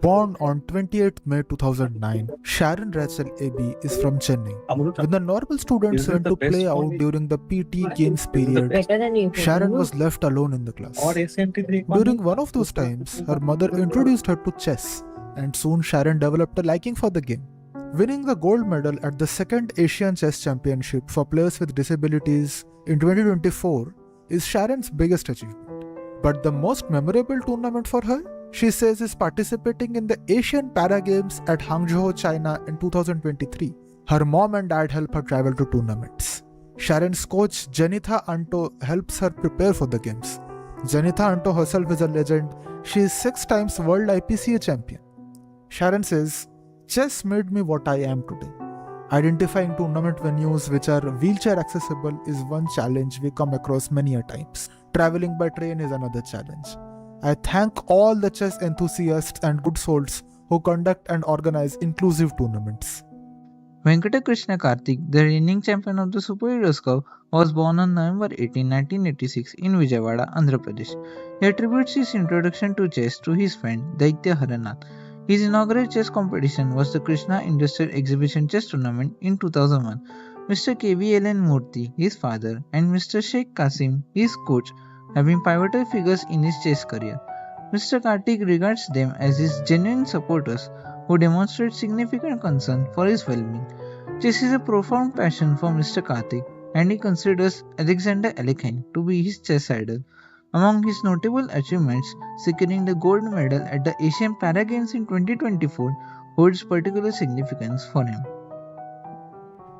Born on 28th May 2009, Sharon Rachel AB is from Chennai. Amruta, When the normal students is it went the to best play out only? during the PT games This is the period, best. Sharon was left alone in the class. Or ACMT3 During one of those times, her mother introduced her to chess, and soon Sharon developed a liking for the game. Winning the gold medal at the second Asian Chess Championship for players with disabilities in 2024 is Sharon's biggest achievement. But the most memorable tournament for her, she says, is participating in the Asian Para Games at Hangzhou, China in 2023. Her mom and dad help her travel to tournaments. Sharon's coach Janitha Anto helps her prepare for the games. Janitha Anto herself is a legend. She is 6 times world IPCA champion. Sharon says, "Chess made me what I am today. Identifying tournament venues which are wheelchair accessible is one challenge we come across many a times. Traveling by train is another challenge. I thank all the chess enthusiasts and good souls who conduct and organize inclusive tournaments." Venkata Krishna Karthik, the reigning champion of the Super Heroes Cup, was born on November 18, 1986 in Vijayawada, Andhra Pradesh. He attributes his introduction to chess to his friend Daitya Haranath. His inaugural chess competition was the Krishna Industrial Exhibition Chess Tournament in 2001. Mr. KVLN Murthy, his father, and Mr. Sheikh Qasim, his coach, have been pivotal figures in his chess career. Mr. Karthik regards them as his genuine supporters who demonstrate significant concern for his well-being. Chess is a profound passion for Mr. Karthik, and he considers Alexander Alekhine to be his chess idol. Among his notable achievements, securing the gold medal at the Asian Para Games in 2024 holds particular significance for him.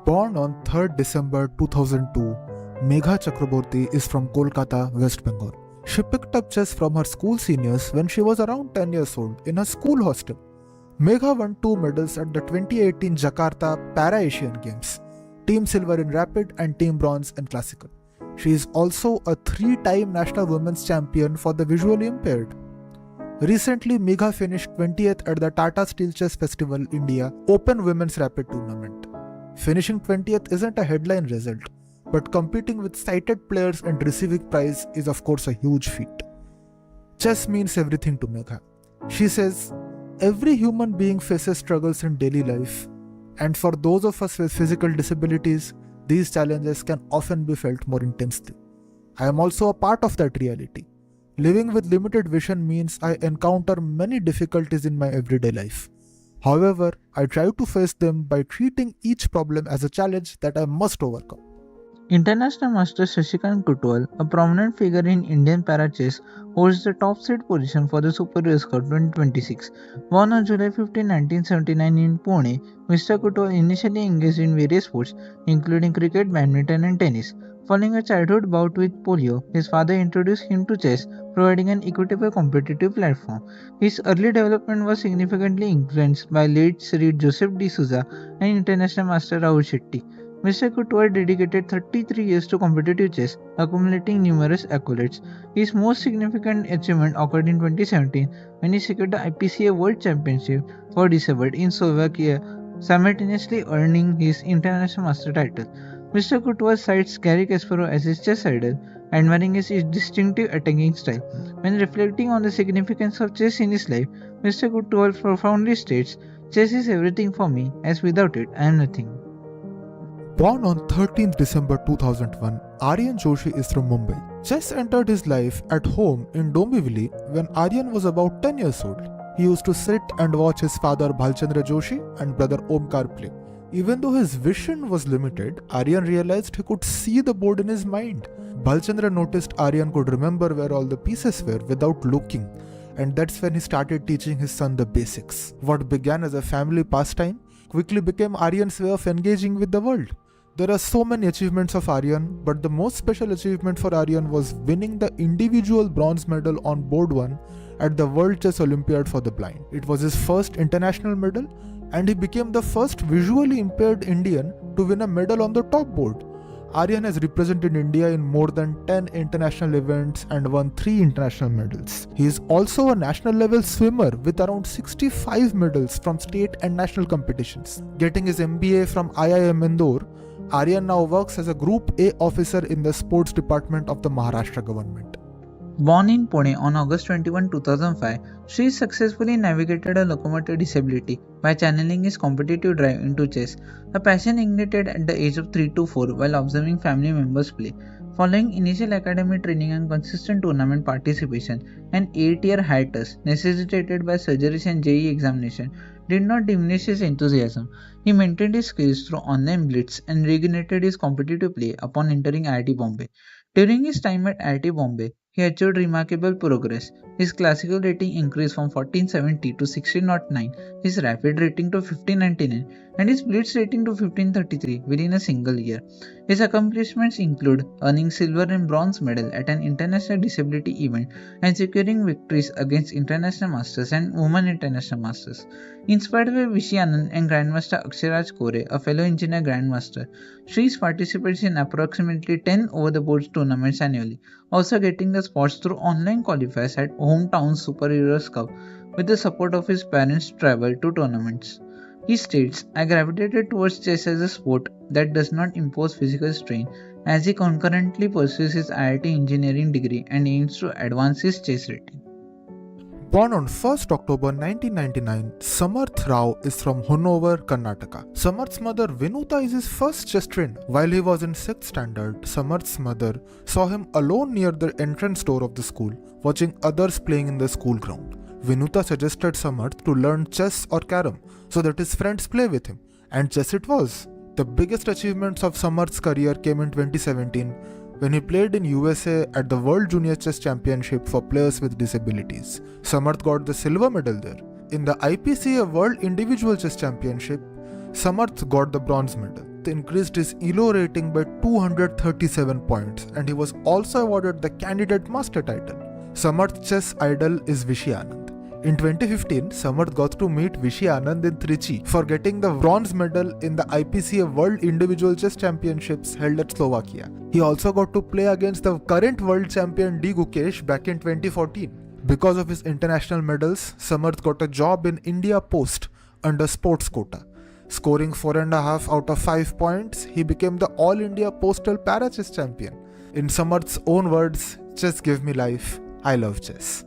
Born on 3rd December 2002, Megha Chakraborty is from Kolkata, West Bengal. She picked up chess from her school seniors when she was around 10 years old in a school hostel. Megha won 2 medals at the 2018 Jakarta Para-Asian Games, Team Silver in Rapid and Team Bronze in Classical. She is also a 3-time national women's champion for the visually impaired. Recently, Megha finished 20th at the Tata Steel Chess Festival India Open Women's Rapid Tournament. Finishing 20th isn't a headline result, but competing with sighted players and receiving prize is of course a huge feat. Chess means everything to Megha. She says, "Every human being faces struggles in daily life, and for those of us with physical disabilities, these challenges can often be felt more intensely. I am also a part of that reality. Living with limited vision means I encounter many difficulties in my everyday life. However, I try to face them by treating each problem as a challenge that I must overcome." International Master Shashikant Kutwal, a prominent figure in Indian para-chess, holds the top seed position for the Super Heroes Cup 2026. Born on July 15, 1979 in Pune, Mr. Kutwal initially engaged in various sports, including cricket, badminton, and tennis. Following a childhood bout with polio, his father introduced him to chess, providing an equitable competitive platform. His early development was significantly influenced by late Sri Joseph D'Souza and International Master Rahul Shetty. Mr. Kutwal dedicated 33 years to competitive chess, accumulating numerous accolades. His most significant achievement occurred in 2017 when he secured the IPCA World Championship for Disabled in Slovakia, simultaneously earning his International Master title. Mr. Kutwal cites Garry Kasparov as his chess idol, admiring his distinctive attacking style. When reflecting on the significance of chess in his life, Mr. Kutwal profoundly states, "Chess is everything for me, as without it, I am nothing." Born on 13th December 2001, Aryan Joshi is from Mumbai. Chess entered his life at home in Dombivli when Aryan was about 10 years old. He used to sit and watch his father Bhalchandra Joshi and brother Omkar play. Even though his vision was limited, Aryan realized he could see the board in his mind. Bhalchandra noticed Aryan could remember where all the pieces were without looking, and that's when he started teaching his son the basics. What began as a family pastime quickly became Aryan's way of engaging with the world. There are so many achievements of Aryan, but the most special achievement for Aryan was winning the individual bronze medal on board 1 at the World Chess Olympiad for the blind. It was his first international medal, and he became the first visually impaired Indian to win a medal on the top board. Aryan has represented India in more than 10 international events and won 3 international medals. He is also a national level swimmer with around 65 medals from state and national competitions. Getting his MBA from IIM Indore, Aryan now works as a Group A officer in the sports department of the Maharashtra government. Born in Pune on August 21, 2005, Sri successfully navigated a locomotive disability by channeling his competitive drive into chess, a passion ignited at the age of 3 to 4 while observing family members play. Following initial academic training and consistent tournament participation, an 8-year hiatus necessitated by surgeries and JEE examination did not diminish his enthusiasm. He maintained his skills through online blitz and reignited his competitive play upon entering IIT Bombay. During his time at IIT Bombay, he achieved remarkable progress. His classical rating increased from 1470 to 1609, his rapid rating to 1599, and his blitz rating to 1533 within a single year. His accomplishments include earning silver and bronze medal at an international disability event and securing victories against international masters and women international masters. Inspired by Vishy Anand and Grandmaster Aksharaj Kore, a fellow engineer grandmaster, Shrees participates in approximately 10 over the board tournaments annually, also getting the spots through online qualifiers at Hometown Superheroes Cup with the support of his parents' travel to tournaments. He states, I gravitated towards chess as a sport that does not impose physical strain as he concurrently pursues his IIT engineering degree and aims to advance his chess rating. Born on 1st October 1999, Samarth Rao is from Honover, Karnataka. Samarth's mother Vinuta is his first chess trainer. While he was in 6th standard, Samarth's mother saw him alone near the entrance door of the school, watching others playing in the school ground. Vinuta suggested Samarth to learn chess or carom so that his friends play with him, and chess it was. The biggest achievements of Samarth's career came in 2017 when he played in USA at the World Junior Chess Championship for players with disabilities. Samarth got the silver medal there. In the IPCA World Individual Chess Championship, Samarth got the bronze medal. He increased his ELO rating by 237 points, and he was also awarded the Candidate Master title. Samarth's chess idol is Vishy Anand. In 2015, Samarth got to meet Vishy Anand in Trichy for getting the bronze medal in the IPCA World Individual Chess Championships held at Slovakia. He also got to play against the current world champion D. Gukesh back in 2014. Because of his international medals, Samarth got a job in India Post under sports quota. Scoring 4.5 out of 5 points, he became the All India Postal Para Chess Champion. In Samarth's own words, chess gave me life. I love chess.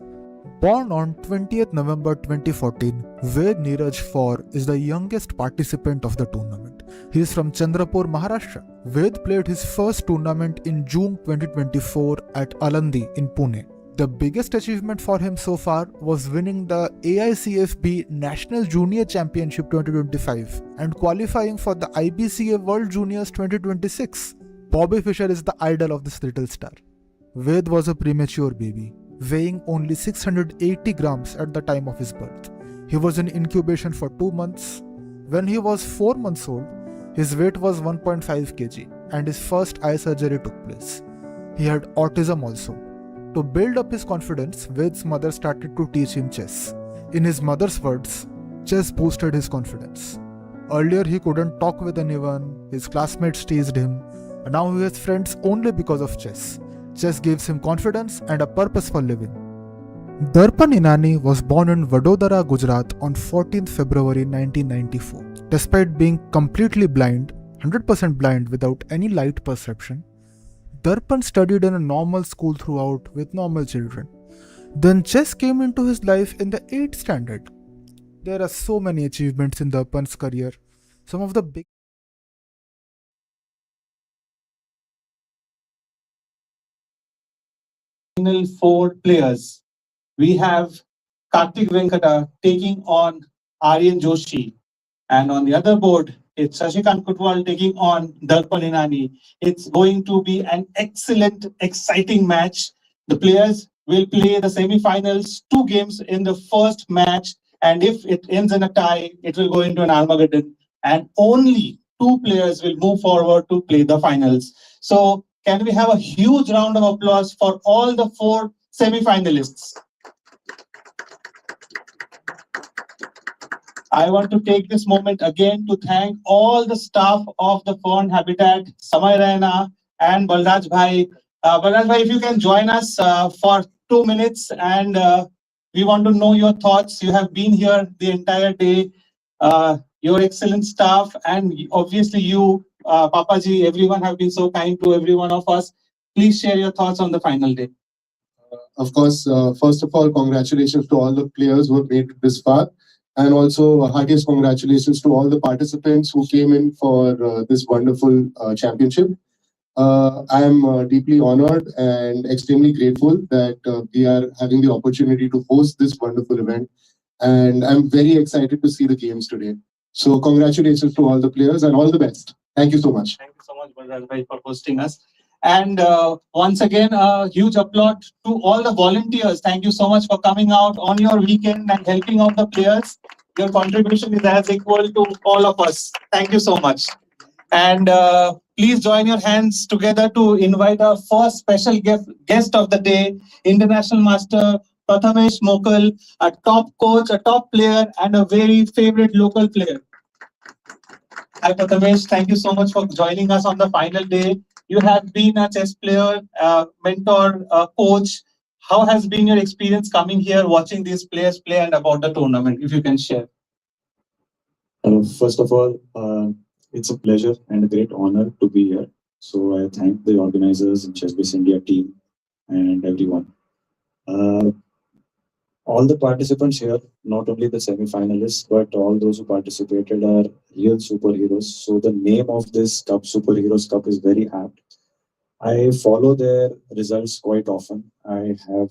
Born on 20th November 2014, Ved Neeraj Phaur is the youngest participant of the tournament. He is from Chandrapur, Maharashtra. Ved played his first tournament in June 2024 at Alandi in Pune. The biggest achievement for him so far was winning the AICFB National Junior Championship 2025 and qualifying for the IBCA World Juniors 2026. Bobby Fischer is the idol of this little star. Ved was a premature baby, weighing only 680 grams at the time of his birth. He was in incubation for 2 months. When he was 4 months old, his weight was 1.5 kg and his first eye surgery took place. He had autism also. To build up his confidence, Ved's mother started to teach him chess. In his mother's words, chess boosted his confidence. Earlier he couldn't talk with anyone, his classmates teased him, and now he has friends only because of chess. Chess gives him confidence and a purpose for living. Darpan Inani was born in Vadodara, Gujarat on 14th February 1994. Despite being completely blind, 100% blind without any light perception, Darpan studied in a normal school throughout with normal children. Then chess came into his life in the 8th standard. There are so many achievements in Darpan's career. Some of the big final four players. We have Karthik Venkata taking on Aryan Joshi. And on the other board, it's Shashikant Kutwal taking on Darpan Inani. It's going to be an excellent, exciting match. The players will play the semifinals, 2 games in the first match. And if it ends in a tie, it will go into an Armageddon. And only 2 players will move forward to play the finals. So can we have a huge round of applause for all the 4 semifinalists? I want to take this moment again to thank all the staff of the Fern Habitat, Samay Raina and Balraj Bhai. Balraj Bhai, if you can join us for 2 minutes, and we want to know your thoughts. You have been here the entire day. Your excellent staff, and obviously you, Papaji, everyone have been so kind to every one of us. Please share your thoughts on the final day. of course, first of all, congratulations to all the players who have made it this far. And also, heartiest congratulations to all the participants who came in for this wonderful championship. I am deeply honored and extremely grateful that we are having the opportunity to host this wonderful event. And I'm very excited to see the games today. So, congratulations to all the players and all the best. Thank you so much. Thank you so much, Balraj bhai, for hosting us. And once again, a huge applaud to all the volunteers. Thank you so much for coming out on your weekend and helping out the players. Your contribution is as equal to all of us. Thank you so much. And please join your hands together to invite our first special guest of the day, International Master Prathamesh Mokal, a top coach, a top player, and a very favorite local player. Hi, Prathamesh. Thank you so much for joining us on the final day. You have been a chess player, mentor, coach. How has been your experience coming here, watching these players play, and about the tournament? If you can share. First of all, it's a pleasure and a great honor to be here. So I thank the organizers and ChessBase India team and everyone. All the participants here, not only the semi-finalists, but all those who participated are real superheroes. So the name of this cup, Superheroes Cup, is very apt. I follow their results quite often. I have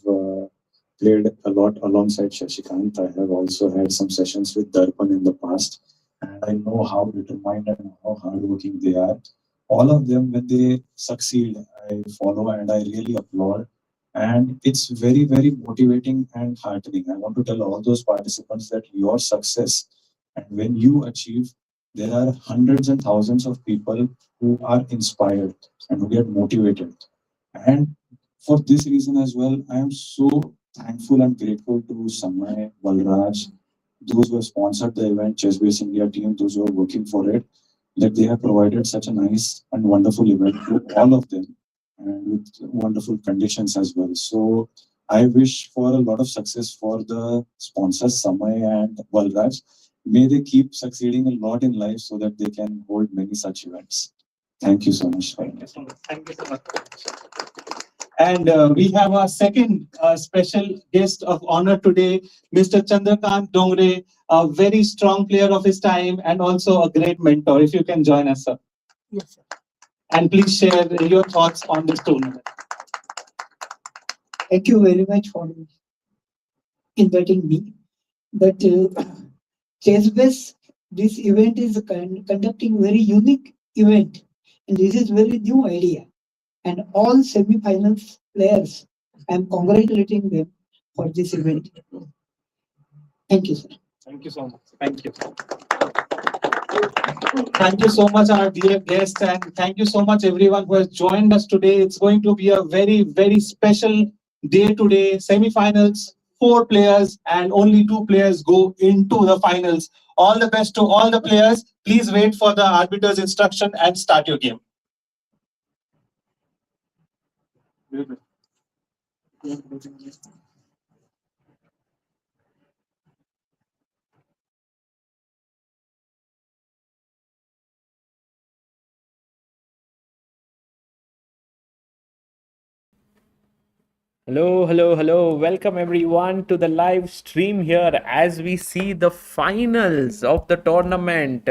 played a lot alongside Shashikant. I have also had some sessions with Darpan in the past, and I know how determined and how hardworking they are. All of them, when they succeed, I follow and I really applaud. And it's very, very motivating and heartening. I want to tell all those participants that your success and when you achieve, there are hundreds and thousands of people who are inspired and who get motivated. And for this reason as well, I am so thankful and grateful to Samay, Balraj, those who have sponsored the event, ChessBase India team, those who are working for it, that they have provided such a nice and wonderful event to all of them and with wonderful conditions as well. So I wish for a lot of success for the sponsors, Samay and Balraj. May they keep succeeding a lot in life so that they can hold many such events. Thank you so much. Thank you so much. Thank you so much. And we have our second special guest of honor today, Mr. Chandrakant Dongre, a very strong player of his time and also a great mentor. If you can join us, sir. Yes, sir. And please share your thoughts on this tournament. Thank you very much for inviting me. But ChessBase, this event is conducting very unique event, and this is very new idea. And all semi-finals players, I am congratulating them for this event. Thank you, sir. Thank you so much. Thank you. Thank you so much, our dear guest, and thank you so much, everyone who has joined us today. It's going to be a very, very special day today. Semi-finals, 4 players, and only 2 players go into the finals. All the best to all the players. Please wait for the arbiter's instruction and start your game. Hello, hello, hello. Welcome everyone to the live stream here as we see the finals of the tournament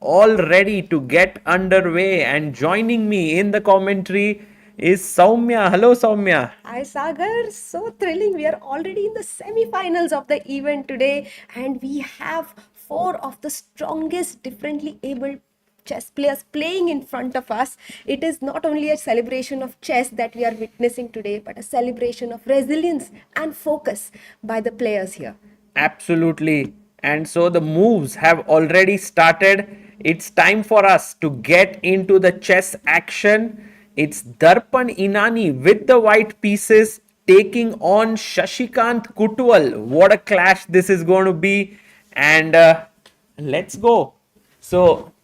all ready to get underway. And joining me in the commentary is Soumya. Hello, Soumya. Hi Sagar, so thrilling. We are already in the semi-finals of the event today, and we have 4 of the strongest differently abled chess players playing in front of us. It is not only a celebration of chess that we are witnessing today, but a celebration of resilience and focus by the players here. Absolutely. And so the moves have already started. It's time for us to get into the chess action. It's Darpan Inani with the white pieces taking on Shashikant Kutwal. What a clash this is going to be. And let's go. So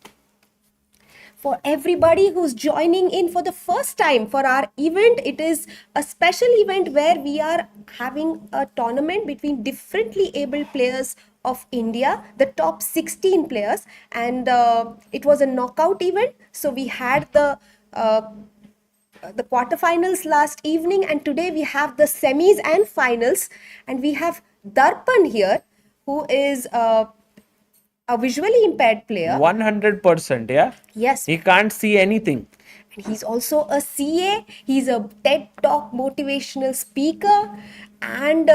For everybody who's joining in for the first time for our event, it is a special event where we are having a tournament between differently abled players of India, the top 16 players, and it was a knockout event. So we had the the quarterfinals last evening, and today we have the semis and finals, and we have Darpan here, who is a visually impaired player. 100%, yeah? Yes. He can't see anything. And he's also a CA. He's a TED Talk motivational speaker, and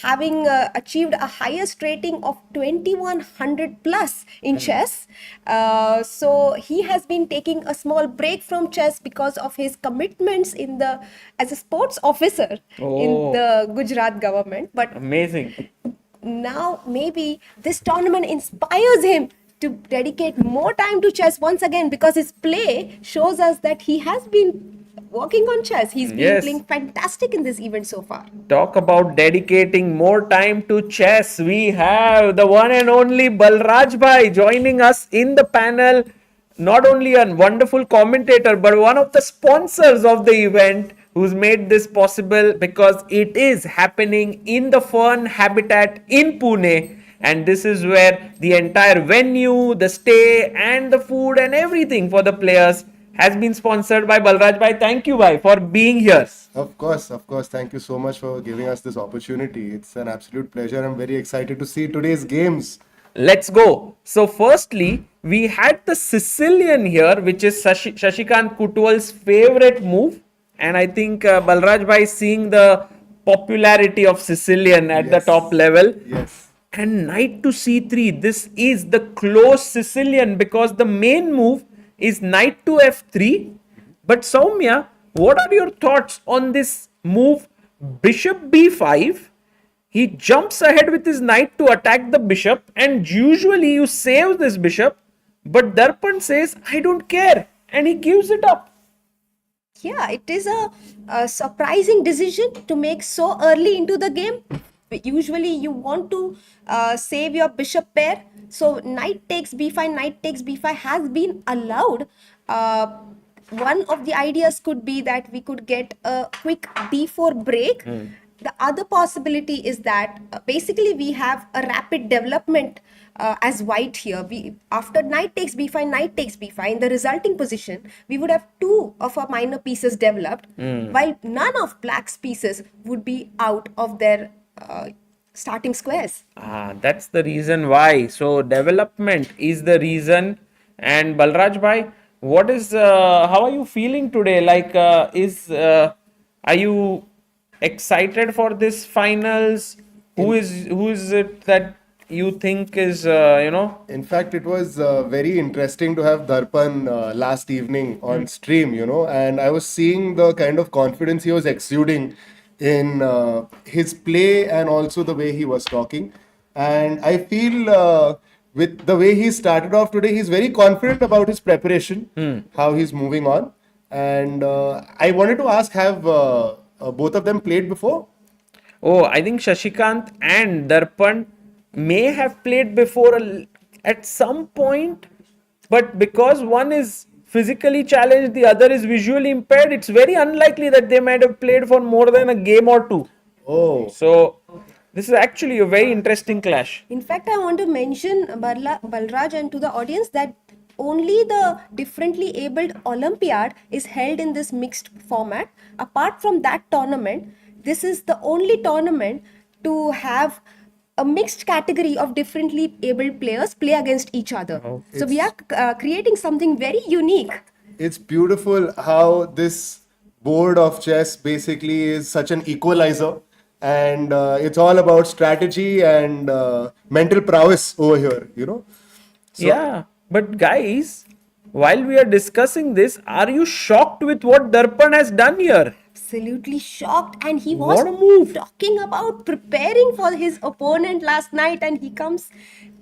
having achieved a highest rating of 2100 plus in chess. So he has been taking a small break from chess because of his commitments in the as a sports officer in the Gujarat government. But Amazing. now maybe this tournament inspires him to dedicate more time to chess once again, because his play shows us that he has been working on chess. He's been Yes. playing fantastic in this event so far. Talk about dedicating more time to chess. We have the one and only Balraj Bhai joining us in the panel. Not only a wonderful commentator, but one of the sponsors of the event, who's made this possible, because it is happening in the Fern Habitat in Pune. And this is where the entire venue, the stay, and the food and everything for the players has been sponsored by Balraj Bhai. Thank you, Bhai, for being here. Of course. Thank you so much for giving us this opportunity. It's an absolute pleasure. I'm very excited to see today's games. Let's go. So, firstly, we had the Sicilian here, which is Shashikant Kutwal's favorite move. And I think Balraj Bhai is seeing the popularity of Sicilian at the Yes. top level. Yes. And knight to c3. This is the close Sicilian, because the main move is knight to f3. But Soumya, what are your thoughts on this move? Bishop b5. He jumps ahead with his knight to attack the bishop, and usually you save this bishop. But Darpan says, I don't care, and he gives it up. Yeah, it is a surprising decision to make so early into the game. Usually you want to save your bishop pair. So knight takes b5, knight takes b5 has been allowed. One of the ideas could be that we could get a quick d4 break. The other possibility is that basically we have a rapid development as white here. After knight takes b5, knight takes b5, in the resulting position, we would have two of our minor pieces developed, while none of black's pieces would be out of their starting squares. That's the reason why. So development is the reason. And Balraj Bhai, what is? How are you feeling today? Like, are you excited for this finals? Who is it that you think is In fact, it was very interesting to have Darpan last evening on stream, and I was seeing the kind of confidence he was exuding in his play and also the way he was talking. And I feel with the way he started off today, he's very confident about his preparation, how he's moving on. And I wanted to ask, have both of them played before? Oh, I think Shashikant and Darpan may have played before at some point, but because one is physically challenged, the other is visually impaired, it's very unlikely that they might have played for more than a game or two. Oh, So, this is actually a very interesting clash. In fact, I want to mention Balraj and to the audience that only the differently abled Olympiad is held in this mixed format. Apart from that tournament, this is the only tournament to have a mixed category of differently abled players play against each other. So we are creating something very unique. it's beautiful how this board of chess basically is such an equalizer, and it's all about strategy and mental prowess over here. So, Yeah, but guys, while we are discussing this, are you shocked with what Darpan has done here? Absolutely shocked, and he was What a move! talking about preparing for his opponent last night, and he comes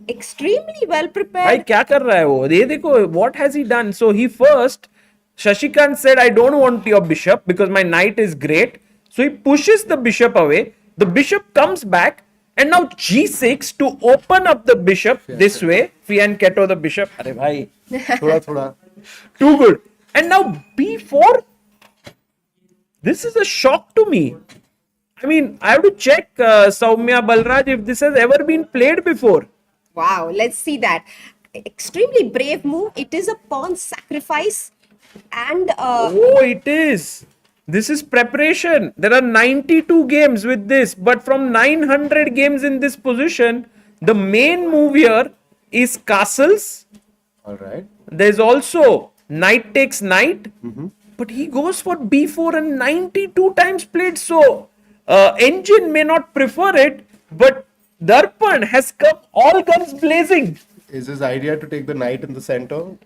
extremely well भाई prepared. क्या कर रहा है वो? ये देखो, what has he done? So he first, Shashikant said, I don't want your bishop because my knight is great. So he pushes the bishop away. The bishop comes back, and now g6 to open up the bishop this way. Fianchetto the bishop. अरे भाई, thoda. too good. And now b4. This is a shock to me. I mean, I have to check Soumya Balraj if this has ever been played before. Wow, let's see that. Extremely brave move. It is a pawn sacrifice. And Oh, it is. This is preparation. There are 92 games with this, but from 900 games in this position, the main move here is castles. All right. There's also knight takes knight, but he goes for b4 and 92 times played. So, engine may not prefer it, but Darpan has come all guns blazing. Is his idea to take the knight in the center?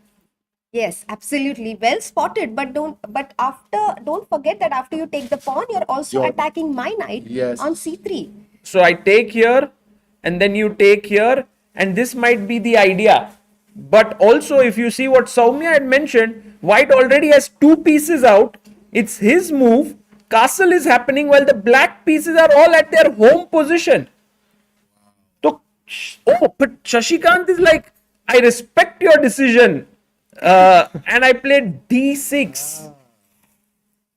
yes, absolutely well spotted. But don't forget that after you take the pawn, you're also attacking my knight Yes. on c3. So I take here, and then you take here, and this might be the idea. But also, if you see what Soumya had mentioned, white already has two pieces out. It's his move. Castle is happening while the black pieces are all at their home position. So, but Shashikant is like, I respect your decision. And I played d6.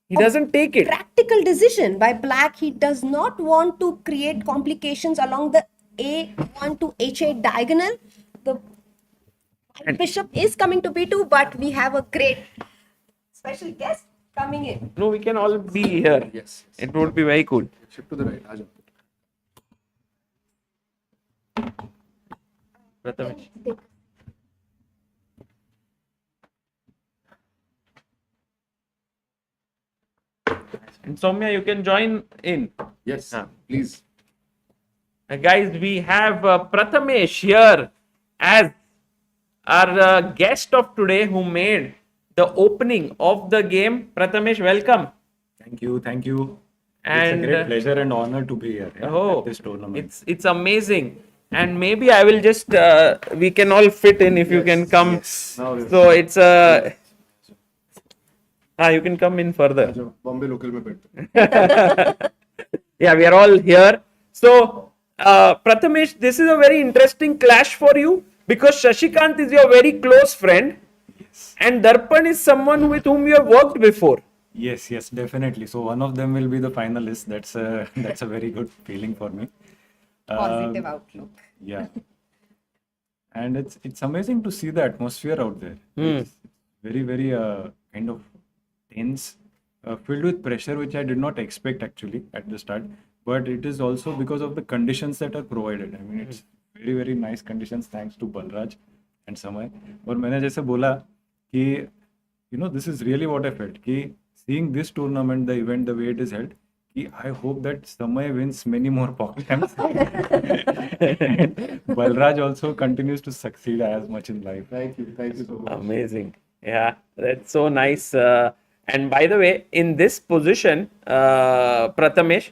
He doesn't take it. Practical decision by black. He does not want to create complications along the a1 to h8 diagonal. The white bishop is coming to b2, but we have a great special guest coming in. No, we can all be here. Yes. It would be very cool. Shift to the right. Ajay. Prathamesh. And Soumya, you can join in. Yes. Ah. Please. Guys, we have Prathamesh here as our guest of today who made the opening of the game. Prathamesh, welcome. Thank you, thank you. And it's a great pleasure and honor to be here oh, at this tournament. it's amazing. And maybe I will just we can all fit in if you can come. Yes. Now So it's you can come in further. Ajay, Bombay local में बैठते. Yeah, we are all here. So, Prathamesh, this is a very interesting clash for you because Shashikant is your very close friend, and Darpan is someone with whom you have worked before. Yes, yes, definitely. So one of them will be the finalist. That's a that's a very good feeling for me. Positive outlook. Yeah. And it's amazing to see the atmosphere out there. It's very, very kind of tense, filled with pressure, which I did not expect actually at the start. But it is also because of the conditions that are provided. I mean, it's very, very nice conditions thanks to Balraj and Samay. और मैंने जैसे बोला कि this is really what I felt कि seeing this tournament, the event, the way it is held, कि I hope that Samay wins many more pockets. Balraj also continues to succeed as much in life. Thank you so much. Amazing. Yeah, that's so nice. And by the way, in this position, Prathamesh,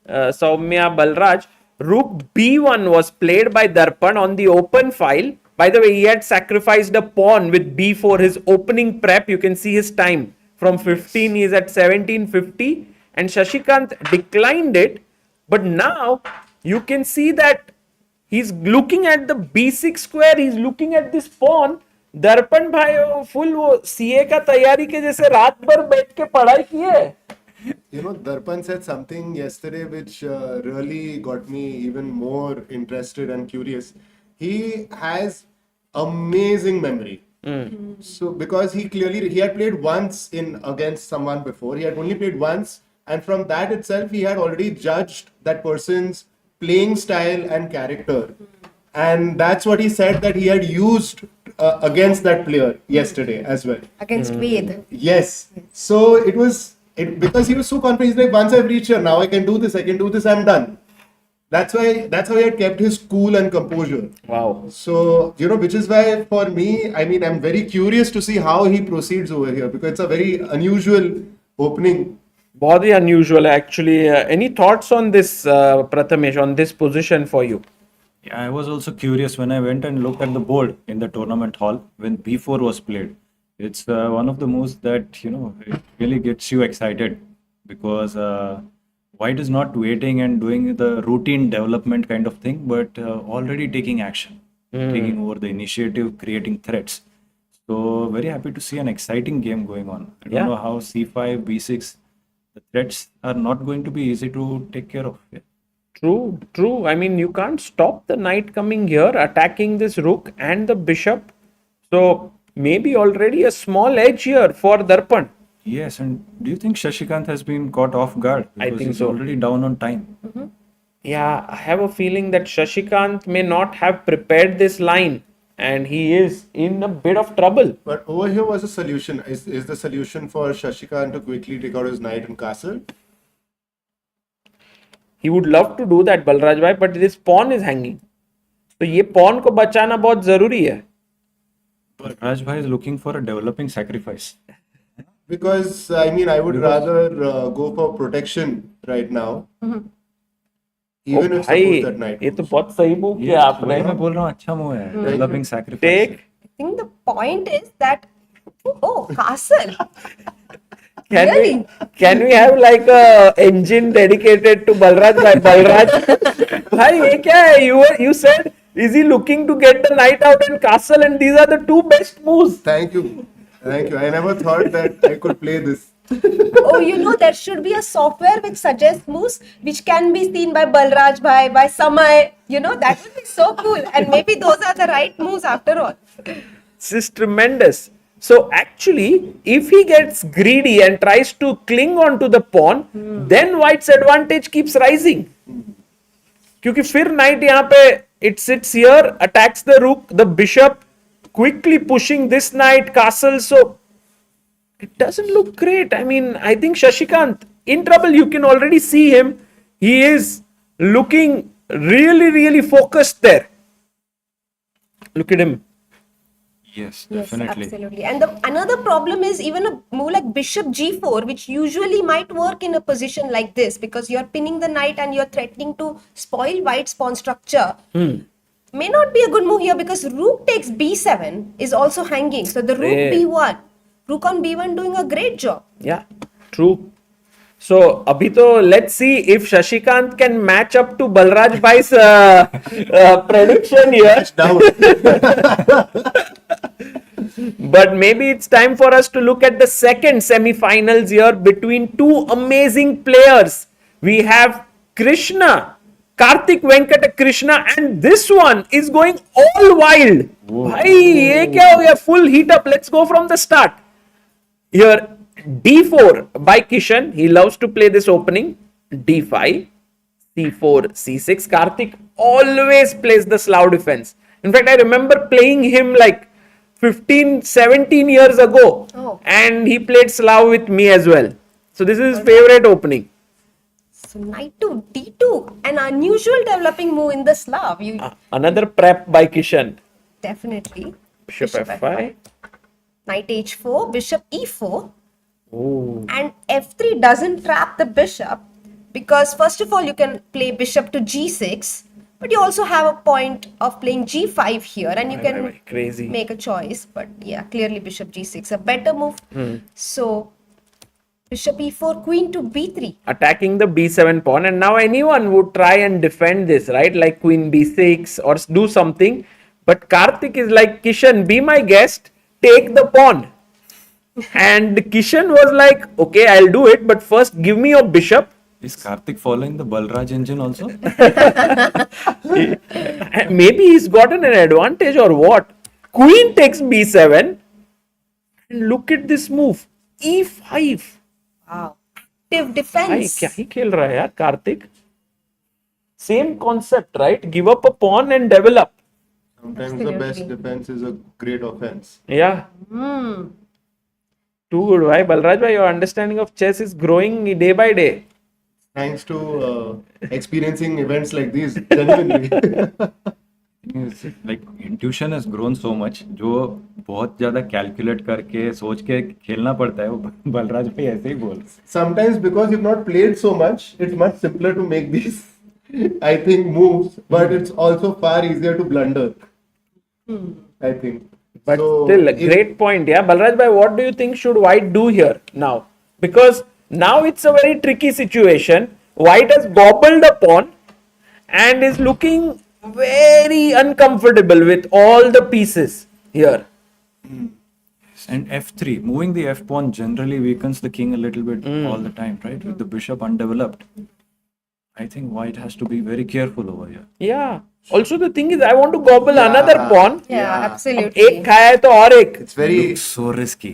Soumya, Balraj, Rook B1 was played by Darpan on the open file. By the way, he had sacrificed a pawn with B4, his opening prep. You can see his time. From 15, he is at 1750. And Shashikant declined it. But now, you can see that he's looking at the B6 square. He's looking at this pawn. दर्पण भाई full वो CA का तैयारी के जैसे रात भर बैठ के पढ़ाई की है. Darpan said something yesterday which really got me even more interested and curious. He has amazing memory. So because he had played once against someone before. He had only played once, and from that itself he had already judged that person's playing style and character. And that's what he said that he had used against that player yesterday as well. Against Ved. Yes. So because he was so confident. He's like, once I've reached here, now I can do this, I'm done. That's how he had kept his cool and composure. Wow. So, which is why for me, I mean, I'm very curious to see how he proceeds over here because it's a very unusual opening. बहुत ही unusual actually. Any thoughts on this, Prathamesh, on this position for you? Yeah, I was also curious when I went and looked at the board in the tournament hall when B4 was played. It's one of the moves that, it really gets you excited because White is not waiting and doing the routine development kind of thing, but already taking action, taking over the initiative, creating threats. So very happy to see an exciting game going on. I don't know how C5, B6, the threats are not going to be easy to take care of. Yeah. True. I mean, you can't stop the knight coming here, attacking this rook and the bishop. So maybe already a small edge here for Darpan. Yes, and do you think Shashikant has been caught off guard? I Because think he's so. already down on time. Yeah, I have a feeling that Shashikant may not have prepared this line and he is in a bit of trouble. But over here was a solution. Is the solution for Shashikant to quickly take out his knight and castle? He would love to do that, Balraj bhai, but this pawn is hanging. तो ये pawn को बचाना बहुत जरूरी है. But Rajbhai is looking for a developing sacrifice. Because I mean, I would rather go for protection right now. Even if भाई suppose that knight ये तो moves. बहुत सही मूव किया आपने. वही मैं बोल रहा हूँ अच्छा मूव है. Developing sacrifice. Take. I think the point is that, oh, castle. Can we have like a engine dedicated to Balraj bhai? Balraj bhai, ये क्या है? You said, is he looking to get the knight out and castle, and these are the two best moves. Thank you. Thank you. I never thought that I could play this. Oh, you know, there should be a software which suggests moves which can be seen by Balraj bhai, by Samay. You know, that would be so cool. And maybe those are the right moves after all. This is tremendous. So actually, if he gets greedy and tries to cling on to the pawn, then White's advantage keeps rising. क्योंकि फिर knight यहाँ पे it sits here, attacks the rook, the bishop, quickly pushing this knight, castle. So it doesn't look great. I mean, I think Shashikant in trouble. You can already see him. He is looking really, really focused there. Look at him. Yes, Yes, definitely. absolutely. And another problem is even a move like bishop g4, which usually might work in a position like this because you're pinning the knight and you're threatening to spoil white's pawn structure. May not be a good move here because rook takes b7 is also hanging. So the rook b1, rook on b1 doing a great job. Yeah, true. So, abhi to let's see if Shashikant can match up to Balraj bhai's prediction here. But maybe it's time for us to look at the second semi-finals here between two amazing players. We have Krishna, Karthik Venkata Krishna, and this one is going all wild. Bhai, ye kya ho gaya? Full heat up. Let's go from the start. Here, d4 by Kishan. He loves to play this opening. d5, c4, c6. Karthik always plays the Slav defense. In fact, I remember playing him like 15, 17 years ago. Oh. And he played Slav with me as well. So this is his favorite opening. So knight to d2, an unusual developing move in the Slav. Another prep by Kishan. Definitely. Bishop f5. Knight h4, bishop e4. Ooh. And f3 doesn't trap the bishop because first of all you can play bishop to g6, but you also have a point of playing g5 here and you can Crazy. make a choice. But yeah, clearly bishop g6 a better move. So bishop e4, queen to b3. Attacking the b7 pawn, and now anyone would try and defend this, right? Like queen b6 or do something. But Karthik is like, Kishan, be my guest, take the pawn. And Kishan was like, okay, I'll do it, but first give me your bishop. Is Karthik following the Balraj engine also? Maybe he's gotten an advantage or what? Queen takes b7. And look at this move. e5. Wow. Active भाई defense. क्या ही खेल रहा है यार Kartik. Same concept, right? Give up a pawn and develop. Sometimes the best defense is a great offense. Yeah. Too good. Why, Balraj bhai, your understanding of chess is growing day by day. Thanks to experiencing events like these, genuinely. Like intuition has grown so much. जो बहुत ज़्यादा calculate करके सोच के खेलना पड़ता है वो बलराज पे ऐसे ही बोल. Sometimes because you've not played so much, it's much simpler to make these, I think, moves, but it's also far easier to blunder. I think. But So, still, a great point. Yeah, Balraj bhai, what do you think should White do here now? Because now it's a very tricky situation. White has gobbled the pawn and is looking very uncomfortable with all the pieces here. And f3, moving the f pawn generally weakens the king a little bit all the time, right? With the bishop undeveloped. I think white has to be very careful over here. Yeah. Also, the thing is, I want to gobble another pawn. Yeah, अब absolutely. एक खाया है तो और एक. It's very Looks so risky.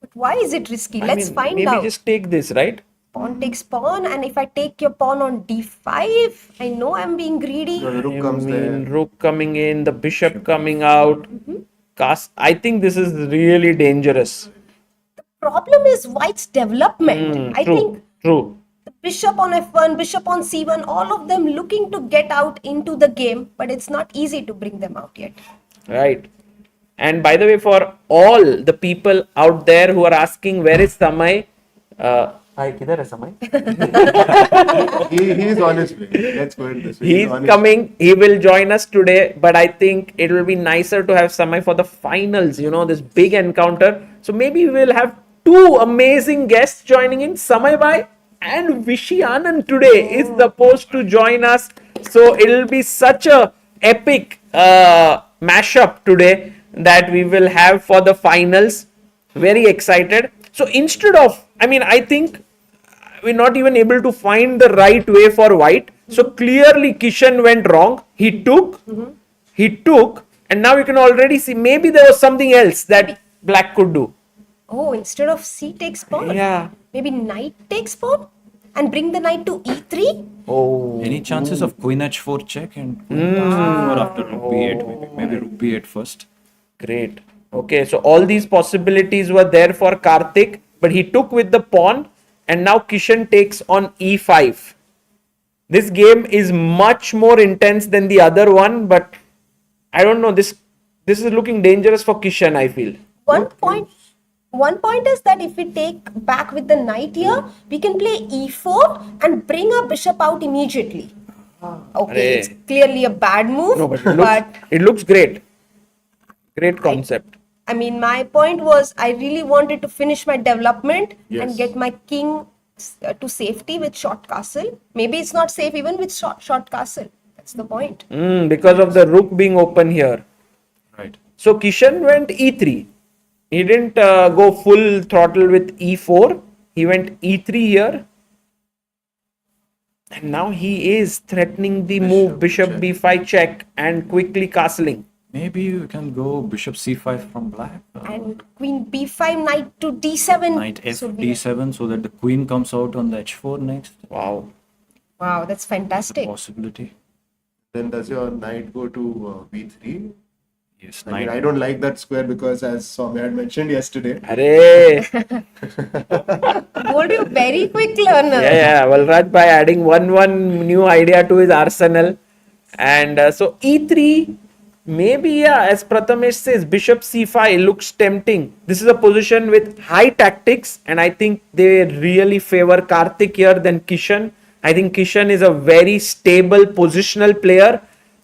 But why is it risky? I Let's mean, find maybe out. just take this, right? Pawn takes pawn, and if I take your pawn on d5, I know I'm being greedy. the rook I comes there. mean, rook coming in, the bishop coming out. I think this is really dangerous. Problem is white's development. I True, think true. bishop on f1, bishop on c1, all of them looking to get out into the game, but it's not easy to bring them out yet. Right. And by the way, for all the people out there who are asking where is Samay, hi, किधर है Samay? He's on his way. Let's put it this way. He's on his coming. He will join us today, but I think it will be nicer to have Samay for the finals. You know, this big encounter. So maybe we will have two amazing guests joining in. Samay Bhai and Vishy Anand today is supposed to join us. So it'll be such a epic mashup today that we will have for the finals. Very excited. So instead of, I mean, I think we're not even able to find the right way for white. So clearly Kishan went wrong. He took, and now you can already see maybe there was something else that black could do. Oh, instead of c takes pawn, Yeah. maybe knight takes pawn and bring the knight to e3. Oh. Any chances of queen h4 check and queen h4 after rook b8? Maybe rook b8 first. Great. Okay, so all these possibilities were there for Karthik, but he took with the pawn, and now Kishan takes on e5. This game is much more intense than the other one, but I don't know. This is looking dangerous for Kishan, I feel. One point is that if we take back with the knight here, we can play e4 and bring our bishop out immediately. Okay, it's clearly a bad move, No, but but it looks great. Great concept. I mean, my point was I really wanted to finish my development and get my king to safety with short castle. Maybe it's not safe even with short castle. That's the point. Because of the rook being open here. Right. So Kishan went e3. He didn't go full throttle with e4. He went e3 here. And now he is threatening the move bishop b5 check and quickly castling. Maybe you can go bishop c5 from black. And queen b5, knight to d7. Knight f So we- d7 so that the queen comes out on the h4 next. Wow. Wow, that's fantastic. Possibility. Then does your knight go to b3? Yes, I mean, knight. I don't like that square because, as Soumya had mentioned yesterday, Arey. Told you, very quick learner. Yeah. Valraj by adding one new idea to his arsenal. And so e3, maybe, as Prathamesh says, bishop c5 looks tempting. This is a position with high tactics, and I think they really favor Karthik here than Kishan. I think Kishan is a very stable positional player.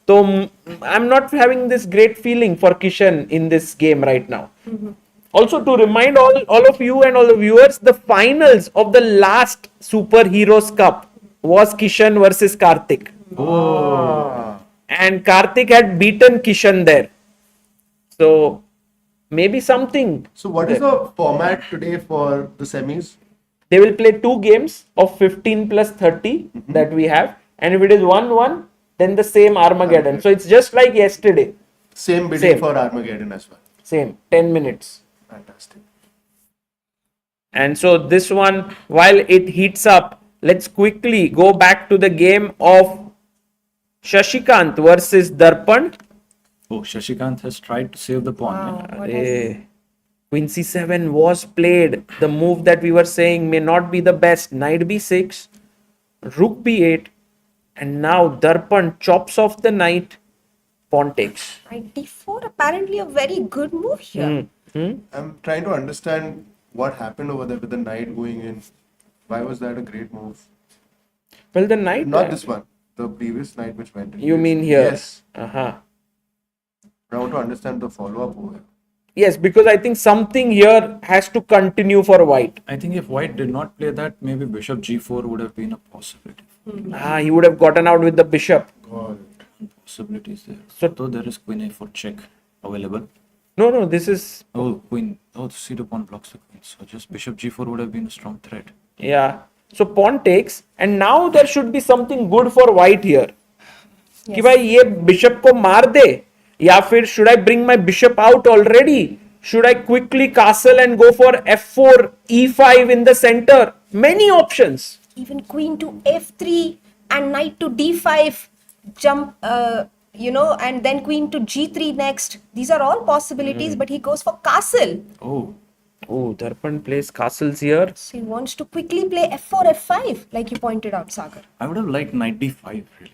So I'm not having this great feeling for Kishan in this game right now. Also, to remind all of you and all the viewers, the finals of the last Superheroes Cup was Kishan versus Karthik. And Karthik had beaten Kishan there. So maybe something. so what is the format today for the semis? They will play 2 games of 15 plus 30 that we have. And if it is 1-1, then the same Armageddon. So it's just like yesterday. Same bidding Same. for Armageddon as well. Same, 10 minutes. Fantastic. And so this one, while it heats up, let's quickly go back to the game of Shashikant versus Darpan. Oh, Shashikant has tried to save the pawn. yeah. Arey. Queen c7 was played. The move that we were saying may not be the best. Knight b6, rook b8, and now Darpan chops off the knight. Pawn takes. Knight d4, apparently a very good move here. I'm trying to understand what happened over there with the knight going in. Why was that a great move? Well, the knight. Not this one. The previous knight which went in. You mean here? Yes. Uh-huh. I want to understand the follow-up over here. Yes, because I think something here has to continue for white. I think if white did not play that, maybe bishop g4 would have been a possibility. He would have gotten out with the bishop. God. Possibilities there. So- So there is queen a4 check available. No, this is, Oh, queen. Oh, the c2 pawn blocks the queen. So just bishop g4 would have been a strong threat. yeah. So pawn takes, and now there should be something good for white here. कि भाई ये bishop को मार दे, या फिर should I bring my bishop out already? Should I quickly castle and go for f4, e5 in the center? Many options. Even queen to f3 and knight to d5, jump, and then queen to g3 next. These are all possibilities, but he goes for castle. Oh, Darpan plays castles here. So he wants to quickly play f4, f5, like you pointed out, Sagar. I would have liked knight d5 really.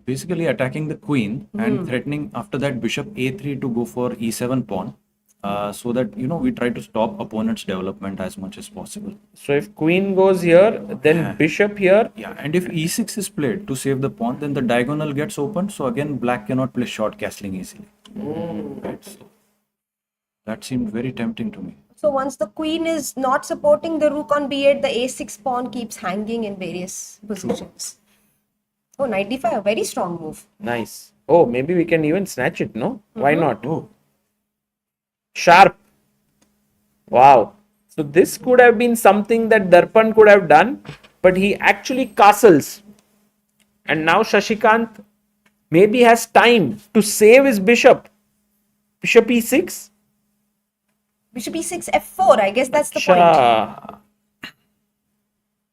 Basically attacking the queen and threatening after that bishop a3 to go for e7 pawn, so that we try to stop opponent's development as much as possible. So if queen goes here, then bishop here. Yeah, and if e6 is played to save the pawn, then the diagonal gets opened. So again, black cannot play short castling easily. Right, so that seemed very tempting to me. So once the queen is not supporting the rook on b8, the a6 pawn keeps hanging in various positions. Oh, knight d5, a very strong move. Nice. Oh, maybe we can even snatch it, no? Why not? Oh, Sharp. Wow. So this could have been something that Darpan could have done, but he actually castles. And now Shashikant maybe has time to save his bishop. Bishop e6. Bishop e6, f4, I guess that's the point. Cha.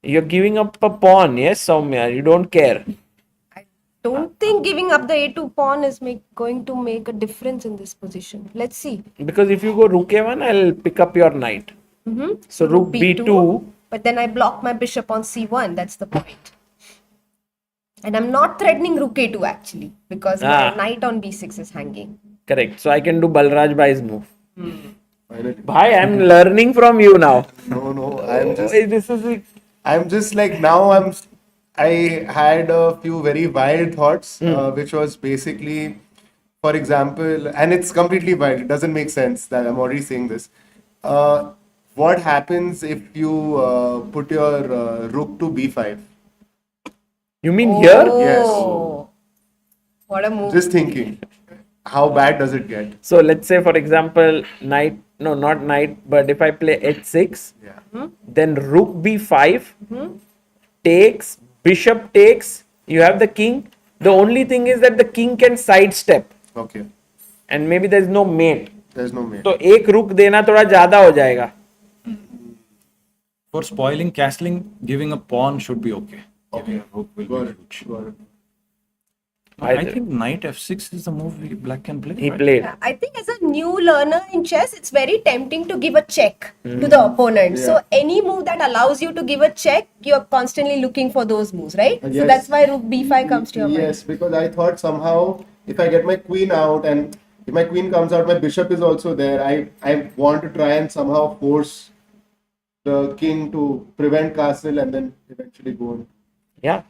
You're giving up a pawn, yes, Soumya? You don't care. Don't think giving up the a2 pawn is going to make a difference in this position. Let's see. Because if you go rook a1, I'll pick up your knight. So rook b2. But then I block my bishop on c1. That's the point. And I'm not threatening rook a2 actually, because my knight on b6 is hanging. Correct. So I can do Balraj Bhai's move. Finally. Bhai, I'm learning from you now. No, I'm just like now I had a few very wild thoughts, which was basically, for example, and it's completely wild. It doesn't make sense that I'm already saying this. What happens if you put your rook to b5? You mean here? Yes. What a move. Just thinking, how bad does it get? So let's say, for example, not knight, but if I play h6, then rook b5 takes, bishop takes, you have the king. The only thing is that the king can sidestep. Okay. And maybe there's no mate. There's no mate. तो एक रुक देना थोड़ा ज्यादा हो जाएगा. for spoiling castling, giving a pawn should be okay. Okay. Giving a rook will Got be it. huge. Got it. I think knight f6 is the move black can play. He right? played. I think as a new learner in chess, it's very tempting to give a check to the opponent. Yeah. So any move that allows you to give a check, you're constantly looking for those moves, right? So Yes. that's why rook b5 comes to your mind. Yes, because I thought somehow if I get my queen out and if my queen comes out, my bishop is also there. I want to try and somehow force the king to prevent castle and then eventually go on. Yeah.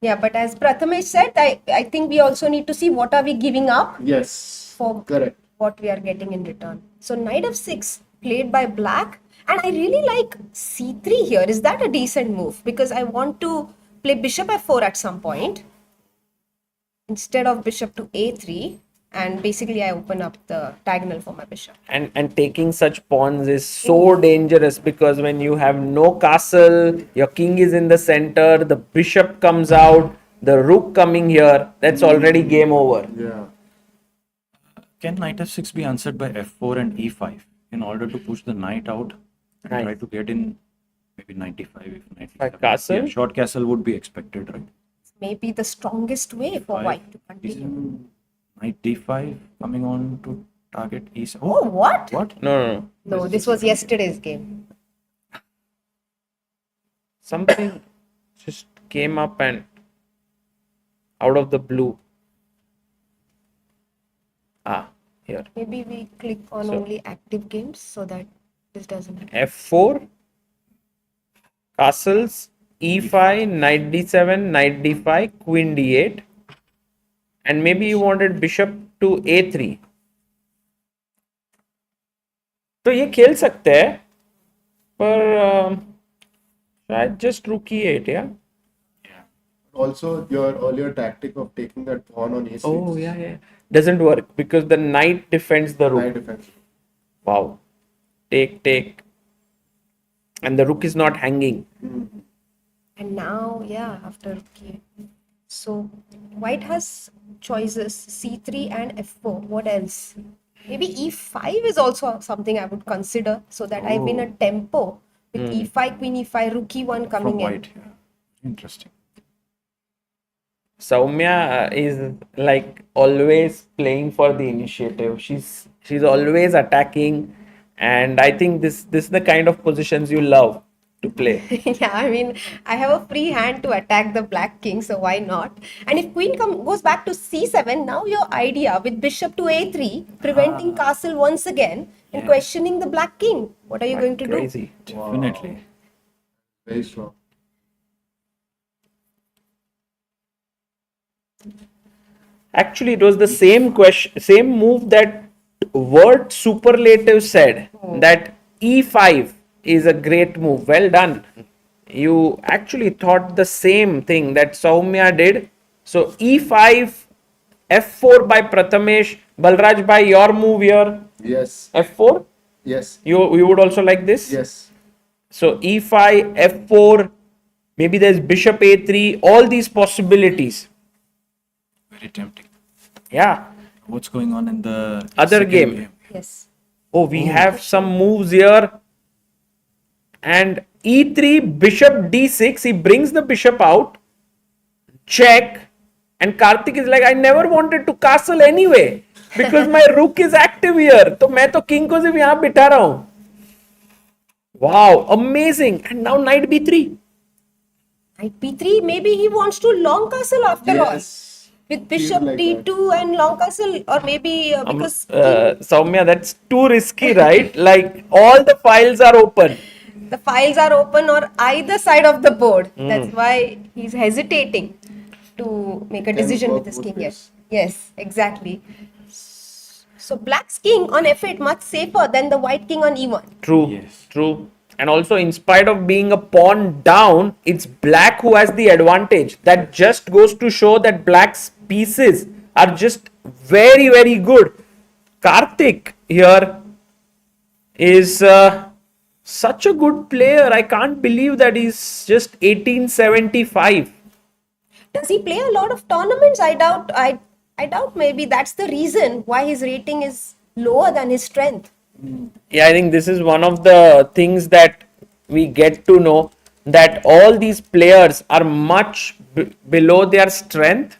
Yeah, but as Prathamesh said, I think we also need to see what are we giving up Yes. for Correct. what we are getting in return. So knight f6 played by black, and I really like c3 here. Is that a decent move? Because I want to play bishop f4 at some point instead of bishop to a3, and basically I open up the diagonal for my bishop. And taking such pawns is so dangerous, because when you have no castle, your king is in the center, the bishop comes out, the rook coming here, that's already game over. Yeah. Can knight f6 be answered by f4 and e5 in order to push the knight out and Nice. try to get in maybe 95 if knight By e7? castle? Yeah, short castle would be expected, right? Maybe the strongest way for Five. white to continue. Knight d5 coming on to target e7. Oh, what? What? No. No, this was yesterday's game. Something just came up and out of the blue. Here. Maybe we click on So- only active games so that this doesn't happen. F4, castles, e5, knight d7, knight d5, queen d8, and maybe you wanted bishop to a3. तो ये खेल सकते हैं, पर शायद just rook e8, yeah. Also, your earlier tactic of taking that pawn on a6. Oh yeah. Doesn't work because the knight defends the rook. Knight defense. Wow. Take. and the rook is not hanging. And now, yeah, after okay. So white has choices c3 and f4. What else? Maybe e5 is also something I would consider so that I win a tempo with e5, queen e5, rook e1 From coming in. white. Yeah. Interesting. Soumya is like always playing for the initiative. She's always attacking, and I think this is the kind of positions you love to play. Yeah, I mean, I have a free hand to attack the black king, so why not? And if queen goes back to c7, now your idea with bishop to a3, preventing castle once again and Yeah. questioning the black king. What are you going to do? Crazy. Definitely. Very strong. Actually, it was the same question, same move that word superlative said that e5 is a great move. Well done. You actually thought the same thing that Soumya did. So e5, f4 by Prathamesh, Balraj by your move here, Yes. f4. Yes. You would also like this? Yes. So e5, f4, maybe there's bishop a3, all these possibilities. Very tempting. Yeah. What's going on in the Other second game? Yes. Oh, we have some moves here. And e3, bishop d6. He brings the bishop out. Check. And Karthik is like, I never wanted to castle anyway. Because my rook is active here. तो मैं तो king को सिर्फ यहाँ बिठा रहा हूँ. Wow, amazing. And now knight b3. Knight b3, maybe he wants to long castle after all. Yes. With bishop like d2 and long castle, or maybe because Soumya, that's too risky, right? Like all the files are open. the files are open on either side of the board. That's why he's hesitating to make a decision work with his both king. ways. Yes, exactly. So black's king on f8 much safer than the white king on e1. True. Yes. True. And also, in spite of being a pawn down, it's black who has the advantage. That just goes to show that black's pieces are just very, very good. Karthik here is such a good player. I can't believe that he's just 1875. Does he play a lot of tournaments? I doubt. I doubt. Maybe that's the reason why his rating is lower than his strength. Yeah, I think this is one of the things that we get to know, that all these players are much below their strength,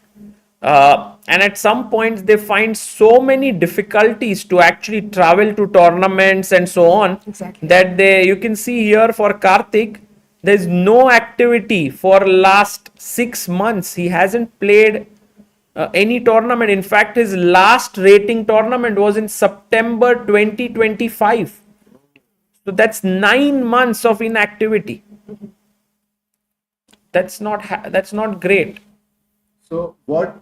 and at some points they find so many difficulties to actually travel to tournaments and so on. Exactly. That you can see here for Karthik, there's no activity for last 6 months. He hasn't played any tournament. In fact, his last rating tournament was in September 2025. So that's 9 months of inactivity. That's not great. So, what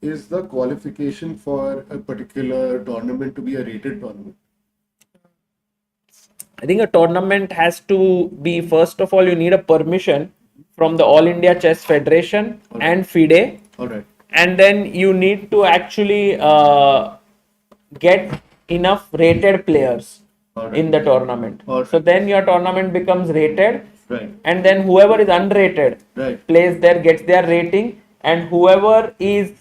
is the qualification for a particular tournament to be a rated tournament? I think a tournament has to be, first of all, you need a permission from the All India Chess Federation and FIDE. All right. And then you need to actually get enough rated players in the tournament. So then your tournament becomes rated, Right. and then whoever is unrated Right. plays there, gets their rating, and whoever is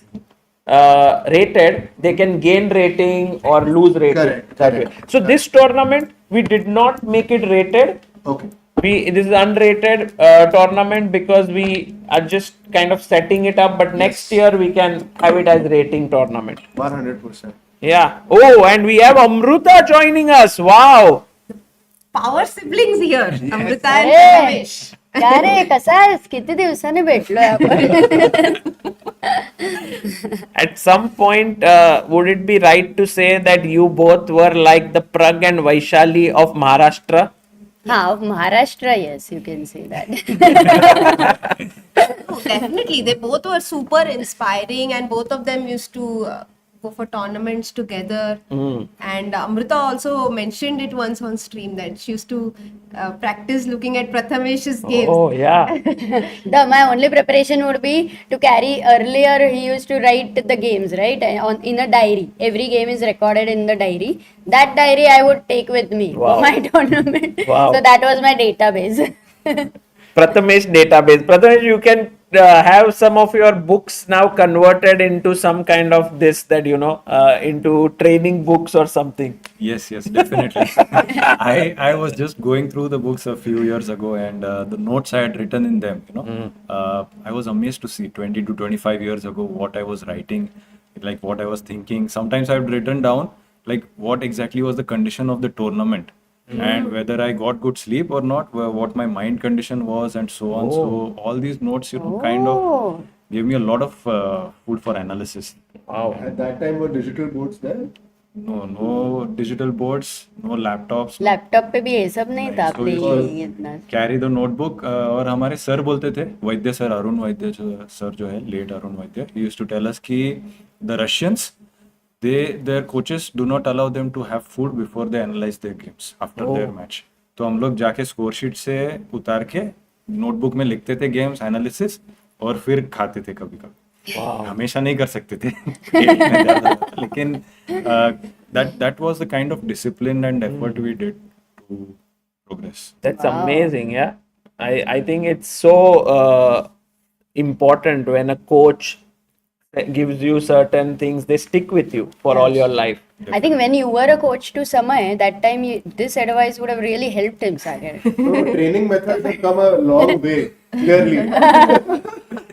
rated, they can gain rating or lose rating. Correct, That correct. way. So this tournament, we did not make it rated. Okay. This is unrated tournament because we are just kind of setting it up, but next year we can have it as rating tournament. 100%. Yeah. Oh, and we have Amruta joining us. Wow. Power siblings here. Amruta and अरे Prathamesh. क्या रे कसा आहेस किती दिवसाने भेटलोय आपण At some point, would it be right to say that you both were like the Prag and Vaishali of Maharashtra? हा Maharashtra yes you can say that Oh, definitely. They both were super inspiring and both of them used to go for tournaments together. And Amruta also mentioned it once on stream that she used to practice looking at Prathamesh's games. Oh, yeah. My only preparation would be to carry. Earlier, he used to write the games, right, in a diary. Every game is recorded in the diary. That diary I would take with me Wow. for my tournament. Wow. So that was my database. Prathamesh database. Prathamesh, you can have some of your books now converted into some kind of this that, into training books or something. Yes, definitely. I was just going through the books a few years ago, and the notes I had written in them, I was amazed to see 20 to 25 years ago what I was writing, like what I was thinking. Sometimes I've written down like what exactly was the condition of the tournament and whether I got good sleep or not, what my mind condition was, and so on. So all these notes, kind of gave me a lot of food for analysis. Wow. At that time, were digital boards there? No digital boards, no laptops. Laptop पे भी ये सब नहीं था So अपने it was इतना. carry the notebook. और हमारे सर बोलते थे, वैद्य सर, अरुण वैद्य सर जो है, late Arun Vaidya, he used to tell us कि the Russians, their coaches do not allow them to have food before they analyze their games after their match. तो हम लोग जाके स्कोर शीट से उतार के नोटबुक में लिखते थे गेम्स एनालिसिस और फिर खाते थे कभी कभी. हमेशा नहीं कर सकते थे लेकिन that was the kind of discipline and effort we did to progress. That's amazing, yeah. I think it's so important when a coach gives you certain things, they stick with you for all your life. I think when you were a coach to Samay, that time this advice would have really helped him, Sagar. No, training methods have come a long way, clearly.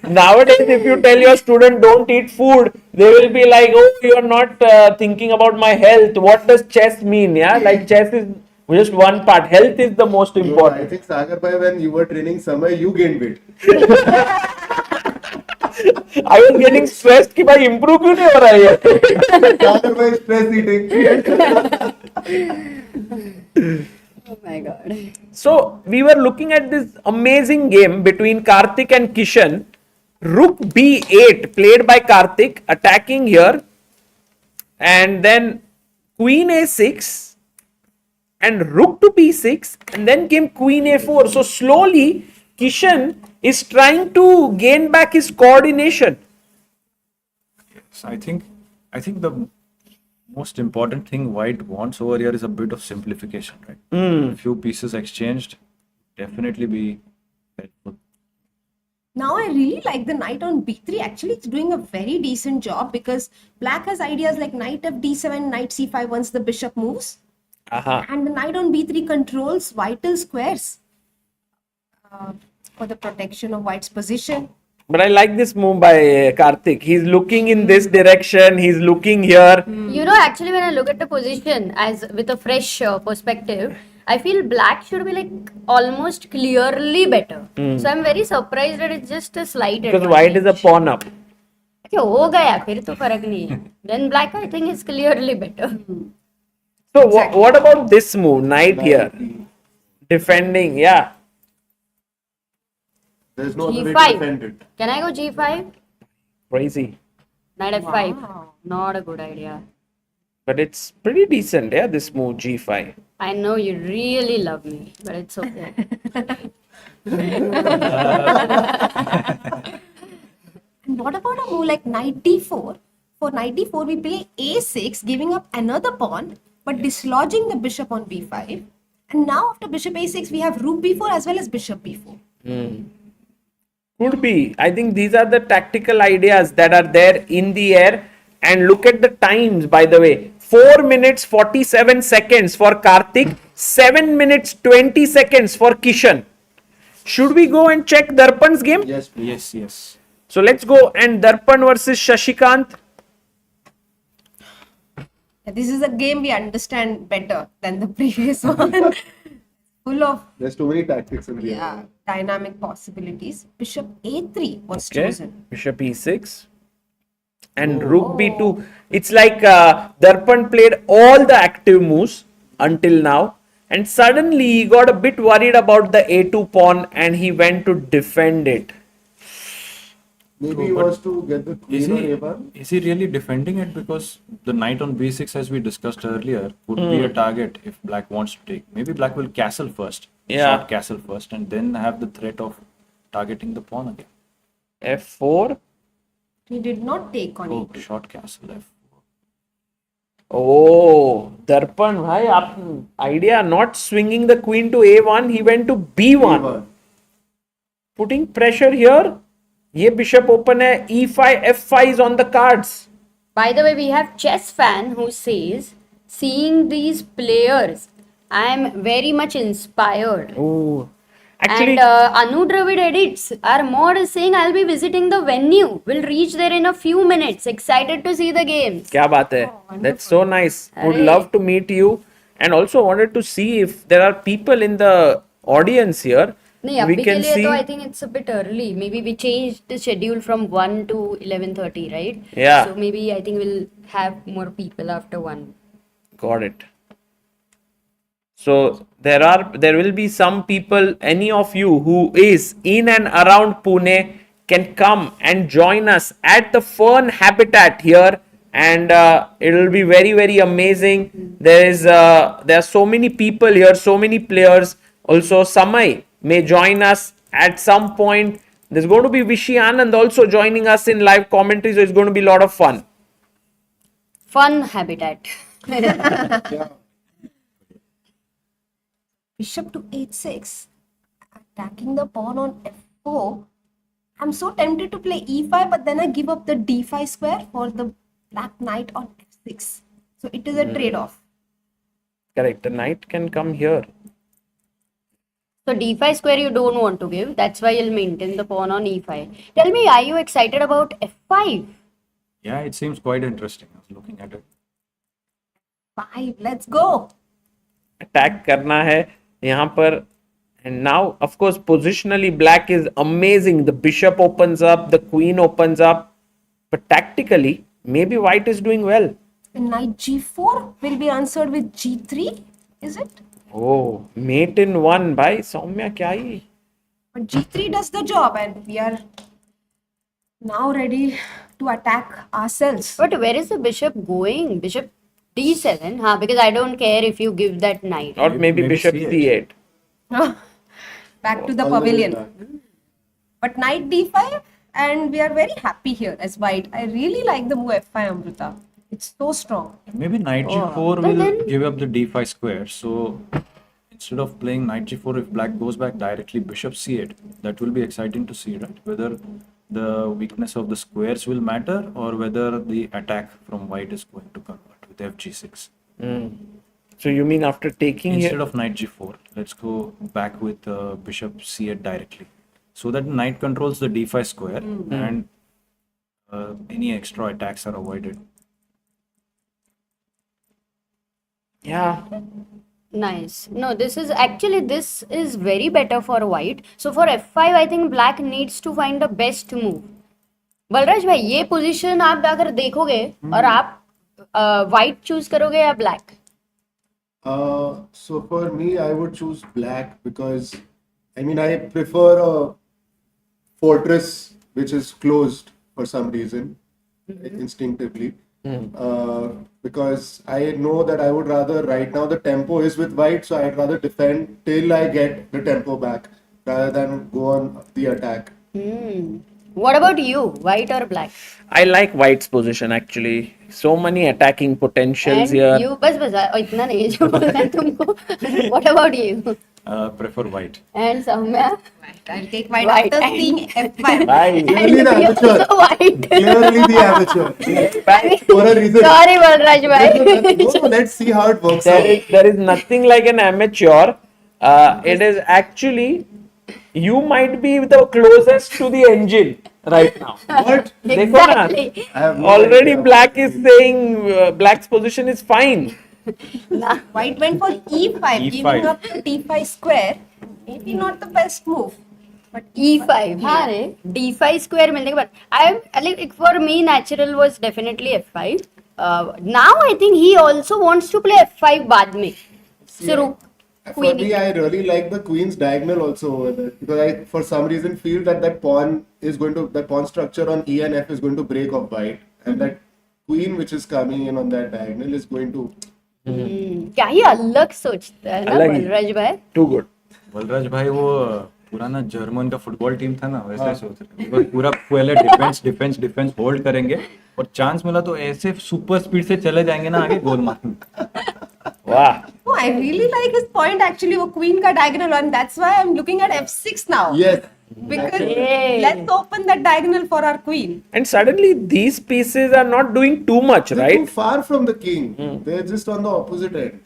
Nowadays, if you tell your student don't eat food, they will be like, oh, you are not thinking about my health. What does chess mean? Yeah, like chess is just one part. Health is the most No, important. I think Sagar bhai, when you were training Samay, you gained weight. I was getting stressed कि भाई improve क्यों नहीं हो रहा है? Sagar bhai is stress eating. Oh my god. So we were looking at this amazing game between Karthik and Kishan. Rook B8 played by Karthik, attacking here, and then Queen A6 and Rook to B6, and then came Queen A4. So slowly Kishan is trying to gain back his coordination. So I think the most important thing White wants over here is a bit of simplification, right? A few pieces exchanged, definitely be helpful. Now I really like the knight on b3. Actually, it's doing a very decent job because black has ideas like knight f d7, knight c5 once the bishop moves. And the knight on b3 controls vital squares for the protection of white's position. But I like this move by Karthik. He's looking in this direction. He's looking here. You know, actually, when I look at the position as with a fresh perspective, I feel black should be like almost clearly better. So I'm very surprised that it's just a slight Because advantage. white is a pawn up. Okay, हो गया फिर तो फर्क नहीं है. Then black I think is clearly better. So what about this move? Knight here. Defending, yeah. There's no other way to G5. defend it. Can I go G5? Crazy. Knight F5. Not a good idea. But it's pretty decent, yeah, this move, G5. I know you really love me, but it's okay. And what about a move like knight d4? For knight d4, we play a6, giving up another pawn, but dislodging the bishop on b5. And now after bishop a6, we have rook b4 as well as bishop b4. Could be. I think these are the tactical ideas that are there in the air. And look at the times, by the way. 4 minutes 47 seconds for Karthik, 7 minutes 20 seconds for Kishan. Should we go and check Darpan's game? Yes, please. Yes. So let's go, and Darpan versus Shashikant. This is a game we understand better than the previous one. Full of There's too many tactics in the game. dynamic possibilities. Bishop a3 was Okay. chosen. Bishop e6 and rook b2. It's like Darpan played all the active moves until now, and suddenly he got a bit worried about the a2 pawn and he went to defend it. Maybe he but wants to get the Is queen or he a1. is he really defending it? Because the knight on b6, as we discussed earlier, would be a target if black wants to take. Maybe black will castle first, Yeah. short castle first, and then have the threat of targeting the pawn again. f4. He did not take on Oh, it. short castle f4. Oh, Darpan, bhai, idea not swinging the queen to a1, he went to b1, A1. putting pressure here. ये bishop open है, e5, f5 is on the cards. By the way, we have chess fan who says, seeing these players, I am very much inspired. Oh, actually, And Anu Dravid edits. Our mod is saying I'll be visiting the venue. We'll reach there in a few minutes. Excited to see the games. क्या बात है? That's so nice. Would Arey. love to meet you, and also wanted to see if there are people in the audience here. नहीं We अभी के can लिए see. तो I think it's a bit early. Maybe we changed the schedule from 1 to 11:30, right? Yeah. So maybe I think we'll have more people after 1. Got it. So there will be some people, any of you who is in and around Pune can come and join us at the Fern Habitat here, and it will be very, very amazing. There are so many people here, so many players. Also, Samay may join us at some point. There's going to be Vishy Anand also joining us in live commentary, so it's going to be a lot of fun. Fun habitat. Yeah. Bishop to h6, attacking the pawn on f4. I'm so tempted to play e5, but then I give up the d5 square for the black knight on f6. So it is a trade-off. Correct. The knight can come here. So d5 square you don't want to give. That's why you'll maintain the pawn on e5. Tell me, are you excited about f5? Yeah, it seems quite interesting. I was looking at it. 5, let's go. Attack करना है यहाँ पर. And now, of course, positionally, black is amazing. The bishop opens up, the queen opens up. But tactically, maybe white is doing well. And knight g4 will be answered with g3, is it? Oh, mate in one by Soumya kya hi? But g3 does the job, and we are now ready to attack ourselves. But where is the bishop going? Bishop d7? Huh? Because I don't care if you give that knight. Or maybe Maybe bishop C8. c8. Back to the Always pavilion. that. But knight d5, and we are very happy here as white. I really like the move f5, Amruta. It's so strong. Maybe knight g4 but will then- give up the d5 square. So instead of playing knight g4, if black goes back directly bishop c8, that will be exciting to see, right? Whether the weakness of the squares will matter or whether the attack from white is going to convert with fg6. So you mean after taking Instead here? of knight g4, let's go back with bishop c8 directly. So that knight controls the d5 square and any extra attacks are avoided. Yeah. Nice. No, this is very better for white. So for f5, I think black needs to find the best move. Balraj भाई ये position आप अगर देखोगे और आप white choose करोगे या black? So for me, I would choose black because I mean I prefer a fortress which is closed for some reason, instinctively. Because I know that I would rather right now the tempo is with white, so I'd rather defend till I get the tempo back rather than go on the attack. What about you, white or black? I like white's position actually. So many attacking potentials And here. you बस इतना नहीं है जो बोलना है तुमको. What about you? Prefer white. And Soumya? I'll take white, White after and- seeing f5. Bye. Clearly the And you're amateur. also white. Clearly the amateur. Bye. For a reason. Sorry, Balraj bhai. No, let's see how it works out. There is nothing like an amateur. It is actually, you might be the closest to the engine right now. What? देखो ना, Exactly. I have no already idea. black is saying black's position is fine. White went for e5, giving up the d5 square. Maybe not the best move. But E5, हाँ रे D5 square मिलने के बाद I like for me natural was definitely F5. Now I think he also wants to play F5 बाद में. So For me, I really like the queen's diagonal also over there because I, for some reason, feel that that pawn structure on E and F is going to break off white, and that queen which is coming in on that diagonal is going to. क्या ही अलग सोचता है ना अलग ही। बलराज भाई. Too good. Balraj भाई वो पुराना जर्मन का फुटबॉल टीम था ना, वैसे सोच रहे हैं। वो पूरा पहले डिफेंस होल्ड करेंगे और चांस मिला तो ऐसे सुपर स्पीड से चले जाएंगे ना आगे, गोल मारेंगे। वाह। Oh, I really like his point actually. वो queen का diagonal one. That's why I'm looking at f6 now. Yes. Because Yay. let's open that diagonal for our queen. And suddenly these pieces are not doing too much, They're right? too far from the king. They're just on the opposite end.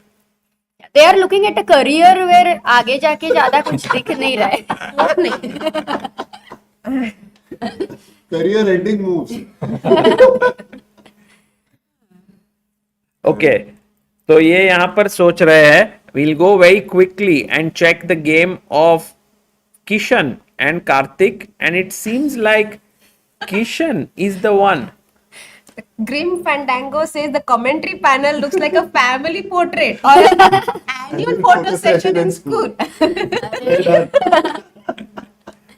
They are looking at a career where आगे जाके ज्यादा कुछ दिख नहीं रहा है. Hope नहीं. Career-ending moves. Okay. तो ये यहाँ पर सोच रहे हैं. We'll go very quickly and check the game of Kishan and Karthik, and it seems like Kishan is the one. Grim Fandango says the commentary panel looks like a family portrait or an annual photo session in school.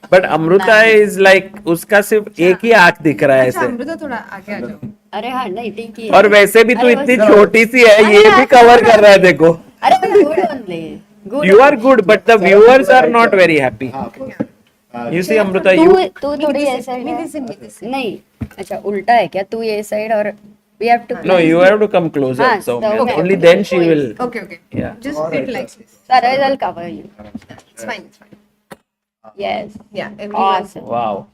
But Amruta is like उसका सिर्फ एक ही आंख दिख रहा है अच्छा ऐसे. अमृता थोड़ा आगे आ जाओ. अरे हाँ नहीं ठीक ही है. और वैसे भी तू अरे इतनी बस- छोटी सी है, ये भी कवर कर रहा है देखो. अरे good only. Good. You are good, but the viewers are not very happy. You see Amruta, तू you तू थोड़ी ये साइड है. नहीं अच्छा उल्टा है क्या? तू ये साइड और we have to. no, you have to come closer. हाँ, So okay. only then she will. Okay, okay. Yeah. Just sit like this. Otherwise I'll cover you. It's fine, it's fine. Yes. Yeah, everyone. Awesome. Wow.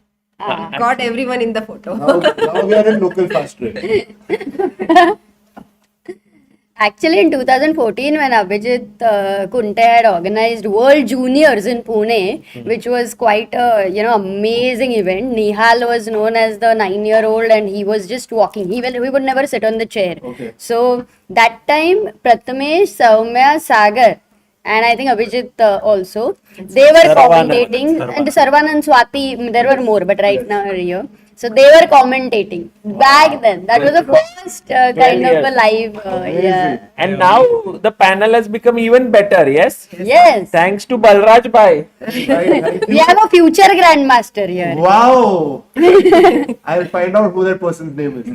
Got everyone in the photo. Now we are in local fast track. Actually, in 2014, when Abhijit Kunte had organized World Juniors in Pune, which was quite a amazing event. Nihal was known as the 9-year-old, and he was just walking. He would never sit on the chair. Okay. So that time, Prathamesh, Soumya, Sagar, and I think Abhijit also, they were commentating, and Sarvanand, Swati, there were more, but right now are here. So they were commentating back then. That was the first kind of a live. Yeah. And now the panel has become even better. Yes. Yes. Thanks to Balraj Bhai. We have a future grandmaster here. Wow! I'll find out who that person's name is.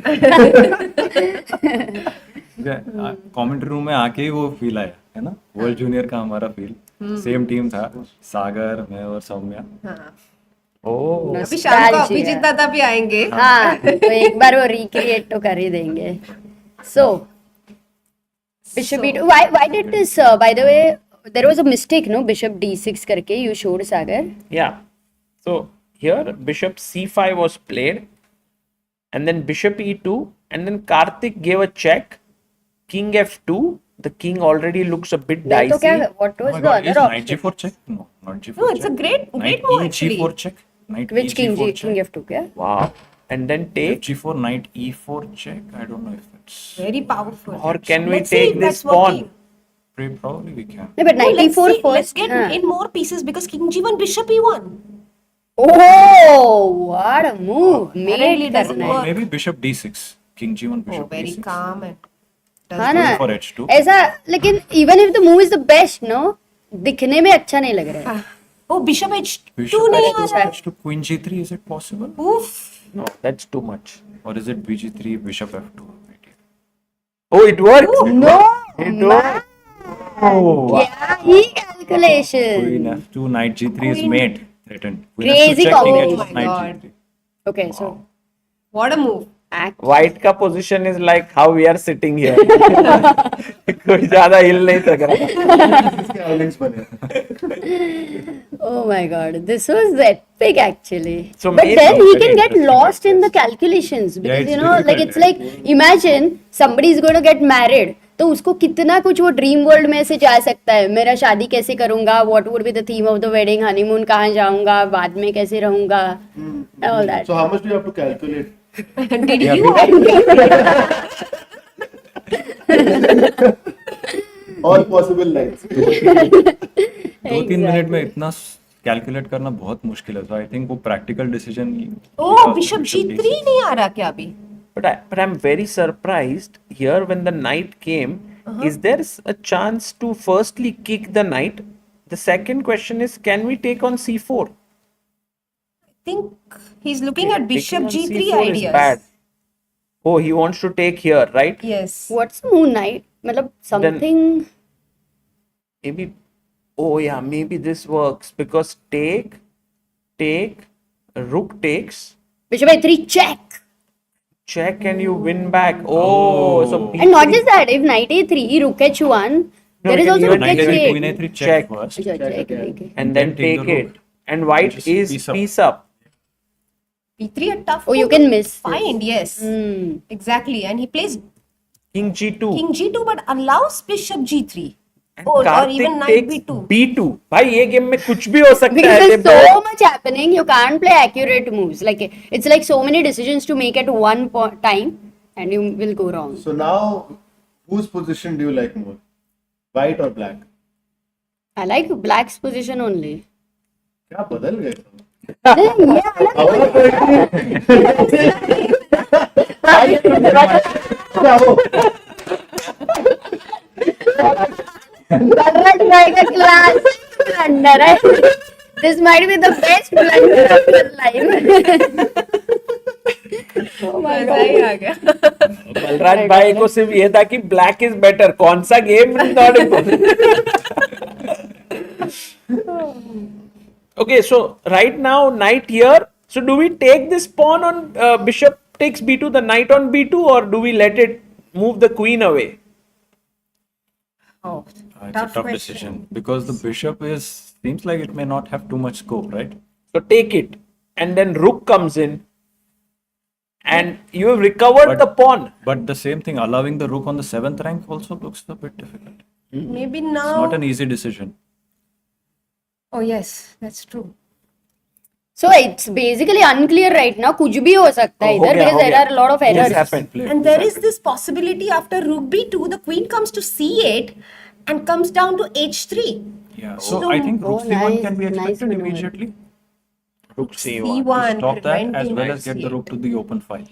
Commentary room में आके ही वो feel आया है ना, world junior का हमारा feel. Same team था, सागर, मैं और सौम्या. Oh. अभी शाम को अभिजीत दादा भी आएंगे. हाँ तो एक बार वो रिक्रिएट तो कर ही देंगे. So Bishop E2. Why did this? By the way, there was a mistake, no? Bishop D6 करके you showed Sagar. Yeah. So here Bishop C5 was played, and then Bishop E2, and then Karthik gave a check. King F2. The king already looks a bit नहीं तो dicey. क्या? What was the Is other knight option? G4 check? No, not G4 No, it's a check. great Knight move E actually. G4 check. Knight Which E king? G4 King check. F2 क्या? Wow. And then take. G4, knight E4 check. I don't know if it's Very powerful. Or can we Let's see take if this that's working. pawn? probably we can. No, but No, knight let's E4 see. first. Let's get हाँ. in more pieces because King G1, Bishop E1. Oh, what a move! Apparently Made doesn't करना है. Or maybe bishop D6. King G1, Oh, bishop very D6. calm and हाँ ना. For H2. ऐसा लेकिन even if the move is the best, no, दिखने में अच्छा नहीं लग रहा है. Oh, Bishop H2 Bishop नहीं आ रहा है. H2, Queen G3, is it possible? Oof. No, that's too much. Or is it BG3, Bishop F2? Oh, it worked. No, It worked. Oh. yeah, he calculation. Queen F2, Knight G3 is mate. Threatened. Queen Crazy F2 check, King combination. H2, Oh my Knight God. G3. Okay, so What a move. act. White का position is like how we are sitting here. कोई ज्यादा हिल नहीं सक रहा. इसके islands बने. Oh my God, this was epic actually. So but maybe then he very can get interesting lost in the practice. calculations because it's you know, like difficult, it's like imagine somebody is going to get married. तो उसको कितना कुछ वो dream world में से जा सकता है. मेरा शादी कैसे करूंगा, what would be the theme of the wedding, honeymoon कहाँ जाऊंगा, बाद में कैसे रहूंगा, all that. So how much do you have to calculate? Did you? All possible lines. 2-3 minute में इतना कैलकुलेट करना बहुत मुश्किल है. So I think वो practical decision. Oh, Bishop G3 नहीं आ रहा क्या अभी? But I'm very surprised here when the knight came. is there a chance to firstly kick the knight? The second question is, can we take on c4? Think he's looking at bishop Taking on g3 c4 is ideas. bad. Oh, he wants to take here, right? Yes. What's Moon Knight? Matlab something. Maybe, oh yeah, maybe this works because take, rook takes, Bishop a3 check. check, and you win back. Oh, so And not just that, if knight a3, rook h1, there is you can also even rook Knight take a3, h8. queen a3 check. check first. Okay. and then take take the rook. it. And white Which is is piece up. b3 a tough Oh, you move can to miss this. find, yes. Exactly. And he plays King g2. king g2 but allows bishop g3. And Or Karthik even knight takes b2. b2. भाई ये game में कुछ भी हो सकता Because है. there's so much happening, you can't play accurate moves. Like it's like so many decisions to make at one time, and you will go wrong. So now, whose position do you like more? White or black? I like black's position only. क्या बदल गए तुम? नहीं, ये अलग Balraj bhai का classic blunder है. This might be the best blunder of your life. Oh my मजा ही आ गया. बलराज भाई को सिर्फ ये था कि ब्लैक इज बेटर. कौन सा game is not important. Okay, so right now knight here. So do we take this pawn on bishop takes b2, the knight on b2, or do we let it move the queen away? Oh, It's a tough decision because the bishop seems like it may not have too much scope, right? So take it, and then rook comes in, and you have recovered But- the pawn. But the same thing, allowing the rook on the 7th rank also looks a bit difficult. Maybe It's now. not an easy decision. Oh yes, that's true. So it's basically unclear right now. कुछ भी हो सकता है हो इधर गया, because हो there गया. are a lot of This errors. happened. And there is this possibility after rook b2, the queen comes to c8 and comes down to h3. Yeah. So I think rook Oh, c1 nice, can be nice expected maneuver. immediately Rook c1. to c1 stop that as preventing well as get the c8. rook to the open file.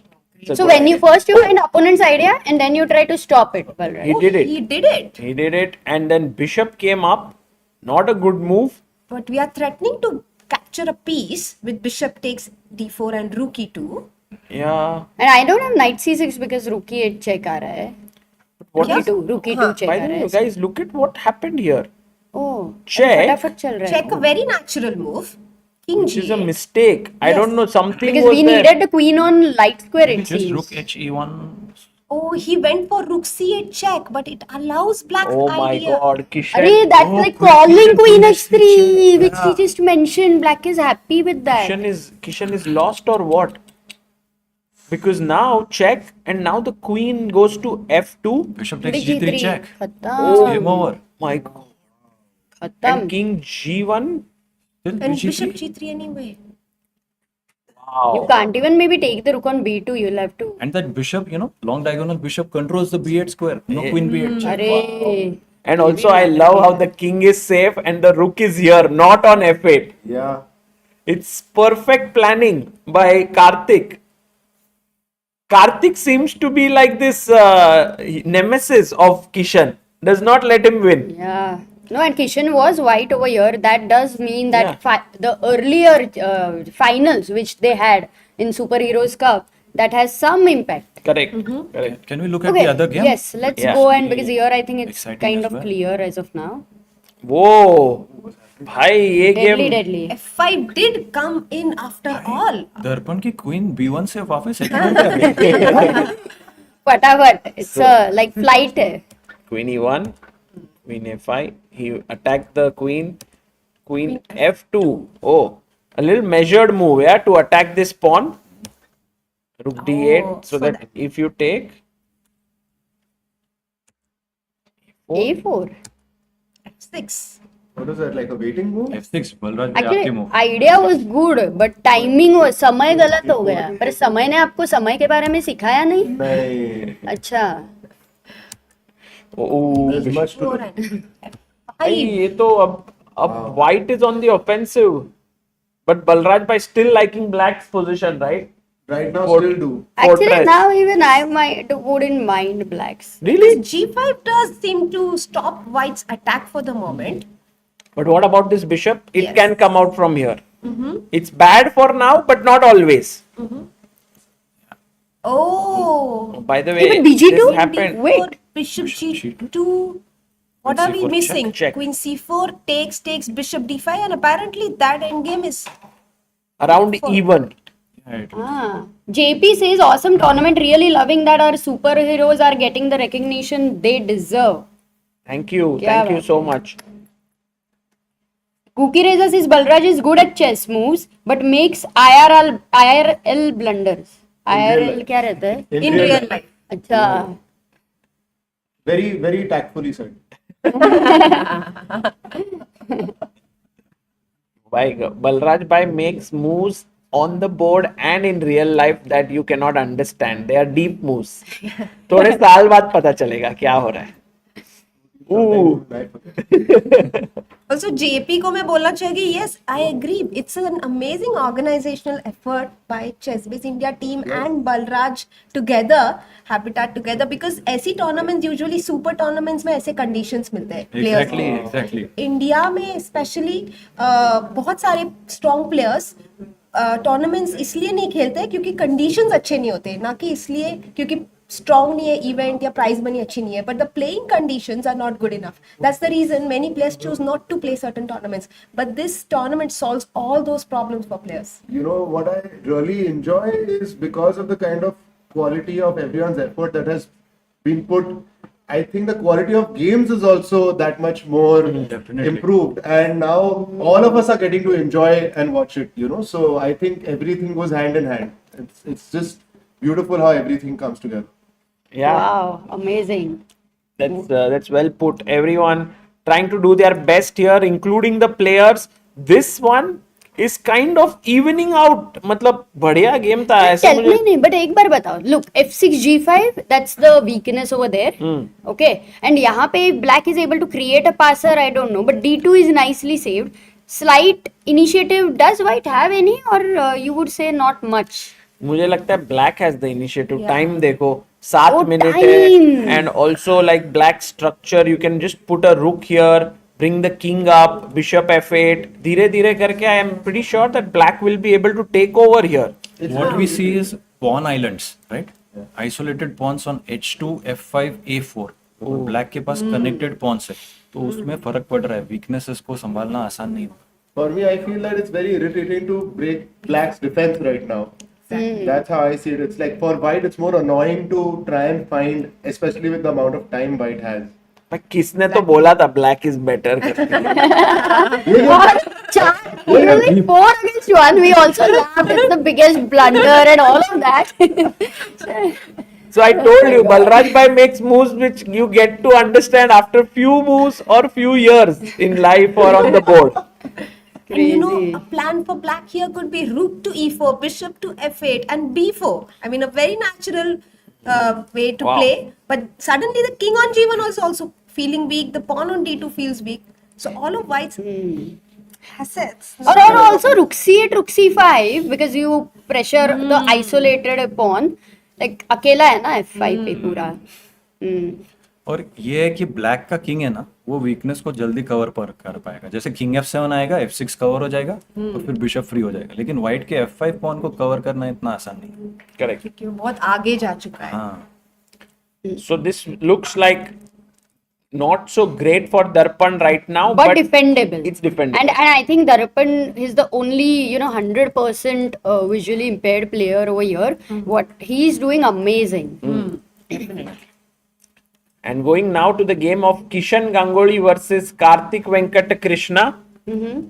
So when you find opponent's idea and then you try to stop it, well, right? He did it. He did it. He did it, and then bishop came up. Not a good move. But we are threatening to capture a piece with bishop takes d4 and rook e2. Yeah. And I don't have knight c6 because rook e8 check आ रहा है. What Rook is? e2, rook e2 check By uh the रहा way, है. guys, look at what happened here. Oh, Check. फटाफट चल रहा है. Check a very natural move. King Which is a g8. mistake. I Yes. don't know. Something Because was we there. needed the queen on light square Maybe it just seems. rook he1. Oh, he went for rook c8 check, but it allows black's Oh my idea. God, Kishan. Arey, that's Oh, like queen calling h3, queen queen h3, h3 which he just mentioned. Black is happy with that. Kishan is lost or what? Because now check, and now the queen goes to f2. Bishop takes Bishop g3 g3. check. खत्म. It's game over. My God. खत्म. And king g1. Still And bishop bishop g3 anyway. Wow. You can't even maybe take the rook on b2. You'll have to. And that bishop, long diagonal bishop controls the b8 square. No Yeah. queen b8 check. Arey. And also, I love how the king is safe and the rook is here, not on f8. Yeah. It's perfect planning by Karthik. Karthik seems to be like this nemesis of Kishan. Does not let him win. Yeah. No, and Kishan was white over here. That does mean that Yeah. the earlier finals which they had in Super Heroes Cup, that has some impact. Correct. Correct. Can we look at the other game? Yes, let's Yeah. go and because here I think it's Exciting kind as of well. clear as of now. Whoa. Bhai, ye game. Deadly. f5 did come in after all. दर्पण की queen b1 से वापस settlement आ गई. Fatavat. It's like flight. hai. Queen e1, queen a5. He attacked the queen. Queen f2. Oh, a little measured move, yeah, to attack this pawn. Rook d8, so that if you take A4. f6. What is that, like a waiting move? f6 Balraj भाई आपके Actually, move. idea was good, but timing was समय गलत हो गया. पर समय ने आपको समय के बारे में सिखाया नहीं? नहीं. अच्छा. oh, There's much to 4 do. and भाई f5. ये तो अब white is on the offensive, but Balraj by still liking black's position, right? Right now, Fort- still do. Actually, Fortress. now even I wouldn't mind blacks. Really? G5 does seem to stop white's attack for the moment. But what about this bishop? It Yes. can come out from here. It's bad for now, but not always. Oh. By the way, Even BG2? this happened. Wait. Bishop G2. G2. What Queen are we C4, missing? check, check. Queen C4 takes bishop D5, and apparently that endgame is Around even. Yeah, it was. JP says awesome tournament. Really loving that our superheroes are getting the recognition they deserve. Thank you. Kya Thank you baat so much. Cookie Reza says Balraj is good at chess moves but makes IRL blunders. IRL क्या रहता है? in real life. अच्छा. Very, very tactfully said. Balraj Bhai makes moves on the board and in real life that you cannot understand. They are deep moves. थोड़े साल बाद पता चलेगा क्या हो रहा है. Ooh. Also, JP को मैं बोलना चाहिए, yes, I agree. It's an amazing organizational effort by ChessBase India team and Balraj together, Habitat together, because ऐसी tournaments usually super tournaments में ऐसे conditions मिलते हैं players को. Exactly. इंडिया में स्पेशली बहुत सारे स्ट्रॉन्ग प्लेयर्स टूर्नामेंट्स इसलिए नहीं खेलते हैं क्योंकि कंडीशंस अच्छे नहीं होते, ना कि इसलिए क्योंकि स्ट्रॉन्ग नहीं है इवेंट या प्राइज मनी अच्छी नहीं है, but the playing conditions are not good enough. That's the reason many players choose not to play certain tournaments, but this tournament solves all those problems for players. You know what I really enjoy is because of the kind of quality of everyone's effort that has been put. I think the quality of games is also that much more Definitely. improved, and now all of us are getting to enjoy and watch it. You know, so I think everything goes hand in hand. It's just beautiful how everything comes together. Yeah. Wow, amazing. That's well put. Everyone trying to do their best here, including the players. This one is kind of evening out. मतलब बढ़िया game था ऐसे Tell मुझे. me, but एक बार बताओ. Look, F6 G5, that's the weakness over there. Okay, and यहाँ पे black is able to create a passer. I don't know, but D2 is nicely saved. Slight initiative. Does white have any, or you would say not much? मुझे लगता है black has the initiative. Yeah. Time देखो 7 Oh, minutes time. है, and also like black structure, you can just put a rook here, bring the king up, bishop f8. धीरे धीरे करके I am pretty sure that black will be able to take over here. What we see is pawn islands, right? Isolated pawns on h2, f5, a4. और black के पास connected Pond's है, तो उसमें फर्क पड़ रहा है. वीकनेसेस को संभालना आसान नहीं होगा. For me, I feel that it's very irritating to break black's defense right now. That's how I see it. It's like for white, it's more annoying to try and find, especially with the amount of time white has. पर किसने तो बोला था black is better करके. Only 4 against 1. We also laughed. It's the biggest blunder and all of that. So I told you, Balraj Bhai makes moves which you get to understand after few moves or few years in life or on the board. And you know, a plan for black here could be rook to e4, bishop to f8, and b4. I mean, a very natural way to Wow. play. But suddenly the king on g1 also feeling weak. The pawn on d2 feels weak. So all of white's assets. or also rook c8, rook c5, because you pressure the isolated pawn. Like अकेला है ना f5 पे पूरा. और ये है कि black का किंग है ना, वो वीकनेस को जल्दी कवर पर कर पाएगा. जैसे किंग f7 आएगा, f6 कवर हो जाएगा, तो फिर बिशप फ्री हो जाएगा. लेकिन व्हाइट के f5 पॉन को कवर करना इतना आसान नहीं है. Correct. क्योंकि वो बहुत आगे जा चुका है. हाँ. So this looks like not so great for Darpan right now, But defendable. It's defendable. And I think Darpan is the only 100% visually impaired player over here. What he's doing amazing. And going now to the game of Kishan Gangolli versus Karthik Venkata Krishna.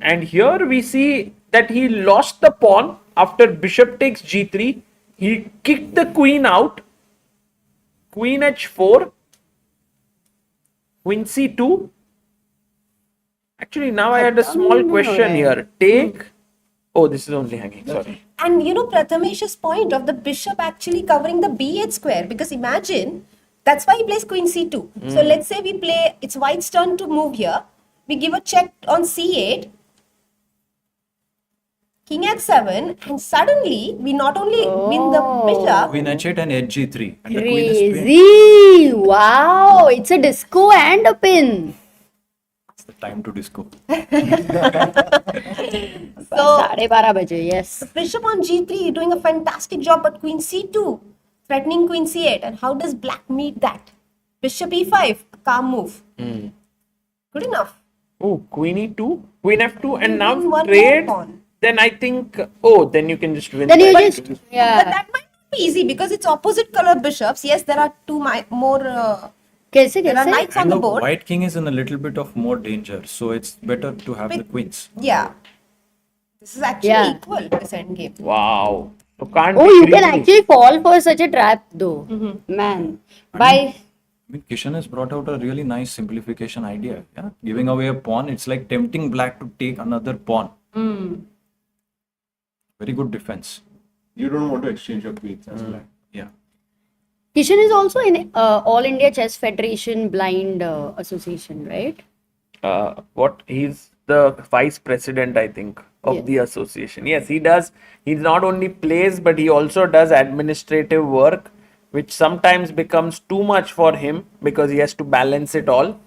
And here we see that he lost the pawn after bishop takes g3. He kicked the queen out. Queen h4. Queen c2. Actually, now I had a small question here. Take. Oh, this is only hanging. Sorry. And you know, Prathamesh's point of the bishop actually covering the b8 square, because imagine, that's why he plays queen c2. So let's say we play, it's white's turn to move here. We give a check on c8. king h7, and suddenly we not only win the bishop. Queen h8 and edge g3. And the queen is pinned. Crazy! Wow! It's a disco and a pin. It's the time to disco. So 12:30 baje, yes. bishop on g3 doing a fantastic job, but queen c2 threatening queen c8. And how does black meet that? Bishop e5, a calm move. Good enough. Oh, queen e2, queen f2, and You now win one trade. more pawn. Then I think, oh, then you can just win. Then you that. just, But yeah. that might not be easy because it's opposite color bishops. Yes, there are two more. Kaise, There are kaise? knights on And the the board. white king is in a little bit of more danger, so it's better to have the queens. Yeah. This is actually Yeah. equal, this endgame. Wow. So can't Oh, be you can greedy. actually fall for such a trap though. Man. By I mean, Kishan has brought out a really nice simplification idea. Yeah, giving away a pawn, it's like tempting black to take another pawn. Very good defense. You don't want to exchange your queens as black. Yeah. Kishan is also in All India Chess Federation Blind Association, right? What he's the vice president, I think, of Yeah. the association. Yes, he does. He not only plays, but he also does administrative work, which sometimes becomes too much for him because he has to balance it all.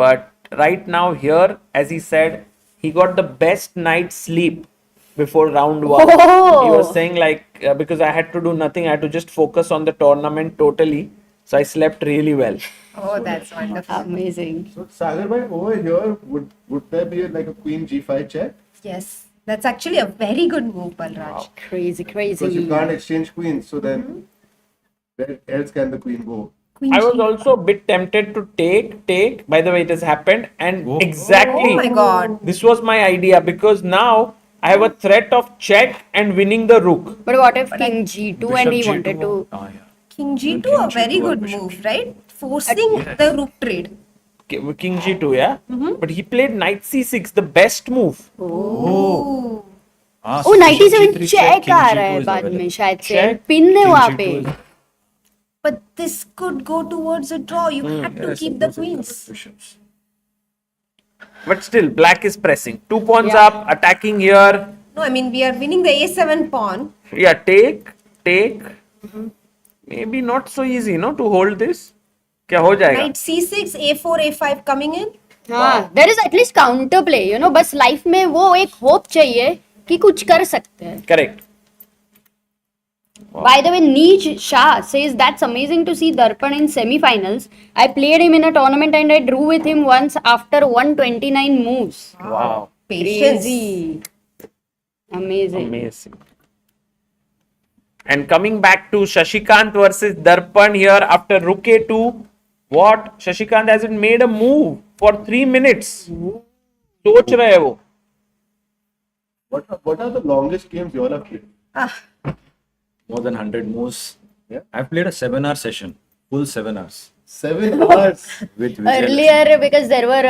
But right now, here, as he said, he got the best night's sleep before round one. Oh. He was saying, like, because I had to do nothing, I had to just focus on the tournament totally. So I slept really well. Oh, that's wonderful. Amazing. So Sagar bhai, over here, would there be like a queen g5 check? Yes, that's actually a very good move, Balraj. Crazy, Because you crazy. can't exchange queens, so then where else can the queen go? Queen I was G- also a bit tempted to take. By the way, it has happened, and Oh. exactly Oh my god. this was my idea because now I have a threat of check and winning the rook. But what if King G2 and he Bishop wanted G2. to? Ah, yeah. King G2, King a very G2 or good bishop move, right? Forcing the rook trade. King G2, yeah. But he played Knight C6, the best move. Ooh. Ah, Oh, so 97 Bishop G3 check King uh G2 रहा है is बाद available. में शायद से Check, pin है King वहाँ G2 पे. is- But this could go towards a draw. You had to Yes, keep of the course, it's queens. bishops. But still, black is pressing. 2 pawns Yeah. up, attacking here. No, I mean, we are winning the a7 pawn. Yeah, take. Maybe not so easy, no, to hold this. क्या हो जाएगा? Knight c6, a4, a5 coming in. हाँ, there is at least counter play, you know. बस life में वो एक hope चाहिए कि कुछ कर सकते हैं. Correct. By the way, Neej Shah says that's amazing to see Darpan in semi-finals. I played him in a tournament and I drew with him once after 129 moves. Wow. Patience. Crazy. Amazing. Amazing. And coming back to Shashikant versus Darpan here after Rook A2, what? Shashikant hasn't made a move for 3 minutes. सोच रहे हैं वो. What are the longest games you all have played? More than 100 moves. Yeah. I've played a 7-hour session, full 7 hours 7 hours. with Vijay. Earlier, because there were,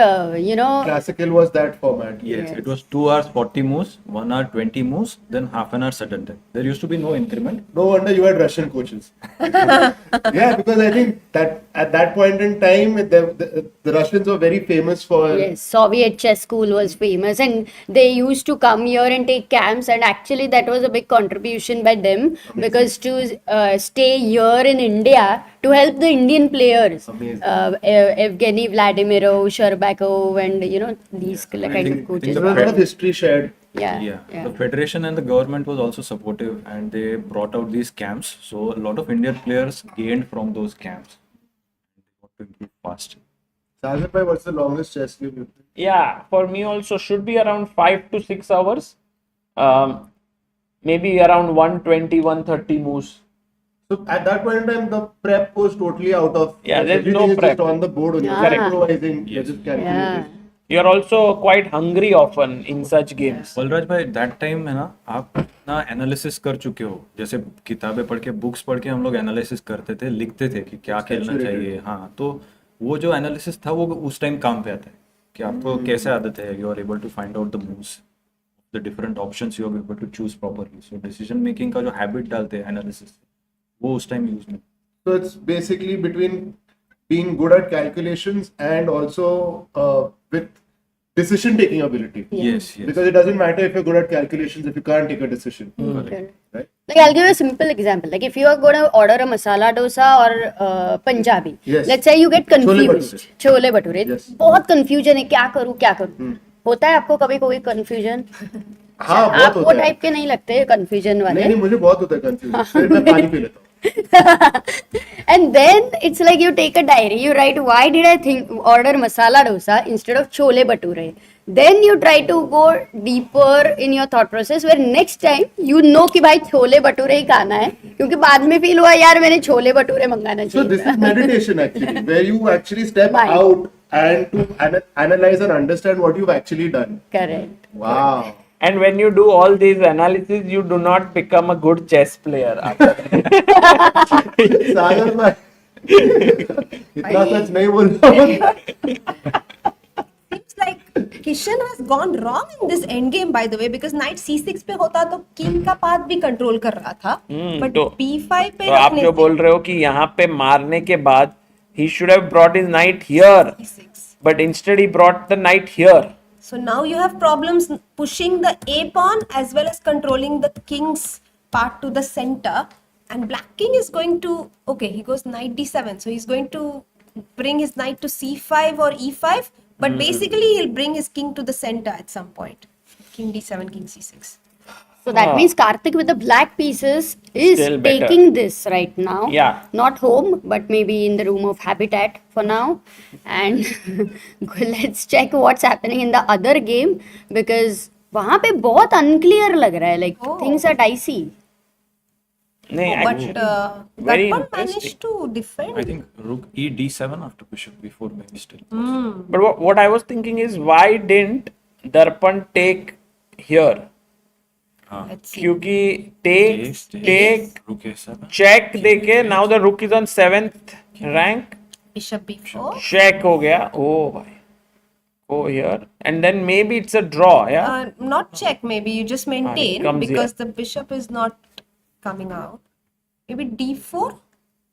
Classical was that format. Yes, it was 2 hours 40 moves, 1 hour 20 moves, then half an hour sudden death. There used to be no increment. No wonder you had Russian coaches. Yeah, because I think that at that point in time, the Russians were very famous for. yes, Soviet chess school was famous and they used to come here and take camps, and actually that was a big contribution by them because to stay here in India to help the Indian players, Amazing. Evgeny Vladimirov, Sherbakov, and these kind I of think coaches. There was a lot of history shared. Yeah, The federation and the government was also supportive and they brought out these camps. So a lot of Indian players gained from those camps. They got to improve fast. Sagar bhai, what's the longest chess game you played? Yeah, for me also should be around 5 to 6 hours. Maybe around 120, 130 moves. So at that point in time, the prep was totally out of. Yeah, there's everything no is prep. just on the board only. Yeah. You're improvising. You're just Yeah. calculating. You're also quite hungry often in such games. Balraj भाई that time है ना आप इतना analysis कर चुके हो जैसे किताबें पढ़ के बुक्स पढ़ के हम लोग एनालिसिस करते थे लिखते थे कि क्या खेलना चाहिए हाँ तो वो जो एनालिसिस था वो उस टाइम काम पे आता है कि आपको कैसे आदत है you are able to find out the moves the different options you are able to choose properly so decision making का जो हैबिट डालते हैं एनालिसिस वो उस टाइम यूज नहीं So it's basically between being good at calculations and also with decision taking ability. Yes, yes. Because it doesn't matter if you're good at calculations if you can't take a decision. Correct. Right? Like I'll give you a simple example. Like if you are going to order a masala dosa or Punjabi, Yes. let's say you get confused. Chole bhature. Yes. बहुत confusion है क्या करूँ होता है आपको कभी कोई confusion? हाँ बहुत आप वो होता है टाइप के नहीं लगते confusion वाले. नहीं मुझे बहुत होता है कंफ्यूजन फिर मैं पानी पी लेता हूँ And then it's like you take a diary, you write why did I think order masala dosa instead of chole bhature. Then you try to go deeper in your thought process where next time you know कि भाई छोले भटूरे ही खाना है क्योंकि बाद में feel हुआ यार मैंने छोले भटूरे मंगाना So this चाहिए is meditation actually, where you actually step Mind. out and to analyze and understand what you've actually done. Correct. Wow. And when you do all these analysis, you do not become a good chess player. सागर भाई इतना सच नहीं बोल रहा Seems like Kishan has gone wrong in this endgame, by the way, because knight c6 पे होता तो king का path भी control कर रहा था. But तो- b5 पे तो आप रखने जो से बोल रहे हो कि यहाँ पे मारने के बाद he should have brought his knight here, e6. but instead he brought the knight here. So now you have problems pushing the a pawn as well as controlling the king's part to the center. And black king is going to, okay, he goes knight d7. So he's going to bring his knight to c5 or e5. But basically he'll bring his king to the center at some point. King d7, king c6. So that means Karthik with the black pieces is Still better. taking this right now. Yeah. Not home, but maybe in the room of habitat for now. And let's check what's happening in the other game because वहाँ पे बहुत unclear लग रहा है. Like Oh. things are dicey. नहीं, But actually, very Darpan interesting. managed to defend. I think rook e d7 after bishop b4 maybe still. But what I was thinking is why didn't Darpan take here? Let's see. क्योंकि take rook a7. check देके now the rook is on 7th rank. Bishop b4. Check हो गया. Oh भाई. Go here and then maybe it's a draw. Yeah. Not check, maybe you just maintain comes because the bishop is not coming out. Maybe d4.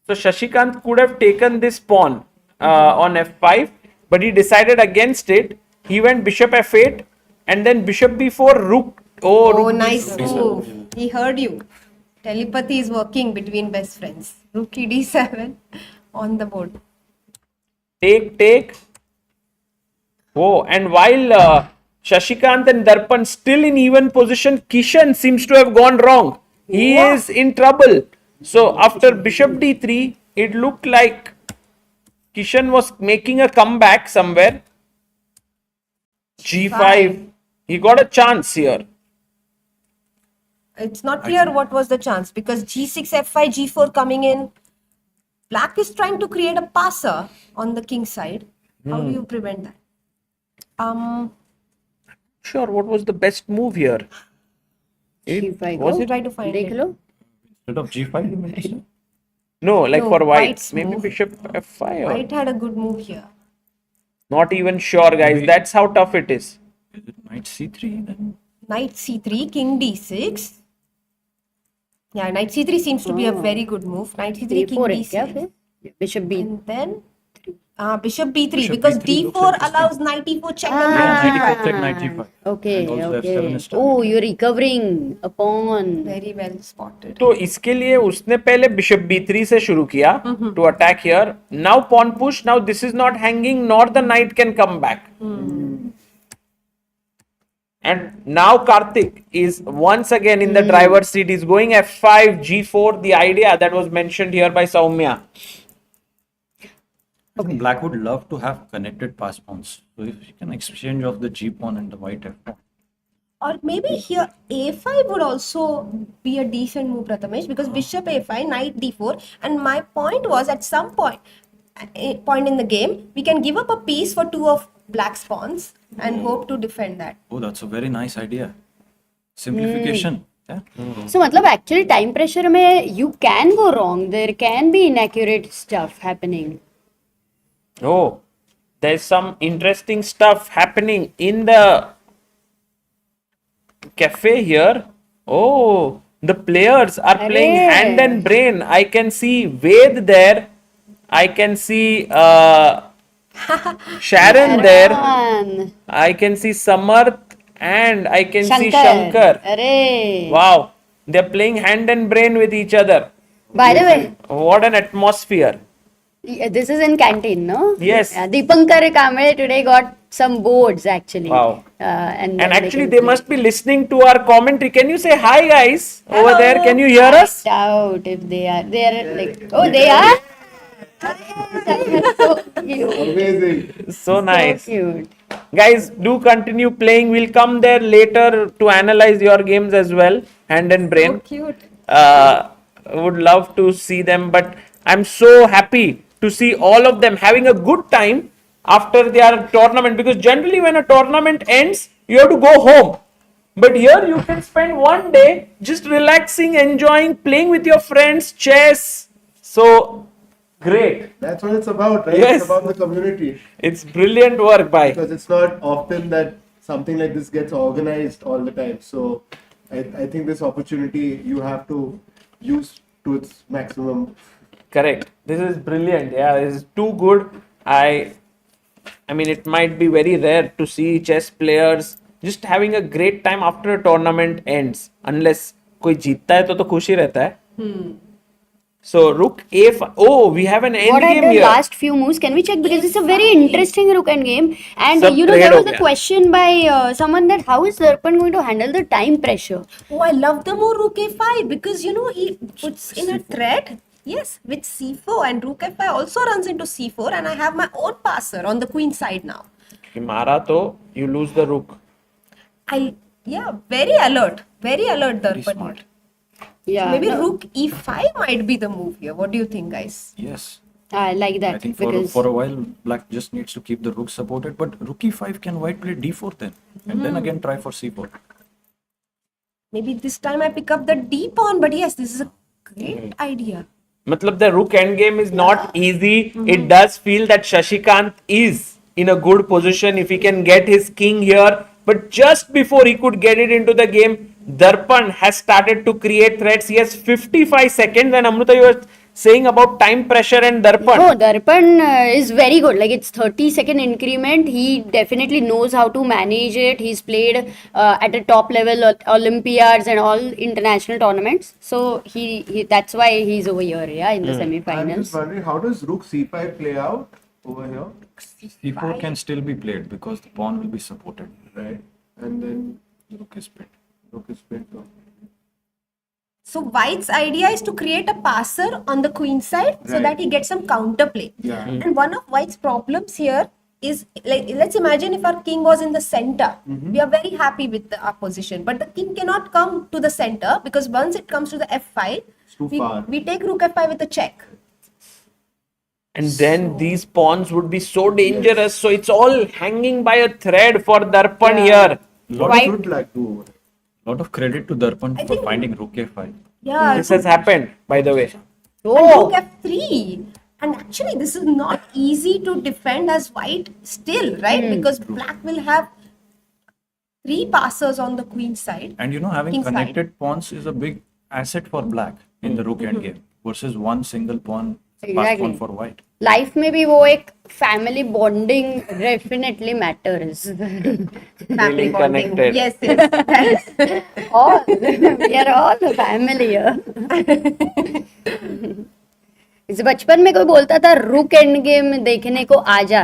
So Shashikant could have taken this pawn on f5, but he decided against it. He went bishop f8 and then bishop b4, rook. Oh, rook nice d7. move. He heard you. Telepathy is working between best friends. Rook d7 on the board. Take. Oh, and while Shashikant and Darpan still in even position, Kishan seems to have gone wrong. He is in trouble. So after bishop d3, it looked like Kishan was making a comeback somewhere. g5. He got a chance here. It's not clear what was the chance because g6, f5, g4 coming in. Black is trying to create a passer on the king side. How do you prevent that? Sure, what was the best move here? If I Was go, it? Try to find देख it. Low. Instead of g5 you meant to say? No, like No, for white. white's Maybe move. bishop f5 or White had a good move here. not even sure, guys. Maybe- That's how tough it is. Is it knight c3 then? Knight c3, king d6. Yeah, knight c3 seems to be a very good move. Knight c3, king d4 है क्या d6. फिर? Bishop b. And then bishop b3 Bishop because b3 looks d4 interesting. allows knight e4 check. Ah. Yeah, knight e4 check, knight g5. Okay, And also f7 okay. is done. Oh, you're recovering a pawn. Very well spotted. तो इसके लिए उसने पहले bishop b3 से शुरू किया to attack here. Now pawn push. Now this is not hanging, nor the knight can come back. And now Karthik is once again in the driver's seat. He's going f5, g4. The idea that was mentioned here by Soumya. I think black would love to have connected pass pawns. So if you can exchange of the g pawn and the white f pawn. Or maybe here a5 would also be a decent move, Prathamesh, because bishop a5, knight d4. And my point was at some point in the game, we can give up a piece for two of black's pawns and hope to defend that. Oh, that's a very nice idea. Simplification. Yeah. So मतलब actually time pressure में you can go wrong. There can be inaccurate stuff happening. Oh, there's some interesting stuff happening in the cafe here. Oh, the players are playing Arey. hand and brain. I can see Ved there. I can see Sharon there. Aryan. I can see Samarth and I can see Shankar. Shankar. Arey. Wow, they're playing hand and brain with each other. By the way, What an atmosphere. this is in canteen, no? Yes. Yeah, Deepankar Kamble today got some boards actually. Wow. And And then actually, can they play. must be listening to our commentary. Can you say hi, guys, over there? Can you hear us? Doubt if they are. They are like, oh, they are. That's so cute. Amazing. So nice. So cute. Guys, do continue playing. We'll come there later to analyze your games as well, hand and brain. Cute. Would love to see them, but I'm so happy to see all of them having a good time after their tournament, because generally when a tournament ends, you have to go home. But here you can spend one day just relaxing, enjoying, playing with your friends, chess. So great. That's what it's about, right? Yes. It's about the community. It's brilliant work by. Because it's not often that something like this gets organized all the time. So I think this opportunity you have to use to its maximum. Correct. This is brilliant. Yeah, this is too good. I mean, it might be very rare to see chess players just having a great time after a tournament ends, unless कोई जीतता है तो खुशी रहता है. So rook a5. Oh, we have an end What are game the here. last few moves? Can we check? Because it's a very interesting rook end game. And Sab you know, trade there ho was a gaya. question by someone that how is Darpan going to handle the time pressure? Oh, I love the move rook a5 because you know he puts in a threat. Yes, with c4, and rook a5 also runs into c4, and I have my own passer on the queen side now. कि मारा तो you lose the rook. Very alert Darpan. smart. Yeah, Maybe no, rook e5 might be the move here. What do you think, guys? Yes. I like that I think because for a while, black just needs to keep the rook supported. But rook e5, can white play d4 then? And then again try for c4. Maybe this time I pick up the d pawn, but yes, this is a great idea. Matlab the rook endgame is not easy. It does feel that Shashikant is in a good position if he can get his king here. But just before he could get it into the game, Darpan has started to create threats. He has 55 seconds. And Amruta, you were saying about time pressure and Darpan. no, Darpan is very good. Like it's 30-second increment. He definitely knows how to manage it. He's played at a top level Olympiads and all international tournaments. So he that's why he's over here, yeah, in the I'm just semi-finals. wondering, how does rook c5 play out over here? c4 can still be played because the pawn will be supported. Right. And then Rook is pinned. rook is pinned. So White's idea is to create a passer on the queen side so Right. that he gets some counterplay. Yeah. And one of White's problems here is, like, let's imagine if our king was in the center. We are very happy with our position, but the king cannot come to the center because once it comes to the f5, too far. we take rook f5 with a check. And then these pawns would be so dangerous. So it's all hanging by a thread for Darpan here. What White- should black do? Lot of credit to Darpan for think- finding rook a5. Yeah, This has happened, by the way. and Oh, rook f3. And actually, this is not easy to defend as White still, right? Because black will have 3 passers on the queen side. And you know, having King side. connected pawns is a big asset for black in the rook endgame versus one single pawn, fast Exactly. pawn for white. life में भी वो एक family bonding definitely matters. Family Feeling bonding. connected. Yes, yes. all we are all a family here. इस बचपन में कोई बोलता था रुक एंड गेम देखने को आजा,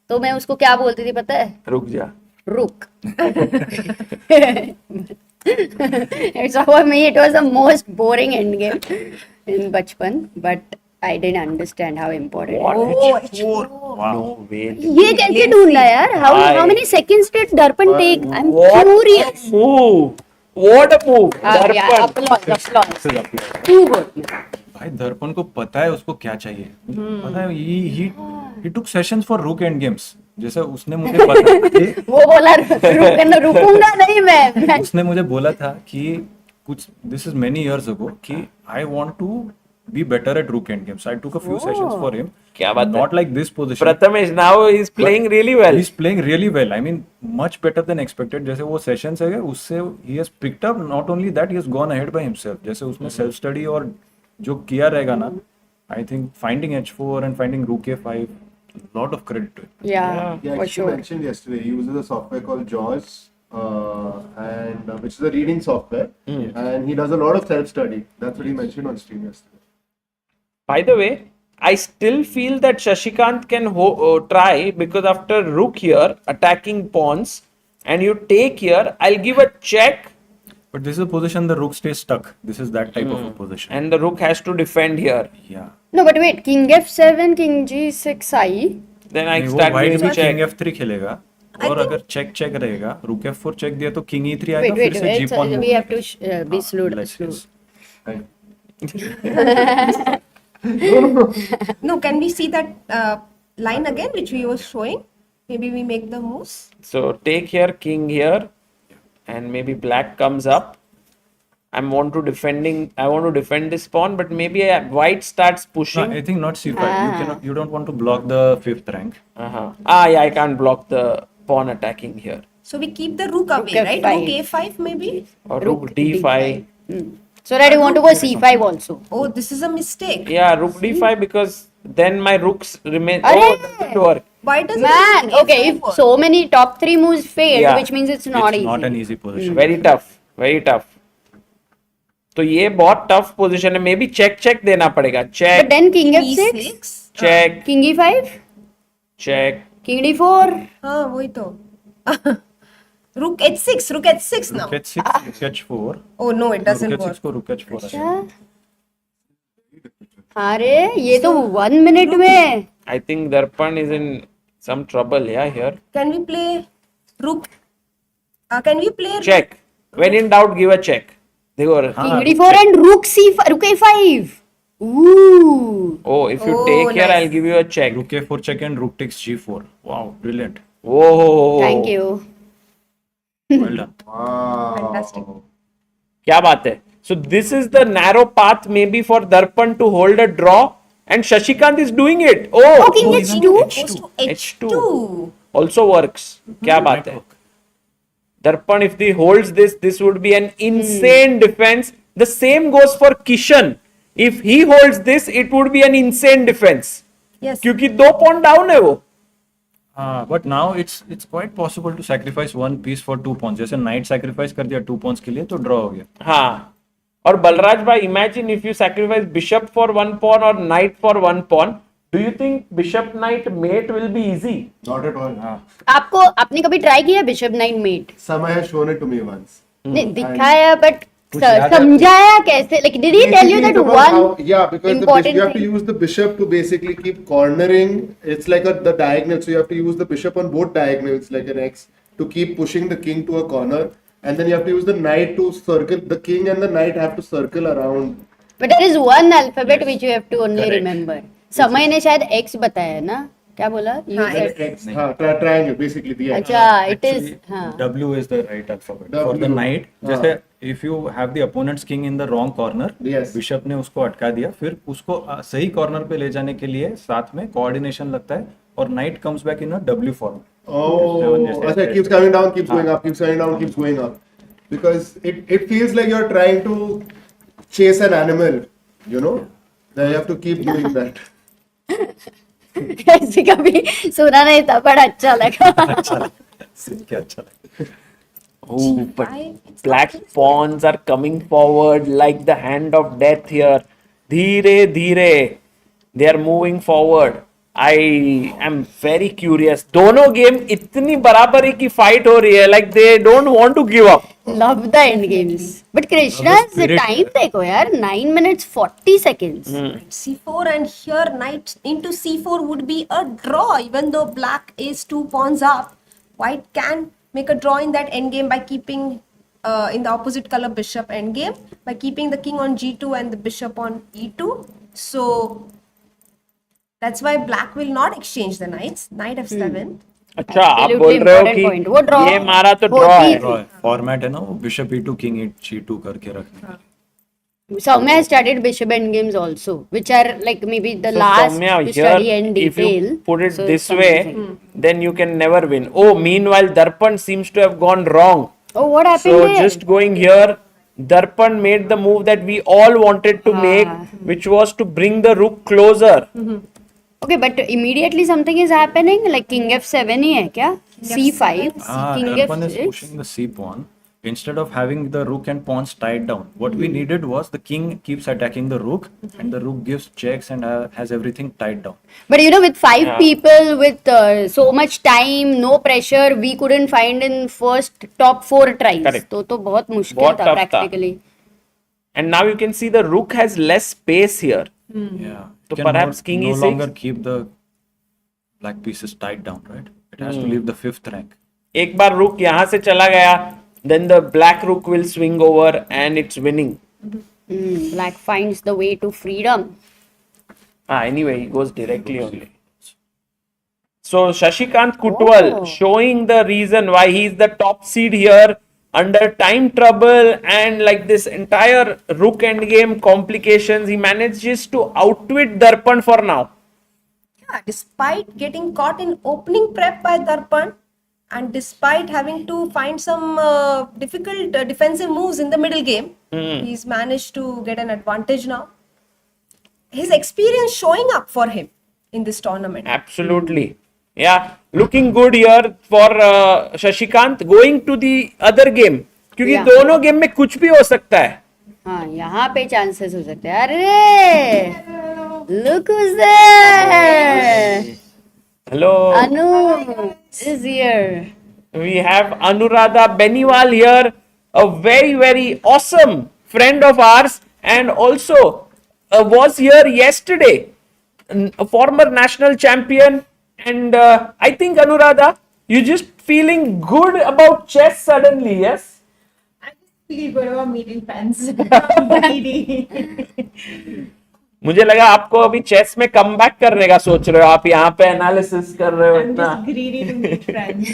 तो मैं उसको क्या बोलती थी पता है? रुक जा. Rook. It's for me, it was the most boring endgame in Bachpan, but I didn't understand how important What? it was. Wow. No way. ये कैसे ढूंढा यार? How many seconds did Darpan take? I'm What curious. a move. What a move. Yeah, Darpan. applause. Too good. भाई दर्पण को पता है उसको क्या चाहिए. पता है he took sessions for rook end games. जैसे उसने मुझे पता वो बोला रुकूंगा नहीं मैं. उसने मुझे बोला था कि कुछ this is many years ago कि I want to be better at rook end games. I took a few sessions for him. क्या बात है? Not like this position. Prathamesh, now he's playing really well. He's playing really well. I mean, much better than expected. जैसे वो sessions है उससे he has picked up. Not only that, he has gone ahead by himself. जैसे उसने self study और जो किया रहेगा ना, I think finding h4 and finding rook a5, lot of credit to him. Yeah, He for actually sure. mentioned yesterday he uses a software called JAWS, which is a reading software, and he does a lot of self-study. That's what he mentioned on stream yesterday. By the way, I still feel that Shashikant can try, because after rook here attacking pawns and you take here, I'll give a check But this is a position the rook stays stuck. This is that type of a position. and the rook has to defend here. Yeah. No, but wait, king f7, king g6 I. Then I नहीं, वो start white giving भी check. king f3 खेलेगा और अगर check रहेगा, rook f4 check दिया तो king e3 आएगा, Wait, फिर से g pawn we have to be slow. No, can we see that line again which we were showing? Maybe we make the moves. So take here, king here, and maybe black comes up. I want to defend this pawn, but maybe white starts No, pushing. I think not c5. You don't want to block the fifth rank. Yeah, I can't block the pawn attacking here. So we keep the rook away, Rook right? F5. Rook a5 maybe? Or rook d5. So that you want to go c5 also. Oh, this is a mistake. Yeah, rook d5, because then my rooks remain. Arey! Oh, that didn't work. Why does Man, okay, if so many top 3 moves failed, Yeah. which means it's not It's easy. not an easy position. Very tough, very tough. तो ये बहुत tough position है. Maybe check देना पड़ेगा. But Check, then king f6, check, king e5, check. king d4. हाँ वही तो. Rook h6 now. Rook h6, rook h4. Oh no, it doesn't rook work. h6 को rook h4 अच्छा. अरे ये तो 1 minute में. I think Darpan is in some trouble, yeah, here. Can we play rook? Can we play Check. When in doubt, give a check. देखो. King d4 and rook c5, rook a5. Ooh. Oh, if you Oh, take here, nice. I'll give you a check. Rook a4 check and rook takes g4. Wow, brilliant. Whoa. Thank you. Well done. Wow. Fantastic. क्या बात है? So this is the narrow path maybe for Darpan to hold a draw, and Shashikant is doing it. Oh, king h2. goes to h2? also works. क्या बात है? Darpan, if he holds this, this would be an insane defense. The same goes for Kishan. If he holds this, it would be an insane defense. Yes. क्योंकि 2 pawn down है वो. But now it's quite possible to sacrifice one piece for 2 pawns. जैसे knight sacrifice कर दिया 2 pawns के लिए तो draw हो गया. हाँ. और बलराज भाई, imagine if you sacrifice bishop for 1 pawn or knight for 1 pawn. Do you think bishop knight mate will be easy? Not at all. आपको आपने कभी ट्राई किया bishop knight mate? Samay has shown it to me once. नहीं दिखाया but कुछ याद है समझाया कैसे? Like did he tell you Basically, that it's about one how- yeah, because the important you have to thing? use the bishop to basically keep cornering. It's like the diagonal, so you have to use the bishop on both diagonals, like an X, to keep pushing the king to a corner, and then you have to use the knight to circle. The king and the knight have to circle around. But there is one alphabet which you have to only remember. समय ने शायद X बताया ना? क्या बोला? You said- X, triangle, basically the X. अच्छा, it is Actually, हाँ. W is the right alphabet. W. For the knight, जैसे if you have the opponent's king in the wrong corner, Yes. bishop ने उसको अटका दिया, फिर उसको सही कॉर्नर पे ले जाने के लिए साथ में कोऑर्डिनेशन लगता है और knight comes back in a W form. Oh, okay, keeps coming down, keeps going up, keeps coming down, keeps going up. Because it feels like you're trying to chase an animal, you know? Then you have to keep doing that. ऐसे कभी सुना नहीं था पर अच्छा लगा. क्या अच्छा लगा. Oh, but black pawns are coming forward like the hand of death here. Dheere, dheere. They are moving forward. I am very curious. दोनों गेम इतनी बराबरी की फाइट हो रही है. Like they don't want to give up. Love the end games. But Krishna's time देखो यार 9 minutes 40 seconds. c4 and here knight into c4 would be a draw, even though black is 2 pawns up. White can make a draw in that endgame by keeping in the opposite color bishop endgame, by keeping the king on g2 and the bishop on e2. So that's why black will not exchange the knights. Knight f7. अच्छा, आप Absolutely बोल रहे हो important point. वो कि draw ये मारा तो होती draw है. थी. Draw है. Format है ना वो bishop e2 king g2 करके रखने. Soumya has studied bishop end games also, which are like maybe the So last Soumya, to study here, in if detail. you put it So this it's way, amazing. then you can never win. Oh, meanwhile, Darpan seems to have gone wrong. Oh, what happened So there? just going here, Darpan made the move that we all wanted to make, which was to bring the rook closer. Okay, but immediately something is happening, like king f7 ही है क्या? c5, king Darpan is f6. pushing the c pawn. Instead of having the rook and pawns tied down, what we needed was the king keeps attacking the rook, and the rook gives checks and has everything tied down. But you know, with five people, with so much time, no pressure, we couldn't find in first top 4 tries. Correct. तो बहुत मुश्किल बहुत था tough था. practically. And now you can see the rook has less space here. Yeah. So Can perhaps king no e6? longer keep the black pieces tied down, right? It has to leave the fifth rank. एक बार rook यहाँ से चला गया, then the black rook will swing over and it's winning. Black finds the way to freedom. Anyway, he goes directly only. So Shashikant Kutwal showing the reason why he's the top seed here, under time trouble and like this entire rook endgame complications, he manages to outwit Darpan for now. Yeah, despite getting caught in opening prep by Darpan and despite having to find some difficult defensive moves in the middle game, he's managed to get an advantage now. His experience showing up for him in this tournament. Absolutely. Yeah, looking good here for Shashikant going to the other game. क्योंकि Yeah. दोनों game में कुछ भी हो सकता है. हाँ, यहाँ पे चांसेस हो सकते हैं. अरे, look who's there. Hello. Anu is here. We have Anuradha Beniwal here, a very, very awesome friend of ours, and also was here yesterday, a former national champion. And I think, Anuradha, you're just feeling good about chess suddenly, yes? I just feel good about meeting friends. मुझे लगा आपको अभी chess में comeback करने का सोच रहे हो, आप यहाँ पे एनालिसिस कर रहे हो I'm इतना. just greedy to meet friends.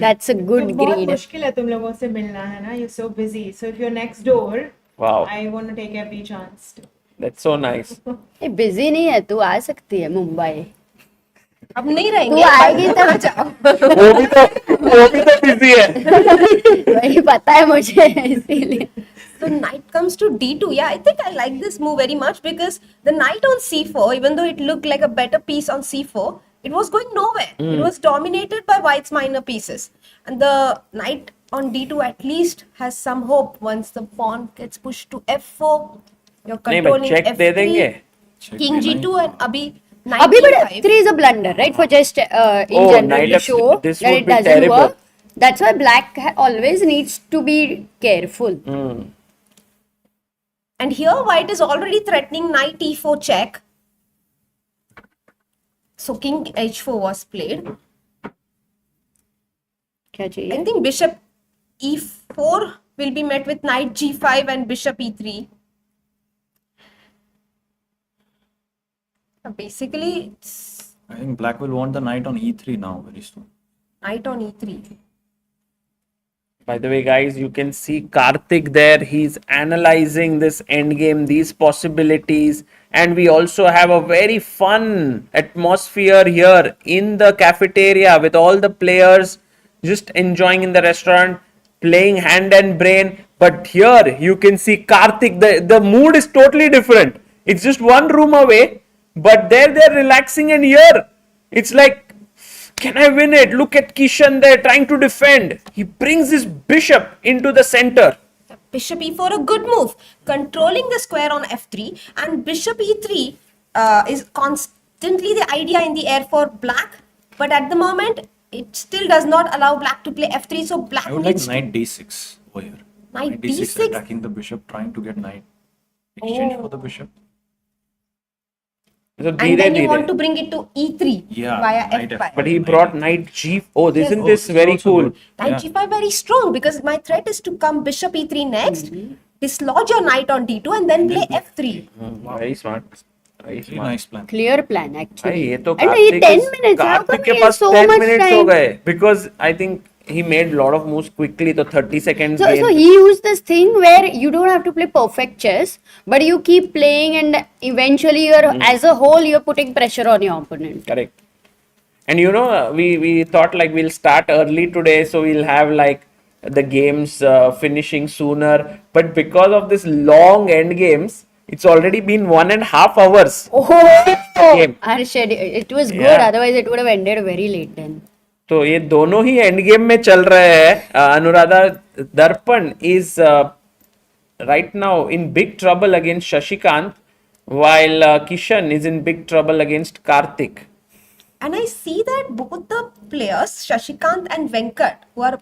That's a good तो बहुत greed. मुश्किल है तुम लोगों से मिलना है ना. You're so busy. So if you're next door, Wow, I want to take every chance to. that's so nice. ये busy नहीं है, तू आ सकती है मुंबई. अब नहीं तू रहेंगे. आएगी तो जाओ. वो भी तो बिजी है. वही पता है मुझे, इसीलिए. So knight comes to d2. Yeah, I think I like this move very much because the knight on c4, even though it looked like a better piece on c4, it was going nowhere. It was dominated by white's minor pieces. And the knight on d2 at least has some hope once the pawn gets pushed to f4. You're नहीं भाई, controlling check दे देंगे. f3, king g2 and abhi knight अभी but g5. f3 is a blunder, right? For just in Oh, general knight to F3. show This that would it be doesn't terrible. work. That's why black always needs to be careful. And here white is already threatening knight e4 check. So king h4 was played. क्या I चाहिए? think bishop e4 will be met with knight g5 and bishop e3. Basically, it's I think black will want the knight on e3 now very soon. knight on e3. By the way, guys, you can see Karthik there. He's analyzing this endgame, these possibilities. And we also have a very fun atmosphere here in the cafeteria with all the players just enjoying in the restaurant, playing hand and brain. But here you can see Karthik. The mood is totally different. It's just one room away, but there they're relaxing, and here it's like, can I win it? Look at Kishan there trying to defend. He brings his bishop into the center. Bishop e4, a good move, controlling the square on f3, and bishop e3 is constantly the idea in the air for black, but at the moment it still does not allow black to play f3, so black I would like needs to... knight d6 over here. Knight d6 d6? attacking the bishop, trying to get knight exchange for the bishop. So And then you want to bring it to e3 Yeah, via knight f5. but he brought knight g. Oh, isn't Oh, this this is very also cool? good. Knight Yeah. g5 very strong because my threat is to come bishop e3 next, dislodge your knight on d2 and then play f3. Very smart. Very Very smart. nice plan. Clear plan भाई actually. ये तो And Kartik ये 10 minutes. How Kartik come के he pass has so 10 much minutes हो time? गए because I think he made a lot of moves quickly. तो 30 seconds So game. he used this thing where you don't have to play perfect chess, but you keep playing, and eventually you're as a whole you're putting pressure on your opponent. Correct. And you know, we thought like we'll start early today, so we'll have like the games finishing sooner. But because of this long end games, It's already been 1.5 hours. Oh, Game. our schedule. It was good. Yeah. Otherwise, it would have ended very late then. तो ये दोनों ही end game में चल रहे हैं. अनुराधा, दर्पण is right now in big trouble against Shashikant, while Kishan is in big trouble against Karthik. And I see that both the players, Shashikant and Venkat, who are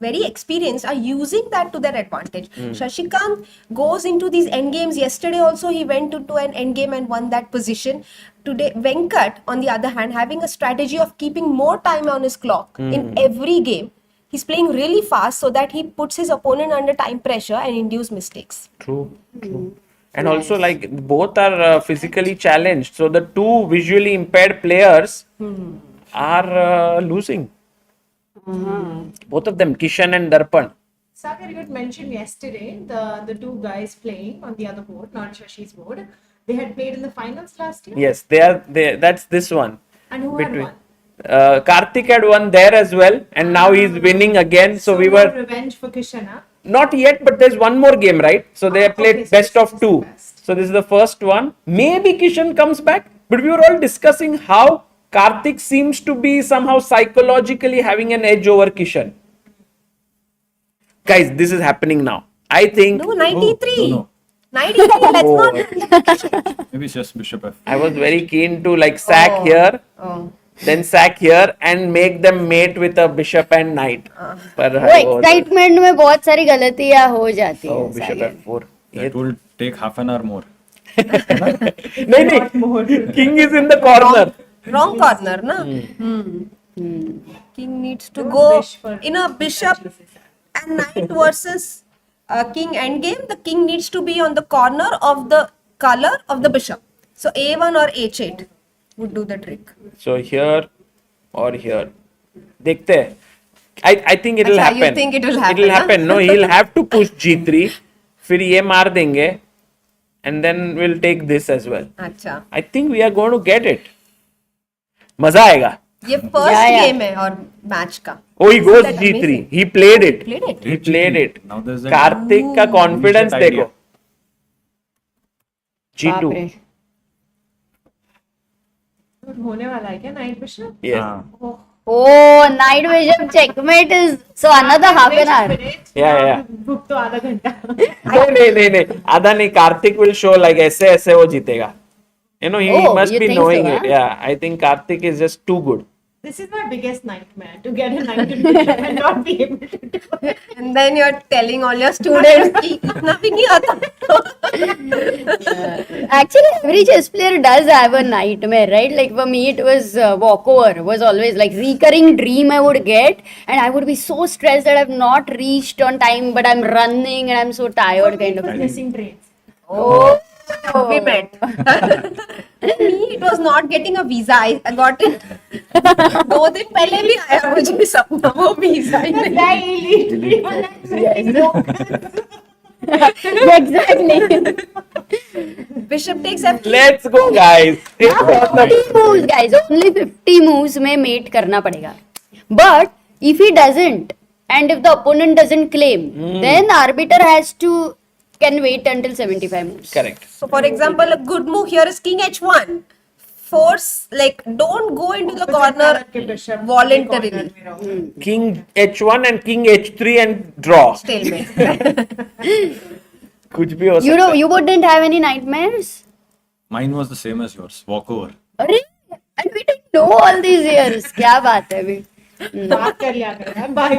very experienced, are using that to their advantage. Shashikant goes into these end games. Yesterday also he went into an end game and won that position. Today, Venkat, on the other hand, having a strategy of keeping more time on his clock in every game. He's playing really fast so that he puts his opponent under time pressure and induce mistakes. True. And also, like, both are physically challenged. So the two visually impaired players are losing. Both of them, Kishan and Darpan. Sagar, you had mentioned yesterday the two guys playing on the other board, not Shashi's board. They had played in the finals last year. Yes, they are. That's this one. And who had won? Karthik had won there as well, and now he's winning again. So we no were revenge for Kishan, huh? not yet, but there's one more game, right? So they have played okay, so best this of is two. the best. So this is the first one. Maybe Kishan comes back, but we were all discussing how Karthik seems to be somehow psychologically having an edge over Kishan. Guys, this is happening now. I think No, 93. No. 93, let's not. Maybe it's just bishop f. I was very keen to like sack here, then sack here, and make them mate with a bishop and knight. But वो excitement में बहुत सारी गलतियां हो जाती oh, हैं. bishop Sagar. f4. That will take half an hour more. नहीं, king is in the corner. Wrong corner, na? King needs to go in a bishop and knight versus king endgame. The king needs to be on the corner of the color of the bishop. So a1 or h8 would do the trick. So here or here. देखते हैं. I think it will अच्छा, happen. you think it will happen, It will huh? happen. No, he'll have to push g3. फिर ये मार देंगे. And then we'll take this as well. अच्छा, I think we are going to get it. मजा आएगा. ये first game है और match का. Oh, he goes that g3. amazing? He played it. Played it. He played it. Now there's that Kartik का confidence Bullshit idea. देखो. g2. बाप रे. होने वाला है क्या नाइट बिशप? Yes. हाँ. Oh, knight bishop checkmate is so another half an hour. Yeah. भुक तो आधा घंटा. नहीं. आधा नहीं. कार्तिक will show like ऐसे वो जीतेगा. You know, he Oh, must you be think knowing so, it. huh? Yeah, I think Karthik is just too good. This is my biggest nightmare, to get a knight in bishop and not be able to do it. And then you're telling all your students कि इतना भी नहीं आता. Actually, every chess player does have a nightmare, right? Like for me, it was walkover. Was always like recurring dream I would get, and I would be so stressed that I've not reached on time, but I'm running and I'm so tired, kind of. It was missing trains. Oh. We met. Me, it was not getting a visa. I got it. 2 दिन पहले भी आया मुझे सपना वो visa ही नहीं. Exactly. Bishop takes f3. Let's go, guys. It's 50 moves, guys. Only 50 moves में mate करना पड़ेगा. But if he doesn't, and if the opponent doesn't claim, then arbiter has to can wait until 75 moves. Correct. So, for example, a good move here is king h1. Force, like, don't go into the corner voluntarily. King h1 and king h3 and draw. Stalemate. कुछ भी हो You सकता know, है. you wouldn't have any nightmares? Mine was the same as yours. Walkover. अरे, and we didn't know all these years. क्या बात है अभी? बात कर लिया करो यार, बाय.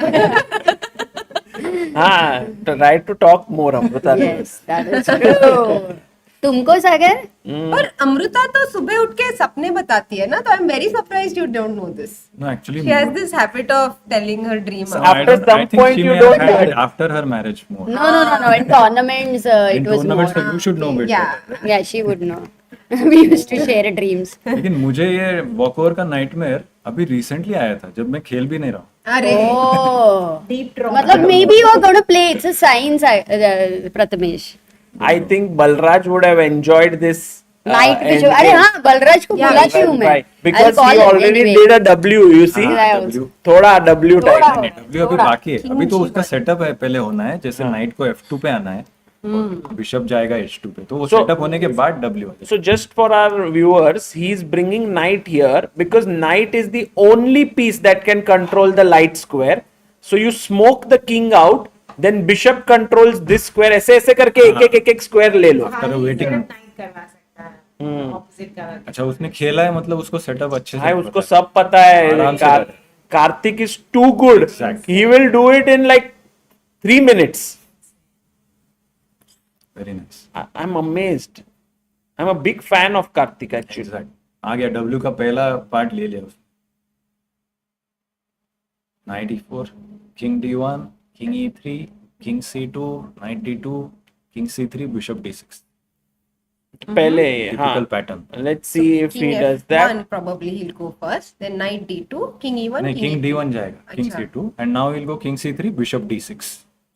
हाँ, try to talk more, Amruta. Yes, that is true. तुमको सागर? पर अमृता तो सुबह उठ के सपने बताती है ना, तो I'm very surprised you don't know this. No, actually, She has this habit of telling her dream. So out. after some I think point she you may don't have had know. it after her marriage more. No. In tournaments, In it was tournaments, more. you should know better. Yeah. Yeah, she would know. We used to share dreams. लेकिन मुझे ये walkover का nightmare अभी recently आया था जब मैं खेल भी नहीं रहा हूँ. अरे Oh. Deep trauma. मतलब maybe you are going to play. It's a science, Prathamesh. I think Balraj would have enjoyed this. Night end bishop. अरे game. हाँ, बलराज को Yeah, बुलाती हूँ मैं. Right. I'll Because call he him already anyway. did a W, you see. Yeah, I W थोड़ा W थोड़ा. type. W अभी बाकी है. अभी तो उसका सेटअप है पहले होना है जैसे नाइट को F2 पे आना है बिशप जाएगा h2 पे, तो वो So- सेटअप होने के बाद w uh So just for our viewers, he's bringing knight here because knight is the only piece that can control the light square. So you smoke the king out, then bishop controls this square. ऐसे ऐसे करके एक square ले लो. After a waiting- night करवा सकता है opposite का. अच्छा, उसने खेला है, मतलब उसको सेटअप अच्छे से भाई पता उसको है। सब पता है. आराम से कर रहा है। Karthik is too good. Exactly. He will do it in like 3 minutes. Very nice. I'm amazed. I'm a big fan of Karthik actually. Exact. आ गया, w का पहला पार्ट ले लिया उसने. Knight e4, king d1, king e3, king c2, knight d2, king c3, bishop d6. पहले Typical हाँ. pattern. Let's see if he King does F1 that. probably he'll go first, then knight D2, king E1, नहीं, king d1 जाएगा, king अच्छा. c2, and now he'll go king c3, bishop d6.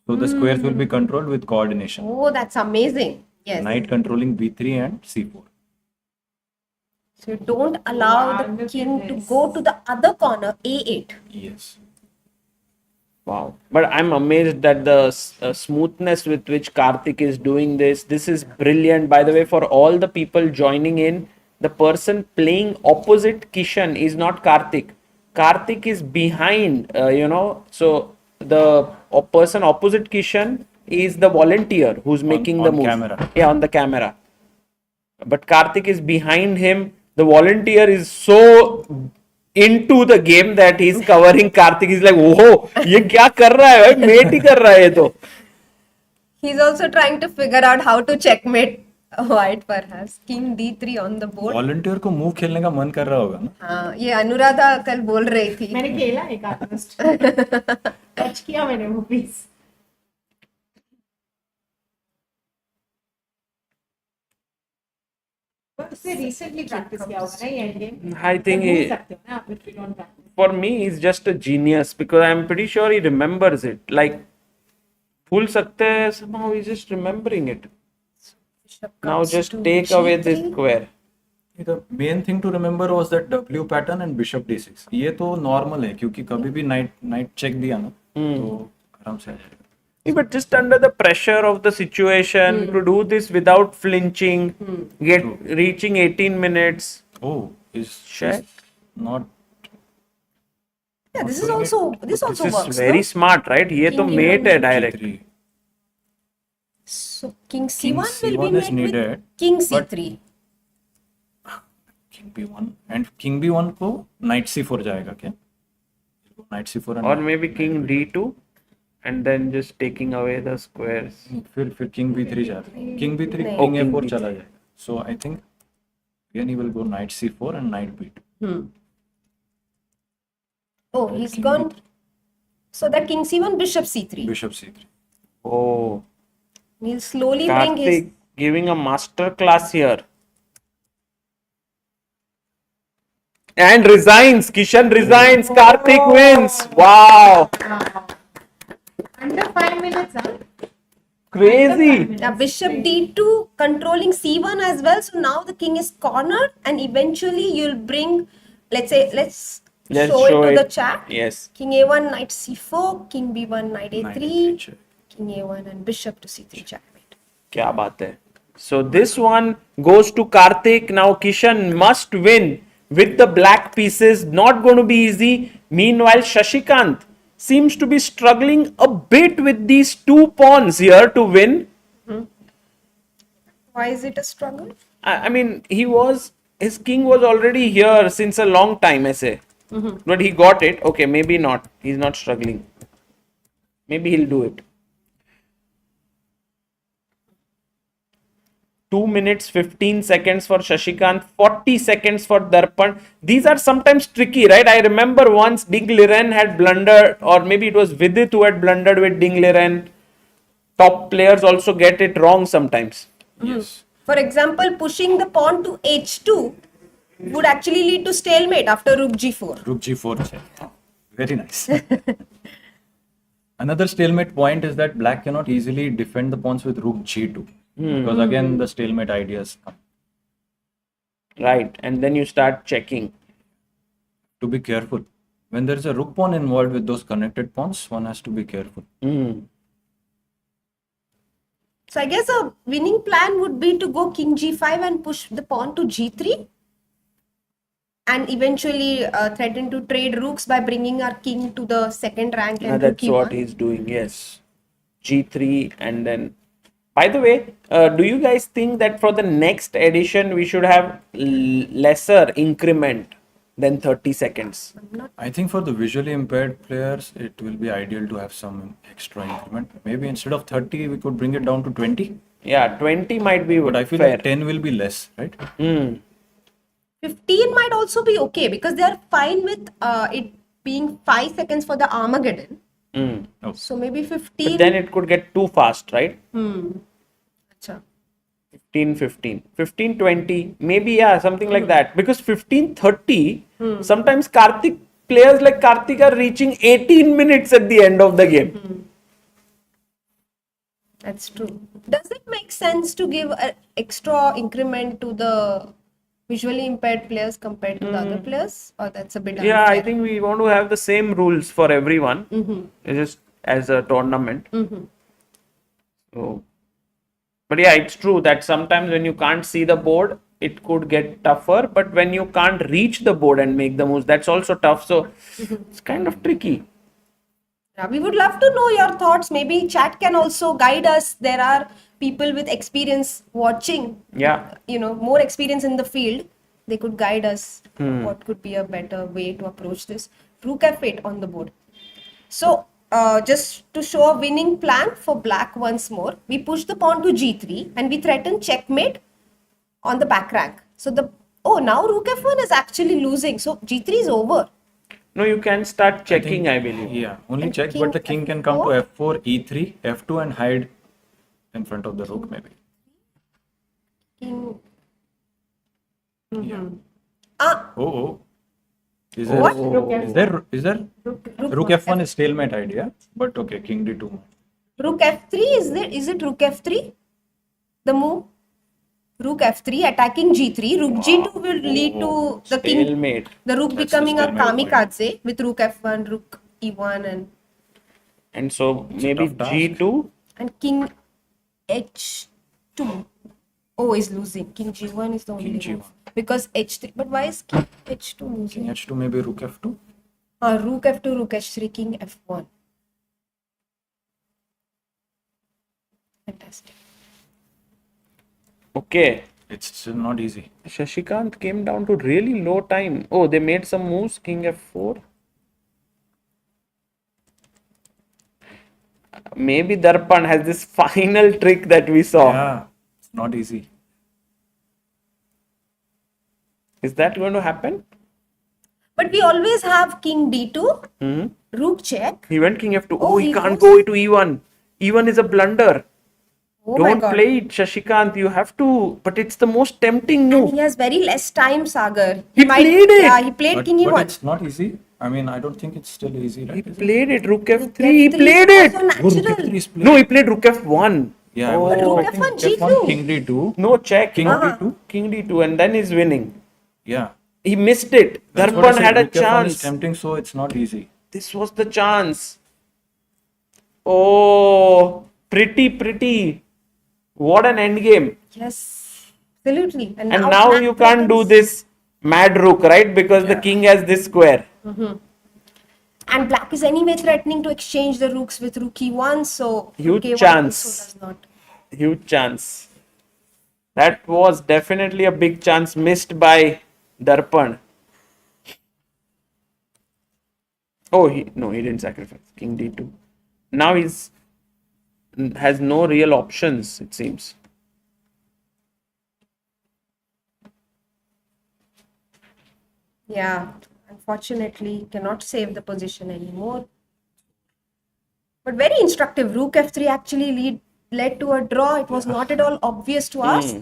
So the squares will be controlled with coordination. Oh, that's amazing. Yes. Knight controlling b3 and c4. So you don't allow Wow, the look king at to this. go to the other corner, A8. Yes. Wow. But I'm amazed at the smoothness with which Karthik is doing this. This is brilliant. By the way, for all the people joining in, the person playing opposite Kishan is not Karthik. Karthik is behind, so the person opposite Kishan is the volunteer who's making the on move. camera. Yeah, on the camera. But Karthik is behind him. The volunteer is so into the game that he's covering Karthik. He's like, oh, ये क्या कर रहा है? Mate ही कर रहा है ये तो. He's also trying to figure out how to checkmate white perhaps. King D3 on the board. Volunteer को मूव खेलने का मन कर रहा होगा ना. हाँ, ये अनुराधा कल बोल रही थी. मैंने खेला एक आर्टिस्ट टच किया मैंने वो पीस. उससे रिसेंटली प्रैक्टिस किया होगा ना ये एंड गेम. I think भूल he, सकते हो ना आप if you don't practice. for me, he's just a genius because I'm pretty sure he remembers it. Like, भूल सकते हैं, somehow he's just remembering it. Bishop Now comes just to take away this G3. square. The main thing to remember was that W pattern and bishop d6. ये तो normal है, क्योंकि कभी भी knight check दिया ना, तो आराम से आ जाएगा. Yeah, but just under the pressure of the situation to do this without flinching, reaching 18 minutes. Oh, is Check. not. Yeah, this is doing also it. this also This works. is very no? smart, right? ये तो King mate E1, है direct. G3. So King King C1 will be C1 is met with needed, King but- C3. King b1 and king b1 को knight c4 जाएगा क्या? Knight c4 and Or maybe king d2 and then just taking away the squares. फिर king b3 जाता है. King b3 नहीं. king king a4 B3. चला जाएगा. So I think again he will go knight c4 and knight b2. Oh, he's King gone. B3. So that King C1, Bishop C3. Bishop c3. Oh, He'll slowly bring his. Karthik giving a master class here. And resigns. Kishan resigns. Karthik wins. Wow. Under 5 minutes, huh? Crazy. Bishop D2 controlling C1 as well. So now the king is cornered, and eventually you'll bring, let's show it to the chat. Yes. King A1, knight C4, King B1, knight A3, Knight a3 check. King A1, and Bishop to C3 checkmate. क्या बात है. So this one goes to Karthik. Now Kishan must win with the black pieces. Not going to be easy. Meanwhile, Shashikant seems to be struggling a bit with these two pawns here to win. Why is it a struggle? I mean, his king was already here since a long time, I say. But he got it. Okay, maybe not. He's not struggling. Maybe he'll do it. 2 minutes 15 seconds for Shashikant, 40 seconds for Darpan. These are sometimes tricky, right? I remember once Ding Liren had blundered, or maybe it was Vidit who had blundered with Ding Liren. Top players also get it wrong sometimes. Yes. For example, pushing the pawn to H2 would actually lead to stalemate after Rook G4. Rook g4 check. Very nice. Another stalemate point is that black cannot easily defend the pawns with rook g2. Because again the stalemate ideas come. Right. And then you start checking. To be careful. When there is a rook pawn involved with those connected pawns, one has to be careful. So I guess a winning plan would be to go king g5 and push the pawn to g3 and eventually threaten to trade rooks by bringing our king to the second rank and rook That's what e1. he's doing, yes. G3 and then. By the way, do you guys think that for the next edition we should have lesser increment than 30 seconds? I think for the visually impaired players, it will be ideal to have some extra increment. Maybe instead of 30, we could bring it down to 20. Yeah, 20 might be But I feel fair. like 10 will be less, right? 15 might also be okay because they are fine with it being 5 seconds for the Armageddon. Oh. So maybe 15. But then it could get too fast, right? Acha. 15, 15. 15, 20. Maybe, yeah, something like that. Because 15, 30, sometimes players like Karthik are reaching 18 minutes at the end of the game. That's true. Does it make sense to give an extra increment to the visually impaired players compared to the other players? Or that's a bit unfair? Yeah, I think we want to have the same rules for everyone. It's just as a tournament. So, but yeah, it's true that sometimes when you can't see the board, it could get tougher. But when you can't reach the board and make the moves, that's also tough. So it's kind of tricky. Yeah, we would love to know your thoughts. Maybe chat can also guide us. There are people with experience watching, Yeah. more experience in the field. They could guide us what could be a better way to approach this. Rook f8 on the board. So just to show a winning plan for black once more, we push the pawn to g3 and we threaten checkmate on the back rank. So now rook f1 is actually losing. So g3 is over. No, you can start checking, I believe. Yeah, only And check, king but the king can come to f4, e3, f2 and hide in front of the rook maybe. King. Oh. Is What? there rook f1 is stalemate idea, but okay, king d2. Rook f3, is it rook f3? The move? Rook f3 attacking g3. Rook g2 will lead to the king, Stalemate. the rook That's the becoming a stalemate kamikaze with rook f1, rook e1 And so maybe tough task. g2. and king h2. Oh, is losing. King g1 is the only King move. Because h3. But why is king h2 losing? King h2 maybe rook f2. Rook f2, rook h3, king f1. Fantastic. Okay. It's still not easy. Shashikant came down to really low time. Oh, they made some moves. King f4. Maybe Darpan has this final trick that we saw. Yeah, it's not easy. Is that going to happen? But we always have king d2, rook check. He went king f2. Oh, he he can't goes- go to e1. E1 is a blunder. Oh my Don't god. play it, Shashikant. You have to. But it's the most tempting move. He has very less time, Sagar. He played it. Yeah, he played But, king but e1. it's not easy. I mean, I don't think it's still easy, right? He Is it? played it. Rook f3. Rook He f3 played is it. also Oh, rook natural. f3 is played. No, he played rook f1. Yeah, Oh. but Rook I think f1, f1, g2. king d2. No, check. King no. d2. King d2 and then he's winning. Yeah. He missed it. That's what I Darpan said, had a rook f1 is chance. tempting, so it's not easy. This was the chance. Oh, pretty. What an endgame. Yes, absolutely. And now black you can't do threatens- this mad rook, right? Because the king has this square. And black is anyway threatening to exchange the rooks with rook e1, so Huge rook a1 chance. also does not. Huge chance. That was definitely a big chance missed by Darpan. Oh, he didn't sacrifice. King d2. Now has no real options, it seems. Yeah, unfortunately, cannot save the position anymore. But very instructive. Rook f3 actually led to a draw. It was not at all obvious to us.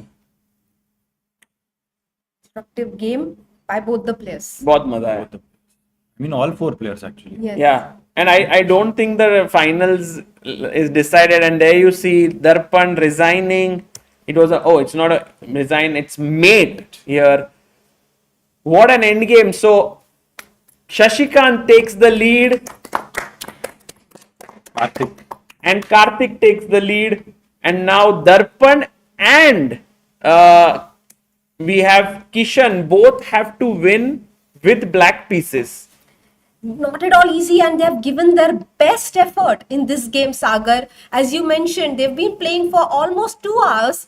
Instructive game by both the players. बहुत मजा आया. I mean, all four players actually. Yes. Yeah, and I don't think the finals is decided. And there you see Darpan resigning. It's not a resign, it's mate here. What an end game. So Shashikant takes the lead Karthik. and Karthik takes the lead. And now Darpan and we have Kishan both have to win with black pieces. Not at all easy, and they have given their best effort in this game, Sagar. As you mentioned, they've been playing for almost 2 hours,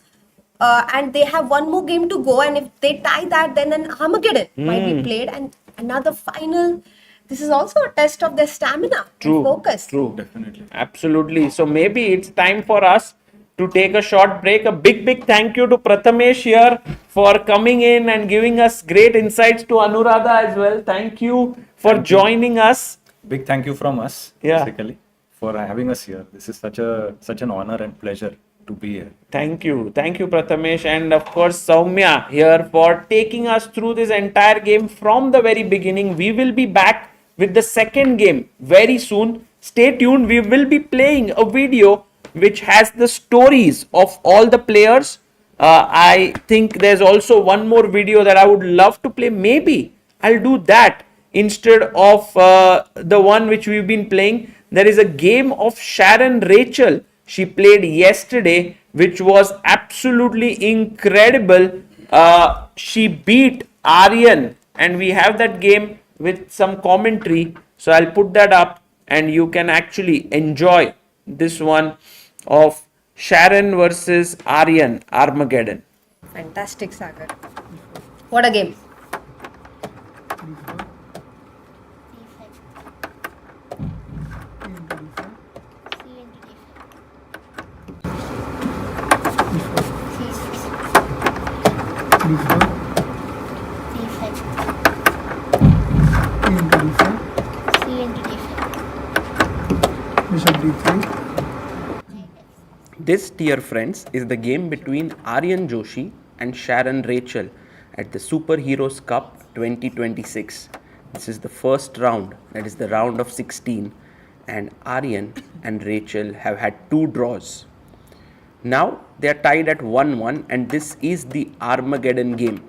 and they have one more game to go. And if they tie that, then an Armageddon might be played, and another final. This is also a test of their stamina and focus. True. Definitely. Absolutely. So maybe it's time for us to take a short break. A big thank you to Prathamesh here for coming in and giving us great insights, to Anuradha as well. Thank you for joining us. Big thank you from us, Yeah. basically, for having us here. This is such an honor and pleasure to be here. Thank you, Prathamesh, and of course Soumya here for taking us through this entire game from the very beginning. We will be back with the second game very soon. Stay tuned. We will be playing a video which has the stories of all the players. I think there's also one more video that I would love to play. Maybe I'll do that instead of the one which we've been playing. There is a game of Sharon Rachel she played yesterday, which was absolutely incredible. She beat Aryan, and we have that game with some commentary. So I'll put that up, and you can actually enjoy this one of Sharon versus Aryan Armageddon. Fantastic, Sagar. What a game. This, dear friends, is the game between Aryan Joshi and Sharon Rachel at the Superheroes Cup 2026. This is the first round, that is the round of 16, and Aryan and Rachel have had 2 draws. Now they are tied at 1-1, and this is the Armageddon game.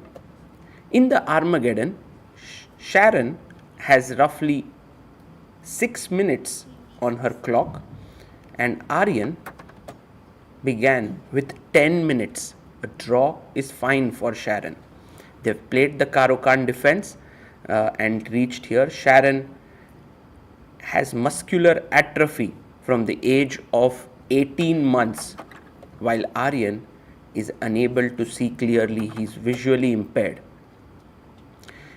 In the Armageddon, Sharon has roughly 6 minutes on her clock, and Aryan began with 10 minutes. A draw is fine for Sharon. They've played the Caro-Kann defense and reached here. Sharon has muscular atrophy from the age of 18 months, while Aryan is unable to see clearly. He's visually impaired.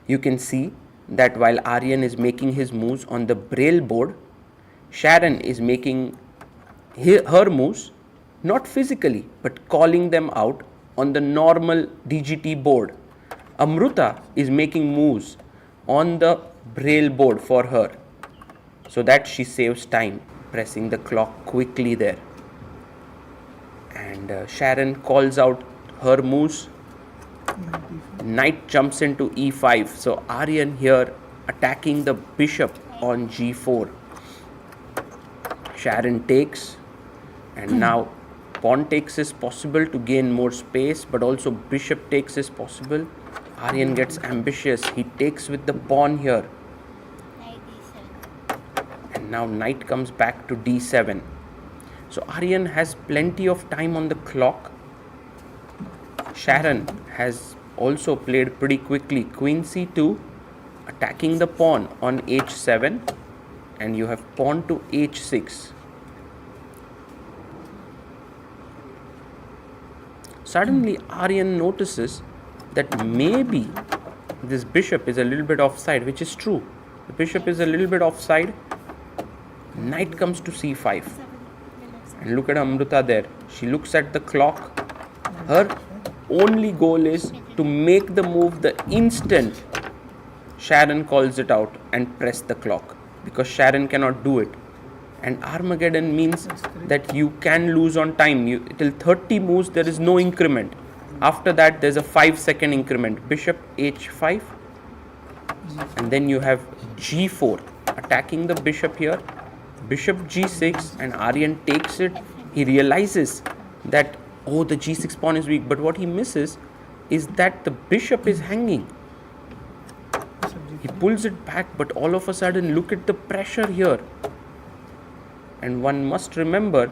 You can see that while Aryan is making his moves on the braille board, Sharon is making her moves not physically but calling them out on the normal DGT board. Amruta is making moves on the braille board for her so that she saves time pressing the clock quickly there. And Sharon calls out her moves. Knight jumps into e5, so Aryan here attacking the bishop on g4. Sharon takes, and now pawn takes is possible to gain more space, but also bishop takes is possible. Aryan gets ambitious. He takes with the pawn here. And now knight comes back to d7. So Aryan has plenty of time on the clock. Sharon has also played pretty quickly. Queen c2, attacking the pawn on h7, and you have pawn to h6. Suddenly Aryan notices that maybe this bishop is a little bit offside, which is true. The bishop is a little bit offside. Knight comes to c5. And look at Amruta there. She looks at the clock. Her only goal is to make the move the instant Sharon calls it out and press the clock, because Sharon cannot do it. And Armageddon means that you can lose on time. Till 30 moves there is no increment. After that there's a 5-second increment. Bishop h5, and then you have g4 attacking the bishop here. Bishop g6, and Aryan takes it. He realizes that, oh, the g6 pawn is weak, but what he misses is that the bishop is hanging. He pulls it back, but all of a sudden look at the pressure here. And one must remember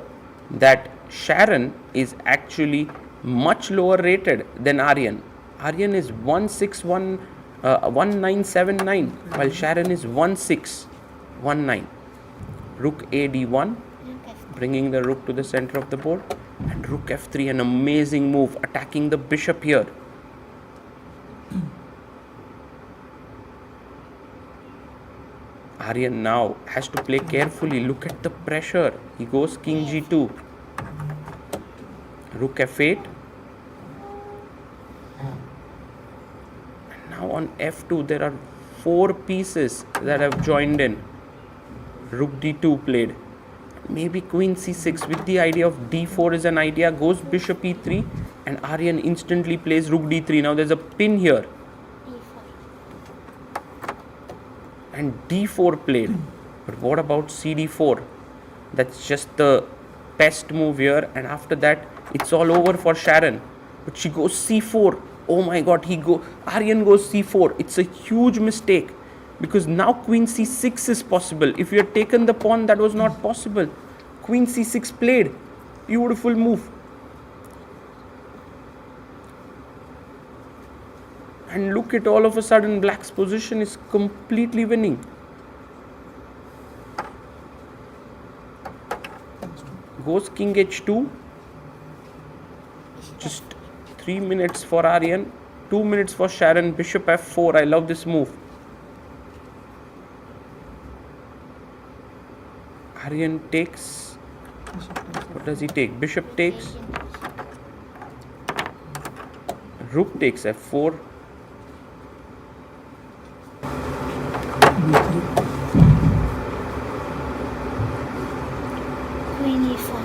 that Sharon is actually much lower rated than Aryan. Aryan is 1979, while Sharon is 1619. Rook a d1, bringing the rook to the center of the board, and rook f3, an amazing move, attacking the bishop here. Aryan now has to play carefully. Look at the pressure. He goes king g2, rook f8, and now on f2 there are 4 pieces that have joined in. Rook d2 played, maybe queen c6 with the idea of d4 is an idea. Goes bishop e3, and Aryan instantly plays rook d3. Now there's a pin here, and d4 played. But what about cd4? That's just the best move here, and after that it's all over for Sharon. But she goes c4. Oh my god, Aryan goes c4. It's a huge mistake, because now queen c6 is possible. If you had taken the pawn, that was not possible. Queen c6 played. Beautiful move. And look at, all of a sudden black's position is completely winning. Goes king h2. Just 3 minutes for Aryan, 2 minutes for Sharon. Bishop f4. I love this move. Aryan takes. What does he take? Bishop takes. Rook takes f4. Queen e4.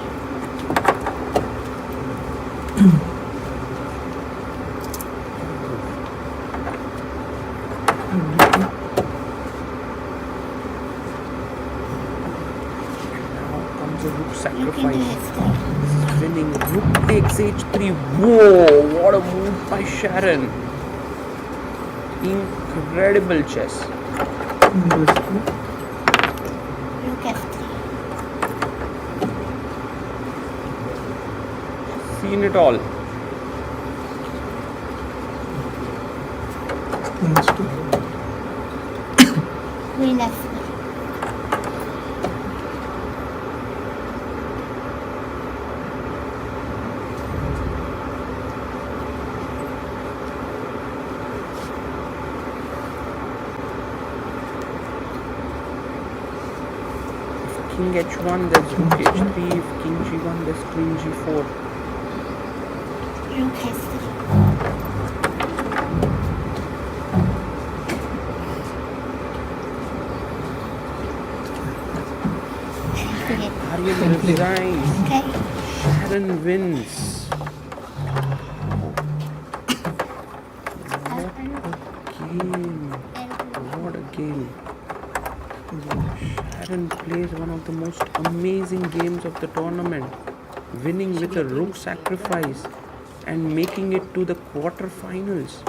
Sacrifice. This is winning. Rook takes h3. Whoa, what a move by Sharon. Incredible chess. Rook f3. Seen it all. Queen f4. King h1, there's rook h3. If king g1, there's queen g4. Rook h3. Aryan resigns. Okay. Sharon wins. What a game. Sharon plays one of the most amazing games of the tournament, winning with a rook sacrifice and making it to the quarterfinals.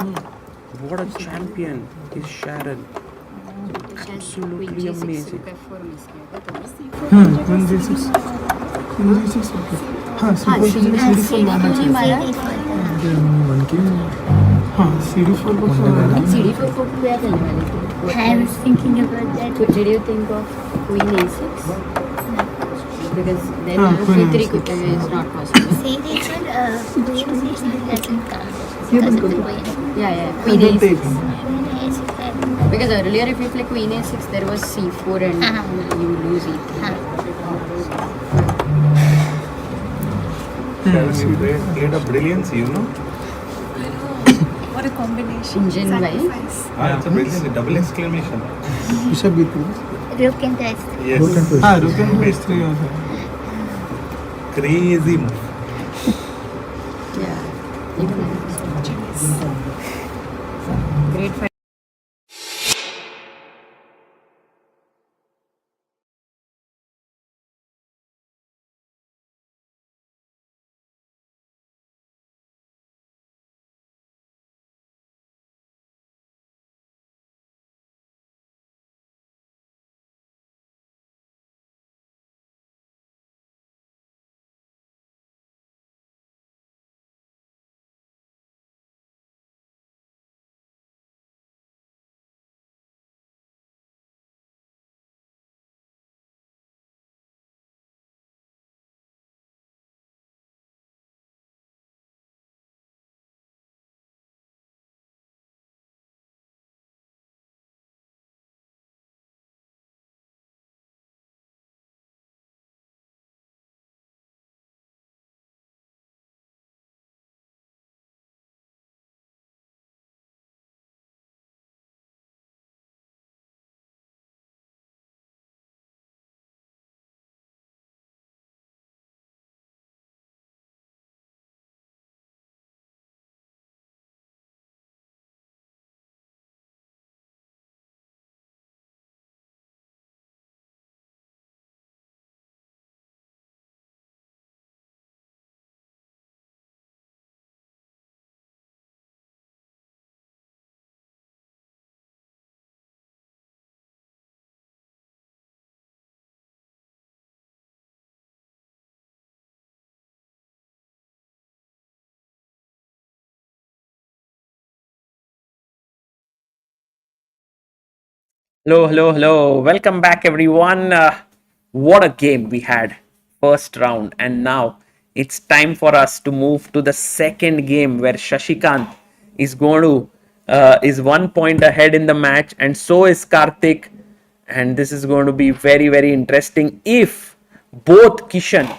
What a champion is Sharon. Absolutely amazing. I was thinking about that. Did you think of queen a6? Because then c3 is not possible. See, this one, doesn't count. Yeah, queen a6. Because earlier if you play queen a6, there was c4 and you lose e3. You played a brilliance, you know? What a combination. Engine Sacrifice. It's a brilliant, double exclamation. Bishop b2. Rook into h3. Yes. Rook into h3. Rook into h3 also. Crazy move. Yeah. Even great fight. Hello. Welcome back, everyone. What a game we had. First round. And now it's time for us to move to the second game where Shashikant is going to, is 1 point ahead in the match. And so is Karthik. And this is going to be very, very interesting if both Kishan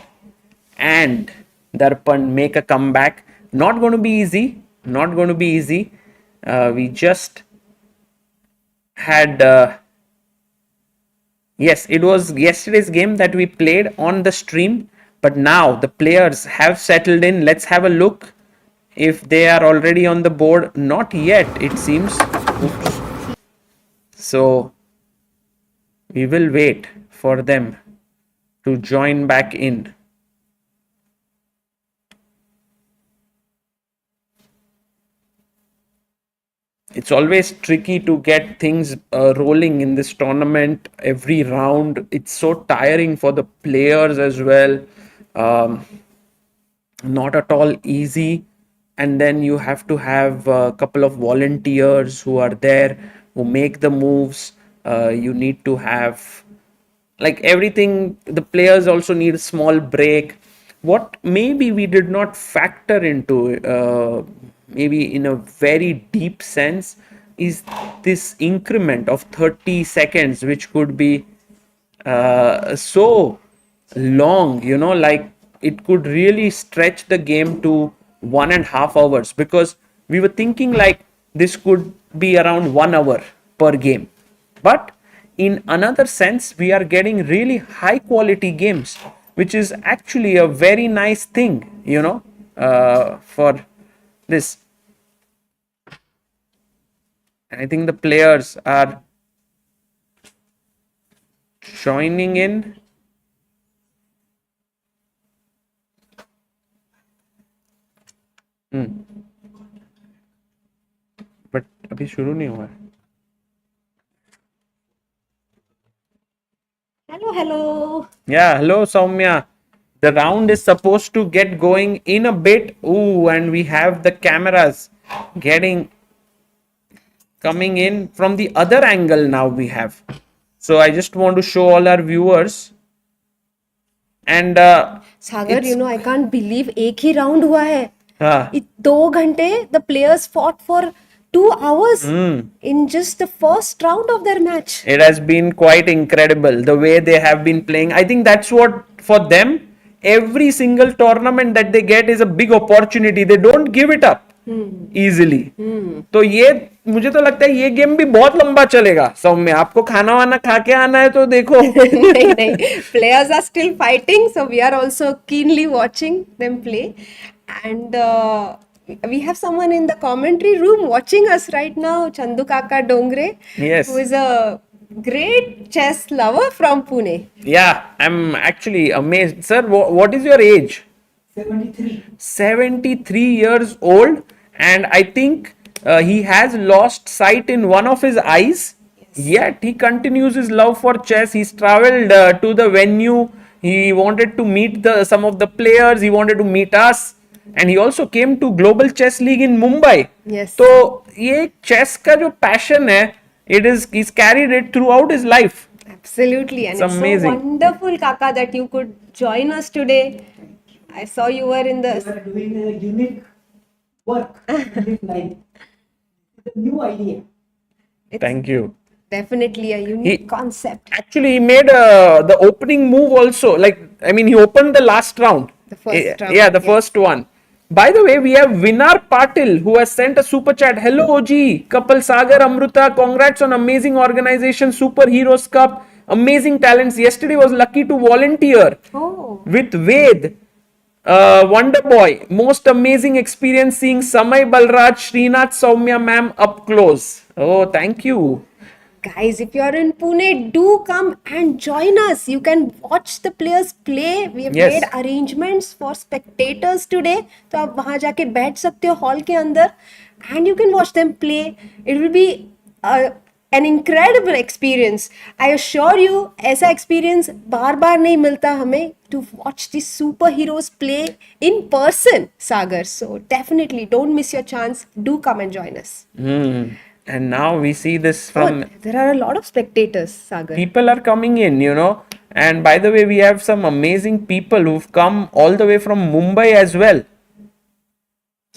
and Darpan make a comeback. Not going to be easy. Not going to be easy. We just had yes, it was yesterday's game that we played on the stream, but now the players have settled in. Let's have a look if they are already on the board. Not yet, it seems. Oops. So we will wait for them to join back in. It's always tricky to get things rolling in this tournament. Every round, it's so tiring for the players as well. Not at all easy. And then you have to have a couple of volunteers who are there, who make the moves. You need to have like everything. The players also need a small break. What maybe we did not factor into, maybe in a very deep sense, is this increment of 30 seconds, which could be so long, like it could really stretch the game to 1.5 hours, because we were thinking like this could be around 1 hour per game. But in another sense, we are getting really high quality games, which is actually a very nice thing, for this. I think the players are joining in. But अभी शुरू नहीं हुआ है. Hello. Yeah, hello Soumya. The round is supposed to get going in a bit. Ooh, and we have the cameras coming in from the other angle now we have. So I just want to show all our viewers. And Sagar, I can't believe एक ही round हुआ है. हाँ. 2 घंटे the players fought for 2 hours in just the first round of their match. It has been quite incredible the way they have been playing. I think that's what for them, every single tournament that they get is a big opportunity. They don't give it up easily. तो ये मुझे तो लगता है ये game भी बहुत लंबा चलेगा. सौम्य, आपको खाना वाना खा के आना है तो देखो. नहीं, players are still fighting, so we are also keenly watching them play. And we have someone in the commentary room watching us right now, Chandu Kaka Dongre, Yes. who is a great chess lover from Pune. Yeah, I'm actually amazed. Sir, what is your age? 73. 73 years old, and I think he has lost sight in one of his eyes. Yet he continues his love for chess. He's traveled to the venue. He wanted to meet some of the players. He wanted to meet us. And he also came to Global Chess League in Mumbai. Yes. So ये chess का जो passion है, he's carried it throughout his life. Absolutely, and it's amazing. so wonderful, Kaka, that you could join us today. I saw you were in You are the doing a unique work, unique line. It's a new idea. Thank you. definitely a unique concept. Actually, he made the opening move also. He opened the last round. The first round. Yeah, the first one. By the way, we have Vinar Patil who has sent a super chat. Hello, OG. Couple Sagar, Amruta. Congrats on amazing organization. Super Heroes Cup. Amazing talents. Yesterday was lucky to volunteer with Ved. Wonder Boy. Most amazing experience seeing Samay, Balraj, Srinath, Soumya ma'am up close. Oh, thank you. Guys, if you are in Pune, do come and join us. You can watch the players play. We have Yes. made arrangements for spectators today. तो आप वहाँ जाके बैठ सकते हो hall के अंदर and you can watch them play. It will be an incredible experience. I assure you, ऐसा experience बार-बार नहीं मिलता हमें to watch these superheroes play in person, Sagar. So definitely don't miss your chance. Do come and join us. And now we see this Oh, from there are a lot of spectators, Sagar. people are coming in, you know. And by the way, we have some amazing people who've come all the way from Mumbai as well.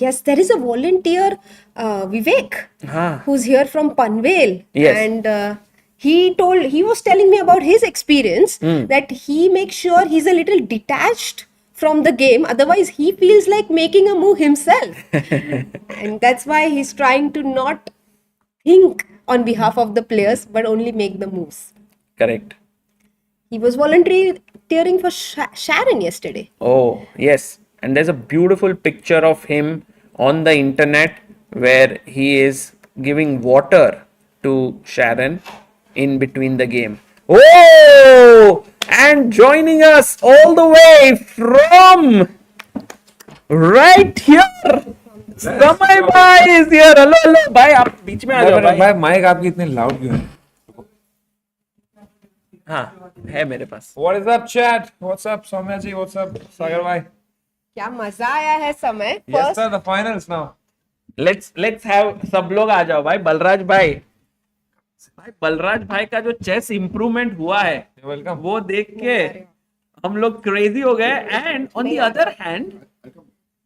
Yes, there is a volunteer, Vivek, Ah, who's here from Panvel. Yes. And he was telling me about his experience that he makes sure he's a little detached from the game. Otherwise, he feels like making a move himself. And that's why he's trying to not think on behalf of the players, but only make the moves. correct. He was volunteering for Sharon yesterday. Oh, yes. And there's a beautiful picture of him on the internet where he is giving water to Sharon in between the game. Oh! And joining us all the way from right here, Samay bhai is here. Hello, hello. Bhai, आप बीच में आ जाओ भाई. भाई mic आपकी इतनी loud क्यों है? हाँ, है मेरे पास. What is up, chat? What's up, Soumya ji? What's up, Sagar bhai? क्या मजा आया है समय. Yes, sir. The finals now. Let's have सब लोग आ जाओ भाई. बलराज भाई. भाई बलराज भाई का जो चेस इंप्रूवमेंट हुआ है, वेलकम. वो देख के हम लोग क्रेजी हो गए. And on the other hand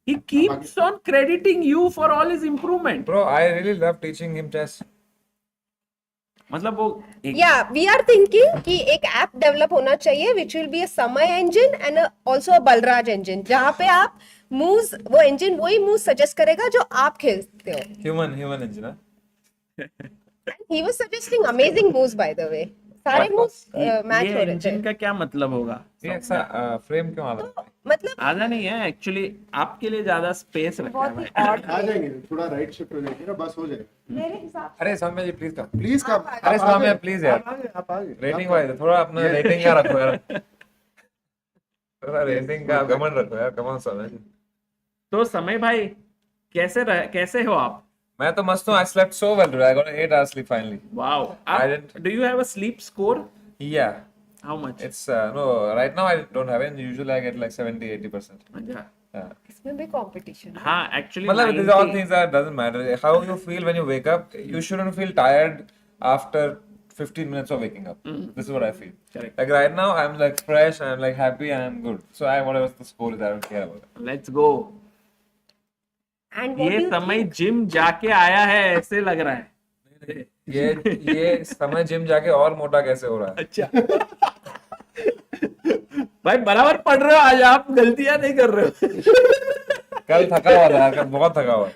he keeps on crediting you for all his improvement. Bro, I really love teaching him chess. मतलब वो Yeah, we are thinking कि एक ऐप डेवलप होना चाहिए which will be a समय engine and also a Balraj engine, जहाँ पे आप moves, वो engine वही moves suggest करेगा जो आप खेलते हो. Human engine, huh? And he was suggesting amazing moves by the way. सारे moves मैच ये हो रहे थे. engine का क्या मतलब होगा? ये फ्रेम क्यों आधा? मतलब आधा नहीं है एक्चुअली, आपके लिए ज्यादा स्पेस रखा है भाई. आ जाएंगे, थोड़ा राइट शिफ्ट हो जाएंगे ना, बस हो जाएगा. मेरे हिसाब अरे सौम्या जी प्लीज कम. Please come. अरे सौम्या प्लीज यार. आप आगे. रेटिंग वाइज थोड़ा अपना रेटिंग का रखो यार. थोड़ा रेटिंग का घमंड रखो यार. कम ऑन सौम्या जी. तो समय भाई कैसे हो आप? मैं तो मस्त हूँ. I slept so well today. I got an 8 hours sleep finally. Wow. I didn't. Do you have a sleep score? Yeah. How much? It's no, right now I don't have it. Usually I get like 70-80%. अच्छा. Yeah. इसमें भी competition. हाँ, actually Matlab, these are all 90 things that doesn't matter. How you feel when you wake up, you shouldn't feel tired after 15 minutes of waking up. This is what I feel. Correct. Like right now, I'm like fresh, I'm like happy, and I'm good. So whatever the score is, I don't care about it. Let's go. And what do ये you समय think? Gym जाके आया है ऐसे लग रहा है. ये समय जिम जाके और मोटा कैसे हो रहा है? अच्छा. भाई बराबर पढ़ रहे हो आज, आप गलतियां नहीं कर रहे हो. कल थका हुआ था यार, कल बहुत थका हुआ.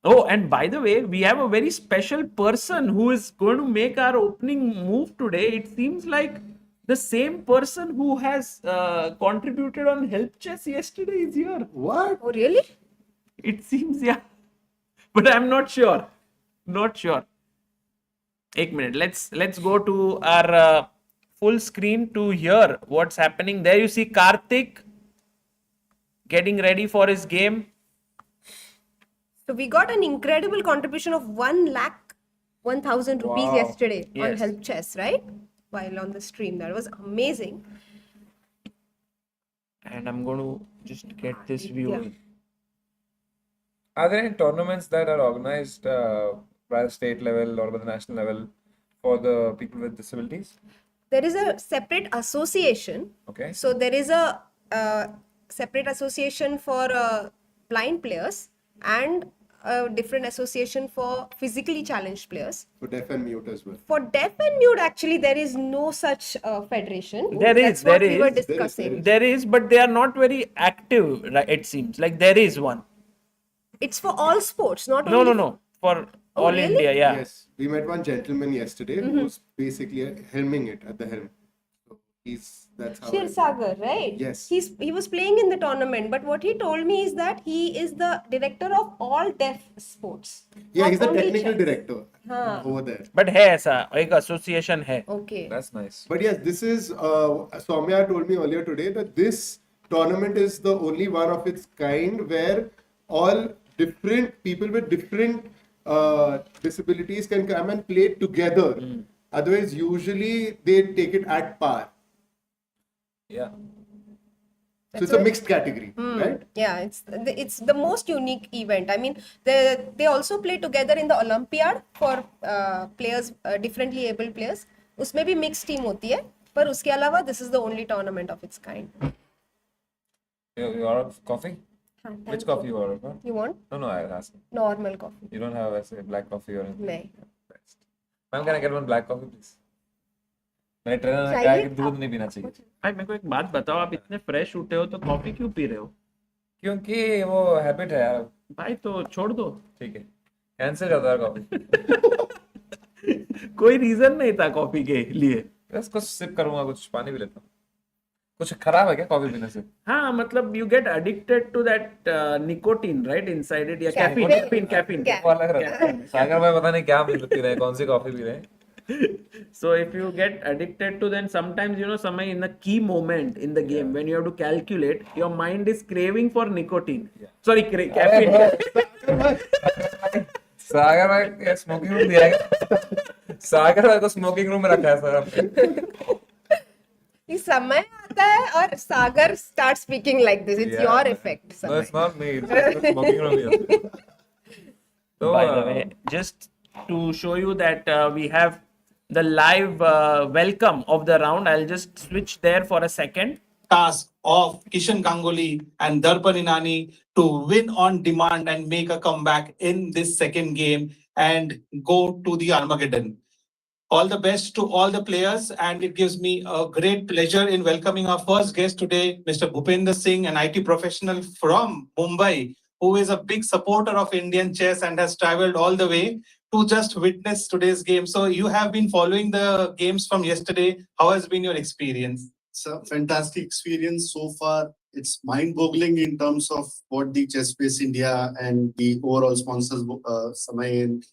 Oh, and by the way, we have a very special person who is going to make our opening move today. It seems like the same person who has contributed on Help Chess yesterday is here. What? Oh really? It seems, yeah. But I'm not sure. Not sure. एक minute. Let's go to our full screen to hear what's happening. There you see Karthik getting ready for his game. So we got an incredible contribution of 1,01,000 rupees Wow. yesterday on Yes. Help Chess, right? While on the stream, that was amazing. And I'm going to just get this view. Yeah. Are there any tournaments that are organized by the state level or by the national level for the people with disabilities? There is a separate association. Okay. So there is a separate association for blind players and a different association for physically challenged players. For deaf and mute as well. For deaf and mute, actually, there is no such federation. There is, That's what there we were is. discussing. There is, but they are not very active, right? It seems like there is one. It's for all sports, not No, only. no, no. For Oh, all really? India, yeah. Yes, we met one gentleman yesterday who was basically helming it at the helm. So that's how. Kshirsagar, right? Yes. He was playing in the tournament, but what he told me is that he is the director of all deaf sports. Yeah, not he's the only technical chess. director over there. But है ऐसा एक association है. Okay. That's nice. But yes, this is Soumya told me earlier today that this tournament is the only one of its kind where all different people with different disabilities can come and play together. Otherwise, usually they take it at par. Yeah. So it's a mixed category, right? Yeah, it's the most unique event. I mean, they also play together in the Olympiad for players, differently able players. उसमें भी mixed team होती है, पर उसके अलावा this is the only tournament of its kind. You order coffee? हाँ, Which thank coffee you. you order? Huh? You want? No, I asked. Normal coffee. You don't have a black coffee or anything? नहीं. Ma'am, can I get one black coffee, please? मेरे trainer ने चाहिए? कहा कि दूध नहीं पीना चाहिए भाई मेरे को एक बात बताओ, आप इतने फ्रेश उठे हो तो कॉफी क्यों पी रहे हो? क्योंकि वो हैबिट है यार। भाई तो छोड़ दो। ठीक है, कैंसिल कर दो यार कॉफी। कोई रीजन नहीं था कॉफी के लिए। बस कुछ सिप करूंगा, कुछ पानी भी लेता हूँ। कुछ खराब है क्या कॉफी पीने से? हाँ मतलब you get addicted to that nicotine right inside it, या Caffeine. कैफीन वाला सागर भाई पता नहीं क्या पी रहे हैं, कौन सी कॉफी पी रहे हैं। So if you get addicted to, then sometimes Samay, in the key moment in the game when you have to calculate, your mind is craving for nicotine. Sorry, caffeine. सागर भाई smoking room दिया है। सागर भाई को smoking room में रखा है sir आपने। ये समय आता है और सागर start speaking like this. It's your effect. No, समय. it's not me. It's smoking room here. So, By the way, just to show you that we have the live welcome of the round, I'll just switch there for a second. Task of Kishan Gangolli and Darpan Inani to win on demand and make a comeback in this second game and go to the Armageddon. All the best to all the players, and it gives me a great pleasure in welcoming our first guest today, Mr. Bhupender Singh, an IT professional from Mumbai, who is a big supporter of Indian chess and has traveled all the way to just witness today's game. So you have been following the games from yesterday. How has been your experience? It's a fantastic experience so far. It's mind-boggling in terms of what the Chess Space India and the overall sponsors, Samay and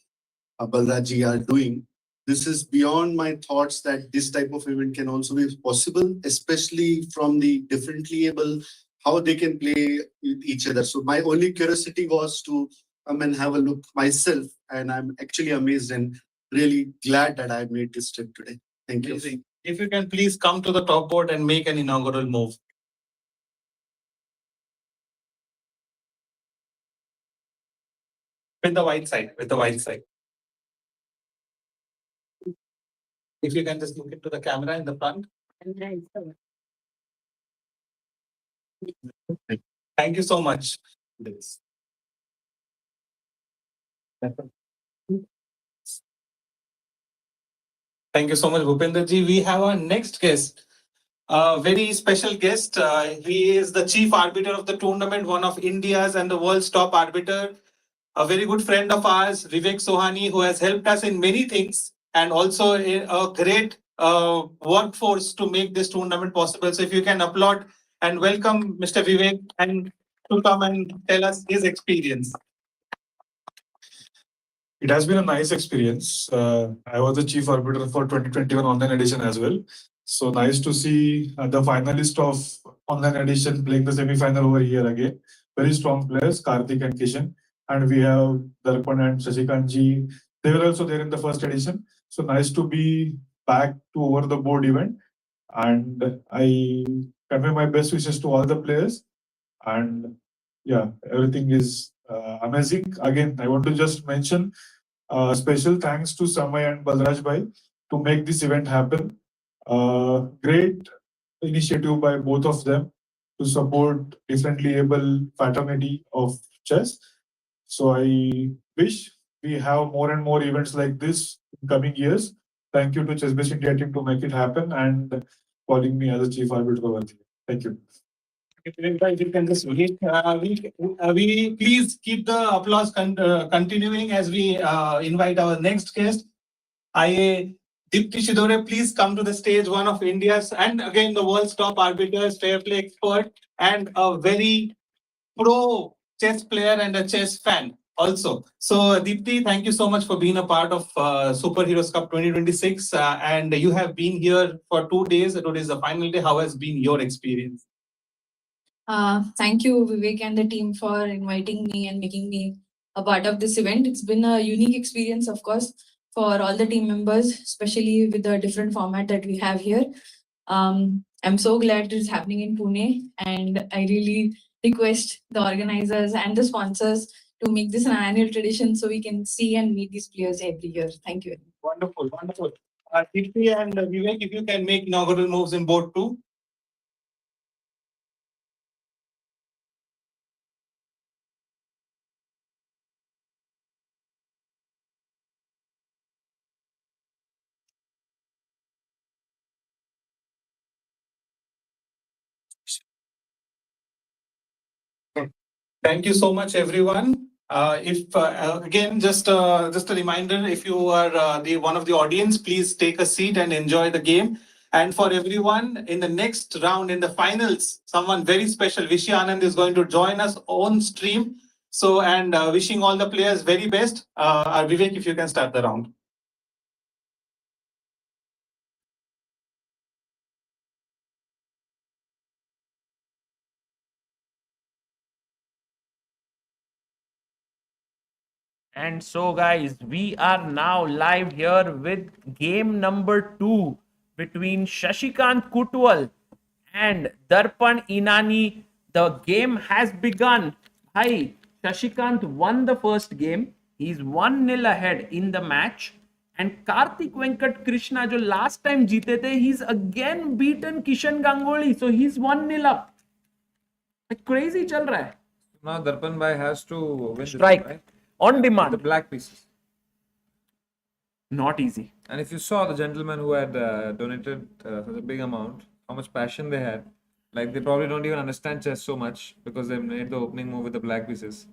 Balraji, are doing. This is beyond my thoughts that this type of event can also be possible, especially from the differently able, how they can play with each other. So my only curiosity was to come and have a look myself, and I'm actually amazed and really glad that I made this trip today. Thank you. Amazing. If you can please come to the top board and make an inaugural move. With the white side, with the white side. If you can just look into the camera in the front. Thank you so much. Thank you so much, Bhupender ji. We have our next guest, a very special guest. He is the chief arbiter of the tournament, one of India's and the world's top arbiter, a very good friend of ours, Vivek Sohani, who has helped us in many things and also a great workforce to make this tournament possible. So if you can applaud and welcome Mr. Vivek and to come and tell us his experience. It has been a nice experience. I was the chief arbiter for 2021 online edition as well. So nice to see the finalist of online edition playing the semi-final over here again. Very strong players, Karthik and Kishan. And we have Darpan and Shashikant ji. They were also there in the first edition. So nice to be back to over the board event. And I convey my best wishes to all the players. And yeah, everything is amazing. Again, I want to just mention special thanks to Samay and Balraj Bhai to make this event happen. Great initiative by both of them to support differently able fraternity of chess. So I wish we have more and more events like this in coming years. Thank you to Chess Base India team to make it happen and calling me as a chief arbiter over here. Thank you. If you can just wait, we please keep the applause continuing as we invite our next guest. Dipti Shidore, please come to the stage, one of India's and again the world's top arbiters, fair play expert, and a very pro chess player and a chess fan also. So Dipti, thank you so much for being a part of Super Heroes Cup 2026 and you have been here for 2 days. Today is the final day. How has been your experience? Thank you, Vivek and the team, for inviting me and making me a part of this event. It's been a unique experience, of course, for all the team members, especially with the different format that we have here. I'm so glad it's happening in Pune, and I really request the organizers and the sponsors to make this an annual tradition so we can see and meet these players every year. Thank you. Wonderful, wonderful. Deepti and Vivek, if you can make inaugural moves in board 2. Thank you so much, everyone. If again, just a reminder, if you are the one of the audience, please take a seat and enjoy the game. And for everyone in the next round, in the finals, someone very special, Vishy Anand, is going to join us on stream. So, and wishing all the players very best. Vivek, if you can start the round. And so, guys, we are now live here with game number 2 between Shashikant Kutwal and Darpan Inani. The game has begun. Hi, Shashikant won the first game. He's 1-0 ahead in the match. And Karthik Venkat Krishna, जो last time जीते थे, he's again beaten Kishan Gangolli. So he's 1-0 up. Like crazy चल रहा है. Now Darpan Bhai has to win Strike. this, right? On demand. The black pieces. Not easy. And if you saw the gentleman who had donated such a big amount, how much passion they had, like they probably don't even understand chess so much because they made the opening move with the black pieces,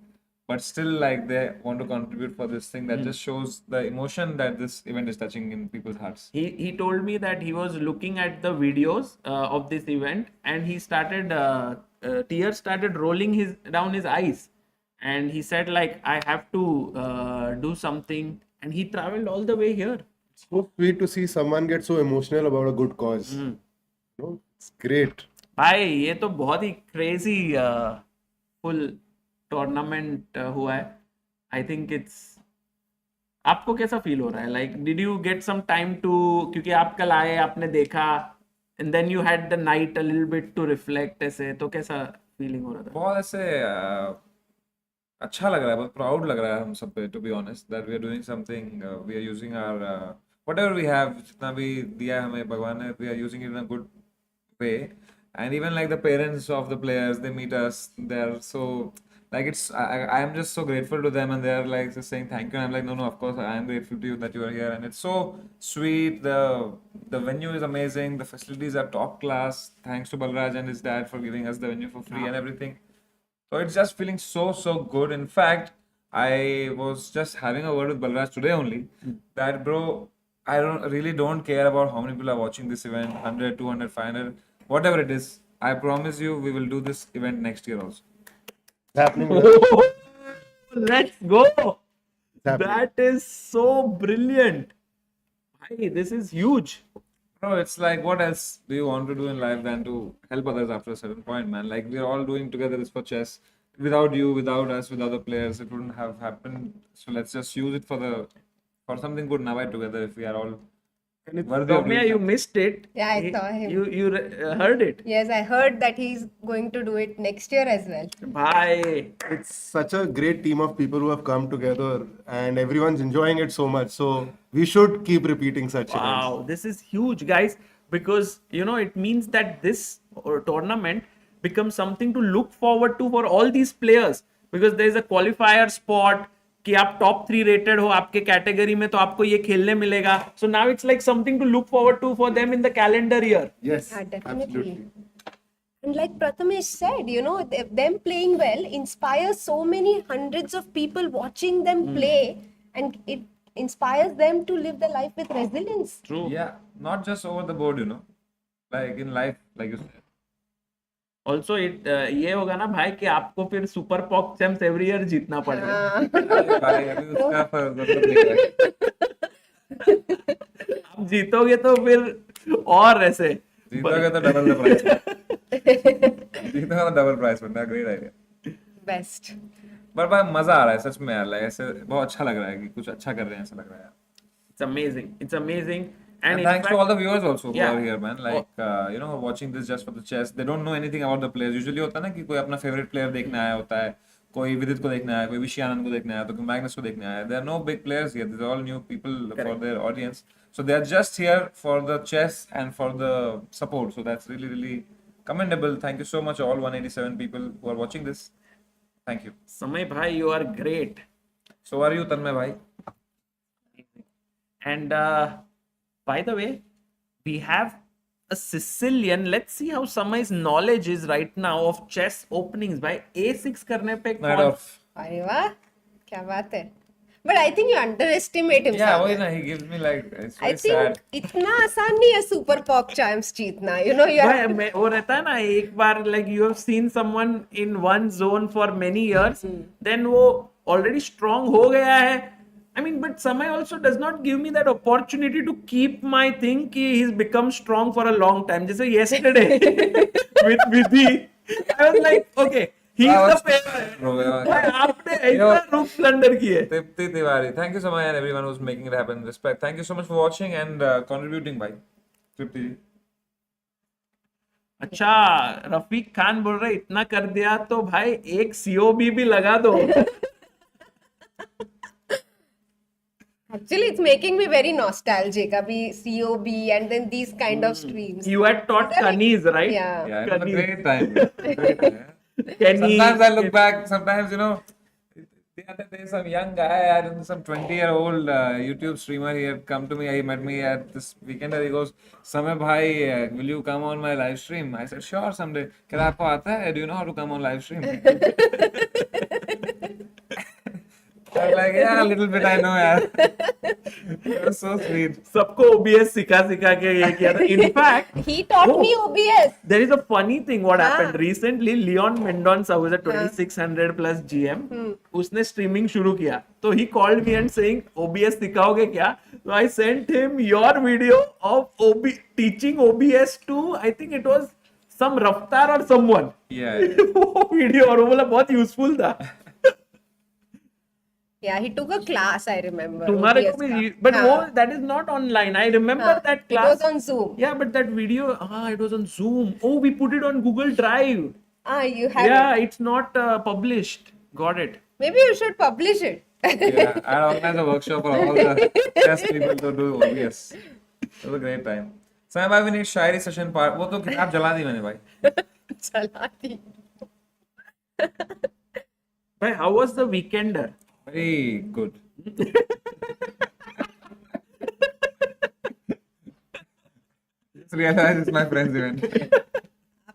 but still like they want to contribute for this thing that just shows the emotion that this event is touching in people's hearts. He told me that he was looking at the videos of this event and he started tears started rolling down his eyes, and he said like I have to do something, and he traveled all the way here. So sweet to see someone get so emotional about a good cause. No, it's great. भाई ये तो बहुत ही crazy full tournament हुआ है. I think it's, आपको कैसा feel हो रहा है? Like did you get some time to, क्योंकि आप कल आए, आपने देखा, and then you had the night a little bit to reflect, ऐसे तो कैसा फीलिंग हो रहा था? बहुत ऐसे अच्छा लग रहा है, बहुत प्राउड लग रहा है हम सब पे, to be honest, that we are doing something, we are using our whatever we have, जितना भी दिया है हमें भगवान ने, we are using it in a good way. And even like the parents of the players, they meet us, they're so like it's I am just so grateful to them, and they're like just saying thank you, and I'm like no, of course I am grateful to you that you are here, and it's so sweet. The venue is amazing, the facilities are top class, thanks to Balraj and his dad for giving us the venue for free and everything. So it's just feeling so good. In fact, I was just having a word with Balraj today only that bro, I really don't care about how many people are watching this event, 100, 200, 500, whatever it is. I promise you, we will do this event next year also. It's happening. Let's go. happening. That is so brilliant. Hey, this is huge. Bro, it's like, what else do you want to do in life than to help others after a certain point, man? Like, we're all doing together this for chess. Without you, without us, with other players, it wouldn't have happened. So let's just use it for something good now together, if we are all worthy of doing Soumya, you something. missed it. Yeah, I saw him. You heard it. Yes, I heard that he's going to do it next year as well. Bye. It's such a great team of people who have come together, and everyone's enjoying it so much. So we should keep repeating such events. Wow, this is huge, guys, because you know it means that this tournament becomes something to look forward to for all these players, because there is a qualifier spot कि आप top 3 rated हो आपके category में, तो आपको ये खेलने मिलेगा. So now it's like something to look forward to for them in the calendar year. Yes, Yeah, definitely. absolutely. And like Prathamesh said, you know, them playing well inspires so many hundreds of people watching them play, and it inspires them to live their life with resilience. True. Yeah, not just over the board, you know, like in life, like you said. Also it ये होगा ना भाई कि आपको फिर super pock champs every year जीतना पड़ेगा. अरे भाई, अभी उसका जरूरत नहीं है. आप जीतोगे तो फिर और ऐसे जीतोगे तो डबल द प्राइस. जीतोगे तो डबल प्राइस बनना. Great idea. Best. पर भाई मजा आ रहा है सच में यार, like ऐसे बहुत अच्छा लग रहा है कि कुछ अच्छा कर रहे हैं, ऐसा लग रहा है. It's amazing. It's amazing. And in thanks fact- to all the viewers also who Yeah. are here, man. Like, you know, watching this just for the chess. They don't know anything about the players. Usually होता है ना कि कोई अपना favorite player देखने आया होता है, कोई विदित को देखने आया, कोई विशी आनंद को देखने आया, तो कोई मैग्नस को देखने आया. There are no big players here. These are all new people for Correct. their audience. So they are just here for the chess and for the support. So that's really, really commendable. Thank you so much, all 187 people who are watching this. Thank you. Samay bhai, you are great. So are you, Tanmay bhai? And by the way, we have a Sicilian. Let's see how Samay's knowledge is right now of chess openings. By A6 करने पे Knight कौन- off. अरे वाह, क्या बात है. But I think you underestimate him. Yeah, Sagar. वही ना, he gives me like, it's I very think sad. इतना आसान नहीं है सुपर पॉप चाइम्स जीतना. You know, you भाई, have वो रहता है ना, एक बार like you have seen someone in one zone for many years, then वो already strong हो गया है. I mean, but Samay also does not give me that opportunity to keep my thing कि he's become strong for a long time. जैसे yesterday with Vidhi, I was like, okay, he's the favorite. भाई, आपने ऐसा रूप Splendor की है. Tipti Tiwari. Thank you, Samay, and everyone who's making it happen. Respect. Thank you so much for watching and contributing, bhai. Tipti. अच्छा, रफीक खान बोल रहे इतना कर दिया तो भाई एक COB भी लगा दो. actually it's making me very nostalgic. अभी COB and then these kind of streams. You had taught Kanis, right? Yeah. Yeah, it was a Kanis. great time. Great time. Kenny. Sometimes I look back, sometimes, you know, the other day some young guy, I don't know, some 20-year-old YouTube streamer, he had come to me, he met me at this weekend and he goes, Samay bhai, will you come on my live stream? I said, sure, someday. क्या आपको आता है? Do you know how to come on live stream? I was like, yeah, a little bit I know, yaar. It was so sweet. सबको OBS सिखा के ये किया था. In fact, He taught me OBS. there is a funny thing what हाँ. happened recently. Leon Mendonça, who is a 2600 plus GM, उसने streaming शुरू किया. तो he called me and saying OBS सिखाओगे क्या? So I sent him your video of teaching OBS to, I think it was some Raftar or someone. Yeah, yeah. वो video और वो बोला बहुत useful था. Yeah, he took a class, I remember. तुम्हारे को OBS भी, का. but हाँ. वो that is not online. I remember हाँ. that It class. was on Zoom. Yeah, but that video, it was on Zoom. Oh, we put it on Google Drive. You have Yeah, it. it's not published. Got it. Maybe you should publish it. Yeah, I organized a workshop for all the chess people to do OBS. It was a great time. Samay bhai, we need Shayari session part. वो तो किताब जला दी मैंने भाई. चला दी. But how was the weekender? Very good. Just realized it's my friend's event.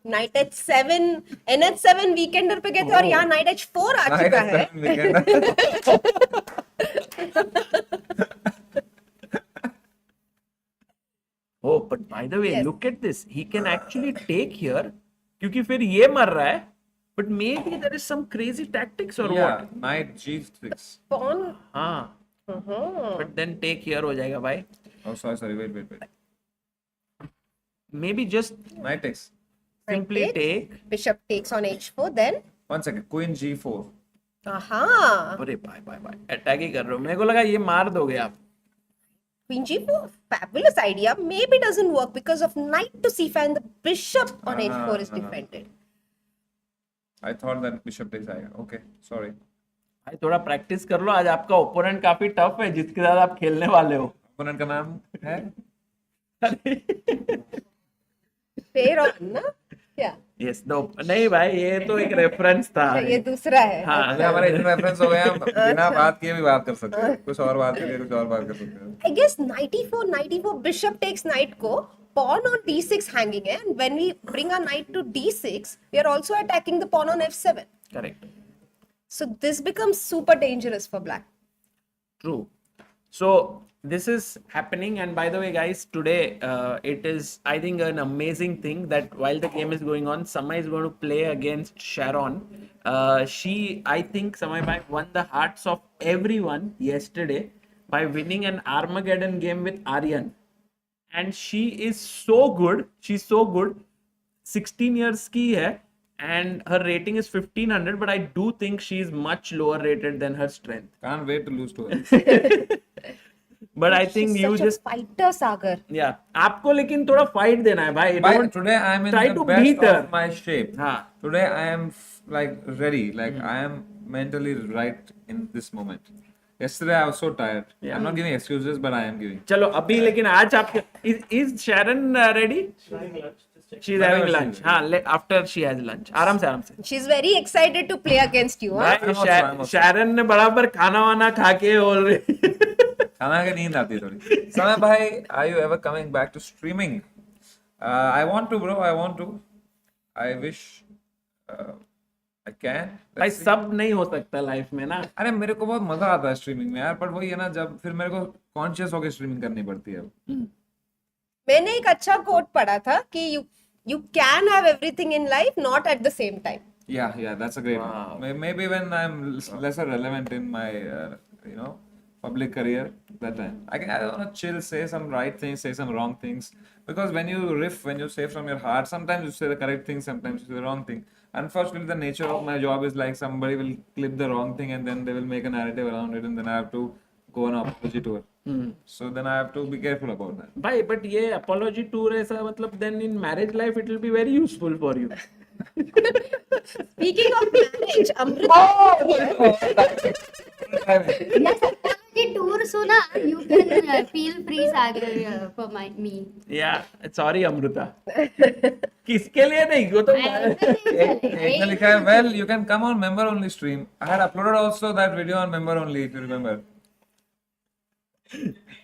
Night at 7, NH7 weekender पे गए थे और यहाँ Night at 4 आ Night चुका at है. 7 weekend. Oh, but by the way, Yes. look at this. He can actually take here. क्योंकि फिर ये मर रहा है. But maybe there is some crazy tactics or Yeah, what? knight G6. Pawn. हाँ. Uh-huh. But then take here हो जाएगा भाई. Oh, sorry. Wait. Maybe just Knight takes. simply Knight take. Bishop takes on H4 then. 1 second. Queen G4. Aha. अरे भाई attack ही कर रहे हो. मेरे को लगा ये मार दोगे आप. Queen G4, fabulous idea. Maybe doesn't work because of knight to c5 and the bishop on H4 is defended. I thought that bishop takes आएगा. Okay, sorry. भाई थोड़ा प्रैक्टिस कर लो. आज आपका ओपोनेंट काफी टफ है जिसके साथ आप खेलने वाले हो. Opponent का नाम है? Pair on, ना? Yeah. Yes, no. नहीं भाई ये तो एक रेफरेंस था. ये दूसरा है. हाँ. अगर हमारे इतने रेफरेंस हो गए हम बिना बात किए भी बात कर सकते हैं. कुछ और बात करके कुछ और बात कर सकते हैं. I guess knight e4, bishop takes knight को, pawn on d6 hanging है, and when we bring our knight to d6, we are also attacking the pawn on f7. Correct. So this becomes super dangerous for black. True. So this is happening, and by the way guys, today it is, I think, an amazing thing that while the game is going on, Samay is going to play against Sharon. I think Samay bhai won the hearts of everyone yesterday by winning an Armageddon game with Aryan, and she is so good. She's so good. 16 years ki hai, and her rating is 1500, but I do think she is much lower rated than her strength. Can't wait to lose to her. but I think She's you such a just fighter, Sagar. yeah. आपको लेकिन थोड़ा fight देना है भाई. By Don't today I am in try the to best beat her. of my shape. हाँ. Today I am like ready. Like I am mentally right in this moment. Yesterday I was so tired. Yeah. I'm not giving excuses, but I am giving. चलो अभी लेकिन आज आपके is Sharon ready? She's having lunch. हाँ, after she has lunch. आराम से. She's very excited to play against you. Huh? भाई Sharon ने बराबर खाना वाना खा के already. खाना के नींद आती है थोड़ी. समय भाई, are you ever coming back to streaming? I want to, bro. I want to. I wish I can. भाई सब नहीं हो सकता लाइफ में ना. अरे मेरे को बहुत मजा आता है स्ट्रीमिंग में यार, पर वही है ना, जब फिर मेरे को कॉन्शियस होकर स्ट्रीमिंग करनी पड़ती है. मैंने एक अच्छा कोट पढ़ा था कि you can have everything in life, not at the same time. Yeah, that's a great one. Maybe when I'm lesser relevant in my, public career, that time. I want to chill, say some right things, say some wrong things. Because when you riff, when you say from your heart, sometimes you say the correct thing, sometimes you say the wrong thing. Unfortunately, the nature of my job is like somebody will clip the wrong thing and then they will make a narrative around it and then I have to go on apology tour. So then I have to be careful about that. भाई but ये apology tour ऐसा मतलब then in marriage life it will be very useful for you. Speaking of marriage, Amruta. Yes, tour सुना. You can feel free, Sagar, for me. Yeah, sorry Amruta. किसके लिए नहीं? वो तो एक ने लिखा है, well, you can come on member only stream. I had uploaded also that video on member only, if you remember.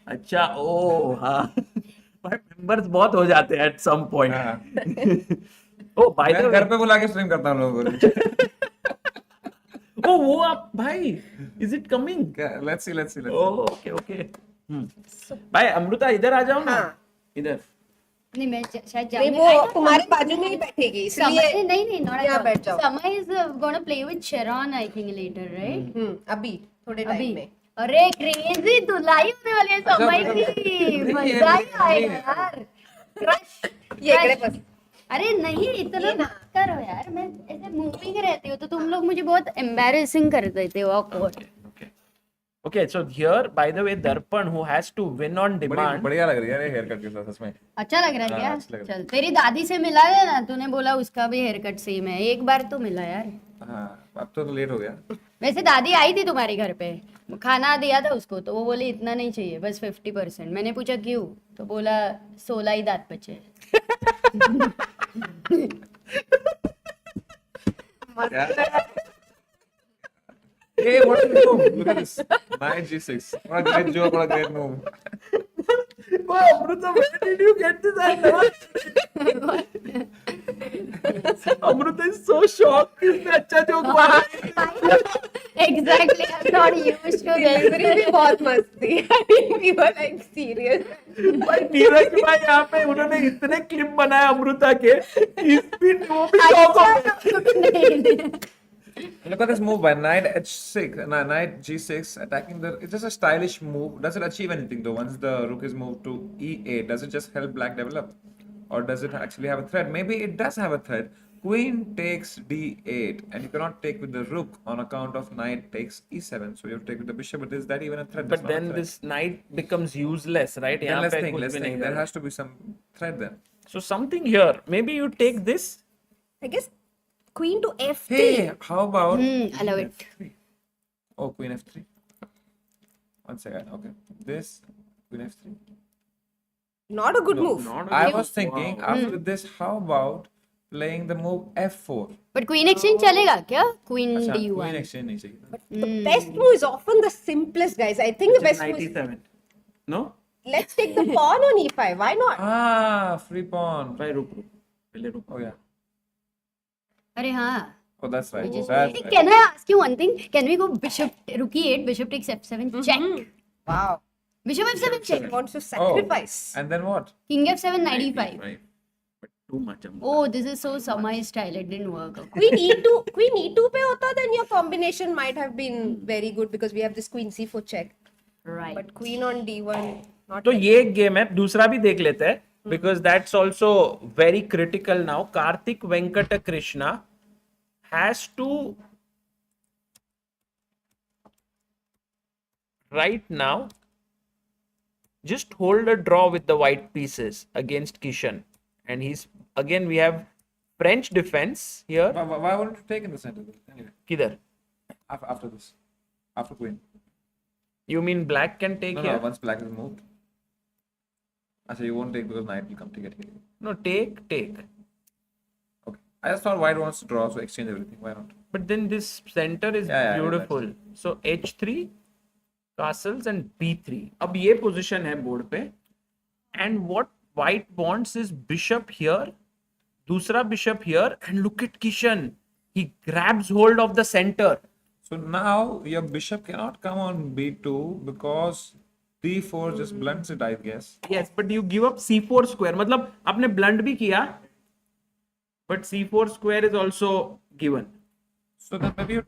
अच्छा, ओ हाँ. भाई मेंबर्स बहुत हो जाते हैं at some point. Oh by the मैं घर पे बुला के स्ट्रीम करता हूँ लोगों को. ओ वो आप भाई, is it coming? Let's see. Oh, okay. भाई अमृता इधर आ जाओ ना. इधर. नहीं मैं शायद नहीं, वो तुम्हारे बाजू में ही बैठेगी इसलिए. नहीं नॉट यहाँ बैठ जाओ. Samay is gonna play with Sharon, I think later, right? अभी थोड़े टाइम में. अरे क्रेजी धुलाई होने वाली है समय की. मजा ही आएगा यार. क्रश. ये इकडे बस. अरे नहीं इतना मत करो यार. मैं ऐसे मूविंग रहती हूँ तो तुम लोग मुझे बहुत एम्बैरेसिंग कर देते हो. awkward. Okay, so here by the way Darpan who has to win on demand. बढ़िया लग रही है ये हेयर कट के साथ सच में. अच्छा लग रहा है क्या? अच्छा लग रहा है. चल तेरी दादी से मिला है ना, तूने बोला उसका भी हेयर कट सेम है. एक बार तो मिला यार. हाँ अब तो लेट हो गया. वैसे दादी आई थी तुम्हारे घर पे, खाना दिया था उसको तो वो बोली इतना नहीं चाहिए, बस 50%. मैंने पूछा क्यों, तो बोला 16 ही दांत बचे. Hey, what a move! Look at this. Knight G6. What a great joke, what a great move. Wow, Amruta, where did you get this? I never. Amruta is so shocked. इसने अच्छा जोक मारा. Exactly, I'm not used to this. भी बहुत मस्त थी. We were like serious. भाई नीरज भाई यहाँ पे उन्होंने इतने क्लिप बनाए अमृता के, इस भी वो भी शॉक हो गए. Look at this move by knight h6, knight g6 attacking the. It's just a stylish move. Does it achieve anything though? Once the rook is moved to e8, does it just help black develop, or does it actually have a threat? Maybe it does have a threat. Queen takes d8, and you cannot take with the rook on account of knight takes e7. So you have to take with the bishop. But is that even a threat? But then this knight becomes useless, right? Then let's think. There has to be some threat then. So something here. Maybe you take this. I guess queen to f3. Hey, how about? I love it. Oh, queen f3. One second. Okay, this queen f3. Not a good move. I was thinking after this, how about playing the move f4? But queen exchange चलेगा क्या? Queen d1. Queen exchange नहीं चाहिए. But the best move is often the simplest, guys. I think the best move is 97. No? let's take the pawn on e5. Why not? Ah, free pawn. Try rook. पहले rook. Oh yeah. अरे हाँ. Oh, that's right. Just, That's right. Can I ask you one thing? Can we go bishop rook e8, bishop takes f7, check? Wow. Bishop f7 check. Wants to sacrifice. And then what? King f7, knight e5. Right. But too much. Oh, this is so Samay style. It didn't work. Queen e2 पे होता, then your combination might have been very good because we have this queen c4 check. Right. But queen on d1 not. तो ये एक game है. दूसरा भी देख लेते हैं because that's also very critical now. Karthik Venkata Krishna has to right now just hold a draw with the white pieces against Kishan. And again, we have French defense here. Why wouldn't you take in the center? Anyway, Kidhar? after this, after queen. You mean black can take No, here? no, once black is moved. Actually, you won't take because knight will come take it here. No, take. Okay. I just thought white wants to draw, so exchange everything. Why not? But then this center is Yeah, beautiful. So h3, castles and b3. अब ये position है board पे. And what white wants is bishop here, दूसरा bishop here, and look at Kishan. He grabs hold of the center. So now your bishop cannot come on b2 because d4 just blunts it, I guess. Yes, but you give up c4 square. मतलब आपने blunt भी किया, but c4 square is also given. So then maybe you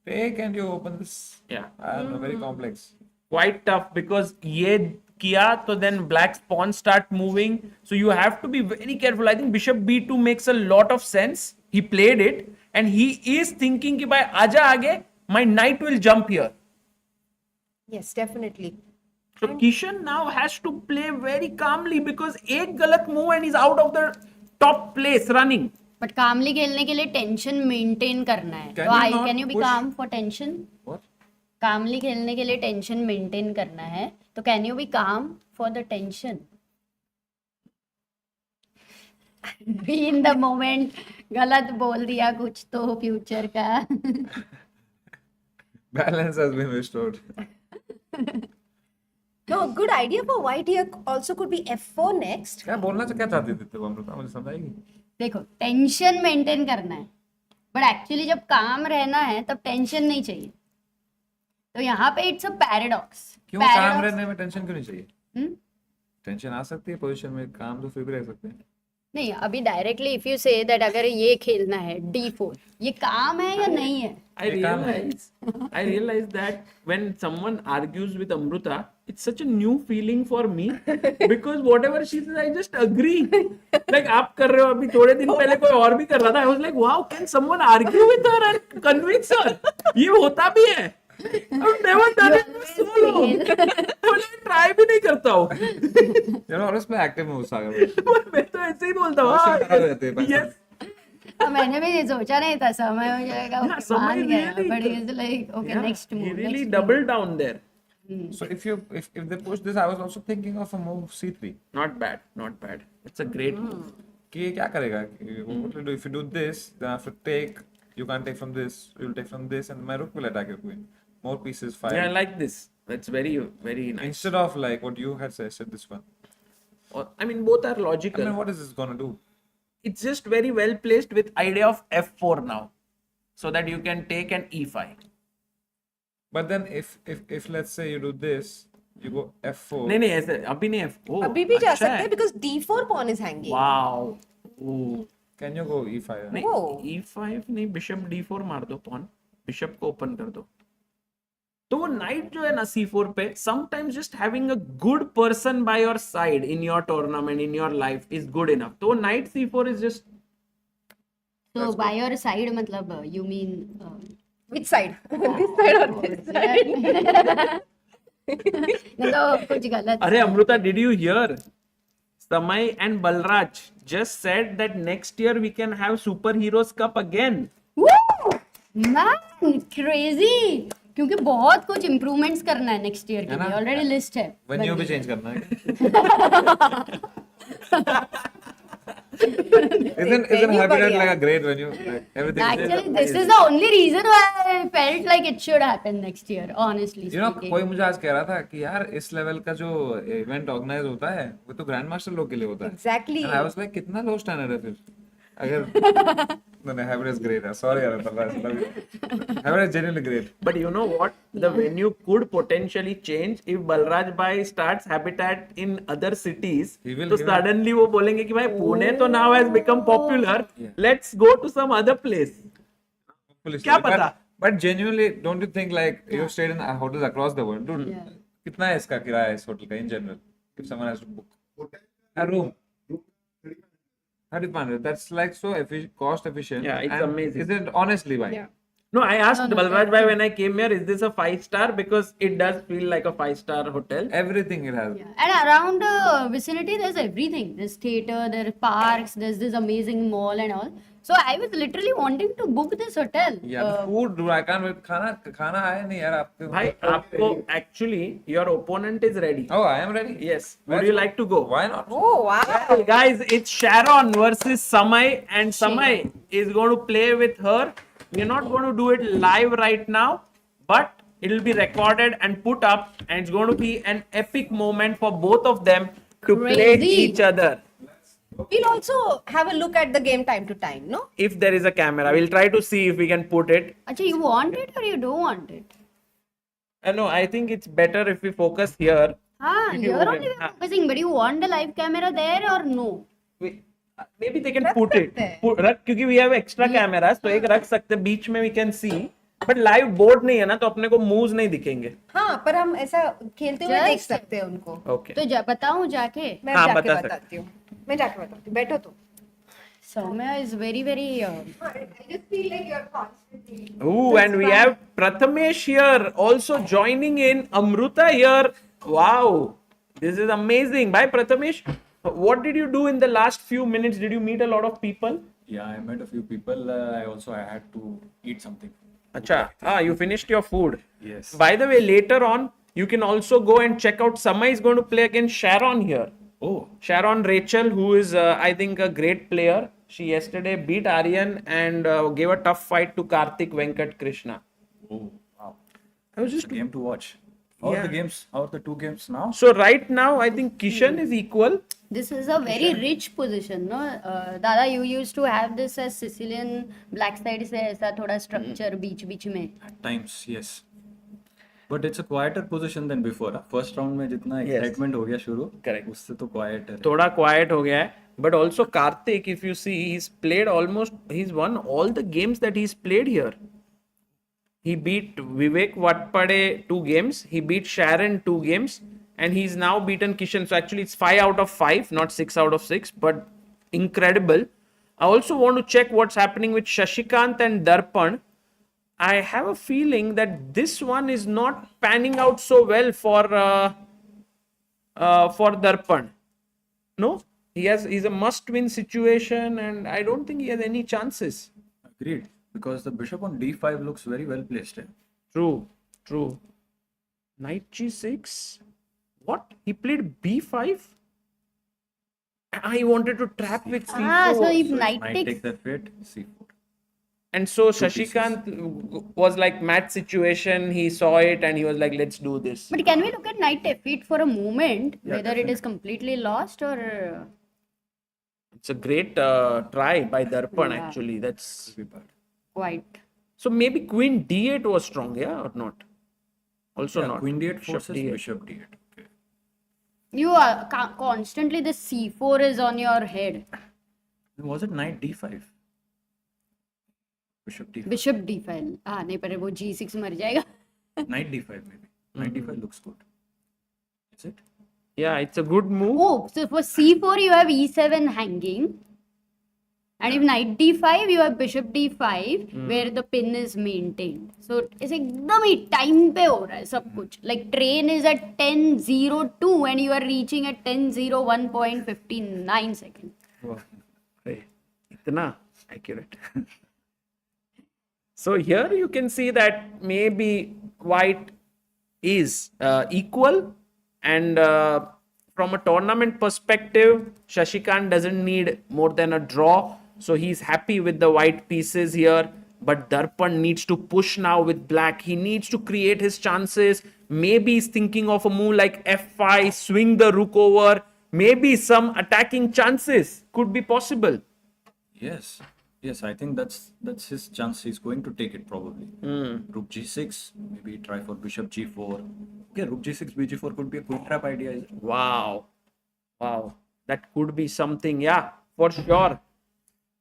take and you open this. Yeah. I don't know, very complex. Quite tough because ये किया तो then black's pawns start moving. So you have to be very careful. I think bishop b2 makes a lot of sense. He played it and he is thinking कि भाई आजा आगे, my knight will jump here. Yes, definitely. So Kishan now has to play very calmly because एक गलत move and he's out of the top place running. But कामली खेलने के लिए टेंशन मेंटेन करना है. Can तो you I not can you be push- calm for tension? What? Calmly खेलने के लिए टेंशन मेंटेन करना है, तो can you be calm for the tension? Be in the moment. गलत बोल दिया कुछ तो फ्यूचर का. Balance has been restored. No, good idea for white here also could be f4 next. क्या बोलना क्या चाहती थी तुम अमृता? मुझे समझाएगी? देखो टेंशन मेंटेन करना है, बट एक्चुअली जब काम रहना है तब टेंशन नहीं चाहिए. तो यहाँ पे इट्स अ पैराडॉक्स. क्यों काम रहने में टेंशन क्यों नहीं चाहिए? हम्म? टेंशन आ सकती है पोजीशन में, काम तो फिर भी रह सकते हैं. नहीं, अभी directly if you say that अगर ये खेलना है d4, ये काम है या नहीं है? I realize that when someone argues with Amruta, it's such a new feeling for me because whatever she says, I just agree. Like आप कर रहे हो अभी, थोड़े दिन पहले कोई और भी कर रहा था. I was like, wow, can someone argue with her and convince her? ये होता भी है. I've never done it for so long. मैं try भी नहीं करता हूँ. You're always play active moves, Sagar. मैं तो ऐसे ही बोलता हूँ. हाँ, yes. मैंने भी सोचा नहीं था समय हो जाएगा. Yeah, Samay मान गया, really but he's like, okay, Yeah, next move. he really next doubled down there. So if they push this, I was also thinking of a move c3. Not bad, not bad. It's a great move. कि ये क्या करेगा? What will do if you do this? Then after take, you can't take from this. You'll take from this, and my rook will attack your queen. More pieces, 5. Yeah, I like this. That's very, very nice. Instead of like what you had said this one. I mean, both are logical. I mean, what is this gonna do? It's just very well placed with idea of f4 now, so that you can take an e5. But then if let's say you do this, you go f4. नहीं नहीं ऐसे अभी नहीं f4. अभी भी जा अच्छा सकते है. हैं because d4 pawn is hanging. Wow. Ooh. Can you go e5? नहीं Oh. e5 नहीं, bishop d4 मार दो pawn. Bishop को open कर दो. तो वो knight जो है ना c4 पे, sometimes just having a good person by your side in your tournament, in your life is good enough. तो वो knight c4 is just. So by your side मतलब you mean Which side? This side or this side? तो कुछ गलत. अरे Amrita, did you hear? Samay and Balraj just said that next year we can have Superheroes Cup again. Woo! Man, crazy. क्योंकि बहुत कुछ improvements करना है नेक्स्ट ईयर के लिए. ऑलरेडी लिस्ट है. Venue भी change करना है. Isn't Habitat like a great venue? Like everything. Actually, this is the only reason why I felt like it should happen next year. Honestly You know, speaking. कोई मुझे आज कह रहा था कि यार इस लेवल का जो इवेंट ऑर्गेनाइज होता है वो तो ग्रैंड मास्टर लोग के लिए होता है. Exactly. And I was like, कितना लो स्टैंडर्ड है फिर अगर no, Habitat is great. Sorry यार, Habitat is genuinely great. But you know what? The venue could potentially change if Balraj Bhai starts Habitat in other cities. तो suddenly वो बोलेंगे कि भाई पुणे तो now has become popular. Let's go to some other place. क्या पता? But genuinely, don't you think like you've stayed in hotels across the world, dude? कितना है इसका किराया इस होटल का in general? If someone has to book a room. 3500. That's like so cost efficient. Yeah, it's and amazing. Isn't it honestly why? Yeah. No, I asked No, no, Balraj that's Bhai it. when I came here, is this a 5-star? Because it does feel like a 5-star hotel. Everything it has. And around the vicinity, there's everything. There's theater, there are parks, there's this amazing mall and all. So I was literally wanting to book this hotel. Yeah, the food, dude, I can't wait. खाना आया नहीं यार आपके. Bhai, आपको actually your opponent is ready. Oh, I am ready. Yes. Let's Would you go. like to go? Why not? Oh, wow. Well, guys, it's Sharon versus Samay, and Samay is going to play with her. We're not going to do it live right now, but it'll be recorded and put up, and it's going to be an epic moment for both of them to play Crazy. each other. We'll also have a look at the game time to time, no? If there is a camera, we'll try to see if we can put it. Acha, you want it or you don't want it? No, I think it's better if we focus here. Ah, If you you're want only it. focusing, but you want the live camera there or no? Maybe they can put it. रख क्योंकि we have extra cameras, तो एक रख सकते हैं बीच में we can see. But live board नहीं है ना, तो अपने को moves नहीं दिखेंगे. हाँ, पर हम ऐसा खेलते हुए देख Just- सकते हैं उनको. Okay. तो बताऊं जाके? मैं हाँ, जाके बता सकते. बताती हूँ. मैं जाके बताती हूँ. बैठो तो. Soumya is very, very. I just feel like you're constantly. Ooh, and we have Prathamesh here also joining in. Amruta here. Wow, this is amazing. Bye, Prathamesh. What did you do in the last few minutes? Did you meet a lot of people? Yeah, I met a few people. I had to eat something. Acha, you finished your food. Yes. By the way, later on, you can also go and check out. Samay is going to play against Sharon here. Oh, Sharon Rachel, who is, I think, a great player. She yesterday beat Aryan and gave a tough fight to Karthik Venkata Krishna. oh, wow. I was It's just a game to watch. How are the games? How are the two games now? So right now, I think Kishan is equal. This is a very rich position, no? Dada, you used to have this as Sicilian black side से ऐसा थोड़ा structure बीच में. At times, yes. But it's a quieter position than before. First round में जितना Yes. excitement हो गया शुरू, Correct. उससे तो quieter है. थोड़ा quiet हो गया है. But also Karthik, if you see, he's won all the games that he's played here. He beat Vivek Watpade 2 games. He beat Sharon 2 games. And he's now beaten Kishan. So actually it's 5 out of 5, not 6 out of 6. But incredible. I also want to check what's happening with Shashikant and Darpan. I have a feeling that this one is not panning out so well for Darpan. No? He's a must-win situation and I don't think he has any chances. Agreed. Because the bishop on d5 looks very well placed. True. Knight g6. What? He played b5? I wanted to trap with c4. Ah, so if Knight knight takes takes. the fate, c4. And so Two pieces. Shashikant was like match situation. He saw it and he was like, let's do this. But can we look at knight f8 for a moment, Yeah, whether it is completely lost or It's a great try by Darpan Yeah. actually. That's quite? so maybe queen d8 was strong, yeah, or not? Also not. Queen d8 Bishop forces d8. bishop d8. Okay. You are constantly the c4 is on your head. Was it knight d5? Bishop d5. Bishop d5. Ah, नहीं पर वो g6 मर जाएगा. Knight d5 maybe. Knight d5 looks good. Is it? Yeah, it's a good move. Oh, so for c4 you have e7 hanging. And if knight d5, you have bishop d5 where the pin is maintained. So it's एकदम ही time पे हो रहा है सब कुछ. Like train is at 10:02 and you are reaching at 10:01.59 seconds. Wow. Hey, itna accurate. So here you can see that maybe white is equal and from a tournament perspective, Shashikant doesn't need more than a draw. So he's happy with the white pieces here. But Darpan needs to push now with black. He needs to create his chances. Maybe he's thinking of a move like f5, swing the rook over. Maybe some attacking chances could be possible. Yes. Yes, I think that's his chance. He's going to take it probably. Rook g6, maybe try for bishop g4. Okay, rook g6, bg4 could be a quick trap idea. Is it? Wow. That could be something. Yeah, for sure.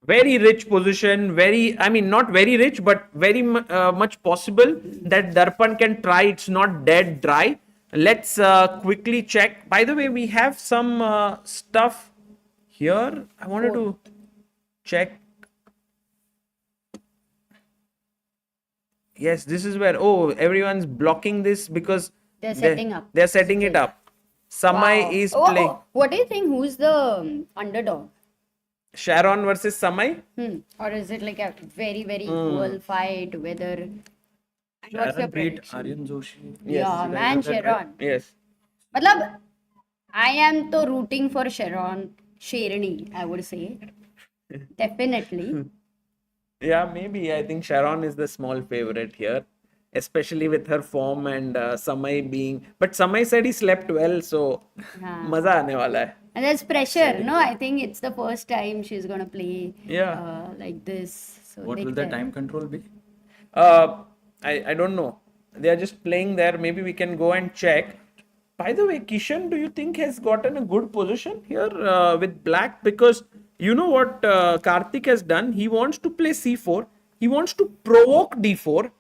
Very rich position. Not very rich, but very much possible that Darpan can try. It's not dead dry. Let's quickly check. By the way, we have some stuff here. I wanted to check. Yes, this is where, oh, everyone's blocking this because They're setting up. They're setting it up. Samay Wow. is Oh, playing oh, what do you think? Who's the underdog? Sharon versus Samay. Or is it like a very, very equal fight? Whether. What's your Sharon beat prediction? Aryan Joshi. Yeah, man, Sharon. Yes. Matlab, I am to rooting for Sharon. Sherani, I would say. Definitely. Yeah, maybe. I think Sharon is the small favorite here, especially with her form and Samay being. But Samay said he slept well, so हाँ. मजा आने वाला है. And there's pressure, no? I think it's the first time she's gonna play Yeah. like this. So What will the time control be? I don't know. They are just playing there. Maybe we can go and check. By the way, Kishan, do you think has gotten a good position here with black? Because you know what Karthik has done? He wants to play c4. He wants to provoke d4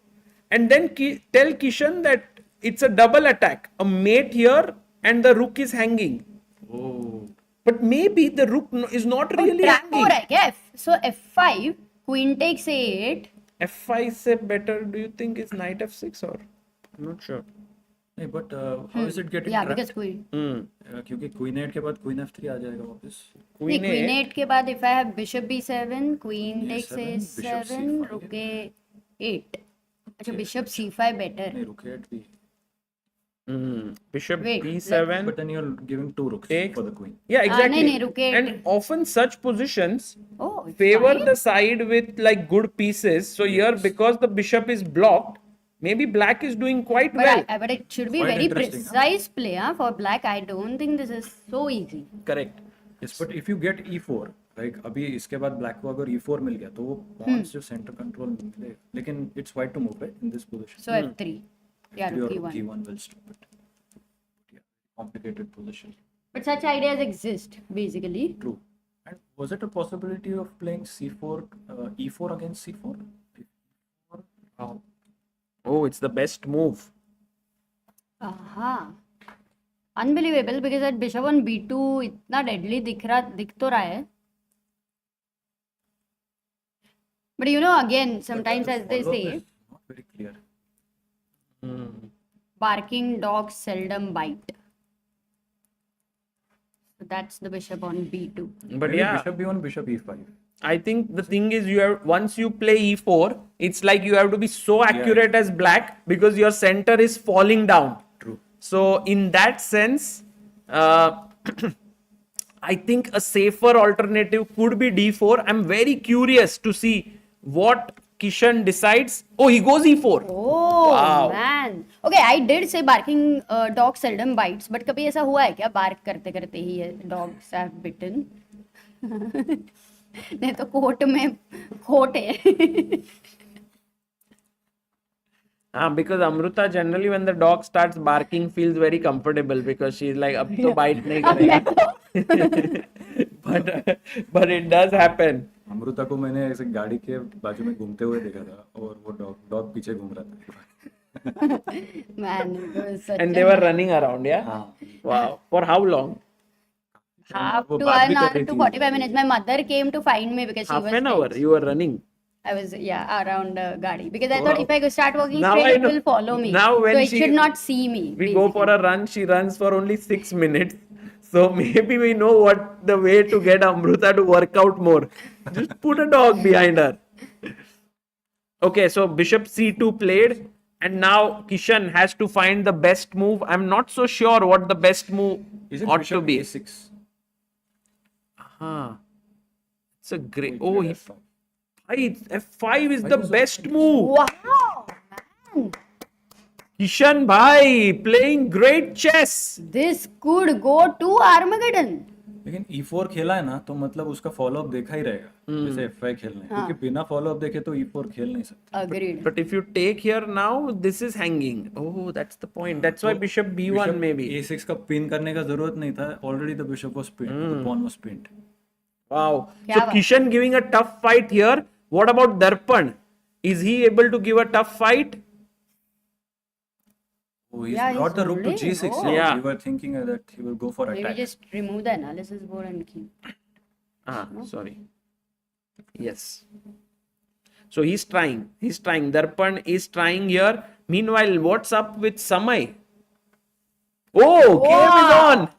and then tell Kishan that it's a double attack. A mate here and the rook is hanging. Oh. But maybe the rook is not really trap hanging. हो रहा है क्या? So f5, queen takes a8. f5 से better do you think is knight f6 or? I'm not sure. नहीं, but how is it getting Yeah, trapped? because queen. क्योंकि queen 8 के बाद queen f3 आ जाएगा वापस. नहीं, queen 8 के बाद if I have bishop b7, queen takes A7, bishop a7, C5, rook a8. अच्छा, bishop c5 better. नहीं, rook a8 भी. Bishop Wait, b7. But then you're giving 2 rooks Takes. for the queen. Yeah, exactly. नहीं, rook a8. And often such positions Oh, it's favor fine. the side with like good pieces. So here, because the bishop is blocked, maybe black is doing quite But, well. but it should be Quite very interesting, huh? precise play for black. I don't think this is so easy. Correct. Yes, but if you get e4, like अभी इसके बाद black को अगर e4 मिल गया तो वो pawns जो center control मिले, लेकिन it's white to move right in this position. So f3. Yeah, Your rook e1. e1 will stop it. Yeah, complicated position. But such ideas exist basically. True. And was it a possibility of playing c4, e4 against c4? Wow. Oh, it's the best move. Aha. Unbelievable because that bishop on b2 इतना deadly दिख तो रहा है. But you know, again, sometimes as they Follow-up say, is not very clear. barking dogs seldom bite. So that's the bishop on b2. But Maybe yeah, bishop b1, bishop e5. I think the thing is you have once you play e4, it's like you have to be so accurate as black because your center is falling down. True. So in that sense, I think a safer alternative could be d4. I'm very curious to see what Kishan decides. Oh, he goes e4. Oh Wow. man. Okay, I did say barking dog seldom bites, but कभी ऐसा हुआ है क्या bark करते करते ही dogs have bitten? नहीं तो court में खोट है. Because Amruta generally when the dog starts barking feels very comfortable because she's like अब तो bite नहीं करेगा. but it does happen. Amrita को मैंने ऐसे गाड़ी के बाजू में घूमते हुए देखा था और वो डॉग पीछे घूम रहा था. Man, it was such And they were running around, yeah? हाँ. Wow. For how long? half वो to बात भी an कर hour रही to थी. 45 minutes. My mother came to find me because she Half was an hour tense. you were running. I was around Gadi because I thought if I go start walking Now straight, I it know. will follow me. Now when so it she- should not see me. We go for a run, she runs for only 6 minutes. So maybe we know what the way to get Amruta to work out more. Just put a dog behind her. Okay, so Bishop C2 played, and now Kishan has to find the best move. I'm not so sure what the best move Isn't ought bishop to be. a6? It's a great. Wait, Oh, wait, F5 is Why the is it best so- move. Wow, man. Kishan bhai playing great chess. This could go to Armageddon. लेकिन e4 खेला है ना तो मतलब उसका follow up देखा ही रहेगा जैसे f5 खेलना है क्योंकि बिना फॉलो अप देखे तो e4 खेल नहीं सकते. Agreed. But if you take here now, this is hanging. Oh, that's the point. That's why Bishop B1 Bishop maybe. a6 का पिन करने का जरूरत नहीं था. Already the bishop was pinned. The pawn was pinned. Wow. क्या So बात? Kishan giving a tough fight here. What about Darpan? Is he able to give a tough fight? Oh, he's Yeah, brought he's the rook to holding. g6. Oh. Yeah. We were thinking that he will go for Maybe attack. just remove the analysis board and keep. Sorry. Yes. So he's trying. Darpan is trying here. Meanwhile, what's up with Samay? Oh,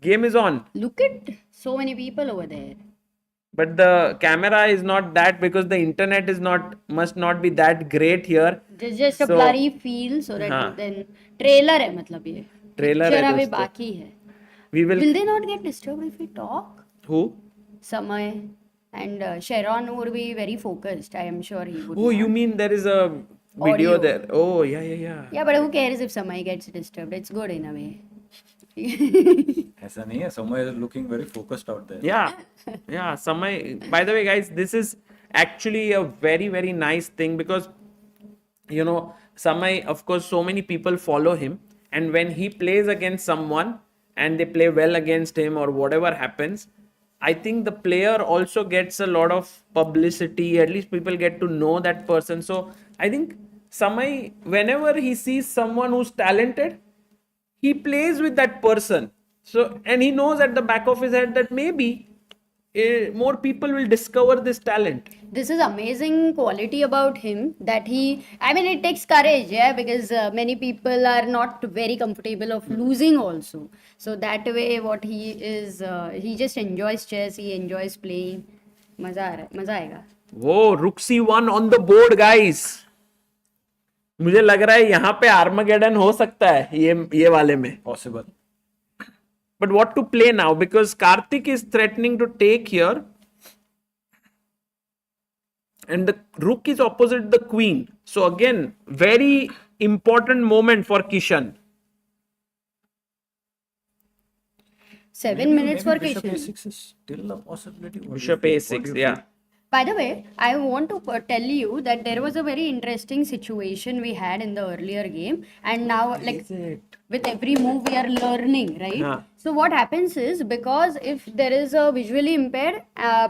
game is on. Look at so many people over there. But the camera is not that, because the internet is not, must not be that great here. Just a So- blurry feel, so that हाँ. then trailer है मतलब ये. Trailer Picture है अभी दोस्तों. बाकी है. We will. Will they not get disturbed if we talk? Who? Samay and Sharon would be very focused. I am sure he would. Oh, you not. mean there is a video Audio. there? Oh, yeah. Yeah, but who cares if Samay gets disturbed? It's good in a way. ऐसा नहीं है, Somya is looking very focused out there. Yeah. Samay. By the way, guys, this is actually a very, very nice thing, because, you know, Samay, of course, so many people follow him. And when he plays against someone and they play well against him or whatever happens, I think the player also gets a lot of publicity. At least people get to know that person. So I think Samay, whenever he sees someone who's talented, he plays with that person. So, and he knows at the back of his head that maybe more people will discover this talent. This is amazing quality about him that I mean, it takes courage, yeah, because many people are not very comfortable of losing also. So that way, what he is, he just enjoys chess, he enjoys playing. मजा आएगा. Whoa, Rook C1 on the board, guys. मुझे लग रहा है यहाँ पे Armageddon हो सकता है ये वाले में. Possible. But what to play now? Because Karthik is threatening to take here. And the rook is opposite the queen. So again, very important moment for Kishan. 7 minutes for Bishop Kishan. A6 is still a possibility. What do you Bishop think? A6, What do you yeah. feel? By the way, I want to tell you that there was a very interesting situation we had in the earlier game, and now like with every move we are learning, right? Yeah. So what happens is, because if there is a visually impaired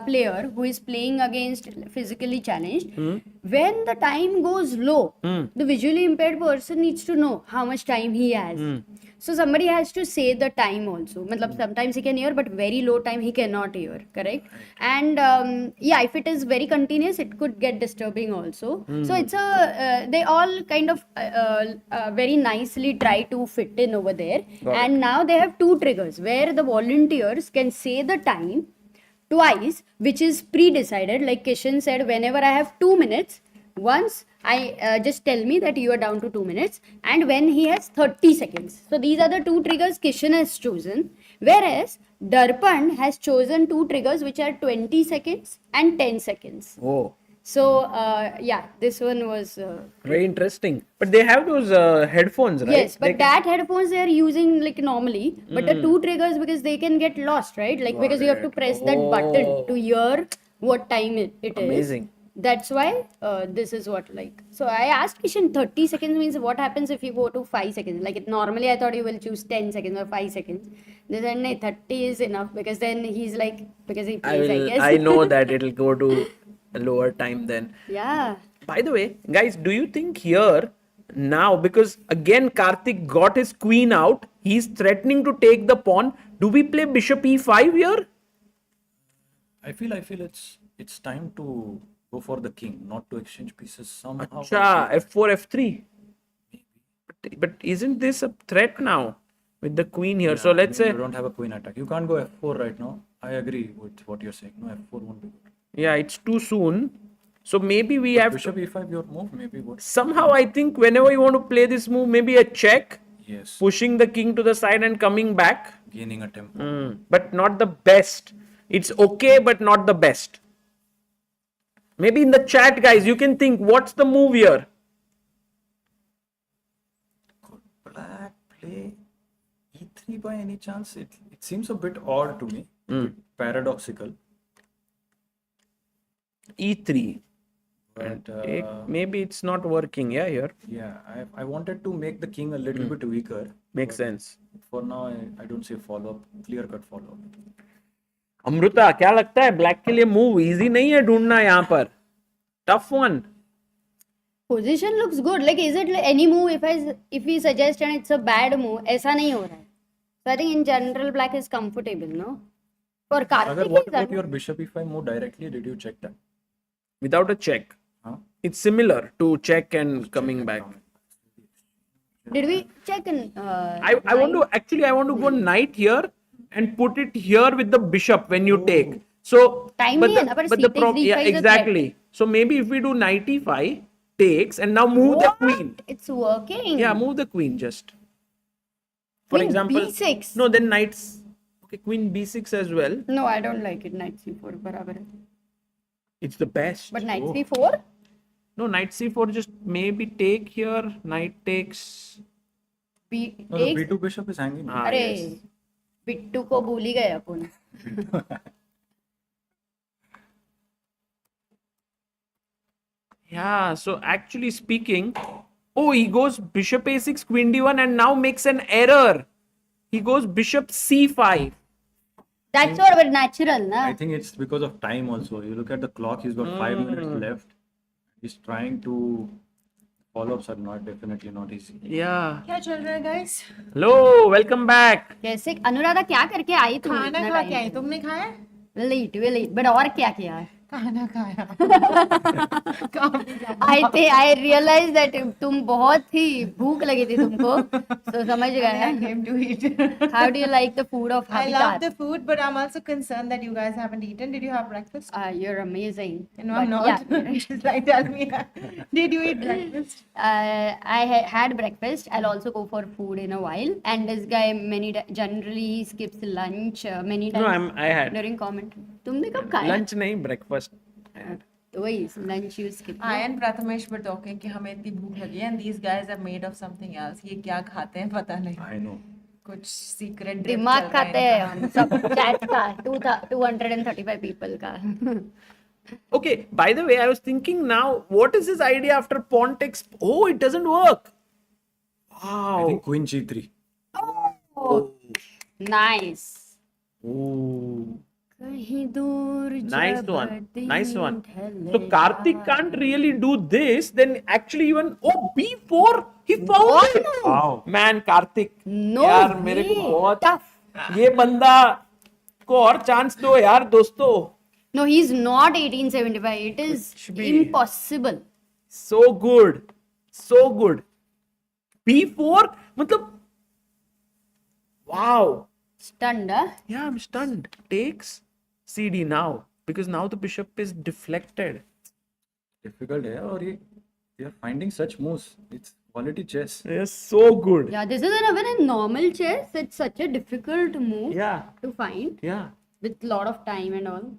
player who is playing against physically challenged, when the time goes low, the visually impaired person needs to know how much time he has. So somebody has to say the time also. Matlab, sometimes he can hear, but very low time he cannot hear, correct? And yeah, if it is very continuous, it could get disturbing also. So it's they all kind of very nicely try to fit in over there. And now they have two triggers where the volunteers can say the time twice, which is pre-decided. Like Kishan said, whenever I have 2 minutes, once I just tell me that you are down to 2 minutes, and when he has 30 seconds. So these are the two triggers Kishan has chosen, whereas Darpan has chosen two triggers which are 20 seconds and 10 seconds. Oh. So yeah, this one was Very interesting. But they have those headphones, right? yes, but that headphones they are using like normally, but the two triggers, because they can get lost, right? Like because you have to press that button to hear what time it is. Amazing. That's why this is what like. So I asked Kishan, 30 seconds means what happens if you go to 5 seconds? Like normally I thought you will choose 10 seconds or 5 seconds. They said, no, 30 is enough, because then he's like, because he plays, I guess. I know that it'll go to a lower time then. Yeah. By the way, guys, do you think here now, because again Karthik got his queen out, he's threatening to take the pawn. Do we play bishop e5 here? I feel it's time to go for the king, not to exchange pieces somehow. Acha, f4, f3. But isn't this a threat now with the queen here? So let's say you don't have a queen attack. You can't go f4 right now. I agree with what you're saying. No, f4 won't be good. yeah, it's too soon. So maybe we have Bishop e5, your move, maybe what? somehow I think whenever you want to play this move, maybe a check, Yes, pushing the king to the side and coming back. gaining a tempo. But not the best. It's okay, but not the best. Maybe in the chat, guys, you can think, what's the move here? Could black play e3 by any chance? It seems a bit odd to me, bit paradoxical. E3. But Maybe it's not working, yeah, here. yeah, I wanted to make the king a little bit weaker. Makes but sense. For now, I don't see a follow-up, clear-cut follow-up. Amrita, क्या लगता है black के लिए move easy नहीं है ढूंढना यहाँ पर? Tough one. Position looks good. Like, is it like any move if we suggest and it's a bad move, ऐसा नहीं हो रहा है. So I think in general black is comfortable, no? For Sagar, Karthik what is about your bishop e5 move directly? Did you check that? Without a check. Huh? It's similar to check and coming back. Did we check in? I want to actually I want to go knight here and put it here with the bishop when you take. So Time but nahi hai the, na, but but c the takes d5 yeah, is a threat. exactly. So maybe if we do knight e5 takes and now move the queen. It's working. Yeah, move the queen just. For Queen example, b6. no, then knights. Okay, queen b6 as well. No, I don't like it. Knight c4 barabar hai. It's the best. But knight c4? No, knight c4 just maybe take here. Knight takes. B No, the takes. B2 bishop is hanging. अरे बिट्टू को भूल ही गए अपन. Yeah, so actually speaking, oh, he goes bishop a6, queen d1, and now makes an error. He goes bishop c5. That's all very natural, na? I think it's because of time also. You look at the clock, he's got 5 minutes left. He's trying to. Follow-ups are not definitely not easy. Yeah. क्या चल रहा है guys? Hello, welcome back. कैसे अनुराधा क्या करके आई तुम? खाना खा के आई, तुमने खाया? लेट वे लेट बट और क्या किया है? खाना खाया. I realized that तुम बहुत ही भूख लगी थी तुमको, so समझ गए. I came to eat. How do you like the food of I Habitat? love the food, but I'm also concerned that you guys haven't eaten. Did you have breakfast? You're amazing. No, I'm But not. yeah. Just like tell me. Did you eat breakfast? I had breakfast. I'll also go for food in a while. And this guy generally skips lunch many times. No, I had. During commentary. तुमने कब खाया? Lunch नहीं, breakfast. वही lunch you skip. I and Prathamesh were talking कि हमें इतनी भूख लगी है and these guys are made of something else. ये क्या खाते हैं पता नहीं. I know. कुछ secret दिमाग खाते हैं हम सब chat का 235 people का. Okay, by the way, I was thinking now, what is his idea after pawn takes? Oh, it doesn't work. Wow. I think queen g3. Oh, nice. Oh. कहीं दूर Nice जब one. दिन Nice one. ढले So Karthik can't really do this. Then actually even b4 he found it. Wow. Man, Karthik. No यार मेरे को बहुत ये बंदा को और चांस दो यार दोस्तों. No, he's not 1875. It is impossible. So good. So good. b4 मतलब wow. Stunned, huh? Yeah, I'm stunned. Takes CD now because now the bishop is deflected. Difficult है और ये they are finding such moves. It's quality chess. Yes, so good. Yeah, this is even in normal chess. It's such a difficult move to find. Yeah. With lot of time and all.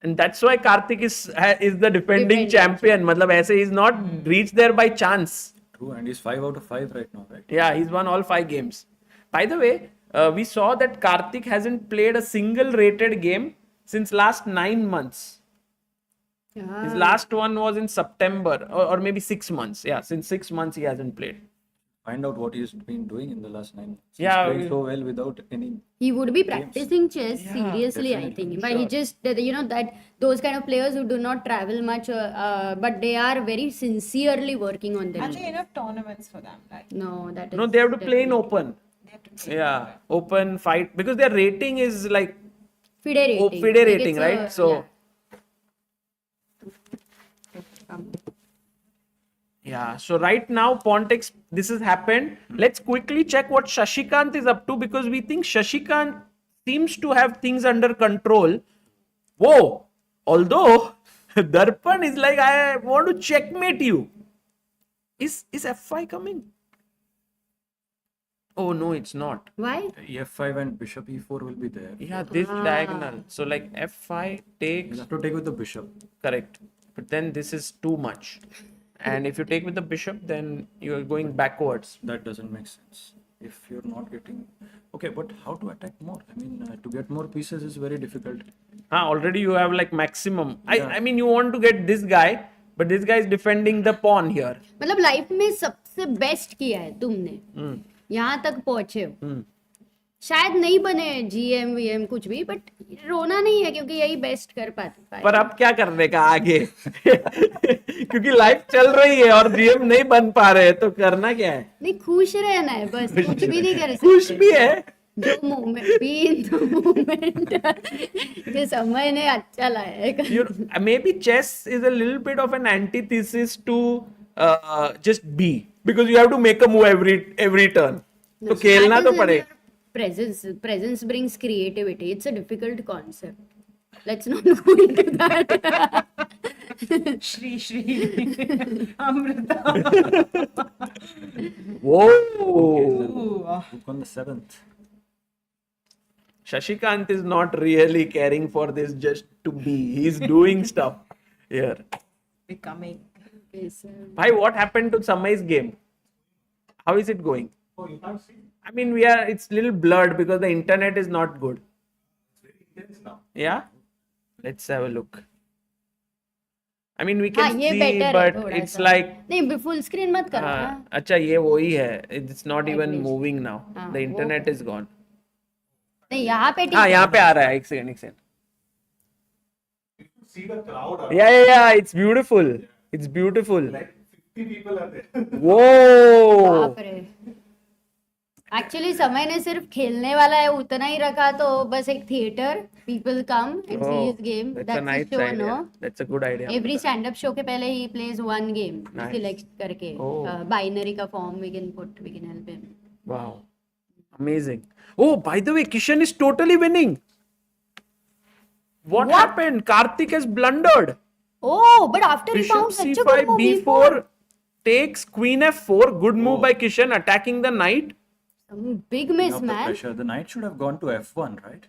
And that's why Karthik is the defending champion. मतलब ऐसे he's not reached there by chance. True, and he's 5 out of 5 right now, right? Yeah, he's won all 5 games. By the way, we saw that Karthik hasn't played a single rated game since last 9 months. Yeah. His last one was in September or maybe 6 months. Yeah, since 6 months he hasn't played. Find out what he's been doing in the last 9 months. He's Yeah, playing so well without any. He would be practicing chess seriously, I think. But he just, that those kind of players who do not travel much, but they are very sincerely working on them. Are there enough tournaments for them? Like, no, that is. No, they have to play in open. Yeah, open fight because their rating is like FIDE rating. FIDE rating, right? So yeah, so right now pawn takes, this has happened. Let's quickly check what Shashikant is up to because we think Shashikant seems to have things under control. Whoa, although Darpan is like, I want to checkmate you. Is f5 coming? Oh no, it's not. Why? f5 and bishop e4 will be there. Yeah, this diagonal. So like f5 takes. You have to take with the bishop. Correct. But then this is too much. And if you take with the bishop, then you are going backwards. That doesn't make sense. If you're not getting. Okay, but how to attack more? I mean, to get more pieces is very difficult. Already you have like maximum. I mean, you want to get this guy, but this guy is defending the pawn here. मतलब life में सबसे best किया है तुमने. यहाँ तक पहुंचे हो. शायद नहीं बने GM VM कुछ भी, बट रोना नहीं है क्योंकि यही बेस्ट कर पाते. पर अब क्या करने का आगे? क्योंकि लाइफ चल रही है और GM नहीं बन पा रहे, तो करना क्या है? नहीं, खुश रहना है बस, कुछ भी नहीं कर सकते. खुश भी है, जो moment B in the moment ये समय ने अच्छा लाया है. Maybe chess is a little bit of an antithesis to just B, because you have to make a move every turn. तो खेलना तो पड़ेगा. Presence brings creativity. It's a difficult concept. Let's not go into that. Shri Amruta. Whoa. Book on the 7th. Shashikant is not really caring for this just to be. He's doing stuff here. Becoming. Bhai, what happened to Samay's game? How is it going? Oh, you can't see. I mean, it's a little blurred because the internet is not good. It's very intense now. Yeah? Let's have a look. I mean, we can ये see, better है but थोड़ा it's सा. like... नहीं full screen मत करो ना. अच्छा, ये वही है. It's not At even least. moving now. हाँ, The वो- internet is gone. नहीं यहाँ पे ठीक हाँ, है. यहाँ पे आ रहा है. एक second. See the crowd. Yeah. It's beautiful. It's beautiful. Like 50 people are there. Whoa! बाप रे. Actually समय ने सिर्फ खेलने वाला है उतना ही रखा तो बस एक theatre. People come and see his game. That's a That's nice his show, idea. no? That's a good idea. Every stand-up show के पहले he plays one game. Nice. Select करके. Oh. Binary का form we can help him. Wow. Amazing. Oh, by the way, Kishan is totally winning. What happened? Karthik has blundered. Oh, but after he Bishop found such a c5, good move, b4 takes queen f4. Good move by Kishan, attacking the knight. Some big miss, Of the man. pressure. The knight should have gone to f1, right?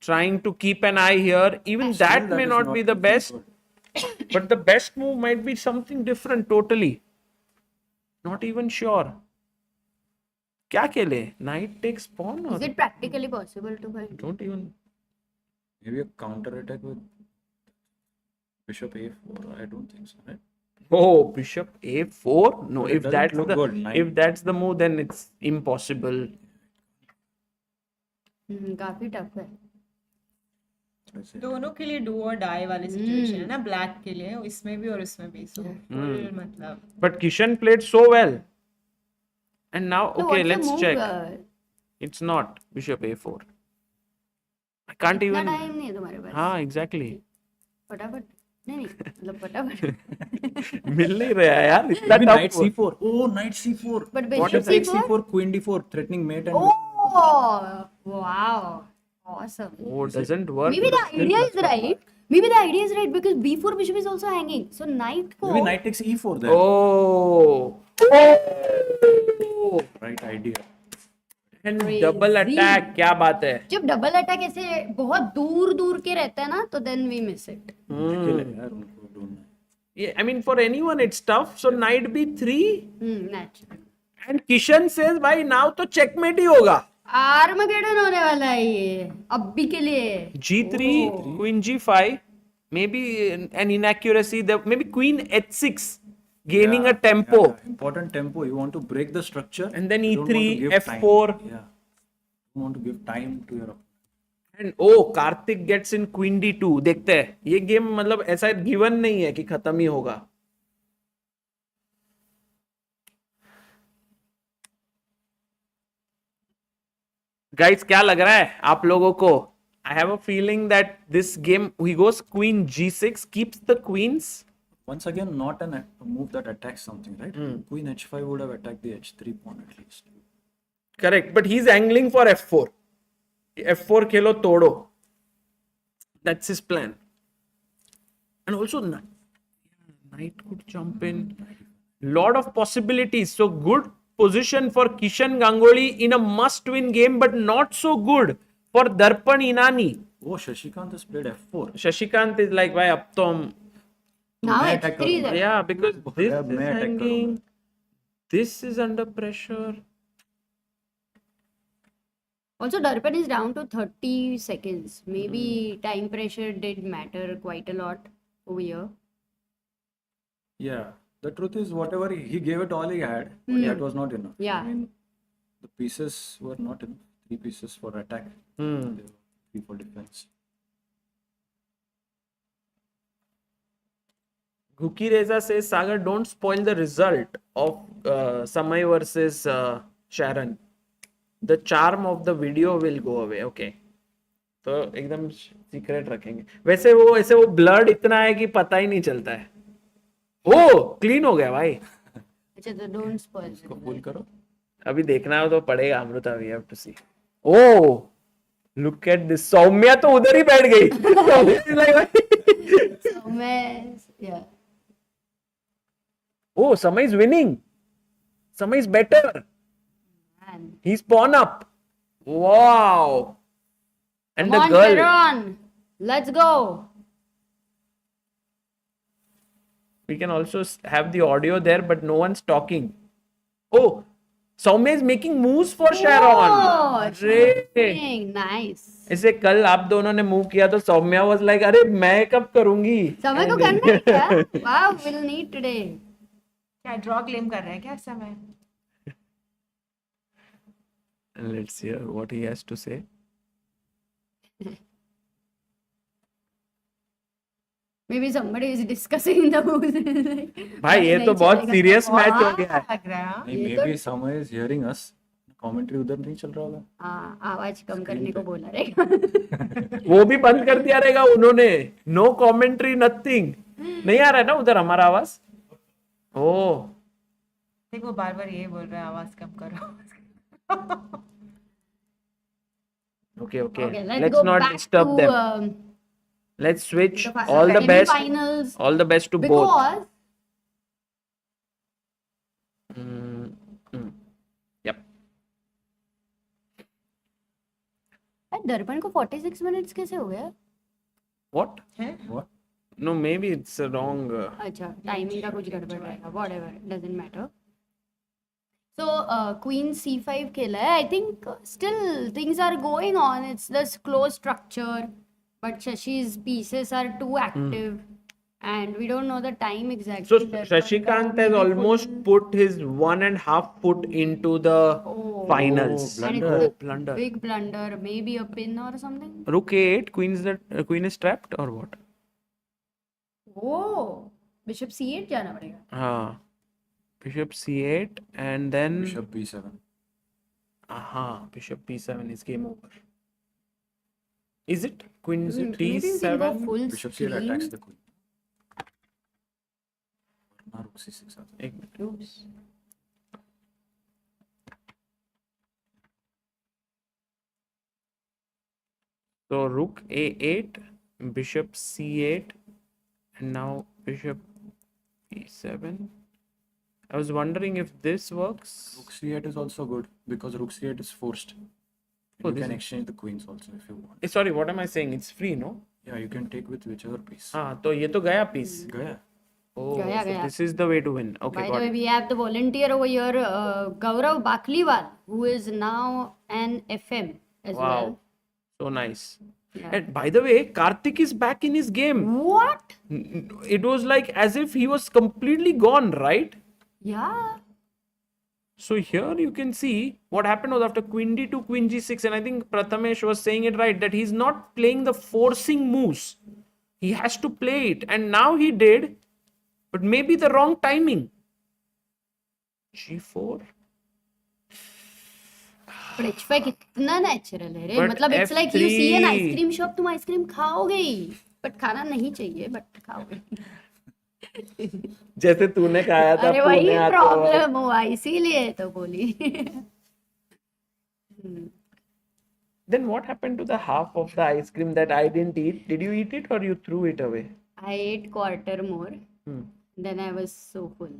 Trying to keep an eye here. Even Still, that may is not be the looking best. good. But the best move might be something different totally. Not even sure. क्या खेले? Knight takes pawn or Is it practically possible to buy? don't even. Maybe a counter attack with bishop a4. I don't think so, right? Oh, bishop a4. No, It if doesn't that's look the good. Knight. if that's the move, then it's impossible. काफी tough है. Let's see. दोनों के लिए do और die वाली situation है ना, black के लिए इसमें भी और इसमें भी. So full मतलब. But Kishan played so well. And now, So okay, what's the let's move, check. It's not bishop a4. I can't इतना even. टाइम नहीं है तुम्हारे पास. हाँ, exactly. फटाफट नहीं मतलब फटाफट. मिल नहीं रहा है यार. इतना Maybe tough knight c4. Oh, knight c4. But What bishop if takes c4? c4, queen d4, threatening mate and Oh, wow. Awesome. Oh, doesn't work. Maybe the idea is right. Maybe the idea is right because b4 bishop is also hanging. So knight को. maybe knight takes e4 then. Oh. Right idea. And Crazy. double attack. क्या बात है? जब double attack ऐसे बहुत दूर दूर के रहता है ना तो then we miss it. मुश्किल है यार उनको ढूंढना. Yeah, I mean, for anyone, it's tough. So knight b3. Natural. And Kishan says, भाई now तो checkmate ही होगा. आर्मगेडन होने वाला है ये अभी के लिए. G3, queen G5, maybe an inaccuracy. Maybe queen H6, gaining a tempo. Yeah, important tempo. You want to break the structure. And then You don't want to E3, give F4. time. Yeah. You want to give time to your opponent. And oh, Karthik gets in queen D2. देखते हैं. ये game मतलब ऐसा given नहीं है कि खत्म ही होगा. Guys, क्या लग रहा है आप लोगों को? I have a feeling that this game he goes queen G6, keeps the queens. Once again, not a move that attacks something, right? Queen h5 would have attacked the h3 pawn at least. Correct, but he's angling for f4. f4 खेलो तोड़ो. That's his plan. And also knight could jump in. Lot of possibilities. So good position for Kishan Gangolli in a must-win game, but not so good for Darpan Inani. Oh, Shashikant has played f4. Shashikant is like, why up to hum. Now मैं it's attack 3 करूंगा. there. Yeah, because this is मैं attack hanging. This is under pressure. Also, Darpan is down to 30 seconds. Maybe time pressure did matter quite a lot over here. Yeah. The truth is, whatever he gave it all he had, but that was not enough. Yeah. I mean, the pieces were not enough. 3 pieces for attack. They were 3 for defense. Guki Reza says, Sagar, don't spoil the result of Samay versus Sharon. the charm of the video will go away. Okay. तो एकदम secret रखेंगे. वैसे वो blood इतना है कि पता ही नहीं चलता है. ओ क्लीन हो गया भाई. अच्छा तो डोंट स्पॉइल. इसको पुल करो. अभी देखना हो तो पड़ेगा Amrita. We have to see. Oh look at this. Saumya तो उधर ही बैठ गई. Yeah. Oh, Samay is winning. Samay is better. Man. He's pawn up. Wow. And Come the on, girl. Sharon. Let's go. We can also have the audio there, but no one's talking. Oh, Soumya is making moves for Sharon. Oh, अरे nice. ऐसे कल आप दोनों ने move किया तो Saumya was like अरे मैं कब करूंगी. समय को करना है क्या? Wow, we'll need today. क्या ड्रॉ क्लेम कर रहा है क्या समय? Let's hear what he has to say. Maybe somebody is discussing the moves. भाई ये तो बहुत सीरियस मैच हो गया है. लग रहा है. नहीं, maybe Samay is hearing us. Commentary उधर नहीं चल रहा होगा. हाँ, आवाज कम करने को बोला रहेगा. वो भी बंद कर दिया रहेगा उन्होंने. No commentary nothing. नहीं आ रहा है ना उधर हमारा आवाज. ओह देखो वो बार-बार यही बोल रहा है आवाज कम करो. okay. Okay, Let's go not back disturb to, them. Let's switch. the All the best. semi-finals. All the best to both. Because Yep. दर्पण को 46 मिनट्स कैसे हो गया? What? What? No, maybe it's a wrong. अच्छा timing का कुछ गड़बड़ रहेगा. Whatever, doesn't matter. So Queen C5 खेला है. I think still things are going on. It's this close structure, but Shashi's pieces are too active, and we don't know the time exactly. So Darpan Shashikant has maybe almost full- put his 1.5 foot into the finals. And Oh, it's a blunder. big blunder, maybe a pin or something. Rook A8. Queen is trapped or what? Oh, Bishop C8 जाना पड़ेगा. हाँ. Bishop C8 and then Bishop B7. Bishop B7 is game over. Is it? Queen Maybe we can go D7. full Bishop C8 screen. attacks the queen. वरना rook C6 आता है. एक minute. Oops. So Rook A8, Bishop C8, and now Bishop B7. I was wondering if this works. Rook C8 is also good because Rook C8 is forced. Oh, You this can is- exchange the queens also if you want. Sorry, what am I saying? It's free, no? Yeah, you can take with whichever piece. हाँ तो ये तो गया piece. Gaya. Oh, गया, so गया. this is the way to win. Okay, By the got way, it. we have the volunteer over here, Gaurav Bakliwal, who is now an FM as Wow, well. so nice. Yeah. And by the way, Karthik is back in his game. What? It was like as if he was completely gone, right? Yeah. So here you can see what happened was after Queen D2, Queen G6, and I think Prathamesh was saying it right that he's not playing the forcing moves. He has to play it, and now he did, but maybe the wrong timing. G4. But H5 कितना natural है रे. But मतलब it's like you see an F3. ice cream shop, तुम ice cream खाओगे ही. But खाना नहीं चाहिए, but खाओगे. जैसे तूने खाया था अरे वही पुणे आते वक्त। प्रॉब्लम हुआ इसीलिए तो बोली. Then what happened to the half of the ice cream that I didn't eat? Did you eat it or you threw it away? I ate quarter more. Then I was so full.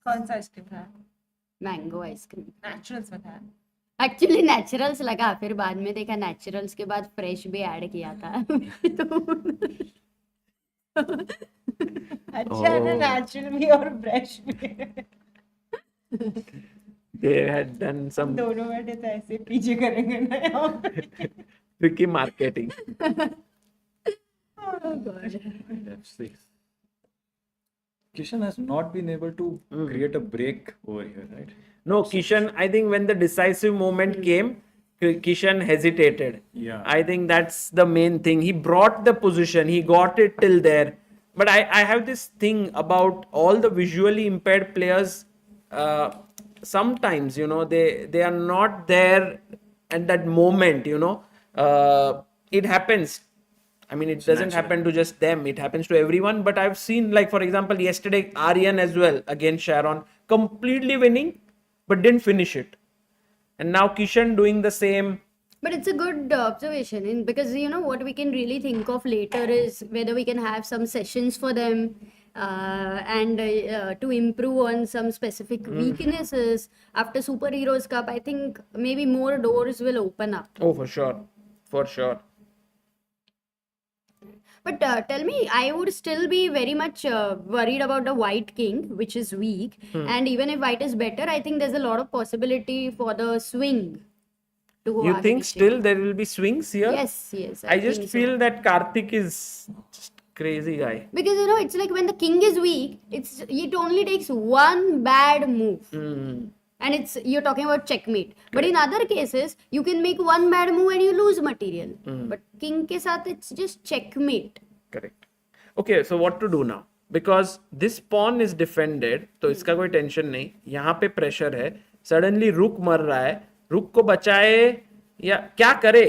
कौन सा ice cream था? Mango ice cream. Naturals में था. Actually naturals लगा, फिर बाद में देखा नेचुरल्स के बाद फ्रेश भी ऐड किया था. अच्छा है ना नेचुरल भी और फ्रेश भी. They had done some दोनों बैठे तो ऐसे पीछे करेंगे ना यहाँ पे. tricky marketing. Oh god. F6. Kishan has not been able to create a break over here, right? No, Kishan, I think when the decisive moment came, Kishan hesitated. Yeah. I think that's the main thing. He brought the position, he got it till there. But I have this thing about all the visually impaired players. Sometimes, you know, they are not there and that moment, it happens. I mean, it doesn't happen to just them, it happens to everyone. But I've seen, like, for example, yesterday, Aryan as well, against Sharon, completely winning, but didn't finish it. And now Kishan doing the same. But it's a good observation, because what we can really think of later is whether we can have some sessions for them and to improve on some specific weaknesses after Superheroes Cup. I think maybe more doors will open up. Oh, for sure. For sure. But tell me, I would still be very much worried about the White King, which is weak. And even if White is better, I think there's a lot of possibility for the swing. You think still there will be swings here? Yes, yes. I just think feel so. that Karthik is just crazy guy. Because it's like when the king is weak, it only takes one bad move. And you're talking about checkmate. But in other cases, you can make one bad move and you lose material. But king ke saath, it's just checkmate. Correct. Okay, so what to do now? Because this pawn is defended, तो इसका कोई tension नहीं. यहाँ पे pressure है. Suddenly रुक मर रहा है. रुक को बचाए या क्या करे?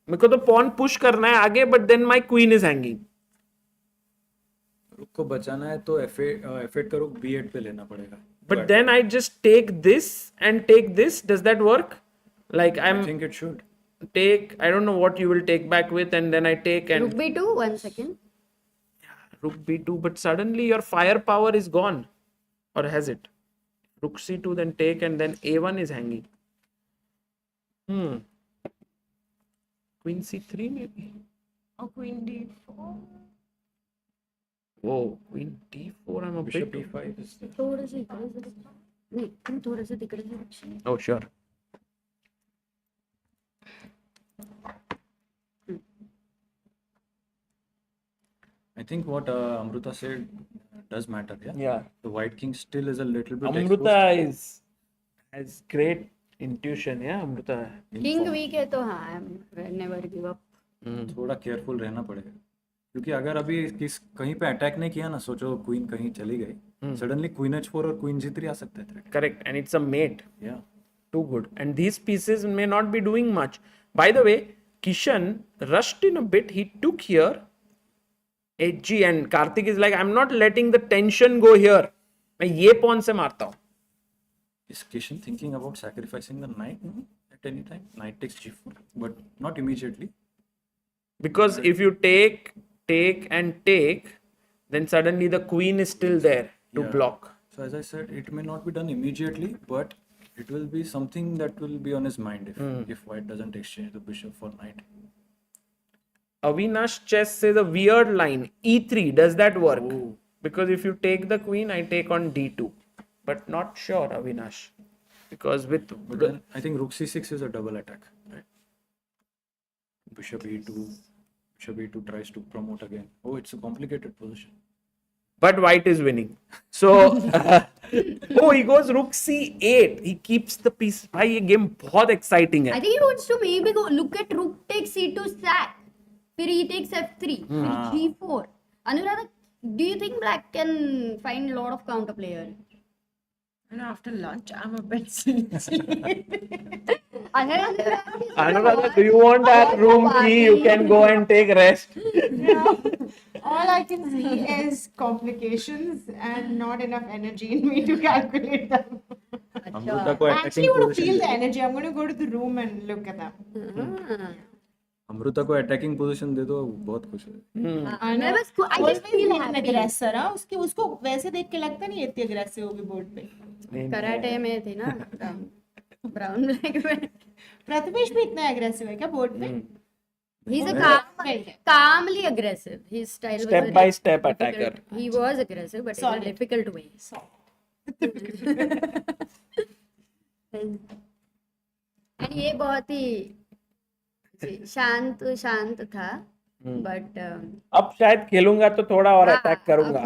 मेरे को तो pawn push करना है आगे, but then my queen is hanging. रुक को बचाना है तो F8 का रुक B8 पे लेना पड़ेगा. But then I just take this and take this. Does that work? Like I think it should. I don't know what you will take back with, and then I take and Rook B2, 1 second. Rook B2, but suddenly your firepower is gone. Or has it? Rook C2, then take, and then A1 is hanging. Queen C3 maybe. Or Queen D4. Whoa, Queen D4, I'm a Bishop bit. E5 is there. थोड़ा सा नहीं, तुम थोड़ा सा तिकड़े से रखिए. Oh, sure. I think what Amruta said does matter. Yeah. Yeah. The White King still is a little bit. Amruta has great intuition, yeah, Amruta. King weak है तो हाँ, never give up. थोड़ा केयरफुल रहना पड़ेगा, क्योंकि अगर अभी कहीं पे अटैक नहीं किया ना, सोचो क्वीन कहीं चली गई, सडनली क्वीन H4 और क्वीन G3 आ सकते हैं. Correct, and it's a mate. Yeah. Too good. And these pieces may not be doing much. By the way, Kishan rushed in a bit. He took here HG, and Karthik is like, I'm not letting the tension go here. मैं ये pawn से मारता हूँ. Is Kishan thinking about sacrificing the knight at any time? Knight takes G4, but not immediately. Because if you take, and take, then suddenly the queen is still there to block. So as I said, it may not be done immediately, but it will be something that will be on his mind if White doesn't exchange the bishop for knight. Avinash Chess says a weird line. E3, does that work? Because if you take the queen, I take on D2. But not sure, Avinash. Because with... But then I think Rook C6 is a double attack, right? Bishop E2 tries to promote again. Oh, it's a complicated position. But White is winning. So, he goes Rook C8. He keeps the piece. भाई ये game बहुत exciting है. I think he wants to maybe go look at Rook takes C2 sack. Then he takes F3. G4. Anuradha, do you think Black can find a lot of counter player? And after lunch, I'm a bit sleepy. Anuradha, do you want that room key? You can go and take rest. All I can see is complications and not enough energy in me to calculate them. I actually want to feel the energy. I'm going to go to the room and look at them. Amrita को attacking position दे दो, बहुत खुश है. I just feel an aggressor. उसको वैसे देख के लगता नहीं इतनी aggressive होगी बोर्ड पे. कराटे में थी ना, ब्राउन ब्लैक में. प्रतिपेश भी इतना aggressive है क्या बोर्ड पे? He's a calmly aggressive. His style was Step by step attacker. He was aggressive, but in a difficult way. And ये बहुत ही शांत था, but अब शायद खेलूंगा तो थोड़ा और अटैक करूंगा.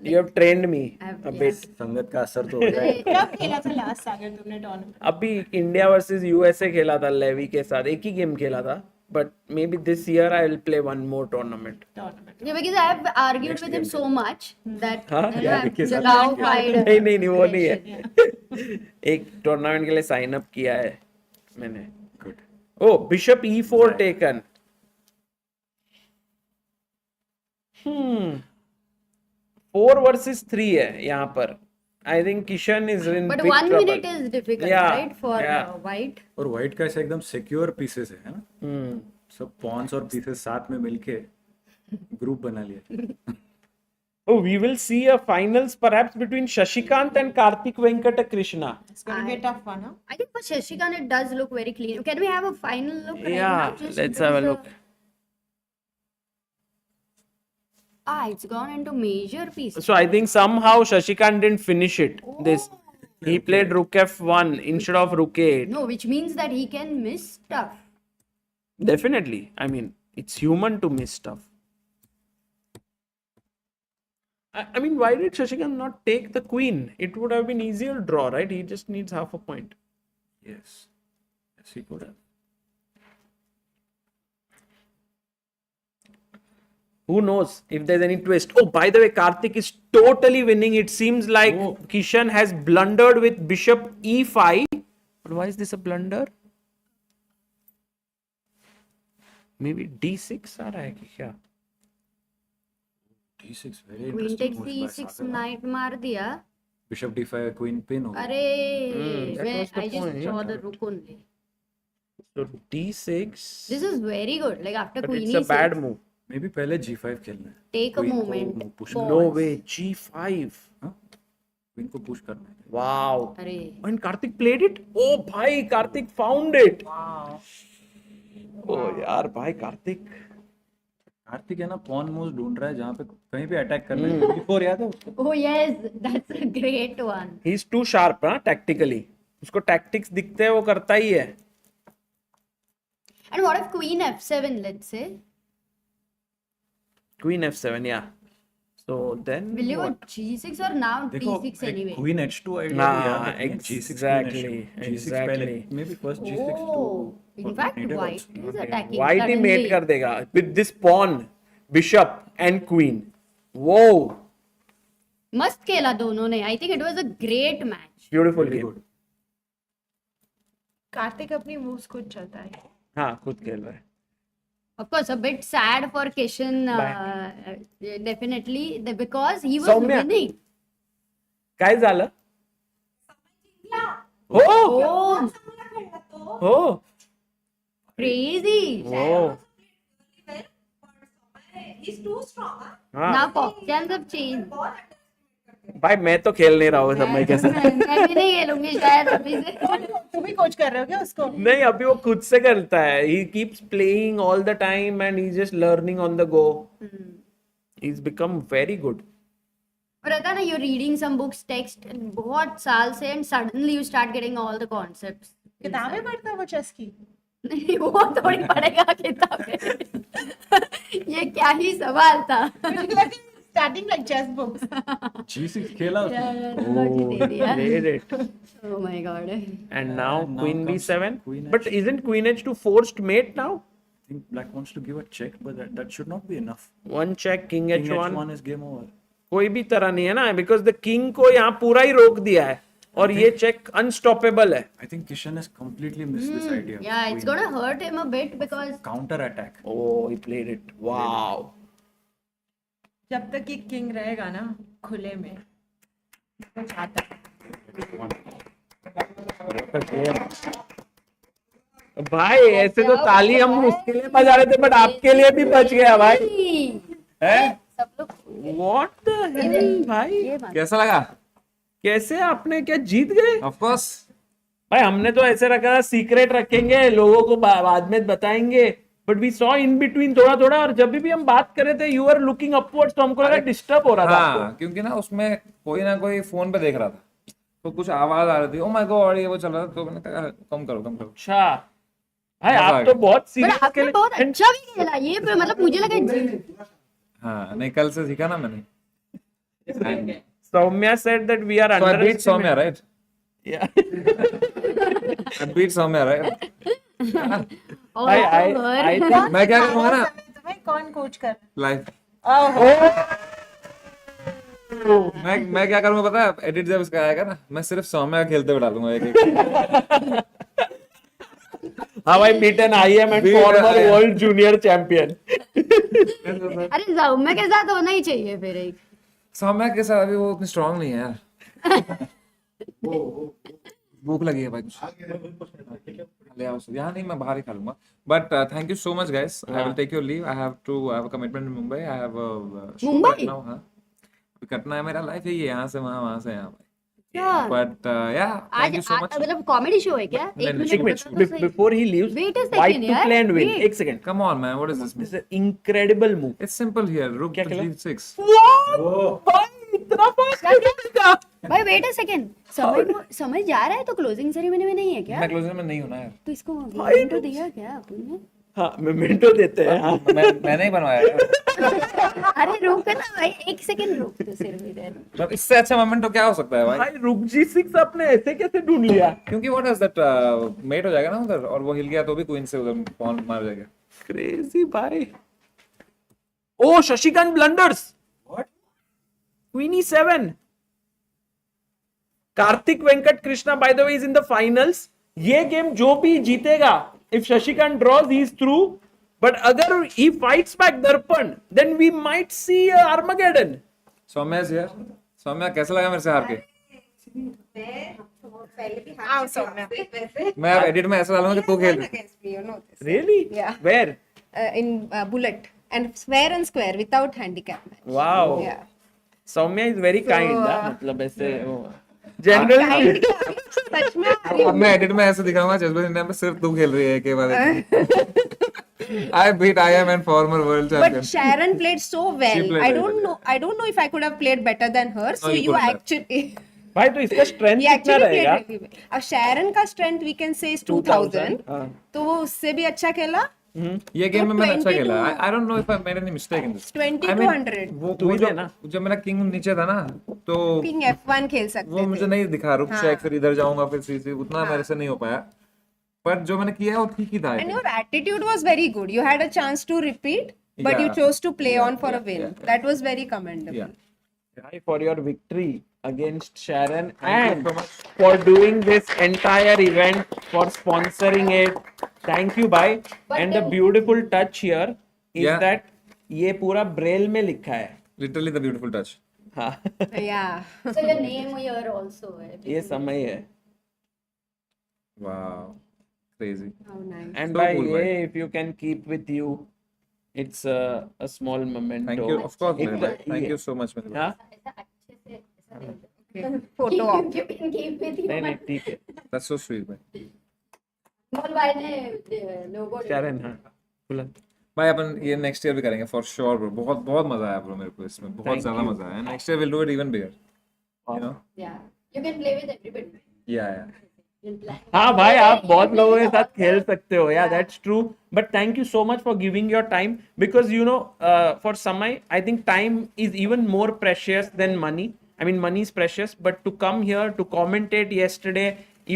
You have trained me a bit. संगत का असर तो होता है. कब खेला था लास्ट सागर तुमने टूर्नामेंट? अभी इंडिया वर्सेस यूएसए खेला था लेवी के साथ, एक ही गेम खेला था. But maybe this year I will play one more tournament. Yeah, because I have argued with him so much that हाँ? Jagao fired. नहीं वो नहीं है. एक टूर्नामेंट के लिए साइन अप किया है मैंने. गुड. ओ बिशप E4 टेकन. 4 versus 3 है यहाँ पर. I think Kishan is in But big 1 trouble. minute is difficult, Yeah, right, for yeah. white. और व्हाइट का ऐसा एकदम सिक्योर पीसेस है ना. सब पॉन्स और पीसेस साथ में मिलके ग्रुप बना लिया. Oh, we will see a finals perhaps between Shashikant and Karthik Venkata Krishna. It's going to be a tough one, huh? I think for Shashikant it does look very clean. Can we have a final look right Yeah, now? Just let's because have a look. It's gone into major pieces. So I think somehow Shashikant didn't finish it. This he played Rook F1 instead of Rook A8. No, which means that he can miss stuff. Definitely. I mean, it's human to miss stuff. I mean, why did Shashikant not take the queen? It would have been easier draw, right? He just needs half a point. Yes. Yes, he could have. Who knows if there's any twist? Oh, by the way, Karthik is totally winning. It seems like Kishan has blundered with bishop E5. But why is this a blunder? Maybe D6 आ रहा है कि क्या? D6 very Queen interesting. takes moves by C6 Sagar. knight मार दिया. Bishop D5 queen pin हो गया. अरे, that was the I just point. saw the rook only. So D6. This is very good. Like after But queen it's a E6, bad move. Maybe पहले G5 खेलना है. take a Queen को moment. push pause. No way. G5. Queen को push करना है. Wow. अरे, And Karthik played it? Oh, bhai, Karthik found it. Wow. Oh, यार भाई Karthik. कार्तिक है ना पॉन मूव ढूंढ रहा है जहाँ पे कहीं पे अटैक करना है. Before याद है उसको? oh yes, that's a great one. He's too sharp, हाँ, tactically. उसको tactics दिखते हैं वो करता ही है. And what if queen F7, let's say? Queen F7, yeah. So then Will you go what? G6 or now देखो D6 anyway? Queen H2 idea Nah, भी याद रखनी है. G6 exactly, Queen H2. G6 exactly. पहले maybe first G6 Oh, to in fact, needed white also. is attacking White he suddenly. mate कर देगा with this pawn, bishop and queen. Whoa, मस्त खेला दोनों ने. I think it was a great match. beautiful Very game. good. Kartik अपनी moves खुद चलता है. हाँ, खुद खेल रहा है. Of course, a bit sad for Kishan, definitely, because he was Soumya. winning. काय झालं? हो हो Crazy. हो. He's too strong, huh? हाँ Now options have changed. भाई मैं तो खेल नहीं रहा हूँ समय के साथ. मैं भी नहीं खेलूंगी शायद अभी से. तुम ही कोच कर रहे हो क्या उसको? नहीं अभी वो खुद से करता है. He keeps playing all the time and he's just learning on the go. He's become very good. और रहता ना, you're reading some books, text बहुत साल से, and suddenly you start getting all the concepts. किताबें पढ़ता है वो चेस की? नहीं, वो थोड़ी पढ़ेगा किताबें. ये क्या ही सवाल था. Starting like chess books. G6 खेला उसने. Oh, he played it. Oh my god. And now Queen comes B7. Queen But isn't Queen H2 forced mate now? I think Black wants to give a check, but that should not be enough. One check, King King H1. H1 is game over. कोई भी तरह नहीं है ना, because the king को यहाँ पूरा ही रोक दिया है और ये check unstoppable है. I think Kishan has completely missed this idea. of Yeah, it's queen. gonna hurt him a bit because Counter attack. Oh, he played it. Wow. जब तक ये किंग रहेगा ना खुले में तो चाहता भाई ऐसे तो ताली हम उसके लिए बजा रहे थे, बट आपके लिए भी बच गया भाई. हैं? What the hell भाई? कैसा लगा? कैसे आपने क्या जीत गए? Of course. भाई हमने तो ऐसे रखा था सीक्रेट रखेंगे, लोगों को बाद में बताएंगे, but we saw in between थोड़ा थोड़ा, और जब भी हम बात कर रहे थे यू आर लुकिंग अपवर्ड्स, तो हमको लगा डिस्टर्ब हो रहा था. हाँ, क्योंकि ना उसमें कोई ना कोई फोन पे देख रहा था, तो कुछ आवाज आ रही थी. ओ माय गॉड, ये वो चल रहा था, तो मैंने कहा कम करो कम करो. अच्छा भाई मजा आ आप तो गया. बहुत but सीरियस आपने खेले. बहुत अच्छा भी खेला ये, मतलब मुझे लगा हाँ, नहीं कल से सीखा ना मैंने. Soumya said that we are So I beat underestimating. Soumya, right? Yeah. I beat Soumya, right? I think मैं क्या करूँगा ना तुम्हें कौन कोच कर लाइव. ओह मैं क्या करूंगा पता है, एडिट जब इसका आएगा ना, मैं सिर्फ सौम्या खेलते हुए डालूंगा एक एक। How I beat an IM and Beat former IM. world junior champion. अरे सौम्या के साथ होना ही चाहिए फिर एक। सौम्या के साथ अभी वो उतनी स्ट्रांग नहीं है यार। भूख लगी है भाई कुछ ले आओ सर। यहाँ नहीं, मैं बाहर ही खा लूंगा। But thank you so much guys, I will take your leave, I have to have a commitment in Mumbai, I have Mumbai? हाँ कटना है, मेरा लाइफ यही है, यहाँ से वहाँ, वहाँ से यहाँ। क्या? बट या आज थैंक यू सो मच। मतलब कॉमेडी शो है क्या? नहीं, एक नहीं, मिनट एक बता तो सही। Before he leaves, Wait a white second, to यार, play and win. wait. एक second. Come on man, what is this? It's an incredible move. It's simple here. Rook क्या to खेला? g6. What? भाई इतना fast कैसे देखा? भाई wait a second, समझ जा रहा है तो क्लोजिंग सेरेमनी में नहीं है क्या? मैं क्लोजर में नहीं हूँ ना यार। तो इसको मोमेंटो दिया क्या आपने? हाँ मेमेंटो देते हैं। हाँ। मैंने ही बनवाया यार। अरे रुक ना भाई, एक सेकंड रुक तो सिर में दे। तो इससे अच्छा मोमेंट तो क्या हो सकता है भाई? भाई रुक जी6 आपने ऐसे कैसे ढूंढ लिया? क्योंकि व्हाट इज दैट, मेट हो जाएगा ना उधर, और वो हिल गया तो भी क्वीन से उधर पॉन मार जाएगा। Crazy भाई। Oh, Shashikant blunders. What? Queen e7. Karthik Venkat Krishna by the way is in the finals. ये गेम जो भी जीतेगा, if Shashikant draws, he is through. But अगर he fights back Darpan, then we might see a Armageddon. Saumya is here. Saumya कैसा लगा मेरे से हार के? मैं अब एडिट में ऐसा डालूंगा कि तू खेल। Really? Yeah. Where? In bullet and fair and square without handicap. Wow. Yeah. Soumya is very So, kind. मतलब ऐसे जनरल सच में अब मैं एडिट में ऐसे दिखाऊंगा चेसबोर्ड इंडिया में सिर्फ तू खेल रही है के बाद। I beat IM and former world champion. But Sharon played so well. She played I very don't know. I don't know if I could have played better than her. So you you couldn't have. actually. भाई तो इसका strength He कितना actually रहेगा? played really well. अब Sharon का strength we can say is 2000. हाँ। तो वो उससे भी अच्छा खेला. ये गेम में मैंने अच्छा 22 खेला। I don't know if I made any mistake in this. 20 I to mean, 100. वो जब मेरा किंग नीचे था ना, तो King F1 खेल सकते वो मुझे थे. नहीं दिखा, रुक हाँ. चेक फिर इधर जाऊंगा फिर C उतना मेरे से नहीं हो पाया। पर जो मैंने किया है वो ठीक ही था। And your attitude was very good. You had a chance to repeat, but you Yeah. chose to play on for a win. yeah. That was very commendable. Yeah. Guy, for your victory against Sharon Thank you and so much. for doing this entire event, for sponsoring it. Thank you, bye. And the beautiful touch here is Yeah. that ये पूरा Braille में लिखा है। Literally the beautiful touch. हाँ। Yeah. So your name here also है। ये समय है। Wow. Crazy. How nice. And So by cool, ये, bhai. if you can keep with you, it's a small memento. Thank you. Of course, It's मेरे भाई. Thank you so much मेरे भाई. हाँ? ऐसा अच्छे से ऐसा नहीं होता। Photo op. You can keep with you. नहीं नहीं ठीक है। That's so sweet भाई. मोल भाई ने लोगो Sharon हाँ। खुला। भाई अपन ये नेक्स्ट ईयर भी करेंगे फॉर श्योर ब्रो। बहुत बहुत मजा आया ब्रो मेरे को इसमें, बहुत Thank ज्यादा you. मजा आया। Next year will do it even bigger, you know. Yeah. You can play with everybody. या You can play. हाँ भाई आप बहुत लोगों के साथ खेल सकते हो, yeah that's true, but thank you so much for giving your time, because you know for Samay I think time is even more precious than money. I mean money is precious, but to come here to commentate yesterday,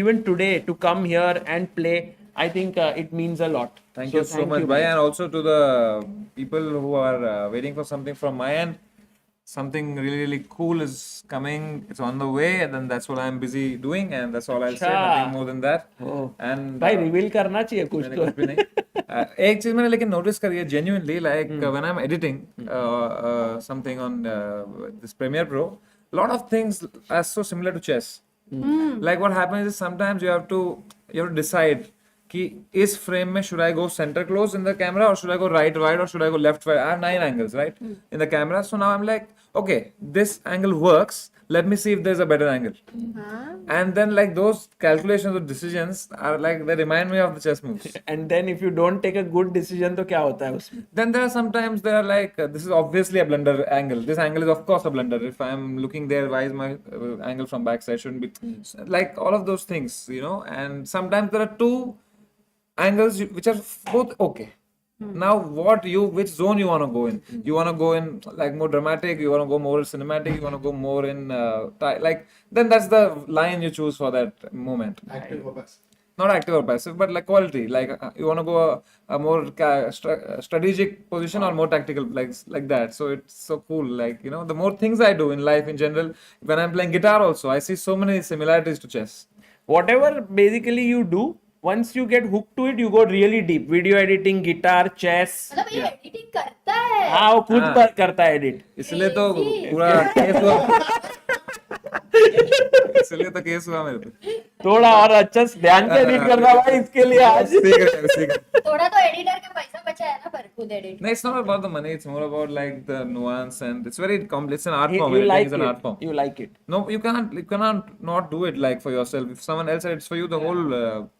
even today to come here and play, I think it means a lot. Thank you so much bhai, and also to the people who are waiting for something from my end. Something really cool is coming. It's on the way, and then that's what I'm busy doing, and that's all I'll say. अच्छा। Nothing more than that. Oh. And भाई reveal करना चाहिए कुछ मैंने तो। कुछ भी नहीं। एक चीज मैंने लेकिन नोटिस करी है genuinely, like when I'm editing something on this Premiere Pro, a lot of things are so similar to chess. Like what happens is sometimes you have to decide कि इस frame में should I go center close in the camera, or should I go right wide, or should I go left wide? I have 9 angles right in the camera, so now I'm like, okay, this angle works, let me see if there's a better angle. And then like those calculations or decisions are like, they remind me of the chess moves. And then if you don't take a good decision तो क्या होता है उसमें? Then there are sometimes they are like, this is obviously a blunder angle. This angle is of course a blunder. If I'm looking there, why is my angle from backside shouldn't be? Like all of those things, you know. And sometimes there are two angles which are both okay. Now which zone you want to go in? You want to go in like more dramatic, you want to go more cinematic, you want to go more in like, then that's the line you choose for that moment. Active or passive? not active or passive, but like quality. Like you want to go a more strategic position or more tactical, like that. So it's so cool. Like the more things I do in life in general, when I'm playing guitar, also I see so many similarities to chess. Whatever basically you do, once you get hooked to it, you go really deep. Video editing, guitar, chess. मतलब ये editing करता है हाँ वो खुद करता है edit. इसलिए तो पूरा केस हुआ इसलिए तो केस हुआ मेरे पे थोड़ा और अच्छा से ध्यान से एडिट करना भाई इसके लिए आज थोड़ा तो एडिटर के पैसा बचा है ना पर खुद edit No, it's not about the money. It's more about like the nuance, and it's very complex. It's an art form. You Editing like is an it. art form. You like it. No, you cannot not do it like for yourself. If someone else edits for you, the whole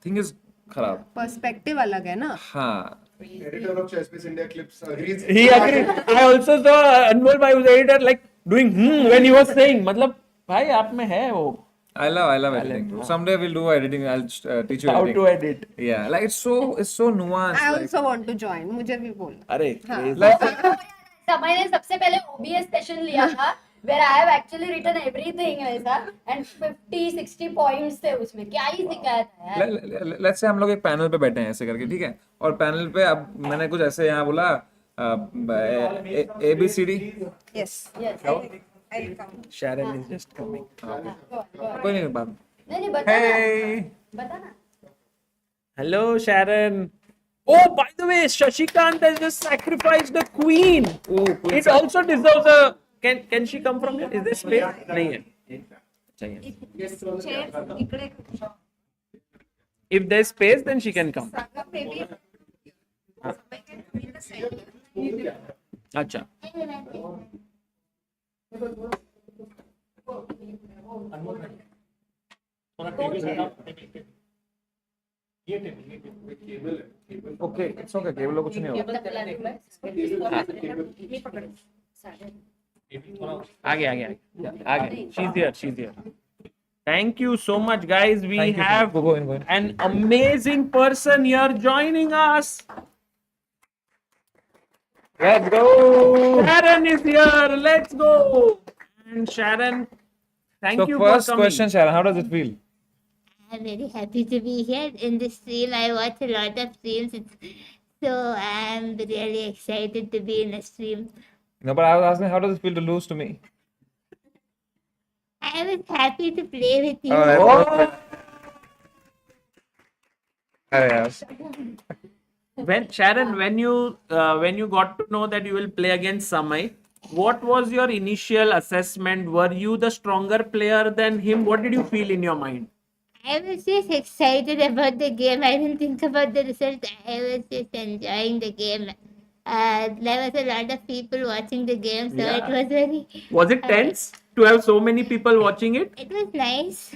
thing is kharab. Perspective अलग है ना. हाँ. Editor of Chessbase India clips agrees. He agreed. I also saw Anmol bhai was editor like doing when he was saying. मतलब भाई आप में है वो. I love editing. Someday we'll do editing. I'll teach you How editing. to edit. Yeah, like it's so nuanced. I like, also want to join. मुझे भी बोल. अरे समय ने सबसे पहले OBS सेशन लिया था where I have actually written everything ऐसा and 50-60 points थे उसमें क्या ही सिखाया था यार. let's say हम लोग एक पैनल पे बैठे हैं ऐसे करके, ठीक है, और पैनल पे अब मैंने कुछ ऐसे यहाँ बोला ABCD. Yes. I'll come. Sharon is just coming. कोई नहीं बात. नहीं बता Hey. बता ना. Hello Sharon. Oh, by the way, Shashikant has just sacrificed the queen. Oh, It also deserves a. Can she come from here? Is there space? नहीं है. चाहिए. इकडे. If there's space, then she can come. Sagar maybe. अच्छा. Okay, it's okay. Cable कुछ नहीं होगा. आगे. She's here. Thank you so much, guys. We have Go in. an amazing person here joining us. Let's go. Sharon is here. Let's go. And Sharon, thank So you first for coming. question, Sharon, how does it feel? I'm very happy to be here in the stream. I watch a lot of streams, so I'm really excited to be in a stream. No, but I was asking, how does it feel to lose to me? I was happy to play with you. Oh. Yes. Sharon, when you got to know that you will play against Samay, what was your initial assessment? Were you the stronger player than him? What did you feel in your mind? I was just excited about the game. I didn't think about the result. I was just enjoying the game. There was a lot of people watching the game, so it was very. Was it tense to have so many people watching it? It was nice.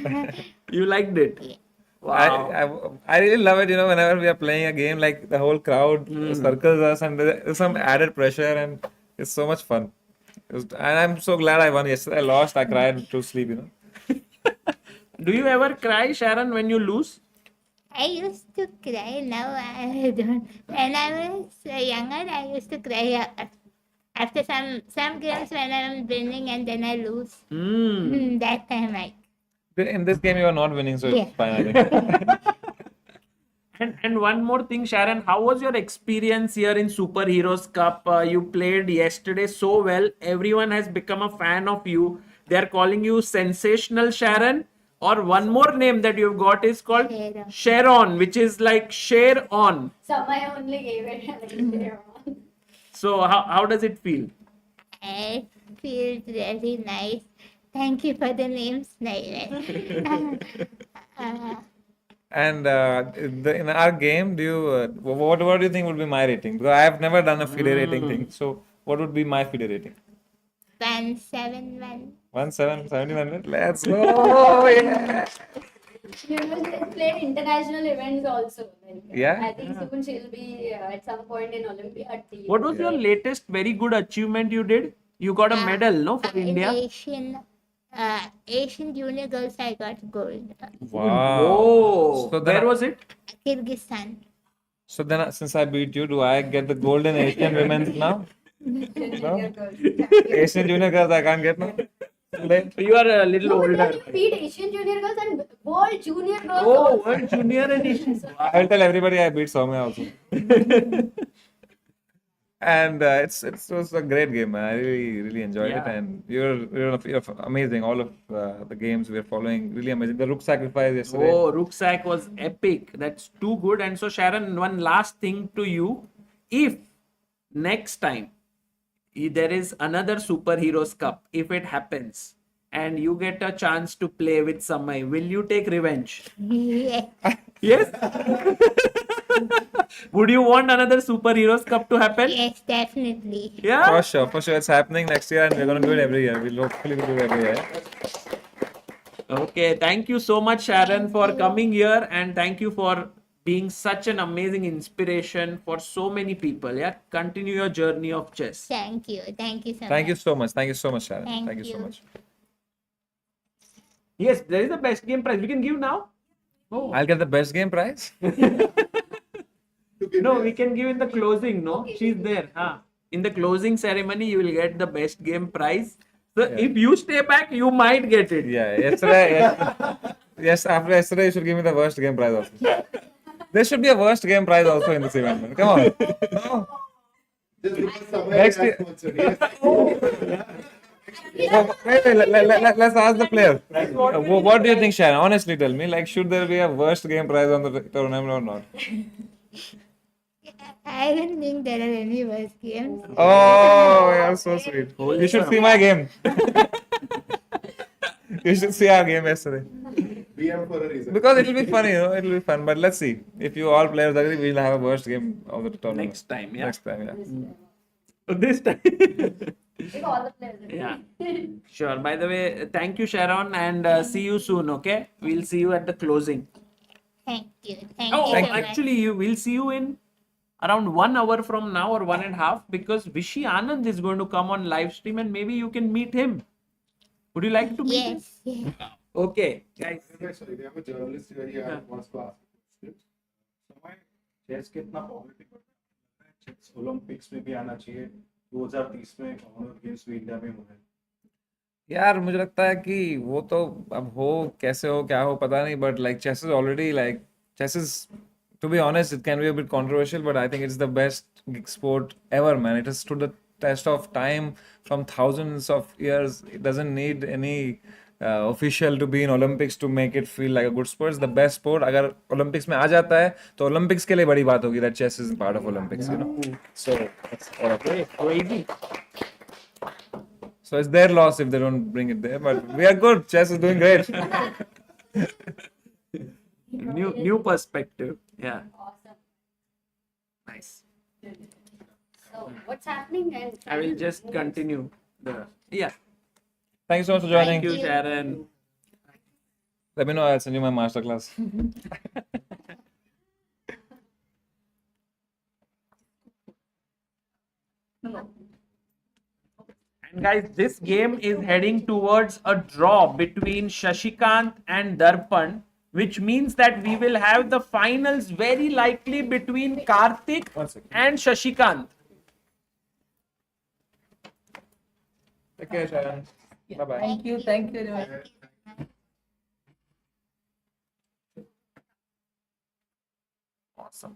You liked it? Yeah. Wow. I really love it, whenever we are playing a game, like the whole crowd circles us and there's some added pressure and it's so much fun. And I'm so glad I won yesterday. I lost, I cried to sleep, Do you ever cry, Sharon, when you lose? I used to cry. Now I don't. When I was younger, I used to cry after some games when I'm winning and then I lose. That time I. In this game, you are not winning, so Yeah. it's fine, I think. And one more thing, Sharon, how was your experience here in Super Heroes Cup? You played yesterday so well. Everyone has become a fan of you. They are calling you Sensational Sharon. Or one more name that you've got is called Sharon, which is like share on. Samay only gave it. So how does it feel? It feels really nice. Thank you for the names. And in our game, do you what do you think would be my rating? Because I have never done a FIDE rating thing. So what would be my FIDE rating? 171. 1700. Let's go! Yeah. She has played international events also. Yeah. I think soon she'll be at some point in Olympiad team. What was your latest very good achievement you did? You got a medal, no, for India? Asian Junior Girls, I got gold. Wow. Oh, So then where was it? Kyrgyzstan. So then, since I beat you, do I get the golden Asian women's now? No? Asian junior girls I can't get now? You are a little No, but older. then you beat Asian Junior Girls and World Junior Girls. Oh, also. World Junior and Asian. I'll tell everybody I beat Soumya also. And it was a great game, man. I really enjoyed it, Yeah. and you're amazing. All of the games we're following, really amazing. The Rook sacrifice yesterday. Oh, Rucksack was epic. That's too good. And so, Sharon, one last thing to you. If next time there is another Superheroes Cup, if it happens, and you get a chance to play with Samay, will you take revenge? Yes. Yes? Would you want another Superheroes Cup to happen? Yes, definitely. Yeah? For sure, it's happening next year, and we're gonna do it every year. We'll hopefully do it every year. Okay, thank you so much, Sharon, for coming here, and thank you for being such an amazing inspiration for so many people. Yeah, continue your journey of chess. Thank you. Thank you so much. Thank you so much. Thank you so much, Sharon. Thank you so you. much. Yes, there is a best game prize. We can give now. Oh. I'll get the best game prize. No, we can give in the closing. No, she's there. Huh? In the closing ceremony, you will get the best game prize. So if you stay back, you might get it. Yeah, yes, after yesterday, you should give me the worst game prize also. There should be a worst game prize also in this event, man. Come on. No. Next year. Let's ask the player. What do you think, Sharon? Honestly, tell me. Like, should there be a worst game prize on the tournament or not? I don't think there are any worse games. Oh, you're so sweet. You should see my game. You should see our game yesterday. BM for a reason. Because it'll be funny, it'll be fun. But let's see. If you all players agree, we'll have a worst game of the tournament. Next time, yeah. Next time, yeah. This time. If all the players agree. Yeah. Sure. By the way, thank you, Sharon, and see you soon. Okay, we'll see you at the closing. Thank you. Thank Oh, you so actually, you will see you in around 1 hour from now or 1.5 because Vishy Anand is going to come on live stream and maybe you can meet him. Would you like to meet him? Yes. Yes. Okay, guys. Sorry, we have a journalist here. He wants to ask a question. समय chess कितना popular है chess Olympics में भी आना चाहिए 2030 में Commonwealth games भी India में होने यार मुझे लगता है कि वो तो अब हो कैसे हो क्या हो पता नहीं but like chess is already like chess is to be honest it can be a bit controversial but I think it's the best sport ever man. It has stood the test of time from thousands of years. It doesn't need any official to be in Olympics to make it feel like a good sport. It's the best sport. अगर Olympics में आ जाता है तो Olympics के लिए बड़ी बात होगी that chess is part of Olympics, you know. So that's all of it. Crazy. So it's their loss if they don't bring it there, but we are good. Chess is doing great. New perspective. Yeah. Awesome. Nice. So what's happening? And I will just continue the yeah. Thank you so much for joining. Thank you, Sharon. Let me know. I'll send you my master class. And guys, this game is heading towards a draw between Shashikant and Darpan, which means that we will have the finals very likely between Karthik and Shashikant. Take care, Sharon. Bye bye. Thank you. Thank you very much. Awesome.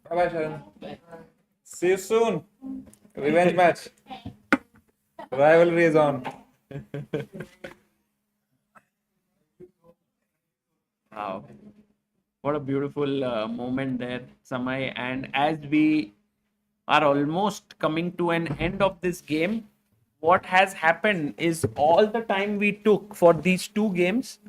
Bye bye, Sharon. See you soon. Revenge match. Rivalry is on. Wow. What a beautiful moment there, Samay. And as we are almost coming to an end of this game, what has happened is all the time we took for these two games,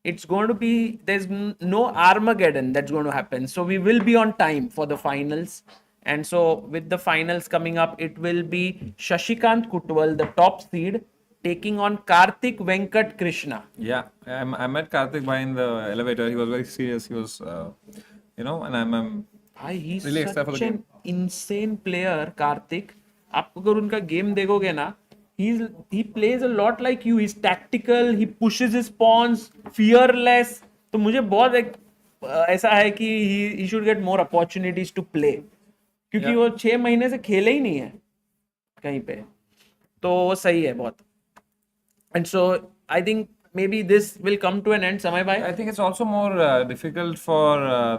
it's going to be, there's no Armageddon that's going to happen. So we will be on time for the finals. And so with the finals coming up, it will be Shashikant Kutwal, the top seed, taking on Karthik Venkat Krishna. Yeah, I met Karthik by in the elevator. He was very serious. He was, and I'm He's really excited for the such an game. insane player, Karthik. आप अगर उनका game देखोगे ना, he plays a lot like you. He's tactical. He pushes his pawns, fearless. तो मुझे बहुत ऐसा है कि he should get more opportunities to play. क्योंकि वो 6 महीने से खेले ही नहीं है कहीं पे, तो वो सही है बहुत. And so I think maybe this will come to an end, Samay bhai. I think it's also more difficult for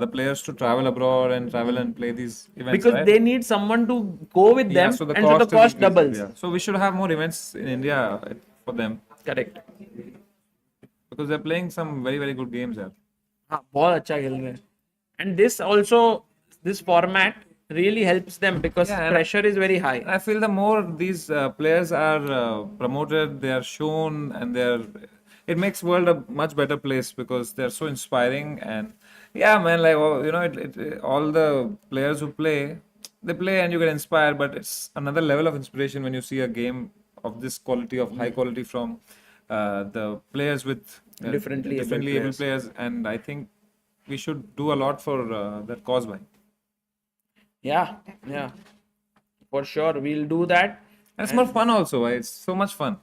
the players to travel abroad and travel and play these events, because right? they need someone to go with them, so the and so the cost cost is doubles. Yeah. So we should have more events in India for them. Correct. Because they're playing some very, very good games here. हाँ, बहुत अच्छा खेल रहे हैं. And this format really helps them because Yeah, and pressure is very high. I feel the more these players are promoted, they are shown, and it makes world a much better place because they're so inspiring. And yeah, man, like all the players who play, they play and you get inspired. But it's another level of inspiration when you see a game of this quality, of high quality from the players with Differently able players. And I think we should do a lot for that cause, bhai. Yeah, for sure we'll do that. And it's more fun also. Bhai. It's so much fun.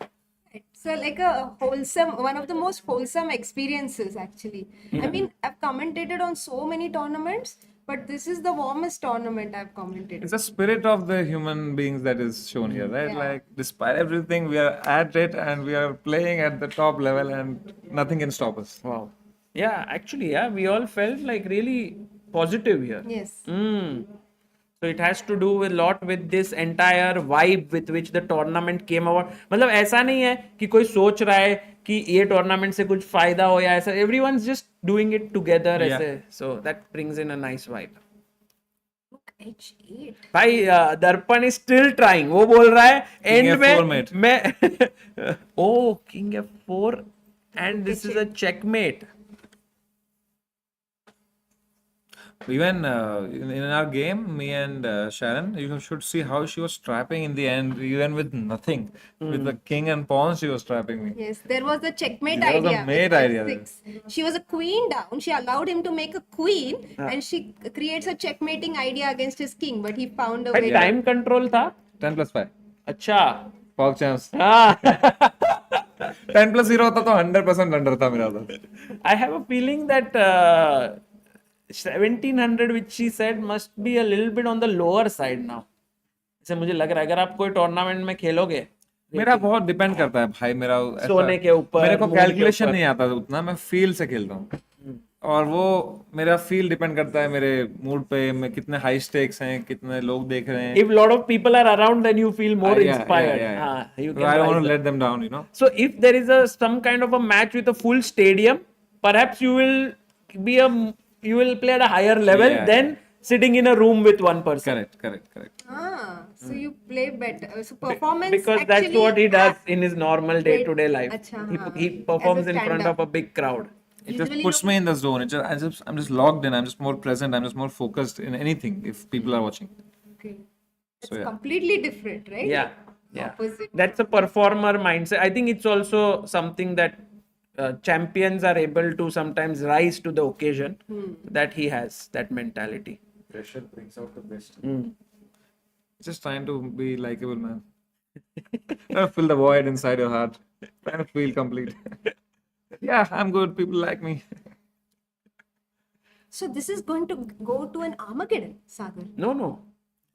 So like a one of the most wholesome experiences actually. I mean, I've commentated on so many tournaments, but this is the warmest tournament I've commentated. It's the spirit of the human beings that is shown here, right? Yeah. Like, despite everything, we are at it and we are playing at the top level and nothing can stop us. Wow. Yeah, actually, we all felt like really positive here. Yes. So it has to do with lot with this entire vibe with which the tournament came about. मतलब ऐसा नहीं है कि कोई सोच रहा है कि ये tournament से कुछ फायदा हो या ऐसा. Everyone's just doing it together ऐसे. So that brings in a nice vibe. Look, H8. भाई दर्पण is still trying. वो बोल रहा है King end F4 में mate. मैं oh King F4 and this is a checkmate. Even in our game, me and Sharon, you should see how she was trapping in the end, even with nothing. With the king and pawns, she was trapping me. Yes, there was the checkmate There was a idea. with mate idea there. F6. She was a queen down. She allowed him to make a queen, and she creates a checkmating idea against his king. But he found a way. भाई time control था. 10+5. अच्छा. Pog chance. हाँ. 10+0 होता तो 100% under था मेरा तो. I have a feeling that 1700 which she said must be a little bit on the lower side now. ऐसे मुझे लग रहा है अगर आप कोई टूर्नामेंट में खेलोगे मेरा बहुत डिपेंड करता है भाई मेरा ऐसा- सोने के ऊपर, मेरे को मून के कैलकुलेशन ऊपर। नहीं आता उतना मैं फील से खेलता हूँ और वो मेरा फील डिपेंड करता है मेरे मूड पे मैं कितने हाई स्टेक्स हैं कितने लोग देख रहे हैं If lot of people are around, then you feel more inspired. You So can I don't rise want to up. let them down, you know. So if there is some kind of a match with a full stadium, perhaps you will play at a higher level Yeah. than sitting in a room with one person. Correct. So you play better. So performance. Because that's actually what he does in his normal day-to-day life. Acha, He performs in front of a big crowd. It just puts me in the zone. I'm just logged in. I'm just more present. I'm just more focused in anything if people are watching. Okay. It's So, yeah. completely different, right? Yeah. Opposite. That's a performer mindset. I think it's also something that champions are able to sometimes rise to the occasion. That he has that mentality. Pressure brings out the best. Mm. Just trying to be likable, man. Trying to fill the void inside your heart. Trying to feel complete. Yeah, I'm good. People like me. So this is going to go to an Armageddon, Sagar. No.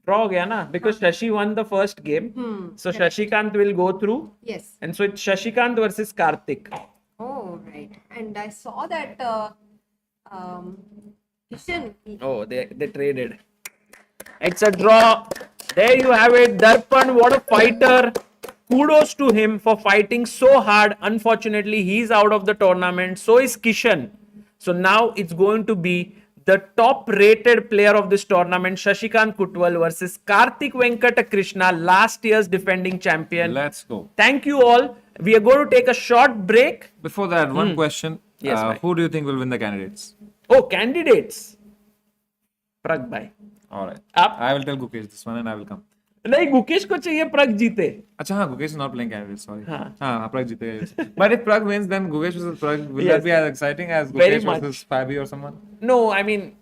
Draw ho gaya na because Shashi won the first game. So Shashikant will go through. Yes. And so it's Shashikant versus Karthik. Oh, right. And I saw that Kishan. Oh, they traded. It's a draw. There you have it. Darpan, what a fighter. Kudos to him for fighting so hard. Unfortunately, he's out of the tournament. So is Kishan. So now it's going to be the top rated player of this tournament, Shashikant Kutwal versus Karthik Venkata Krishna, last year's defending champion. Let's go. Thank you all. We are going to take a short break. Before that, one question. Yes, bhai. Who do you think will win the candidates? Oh, candidates. Prag bhai. All right. Up. I will tell Gukesh this one and I will come. नहीं गुकेश को चाहिए प्रग जीते. अच्छा हाँ Gukesh is not playing candidates, sorry. हाँ. हाँ Prag जीतेगा. But if Prag wins, then Gukesh versus Prag, will Yes. that be as exciting as Very Gukesh much. versus Fabi or someone? No, I mean,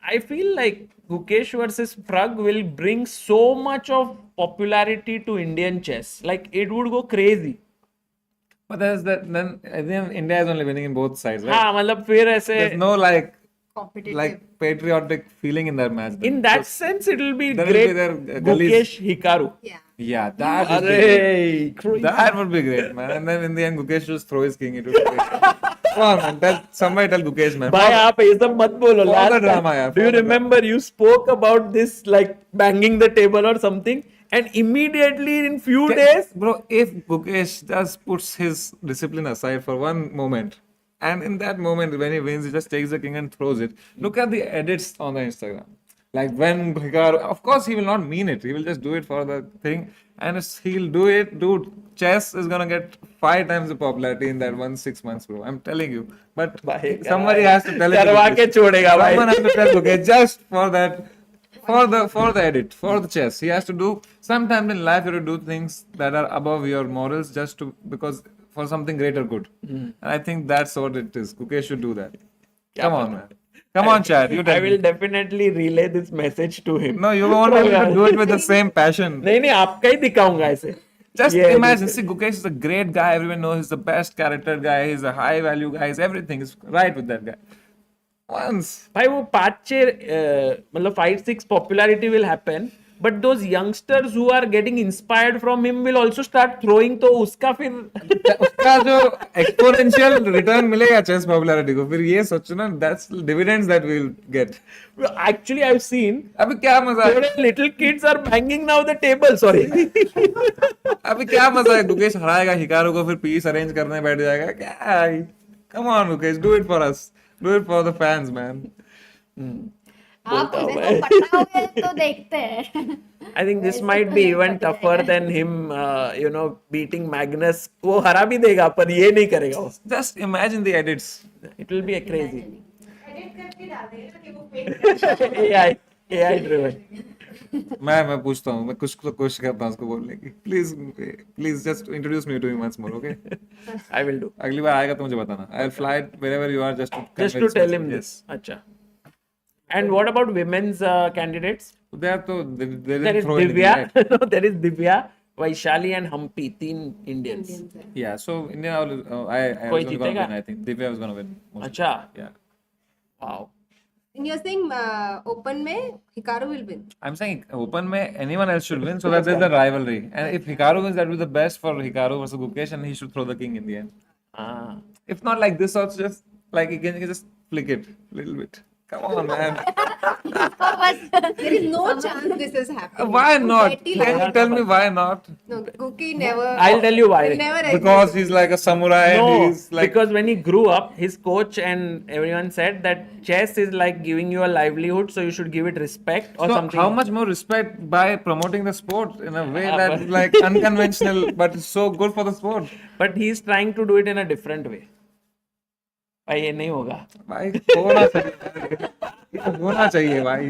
I feel like Gukesh versus Prag will bring so much of popularity to Indian chess. Like it would go crazy. But there's that. Then I think India is only winning in both sides, right? हाँ मतलब फिर ऐसे. There's no Competitive. patriotic feeling in that match. then. In that So sense, it will be there will great. be their gullies. Gukesh Hikaru. Yeah. Yeah, that would be great. Arey, crazy. That would be great, man. And then in the end, Gukesh just throw his king. It would be great. Come on, man. Somebody tell Gukesh, man. भाई आप ये सब मत बोलो. For Last the time, drama, yeah. do you remember you spoke about this like banging the table or something, and immediately in few days, Bro, if Gukesh just puts his discipline aside for one moment, and in that moment when he wins, he just takes the king and throws it. Look at the edits on the Instagram. Like when Hikaru, of course, he will not mean it. He will just do it for the thing, and he'll do it. Dude, chess is gonna get 5 times the popularity in that 6 months, bro. I'm telling you. But somebody has to tell it. करवा के छोड़ेगा भाई. Someone has to tell Gukesh just for that. For the edit, for the chess, he has to do. Sometimes in life, you have to do things that are above your morals, just to because for something greater good. And I think that's what it is. Gukesh should do that. Come on, man. Come on, Chad. You tell I will me. definitely relay this message to him. No, you won't be able to do it with the same passion. नहीं नहीं आपका ही दिखाऊंगा ऐसे. Just Yeah, imagine, see, Gukesh is a great guy. Everyone knows he's the best character guy. He's a high value guy. He's everything. Is right with that guy. Once. भाई वो 5-6 मतलब 5-6 popularity will happen, but those youngsters who are getting inspired from him will also start throwing, तो उसका फिर उसका जो exponential return मिलेगा chess popularity को, फिर ये सोचो ना, that's dividends that we'll get. Actually I've seen अभी क्या मजा है? little kids are banging now the table. Sorry. अभी क्या मजा है? गुकेश हराएगा हिकारू को, फिर पीस अरेंज करने बैठ जाएगा क्या? Come on, Gukesh, do it for us. Do it for the fans, man. आप उसे तो पटाओगे तो देखते हैं. I think this might be even tougher than him, beating Magnus. वो हरा भी देगा पर ये नहीं करेगा वो. Just imagine the edits. It will be a crazy. AI driven. मैं पूछता हूँ, मैं कुछ तो कोशिश करता हूँ उसको बोलने की. Please just introduce me to him once more, okay? I will do. अगली बार आएगा तो मुझे बताना. I'll fly wherever you are just to tell him yes. this. अच्छा. And what about women's candidates? They There is Divya. No, there is Divya, Vaishali, and Humpy. 3 Indians. Yeah, so India, I was going to win. I think Divya was going to win. अच्छा. Yeah. Wow. And you're saying open में Hikaru will win. I'm saying open में anyone else should win, so that there's a rivalry. And if Hikaru wins, that will be the best for Hikaru versus Gukesh, and he should throw the king in the end. If not like this, also just like you can just flick it a little bit. Come on, man. There is no chance this is happening. Why not? Betty Can you tell me why not? No, Guki never. I'll tell you why. will never Because he's like a samurai. No, and he's like because when he grew up, his coach and everyone said that chess is like giving you a livelihood, so you should give it respect or so something. how much more respect by promoting the sport in a way that is like unconventional, but it's so good for the sport. But he's trying to do it in a different way. भाई ये नहीं होगा. भाई होना चाहिए भाई.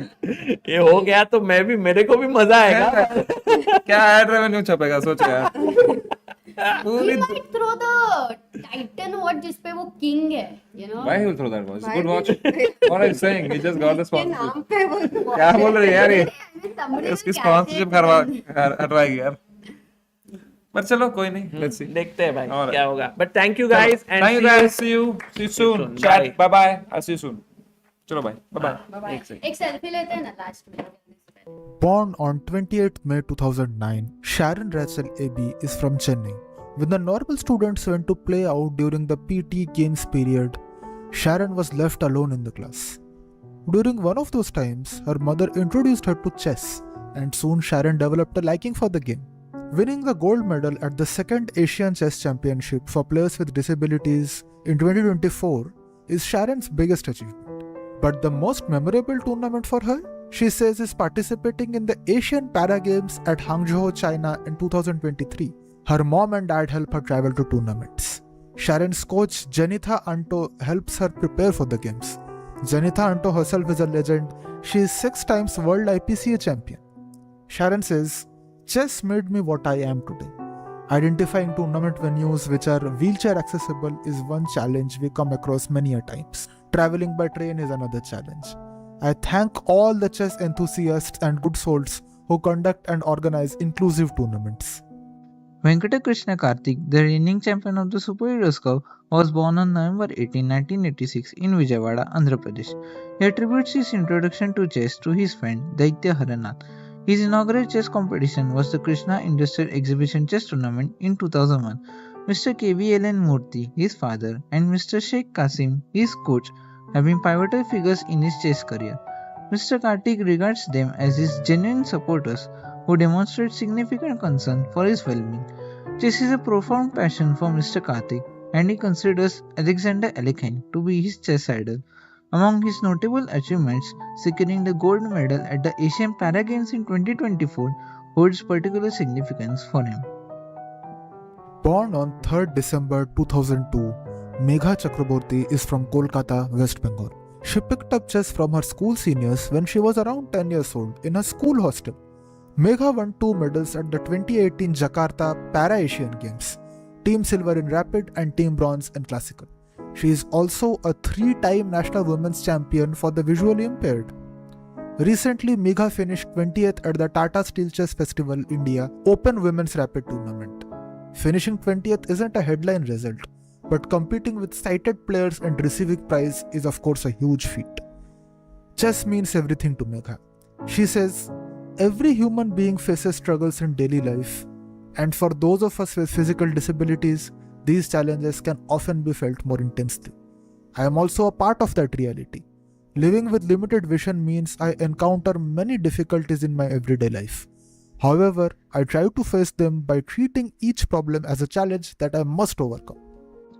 ये हो गया तो मैं भी, मेरे को भी मजा आएगा. क्या एड रेवेन्यू छपेगा सोच यार. He might throw the Titan watch जिसपे वो king है, you know. Why he will throw that watch? It's a good watch. What are you saying? He just got the sponsorship. नाम पे वो क्या बोल रही है यार ये? Somebody उसकी will sponsorship हटवाएगी यार. पर चलो कोई नहीं. Let's see. देखते हैं भाई Alright. क्या होगा. But thank you guys and Thank you guys. See you soon. Bye. Chat. Bye bye. I'll see you soon. चलो bye. Bye bye. एक selfie लेते हैं ना last में. Born on 28th May 2009, Sharon Rachel AB is from Chennai. When the normal students went to play out during the PT games period, Sharon was left alone in the class. During one of those times, her mother introduced her to chess, and soon Sharon developed a liking for the game. Winning the gold medal at the second Asian Chess Championship for players with disabilities in 2024 is Sharon's biggest achievement. But the most memorable tournament for her, she says, is participating in the Asian Para Games at Hangzhou, China in 2023. Her mom and dad help her travel to tournaments. Sharon's coach Janitha Anto helps her prepare for the games. Janitha Anto herself is a legend. She is 6 times world IPCA champion. Sharon says, "Chess made me what I am today. Identifying tournament venues which are wheelchair accessible is one challenge we come across many a times. Traveling by train is another challenge. I thank all the chess enthusiasts and good souls who conduct and organize inclusive tournaments." Venkata Krishna Karthik, the reigning champion of the Super Heroes Cup, was born on November 18, 1986 in Vijayawada, Andhra Pradesh. He attributes his introduction to chess to his friend Daitya Haranath. His inaugural chess competition was the Krishna Industrial Exhibition Chess Tournament in 2001. Mr. KVLN Murthy, his father, and Mr. Sheikh Qasim, his coach, have been pivotal figures in his chess career. Mr. Karthik regards them as his genuine supporters who demonstrate significant concern for his well-being. Chess is a profound passion for Mr. Karthik, and he considers Alexander Alekhine to be his chess idol. Among his notable achievements, securing the gold medal at the Asian Para Games in 2024 holds particular significance for him. Born on 3rd December 2002, Megha Chakraborty is from Kolkata, West Bengal. She picked up chess from her school seniors when she was around 10 years old in a school hostel. Megha won 2 medals at the 2018 Jakarta Para-Asian Games, Team Silver in Rapid and Team Bronze in Classical. She is also a 3-time national women's champion for the visually impaired. Recently, Megha finished 20th at the Tata Steel Chess Festival India Open Women's Rapid Tournament. Finishing 20th isn't a headline result, but competing with cited players and receiving prize is of course a huge feat. Chess means everything to Megha. She says, every human being faces struggles in daily life, and for those of us with physical disabilities, these challenges can often be felt more intensely. I am also a part of that reality. Living with limited vision means I encounter many difficulties in my everyday life. However, I try to face them by treating each problem as a challenge that I must overcome.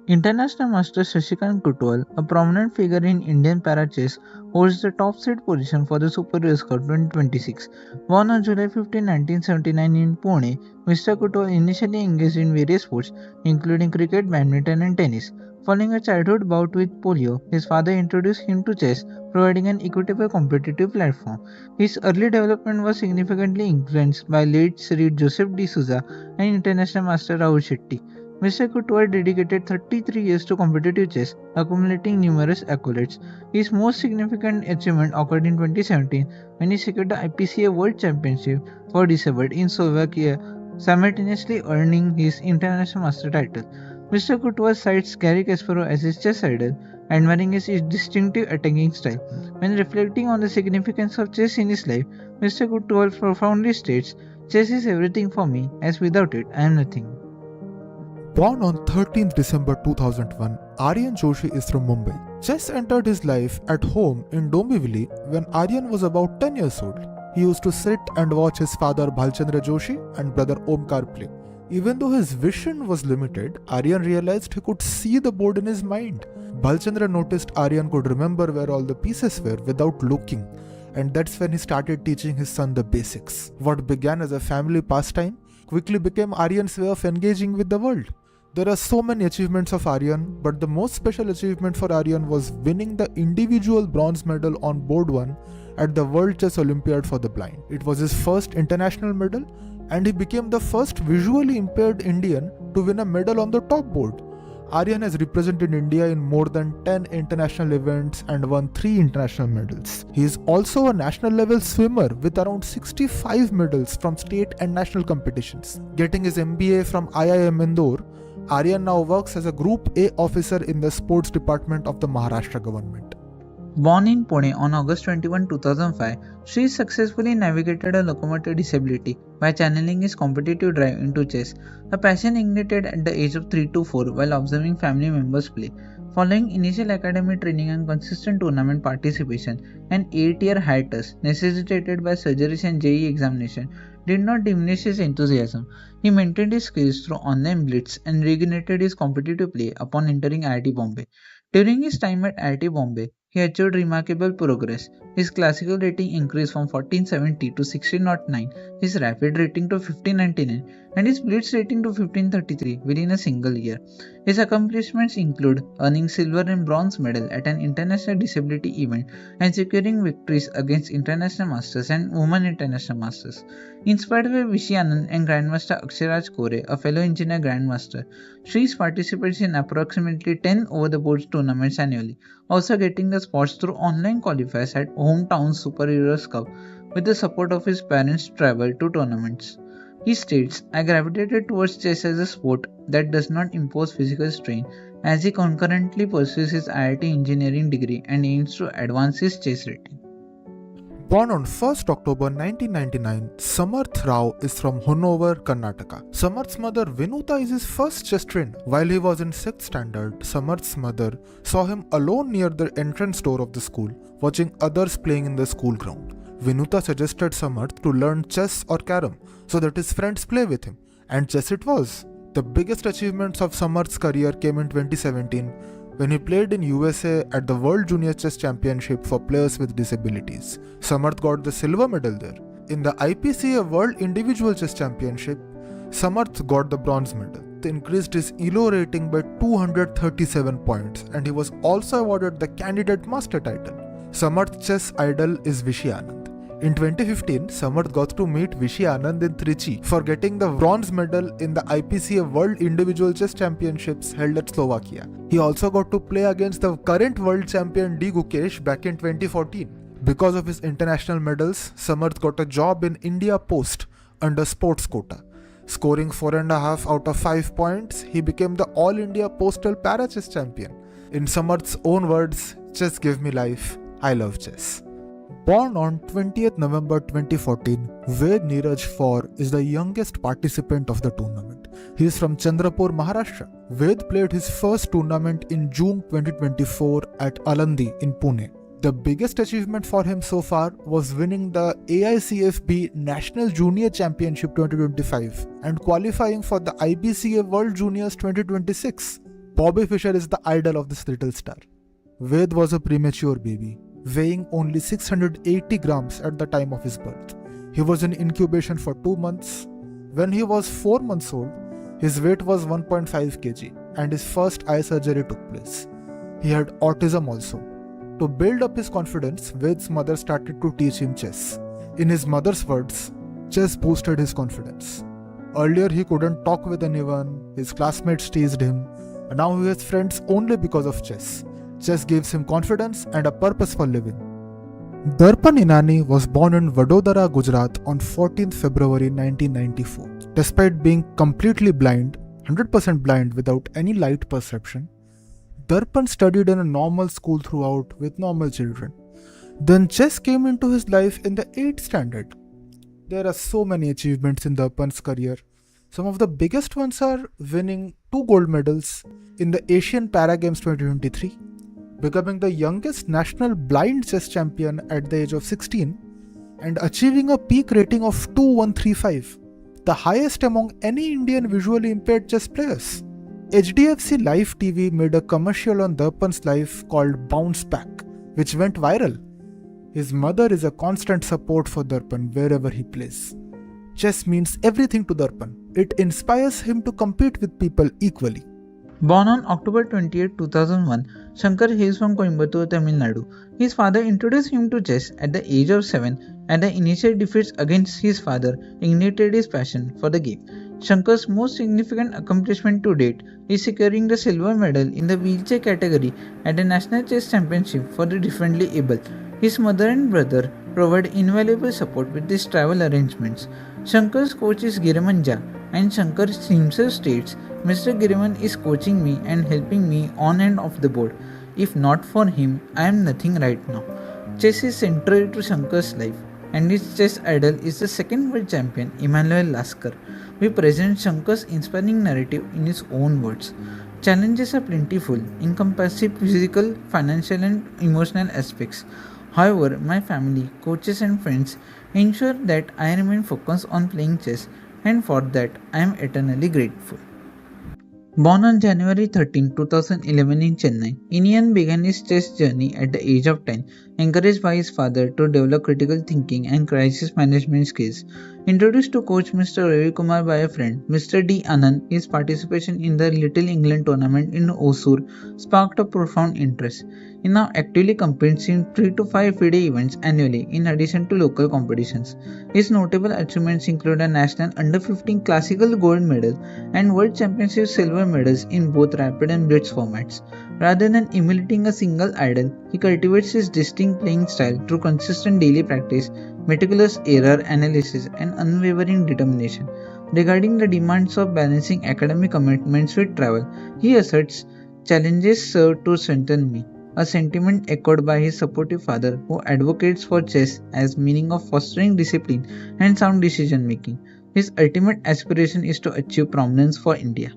International Master Shashikant Kutwal, a prominent figure in Indian para-chess, holds the top seed position for the Super Heroes Cup 2026. Born on July 15, 1979 in Pune, Mr. Kutwal initially engaged in various sports, including cricket, badminton and tennis. Following a childhood bout with polio, his father introduced him to chess, providing an equitable competitive platform. His early development was significantly influenced by late Sri Joseph D'Souza and International Master Rahul Shetty. Mr. Kutwal dedicated 33 years to competitive chess, accumulating numerous accolades. His most significant achievement occurred in 2017 when he secured the IPCA World Championship for Disabled in Slovakia, simultaneously earning his International Master title. Mr. Kutwal cites Garry Kasparov as his chess idol, admiring his distinctive attacking style. When reflecting on the significance of chess in his life, Mr. Kutwal profoundly states, "Chess is everything for me, as without it, I am nothing." Born on 13th December 2001, Aryan Joshi is from Mumbai. Chess entered his life at home in Dombivli when Aryan was about 10 years old. He used to sit and watch his father Bhalchandra Joshi and brother Omkar play. Even though his vision was limited, Aryan realized he could see the board in his mind. Bhalchandra noticed Aryan could remember where all the pieces were without looking, and that's when he started teaching his son the basics. What began as a family pastime quickly became Aryan's way of engaging with the world. There are so many achievements of Aryan, but the most special achievement for Aryan was winning the individual bronze medal on board 1 at the World Chess Olympiad for the blind. It was his first international medal, and he became the first visually impaired Indian to win a medal on the top board. Aryan has represented India in more than 10 international events and won 3 international medals. He is also a national level swimmer with around 65 medals from state and national competitions. Getting his MBA from IIM Indore, Aryan now works as a Group A officer in the sports department of the Maharashtra government. Born in Pune on August 21, 2005, Sri successfully navigated a locomotor disability by channeling his competitive drive into chess, a passion ignited at the age of 3 to 4 while observing family members play. Following initial academic training and consistent tournament participation, an 8-year hiatus necessitated by surgeries and JEE examination did not diminish his enthusiasm. He maintained his skills through online blitz and reignited his competitive play upon entering IIT Bombay. During his time at IIT Bombay, he achieved remarkable progress. His classical rating increased from 1470 to 1609, his rapid rating to 1599, and his blitz rating to 1533 within a single year. His accomplishments include earning silver and bronze medal at an international disability event and securing victories against international masters and women international masters. Inspired by Vishy Anand and Grandmaster Aksharaj Kore, a fellow engineer grandmaster, Shree participates in approximately 10 over-the-board tournaments annually, also getting the spots through online qualifiers at hometown Super Heroes Cup with the support of his parents' travel to tournaments. He states, "I gravitated towards chess as a sport that does not impose physical strain," as he concurrently pursues his IIT engineering degree and aims to advance his chess rating. Born on 1st October 1999, Samarth Rao is from Honover, Karnataka. Samarth's mother Vinuta is his first chess trainer. While he was in 6th standard, Samarth's mother saw him alone near the entrance door of the school, watching others playing in the school ground. Vinuta suggested Samarth to learn chess or carom so that his friends play with him, and chess it was. The biggest achievements of Samarth's career came in 2017 when he played in USA at the World Junior Chess Championship for players with disabilities. Samarth got the silver medal there. In the IPCA World Individual Chess Championship, Samarth got the bronze medal. He increased his ELO rating by 237 points, and he was also awarded the Candidate Master title. Samarth's chess idol is Vishy Anand. In 2015, Samarth got to meet Vishy Anand in Trichy for getting the bronze medal in the IPCA World Individual Chess Championships held at Slovakia. He also got to play against the current world champion D. Gukesh back in 2014. Because of his international medals, Samarth got a job in India Post under sports quota. Scoring 4.5 out of 5 points, he became the All India Postal Para Chess Champion. In Samarth's own words, "Chess gave me life. I love chess." Born on 20th November 2014, Ved Neeraj Phaur is the youngest participant of the tournament. He is from Chandrapur, Maharashtra. Ved played his first tournament in June 2024 at Alandi in Pune. The biggest achievement for him so far was winning the AICFB National Junior Championship 2025 and qualifying for the IBCA World Juniors 2026. Bobby Fischer is the idol of this little star. Ved was a premature baby, weighing only 680 grams at the time of his birth. He was in incubation for 2 months. When he was 4 months old, his weight was 1.5 kg and his first eye surgery took place. He had autism also. To build up his confidence, Ved's mother started to teach him chess. In his mother's words, chess boosted his confidence. Earlier he couldn't talk with anyone, his classmates teased him, and now he has friends only because of chess. Chess gives him confidence and a purpose for living. Darpan Inani was born in Vadodara, Gujarat on 14th February 1994. Despite being completely blind, 100% blind without any light perception, Darpan studied in a normal school throughout with normal children. Then chess came into his life in the 8th standard. There are so many achievements in Darpan's career. Some of the biggest ones are winning 2 gold medals in the Asian Para Games 2023, becoming the youngest national blind chess champion at the age of 16, and achieving a peak rating of 2135, the highest among any Indian visually impaired chess players. HDFC Live TV made a commercial on Darpan's life called Bounce Back, which went viral. His mother is a constant support for Darpan wherever he plays. Chess means everything to Darpan. It inspires him to compete with people equally. Born on October 28, 2001, Shankar hails from Coimbatore, Tamil Nadu. His father introduced him to chess at the age of 7, and the initial defeats against his father ignited his passion for the game. Shankar's most significant accomplishment to date is securing the silver medal in the wheelchair category at the National Chess Championship for the differently able. His mother and brother provide invaluable support with these travel arrangements. Shankar's coach is Giriman Jha, and Shankar himself states, "Mr. Giriman is coaching me and helping me on and off the board. If not for him, I am nothing right now." Chess is central to Shankar's life, and his chess idol is the second world champion, Emanuel Lasker. We present Shankar's inspiring narrative in his own words. Challenges are plentiful, encompassing physical, financial, and emotional aspects. However, my family, coaches, and friends ensure that I remain focused on playing chess, and for that I am eternally grateful. Born on January 13, 2011 in Chennai, Iniyan began his chess journey at the age of 10, encouraged by his father to develop critical thinking and crisis management skills. Introduced to coach Mr. Ravi Kumar by a friend, Mr. D. Anand, his participation in the Little England tournament in Osur sparked a profound interest. He now actively competes in 3 to 5 FIDE events annually in addition to local competitions. His notable achievements include a national under-15 classical gold medal and world championship silver medals in both rapid and blitz formats. Rather than emulating a single idol, he cultivates his distinct playing style through consistent daily practice, meticulous error analysis, and unwavering determination. Regarding the demands of balancing academic commitments with travel, he asserts, "Challenges serve to strengthen me. a sentiment echoed by his supportive father who advocates for chess as meaning of fostering discipline and sound decision making. His ultimate aspiration is to achieve prominence for India.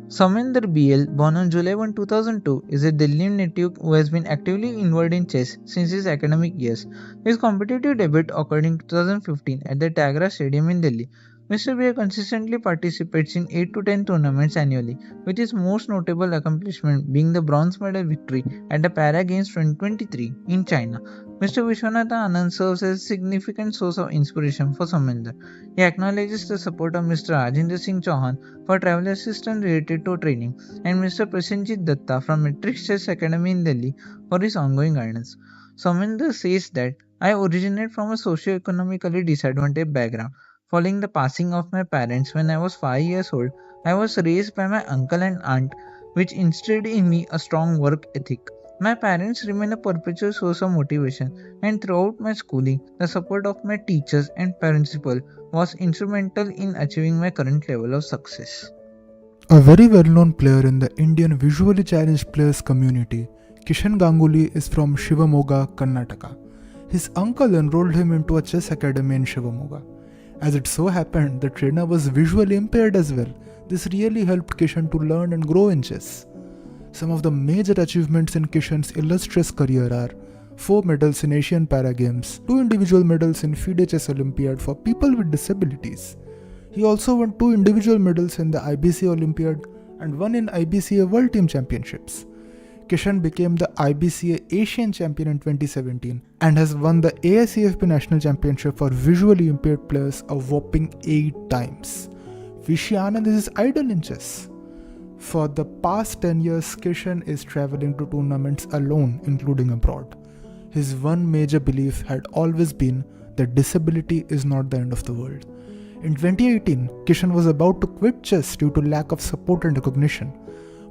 Somender BL, born on July 2002, is a Delhi native who has been actively involved in chess since his academic years. His competitive debut occurred in 2015 at the Tagra Stadium in Delhi. Mr. BL consistently participates in 8 to 10 tournaments annually, with his most notable accomplishment being the bronze medal victory at the Para Games 2023 in China. Mr. Vishwanathan Anand serves as a significant source of inspiration for Somender. He acknowledges the support of Mr. Rajendra Singh Chauhan for travel assistance related to training, and Mr. Prasenjit Datta from Matrix Chess Academy in Delhi for his ongoing guidance. Somender says that I originate from a socio-economically disadvantaged background. Following the passing of my parents when I was 5 years old, I was raised by my uncle and aunt, which instilled in me a strong work ethic. My parents remain a perpetual source of motivation, and throughout my schooling, the support of my teachers and principal was instrumental in achieving my current level of success. A very well-known player in the Indian visually challenged players community, Kishan Gangolli is from Shivamoga, Karnataka. His uncle enrolled him into a chess academy in Shivamoga. As it so happened, the trainer was visually impaired as well. This really helped Kishan to learn and grow in chess. Some of the major achievements in Kishan's illustrious career are 4 medals in Asian Para Games, 2 individual medals in FIDE Chess Olympiad for people with disabilities. He also won 2 individual medals in the IBC Olympiad and 1 in IBCA World Team Championships. Kishan became the IBCA Asian Champion in 2017 and has won the AICFP National Championship for visually impaired players a whopping 8 times. Vishy Anand is his idol in chess. For the past 10 years, Kishan is traveling to tournaments alone, including abroad. His one major belief had always been that disability is not the end of the world. In 2018, Kishan was about to quit chess due to lack of support and recognition,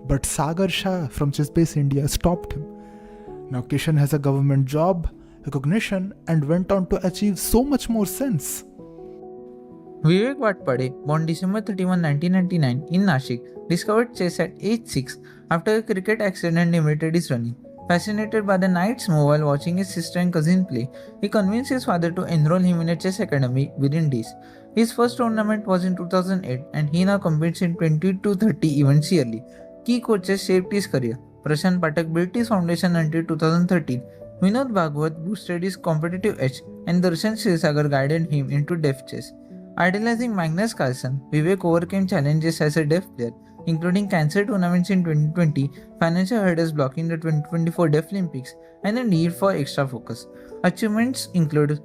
but Sagar Shah from ChessBase India stopped him. Now Kishan has a government job, recognition, and went on to achieve so much more since. Vivek Watpade, born December 31, 1999 in Nashik, discovered chess at age 6 after a cricket accident limited his running. Fascinated by the knight's move while watching his sister and cousin play, he convinced his father to enroll him in a chess academy within days. His first tournament was in 2008 and he now competes in 20 to 30 events yearly. Key coaches shaped his career. Prashant Patak built his foundation until 2013. Vinod Bhagwat boosted his competitive edge and Darshan Kshirsagar guided him into deaf chess. Idolizing Magnus Carlsen, Vivek overcame challenges as a deaf player, including cancer tournaments in 2020, financial hurdles blocking the 2024 Deaf Olympics, and a need for extra focus. Achievements include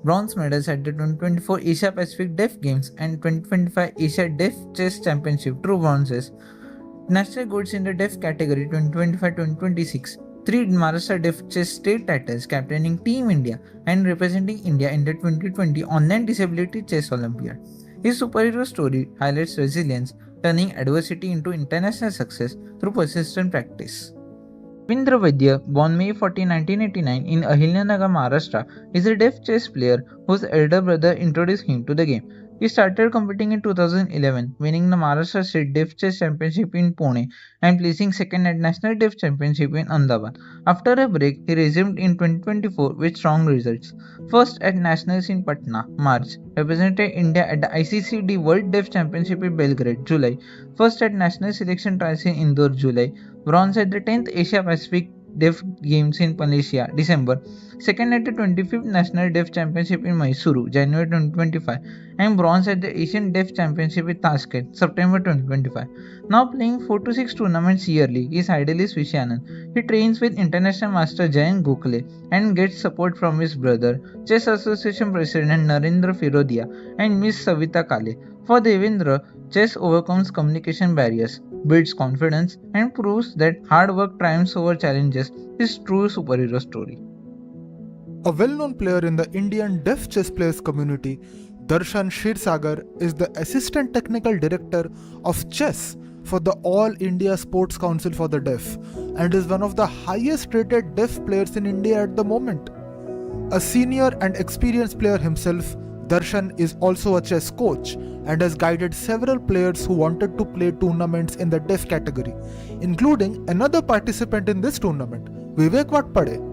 bronze medals at the 2024 Asia Pacific Deaf Games and 2025 Asia Deaf Chess Championship, true bronzes, national golds in the deaf category 2025-2026, 3 Maharashtra Deaf Chess State titles, captaining Team India and representing India in the 2020 Online Disability Chess Olympiad. His superhero story highlights resilience, turning adversity into international success through persistent practice. Devendra Vaidya, born May 14, 1989 in Ahilyannagar, Maharashtra, is a deaf chess player whose elder brother introduced him to the game. He started competing in 2011, winning the Maharashtra State Deaf Chess Championship in Pune and placing second at National Deaf Championship in Ahmedabad. After a break, he resumed in 2024 with strong results. First at Nationals in Patna, March, represented India at the ICCD World Deaf Championship in Belgrade, July. First at National Selection Trials in Indore, July. Bronze at the 10th Asia Pacific Deaf Games in Malaysia, December. Second at the 25th National Deaf Championship in Mysuru, January 2025. And bronze at the Asian Deaf Championship in Tashkent, September 2025. Now playing 4 to 6 tournaments yearly, his idol is Vishy Anand. He trains with International Master Jayant Gokhale and gets support from his brother, Chess Association President Narendra Firodia and Miss Savita Kale. For Devendra, chess overcomes communication barriers, builds confidence, and proves that hard work triumphs over challenges. His true superhero story. A well-known player in the Indian deaf chess players community, Darshan Kshirsagar is the Assistant Technical Director of Chess for the All India Sports Council for the Deaf and is one of the highest rated deaf players in India at the moment. A senior and experienced player himself, Darshan is also a chess coach and has guided several players who wanted to play tournaments in the deaf category, including another participant in this tournament, Vivek Watpade.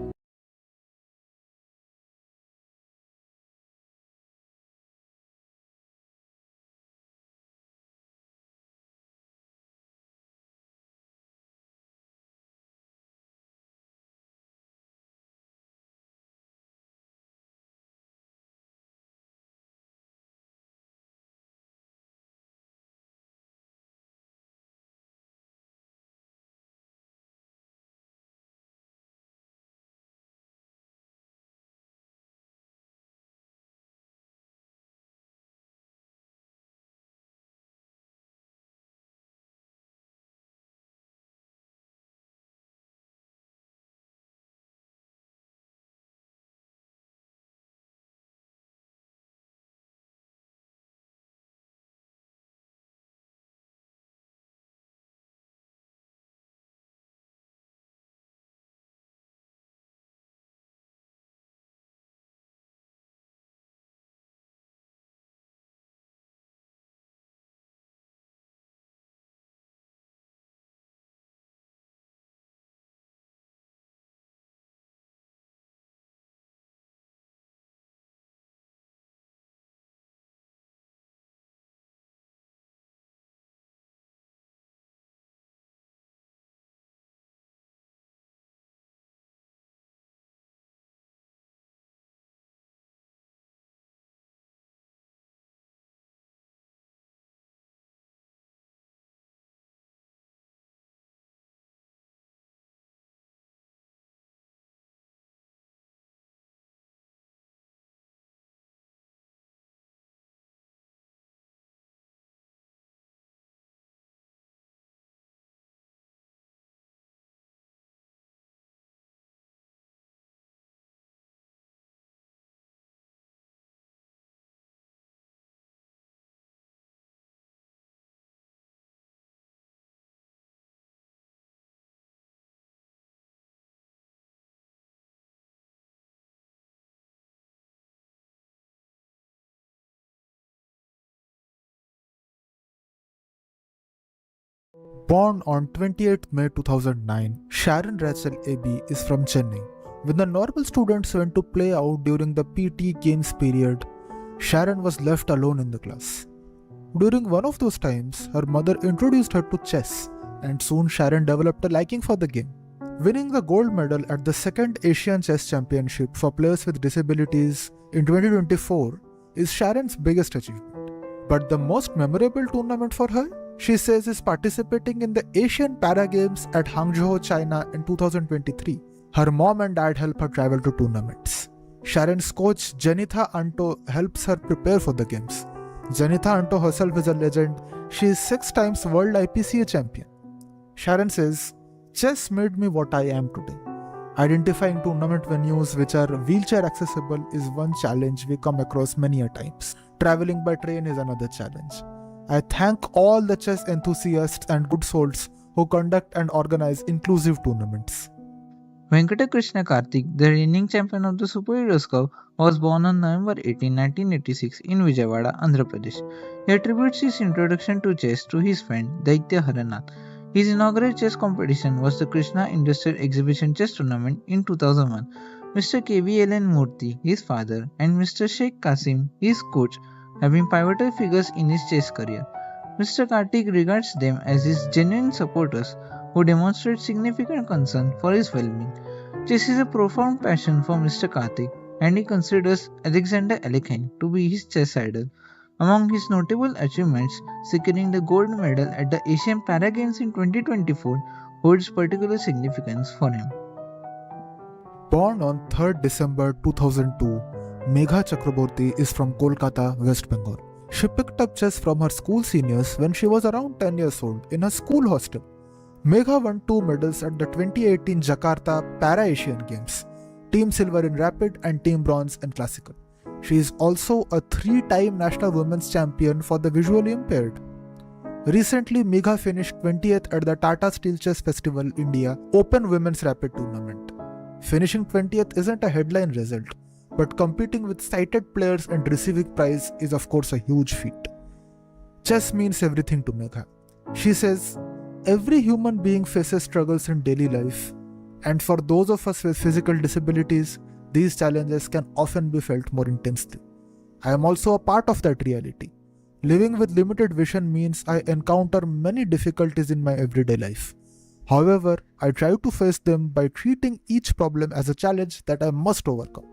Born on 28 May 2009, Sharon Rachel AB is from Chennai. When the normal students went to play out during the PT games period, Sharon was left alone in the class. During one of those times, her mother introduced her to chess, and soon Sharon developed a liking for the game. Winning the gold medal at the second Asian Chess Championship for players with disabilities in 2024 is Sharon's biggest achievement. But the most memorable tournament for her, she says, is participating in the Asian Para Games at Hangzhou, China in 2023. Her mom and dad help her travel to tournaments. Sharon's coach Janitha Anto helps her prepare for the games. Janitha Anto herself is a legend. She is 6 times world IPCA champion. Sharon says, "Chess made me what I am today. Identifying tournament venues which are wheelchair accessible is one challenge we come across many a times. Traveling by train is another challenge. I thank all the chess enthusiasts and good souls who conduct and organize inclusive tournaments." Venkata Krishna Karthik, the reigning champion of the Super Heroes Cup, was born on November 18, 1986 in Vijayawada, Andhra Pradesh. He attributes his introduction to chess to his friend Daitya Haranath. His inaugural chess competition was the Krishna Industrial Exhibition Chess Tournament in 2001. Mr. KVLN Murthy, his father, and Mr. Sheikh Qasim, his coach, have been pivotal figures in his chess career. Mr. Karthik regards them as his genuine supporters who demonstrate significant concern for his well-being. Chess is a profound passion for Mr. Karthik, and he considers Alexander Alekhine to be his chess idol. Among his notable achievements, securing the gold medal at the Asian Para Games in 2024 holds particular significance for him. Born on 3rd December 2002, Megha Chakraborty is from Kolkata, West Bengal. She picked up chess from her school seniors when she was around 10 years old in a school hostel. Megha won 2 medals at the 2018 Jakarta Para-Asian Games, Team Silver in Rapid and Team Bronze in Classical. She is also a 3-time National Women's Champion for the visually impaired. Recently, Megha finished 20th at the Tata Steel Chess Festival India Open Women's Rapid Tournament. Finishing 20th isn't a headline result, but competing with sighted players and receiving prize is of course a huge feat. Chess means everything to Megha. She says, every human being faces struggles in daily life, and for those of us with physical disabilities, these challenges can often be felt more intensely. I am also a part of that reality. Living with limited vision means I encounter many difficulties in my everyday life. However, I try to face them by treating each problem as a challenge that I must overcome.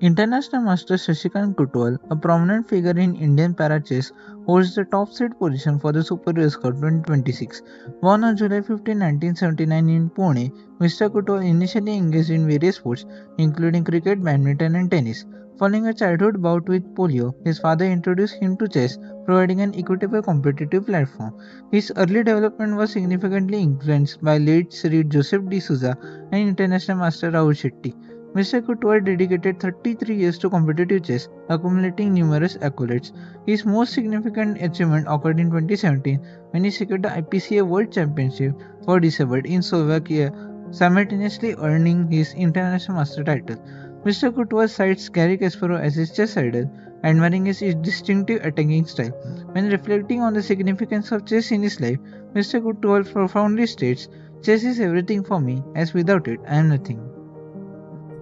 International master Shashikant Kutwal, a prominent figure in Indian para chess, holds the top seed position for the Super Race Cup 2026. Born on July 15, 1979 in Pune, Mr. Kutwal initially engaged in various sports, including cricket, badminton, and tennis. Following a childhood bout with polio, his father introduced him to chess, providing an equitable competitive platform. His early development was significantly influenced by late Sri Joseph D'Souza and international master Rahul Shetty. Mr. Kutwal dedicated 33 years to competitive chess, accumulating numerous accolades. His most significant achievement occurred in 2017 when he secured the IPCA World Championship for Disabled in Slovakia, simultaneously earning his international master title. Mr. Kutwal cites Garry Kasparov as his chess idol, admiring his distinctive attacking style. When reflecting on the significance of chess in his life, Mr. Kutwal profoundly states, "Chess is everything for me, as without it, I am nothing."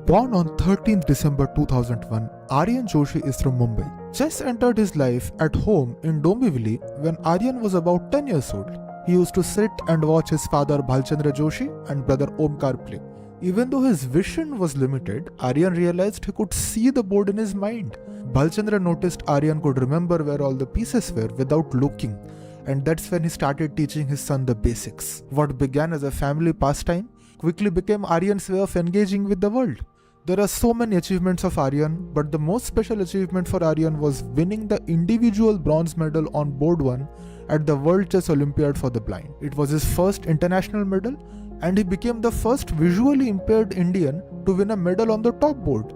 Born on 13th December 2001, Aryan Joshi is from Mumbai. Chess entered his life at home in Dombivli when Aryan was about 10 years old. He used to sit and watch his father Bhalchandra Joshi and brother Omkar play. Even though his vision was limited, Aryan realized he could see the board in his mind. Bhalchandra noticed Aryan could remember where all the pieces were without looking, and that's when he started teaching his son the basics. What began as a family pastime quickly became Aryan's way of engaging with the world. There are so many achievements of Aryan, but the most special achievement for Aryan was winning the individual bronze medal on board 1 at the World Chess Olympiad for the blind. It was his first international medal, and he became the first visually impaired Indian to win a medal on the top board.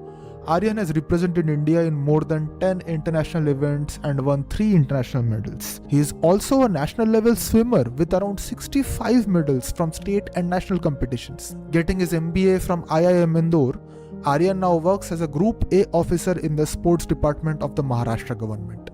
Aryan has represented India in more than 10 international events and won 3 international medals. He is also a national level swimmer with around 65 medals from state and national competitions. Getting his MBA from IIM Indore, Aryan now works as a Group A officer in the sports department of the Maharashtra government.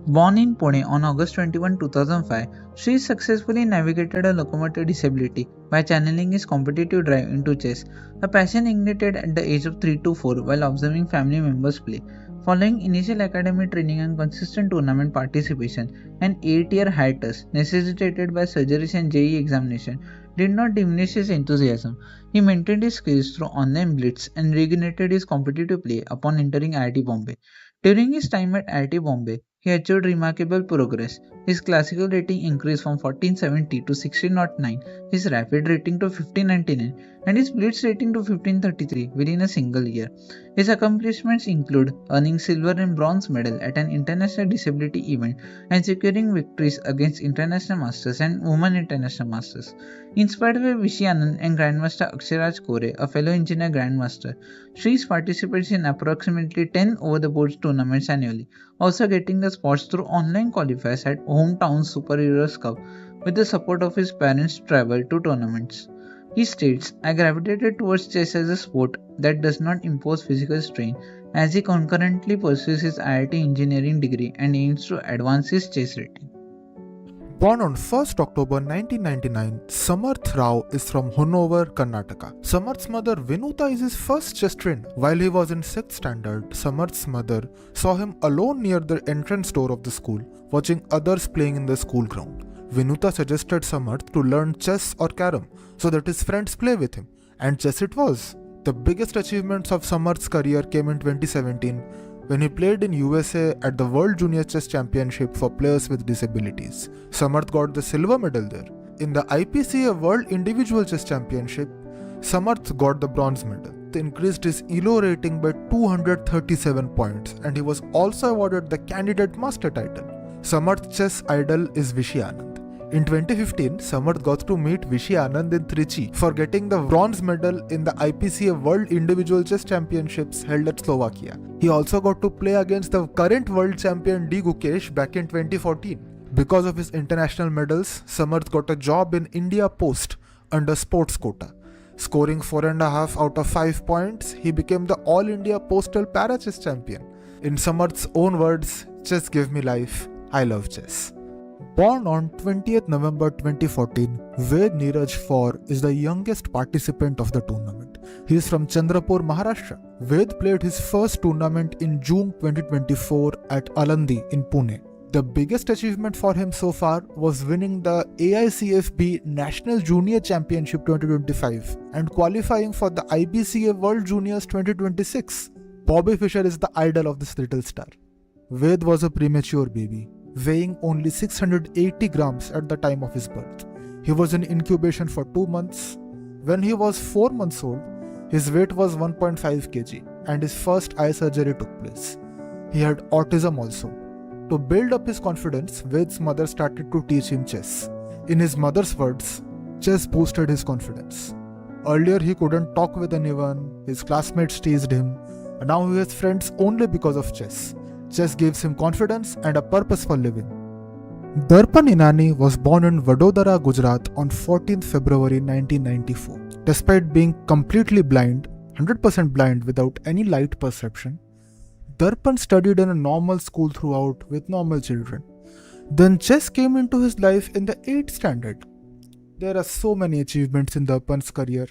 Born in Pune on August 21, 2005, Sri successfully navigated a locomotor disability by channeling his competitive drive into chess, a passion ignited at the age of 3 to 4 while observing family members play. Following initial academic training and consistent tournament participation, an 8-year hiatus necessitated by surgeries and JEE examination did not diminish his enthusiasm. He maintained his skills through online blitz and reignited his competitive play upon entering IIT Bombay. During his time at IIT Bombay, he achieved remarkable progress. His classical rating increased from 1470 to 1609, his rapid rating to 1599, and his blitz rating to 1533 within a single year. His accomplishments include earning silver and bronze medal at an international disability event and securing victories against international masters and women international masters. Inspired by Vishy Anand and Grandmaster Aksharaj Kore, a fellow engineer Grandmaster, Sri's participates in approximately 10 over-the-board tournaments annually, also getting the spots through online qualifiers at Hometown Super Heroes Cup with the support of his parents' travel to tournaments. He states, "I gravitated towards chess as a sport that does not impose physical strain as he concurrently pursues his IIT engineering degree and aims to advance his chess rating." Born on 1st October 1999, Samarth Rao is from Honover, Karnataka. Samarth's mother Vinuta is his first chess trainer. While he was in 6th standard, Samarth's mother saw him alone near the entrance door of the school, watching others playing in the school ground. Vinuta suggested Samarth to learn chess or carom so that his friends play with him, and chess it was. The biggest achievements of Samarth's career came in 2017 when he played in USA at the World Junior Chess Championship for players with disabilities. Samarth got the silver medal there. In the IPCA World Individual Chess Championship, Samarth got the bronze medal. It increased his ELO rating by 237 points, and he was also awarded the Candidate Master title. Samarth's chess idol is Vishy Anand. In 2015, Samarth got to meet Vishy Anand in Trichy for getting the bronze medal in the IPCA World Individual Chess Championships held at Slovakia. He also got to play against the current world champion D. Gukesh back in 2014. Because of his international medals, Samarth got a job in India Post under sports quota. Scoring 4.5 out of 5 points, he became the All India Postal Para-Chess champion. In Samarth's own words, "Chess gave me life. I love chess." Born on 20th November 2014, Ved Neeraj Phaur is the youngest participant of the tournament. He is from Chandrapur, Maharashtra. Ved played his first tournament in June 2024 at Alandi in Pune. The biggest achievement for him so far was winning the AICFB National Junior Championship 2025 and qualifying for the IBCA World Juniors 2026. Bobby Fischer is the idol of this little star. Ved was a premature baby, weighing only 680 grams at the time of his birth. He was in incubation for 2 months. When he was 4 months old, his weight was 1.5 kg and his first eye surgery took place. He had autism also. To build up his confidence, Ved's mother started to teach him chess. In his mother's words, chess boosted his confidence. Earlier he couldn't talk with anyone, his classmates teased him, and now he has friends only because of chess. Chess gives him confidence and a purpose for living. Darpan Inani was born in Vadodara, Gujarat on 14th February 1994. Despite being completely blind, 100% blind without any light perception, Darpan studied in a normal school throughout with normal children. Then chess came into his life in the 8th standard. There are so many achievements in Darpan's career.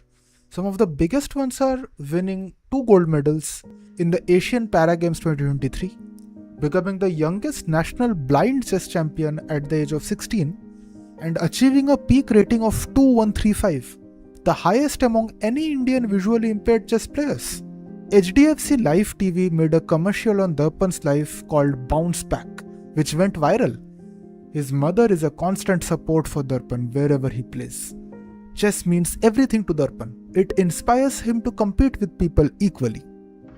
Some of the biggest ones are winning 2 gold medals in the Asian Para Games 2023, becoming the youngest national blind chess champion at the age of 16, and achieving a peak rating of 2135, the highest among any Indian visually impaired chess players. HDFC Live TV made a commercial on Darpan's life called Bounce Back, which went viral. His mother is a constant support for Darpan wherever he plays. Chess means everything to Darpan. It inspires him to compete with people equally.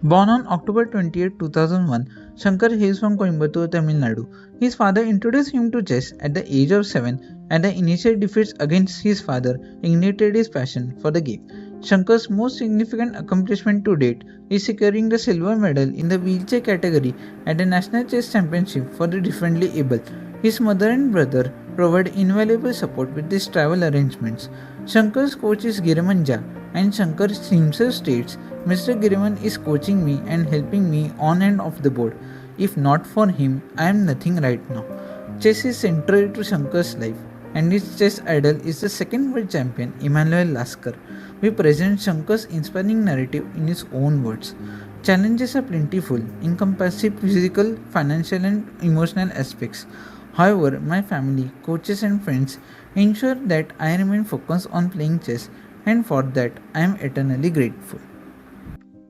Born on October 28, 2001, Shankar hails from Coimbatore, Tamil Nadu. His father introduced him to chess at the age of 7, and the initial defeats against his father ignited his passion for the game. Shankar's most significant accomplishment to date is securing the silver medal in the wheelchair category at the National Chess Championship for the differently able. His mother and brother provide invaluable support with these travel arrangements. Shankar's coach is Giriman Jha, and Shankar himself states, "Mr. Giriman is coaching me and helping me on and off the board. If not for him, I am nothing right now." Chess is central to Shankar's life, and his chess idol is the second world champion, Emanuel Lasker. We present Shankar's inspiring narrative in his own words. Challenges are plentiful, encompassing physical, financial, and emotional aspects. However, my family, coaches, and friends ensure that I remain focused on playing chess, and for that I am eternally grateful.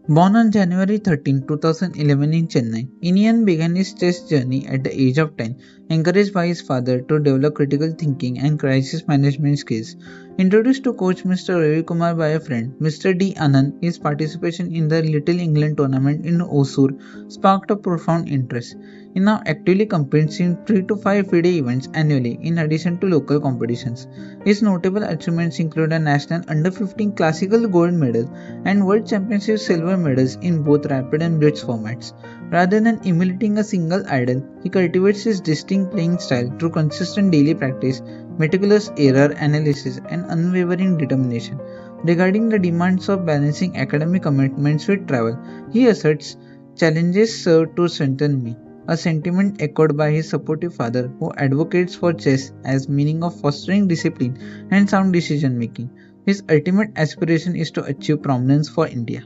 Born on January 13, 2011 in Chennai, Iniyan began his chess journey at the age of 10, encouraged by his father to develop critical thinking and crisis management skills. Introduced to coach Mr. Ravi Kumar by a friend, Mr. D. Anand, his participation in the Little England tournament in Osur sparked a profound interest. He now actively competes in 3 to 5 FIDE events annually in addition to local competitions. His notable achievements include a national under-15 classical gold medal and world championship silver medals in both rapid and blitz formats. Rather than emulating a single idol, he cultivates his distinct playing style through consistent daily practice, meticulous error analysis, and unwavering determination. Regarding the demands of balancing academic commitments with travel, he asserts, "Challenges serve to strengthen me," a sentiment echoed by his supportive father, who advocates for chess as meaning of fostering discipline and sound decision making. His ultimate aspiration is to achieve prominence for India.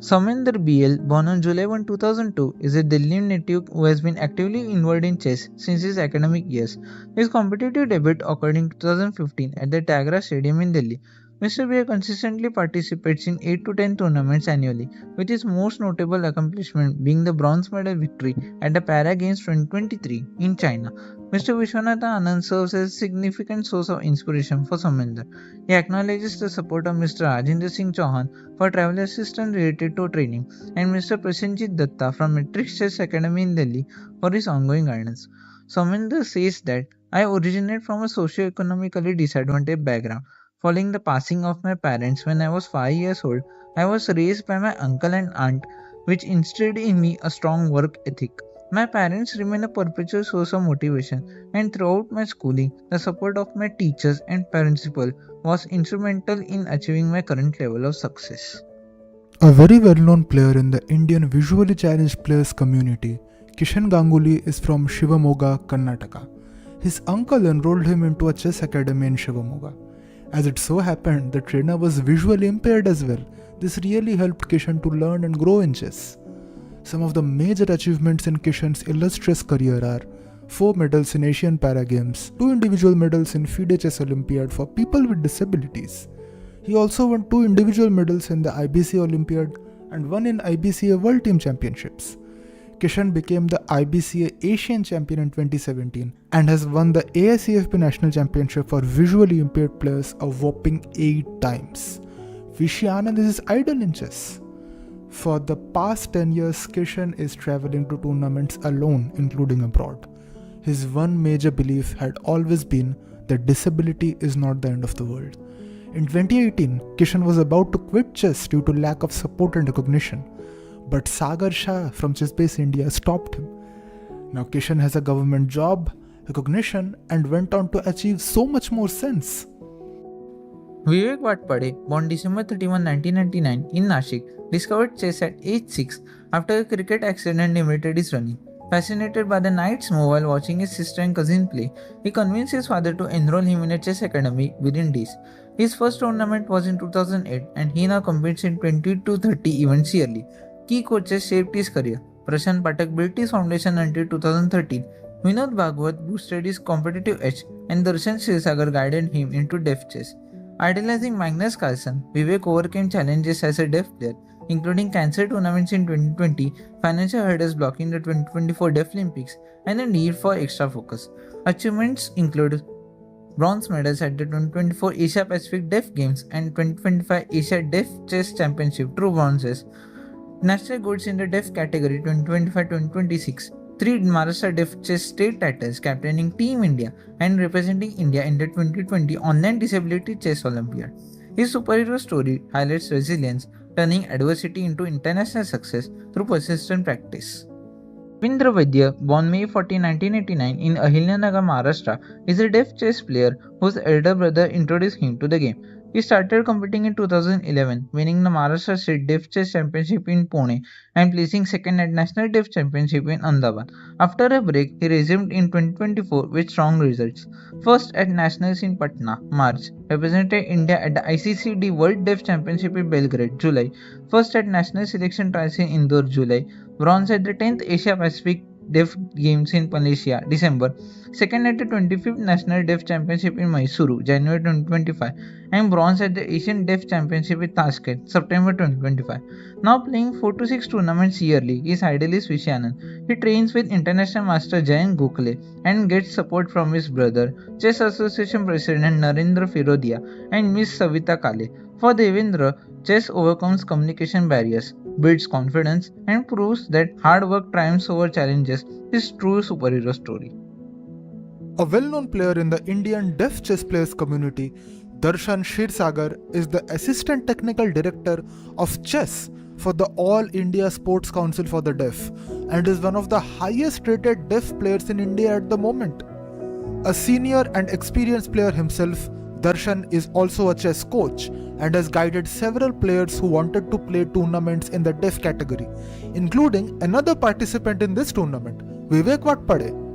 Somender BL, born on July 1, 2002, is a Delhi native who has been actively involved in chess since his academic years. His competitive debut occurred in 2015 at the Tagra Stadium in Delhi. Mr. BL consistently participates in 8 to 10 tournaments annually, with his most notable accomplishment being the bronze medal victory at the Para Games 2023 in China. Mr. Vishwanatha Anand serves as a significant source of inspiration for Somender. He acknowledges the support of Mr. Rajendra Singh Chauhan for travel assistance related to training, and Mr. Prasenjit Datta from Matrix Chess Academy in Delhi for his ongoing guidance. Somender says that, "I originate from a socio-economically disadvantaged background. Following the passing of my parents when I was 5 years old, I was raised by my uncle and aunt, which instilled in me a strong work ethic. My parents remain a perpetual source of motivation, and throughout my schooling, the support of my teachers and principal was instrumental in achieving my current level of success." A very well-known player in the Indian visually challenged players community, Kishan Gangolli is from Shivamoga, Karnataka. His uncle enrolled him into a chess academy in Shivamoga. As it so happened, the trainer was visually impaired as well. This really helped Kishan to learn and grow in chess. Some of the major achievements in Kishan's illustrious career are 4 medals in Asian Para Games, 2 individual medals in FIDE Chess Olympiad for people with disabilities. He also won 2 individual medals in the IBC Olympiad and 1 in IBCA World Team Championships. Kishan became the IBCA Asian Champion in 2017 and has won the AICFP National Championship for visually impaired players a whopping 8 times. Vishy Anand is his idol in chess. For the past 10 years, Kishan is traveling to tournaments alone, including abroad. His one major belief had always been that disability is not the end of the world. In 2018, Kishan was about to quit chess due to lack of support and recognition. But Sagar Shah from ChessBase India stopped him. Now Kishan has a government job, recognition, and went on to achieve so much more since. Vivek Watpade, born December 31, 1999 in Nashik, discovered chess at age 6 after a cricket accident limited his running. Fascinated by the knight's move while watching his sister and cousin play, he convinced his father to enroll him in a chess academy within days. His first tournament was in 2008 and he now competes in 20 to 30 events yearly. Key coaches shaped his career. Prashant Patak built his foundation until 2013. Vinod Bhagwat boosted his competitive edge and Darshan Kshirsagar guided him into deaf chess. Idolizing Magnus Carlsen, Vivek overcame challenges as a deaf player, including cancer tournaments in 2020, financial hurdles blocking the 2024 Deaf Olympics, and the need for extra focus. Achievements include bronze medals at the 2024 Asia Pacific Deaf Games and 2025 Asia Deaf Chess Championship, true bronzes. National goods in the Deaf category 2025-2026. 3 Maharashtra Deaf Chess state titles, captaining Team India and representing India in the 2020 Online Disability Chess Olympiad. His superhero story highlights resilience, turning adversity into international success through persistent practice. Devendra Vaidya, born May 14, 1989 in Ahilyannagar, Maharashtra, is a deaf chess player whose elder brother introduced him to the game. He started competing in 2011, winning the Maharashtra State Deaf Chess Championship in Pune and placing second at National Deaf Championship in Ahmedabad. After a break, he resumed in 2024 with strong results. First at Nationals in Patna, March, represented India at the ICCD World Deaf Championship in Belgrade, July. First at National Selection Trials in Indore, July. Bronze at the 10th Asia Pacific Deaf Games in Malaysia, December. Second at the 25th National Deaf Championship in Mysuru, January 2025. And bronze at the Asian Deaf Championship in Tashkent, September 2025. Now playing 4 to 6 tournaments yearly, his idol is Vishy Anand. He trains with International Master Jayant Gokhale and gets support from his brother, Chess Association President Narendra Firodia and Miss Savita Kale. For Devendra, chess overcomes communication barriers, builds confidence, and proves that hard work triumphs over challenges, his true superhero story. A well-known player in the Indian deaf chess players community, Darshan Kshirsagar is the Assistant Technical Director of Chess for the All India Sports Council for the Deaf and is one of the highest rated deaf players in India at the moment. A senior and experienced player himself, Darshan is also a chess coach and has guided several players who wanted to play tournaments in the deaf category, including another participant in this tournament, Vivek Watpade.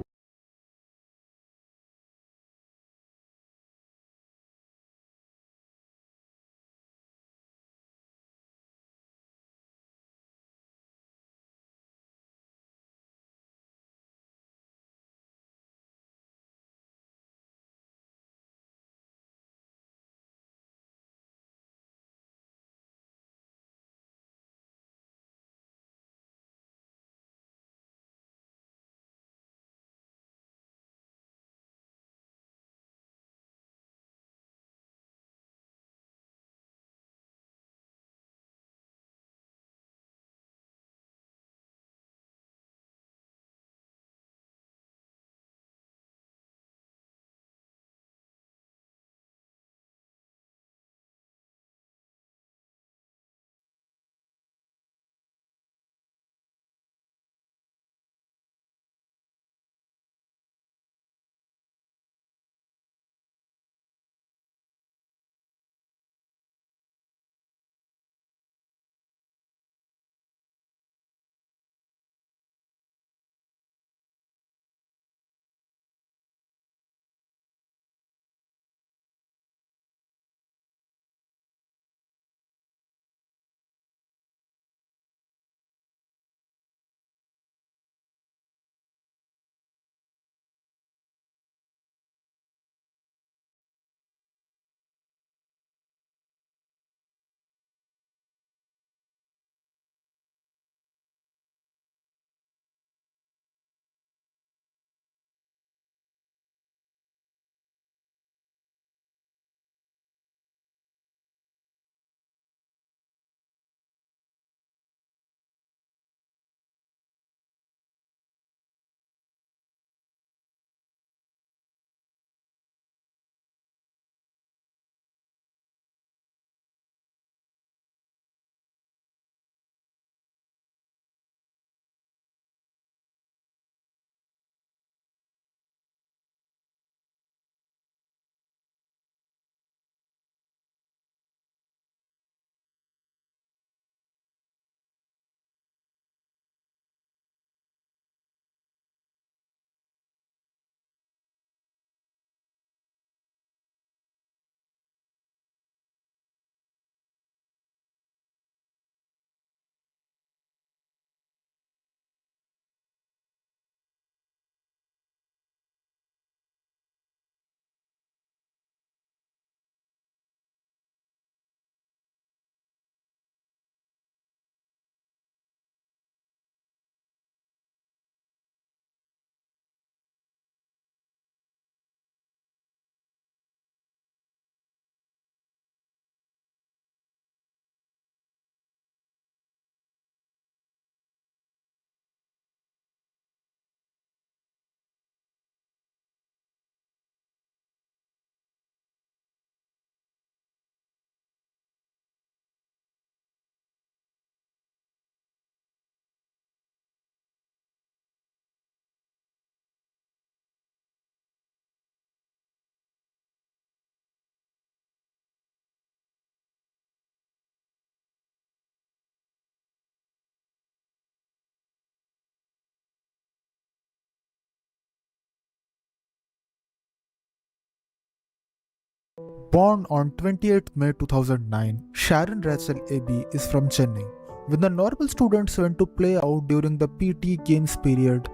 Born on 28th May 2009, Sharon Rachel AB is from Chennai. When the normal students went to play out during the PT games period,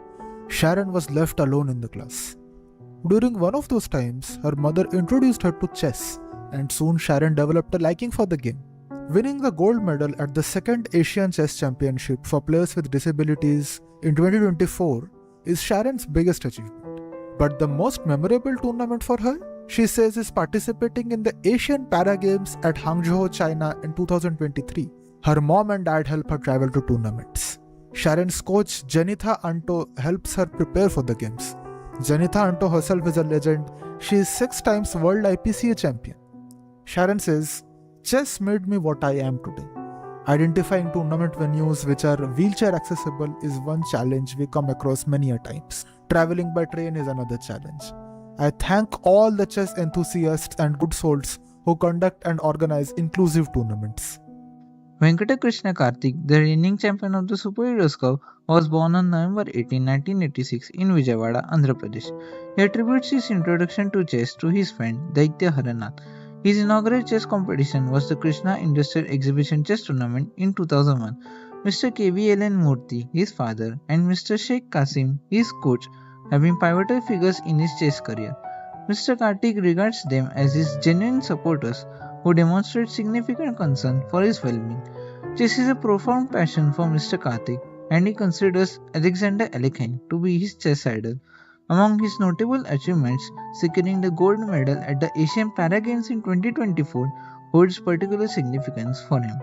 Sharon was left alone in the class. During one of those times, her mother introduced her to chess, and soon Sharon developed a liking for the game. Winning the gold medal at the second Asian Chess Championship for players with disabilities in 2024 is Sharon's biggest achievement. But the most memorable tournament for her, she says, is participating in the Asian Para Games at Hangzhou, China in 2023. Her mom and dad help her travel to tournaments. Sharon's coach Janitha Anto helps her prepare for the games. Janitha Anto herself is a legend. She is 6 times world IPCA champion. Sharon says, "Chess made me what I am today. Identifying tournament venues which are wheelchair accessible is one challenge we come across many a times. Traveling by train is another challenge. I thank all the chess enthusiasts and good souls who conduct and organize inclusive tournaments." Venkata Krishna Karthik, the reigning champion of the Super Heroes Cup, was born on November 18, 1986 in Vijayawada, Andhra Pradesh. He attributes his introduction to chess to his friend Daitya Haranath. His inaugural chess competition was the Krishna Industrial Exhibition Chess Tournament in 2001. Mr. KVLN Murthy, his father, and Mr. Sheikh Qasim, his coach, have been pivotal figures in his chess career. Mr. Karthik regards them as his genuine supporters who demonstrate significant concern for his well-being. Chess is a profound passion for Mr. Karthik, and he considers Alexander Alekhine to be his chess idol. Among his notable achievements, securing the gold medal at the Asian Para Games in 2024 holds particular significance for him.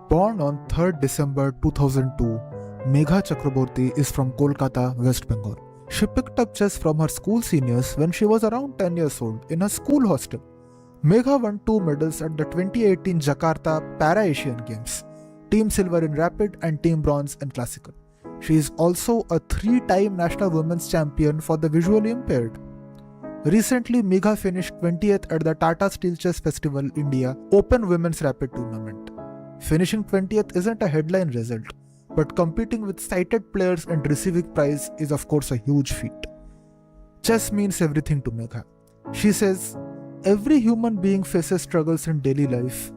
Born on 3rd December 2002, Megha Chakraborty is from Kolkata, West Bengal. She picked up chess from her school seniors when she was around 10 years old in a school hostel. Megha won 2 medals at the 2018 Jakarta Para-Asian Games, Team Silver in Rapid and Team Bronze in Classical. She is also a 3-time National Women's Champion for the visually impaired. Recently, Megha finished 20th at the Tata Steel Chess Festival India Open Women's Rapid Tournament. Finishing 20th isn't a headline result, but competing with sighted players and receiving prize is of course a huge feat. Chess means everything to Megha. She says, "Every human being faces struggles in daily life,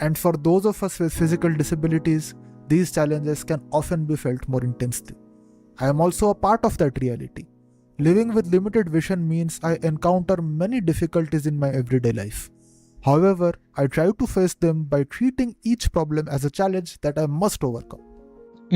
and for those of us with physical disabilities, these challenges can often be felt more intensely. I am also a part of that reality. Living with limited vision means I encounter many difficulties in my everyday life. However, I try to face them by treating each problem as a challenge that I must overcome."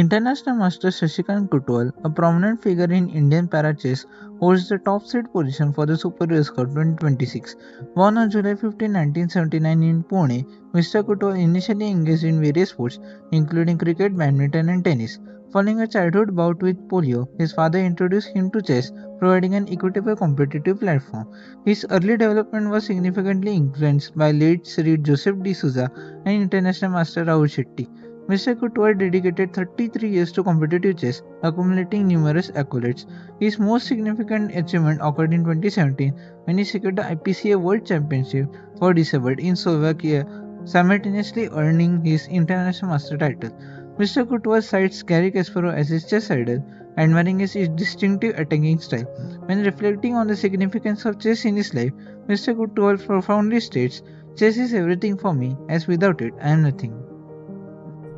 International master Shashikant Kutwal, a prominent figure in Indian para chess, holds the top seed position for the Super Heroes Cup 2026. Born on July 15, 1979 in Pune, Mr. Kutwal initially engaged in various sports, including cricket, badminton, and tennis. Following a childhood bout with polio, his father introduced him to chess, providing an equitable competitive platform. His early development was significantly influenced by late Sri Joseph D'Souza and international master Rahul Shetty. Mr. Kutwal dedicated 33 years to competitive chess, accumulating numerous accolades. His most significant achievement occurred in 2017 when he secured the IPCA World Championship for Disabled in Slovakia, simultaneously earning his international master title. Mr. Kutwal cites Garry Kasparov as his chess idol, admiring his distinctive attacking style. When reflecting on the significance of chess in his life, Mr. Kutwal profoundly states, "Chess is everything for me, as without it, I am nothing."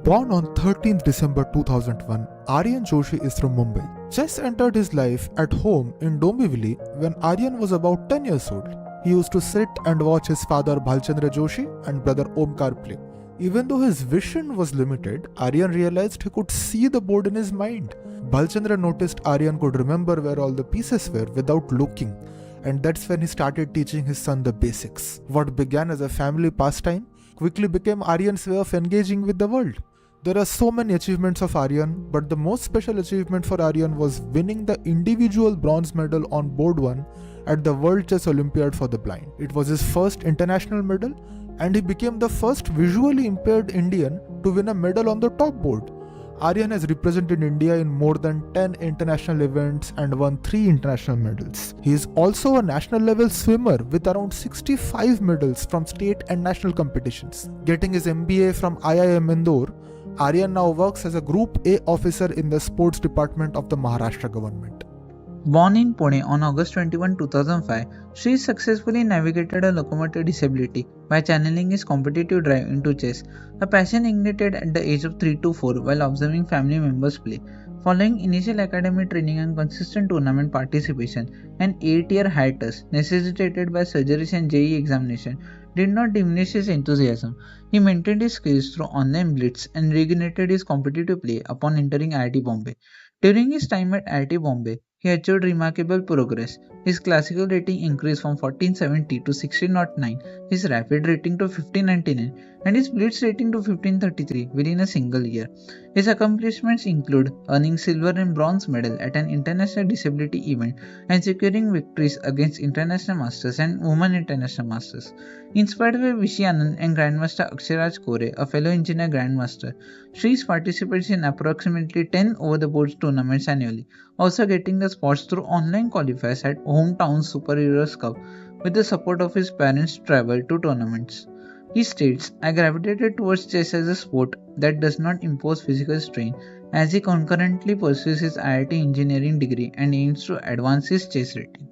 Born on 13th December 2001, Aryan Joshi is from Mumbai. Chess entered his life at home in Dombivli when Aryan was about 10 years old. He used to sit and watch his father Bhalchandra Joshi and brother Omkar play. Even though his vision was limited, Aryan realized he could see the board in his mind. Bhalchandra noticed Aryan could remember where all the pieces were without looking, and that's when he started teaching his son the basics. What began as a family pastime quickly became Aryan's way of engaging with the world. There are so many achievements of Aryan, but the most special achievement for Aryan was winning the individual bronze medal on board 1 at the World Chess Olympiad for the blind. It was his first international medal, and he became the first visually impaired Indian to win a medal on the top board. Aryan has represented India in more than 10 international events and won 3 international medals. He is also a national level swimmer with around 65 medals from state and national competitions. Getting his MBA from IIM Indore, Aryan now works as a Group A officer in the sports department of the Maharashtra government. Born in Pune on August 21, 2005, Sri successfully navigated a locomotive disability by channeling his competitive drive into chess, a passion ignited at the age of 3 to 4 while observing family members play. Following initial academic training and consistent tournament participation, an 8-year hiatus necessitated by surgeries and JEE examination did not diminish his enthusiasm. He maintained his skills through online blitz and reignited his competitive play upon entering IIT Bombay. During his time at IIT Bombay, he achieved remarkable progress. His classical rating increased from 1470 to 1609, his rapid rating to 1599, and his blitz rating to 1533 within a single year. His accomplishments include earning silver and bronze medal at an international disability event and securing victories against international masters and women international masters. Inspired by Vishy Anand and Grandmaster Aksharaj Kore, a fellow engineer grandmaster, Shreyas participates in approximately 10 over-the-board tournaments annually, also getting the spots through online qualifiers at Hometown Super Heroes Cup with the support of his parents' travel to tournaments. He states, I gravitated towards chess as a sport that does not impose physical strain as he concurrently pursues his IIT engineering degree and aims to advance his chess rating.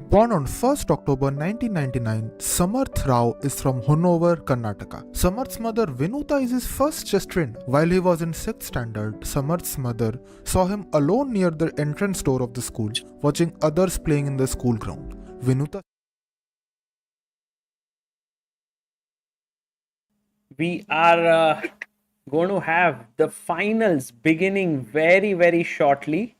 Born on 1st October 1999, Samarth Rao is from Honover, Karnataka. Samarth's mother Venuta is his first chess trainer. While he was in 6th standard, Samarth's mother saw him alone near the entrance door of the school, watching others playing in the school ground. Venuta We are going to have the finals beginning very shortly,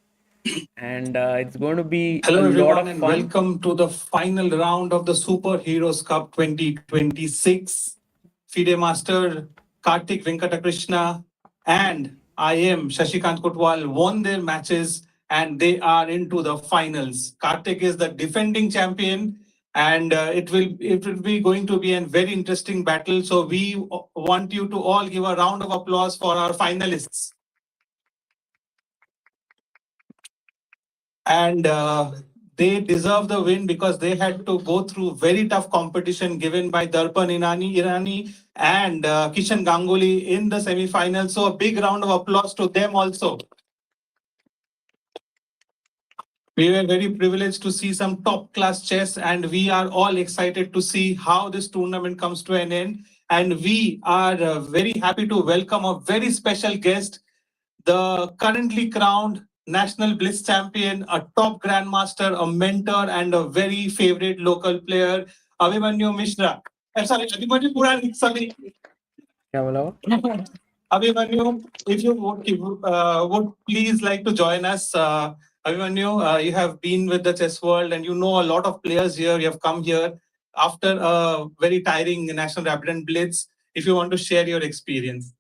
and it's going to be Hello, a lot everyone, of and fun. welcome to the final round of the Super Heroes Cup 2026. FIDE Master Karthik Venkata Krishna and I am Shashikant Kutwal won their matches and they are into the finals. Karthik is the defending champion, and it will be going to be a very interesting battle. So we want you to all give a round of applause for our finalists. And they deserve the win because they had to go through very tough competition given by Darpan Inani and Kishan Gangolli in the semi-final. So a big round of applause to them also. We were very privileged to see some top class chess, and we are all excited to see how this tournament comes to an end. And we are very happy to welcome a very special guest, the currently crowned National Blitz champion, a top grandmaster, a mentor, and a very favorite local player, Abhimanyu Mishra. Sorry, Abhimanyu Purani, sorry. क्या बोला वो? Abhimanyu, if you would please like to join us. Abhimanyu, you have been with the chess world and you know a lot of players here. You have come here after a very tiring National Rapid and Blitz. If you want to share your experience.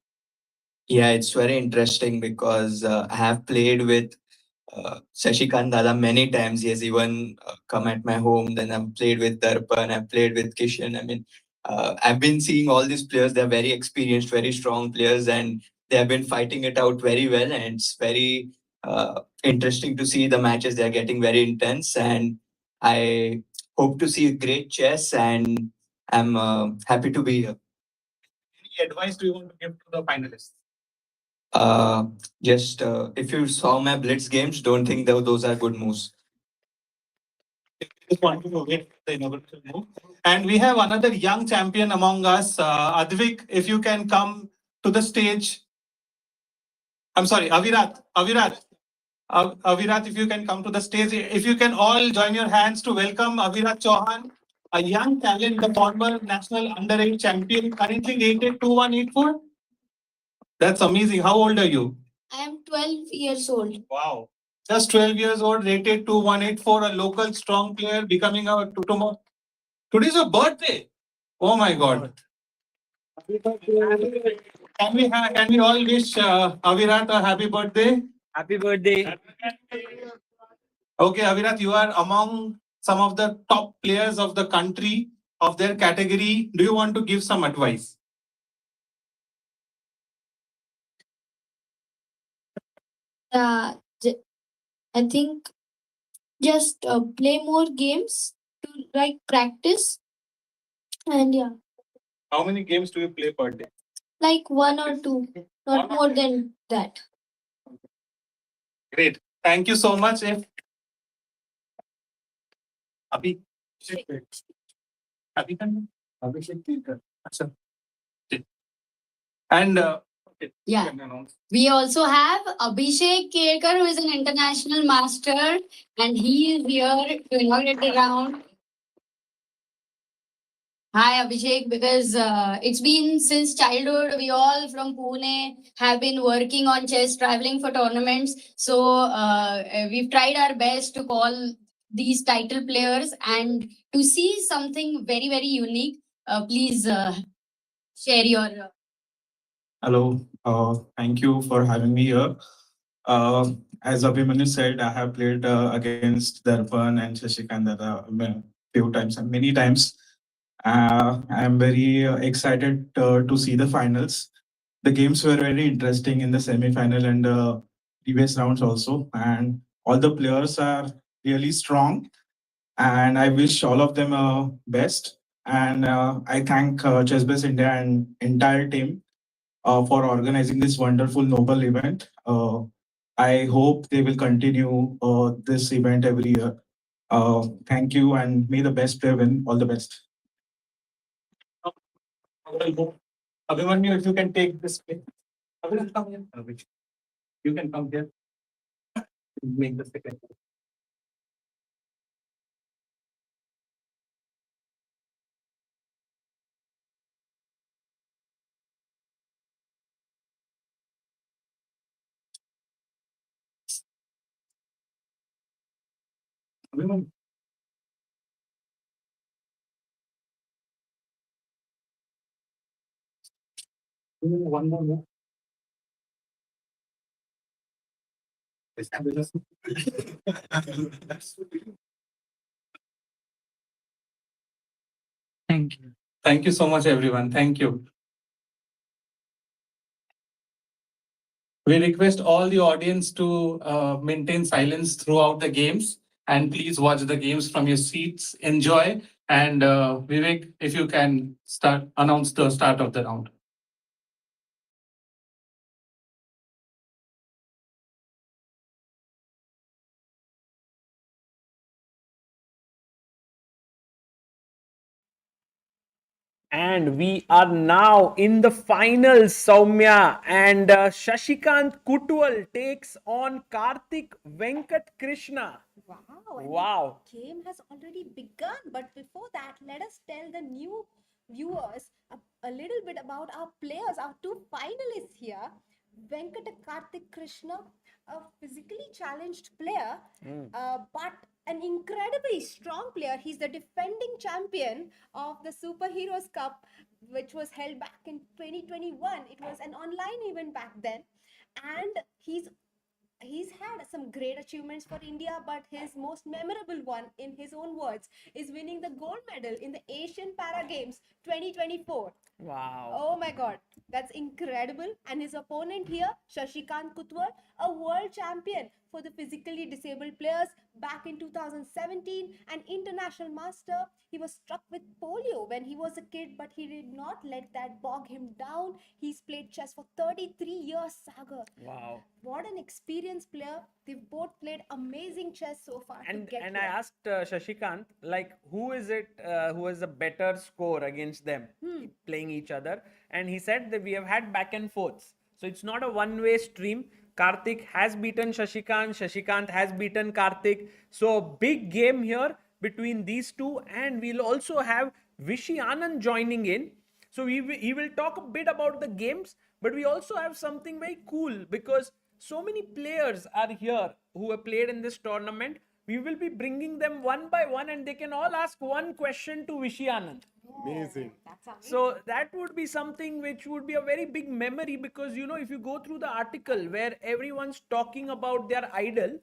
Yeah, it's very interesting because I have played with Shashikant Dada many times. He has even come at my home. Then I've played with Darpan, I've played with Kishan. I mean, I've been seeing all these players. They're very experienced, very strong players, and they have been fighting it out very well. And it's very interesting to see the matches. They're getting very intense. And I hope to see great chess, and I'm happy to be here. Any advice do you want to give to the finalists? Just if you saw my blitz games, don't think that those are good moves. Just want to wait for the inaugural move. And we have another young champion among us, Advik. If you can come to the stage. I'm sorry, Avirat. Avirat, if you can come to the stage. If you can all join your hands to welcome Avirat Chauhan, a young talent, the former national underage champion, currently rated 2184. That's amazing. How old are you? I am 12 years old. Wow. Just 12 years old, rated 2184, a local strong player, becoming a tomorrow. Today's your birthday. Oh my God. Can we all wish Avirat a happy birthday? Happy birthday. Okay, Avirat, you are among some of the top players of the country, of their category. Do you want to give some advice? Uh, I think just play more games to like practice, and yeah, How many games do you play per day? like one or two, not more than that. Great. Thank you so much. If अभी अभी करना अभिषेक केरकर अच्छा and okay, Yeah. you can announce. We also have Abhishek Kerkar, who is an international master, and he is here to inaugurate the round. Hi, Abhishek, because it's been since childhood, we all from Pune have been working on chess, traveling for tournaments. So we've tried our best to call these title players and to see something very, very unique. Please share your. Hello, thank you for having me here. As Abhimanyu said, I have played against Darpan and Shashikant few times and many times. I'm very excited to see the finals. The games were very interesting in the semi-final and previous rounds also, and all the players are really strong. And I wish all of them best. And I thank ChessBase India and entire team for organizing this wonderful noble event. I hope they will continue this event every year. Thank you and may the best player win. All the best. Abhimanyu, if you can take this place. Abhimanyu, come here. You can come here. Make the second. Abhimanyu. One more. Thank you. Thank you so much, everyone. Thank you. We request all the audience to maintain silence throughout the games and please watch the games from your seats. Enjoy. And Vivek, if you can announce the start of the round. And we are now in the finals, Soumya. And Shashikant Kutwal takes on Karthik Venkat Krishna. Wow. And Wow. The game has already begun. But before that, let us tell the new viewers a little bit about our players, our two finalists here. Venkata Karthik Krishna, a physically challenged player, but an incredibly strong player. He's the defending champion of the Superheroes Cup, which was held back in 2021. It was an online event back then. And he's had some great achievements for India, but his most memorable one, in his own words, is winning the gold medal in the Asian Para Games 2024. Wow. Oh my god, that's incredible. And his opponent here, Shashikant Kutwal, a world champion for the physically disabled players back in 2017, an international master. He was struck with polio when he was a kid, but he did not let that bog him down. He's played chess for 33 years, Sagar. Wow. What an experienced player. They've both played amazing chess so far. And to get I here. asked Shashikant, like, who is it who has a better score against them playing each other? And he said that we have had back and forths. So it's not a one-way stream. Karthik has beaten Shashikant. Shashikant has beaten Karthik. So big game here between these two. And we'll also have Vishy Anand joining in. So he will talk a bit about the games, but we also have something very cool because so many players are here who have played in this tournament. We will be bringing them one by one and they can all ask one question to Vishy Anand. Amazing. So that would be something which would be a very big memory because, you know, if you go through the article where everyone's talking about their idol,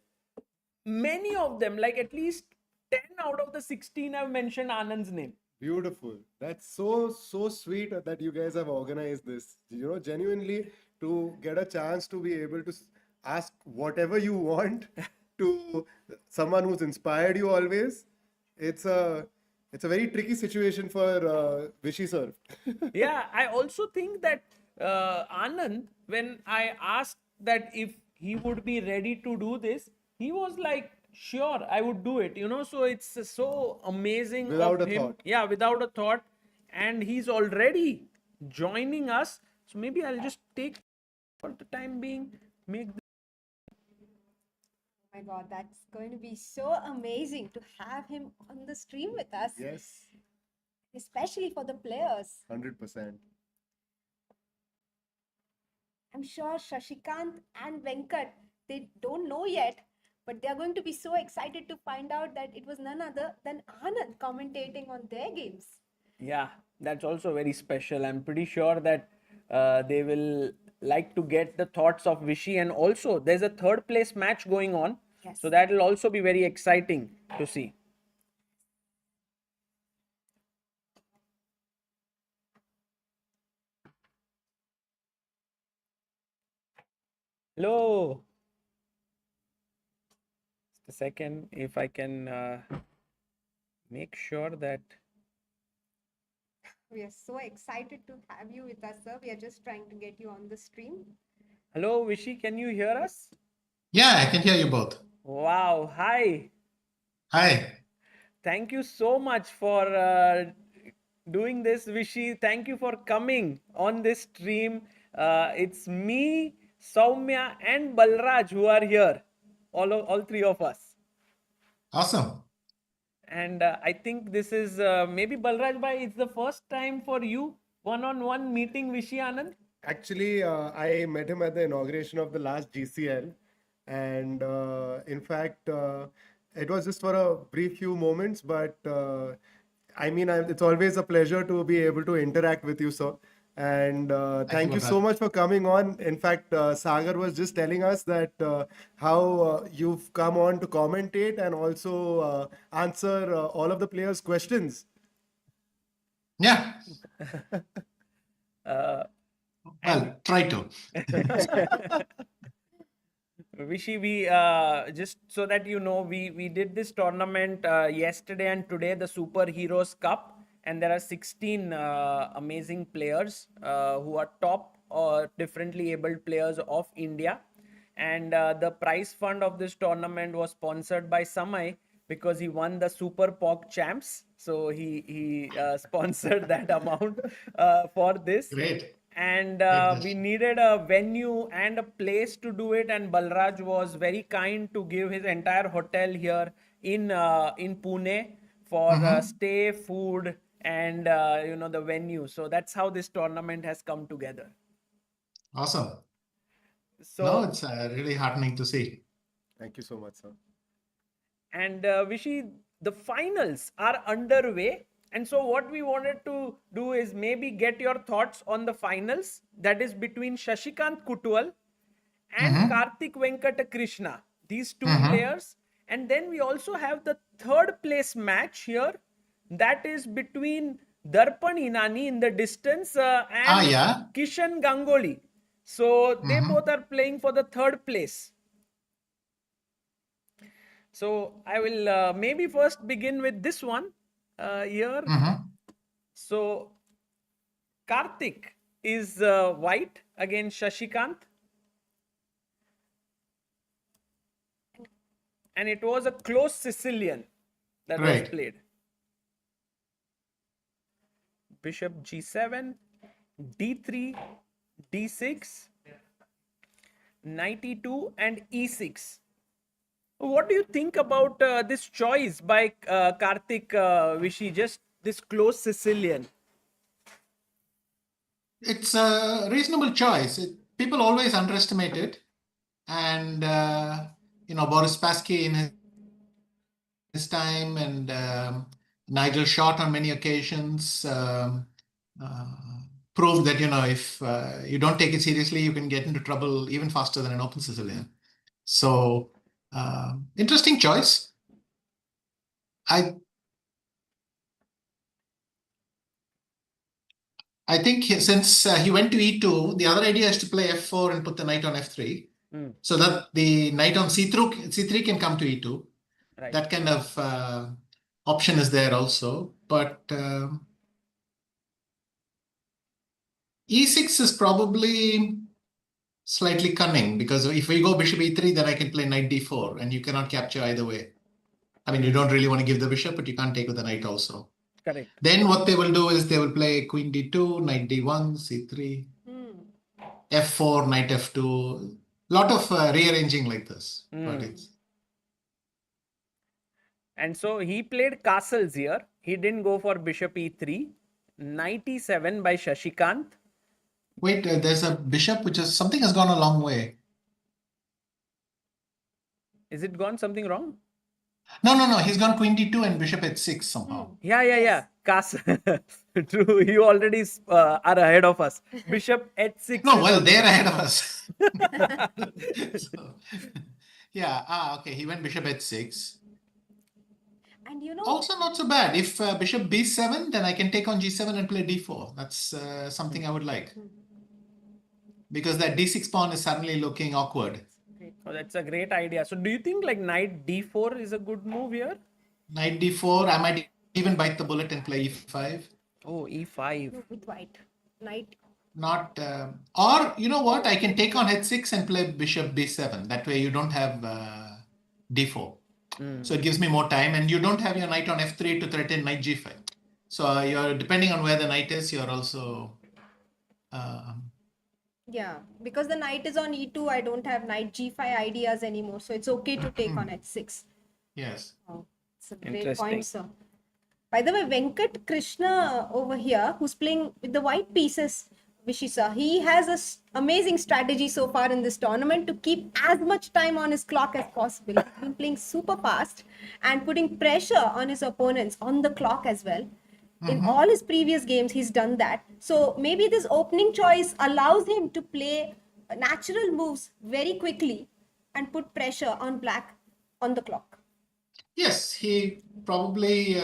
many of them, like at least 10 out of the 16 have mentioned Anand's name. Beautiful. That's so sweet that you guys have organized this. You know, genuinely to get a chance to be able to ask whatever you want to someone who's inspired you always. It's a very tricky situation for Vishy sir. Yeah, I also think that Anand, when I asked that if he would be ready to do this, he was like, sure, I would do it. So it's so amazing Without of a him. thought. Yeah, without a thought. And he's already joining us. So maybe I'll just take for the time being, make Oh my God, that's going to be so amazing to have him on the stream with us. Yes. Especially for the players. 100%. I'm sure Shashikant and Venkat, they don't know yet, but they're going to be so excited to find out that it was none other than Anand commentating on their games. Yeah, that's also very special. I'm pretty sure that they will like to get the thoughts of Vishy, and also there's a third place match going on. Yes. So that will also be very exciting to see. Hello. Just a second, if I can make sure that. We are so excited to have you with us, sir. We are just trying to get you on the stream. Hello, Vishy, can you hear us? Yeah, I can hear you both. Wow, hi. Hi. Thank you so much for doing this, Vishy. Thank you for coming on this stream. It's me, Soumya, and Balraj who are here, all three of us. Awesome. And I think this is maybe Balraj bhai, it's the first time for you one-on-one meeting Vishy Anand. Actually, I met him at the inauguration of the last GCL. And in fact, it was just for a brief few moments, but it's always a pleasure to be able to interact with you, sir. And thank you so much for coming on. In fact, Sagar was just telling us that how you've come on to commentate and also answer all of the players' questions. Yeah. Well, try to. Vishy, we just so that you know, we did this tournament yesterday and today, the Super Heroes Cup, and there are 16 amazing players who are top or differently abled players of India. And the prize fund of this tournament was sponsored by Samay because he won the Super Pog Champs. So he sponsored that amount for this. Great. And we needed a venue and a place to do it, and Balraj was very kind to give his entire hotel here in Pune for stay, food, and the venue. So that's how this tournament has come together. Awesome. So no, it's really heartening to see. Thank you so much, sir. And Vishy, the finals are underway. And so what we wanted to do is maybe get your thoughts on the finals. That is between Shashikant Kutwal and Karthik Venkata Krishna. These two players. And then we also have the third place match here. That is between Darpan Inani in the distance and Kishan Gangolli. So they both are playing for the third place. So I will maybe first begin with this one here. So Karthik is white against Shashikant. And it was a close Sicilian that was played. Bishop G7, D3, D6, Knight E2 and E6. What do you think about this choice by Karthik Vishy, just this close Sicilian? It's a reasonable choice. People always underestimate it. And, Boris Spassky in his time and Nigel Short on many occasions proved that, if you don't take it seriously, you can get into trouble even faster than an open Sicilian. So, interesting choice. I think since he went to E2, the other idea is to play F4 and put the knight on F3, so that the knight on C3 can come to E2. Right. That kind of option is there also, but E6 is probably slightly cunning, because if we go bishop e3, then I can play knight d4, and you cannot capture either way. I mean, you don't really want to give the bishop, but you can't take with the knight also. Correct. Then what they will do is they will play queen d2, knight d1, c3, f4, knight f2. Lot of rearranging like this. But it's And so he played castles here. He didn't go for bishop e3. Knight e7 by Shashikant. wait, there's a bishop which is something has gone a long way. Is it gone something wrong? No. He's gone queen d2 and bishop h6 somehow. Yeah. Castle. True. You already are ahead of us. Bishop h6. No, well, they're ahead of us. So, yeah. Okay. He went bishop h6. And you know, Also not so bad. If bishop b7, then I can take on g7 and play d4. That's something I would like. Because that d6 pawn is suddenly looking awkward. Oh, that's a great idea. So do you think like knight d4 is a good move here? Knight d4. I might even bite the bullet and play e5. Oh, e5. no, with white. Knight. Not, or you know what? I can take on h6 and play bishop b7. That way you don't have d4. So it gives me more time, and you don't have your knight on f3 to threaten knight g5. So you're depending on where the knight is, you're also. Yeah, because the knight is on e2, I don't have knight g5 ideas anymore. So it's okay to take on h6. Yes. Oh, it's a great point, sir. By the way, Venkata Krishna over here, who's playing with the white pieces, Vishisa, he has an amazing strategy so far in this tournament to keep as much time on his clock as possible. He's been playing super fast and putting pressure on his opponents on the clock as well. In all his previous games, he's done that. So maybe this opening choice allows him to play natural moves very quickly and put pressure on black on the clock. Yes, he probably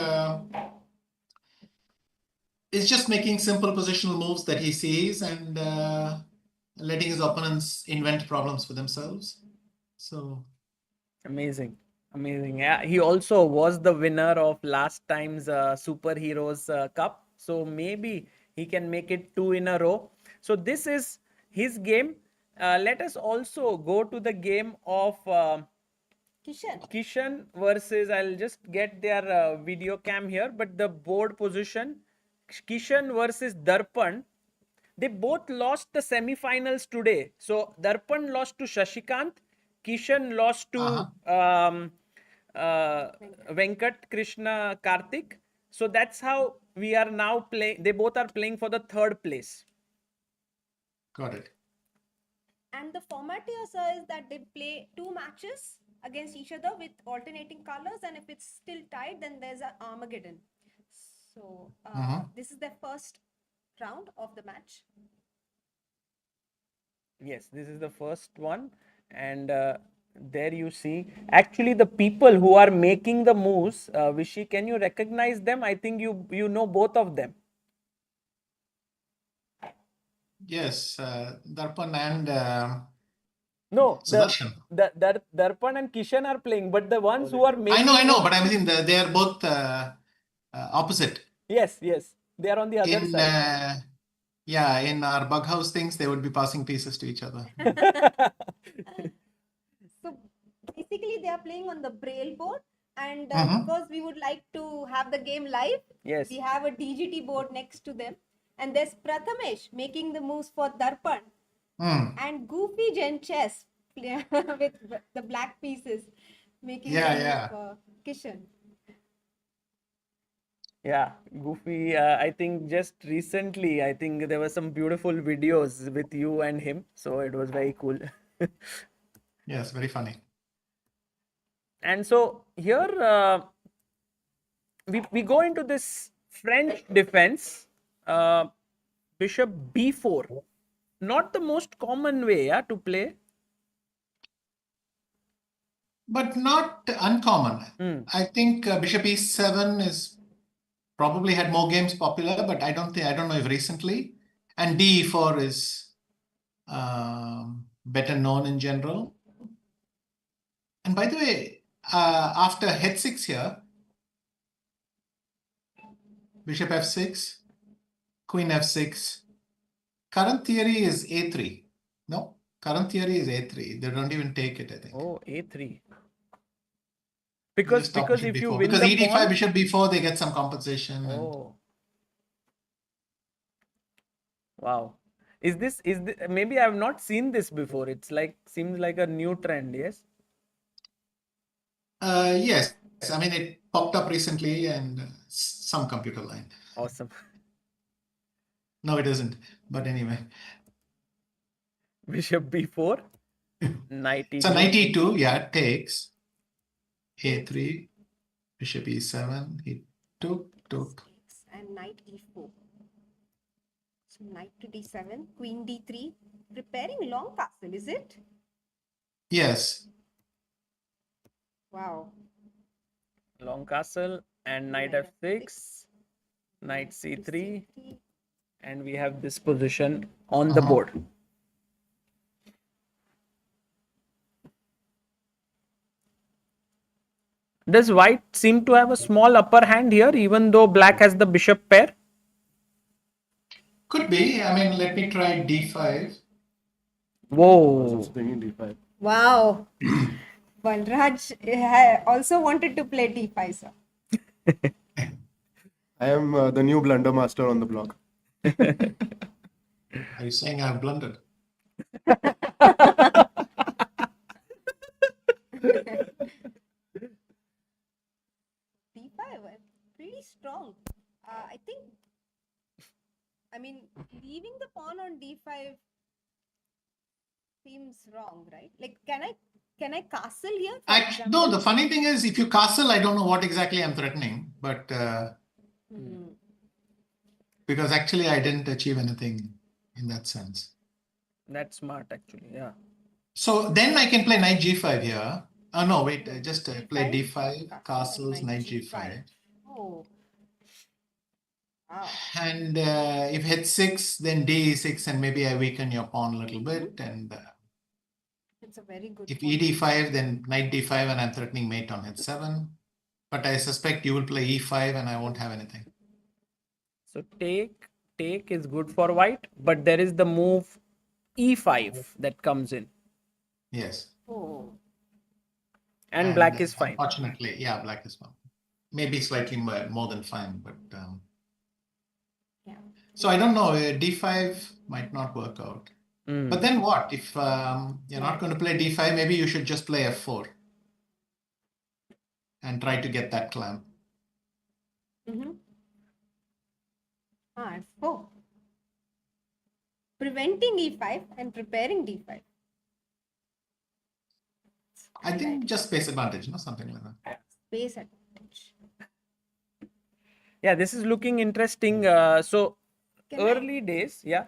is just making simple positional moves that he sees and letting his opponents invent problems for themselves. So amazing. Yeah, he also was the winner of last time's Superheroes Cup. So maybe he can make it 2 in a row. So this is his game. Let us also go to the game of Kishan versus, I'll just get their video cam here, but the board position, Kishan versus Darpan. They both lost the semifinals today. So Darpan lost to Shashikant, Kishan lost to Venkata Krishna Karthik. So that's how we are now playing. They both are playing for the 3rd place. Got it. And the format here, sir, is that they play 2 matches against each other with alternating colors, and if it's still tied, then there's an Armageddon. So this is the first round of the match. Yes, this is the first one, and there you see actually the people who are making the moves. Vishy, can you recognize them? I think you know both of them. Yes, Darpan and no, Sudarshan. Darpan and Kishan are playing, but the ones who are making. I know, but I mean they are both opposite. Yes, they are on the other side. Yeah, in our bug house things, they would be passing pieces to each other. So basically, they are playing on the Braille board, and because we would like to have the game live, we have a DGT board next to them. And there's Prathamesh making the moves for Darpan, and Goofy Gen Chess with the black pieces making the moves for Kishan. Yeah, Goofy, I think just recently, I think there were some beautiful videos with you and him. So it was very cool. Yes, very funny. And so here we go into this French defense, bishop b4. Not the most common way to play. But not uncommon. I think bishop e7 is probably had more games popular, but I don't know if recently. And d4 is better known in general. And by the way, after h6 here, bishop f6, queen f6. Current theory is a3. No? Current theory is a3. They don't even take it, I think. Oh, a3. They Because just stop because bishop if you b4. win Because the ed5, pawn, bishop b4, they get some compensation. And oh wow, is this maybe I've not seen this before. It's like seems like a new trend. Yes. yes, I mean it popped up recently and some computer line. Awesome. No, it isn't. But anyway, Bishop b4, knight so e2. knight e2, yeah, takes a3, bishop e7. He took. And knight e4. So knight to d7, queen d3, preparing long castle, is it? Yes. Wow. Long castle and knight f6, knight c3, and we have this position on the board. Does white seem to have a small upper hand here, even though black has the bishop pair? Could be. I mean, let me try d5. Whoa. d5. Wow. Balraj also wanted to play d5, sir. I am the new blunder master on the block. Are you saying I've blundered? d5, pretty strong. I think, I mean, leaving the pawn on d5 seems wrong, right? Like, can I castle here? No, the funny thing is, if you castle, I don't know what exactly I'm threatening, but because actually I didn't achieve anything in that sense. That's smart, actually. Yeah. So then I can play knight g5 here. Oh no, wait, just play d5, castles, knight g5. Oh. Wow. And if h6, then d6, and maybe I weaken your pawn a little bit. And it's a very good if point. ed5, then knight d5, and I'm threatening mate on h7. But I suspect you will play e5, and I won't have anything. So take is good for white, but there is the move e5 that comes in. Yes. Oh. And black is fine. Unfortunately, yeah, black is fine. Maybe slightly more than fine, but yeah. So I don't know. D5 might not work out. But then what? If you're not going to play D5, maybe you should just play F4 and try to get that clamp. F4. Preventing E5 and preparing D5. I think just space advantage, no? Something like that. Space advantage. Yeah, this is looking interesting. So early days, yeah.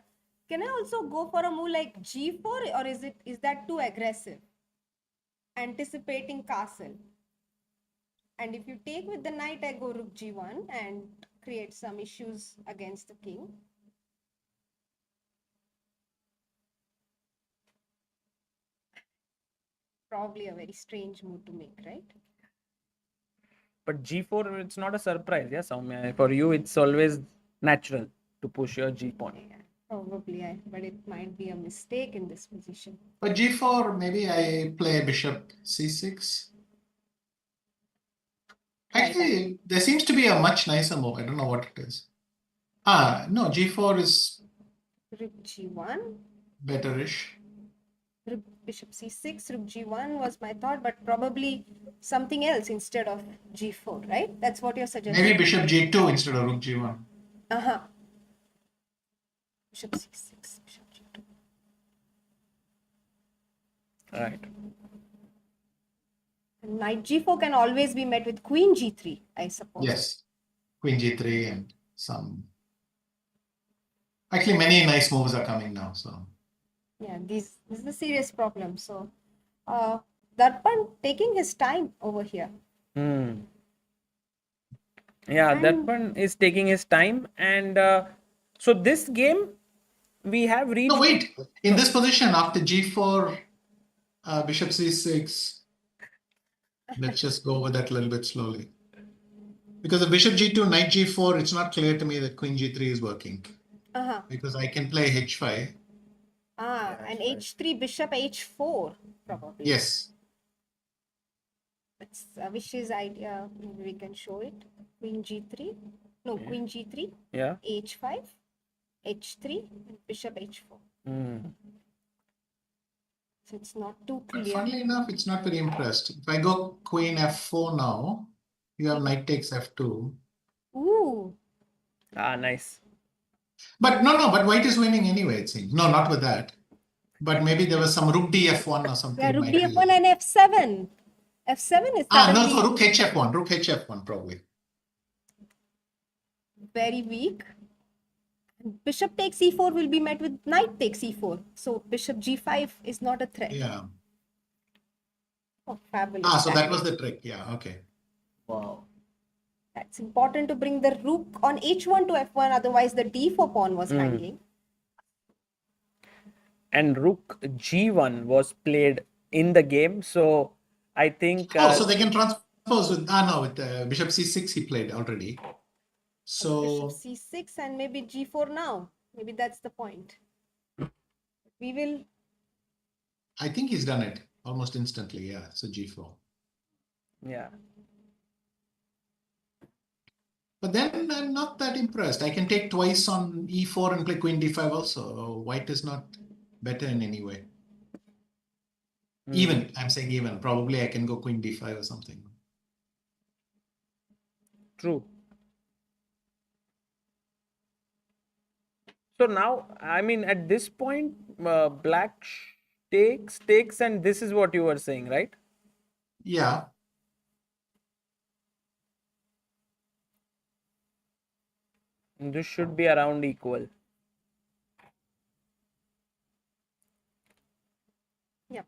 Can I also go for a move like G4, or is that too aggressive? Anticipating castle. And if you take with the knight, I go rook G1 and create some issues against the king. Probably a very strange move to make, right? But G4, it's not a surprise, yeah, Soumya. For you, it's always natural to push your G pawn. Yeah, probably, but it might be a mistake in this position. But G4, maybe I play bishop C6. Actually, there seems to be a much nicer move. I don't know what it is. No, G4 is rook G1. Betterish. Rook bishop C6, rook G1 was my thought, but probably something else instead of G4, right? That's what you're suggesting. Maybe bishop G2 instead of rook G1. Bishop C6, bishop G2. Right. Knight G4 can always be met with queen G3, I suppose. Yes, queen G3 and some. Actually, many nice moves are coming now. So. Yeah, this is a serious problem. So, Darpan taking his time over here. Yeah, Darpan is taking his time, and so this game we have reached. No, wait. In this position, after G4, bishop C6. Let's just go over that a little bit slowly. Because the bishop G2, knight G4, it's not clear to me that queen G3 is working. Because I can play H5. And h3, bishop h4, probably. Yes. It's Vish's idea. Maybe we can show it. Queen g3. No, queen g3. Yeah. h5, h3, and bishop h4. So it's not too But clear. funnily enough, it's not very impressed. If I go queen f4 now, you have knight takes f2. Ooh. Nice. But but white is winning anyway, it seems. No, not with that. But maybe there was some rook df1 or something. Yeah, rook might be- df1 and f7. f7 is no, suddenly so rook hf1. Rook hf1 probably. very weak. Bishop takes e4 will be met with knight takes e4. So bishop g5 is not a threat. Yeah. Oh, fabulous. So that was the trick. Yeah, okay. Wow. That's important to bring the rook on h1 to f1, otherwise the d4 pawn was hanging. And rook g1 was played in the game, so I think... so they can transpose with... no, with bishop c6 he played already. So... Bishop c6 and maybe g4 now. Maybe that's the point. We will... I think he's done it almost instantly, yeah. So g4. Yeah. But then I'm not that impressed. I can take twice on e4 and play queen d5 also. White is not better in any way. Even, I'm saying even. Probably I can go queen d5 or something. True. So now, I mean, at this point, black takes, and this is what you were saying, right? Yeah. This should be around equal. Yeah.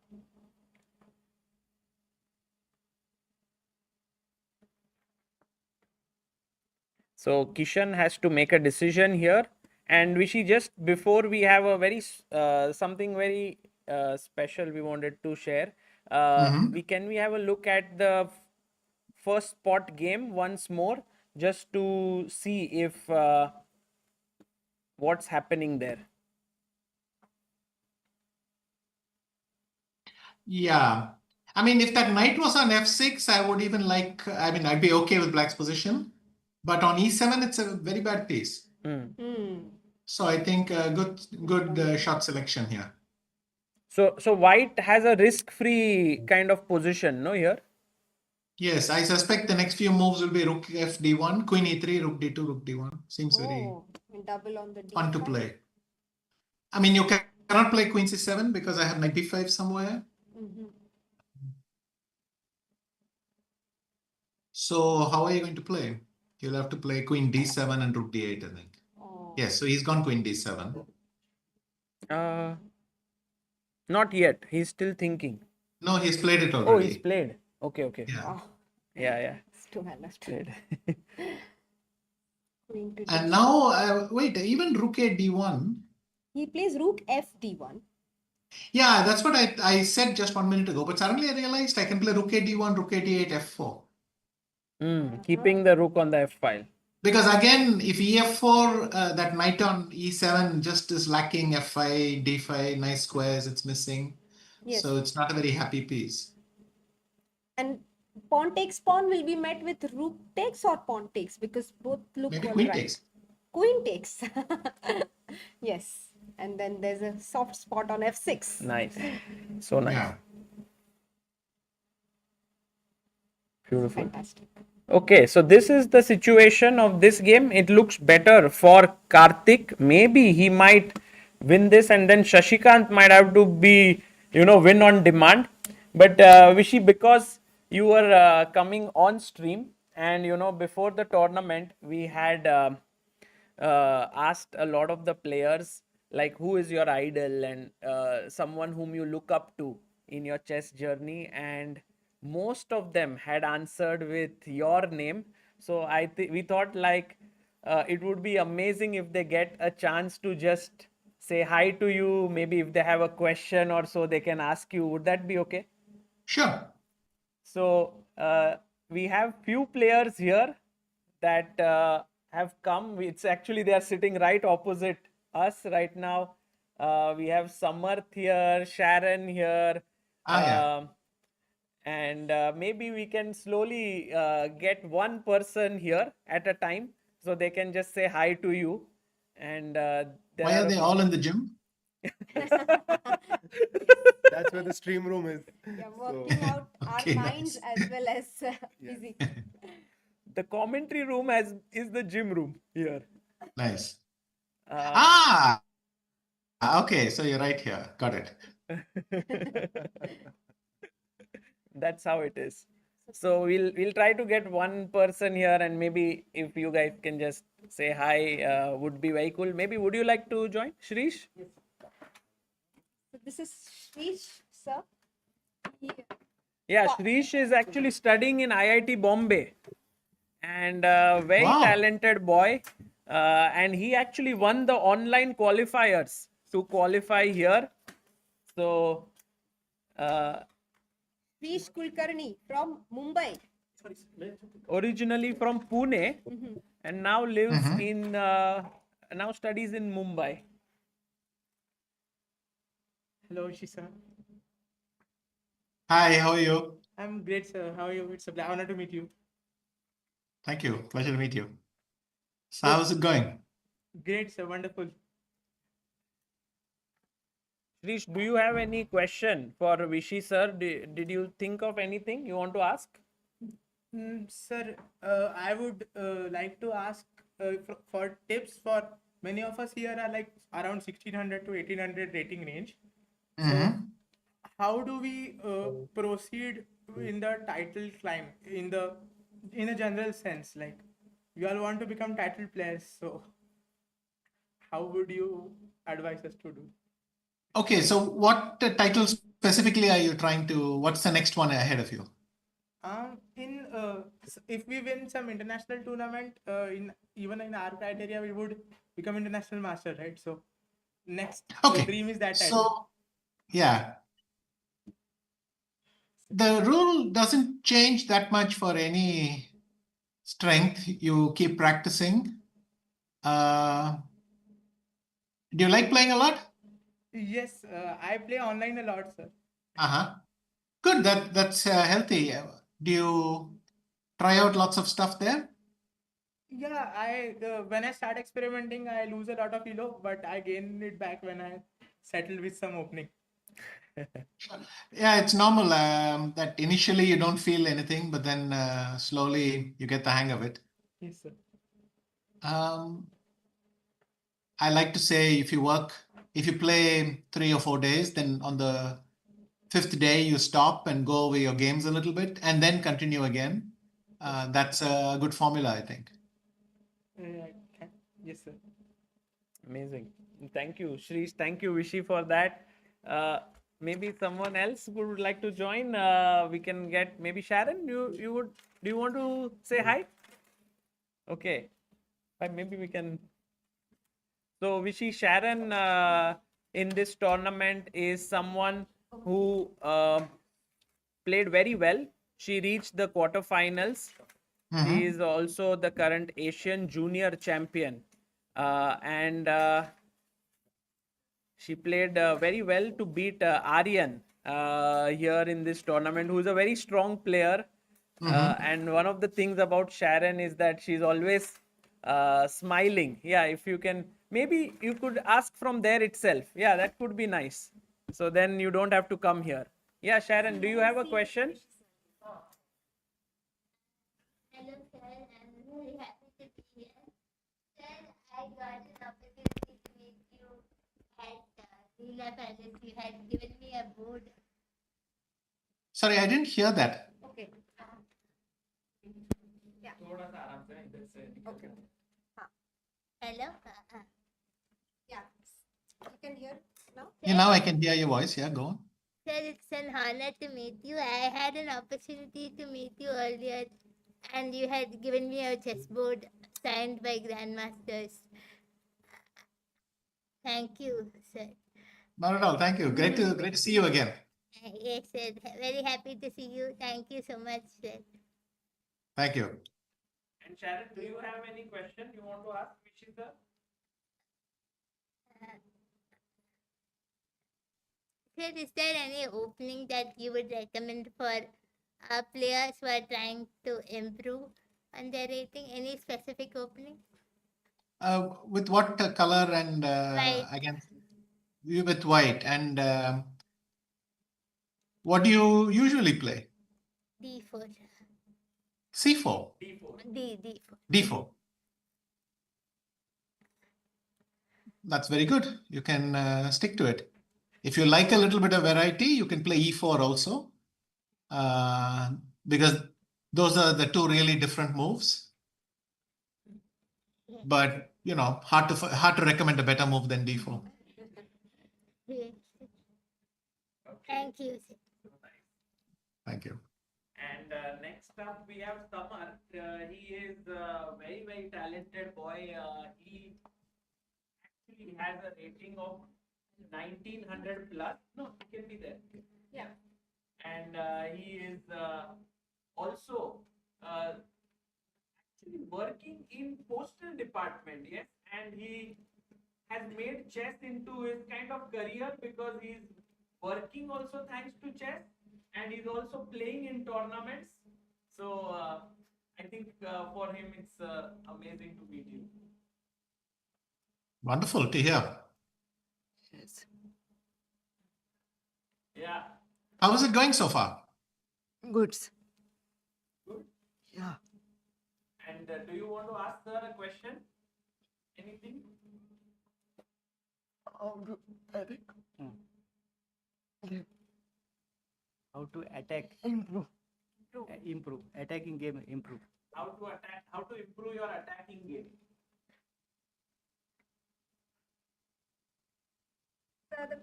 So Kishan has to make a decision here, and Vishy, just before we have a very something very special we wanted to share. Can we have a look at the first spot game once more, just to see if what's happening there. Yeah. I mean, if that knight was on f6, I would even like, I mean, I'd be okay with black's position. But on e7, it's a very bad piece. So I think good shot selection here. So white has a risk-free kind of position, no, here? Yes, I suspect the next few moves will be rook f d1, queen e3, rook d2, rook d1. Seems very double on the fun to play. I mean, you cannot play queen c7 because I have knight d5 somewhere. So how are you going to play? You'll have to play queen d7 and rook d8, I think. Yes, so he's gone queen d7. Not yet. He's still thinking. No, he's played it already. Oh, he's played. Okay. Yeah. Yeah. Still have played. And now, wait, even rook a d1. He plays rook f d1. Yeah, that's what I said just 1 minute ago. But suddenly I realized I can play rook a d1, rook a d8, f4. Keeping the rook on the f file. Because again, if ef4, that knight on e7 just is lacking f5, d5, nice squares, it's missing. Yes. So it's not a very happy piece. And pawn takes pawn will be met with rook takes or pawn takes, because both look Maybe all queen right. takes. Queen takes. Yes. And then there's a soft spot on f6. Nice. So nice. Yeah. Beautiful. Fantastic. Okay, so this is the situation of this game. It looks better for Karthik. Maybe he might win this, and then Shashikant might have to be, win on demand. But Vishy, because you were coming on stream, and before the tournament, we had asked a lot of the players, like, who is your idol and someone whom you look up to in your chess journey, and most of them had answered with your name. So we thought, like, it would be amazing if they get a chance to just say hi to you. Maybe if they have a question or so, they can ask you. Would that be okay? Sure. So we have few players here that have come. It's actually, they are sitting right opposite us right now. We have Samarth here, Sharon here. Yeah. And maybe we can slowly get one person here at a time so they can just say hi to you. And there Why are a they few- all in the gym? That's where the stream room is. Yeah, working out Okay, our minds nice. as well as physique. The commentary room is the gym room here. Nice. Uh, Okay, so you're right here. Got it. That's how it is. So we'll try to get one person here, and maybe if you guys can just say hi, would be very cool. Maybe would you like to join, Shrish? So this is Shrish, sir. Yeah, Shrish is actually studying in IIT Bombay, and very Wow. talented boy. And he actually won the online qualifiers to qualify here. So Shrish Kulkarni from Mumbai. originally from Pune, and now lives Mhm. in now studies in Mumbai. Hello, Shisa. Hi, how are you? I'm great, sir. How are you? It's a honor to meet you. Thank you. Pleasure to meet you. So how's it going? Great, sir. Wonderful. Shrish, do you have any question for Vishy sir? Did you think of anything you want to ask? Sir, I would like to ask for tips for many of us here are like around 1600 to 1800 rating range. Mhm. How do we proceed in the title climb in a general sense? Like, we all want to become title players, so how would you advise us to do? Okay, so what title specifically are you trying to? What's the next one ahead of you? If we win some international tournament, even in our criteria, we would become international master, right? So next Okay. dream is that title. So, yeah. The rule doesn't change that much for any strength. You keep practicing. Do you like playing a lot? Yes, I play online a lot, sir. Uh-huh. Good. That's healthy. Do you try out lots of stuff there? Yeah, when I start experimenting, I lose a lot of elo, but I gain it back when I settle with some opening. Yeah, it's normal that initially you don't feel anything, but then slowly you get the hang of it. Yes, sir. I like to say if you play 3 or 4 days, then on the 5th day you stop and go over your games a little bit and then continue again. That's a good formula, I think. Yes, sir. Amazing. Thank you, Shrish. Thank you, Vishy, for that. Maybe someone else would like to join. We can get maybe Sharon. Do you want to say hi? Okay. Maybe we can. So Vishy, Sharon in this tournament is someone who played very well. She reached the quarterfinals. She is also the current Asian junior champion. And she played very well to beat Aryan here in this tournament, who is a very strong player. And one of the things about Sharon is that she's always smiling. Yeah, if you can, maybe you could ask from there itself. Yeah, that could be nice. So then you don't have to come here. Yeah, Sharon, do you have a question? Hello, sir. I'm very happy to be here. Sir, I got an opportunity to meet you at Leela Palace. You had given me a board. Sorry, I didn't hear that. Okay. Yeah. Okay. Hello? Yeah. You can hear now? Yeah, now I can hear your voice. Yeah, go on. Sir, it's an honor to meet you. I had an opportunity to meet you earlier, and you had given me a chessboard signed by grandmasters. Thank you, sir. Not at all. Thank you. Great to see you again. Yes, sir. Very happy to see you. Thank you so much, sir. Thank you. And Sharon, do you have any question you want to ask Vishy sir? Sir, is there any opening that you would recommend for players who are trying to improve on their rating? Any specific opening? With what color and White. again with white and what do you usually play? D4. C4. D4. D4. That's very good. You can stick to it. If you like a little bit of variety, you can play E4 also, because those are the two really different moves. But you know, hard to recommend a better move than D4. Thank you, sir. Thank you. And next up we have Samarth. He is a very, very talented boy. He actually has a rating of 1900 plus. No, he can be there. Yeah. And he is also actually working in postal department. Yes, and he has made chess into his kind of career because he's working also thanks to chess, and he's also playing in tournaments. So I think for him it's amazing to meet you. Wonderful to hear. Yes. Yeah. How is it going so far? Good. Good. Yeah. And do you want to ask her a question? Anything? I think. How to attack? Improve. Improve. Attacking game, improve. How to attack? How to improve your attacking game?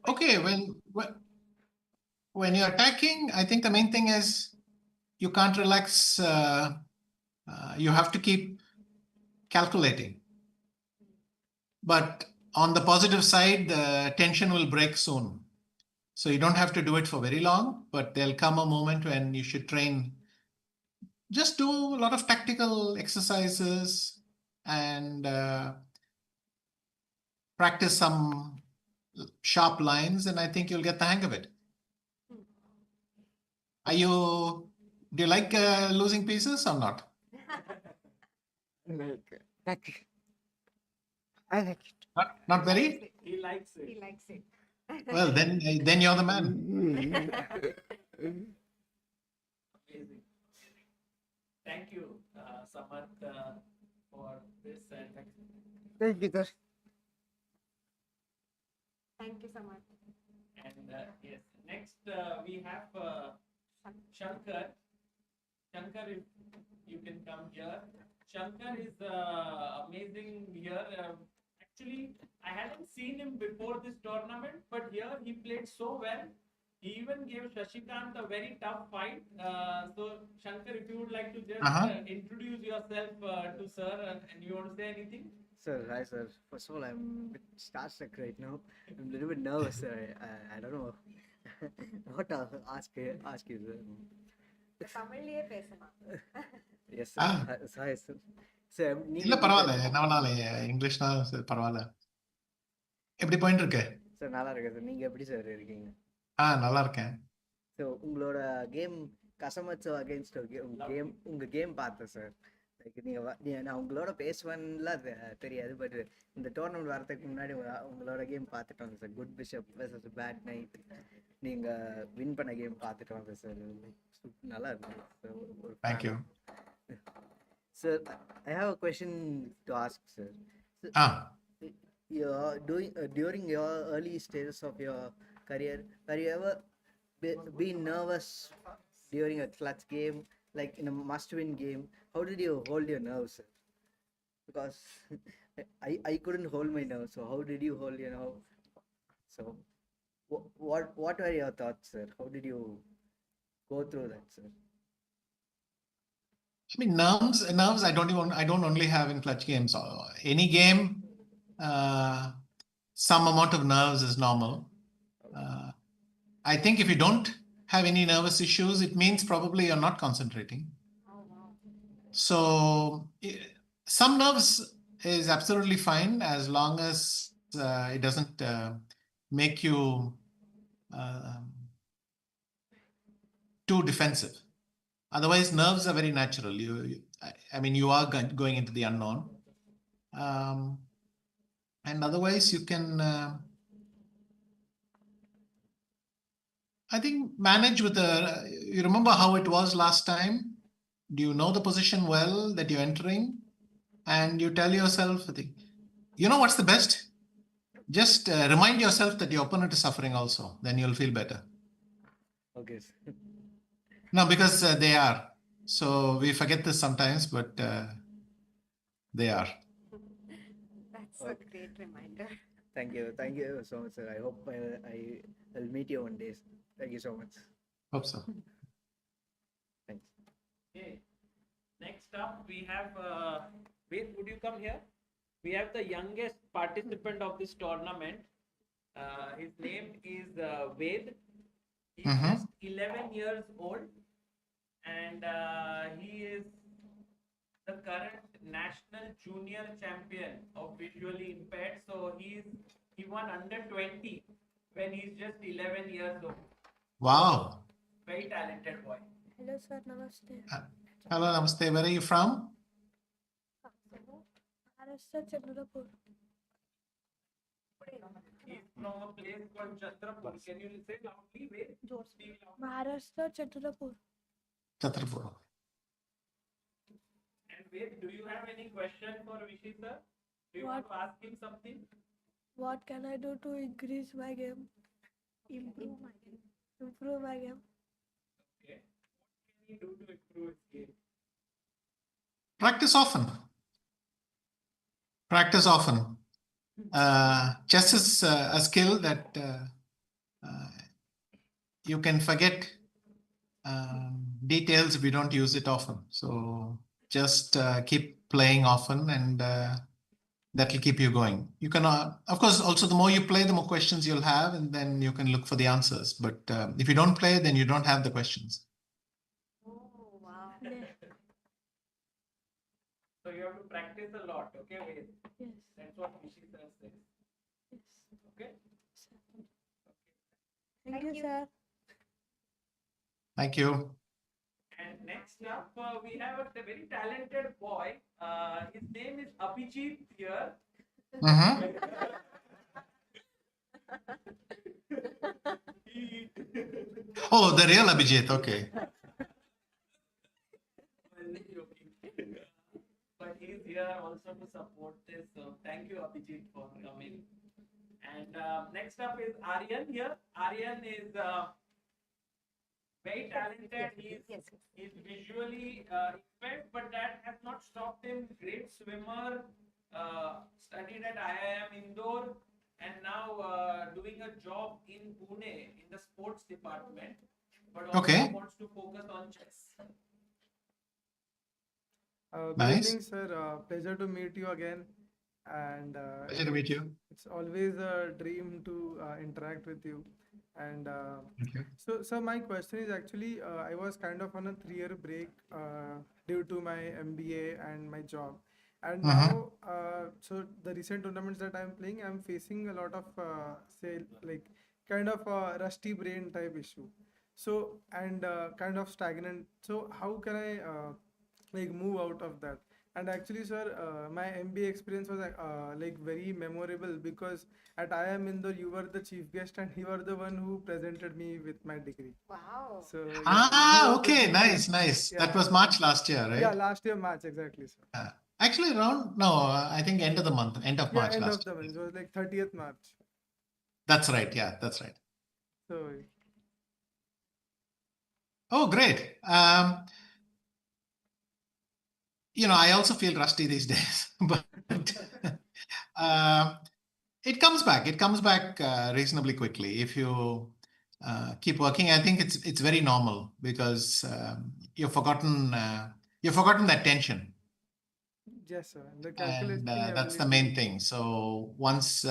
Okay, when you're attacking, I think the main thing is you can't relax. You have to keep calculating. But on the positive side, the tension will break soon. So you don't have to do it for very long, but there'll come a moment when you should train. Just do a lot of tactical exercises and practice some sharp lines, and I think you'll get the hang of it. Do you like losing pieces or not? I like it. Not very? He likes it. He likes it. Well, then you're the man. Amazing. Thank you, Samarth, for this. And Thank you, sir. Thank you so much. And yes, next we have Shankar. Shankar, if you can come here. Shankar is amazing here. Actually, I hadn't seen him before this tournament, but here he played so well. He even gave Shashikant a very tough fight. So, Shankar, if you would like to just introduce yourself to sir, and you want to say anything? Sir, hi sir. First of all, I'm a bit starstruck right now. I'm a little bit nervous, sir. I don't know what to ask you, sir. தமிழ்லயே பேசலாம். Yes, sir. Hi, sir. Sir, இல்ல பரவாயில்ல என்ன வேணாலும் இங்கிலீஷ்னா பரவாயில்ல. எப்படி போயிட்டு இருக்கு? சார் நல்லா இருக்கேன் சார். நீங்க எப்படி சார் இருக்கீங்க? நல்லா இருக்கேன். ஸோ உங்களோட கேம் கசமச்சோ அகேன்ஸ்ட் உங்க கேம் பார்த்தேன் சார். லைக் நான் உங்களோட பேசுவேன்லாம் தெரியாது, பட் இந்த டோர்னமெண்ட் வரதுக்கு முன்னாடி உங்களோட கேம் பார்த்துட்டு வந்தேன் sir. Good bishop versus bad knight நீங்கள் வின் பண்ண கேம் பார்த்துட்டு வந்தேன் சார். நல்லா இருந்தது. Thank you sir. I have a question to ask sir. During your early stages of your career, have you ever been nervous during a clutch game, like in a must-win game? How did you hold your nerves, sir? Because I couldn't hold my nerves. So how did you hold your nerves? So what were your thoughts, sir? How did you go through that, sir? I mean, nerves. I don't only have in clutch games. Any game, some amount of nerves is normal. I think if you don't have any nervous issues, it means probably you're not concentrating. So some nerves is absolutely fine as long as it doesn't make you um, too defensive. Otherwise, nerves are very natural. I mean, you are going into the unknown. And otherwise, you can, I think, manage with you remember how it was last time? Do you know the position well that you're entering? And you tell yourself, I think, you know what's the best? Just remind yourself that your opponent is suffering also. Then you'll feel better. Okay. No, because they are. So we forget this sometimes, but they are. That's a great reminder. Thank you so much, sir. I hope I'll meet you one day. Thank you so much. Hope so. Thanks. Okay. Next up, we have. Ved, would you come here? We have the youngest participant of this tournament. His name is Ved. He's just 11 years old, and he is the current national junior champion of visually impaired. So he won under 20 when he's just 11 years old. Wow. Very talented boy. Hello, sir. Namaste. Hello, namaste. Where are you from? Maharashtra, Chandrapur. He's from a place called Chandrapur. Can you say loudly? Wait. Maharashtra, Chandrapur. Chhatrapur. And wait, do you have any question for Vishy sir? Do you want to ask him something? What can I do to increase my game? Improve my game. Improve my game. Okay. What can he do to improve his game? Practice often. Practice often. Chess is a skill that you can forget details if you don't use it often. So just keep playing often, and that will keep you going. You can, of course, also the more you play, the more questions you'll have, and then you can look for the answers. But if you don't play, then you don't have the questions. Oh, wow. So you have to practice a lot, okay? Wait. Yes. That's what Vishy sir says. Yes. Okay? Thank you, sir. Thank you. And next up, we have a very talented boy. His name is Abhijit here. Oh, the real Abhijit. Okay. But he's here also to support this. So thank you, Abhijit, for coming. And next up is Aryan here. Aryan is very talented. He's visually impaired, but that has not stopped him. Great swimmer, studied at IIM Indore, and now doing a job in Pune in the sports department, but also wants to focus on chess. Good evening, sir. Pleasure to meet you again. And pleasure to meet you. It's always a dream to interact with you. And so my question is actually, I was kind of on a 3-year break due to my MBA and my job. And now, so the recent tournaments that I'm playing, I'm facing a lot of, say, like kind of a rusty brain type issue. So, and kind of stagnant. So how can I like move out of that? And actually, sir, my MBA experience was like very memorable because at IIM Indore, you were the chief guest and you were the one who presented me with my degree. Wow. So Okay, nice. Yeah. That was March last year, right? Yeah, last year March, exactly, sir. Actually, I think end of the month, end of March end last of the month. So it was like 30th March. That's right. Yeah, that's right. So. Oh, great. I also feel rusty these days, but it comes back. It comes back reasonably quickly if you keep working. I think it's very normal because you've forgotten that tension. Yes, sir. The calculation and that's the main thing. So once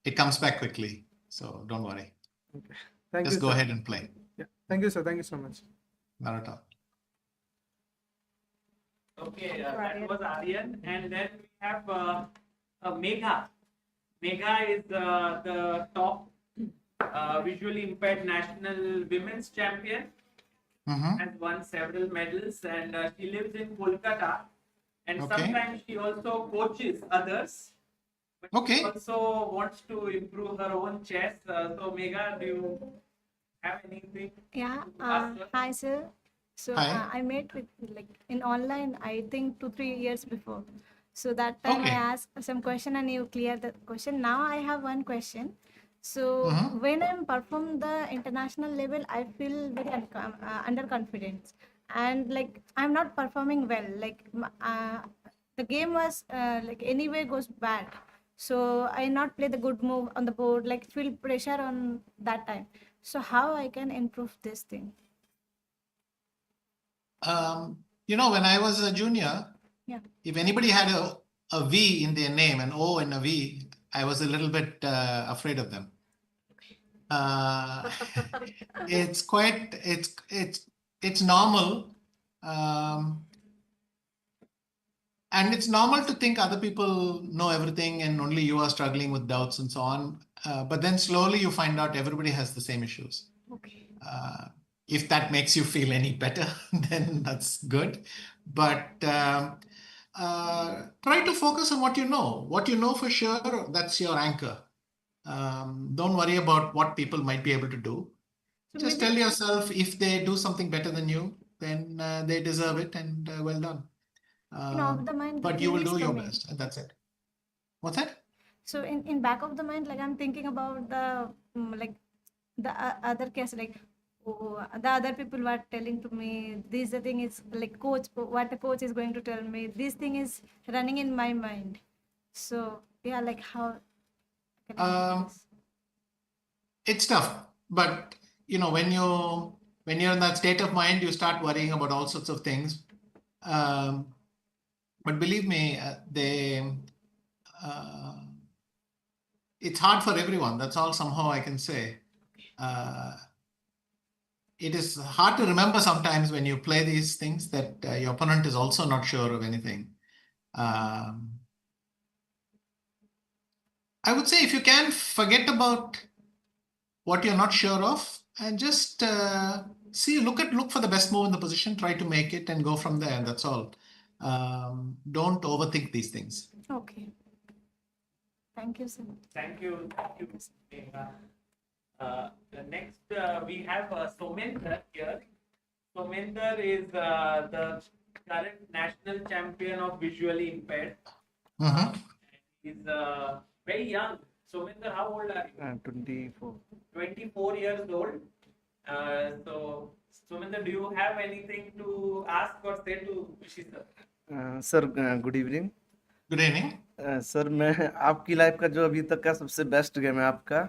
it comes back quickly, so don't worry. Okay. Thank Just you, go sir. ahead and play. Yeah. Thank you, sir. Thank you so much. Not at all. Okay, that was Aryan, and then we have Megha. Megha is the top visually impaired national women's champion, Mm-hmm. has won several medals, and she lives in Kolkata. And Okay. sometimes she also coaches others. But Okay. she also wants to improve her own chess. So, Megha, do you have anything? Yeah, to ask her? hi sir. So Hi. I met with like in online, I think 2-3 years before. So that time I Okay. asked some question and you clear the question. Now I have one question. So Mm-hmm. when I'm perform the international level, I feel very underconfident, and like I'm not performing well. Like the game was like anyway goes bad. So I not play the good move on the board. Like feel pressure on that time. So how I can improve this thing? When I was a junior, Yeah. if anybody had a V in their name, an O and a V, I was a little bit afraid of them. It's quite it's normal, um, and it's normal to think other people know everything and only you are struggling with doubts and so on. But then slowly you find out everybody has the same issues. Okay. If that makes you feel any better, then that's good. But try to focus on what you know. What you know for sure, that's your anchor. Don't worry about what people might be able to do. So Just maybe tell yourself if they do something better than you, then they deserve it and well done. of the mind, the But you fear will is do your coming. best, and that's it. What's that? So in back of the mind, like I'm thinking about the like the other case, like oh, the other people were telling to me this the thing is like coach, what the coach is going to tell me. This thing is running in my mind. So yeah, like how can I do Um, this? it's tough, but when you're in that state of mind, you start worrying about all sorts of things. Um, but believe me, uh, it's hard for everyone. That's all somehow I can say. It is hard to remember sometimes when you play these things that your opponent is also not sure of anything. I would say if you can forget about what you're not sure of and just look for the best move in the position, try to make it and go from there. That's all. Don't overthink these things. Okay. Thank you, sir. Thank you. Megha. Next, we have Somender here. Somender is the current national champion of visually impaired. He's very young. Somender, how old are you? 24. 24 years old. So, Somender, do you have anything to ask or say to Rishi sir? Sir good evening. Good evening. Sir मैं आपकी life का जो अभी तक का सबसे best game है आपका,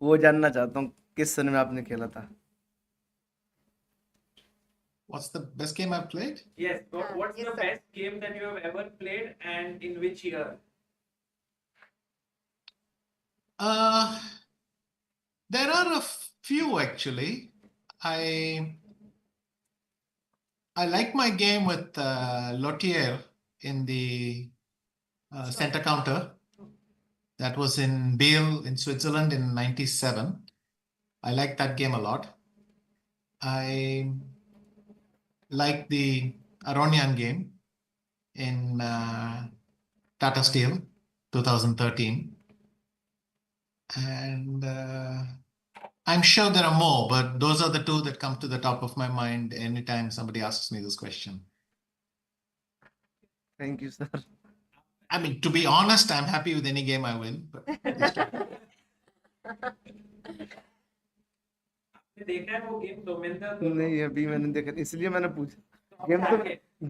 वो जानना चाहता हूँ किस सन में आपने खेला था. What's the best game I've played? Yes. What's the best game that you have ever played and in which year? There are a few actually. I like my game with Lottier in the center counter. That was in BL in Switzerland in '97. I like that game a lot. I like the Aronian game in Tata Steel 2013. And I'm sure there are more, but those are the two that come to the top of my mind anytime somebody asks me this question. Thank you, sir. I mean, to be honest, I'm happy with any game I win. But देखा है वो game सोमेंदर? नहीं अभी मैंने देखा, इसलिए मैंने पूछा.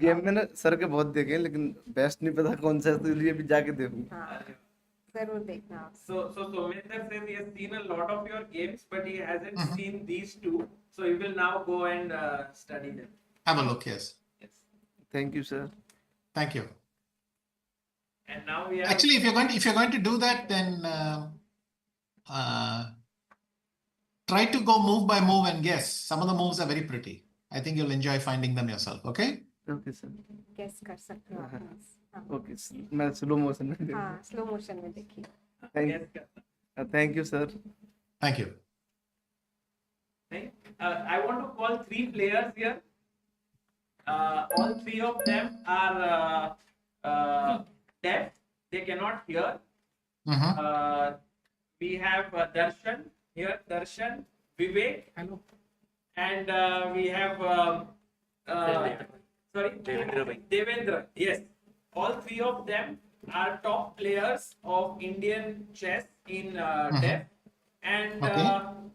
गेम मैंने सर के बहुत देखे हैं, लेकिन बेस्ट नहीं पता कौन सा है, तो इसलिए भी जाके देखूंगा. जरूर देखना. So Somender says he has seen a lot of your games, but he hasn't seen these two. So he will now go and study them. Have a look, yes. Thank you, sir. Thank you. And now we have... Actually, if you're going to do that, then try to go move by move and guess. Some of the moves are very pretty. I think you'll enjoy finding them yourself. Okay? Okay, sir. Guess कर सकते हो आप. Okay, मैं slow motion में हाँ, slow motion में देखिए. Thank you, sir. Thank you. Right? I want to call 3 players here. All 3 of them are deaf. They cannot hear. We have Darshan here. Darshan, Vivek. Hello. And we have Devendra. Yes. All 3 of them are top players of Indian chess in deaf. And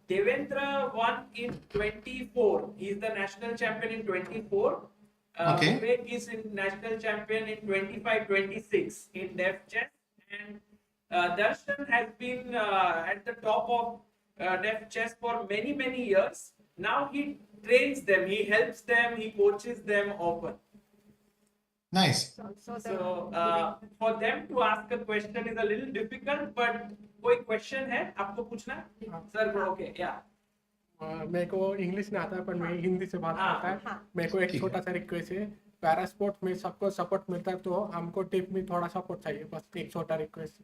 Devendra won in 24. He is the national champion in 24. Vivek is in national champion in 25, 26 in deaf chess. And Darshan has been at the top of deaf chess for many, many years. Now he trains them, he helps them, he coaches them often. Nice. So for them to ask a question is a little difficult, but कोई question है आपको पूछना? Sir, okay, yeah. मेरे को English नहीं आता है पर मैं हिंदी से बात करता है. मेरे को एक छोटा सा रिक्वेस्ट है, पैरा स्पोर्ट में सबको सपोर्ट मिलता है तो हमको टिप में थोड़ा सपोर्ट चाहिए, बस एक छोटा request.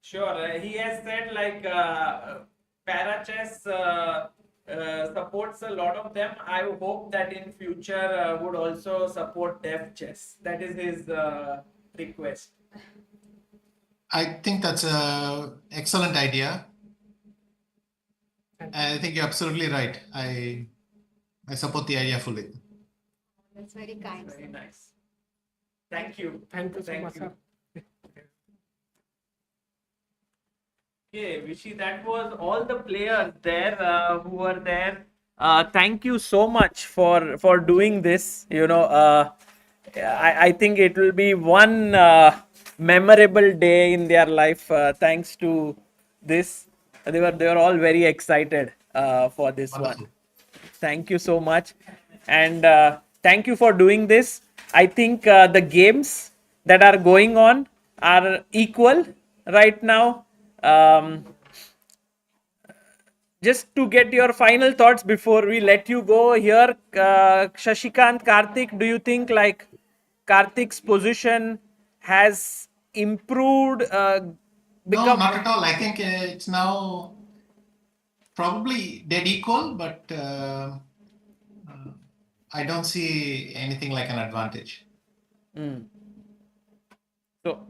Sure. He has said like para chess supports a lot of them. I hope that in future would also support deaf chess. That is his request. I think that's a excellent idea. I think you're absolutely right. I support the idea fully. That's very kind. Very nice. Thank you. Thank you so much, sir. Okay, Vishy, that was all the players there who were there. Thank you so much for doing this. You know, I think it will be one memorable day in their life. Thanks to this, they were all very excited for this one. Thank you so much, and thank you for doing this. I think the games that are going on are equal right now. Just to get your final thoughts before we let you go here, Shashikant, Karthik, do you think like Karthik's position has improved? No, not at all. I think it's now probably dead equal, but I don't see anything like an advantage. So,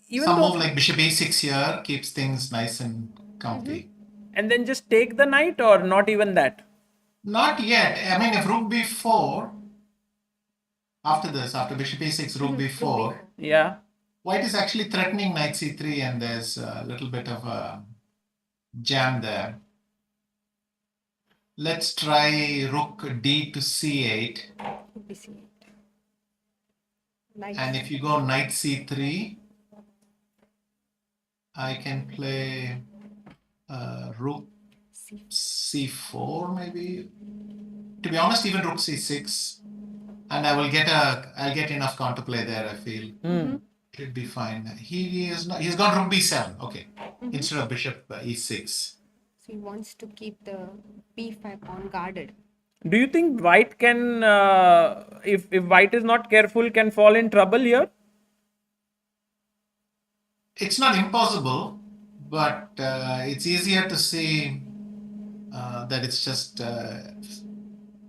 even some though, move like bishop a6 here keeps things nice and comfy. And then just take the knight, or not even that? Not yet. I mean, if rook b4, after this, after bishop a6, rook b4, yeah, white is actually threatening knight c3, and there's a little bit of a jam there. Let's try rook d to c8. Nice. And if you go knight c3, I can play rook c4 maybe. To be honest, even rook c6, and I'll get enough counterplay there. I feel should be fine. He's got rook b7. Okay, instead of bishop e6. So he wants to keep the b5 pawn guarded. Do you think white can, if white is not careful, can fall in trouble here? It's not impossible, but it's easier to see that it's just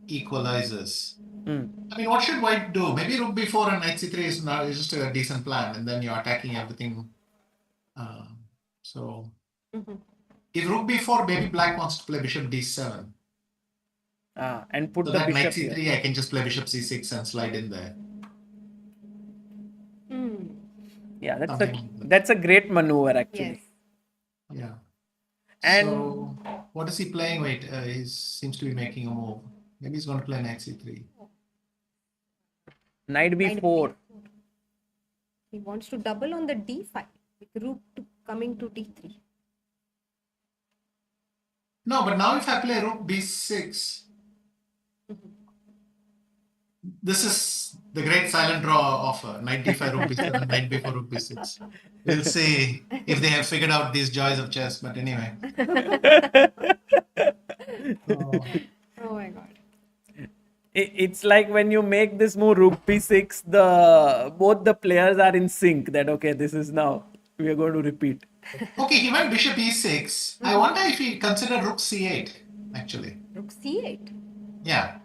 equalizes. I mean, what should white do? Maybe rook b4 and knight c3 is just a decent plan, and then you're attacking everything. If rook b4, maybe black wants to play bishop d7. And put so the that bishop knight c3, here. I can just play bishop c6 and slide in there. Yeah, Something that's a great maneuver actually. Yeah. And so, what is he playing? Wait, he seems to be making a move. Maybe he's going to play knight c3. Knight b4. He wants to double on the d5 with rook coming to d3. No, but now if I play rook b6, this is the great silent draw offer. Knight d5, rook b7, knight b4, rook b6. We'll see if they have figured out these joys of chess. But anyway. Oh my god. It's like when you make this move rook b6, both the players are in sync that okay, this is now we are going to repeat. Okay, he went bishop e6. I wonder if he considered rook c8, actually. Rook c8, Yeah.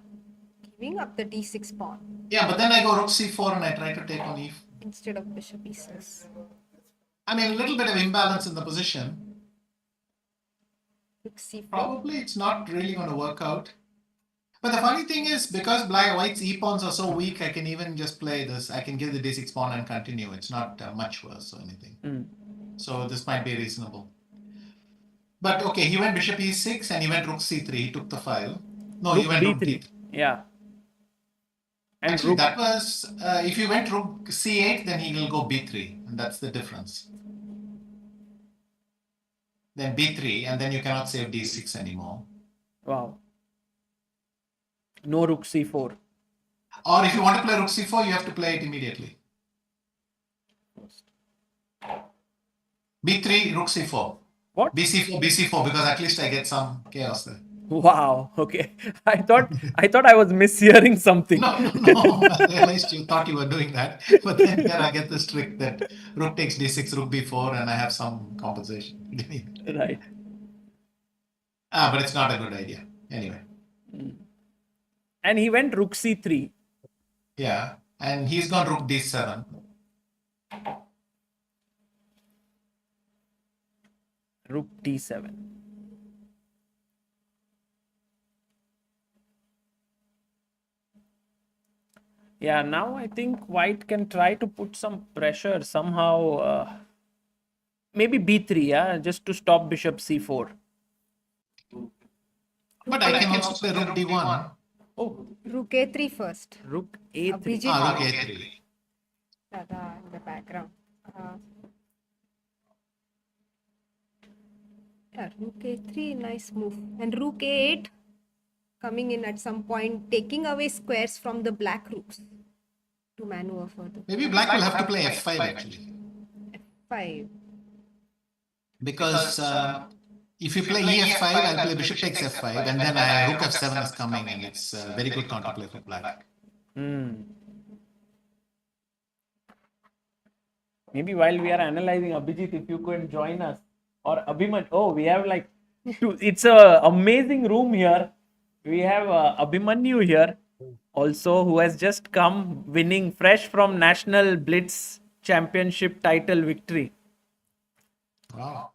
giving up the d6 pawn. Yeah, but then I go rook c4 and I try to take on e4. Instead of bishop e6. I mean, a little bit of imbalance in the position. Rook c4. Probably it's not really going to work out. But the funny thing is, because white's e-pawns are so weak, I can even just play this. I can give the d6 pawn and continue. It's not much worse or anything. So this might be reasonable. But okay, he went bishop e6 and he went rook c3. He took the file. No, he went rook d3. Yeah. And actually, that was, if you went rook c8, then he will go b3. And that's the difference. Then b3, and then you cannot save d6 anymore. Wow. No rook c4. Or if you want to play rook c4, you have to play it immediately. b3, rook c4. What? bc4, bc4, because at least I get some chaos there. Wow. Okay. I thought I was mishearing something. No. I realized you thought you were doing that. But then I get this trick that rook takes d6, rook b4, and I have some compensation. Right. But it's not a good idea. Anyway. And he went rook c3. Yeah. And he's gone rook d7. Rook d7. Yeah, now I think white can try to put some pressure somehow. Maybe b3, yeah, just to stop bishop c4. But I can also play rook d1. Oh. Rook a3 first. Rook a3. Rook a3. Dada in the background. Yeah, rook a3, nice move. And rook a8 coming in at some point, taking away squares from the black rooks to maneuver further. Maybe black will have to play f5 actually. F5. Because if you play ef5, I'll play bishop takes f5, and then rook f7 is coming, and it's a very good counterplay for black. Maybe while we are analyzing, Abhijit, if you could join us. Or Abhiman. Oh, we have like two. It's a amazing room here. We have Abhimanyu here also, who has just come winning fresh from National Blitz Championship title victory. Wow.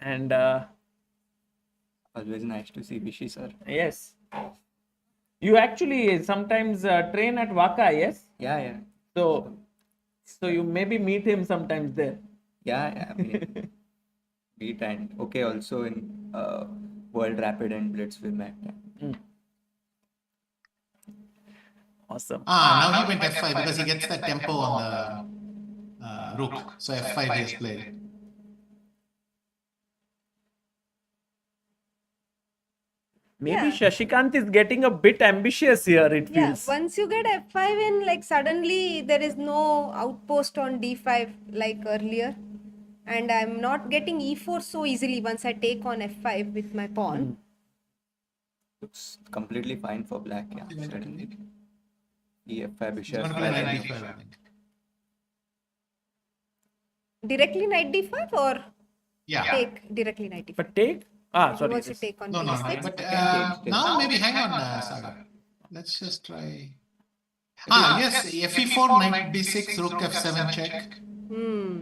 And always nice to see Bishi sir. Yes. You actually sometimes train at Waka, yes? Yeah. So you maybe meet him sometimes there. Yeah. Meet and okay, also in World Rapid and Blitz we met. Awesome. Now he went f5 because he gets that tempo on the rook. So f5 he has played. Maybe Shashikant is getting a bit ambitious here, it feels. Yeah, once you get f5 in, like suddenly there is no outpost on d5 like earlier. And I'm not getting e4 so easily once I take on f5 with my pawn. Looks completely fine for black, yeah. Certainly. E5 bishop. Directly knight d5 or take directly knight d5? But take? Sorry. Wants to take on No. d6. But now maybe hang on, Sagar. Let's just try. Yes, fe4, knight b6, rook f7 check.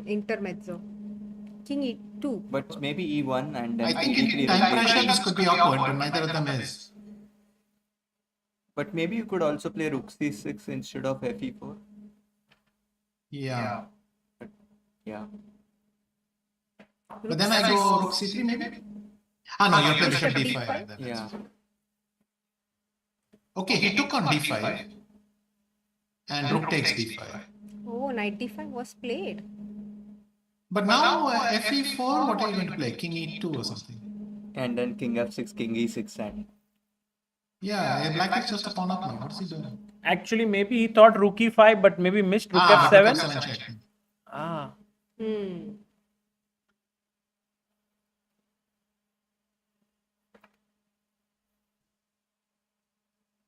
Intermezzo. King e2. But maybe e1 and then I think in time pressure this could be awkward, but neither of them is. But maybe you could also play rook c6 instead of fe4. Yeah. Yeah. But then I go rook c3 maybe? No, you play bishop d5. Yeah. Okay, he took on d5 and rook takes d5. Oh, knight d5 was played. But now fe4, what are you going to play? King e2 or something? And then king f6, king e6 and... Yeah, black is just a pawn up now. What's he doing? Actually, maybe he thought rook e5, but maybe missed rook f7.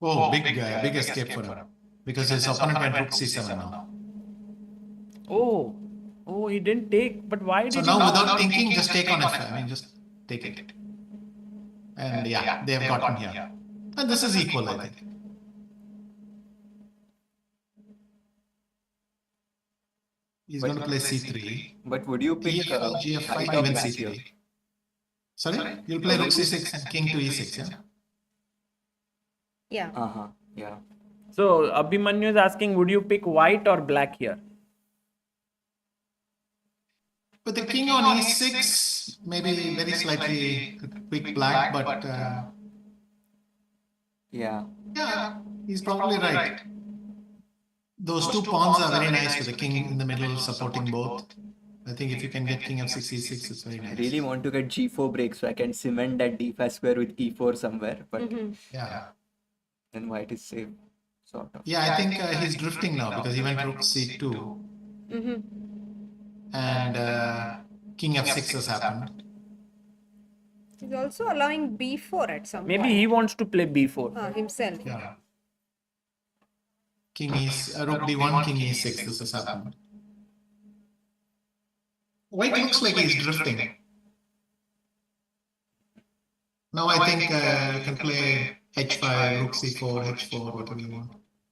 Oh, big escape for him. Because his opponent went rook c7 now. Oh, Oh, he didn't take. But why So did now he? without thinking, just take on f5. I mean, just take it. And yeah, they have gotten here. And this is equal, I think. He's going to play c3. But would you pick EFL, GF5, white or even black c3. here? Sorry? You'll play rook c6 and king to e6, yeah? Yeah. Yeah. So Abhimanyu is asking, would you pick white or black here? With the king on e6, maybe very slightly quick black, but Yeah. yeah, he's probably right. Those two pawns are very nice with the king in the middle supporting both. I think if you can get king f6, e6, it's very I nice. really want to get g4 break so I can cement that d5 square with e4 somewhere, but Yeah. then white is safe, sort of. Yeah, I think he's drifting now because he went rook c2 and king f6 has happened. He's also allowing b4 at some Maybe point. he wants to play b4. Himself. Yeah. King rook d1, king e6, this has happened. White looks like he's drifting. Now I think you can play h5, rook c4, h4, whatever you want.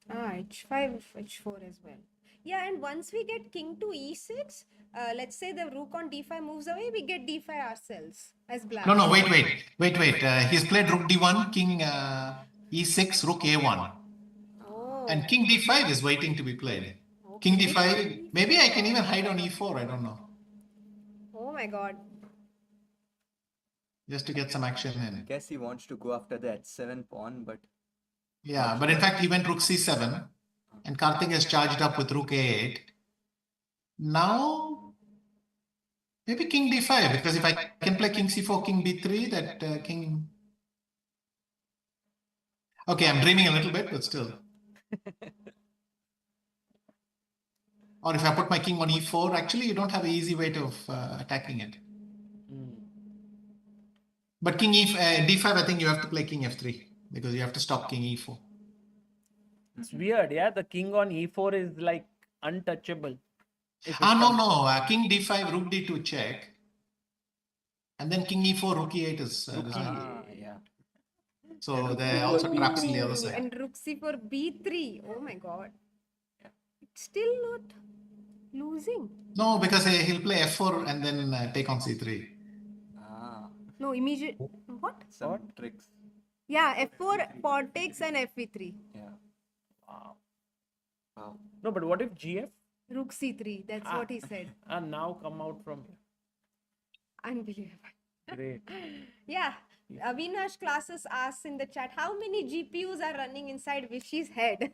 H5, h4 as well. Yeah, and once we get king to e6, let's say the rook on d5 moves away, we get d5 ourselves as black. No, wait. He's played rook d1, king e6, rook a1. And king d5 is waiting to be played. King d5, maybe I can even hide on e4, I don't know. Oh my god. Just to get some action in. I guess he wants to go after the h7 pawn, but... Yeah, but in fact he went rook c7 and Karthik has charged up with rook a8. Now, maybe king d5, because if I can play king c4, king b3, that king... Okay, I'm dreaming a little bit, but still. Or if I put my king on e4, actually you don't have an easy way of attacking it. But king d5, I think you have to play king f3 because you have to stop king e4. It's weird, yeah. The king on e4 is like untouchable. No. King d5, rook d2 check. And then king e4, rook e8 is... yeah. So there are also traps on the other side. And rook c4, b3. Oh my god. It's still not losing. No, because he'll play f4 and then take on c3. No, immediate... What? Some tricks. Yeah, f4, pawn takes and fv3. Yeah. Wow. No, but what if GF? Rook c3, that's what he said. And now come out from here. Unbelievable. Great. Yeah, Avinash Classes asks in the chat, how many GPUs are running inside Vishy's head?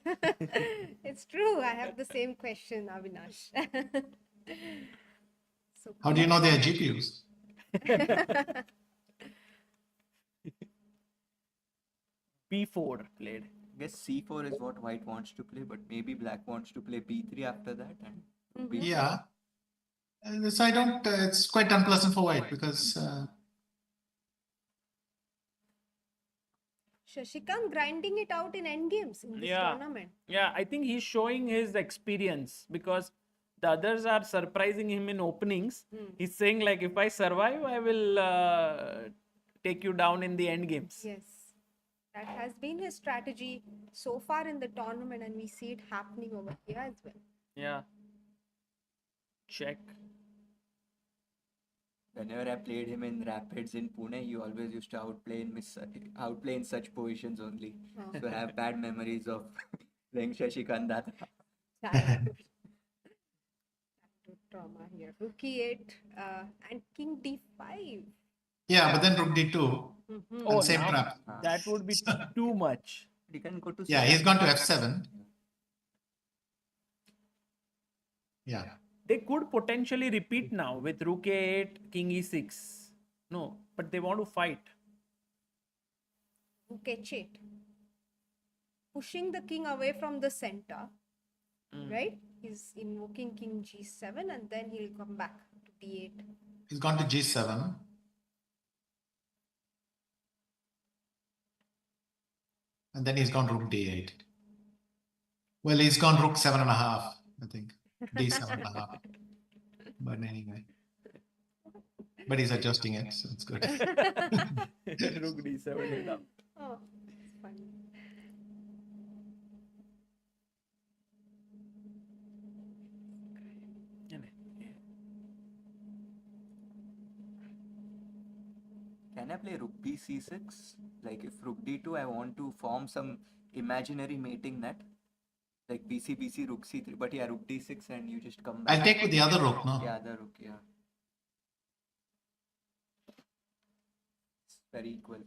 It's true, I have the same question, Avinash. So, How do you know they are GPUs? b4 played. I guess c4 is what white wants to play, but maybe black wants to play b3 after that. And b4. Yeah. So I don't, it's quite unpleasant for white because... Shashikant grinding it out in endgames in this tournament. Yeah, I think he's showing his experience because the others are surprising him in openings. He's saying like, if I survive, I will take you down in the end games. Yes, that has been his strategy so far in the tournament, and we see it happening over here as well. Yeah. Check. Whenever I played him in Rapids in Pune, he always used to outplay in such positions only. So I have bad memories of playing Shashikant that. Trauma here. Rook e8 and king d5. Yeah, but then rook d2 and same trap. That would be too much. He can go to Yeah, he's gone to f7. Yeah. They could potentially repeat now with rook a8, king e6. No, but they want to fight. Rook h8. Pushing the king away from the center. Right? He's invoking king g7 and then he'll come back to d8. He's gone to g7. And then he's gone rook d8. Well, he's gone rook 7.5, I think. d7.5. But anyway. But he's adjusting it, so it's good. Rook d7 hit up. Oh, it's funny. Can I play rook b c6? Like if rook d2, I want to form some imaginary mating net. Like bc, rook c3. But yeah, rook d6 and you just come back. I'll take with the other rook, no? Yeah, other rook, yeah. It's very equal.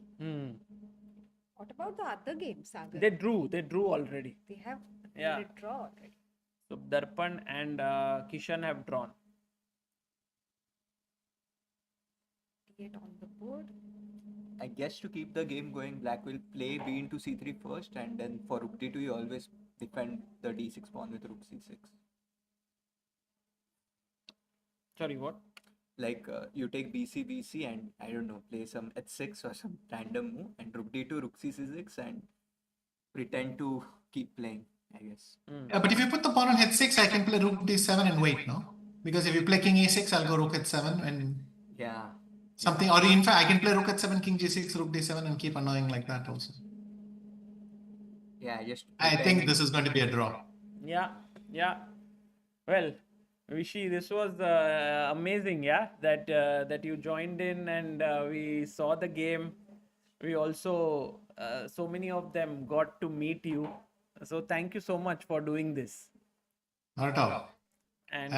What about the other games, Sagar? They drew already. They have Yeah. made a draw already. So Darpan and Kishan have drawn. D8 on the board. I guess to keep the game going, black will play b into c3 first, and then for rook d2, you always defend the d6 pawn with rook c6. Sorry, what? Like you take bc, and I don't know, play some h6 or some random move, and rook d2, rook c6, and pretend to keep playing, I guess. Yeah, but if you put the pawn on h6, I can play rook d7 and wait, no? Because if you play king a6, I'll go rook h7 and Yeah. something, or in fact, I can play rook h7, king g6, rook d7 and keep annoying like that also. Yeah, just. I think this is going to be a draw. Yeah. Well, Vishy, this was amazing, yeah, that you joined in and we saw the game. We also, so many of them got to meet you. So thank you so much for doing this. Not at all. And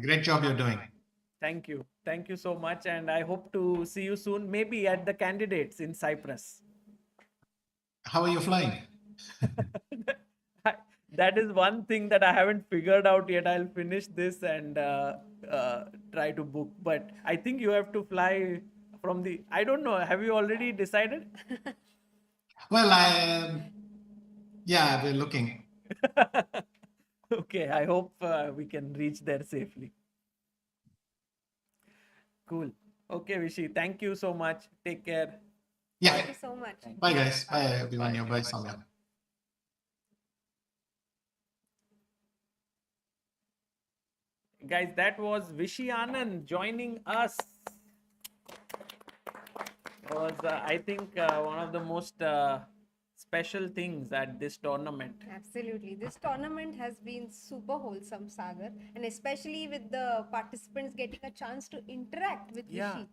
great job you're doing. Thank you so much, and I hope to see you soon, maybe at the candidates in Cyprus. How are you flying? That is one thing that I haven't figured out yet. I'll finish this and try to book. But I think you have to fly from the. I don't know. Have you already decided? Well, yeah, we're looking. Okay, I hope we can reach there safely. Cool. Okay, Vishy. Thank you so much. Take care. Yeah. Thank you so much. Bye, guys. Bye, everyone. Bye, Soumya. Guys, that was Vishy Anand joining us. Was I think one of the most special things at this tournament. Absolutely. This tournament has been super wholesome, Sagar, and especially with the participants getting a chance to interact with Vishy.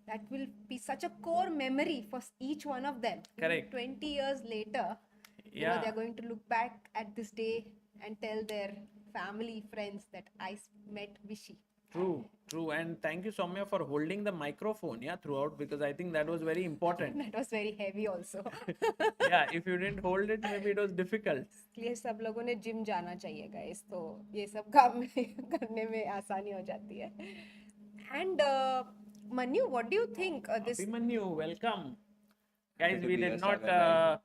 That will be such a core memory for each one of them. Correct. 20 years later, they're going to look back at this day and tell their family, friends that I met Vishy. True. And thank you, Soumya, for holding the microphone, throughout, because I think that was very important. That was very heavy also. Yeah, if you didn't hold it, maybe it was difficult. इसलिए सब लोगों ने gym जाना चाहिए guys, तो ये सब काम करने में आसानी हो जाती है. And Manu, what do you think? Abhimanyu, welcome. Guys, we did not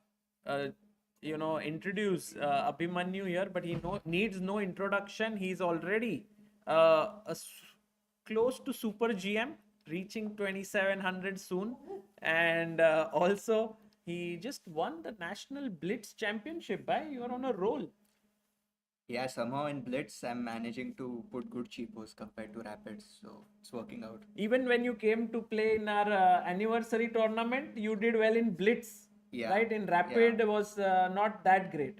introduce Abhimanyu here, but he needs no introduction. He's already close to Super GM, reaching 2700 soon, and also he just won the National Blitz Championship. You're on a roll. Yeah, somehow in Blitz, I'm managing to put good cheapos compared to Rapids, so it's working out. Even when you came to play in our anniversary tournament, you did well in Blitz, right? In Rapid was not that great.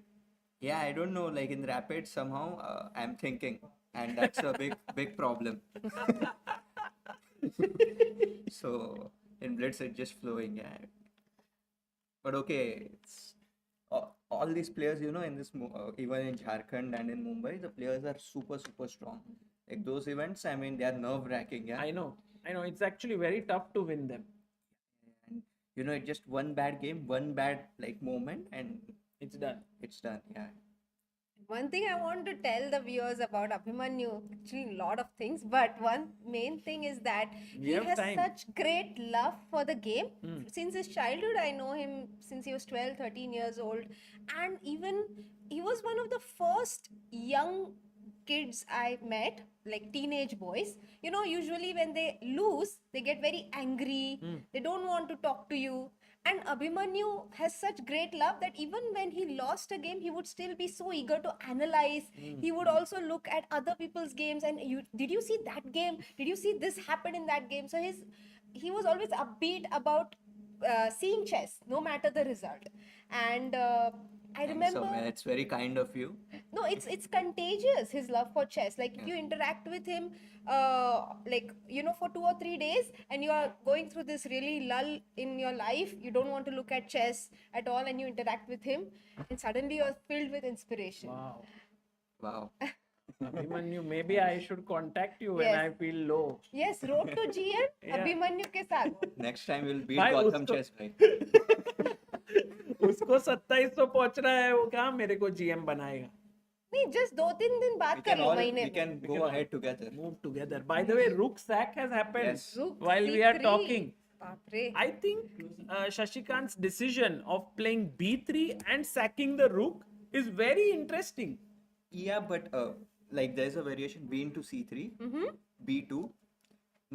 Yeah, I don't know, like in Rapids, somehow I'm thinking, and that's a big problem. So in Blitz, it's just flowing, yeah. But okay, it's all these players, in this even in Jharkhand and in Mumbai, the players are super strong. Like those events, I mean, they are nerve wracking. Yeah, I know. It's actually very tough to win them. And it's just one bad game, one bad moment, and it's done. Yeah. One thing I want to tell the viewers about Abhimanyu, actually a lot of things, but one main thing is that he has such great love for the game. Since his childhood, I know him since he was 12, 13 years old. And even he was one of the first young kids I met, like teenage boys. Usually when they lose, they get very angry. They don't want to talk to you. And Abhimanyu has such great love that even when he lost a game, he would still be so eager to analyze. He would also look at other people's games and did you see that game? Did you see this happen in that game? So he was always upbeat about seeing chess, no matter the result. And I Thanks, remember. Soumya. It's very kind of you. No, it's contagious, his love for chess. Like if you interact with him like for 2 or 3 days and you are going through this really lull in your life, you don't want to look at chess at all, and you interact with him and suddenly you're filled with inspiration. Wow. Abhimanyu, maybe I should contact you when Yes. I feel low. Yes, road to GM. Yeah. Abhimanyu ke साथ. Next time we'll beat भाई, Gotham उसको- Chess, bhai. उसको 2700 पहुंच रहा है, वो कहाँ मेरे को GM बनाएगा? नहीं, just 2-3 दिन बात कर लो महीने We में. can go ahead together. Move together. By the way, rook sack has happened Yes. Rook while we are C3. talking. बाप रे. I think Shashikant's decision of playing b3 and sacking the rook is very interesting. Yeah, but like there's a variation b into c3, Mm-hmm. b2.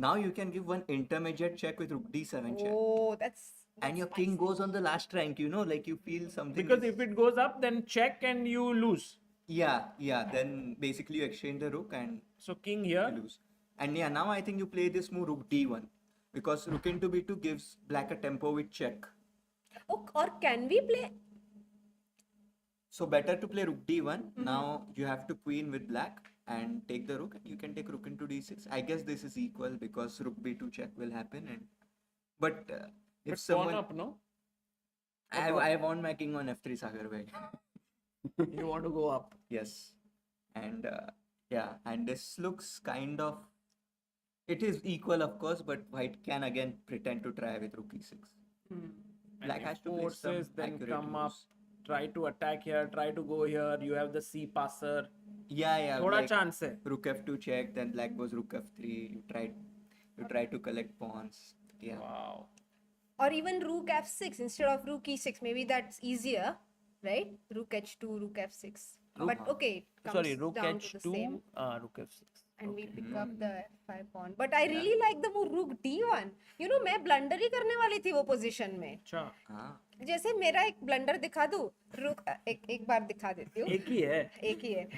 Now you can give one intermediate check with rook d7 check. Oh, that's And your king goes on the last rank, like you feel something. Because if it goes up, then check and you lose. Yeah, then basically you exchange the rook and So king here. you lose. And yeah, now I think you play this move rook d1 because rook into b2 gives black a tempo with check. Oh, or can we play? So better to play rook d1. Now you have to queen with black and take the rook, and you can take rook into d6. I guess this is equal because rook b2 check will happen. But if But someone, pawn up, no? I want my king on f3, Sagar bhai. You want to go up. Yes, and yeah, and this looks kind of. It is equal, of course, but white can again pretend to try with rook e6. Black has to play some Forces, then accurate come moves. up, try to attack here, try to go here. You have the c passer. Yeah. थोड़ा like chance है. Rook f2 check, then black goes rook f3. You try to collect pawns. Yeah. Wow. Or even rook f6 instead of rook e6. Maybe that's easier, right? Rook h2, rook f6. But okay, it comes Sorry, rook down to the h2, same. rook f6. And we pick up the f5 pawn. But I really like the move rook d1. मैं blunder ही करने वाली थी वो position में. अच्छा. जैसे मेरा एक blunder दिखा दूँ, रुक एक बार दिखा देती हूँ. एक ही है.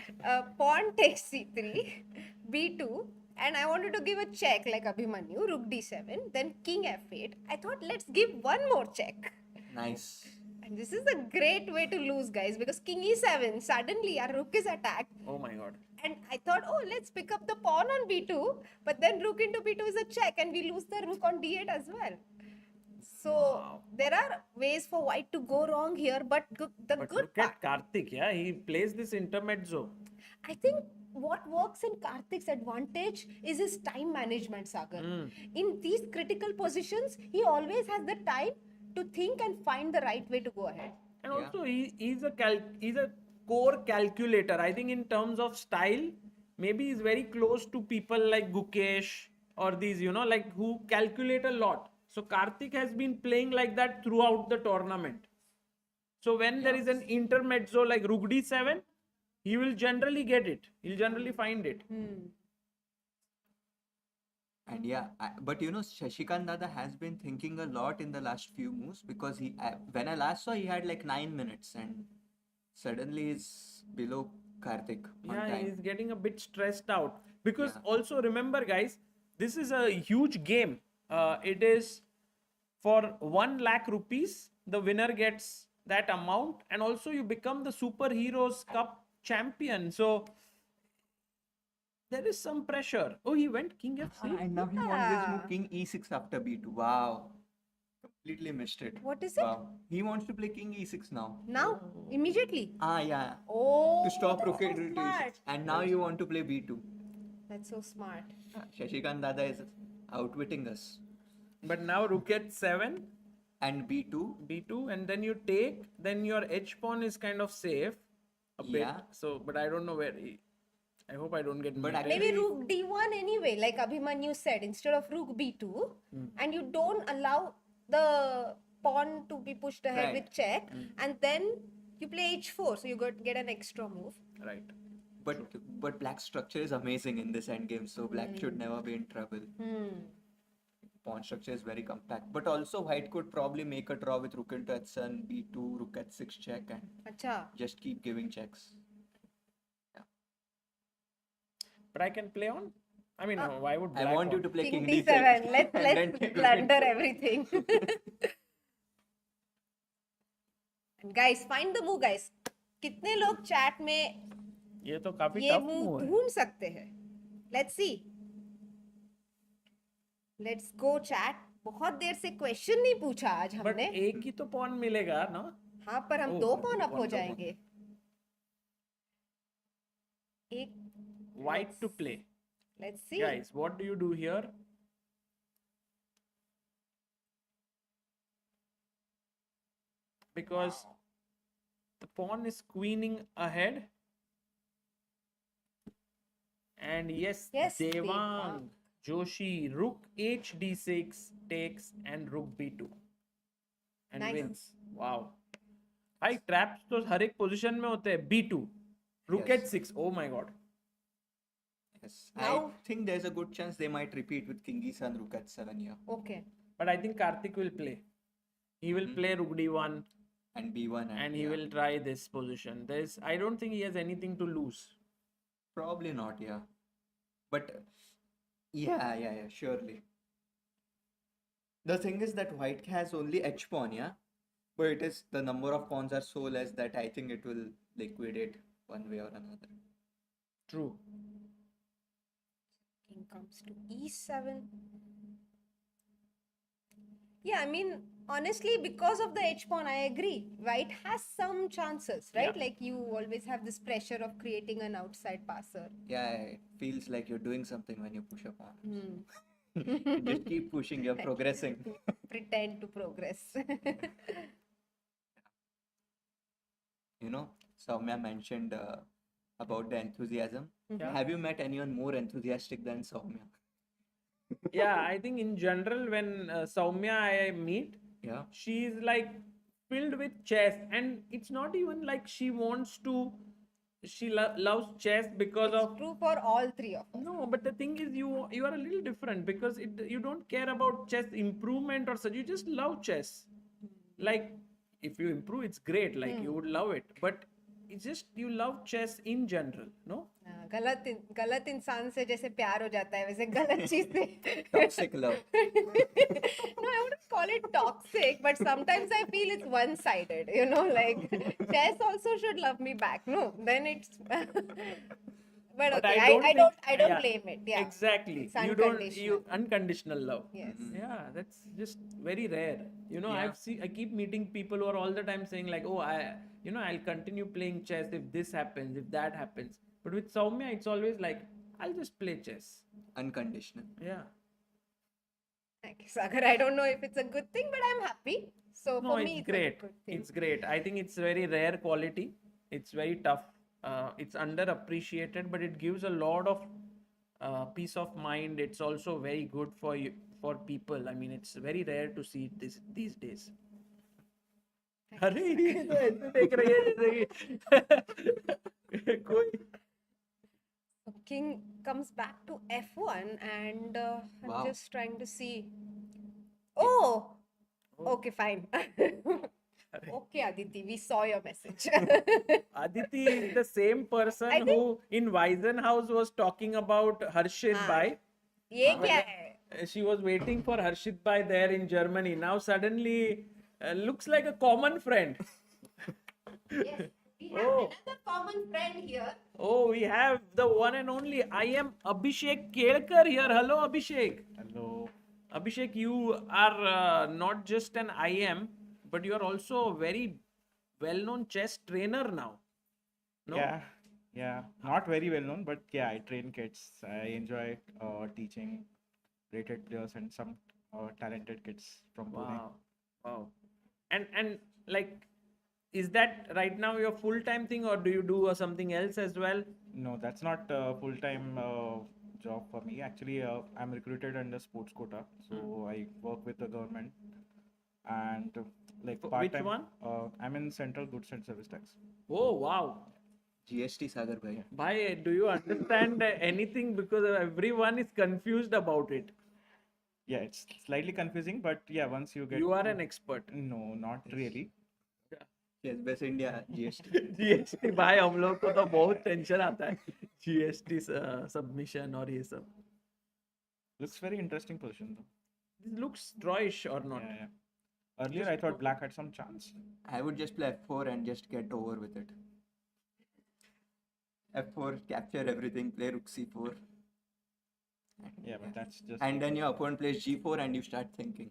Pawn takes c3, b2, and I wanted to give a check like Abhimanyu, rook d7, then king f8. I thought let's give one more check. Nice. And this is a great way to lose, guys, because king e7, suddenly our rook is attacked. Oh my god. And I thought, oh, let's pick up the pawn on b2, but then rook into b2 is a check and we lose the rook on d8 as well. So there are ways for white to go wrong here, but good Look at Karthik, yeah, he plays this intermezzo. I think what works in Karthik's advantage is his time management, Sagar. In these critical positions, he always has the time to think and find the right way to go ahead. And also, he's a core calculator. I think in terms of style, maybe he's very close to people like Gukesh or these, like who calculate a lot. So Karthik has been playing like that throughout the tournament. So when there is an intermezzo like rook d7, he will generally get it. He'll generally find it. And but Shashikant Dada has been thinking a lot in the last few moves because when I last saw, he had like 9 minutes and suddenly he's below Karthik on Yeah, time. he's getting a bit stressed out. Because also remember, guys, this is a huge game. It is for 1 lakh rupees, the winner gets that amount, and also you become the Super Heroes Cup champion. So there is some pressure. Oh, he went king f6. And now he wants this move king e6 after b2. Wow. Completely missed it. What is it? Wow. He wants to play king e6 now. Now? Immediately? Yeah. Oh, To stop rook that's so into smart. e6. And now you want to play b2. That's so smart. Shashikant Dada is outwitting us. But now rook h7 and b2, and then you take, then your h pawn is kind of safe a bit. Yeah. So, but I don't know where I hope I don't get mated. Maybe rook d1 anyway, like Abhimanyu said, instead of rook b2, and you don't allow the pawn to be pushed ahead Right. with check, and then you play h4, so you get an extra move. Right. But black's structure is amazing in this endgame, so black should never be in trouble. pawn structure is very compact. But also white could probably make a draw with rook into h7, b2, rook h6 check, and Acha. just keep giving checks. But I can play on. I mean, why would I black want you want- to play King king d7. d6. Let's and then let's take rook plunder h6. everything. Guys, find the move, guys. कितने लोग chat में ये तो काफी ये tough move move है. ढूंढ सकते हैं? Let's see. Let's go chat. बहुत देर से क्वेश्चन नहीं पूछा आज But हमने. एक ही तो pawn मिलेगा ना. हाँ, पर हम Oh, दो दो पॉन अप pawn, हो दो pawn. जाएंगे. एक White to play. Let's see. Guys, what do you do here? Because the pawn is queening ahead. And yes, Yes, Devang Joshi, rook h d6 takes and rook b2 and Nice. wins. Wow. भाई traps तो हर एक position में होते हैं. b2, rook Yes. h6. Oh my god. Yes. Now- I think there's a good chance they might repeat with king e7, rook h7 here. Okay. But I think Karthik will play. He will play rook d1 And b1 and he yeah. will try this position. I don't think he has anything to lose. Probably not, yeah. But yeah, surely. The thing is that white has only h pawn, yeah? But it is the number of pawns are so less that I think it will liquidate one way or another. True. King comes to e7. Yeah, I mean, honestly, because of the h pawn, I agree. White has some chances, right? Yeah. Like you always have this pressure of creating an outside passer. Yeah, it feels like you're doing something when you push a pawn. Hmm. You just keep pushing, you're progressing. Pretend to progress. You know, Soumya mentioned about the enthusiasm. Yeah. Have you met anyone more enthusiastic than Soumya? Yeah, I think in general when Soumya I meet, Yeah. she is like filled with chess, and it's not even like she wants to. She loves chess because of. True for all three of us. No, but the thing is, you are a little different because you don't care about chess improvement or such. You just love chess. Like if you improve, it's great. Like you would love it, but it's just you love chess in general, no? गलत इंसान से जैसे प्यार हो जाता है वैसे गलत चीज से Toxic love. No, I wouldn't call it toxic, but sometimes I feel it's one-sided, you know, like chess also should love me back. No, then it's but okay, I don't yeah, blame it. Yeah, exactly. it's You unconditional. unconditional love. Yes. Yeah, that's just very rare. You know, Yeah. I keep meeting people who are all the time saying like, oh, I'll continue playing chess if this happens, if that happens. But with Soumya, it's always like, I'll just play chess. Unconditional. Yeah. Thank you, Sagar. I don't know if it's a good thing, but I'm happy. So No, for me, it's it's great. a good thing. It's great. I think it's very rare quality. It's very tough. It's underappreciated, but it gives a lot of peace of mind. It's also very good for you, for people. I mean, it's very rare to see this these days. अरे ये तो ऐसे देख रही है जैसे कि कोई King comes back to f1 and I'm Wow. just trying to see. Oh, okay, fine. Okay, Aditi, we saw your message. Aditi is the same person I think- who in Weisenhaus was talking about Harshit Bhai. ये क्या है? She was waiting for Harshit Bhai there in Germany. Now suddenly looks like a common friend. Yes, we have Oh. another common friend here. Oh, we have the one and only. I am Abhishek Kelkar here. Hello, Abhishek. Hello. Abhishek, you are not just an IM, but you are also a very well-known chess trainer now. No? Yeah, not very well known, but yeah, I train kids. I enjoy teaching rated players and some talented kids from Pune. Wow. And like, is that right now your full-time thing, or do you do something else as well? No, that's not a full-time job for me. Actually, I'm recruited under sports quota, so I work with the government and like Which part-time. one? I'm in Central Goods and Service Tax. Oh, wow. GST Sagar bhai. Bhai, do you understand anything? Because everyone is confused about it. Yeah, it's slightly confusing, but yeah, once you get You are to- an expert. No, not really. Yes, best India GST. GST भाई हम लोग को तो बहुत tension आता है GST submission और ये सब. Looks very interesting position though. This looks drawish or not? Yeah, yeah. Earlier, I thought black had some chance. I would just play f4 and just get over with it. f4, capture everything, play rook c4. Yeah, but that's just. And then your opponent plays g4 and you start thinking.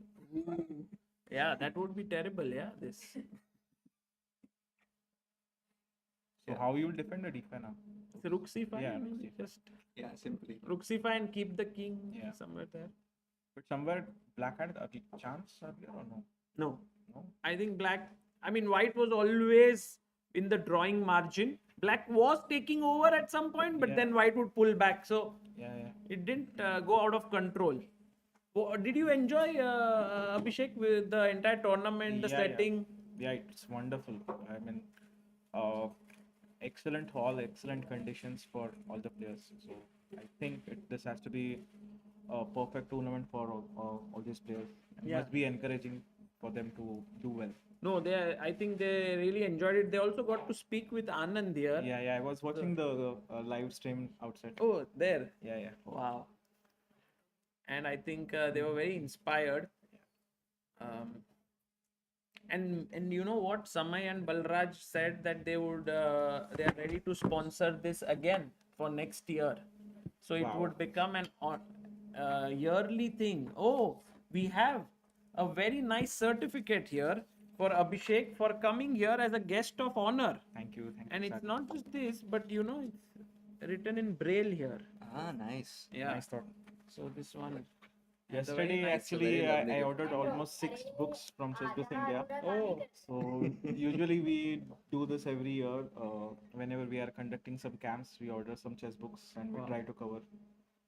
Yeah, that would be terrible. Yeah, this. So how you will defend a d5 now? So rook c5. Yeah, maybe rook c5. just Yeah, simply. rook c5 and keep the king Yeah. somewhere there. But somewhere black had a chance earlier or no? No. No. I think black. I mean, white was always in the drawing margin. Black was taking over at some point, but Yeah. then white would pull back. So Yeah, yeah. it didn't go out of control. Did you enjoy Abhishek with the entire tournament, the Yeah, yeah. setting? Yeah, it's wonderful. I mean, excellent hall, excellent conditions for all the players. So I think this has to be a perfect tournament for all these players. It Yeah. must be encouraging for them to do well. No, I think they really enjoyed it. They also got to speak with Anand here. Yeah, yeah. I was watching the live stream outside. Oh, there. Yeah, yeah. Wow. And I think they were very inspired. And you know what? Samay and Balraj said that they are ready to sponsor this again for next year. So it Wow. would become an yearly thing. Oh, we have a very nice certificate here for Abhishek for coming here as a guest of honor. Thank you. Thank And you. it's not just this, but you know, it's written in Braille here. Ah, nice. Yeah. Nice thought. So this one. Yesterday, nice, actually, very lovely I gift. ordered almost 6 books from Chessboard India. Oh. So usually we do this every year. Whenever we are conducting some camps, we order some chess books and we Wow. try to cover.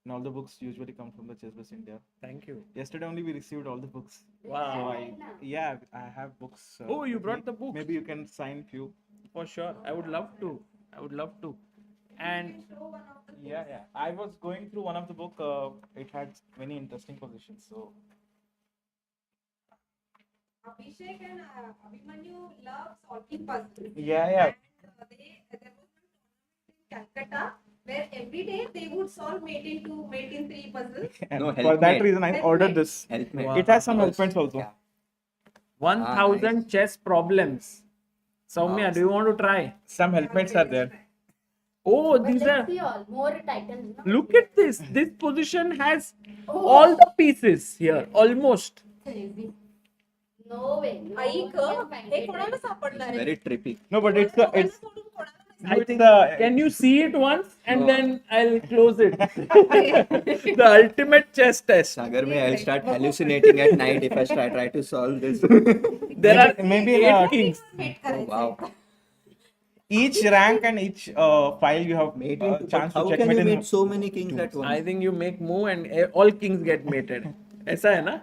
And all the books usually come from the Chessboard India. Thank you. Yesterday only we received all the books. Wow. So I have books. Oh, you with brought me. the books? Maybe you can sign few. For sure. I would love to. And Yeah, yeah. I was going through one of the book. It had many interesting positions. So Abhishek and Abhimanyu love solving puzzles. yeah, yeah. And there was one tournament in Calcutta where every day they would solve mate in 3 puzzles. And No, for helpmate. that reason, I ordered this. Helpmate. Wow. It has some helpmates also. Yeah. 1000 chess problems. Soumya, Wow. do you want to try? Some helpmates are there. Oh, But these let's are. see all more titles. No? Look at this. This position has Oh. all the pieces here, almost. Crazy. No way. No ऐक one can find hey it. कोणाला सापडणार आहे Very trippy. No, but it's सोडून कोणाला I it's think. the- Can you see it once and No. then I'll close it? The ultimate chess test. Sagar, I'll start hallucinating at night if I try to solve this. There are maybe 8 kings. Oh, wow. each rank and each file you have Mate chance how to can checkmate you in. mate so many kings at once? I think you make move and all kings get mated. ऐसा है ना?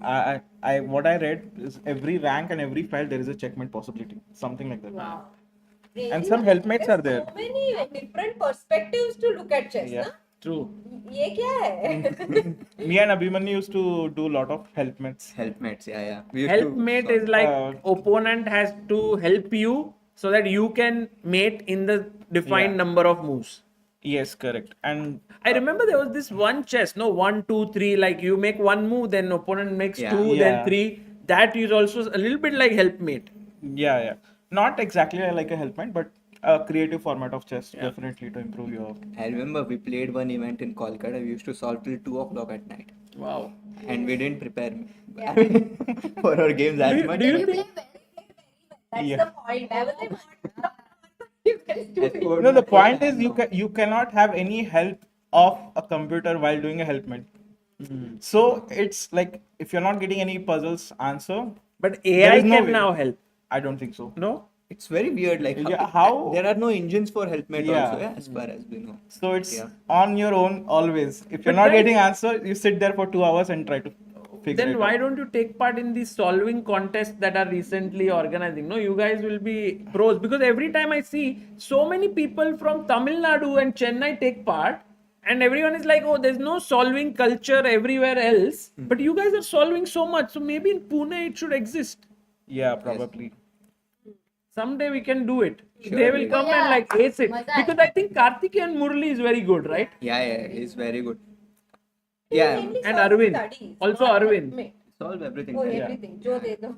Nice. What I read is every rank and every file there is a checkmate possibility, something like that. Wow. And some helpmates are there. So many different perspectives to look at chess. Yeah. ना? True. ये क्या है? Me and Abhimanyu used to do a lot of helpmates. Helpmates, yeah. We used Helpmate to is like Uh, opponent has to help you so that you can mate in the defined Yeah. number of moves. Yes, correct. And I remember there was this one chess, no, 1, 2, 3, like you make one move, then opponent makes Yeah. 2, Yeah. then 3. That is also a little bit like helpmate. yeah, not exactly like a helpmate, but a creative format of chess definitely to improve your. I remember we played one event in Kolkata. We used to solve till 2 o'clock at night. Wow. And we didn't prepare for our games as much. do you You play very, very well. That's Yeah. the point. I was like, You guys do it. No, the point is you cannot have any help of a computer while doing a helpmate. So it's like if you're not getting any puzzles answer, But There AI is no can way. now help. I don't think so. No? It's very weird. Like Yeah, how- there are no engines for helpmate Yeah. also, as far as we know. So it's Yeah. on your own always. If you're But not then- getting answer, you sit there for 2 hours and try to figure Then it why out. don't you take part in these solving contests that are recently organizing? No, you guys will be pros because every time I see so many people from Tamil Nadu and Chennai take part, and everyone is like, oh, there's no solving culture everywhere else, but you guys are solving so much, so maybe in Pune it should exist. Yeah, probably. Someday we can do it. Sure, They will like- come and like ace it, because I think Karthik and Murli is very good, right? Yeah, he's very good. Yeah, And Arvind, also Arvind. solve everything. Oh, Yeah. everything. Jo de do.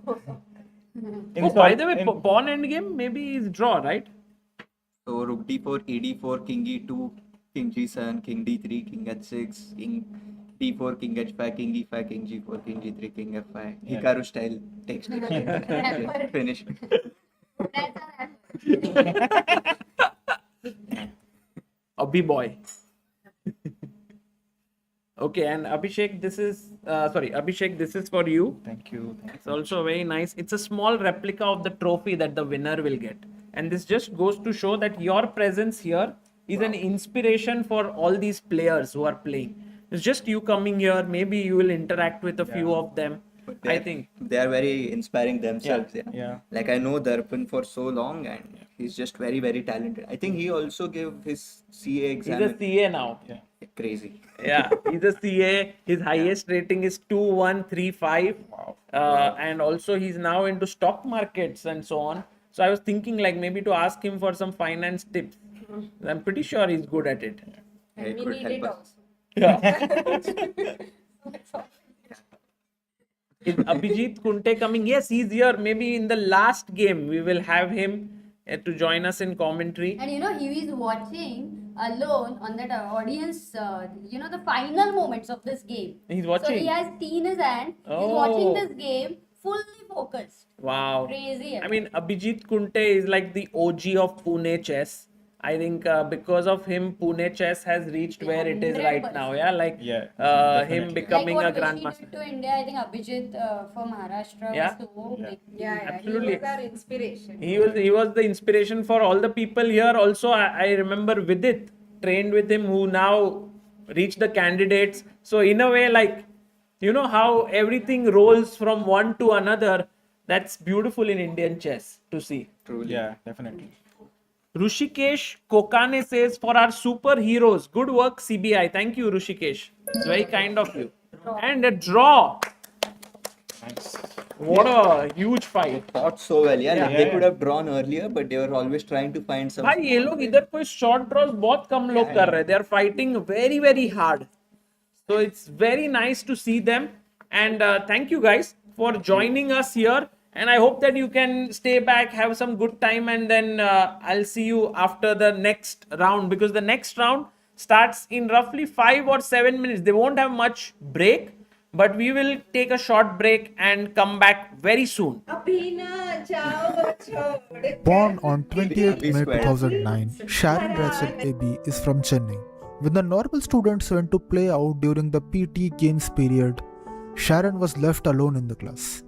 Oh, by the way, pawn endgame maybe is draw, right? So rook d4, e4, king e2, king g7, king d3, king h6, king d4, king h5, king e5, king g4, king g3, king f5. Yeah. Hikaru style takes finish. Abhi boy. Okay, and Abhishek, this is Abhishek, this is for you. Thank you. It's also very nice. It's a small replica of the trophy that the winner will get. And this just goes to show that your presence here is an inspiration for all these players who are playing. It's just you coming here. Maybe you will interact with a few of them. I think They are very inspiring themselves. Yeah, yeah. Like I know Darpan for so long and he's just very, very talented. I think he also gave his CA exam. he's a CA now. Yeah. Crazy. Yeah, he's a CA. His highest rating is 2135. Wow. And also he's now into stock markets and so on. So I was thinking like maybe to ask him for some finance tips. I'm pretty sure he's good at it. He could help us. Yeah. Is Abhijit Kunte coming? Yes, he's here. Maybe in the last game we will have him to join us in commentary. And he is watching alone on that audience, the final moments of this game. He's So watching. he has tea in his hand. He's Oh. watching this game fully focused. Wow. Crazy. I mean, Abhijit Kunte is like the OG of Pune chess. I think because of him, Pune chess has reached where it is right 100%. now. Yeah, like Yeah, him definitely. becoming a like what Joshi grandmaster. did to India, I think Abhijit from Maharashtra Yeah. was so Yeah. big. Absolutely. He was our inspiration. He was the inspiration for all the people here. Also, I remember Vidit trained with him, who now reached the candidates. So in a way, like how everything rolls from one to another. That's beautiful in Indian chess to see. Truly. Yeah, definitely. Rushikesh Kokane says, for our superheroes, good work CBI. Thank you, Rushikesh. It's very kind of you. And a draw. Thanks. What a huge fight. Fought so well. Yeah, like Yeah. they could have drawn earlier, but they were always trying to find some. भाई ये लोग इधर कोई short draws बहुत कम लोग कर रहे हैं. They are fighting very very hard. So it's very nice to see them. And thank you guys for joining us here. And I hope that you can stay back, have some good time, and then I'll see you after the next round, because the next round starts in roughly 5 or 7 minutes. They won't have much break, but we will take a short break and come back very soon. Born on 28 May 2009, Sharon Rachel AB is from Chennai. When the normal students went to play out during the PT games period, Sharon was left alone in the class.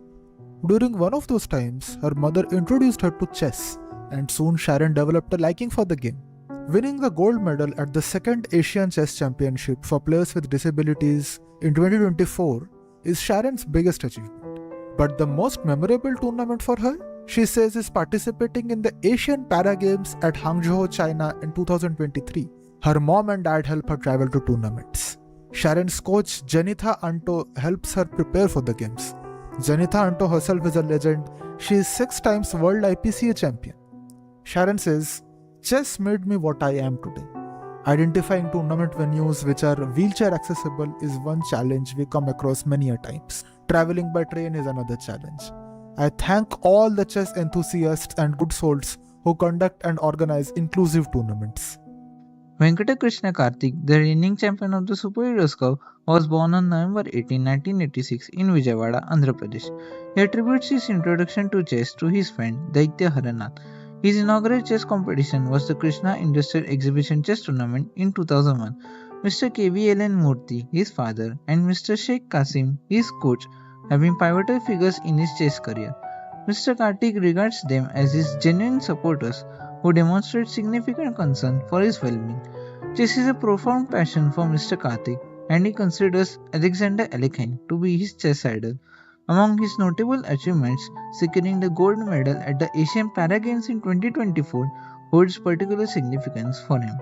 During one of those times, her mother introduced her to chess, and soon Sharon developed a liking for the game. Winning the gold medal at the second Asian Chess Championship for players with disabilities in 2024 is Sharon's biggest achievement. But the most memorable tournament for her, she says, is participating in the Asian Para Games at Hangzhou, China in 2023. Her mom and dad help her travel to tournaments. Sharon's coach Janitha Anto helps her prepare for the games. Janitha Anto herself is a legend. She is 6 times world IPCA champion. Sharon says, chess made me what I am today. Identifying tournament venues which are wheelchair accessible is one challenge we come across many a times. Traveling by train is another challenge. I thank all the chess enthusiasts and good souls who conduct and organize inclusive tournaments. Venkata Krishna Karthik, the reigning champion of the Super Heroes Cup, was born on November 18, 1986 in Vijayawada, Andhra Pradesh. He attributes his introduction to chess to his friend Daitya Haranath. His inaugural chess competition was the Krishna Industrial Exhibition Chess Tournament in 2001. Mr. KVLN Murthy, his father, and Mr. Sheikh Qasim, his coach, have been pivotal figures in his chess career. Mr. Karthik regards them as his genuine supporters who demonstrate significant concern for his well-being. Chess is a profound passion for Mr. Karthik, and he considers Alexander Alekhine to be his chess idol. Among his notable achievements, securing the gold medal at the Asian Para Games in 2024 holds particular significance for him.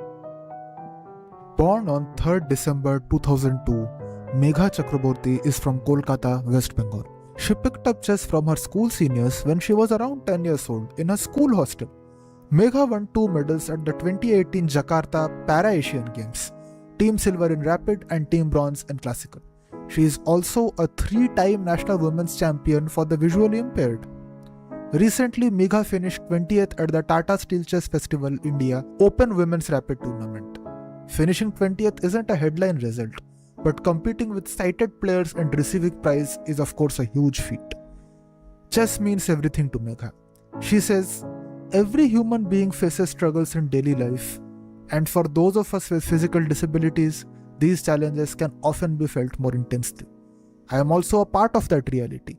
Born on 3rd December 2002, Megha Chakraborty is from Kolkata, West Bengal. She picked up chess from her school seniors when she was around 10 years old in a school hostel. Megha won 2 medals at the 2018 Jakarta Para-Asian Games, Team Silver in Rapid and Team Bronze in Classical. She is also a 3-time national women's champion for the visually impaired. Recently, Megha finished 20th at the Tata Steel Chess Festival India Open Women's Rapid Tournament. Finishing 20th isn't a headline result, but competing with sighted players and receiving prize is of course a huge feat. Chess means everything to Megha. She says, every human being faces struggles in daily life, and for those of us with physical disabilities, these challenges can often be felt more intensely. I am also a part of that reality.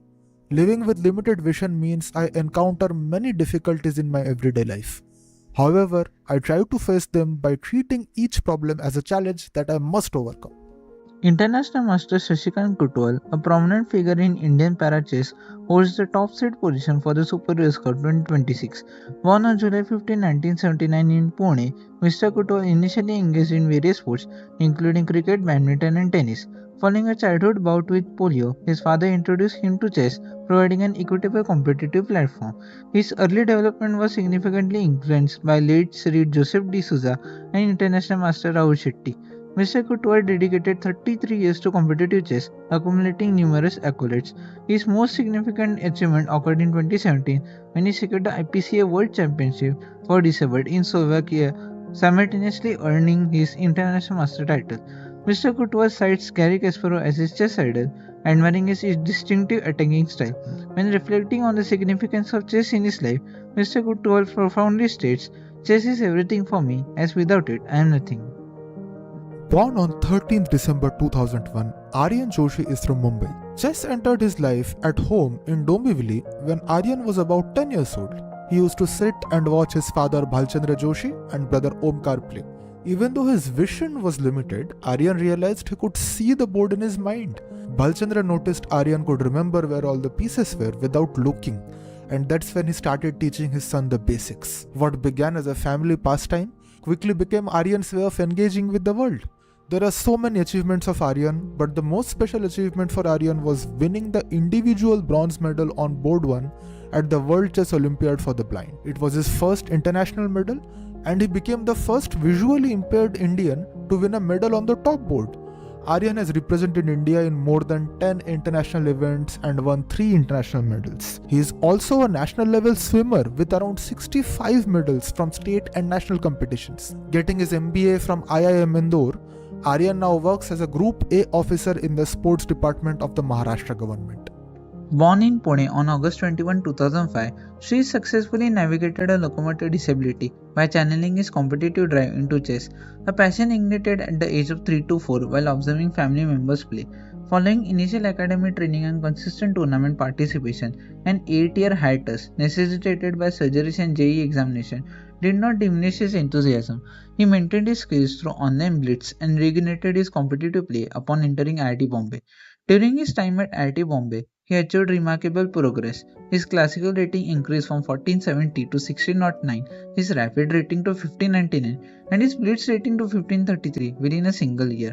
Living with limited vision means I encounter many difficulties in my everyday life. However, I try to face them by treating each problem as a challenge that I must overcome. International master Shashikant Kutwal, a prominent figure in Indian para-chess, holds the top seed position for the Super Race Cup 2026. Born on July 15, 1979 in Pune, Mr. Kutwal initially engaged in various sports, including cricket, badminton and tennis. Following a childhood bout with polio, his father introduced him to chess, providing an equitable competitive platform. His early development was significantly influenced by late Sri Joseph D'Souza and international master Rahul Shetty. Mr. Kutwal dedicated 33 years to competitive chess, accumulating numerous accolades. His most significant achievement occurred in 2017 when he secured the IPCA World Championship for Disabled in Slovakia, simultaneously earning his international master title. Mr. Kutwal cites Garry Kasparov as his chess idol, admiring his distinctive attacking style. When reflecting on the significance of chess in his life, Mr. Kutwal profoundly states, "Chess is everything for me, as without it, I am nothing." Born on 13th December 2001, Aryan Joshi is from Mumbai. Chess entered his life at home in Dombivli when Aryan was about 10 years old. He used to sit and watch his father Bhalchandra Joshi and brother Omkar play. Even though his vision was limited, Aryan realized he could see the board in his mind. Bhalchandra noticed Aryan could remember where all the pieces were without looking, and that's when he started teaching his son the basics. What began as a family pastime quickly became Aryan's way of engaging with the world. There are so many achievements of Aryan, but the most special achievement for Aryan was winning the individual bronze medal on board 1 at the World Chess Olympiad for the blind. It was his first international medal, and he became the first visually impaired Indian to win a medal on the top board. Aryan has represented India in more than 10 international events and won 3 international medals. He is also a national level swimmer with around 65 medals from state and national competitions. Getting his MBA from IIM Indore, Aryan now works as a Group A officer in the sports department of the Maharashtra government. Born in Pune on August 21, 2005, Sri successfully navigated a locomotor disability by channeling his competitive drive into chess, a passion ignited at the age of 3 to 4 while observing family members play. Following initial academic training and consistent tournament participation, an 8-year hiatus necessitated by surgeries and JEE examination did not diminish his enthusiasm. He maintained his skills through online blitz and reignited his competitive play upon entering IIT Bombay. During his time at IIT Bombay, he achieved remarkable progress. His classical rating increased from 1470 to 1609, his rapid rating to 1599, and his blitz rating to 1533 within a single year.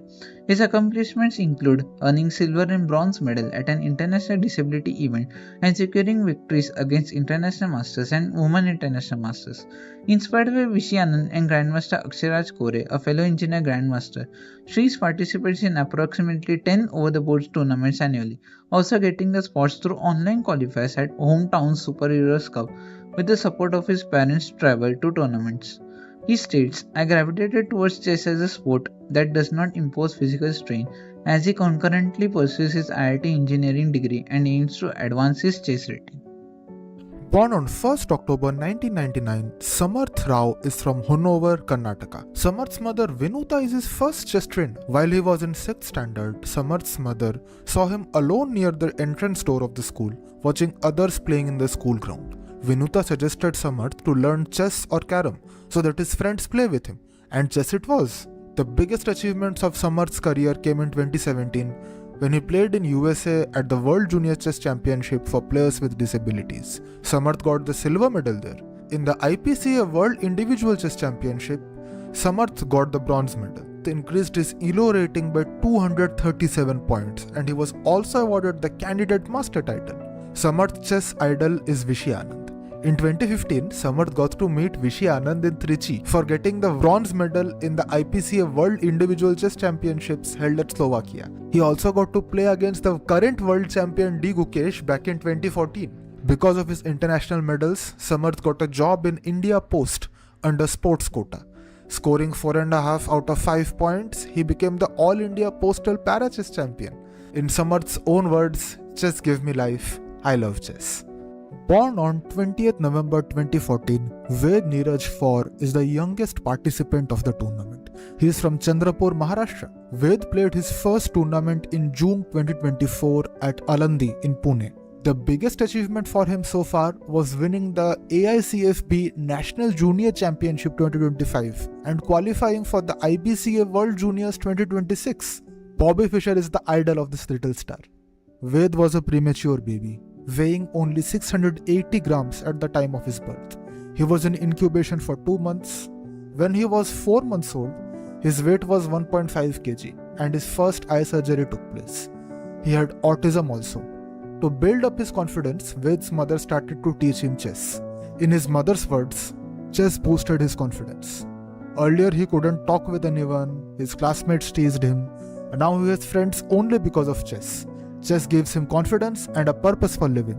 His accomplishments include earning silver and bronze medal at an international disability event and securing victories against international masters and women international masters. Inspired by Vishy Anand and Grandmaster Aksharaj Kore, a fellow engineer grandmaster, Sri's participates in approximately 10 over-the-board tournaments annually, also getting the spots through online qualifiers at hometown Super Heroes Cup with the support of his parents' travel to tournaments. He states, "I gravitated towards chess as a sport that does not impose physical strain," as he concurrently pursues his IIT engineering degree and aims to advance his chess rating. Born on 1st October 1999, Samarth Rao is from Honover, Karnataka. Samarth's mother Vinuta is his first chess trainer. While he was in 6th standard, Samarth's mother saw him alone near the entrance door of the school, watching others playing in the school ground. Vinuta suggested Samarth to learn chess or carom so that his friends play with him, and chess it was. The biggest achievements of Samarth's career came in 2017 when he played in USA at the World Junior Chess Championship for players with disabilities. Samarth got the silver medal there. In the IPCA World Individual Chess Championship, Samarth got the bronze medal. Samarth increased his ELO rating by 237 points, and he was also awarded the Candidate Master title. Samarth's chess idol is Vishy Anand. In 2015, Samarth got to meet Vishy Anand in Trichy for getting the bronze medal in the IPCA World Individual Chess Championships held at Slovakia. He also got to play against the current world champion D. Gukesh back in 2014. Because of his international medals, Samarth got a job in India Post under sports quota. Scoring 4.5 out of 5 points, he became the All India Postal Para Chess Champion. In Samarth's own words, "Chess gave me life. I love chess." Born on 20th November 2014, Ved Neeraj Phaur is the youngest participant of the tournament. He is from Chandrapur, Maharashtra. Ved played his first tournament in June 2024 at Alandi in Pune. The biggest achievement for him so far was winning the AICFB National Junior Championship 2025 and qualifying for the IBCA World Juniors 2026. Bobby Fischer is the idol of this little star. Ved was a premature baby, weighing only 680 grams at the time of his birth. He was in incubation for 2 months. When he was 4 months old, his weight was 1.5 kg and his first eye surgery took place. He had autism also. To build up his confidence, Ved's mother started to teach him chess. In his mother's words, chess boosted his confidence. Earlier he couldn't talk with anyone, his classmates teased him, and now he has friends only because of chess. Chess gives him confidence and a purpose for living.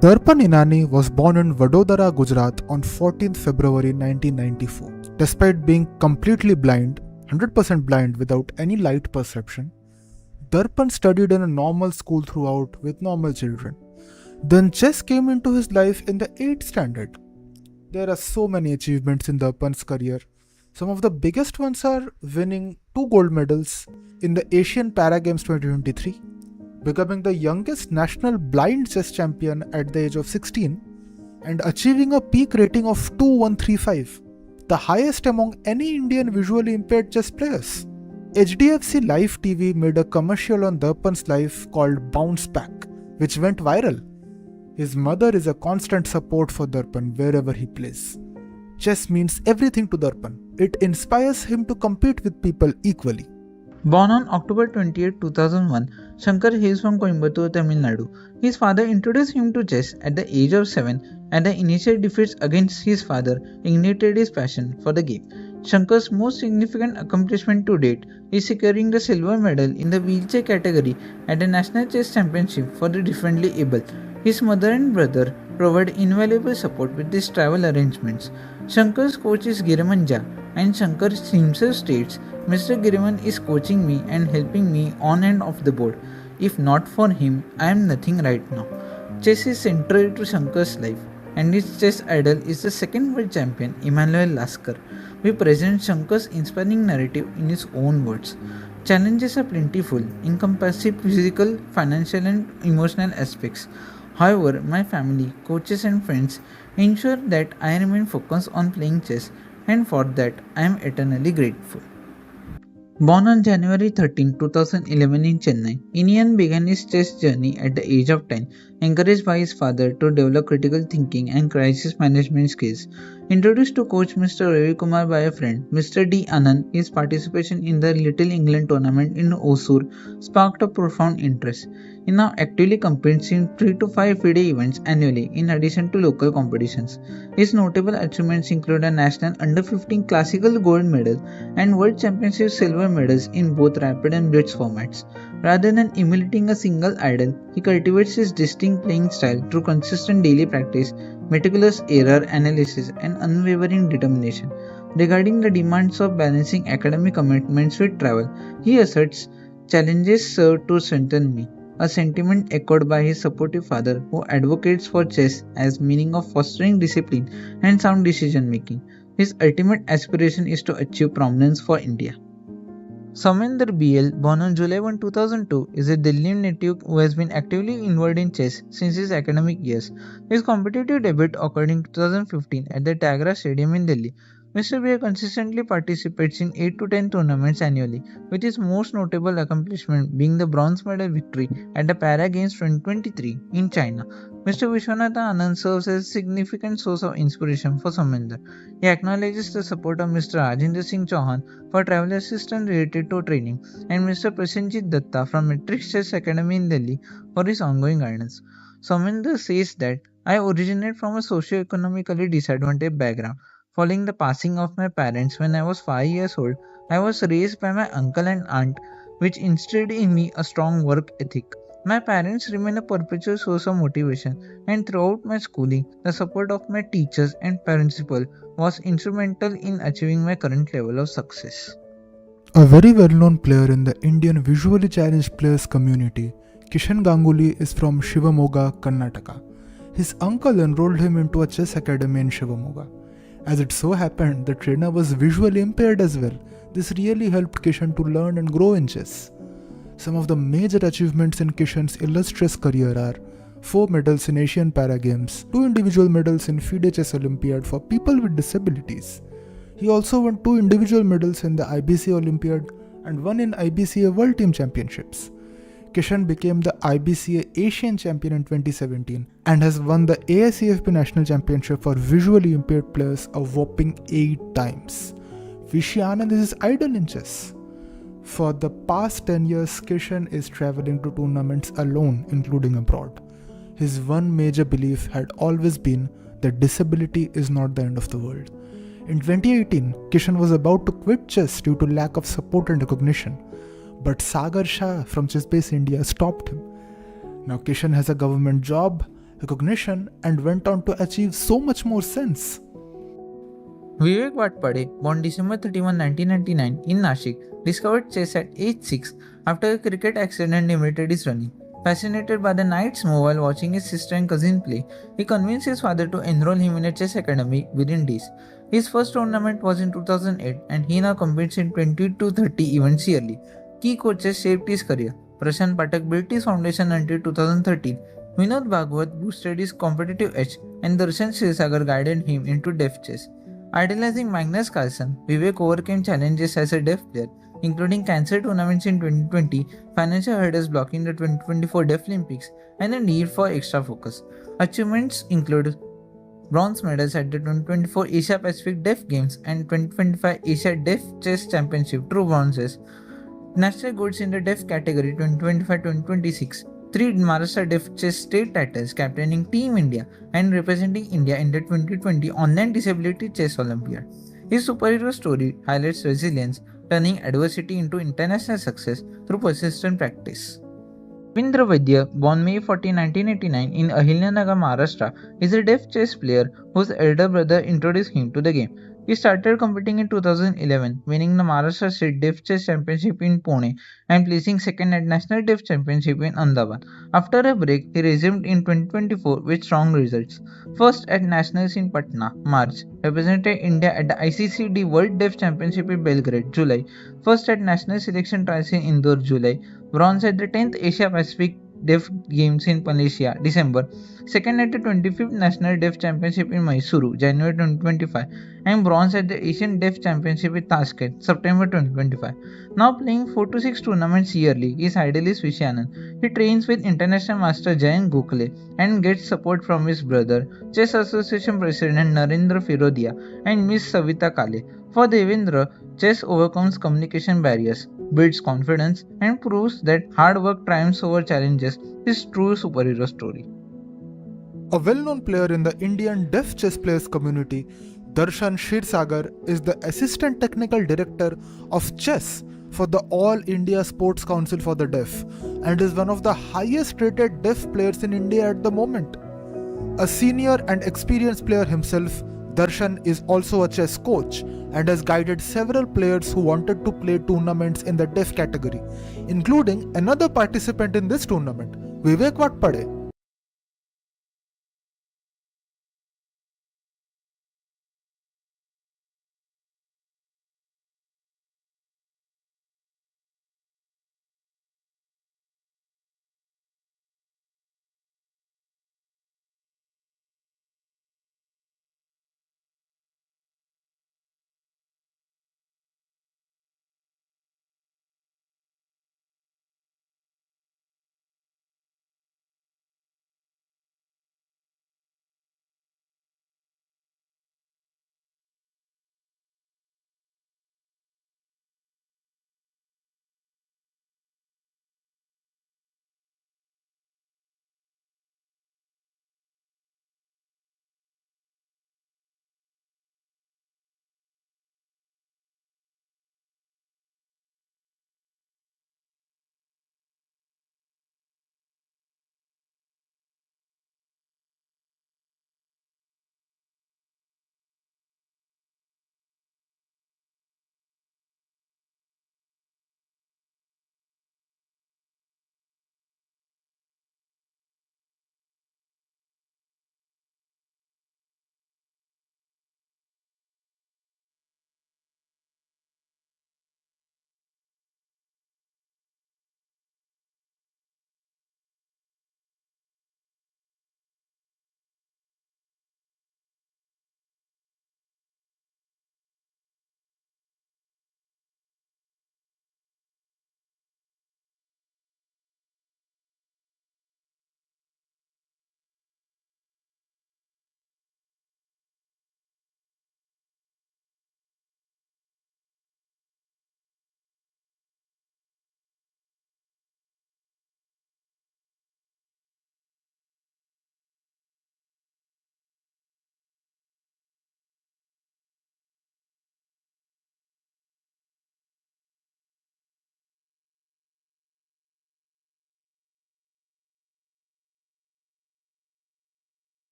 Darpan Inani was born in Vadodara, Gujarat on 14th February 1994. Despite being completely blind, 100% blind without any light perception, Darpan studied in a normal school throughout with normal children. Then chess came into his life in the 8th standard. There are so many achievements in Darpan's career. Some of the biggest ones are winning 2 gold medals in the Asian Para Games 2023, becoming the youngest national blind chess champion at the age of 16, and achieving a peak rating of 2135, the highest among any Indian visually impaired chess players. HDFC Live TV made a commercial on Darpan's life called Bounce Back, which went viral. His mother is a constant support for Darpan wherever he plays. Chess means everything to Darpan. It inspires him to compete with people equally. Born on October 28, 2001, Shankar hails from Coimbatore, Tamil Nadu. His father introduced him to chess at the age of 7, and the initial defeats against his father ignited his passion for the game. Shankar's most significant accomplishment to date is securing the silver medal in the wheelchair category at the National Chess Championship for the differently able. His mother and brother provide invaluable support with these travel arrangements. Shankar's coach is Giriman Jha, and Shankar himself states, "Mr. Giriman is coaching me and helping me on and off the board. If not for him, I am nothing right now." Chess is central to Shankar's life, and his chess idol is the second world champion, Emanuel Lasker. We present Shankar's inspiring narrative in his own words. Challenges are plentiful, encompassing physical, financial, and emotional aspects. However, my family, coaches, and friends ensure that I remain focused on playing chess, and for that I am eternally grateful. Born on January 13, 2011 in Chennai, Iniyan began his chess journey at the age of 10, encouraged by his father to develop critical thinking and crisis management skills. Introduced to coach Mr. Ravi Kumar by a friend, Mr. D. Anand, his participation in the Little England tournament in Osur sparked a profound interest. He now actively competes in 3 to 5 FIDE events annually in addition to local competitions. His notable achievements include a national under-15 classical gold medal and world championship silver medals in both rapid and blitz formats. Rather than emulating a single idol, he cultivates his distinct playing style through consistent daily practice, meticulous error analysis, and unwavering determination. Regarding the demands of balancing academic commitments with travel, he asserts, "Challenges serve to strengthen me," a sentiment echoed by his supportive father, who advocates for chess as meaning of fostering discipline and sound decision making. His ultimate aspiration is to achieve prominence for India. Somender BL, born on July 1, 2002, is a Delhi native who has been actively involved in chess since his academic years. His competitive debut occurred in 2015 at the Tagra Stadium in Delhi. Mr. BL consistently participates in 8 to 10 tournaments annually, with his most notable accomplishment being the bronze medal victory at the Para Games 2023 in China. Mr. Vishwanathan Anand serves as a significant source of inspiration for Somender. He acknowledges the support of Mr. Rajendra Singh Chauhan for travel assistance related to training and Mr. Prasenjit Datta from Matrix Chess Academy in Delhi for his ongoing guidance. Somender says that I originate from a socio-economically disadvantaged background. Following the passing of my parents when I was 5 years old, I was raised by my uncle and aunt, which instilled in me a strong work ethic. My parents remain a perpetual source of motivation, and throughout my schooling, the support of my teachers and principal was instrumental in achieving my current level of success. A very well-known player in the Indian visually challenged players community, Kishan Gangolli is from Shivamoga, Karnataka. His uncle enrolled him into a chess academy in Shivamoga. As it so happened, the trainer was visually impaired as well. This really helped Kishan to learn and grow in chess. Some of the major achievements in Kishan's illustrious career are 4 medals in Asian Para Games, 2 individual medals in FIDE Chess Olympiad for people with disabilities. He also won 2 individual medals in the IBC Olympiad and 1 in IBCA World Team Championships. Kishan became the IBCA Asian Champion in 2017 and has won the AICFP National Championship for visually impaired players a whopping 8 times. Vishy Anand is his idol in chess. For the past 10 years, Kishan is traveling to tournaments alone, including abroad. His one major belief had always been that disability is not the end of the world. In 2018, Kishan was about to quit chess due to lack of support and recognition, but Sagar Shah from ChessBase India stopped him. Now Kishan has a government job, recognition, and went on to achieve so much more since. Vivek Watpade, born December 31, 1999 in Nashik, discovered chess at age 6 after a cricket accident limited his running. Fascinated by the knight's move while watching his sister and cousin play, he convinced his father to enroll him in a chess academy within days. His first tournament was in 2008 and he now competes in 20 to 30 events yearly. Key coaches shaped his career. Prashant Patak built his foundation until 2013. Vinod Bhagwat boosted his competitive edge and Darshan Kshirsagar guided him into deaf chess. Idolizing Magnus Carlsen, Vivek overcame challenges as a deaf player, including cancer tournaments in 2020, financial hurdles blocking the 2024 Deaf Olympics, and a need for extra focus. Achievements include bronze medals at the 2024 Asia Pacific Deaf Games and 2025 Asia Deaf Chess Championship, true bronzes, national golds in the deaf category 2025-2026, 3 Maharashtra Deaf Chess state titles, captaining Team India and representing India in the 2020 Online Disability Chess Olympiad. His superhero story highlights resilience, turning adversity into international success through persistent practice. Devendra Vaidya, born May 14, 1989 in Ahilyannagar, Maharashtra, is a deaf chess player whose elder brother introduced him to the game. He started competing in 2011, winning the Maharashtra State Deaf Chess Championship in Pune and placing second at National Deaf Championship in Ahmedabad. After a break, he resumed in 2024 with strong results. First at Nationals in Patna, March, represented India at the ICCD World Deaf Championship in Belgrade, July. First at National Selection Trials in Indore, July. Bronze at the 10th Asia Pacific Deaf Games in Malaysia, December. Second at the 25th National Deaf Championship in Mysuru, January 2025. And bronze at the Asian Deaf Championship in Tashkent, September 2025. Now playing 4 to 6 tournaments yearly, his idol is Vishy Anand. He trains with International Master Jayant Gokhale and gets support from his brother, Chess Association President Narendra Firodia and Miss Savita Kale. For Devendra, chess overcomes communication barriers, builds confidence, and proves that hard work triumphs over challenges, his true superhero story. A well-known player in the Indian deaf chess players community, Darshan Kshirsagar is the Assistant Technical Director of Chess for the All India Sports Council for the Deaf and is one of the highest rated deaf players in India at the moment. A senior and experienced player himself, Darshan is also a chess coach and has guided several players who wanted to play tournaments in the deaf category, including another participant in this tournament, Vivek Watpade.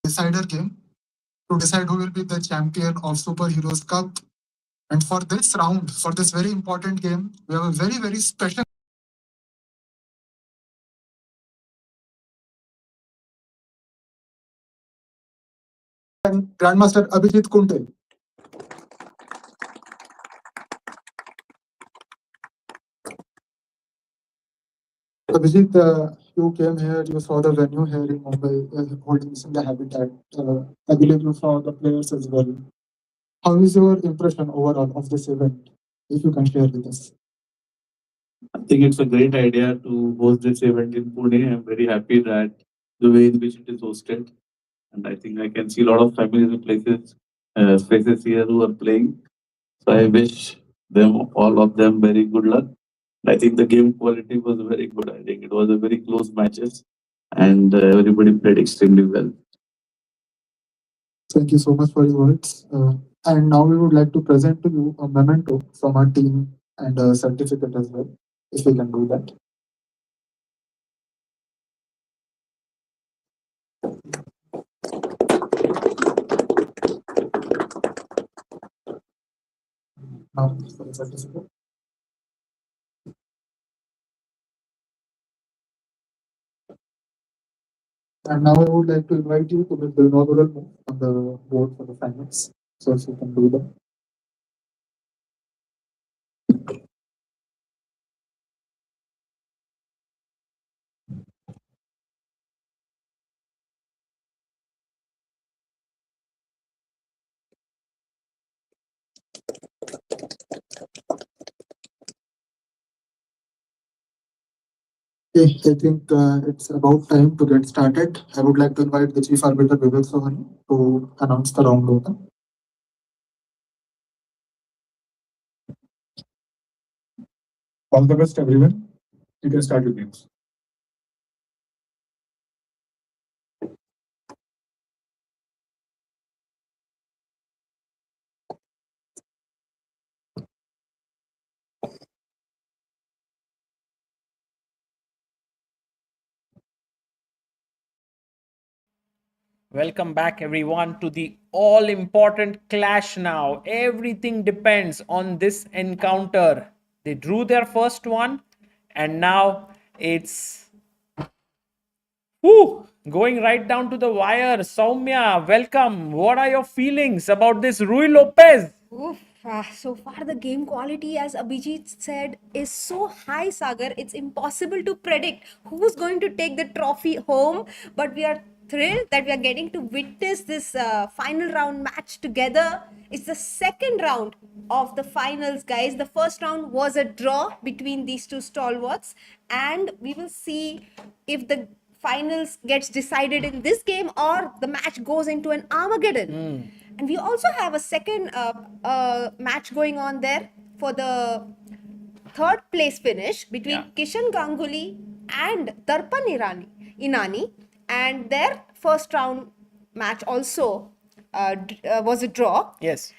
Decider game to decide who will be the champion of Superheroes Cup. And for this round, for this very important game, we have a very, very special Grandmaster Abhijit Kunte. Abhijit, you came here, you saw the venue here in Mumbai, holding this in the habitat. I believe you saw the players as well. How is your impression overall of this event, if you can share with us? I think it's a great idea to host this event in Pune. I'm very happy that the way in which it is hosted, and I think I can see a lot of families and faces here who are playing. So I wish them, all of them, very good luck. I think the game quality was very good. I think it was a very close matches, and everybody played extremely well. Thank you so much for your words. And now we would like to present to you a memento from our team and a certificate as well, if we can do that. Now for the certificate. And now I would like to invite you to make the inaugural move on the board for the finals. So if you can do that. Okay, I think it's about time to get started. I would like to invite the Chief Arbiter Vivek Sohani to announce the round open. All the best, everyone. You can start your games. Welcome back, everyone, to the all important clash now. Everything depends on this encounter. They drew their first one, and now it's going right down to the wire. Soumya, welcome. What are your feelings about this Rui Lopez? Oof, so far the game quality, as Abhijit said, is so high, Sagar. It's impossible to predict who's going to take the trophy home. But we are thrilled that we are getting to witness this final round match together. It's the second round of the finals, guys. The first round was a draw between these two stalwarts, and we will see if the finals gets decided in this game or the match goes into an Armageddon. And we also have a second match going on there for the third place finish between Kishan Gangolli and Darpan Inani, and their first round match also was a draw. Yes.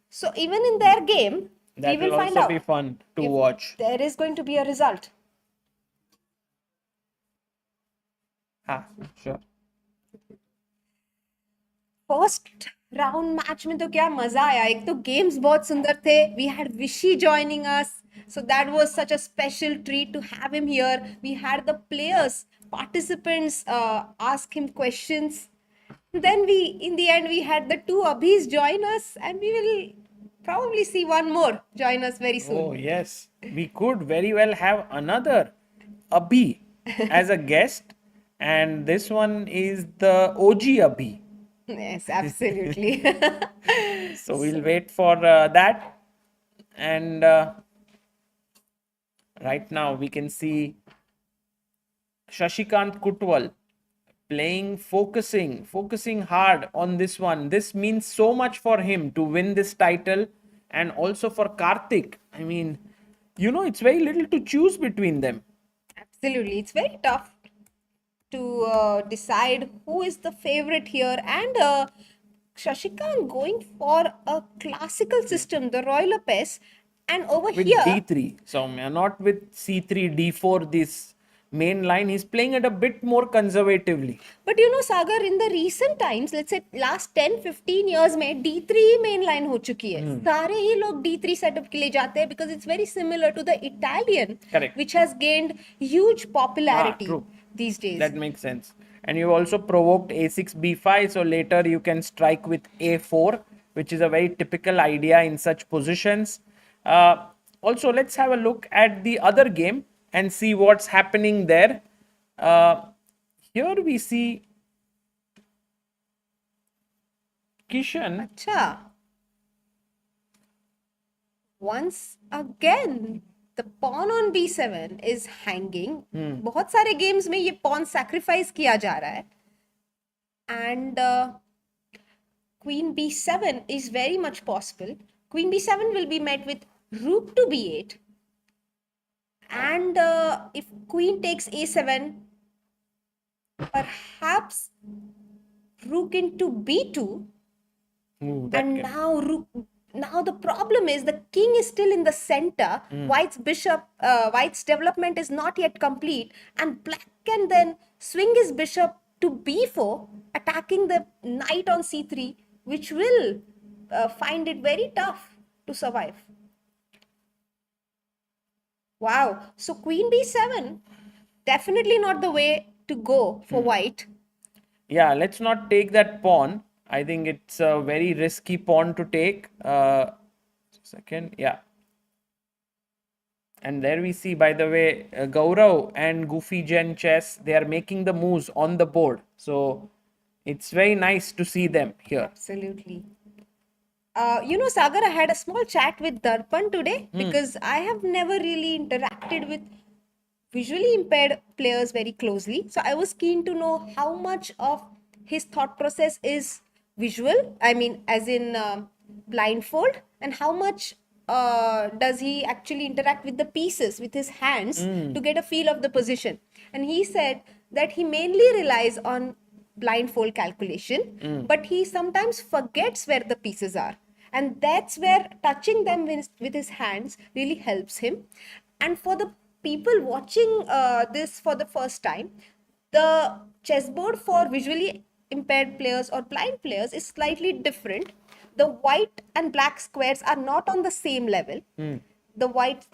So even in their game, That we will will find also out be fun to if watch. there is going to be a result. Sure. First round match में तो क्या मजा आया. एक तो games बहुत सुंदर थे. We had Vishy joining us, so that was such a special treat to have him here. We had the players, participants ask him questions. Then in the end we had the two Abhis join us, and we will probably see one more join us very soon. Oh yes, we could very well have another Abhi as a guest, and this one is the OG Abhi. Yes, absolutely. So we'll wait for that. And Right now, we can see Shashikant Kutwal playing, focusing hard on this one. This means so much for him to win this title, and also for Karthik. I mean, it's very little to choose between them. Absolutely. It's very tough to decide who is the favorite here. And Shashikant going for a classical system, the Royal Pace. And over With here, D3, Soumya, not with C3, D4, this main line. He's playing it a bit more conservatively. but you know, Sagar, in the recent times, let's say last 10-15 years में D3 main line हो चुकी है. सारे ही लोग D3 setup के लिए जाते हैं because it's very similar to the Italian, Correct. which has gained huge popularity True. these days. That makes sense. And you also provoked A6, B5, so later you can strike with A4, which is a very typical idea in such positions. Also, let's have a look at the other game and see what's happening there. Here we see Kishan. Acha. Once again, the pawn on B7 is hanging. बहुत सारे games में ये pawn sacrifice किया जा रहा है. And Queen B7 is very much possible. Queen B7 will be met with Rook to B8. And if Queen takes A7, perhaps Rook into B2. And now the problem is the king is still in the center. White's development is not yet complete, and black can then swing his bishop to B4, attacking the knight on C3, which will find it very tough to survive. Wow, so Queen B7, definitely not the way to go for white. Yeah, let's not take that pawn. I think it's a very risky pawn to take. Second, yeah. And there we see, by the way, Gaurav and Goofy Gen Chess, they are making the moves on the board. So it's very nice to see them here. Absolutely. You know, Sagar, I had a small chat with Darpan today because I have never really interacted with visually impaired players very closely. So I was keen to know how much of his thought process is visual, I mean, as in blindfold, and how much does he actually interact with the pieces with his hands to get a feel of the position. And he said that he mainly relies on blindfold calculation, but he sometimes forgets where the pieces are. And that's where touching them with his hands really helps him. And for the people watching this for the first time, the chessboard for visually impaired players or blind players is slightly different. The white and black squares are not on the same level. The white,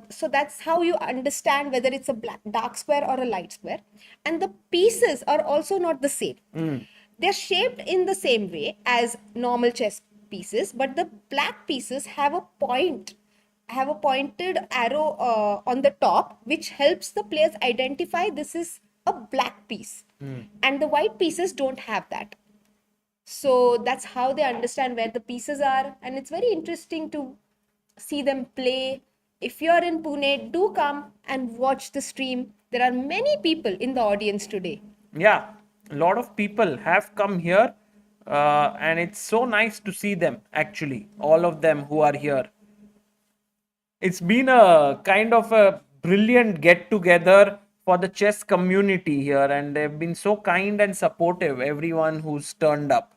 so that's how you understand whether it's a dark square or a light square. And the pieces are also not the same. They're shaped in the same way as normal chess pieces, but the black pieces have a pointed arrow on the top, which helps the players identify this is a black piece. And the white pieces don't have that. So that's how they understand where the pieces are. And it's very interesting to see them play. If you're in Pune, do come and watch the stream. There are many people in the audience today. Yeah, a lot of people have come here, and it's so nice to see them, actually, all of them who are here. It's been a kind of a brilliant get together for the chess community here, and they've been so kind and supportive, everyone who's turned up.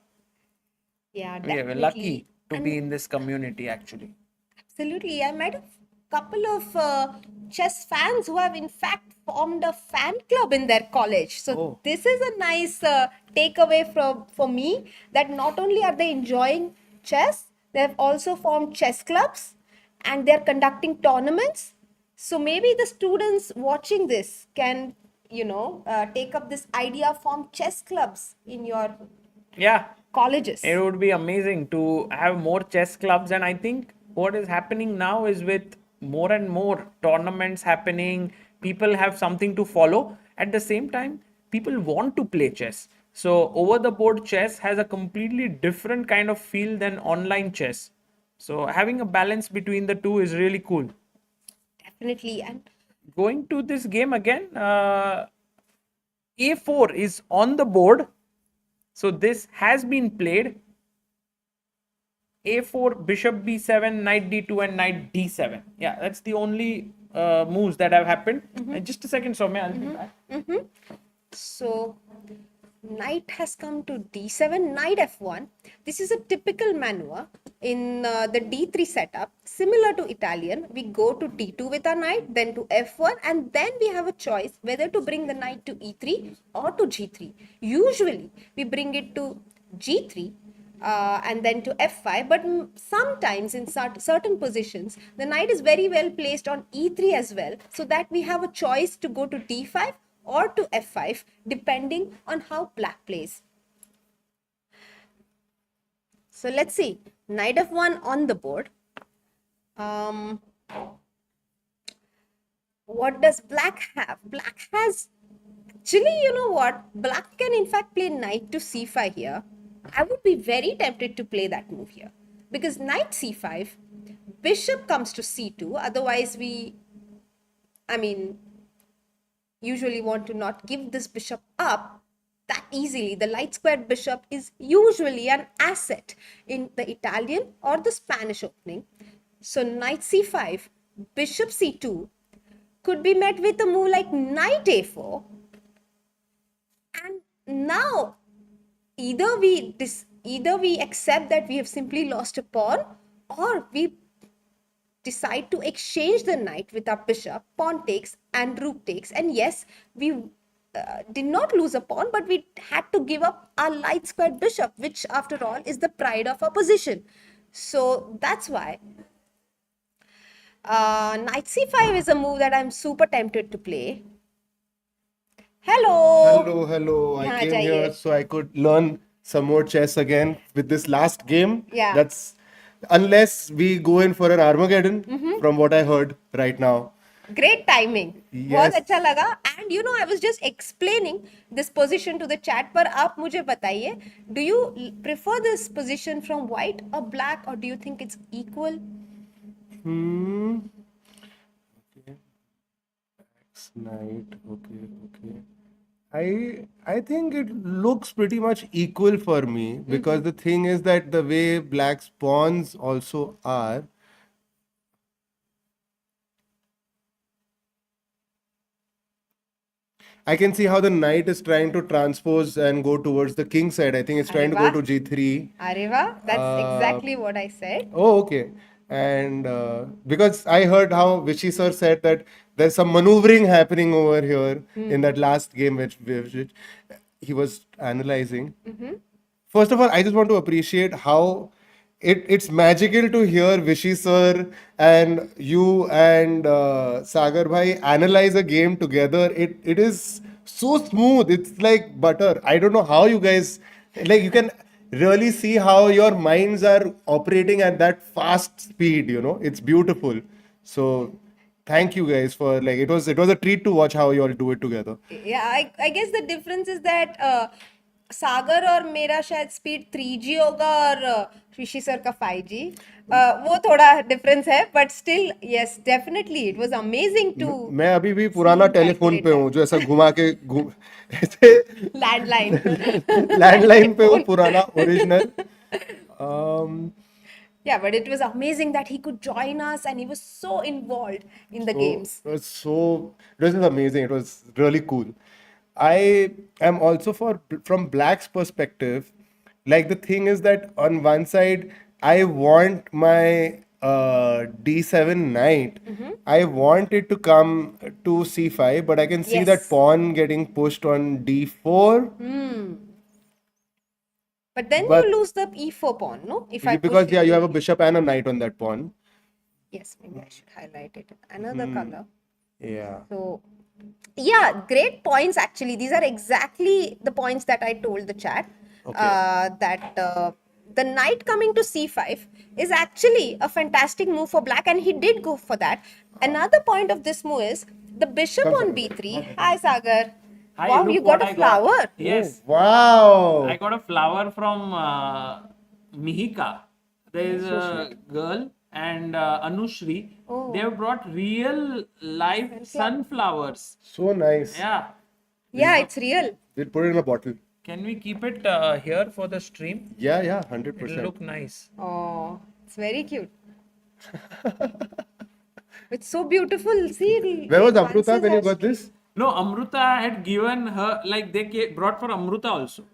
Yeah, We're definitely. lucky to be in this community, actually. Absolutely. I met a couple of chess fans who have in fact formed a fan club in their college. So this is a nice takeaway for me, that not only are they enjoying chess, they have also formed chess clubs and they're conducting tournaments. So maybe the students watching this can, take up this idea, form chess clubs in your colleges. It would be amazing to have more chess clubs, and I think what is happening now is with more and more tournaments happening, people have something to follow. At the same time, people want to play chess. So over the board chess has a completely different kind of feel than online chess. So having a balance between the two is really cool. Definitely. And going to this game again. A4 is on the board. So this has been played. A4, bishop b7, knight d2, and knight d7. Yeah, that's the only moves that have happened. And just a second, Soumya, I'll be back. So knight has come to d7, knight f1. This is a typical maneuver in the d3 setup. Similar to Italian, we go to d2 with our knight, then to f1, and then we have a choice whether to bring the knight to e3 or to g3. Usually, we bring it to g3 and then to f5, but sometimes in certain positions the knight is very well placed on e3 as well, so that we have a choice to go to d5 or to f5 depending on how black plays. So let's see, knight f1 on the board. What does black have? Black has, actually, you know what, black can in fact play knight to c5 here. I would be very tempted to play that move here, because knight c5, bishop comes to c2. Otherwise usually want to not give this bishop up that easily. The light squared bishop is usually an asset in the Italian or the Spanish opening. So knight c5, bishop c2 could be met with a move like knight a4. And now either we accept that we have simply lost a pawn, or we decide to exchange the knight with our bishop. Pawn takes and rook takes, and yes, we did not lose a pawn, but we had to give up our light squared bishop, which after all is the pride of our position. So that's why knight c5 is a move that I'm super tempted to play. Hello. Hello. I यहाँ came जाइए. here so I could learn some more chess again with this last game. Yeah. That's unless we go in for an Armageddon, from what I heard right now. Great timing. Yes. बहुत अच्छा लगा. And you know, I was just explaining this position to the chat. पर आप मुझे बताइए, do you prefer this position from white or black, or do you think it's equal? Okay. X knight. Okay. I think it looks pretty much equal for me, because the thing is that the way black's pawns also are, I can see how the knight is trying to transpose and go towards the king side. I think it's trying to go to g3. अरे वाह, that's exactly what I said. Oh, okay. And because I heard how Vishy sir said that there's some maneuvering happening over here in that last game which he was analyzing. First of all, I just want to appreciate how it's magical to hear Vishy sir and you and Sagar bhai analyze a game together. It is so smooth. It's like butter. I don't know how you guys, like, you can really see how your minds are operating at that fast speed, it's beautiful. So thank you guys for, like, it was a treat to watch how you all do it together. Yeah, I guess the difference is that सागर और मेरा शायद speed 3G होगा और ऋषि sir का 5G. वो थोड़ा difference है, but still yes definitely it was amazing too. मैं अभी भी पुराना टेलीफोन पे हूँ, जो ऐसा घुमा के ऐसे लैंडलाइन पे हूँ, पुराना original. Yeah, but it was amazing that he could join us and he was so involved in the games. It was amazing. It was really cool. I am also from Black's perspective, like, the thing is that on one side, I want my d7 knight. I want it to come to c5, but I can see that pawn getting pushed on d4. But then you lose the e4 pawn, no? Because you have a bishop and a knight on that pawn. Yes, maybe I should highlight it. Another color. Yeah. So, yeah, great points actually. These are exactly the points that I told the chat. That the knight coming to c5 is actually a fantastic move for black, and he did go for that. Another point of this move is the bishop on b3. Hi, Sagar. Hi, wow, look you got what a flower. Yes. Oh, wow. I got a flower from Mihika. There is a girl and Anushri, Oh. they have brought real live sunflowers. So nice. Yeah. Yeah, it's real. We'll put it in a bottle. Can we keep it here for the stream? Yeah, It'll 100%. look nice. Oh, it's very cute. It's so beautiful. See, Where was the Amruta advances when you are got this? No, Amruta had given her, like brought for Amruta also.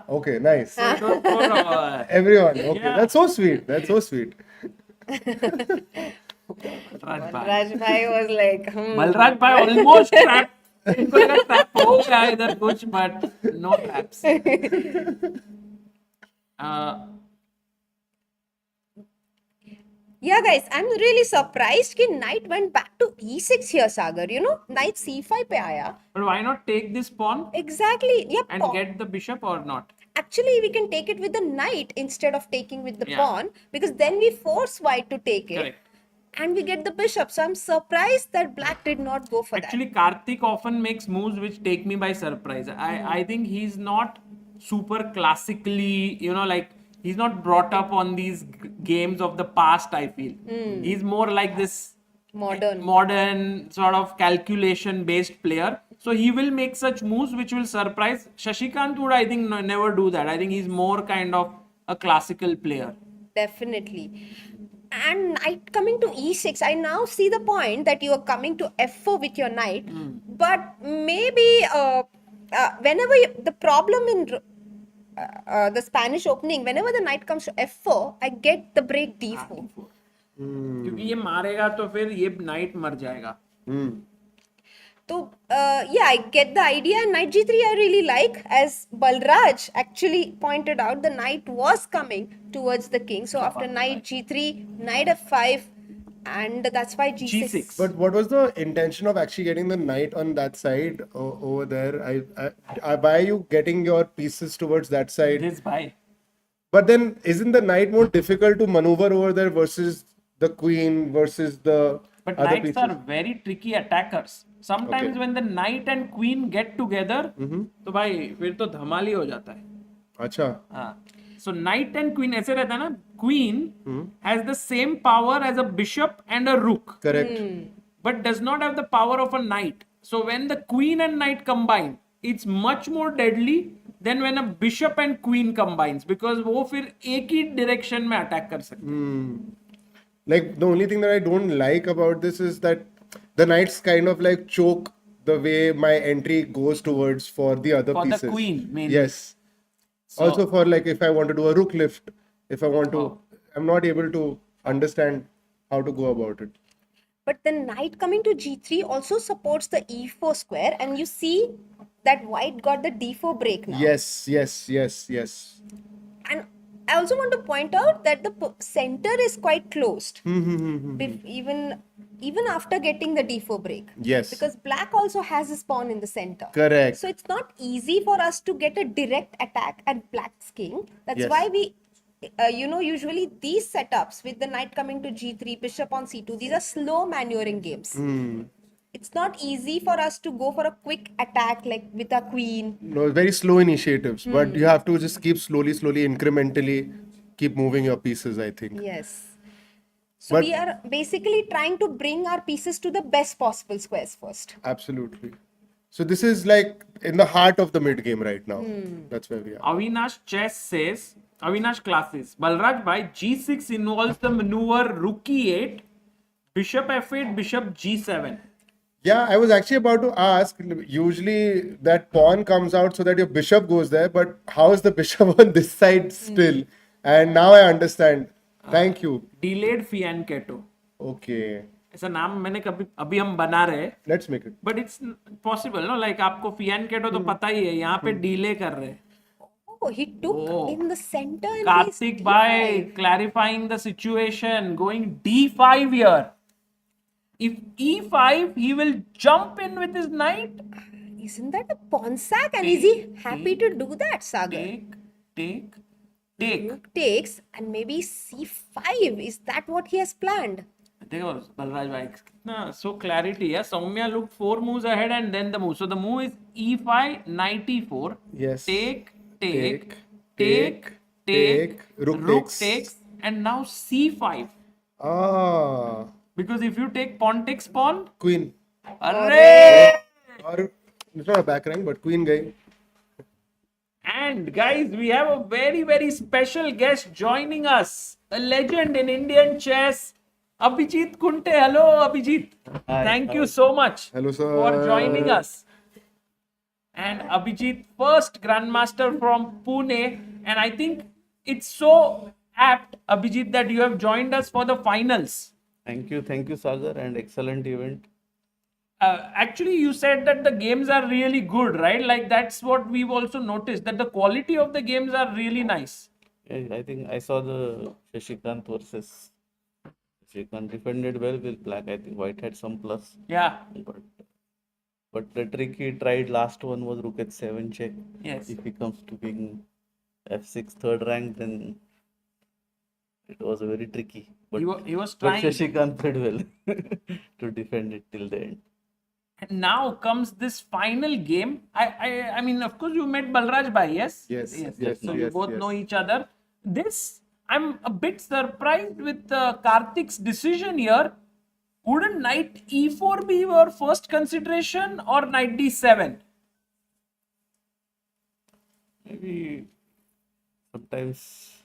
Okay, nice. So it was for Everyone. Okay, Yeah. that's so sweet. That's so sweet. Balraj Bhai was like, Balraj Bhai almost trapped. इनको लगा trap हो गया इधर कुछ, but no traps. Yeah, guys, I'm really surprised कि knight went back to e6 here, Sagar. You know, knight c5 पे आया. But why not take this pawn Exactly. Yeah, and get the bishop or not? actually, we can take it with the knight instead of taking with the Yeah. pawn because then we force white to take it. Correct. And we get the bishop. So I'm surprised that black did not go for Actually, Karthik often makes moves which take me by surprise. I think he's not super classically, like he's not brought up on these games of the past, I feel. Mm. He's more like this that. modern sort of calculation based player. So he will make such moves which will surprise. Shashikant would, I think, never do that. I think he's more kind of a classical player. Definitely. And knight coming to e6, I now see the point that you are coming to f4 with your knight. But maybe whenever the problem in the Spanish opening, whenever the knight comes to f4, I get the break d4. क्योंकि ये मारेगा तो फिर ये knight मर जाएगा. So, yeah, I get the idea. Knight g3 I really like. As Balraj actually pointed out, the knight was coming towards the king. So after knight g3, knight f5, and that's why g6. But what was the intention of actually getting the knight on that side over there? Why are you getting your pieces towards that side? This by. But then isn't the knight more difficult to maneuver over there versus the queen versus the But other knights pieces? are very tricky attackers. Sometimes Okay. when the knight and queen get together, तो भाई फिर तो धमाल ही हो जाता है. अच्छा. हाँ. So knight and queen ऐसे रहता है ना. Queen has the same power as a bishop and a rook. Correct. But does not have the power of a knight. So when the queen and knight combine, it's much more deadly than when a bishop and queen combines, because वो फिर एक ही direction में attack कर सकते हैं. Like the only thing that I don't like about this is that the knights kind of like choke the way my entry goes towards for the other For the pieces. queen, mainly. Yes. So- Also for like if I want to do a rook lift, if I want to, I'm not able to understand how to go about it. But the knight coming to g3 also supports the e4 square, and you see that white got the d4 break now. Yes, yes, yes, yes. And I also want to point out that the center is quite closed. Even after getting the d4 break. Yes. Because black also has his pawn in the center. Correct. So it's not easy for us to get a direct attack at black's king. That's Yes. why we, usually these setups with the knight coming to g3, bishop on c2, these are slow maneuvering games. It's not easy for us to go for a quick attack like with a queen. No, very slow initiatives, but you have to just keep slowly, incrementally keep moving your pieces, I think. Yes. So But- we are basically trying to bring our pieces to the best possible squares first. Absolutely. So this is like in the heart of the mid game right now. That's where we are. Avinash Chess says, Avinash classes, Balraj by g6 involves the maneuver rook e8, bishop f8, bishop g7. Yeah, I was actually about to ask. Usually that pawn comes out so that your bishop goes there, but how is the bishop on this side still? And now I understand. Thank you. Delayed fianchetto. Okay. ऐसा नाम मैंने अभी हम बना रहे हैं. Let's make it. But it's possible, no? Like आपको fianchetto तो पता ही है. यहाँ पे delay कर रहे हैं. Oh, he took in the center and Karthik bhai clarifying the situation, going d5 here. If e5, he will jump in with his knight. Isn't that a pawn sack? And is he happy to do that, Sagar? Take. Rook takes and maybe c5. Is that what he has planned? देखो बलराज भाई कितना so clarity है. Soumya looked 4 moves ahead and then the move. So the move is e5, knight e4. Yes. Take. Rook Takes, and now c5. Ah, Because if you take pawn takes pawn, Queen. array! Or it's not a back rank, but Queen guy. And guys, we have a very special guest joining us, a legend in Indian chess, Abhijit Kunte. Hello, Abhijit. Thank you so much Hello, sir. for joining us. And Abhijit, first Grandmaster from Pune, and I think it's so apt, Abhijit, that you have joined us for the finals. Thank you, Sagar, and excellent event. Actually, you said that the games are really good, right? Like that's what we've also noticed, that the quality of the games are really nice. Yeah, I think I saw the Shashikant versus Shashikant defended well with black. I think white had some plus. Yeah. But the trick he tried last one was rook h7 check. Yes. If he comes to being f6 third rank, then it was very tricky. But He was but trying. Shashikant played well to defend it till the end. And now comes this final game. I mean, of course, you met Balraj Bhai, yes? Yes. So you both yes. know each other. This, I'm a bit surprised with Karthik's decision here. Wouldn't knight e4 be your first consideration or knight d7? Maybe sometimes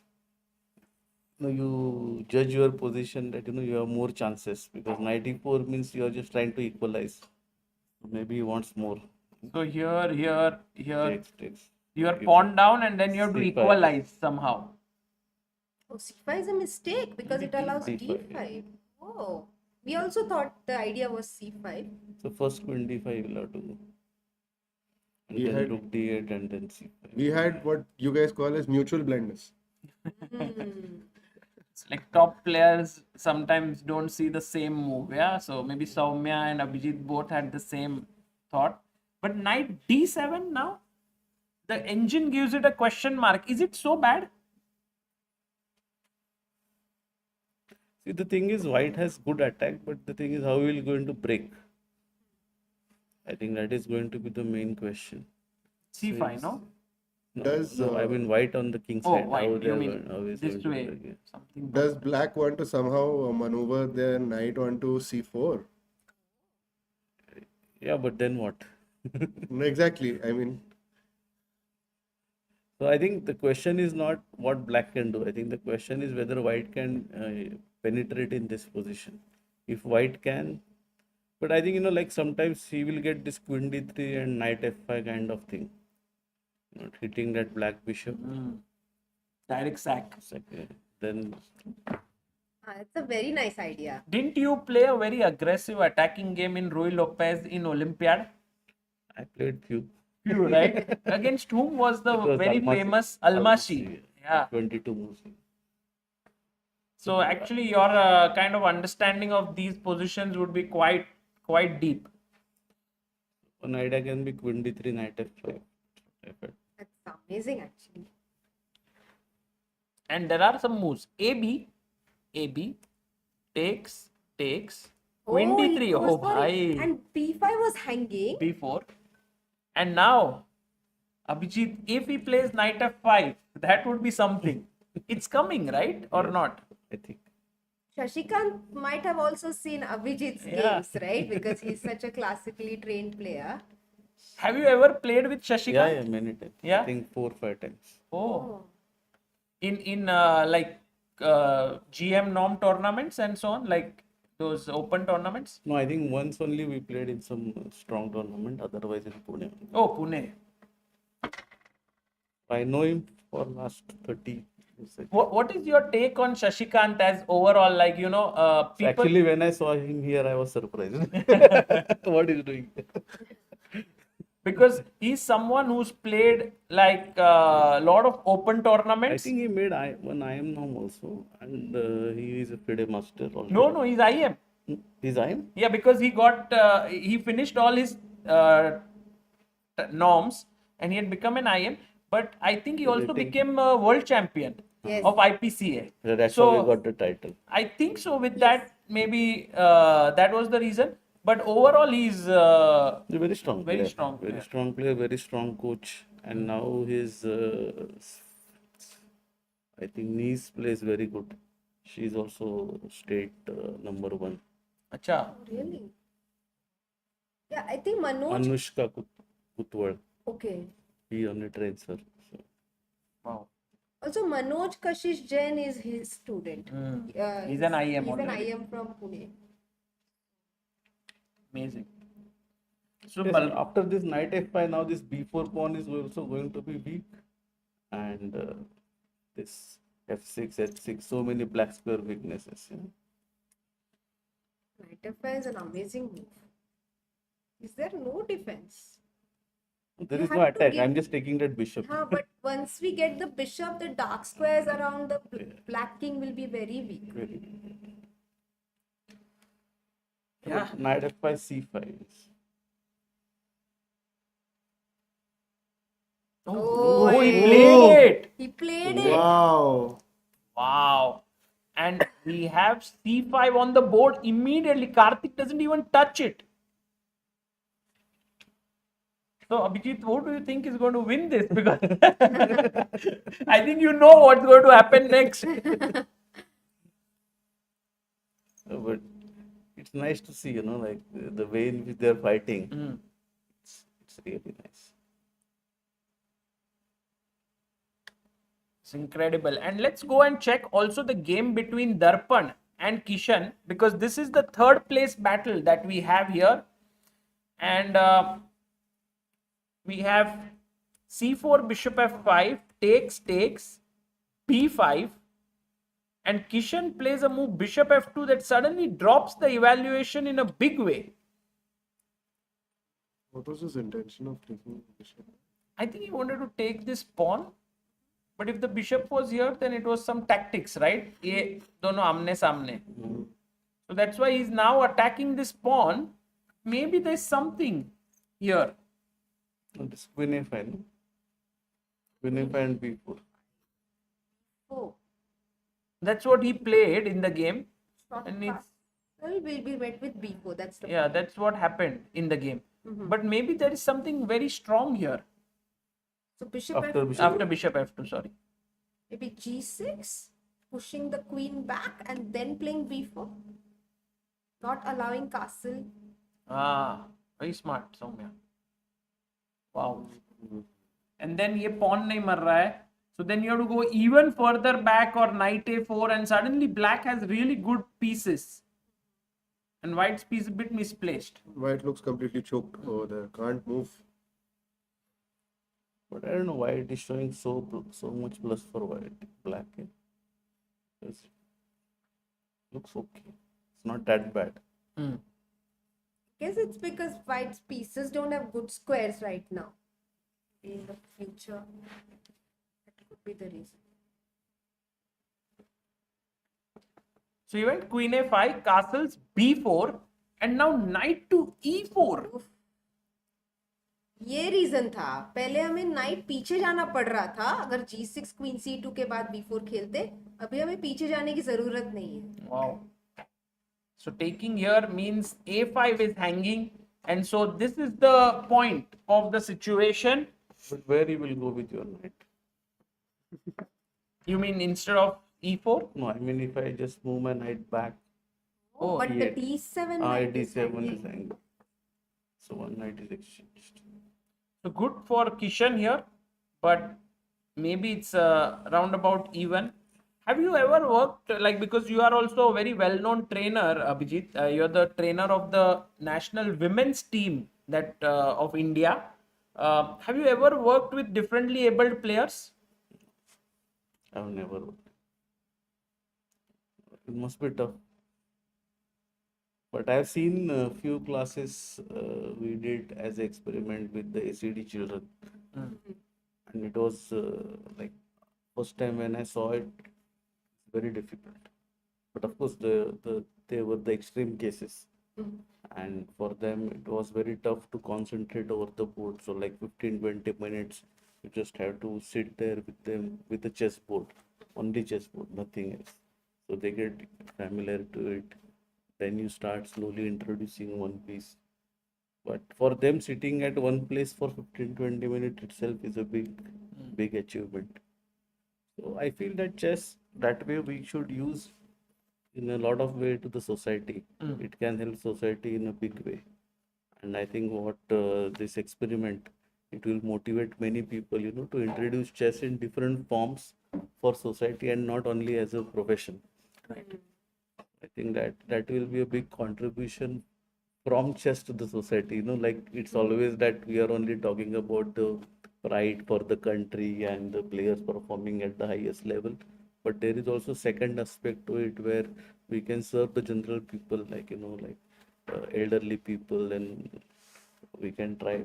you judge your position that you have more chances, because knight e4 means you are just trying to equalize. Maybe he wants more. So here, Takes. you are pawn down and then you have to C5. equalize somehow. Oh, c5 is a mistake because it allows D5. d5. Oh, we also thought the idea was c5. So first queen d5 will have to go. And We then had- rook d8 and then c5. We had what you guys call as mutual blindness. It's like top players sometimes don't see the same move, yeah. So maybe Soumya and Abhijit both had the same thought. But knight d7 now, the engine gives it a question mark. Is it so bad? See, the thing is, white has good attack, but the thing is, how will going to break? I think that is going to be the main question. c5, no? No, I mean white on the king Oh, side. white, How you they are mean going- how is this going to way, break, yeah. something. Does black want to somehow maneuver their knight onto c4? Yeah, but then what? No, exactly. I mean, So I think the question is not what black can do. I think the question is whether white can penetrate in this position. If white can, but I think like sometimes he will get this queen d3 and knight f5 kind of thing. Hitting that black bishop. Direct sack. Then It's a very nice idea. Didn't you play a very aggressive attacking game in Rui Lopez in Olympiad? I played few. You, right? Against whom was the It was very Almasi. famous Almasi? Yeah. 22 moves. So actually, your kind of understanding of these positions would be quite deep. One idea can be queen d3, knight f5. That's amazing, actually. And there are some moves. AB, takes, queen he d3. goes Oh, for it. bhai. And b5 was hanging. b4. And now, Abhijit, if he plays knight f5, that would be something. It's coming, right? Or not? I think. Shashikant might have also seen Abhijit's Yeah. games, right? Because he's such a classically trained player. Have you ever played with Shashikant? Yeah, many times. Yeah? I think 4-5 times. Oh. In like GM norm tournaments and so on, like those open tournaments? No, I think once only we played in some strong tournament, otherwise in Pune. Oh, Pune. I know him for last 30 years. What is your take on Shashikant as overall, like, people... Actually, when I saw him here, I was surprised. What is doing? Because he's someone who's played like a lot of open tournaments. I think he made one IM norm also, and he is a FIDE master also. No, he's IM. He's IM? Yeah, because he finished all his norms and he had become an IM. But I think he also became a world champion of IPCA. That's So, how he got the title. I think so. With that, maybe that was the reason. But overall, he's Very strong. very player. strong Very player. strong player, very strong coach. And now his, I think, knees plays very good. She's also state number 1. Acha. Really? Yeah, I think Manoj. Anushka Kutwal. Okay. He only trains her. So. Wow. Also, Manoj Kashish Jain is his student. He's an IM He's an already. IM from Pune. Amazing. So Yes, after this knight f5, now this b4 pawn is also going to be weak, and this f6, h6, so many black square weaknesses. Knight f5 is an amazing move. Is there no defense? There You is no have to attack. give- I'm just taking that bishop. But once we get the bishop, the dark squares around the black king will be very weak. Yeah. Knight f5, c5. Oh, he played it. He played it. Wow. Wow. And we have c5 on the board immediately. Karthik doesn't even touch it. So, Abhijit, who do you think is going to win this? Because I think you know what's going to happen next. But it's nice to see, like the way in which they're fighting. It's really nice. It's incredible. And let's go and check also the game between Darpan and Kishan, because this is the third place battle that we have here. And we have c4, bishop f5, takes, b5, and Kishan plays a move bishop f2 that suddenly drops the evaluation in a big way. What was his intention of taking the bishop? I think he wanted to take this pawn, but if the bishop was here, then it was some tactics, right? Ye dono amne samne. So that's why he's now attacking this pawn. Maybe there's something here. This queen a5, no? Queen a5 and b4. Oh. That's what he played in the game. And it's, Well, will be met with b4. That's the yeah, that's what happened in the game. Mhm. But maybe there is something very strong here. So bishop After f2. After bishop f2, sorry. Maybe g6, pushing the queen back and then playing b4. Not allowing castle. Ah, very smart, Soumya. Wow. And then ये pawn नहीं मर रहा है. So then you have to go even further back or knight a4, and suddenly black has really good pieces. And white's piece is a bit misplaced. White looks completely choked over there. Can't move. But I don't know why it is showing so much plus for white. Black. Yes. Looks okay. It's not that bad. Guess it's because white's pieces don't have good squares right now. In the future, that could be the reason. So you went queen a5, castles b4, and now knight to e4. ये reason था. पहले हमें night पीछे जाना पड़ रहा था अगर g6 क्वीन c2 के बाद b4 खेलते. अभी हमें पीछे जाने की जरूरत नहीं है. Wow. So taking here means a5 is hanging, and so this is the point of the situation. But where you will go with your knight? You mean instead of e4? No, I mean if I just move my knight back. Oh, but the E8. d7 Ah, knight is d7 is hanging. hanging. So one knight is exchanged. So good for Kishan here, but maybe it's roundabout even. Have you ever worked, like, because you are also a very well-known trainer, Abhijit, you're the trainer of the national women's team that of India. Have you ever worked with differently abled players? I've never. It must be tough. But I've seen a few classes we did as an experiment with the ACD children. And it was like first time when I saw it, very difficult. But of course, they were the extreme cases. And for them, it was very tough to concentrate over the board. So like 15-20 minutes, you just have to sit there with them with the chessboard, only chessboard, nothing else. So they get familiar to it. Then you start slowly introducing one piece. But for them, sitting at one place for 15-20 minutes itself is a big achievement. So I feel that chess, that way we should use in a lot of way to the society. Mm. It can help society in a big way. And I think what this experiment, it will motivate many people, to introduce chess in different forms for society and not only as a profession. Right. I think that will be a big contribution from chess to the society. Like it's always that we are only talking about the pride for the country and the players performing at the highest level, but there is also second aspect to it where we can serve the general people, like elderly people, and we can try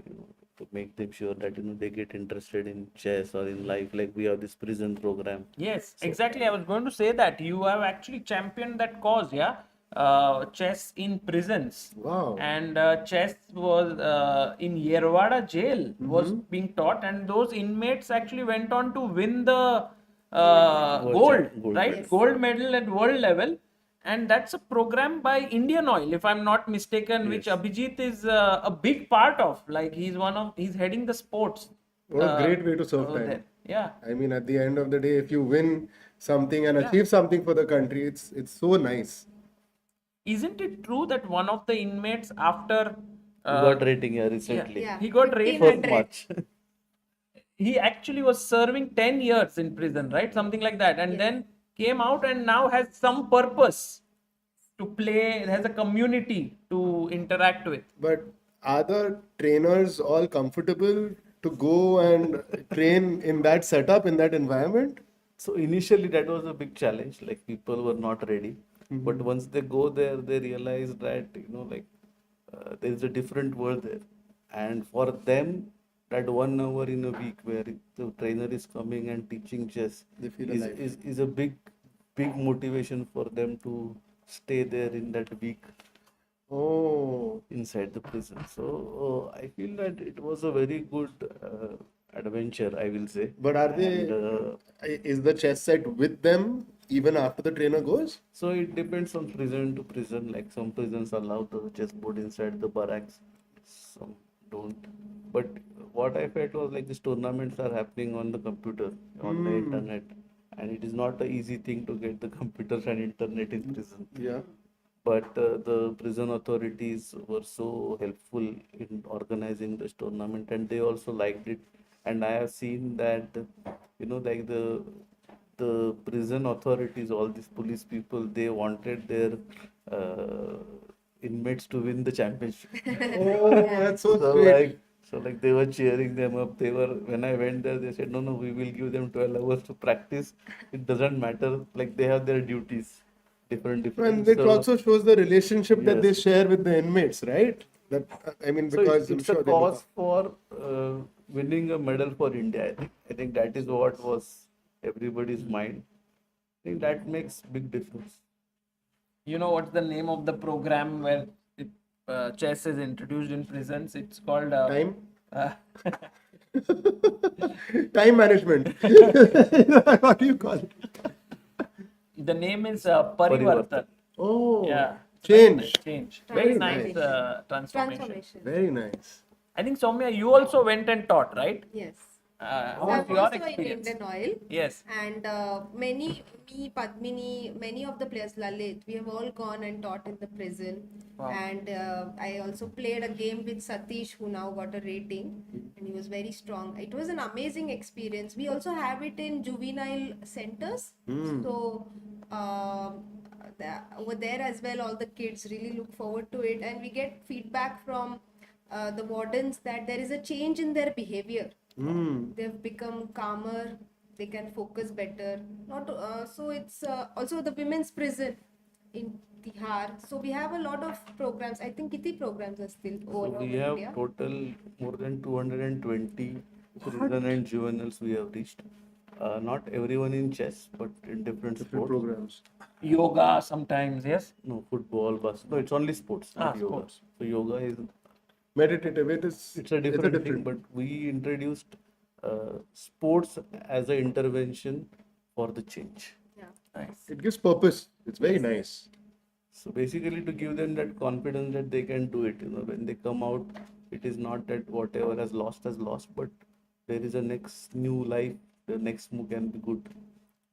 to make them sure that they get interested in chess or in life. Like we have this prison program. Yes, So, exactly. I was going to say that you have actually championed that cause, yeah. Chess in prisons. Wow. And chess was in Yerwada jail was being taught, and those inmates actually went on to win the gold, gold right? medal. Gold medal at world level. And that's a program by Indian Oil, if I'm not mistaken, which Yes. Abhijit is a big part of. Like he's heading the sports. What a great way to serve over time. there. Yeah. I mean, at the end of the day, if you win something and Yeah. achieve something for the country, it's so nice. Isn't it true that one of the inmates after We got rating here recently. yeah, he got rated 4th March. he actually was serving 10 years in prison, right? Something like that. And then came out and now has some purpose to play, has a community to interact with. But are the trainers all comfortable to go and train in that setup, in that environment? So initially that was a big challenge, like people were not ready. But once they go there, they realize that, there is a different world there. And for them, that 1 hour in a week where the trainer is coming and teaching chess They feel is, alive. is a big motivation for them to stay there in that week Oh, inside the prison. So I feel that it was a very good adventure, I will say. but are they, And, is the chess set with them even after the trainer goes? so it depends on prison to prison. Like some prisons allow the chessboard inside the barracks, some don't. But what I felt was like these tournaments are happening on the computer, on the internet, and it is not an easy thing to get the computers and internet in prison. Yeah. But the prison authorities were so helpful in organizing this tournament, and they also liked it. And I have seen that, like the prison authorities, all these police people, they wanted their inmates to win the championship. Oh, that's so So sweet. like they were cheering them up. When I went there, they said, no, we will give them 12 hours to practice. It doesn't matter. Like they have their duties, different. And it So, also shows the relationship that they yes. share with the inmates, right? That I mean, So because I'm it's sure a they look cause for winning a medal for India. I think that is what was everybody's mind. I think that makes big difference. You know what's the name of the program where chess is introduced in prisons? It's called Time? uh, time management. What do you call it? the name is Parivartan. Oh, Yeah. change. Change. Very Very nice nice. transformation. Very nice. I think Soumya, you also went and taught, right? Yes. How I'm was your also experience? in Indian Oil. Yes. And me, Padmini, many of the players, Lalit, we have all gone and taught in the prison. Wow. And I also played a game with Satish, who now got a rating, and he was very strong. It was an amazing experience. We also have it in juvenile centers. So over there as well, all the kids really look forward to it, and we get feedback from the wardens that there is a change in their behavior. They've become calmer, they can focus better. Not so it's also the women's prison in Tihar. So we have a lot of programs. I think kiti programs are still all So over we have India. total more than 220 prison and juveniles we have reached. Not everyone in chess, but in different sports. programs. Yoga sometimes, yes? No, football, basketball. No, it's only sports, not yoga. Sports. So yoga is Meditative. it's a different thing, but we introduced sports as an intervention for the change. Nice. It gives purpose. It's very nice. So basically, to give them that confidence that they can do it. When they come out, it is not that whatever has lost, but there is a next new life. The next move can be good.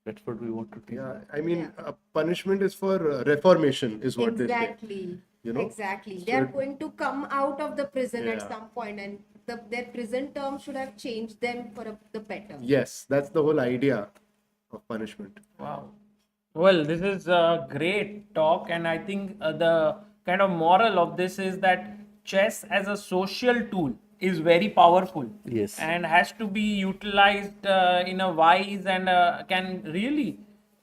That's what we want to teach. Yeah, I mean, punishment is for reformation, is what they say. Exactly. You know? Exactly. So They are it- going to come out of the prison at Yeah. some point, and their prison term should have changed them for the better. Yes, that's the whole idea of punishment. Wow. Well, this is a great talk, and I think the kind of moral of this is that chess as a social tool is very powerful. Yes. And has to be utilized in a wise and can really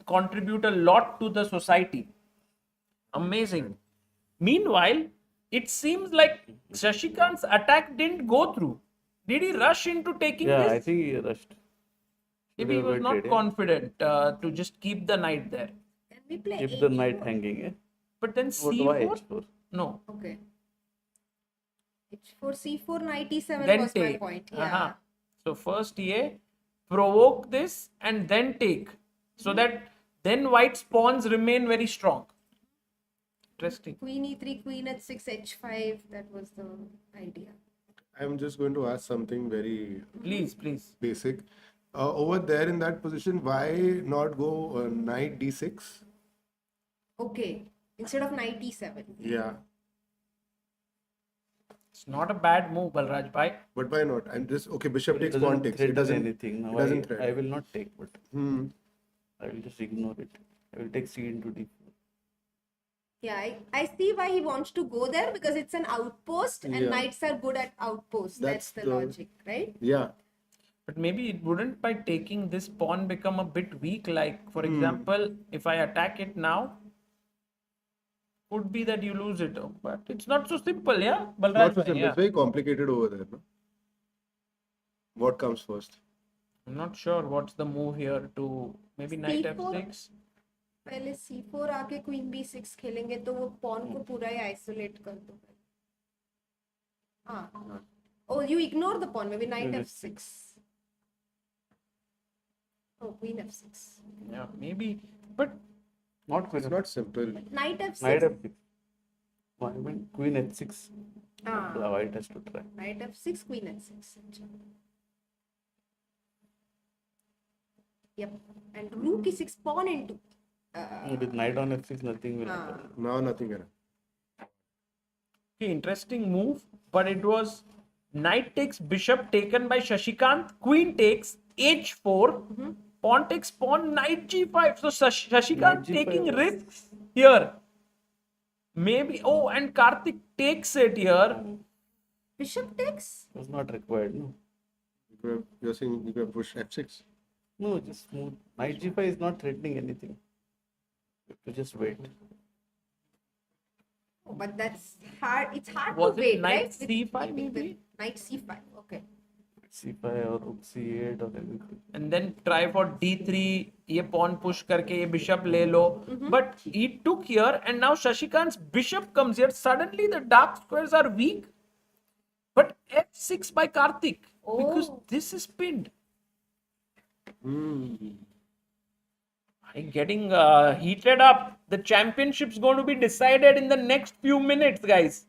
contribute a lot to the society. Amazing. Meanwhile, it seems like Shashikant's attack didn't go through. Did he rush into taking Yeah, this? I think he rushed. Maybe he Should have was not waited, yeah. confident to just keep the knight there. Can we play Keep the knight A4? hanging. Eh? But then What, why c4? H4? No. Okay. H4, C4, knight E7 Then was take. my point. Yeah. Uh-huh. So first A, provoke this and then take. So that then white's pawns remain very strong. Interesting. Queen E3, Queen H6, H5. That was the idea. I'm just going to ask something very Please, please. basic. Over there in that position, why not go knight d6? Okay. Instead of knight E7. Yeah, It's not a bad move, Balraj Bhai. but why not? And this, okay, bishop It takes, doesn't pawn takes. It threaten doesn't anything. It Now doesn't I threaten. will not take, but I will just ignore it. I will take c into d4. Yeah, I see why he wants to go there, because it's an outpost and Yeah. knights are good at outposts. That's That's the the- logic, right? Yeah. But maybe it wouldn't by taking this pawn become a bit weak. Like, for example, if I attack it now, could be that you lose it. But it's not so simple, yeah? Balraj Not so Bhai, simple. yeah. It's very complicated over there. No? What comes first? I'm not sure what's the move here to maybe knight C4? f6. पहले C4 आके Queen B6 खेलेंगे तो वो pawn को पूरा ही isolate कर दो. हाँ. Oh, you ignore the pawn. Maybe knight F6. Oh, Queen F6. Yeah, maybe. But Not It's not simple. Knight F6. Knight f6. I mean queen h6. Ah. The white has to try. Knight F6, Queen H6. Yep. And rook E6, pawn into. With knight on f6, nothing will happen. Now nothing. okay, interesting move. But it was knight takes bishop taken by Shashikant. Queen takes h4. Pawn takes pawn, knight g5. So Shashikant Knight G5 taking was- risks here. Maybe. Oh, and Karthik takes it here. Bishop takes? Was not required, no. You're saying you can push f6? No, just smooth. Knight g5 is not threatening anything. You have to just wait. Oh, but that's hard. It's hard Was to it wait, knight right? With c5 keeping the- maybe? Knight C5. Okay. c5 or rook c8 or anything. And then try for d3. ये pawn push करके ये bishop ले लो. But he took here, and now Shashikant's bishop comes here. Suddenly the dark squares are weak. But f6 by Karthik, because this is pinned. I'm getting heated up. The championship's going to be decided in the next few minutes, guys.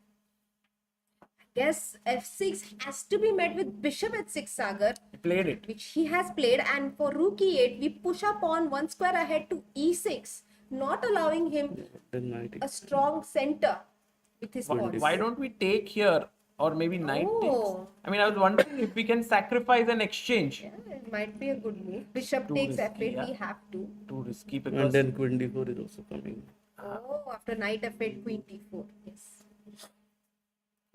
Guess F6 has to be met with bishop H6, Sagar. Played it. Which he has played, and for rook E8 we push up on one square ahead to E6, not allowing him Then knight a strong center with his pawns. Why don't we take here, or maybe knight takes? Oh. I mean, I was wondering if we can sacrifice an exchange. Yeah, it might be a good move. Bishop Too takes risky, F8, yeah. we have to. Too risky And because then queen d4 is also coming. Oh, after knight F8, queen D4. Yes.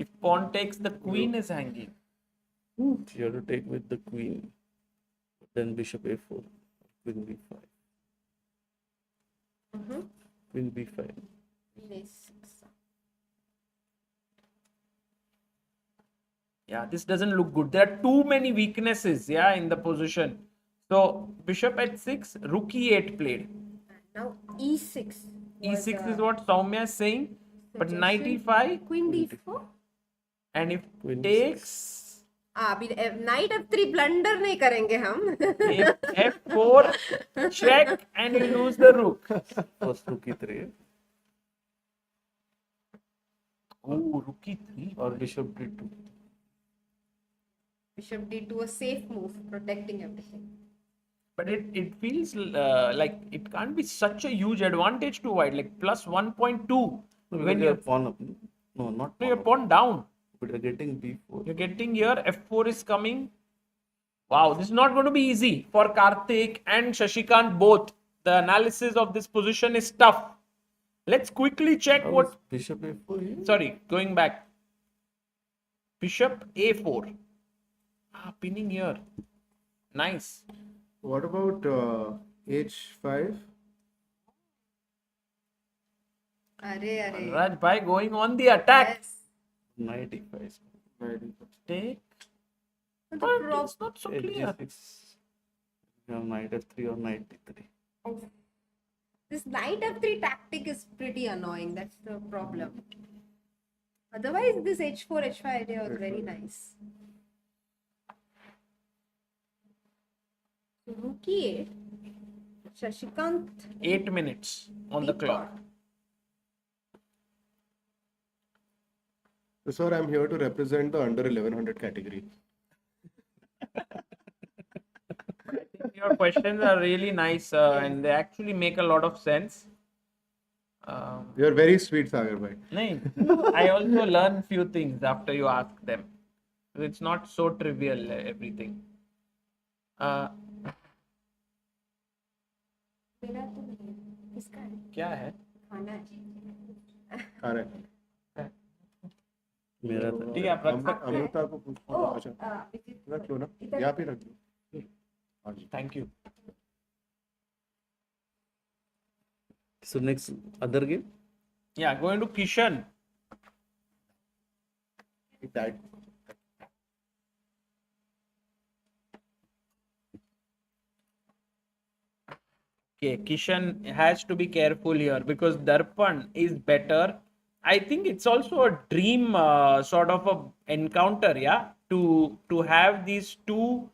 if pawn takes, the queen is hanging. You have to take with the queen. Then bishop a4. Queen b5. Queen b5. Yes. Yeah, this doesn't look good. There are too many weaknesses, yeah, in the position. So bishop h6, rook e8 played. Now E6. was, E6 is what Soumya is saying. But knight e5, Queen D4. and if Queen takes अभी knight F3 blunder नहीं करेंगे हम. f4, check, and you lose the rook. First rook e3. Oh, rook e3. Or bishop d2. Bishop D2, a safe move, protecting everything. But it feels like it can't be such a huge advantage to white, like plus 1.2 No, when because you you're pawn up. No, not no, you're pawn up. pawn down. But you're getting b4. You're getting here, f4 is coming. Wow, this is not going to be easy for Karthik and Shashikant both. The analysis of this position is tough. Let's quickly check How is what. bishop a4 here? Sorry, going back. Bishop a4. Ah, pinning here. Nice. What about h5? Raj Bhai going on the attack. Knight e5. Take. But But it's not so Edge clear. g6. You have knight f3 or knight d3. This knight f3 tactic is pretty annoying. That's the problem. Otherwise, this h4, h5 idea was very nice. Rook e8. Shashikant. 8 minutes on the clock. So, sir, I'm here to represent the under 1100 category. Your questions are really nice and they actually make a lot of sense. You're very sweet, Sagar bhai. Nahin, I also learn few things after you ask them. It's not so trivial everything. क्या है? मेरा ठीक है, आप रख सकते हैं। अमृता को पूछो। अच्छा रख लो ना, यहाँ पे रख लो। हाँ जी, thank you. So next other game? Yeah, going to Kishan. That Okay, Kishan has to be careful here because Darpan is better. I think it's also a dream sort of a encounter, yeah, to have these two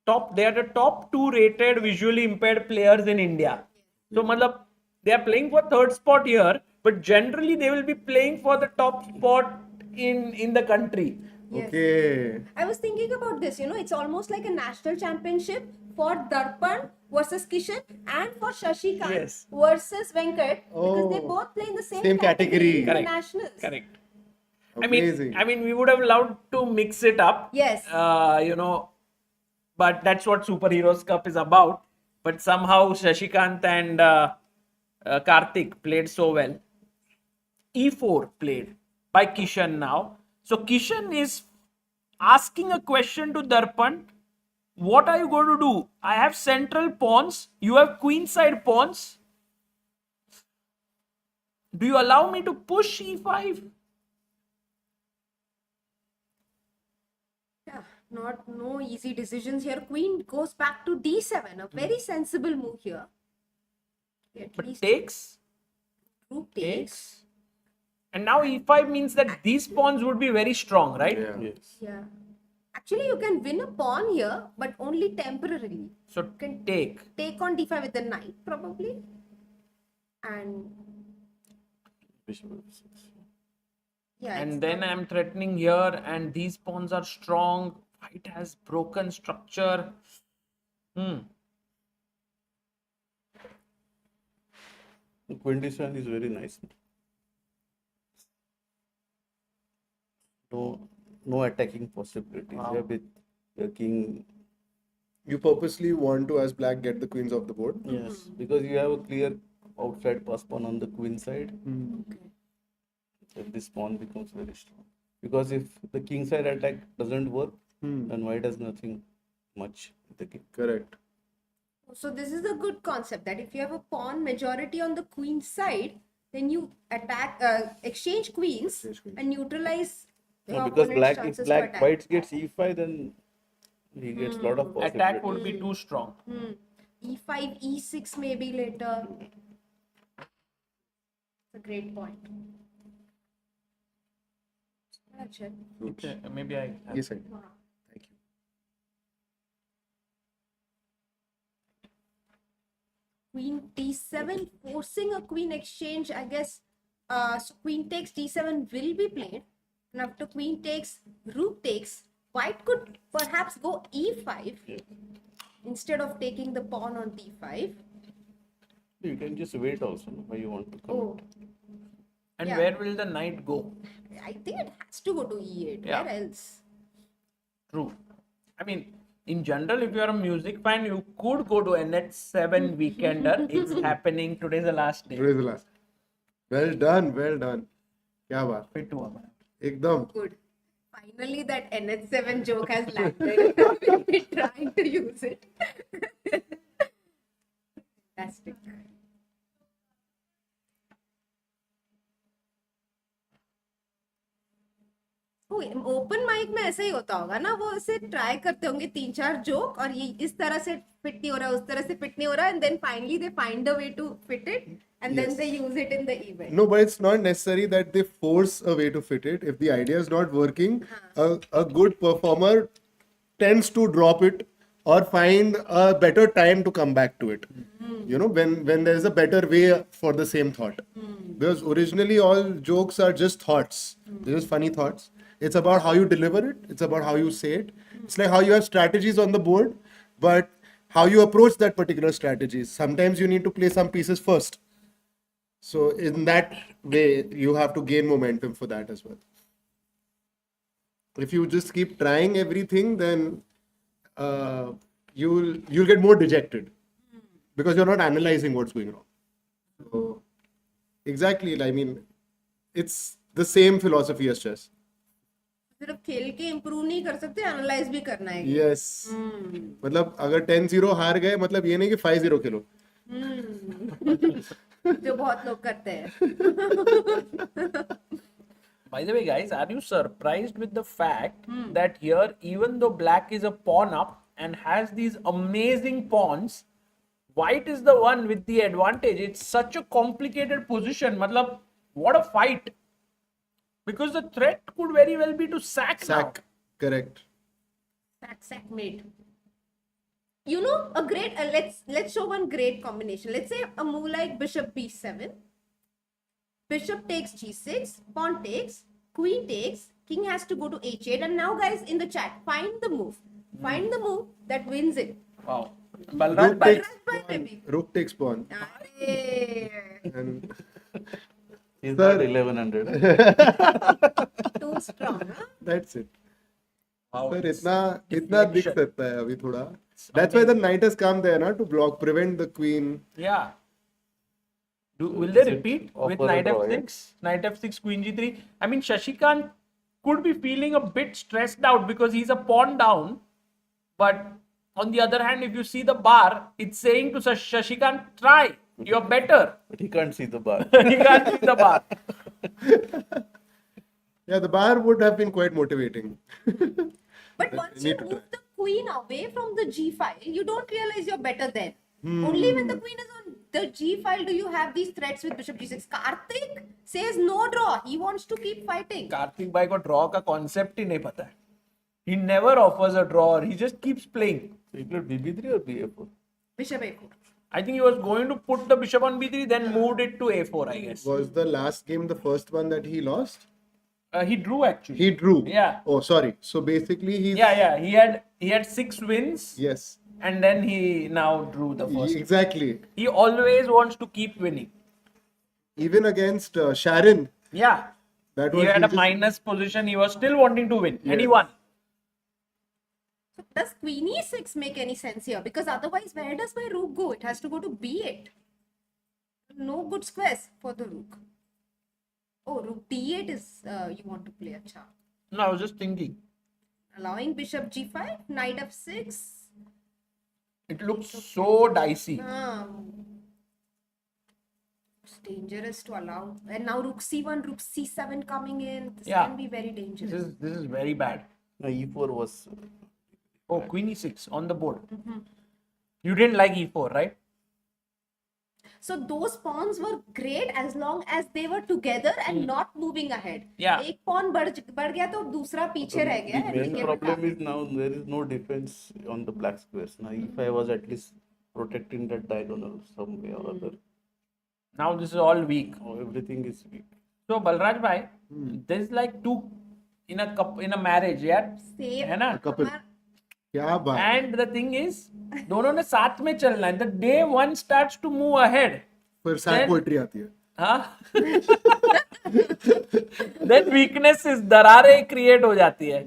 top. They are the top two rated visually impaired players in India. So, matlab, they are playing for third spot here, but generally they will be playing for the top spot in the country. Yes. Okay. I was thinking about this, it's almost like a national championship for Darpan versus Kishan and for Shashikant versus Venkat because they both play in the same category in the Correct. nationals. Correct. Amazing. I mean, we would have loved to mix it up. Yes. But that's what Superheroes Cup is about. But somehow Shashikant and Karthik played so well. E4 played by Kishan now. So Kishan is asking a question to Darpan. What are you going to do? I have central pawns. You have queenside pawns. Do you allow me to push e5? Yeah, no easy decisions here. Queen goes back to d7, a very sensible move here. But takes. Rook takes. And now e5 means that these pawns would be very strong, right? Yes. Yeah. Actually, you can win a pawn here, but only temporarily. So You can take. take on d5 with the knight, probably. And Bishop f6. yeah. And it's then not- I'm threatening here, and these pawns are strong. White has broken structure. Queen d7 is very nice. No attacking possibilities here with the king. You purposely want to, as black, get the queens off the board? Yes, because you have a clear outside pass pawn on the queen side. Then this pawn becomes very strong. Because if the king side attack doesn't work, then white has nothing much with the king. Correct. So this is a good concept that if you have a pawn majority on the queen side, then you attack, exchange queens and neutralize the No, because opponent's if chances to black attack. white gets e5, then he gets a lot of possibilities. Attack would be too strong. E5, E6 maybe later. It's a great point. Check. Okay, maybe I. Yes, I do. Thank you. Queen d7 forcing a queen exchange, I guess. So queen takes d7 will be played, and after queen takes, rook takes, white could perhaps go e5. instead of taking the pawn on d5. You can just wait also, why you want to come. Oh, And yeah. where will the knight go? I think it has to go to e8. Yeah. Where else? True. I mean, in general, if you are a music fan, you could go to NH7 Weekender. It's happening. Today's the last day. Today's the last. Well done, well done. क्या बात? Fit हुआ मैं. एकदम. Good. Finally, that NH7 joke has landed. We've been trying to use it. Fantastic. Open mic में ऐसा ही होता होगा ना, वो ऐसे ट्राई करते होंगे 3-4 जोक और ये इस तरह से फिट नहीं हो रहा, उस तरह से फिट नहीं हो रहा, and then finally they find a way to fit it and then Yes. they use it in the event. No, but it's not necessary that they force a way to fit it. If the idea is not working, a good performer tends to drop it or find a better time to come back to it. You know, when there is a better way for the same thought. Because originally all jokes are just thoughts. They're just funny thoughts. It's about how you deliver it. It's about how you say it. It's like how you have strategies on the board, but how you approach that particular strategies. Sometimes you need to play some pieces first. So in that way, you have to gain momentum for that as well. If you just keep trying everything, then you'll get more dejected because you're not analyzing what's going wrong. So exactly, I mean, it's the same philosophy as chess. सिर्फ खेल के improve नहीं कर सकते, analyse भी करना है. Yes. मतलब अगर 10-0 हार गए, मतलब ये नहीं कि 5-0 खेलो. जो बहुत लोग करते हैं. By the way, guys, are you surprised with the fact that here, even though black is a pawn up and has these amazing pawns, white is the one with the advantage? It's such a complicated position. Matlab, what a fight. Because the threat could very well be to sack now. Correct. Sack mate. You know, a great let's show one great combination. Let's say a move like bishop b7, bishop takes g6, pawn takes, queen takes, king has to go to h8, and now guys in the chat, find the move that wins it. Wow. Rook takes pawn. And Is that 1100? Too strong, huh? That's it. Wow. Sir, इतना दिख सकता है अभी थोड़ा. That's why the knight has come there, na, to prevent the queen. Yeah. Will they repeat with knight f6, knight f6, queen g3? I mean, Shashikant could be feeling a bit stressed out because he's a pawn down. But on the other hand, if you see the bar, it's saying to Shashikant, try. You're better. But he can't see the bar. He can't see the bar. Yeah, the bar would have been quite motivating. But once you move the queen away from the g file, you don't realize you're better then. Only when the queen is on the g file do you have these threats with bishop g6. Karthik says no draw. He wants to keep fighting. Karthik bhai ko draw ka concept ही नहीं पता है. He never offers a draw. He just keeps playing. So he played bb3 or ba4? Bishop a4. I think he was going to put the bishop on b3, then moved it to a4, I guess. Was the last game the first one that he lost? He drew actually. He drew. Yeah. Oh, sorry. So basically, he's. Yeah. He had 6 wins. Yes. And then he now drew the first. Exactly. He always wants to keep winning. Even against Sharon. Yeah. That He was had a minus position. He was still wanting to win. And he won. So does queen e6 make any sense here? Because otherwise, where does my rook go? It has to go to b8. No good squares for the rook. Oh, rook d8 is you want to play. Acha. No, I was just thinking. Allowing bishop g5, knight f6. It looks so dicey. It's dangerous to allow. And now rook c1, rook c7 coming in. This Yeah. can be very dangerous. This is very bad. No, e4 was. Oh, queen e6 on the board. You didn't like e4, right? So those pawns were great as long as they were together and not moving ahead. Yeah. एक pawn बढ़ गया तो दूसरा पीछे रह गया. The main problem is now there is no defense on the black squares. Now e5 was at least protecting that diagonal some way or other. Now this is all weak. Oh, everything is weak. So Balraj bhai, there's like two in a marriage, yeah? Same. है ना? Couple. क्या बात है? And the thing is, दोनों ने साथ में चलना है. The day one starts to move ahead, फिर सैड पोएट्री आती है. हाँ, then weaknesses, दरारें create हो जाती है.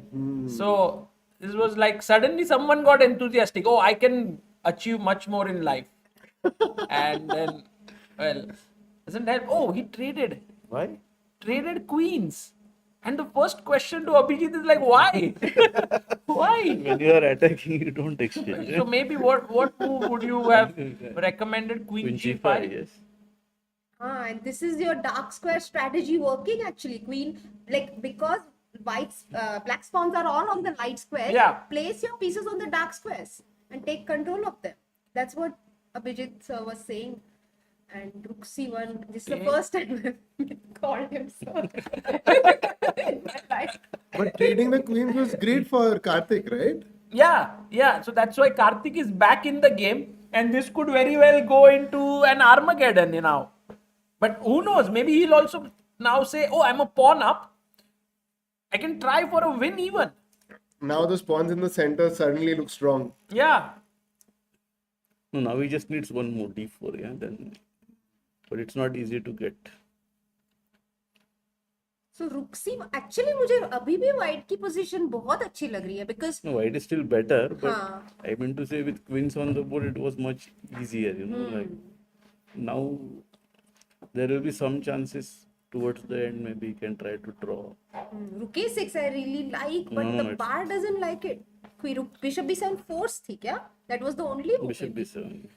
So this was like suddenly someone got enthusiastic. Oh, I can achieve much more in life. And then, well, doesn't help. Oh, he traded. Why? Traded queens. And the first question to Abhijit is like, why? Why? When you are attacking, you don't exchange. So maybe what move would you have recommended? Queen G5? Yes. And this is your dark square strategy working actually. Queen, like, because black spawns are all on the light squares. Yeah. Place your pieces on the dark squares and take control of them. That's what Abhijit sir was saying. And Rook C1. This is the first time I've called him sir. But trading the queens was great for Karthik, right? Yeah. So that's why Karthik is back in the game, and this could very well go into an Armageddon now. But who knows? Maybe he'll also now say, "Oh, I'm a pawn up. I can try for a win even." Now the spawns in the center suddenly look strong. Yeah. No, now he just needs one more d4, yeah. Then, but it's not easy to get. So Rook C, actually मुझे अभी भी white की position बहुत अच्छी लग रही है because No, white is still better, but हाँ. I meant to say with queens on the board, it was much easier, you know. Like now, there will be some chances towards the end. Maybe he can try to draw. Rook A6 I really like, but No, the it's- bar doesn't like it. कोई Bishop B7 force थी क्या? That was the only move. Bishop b7.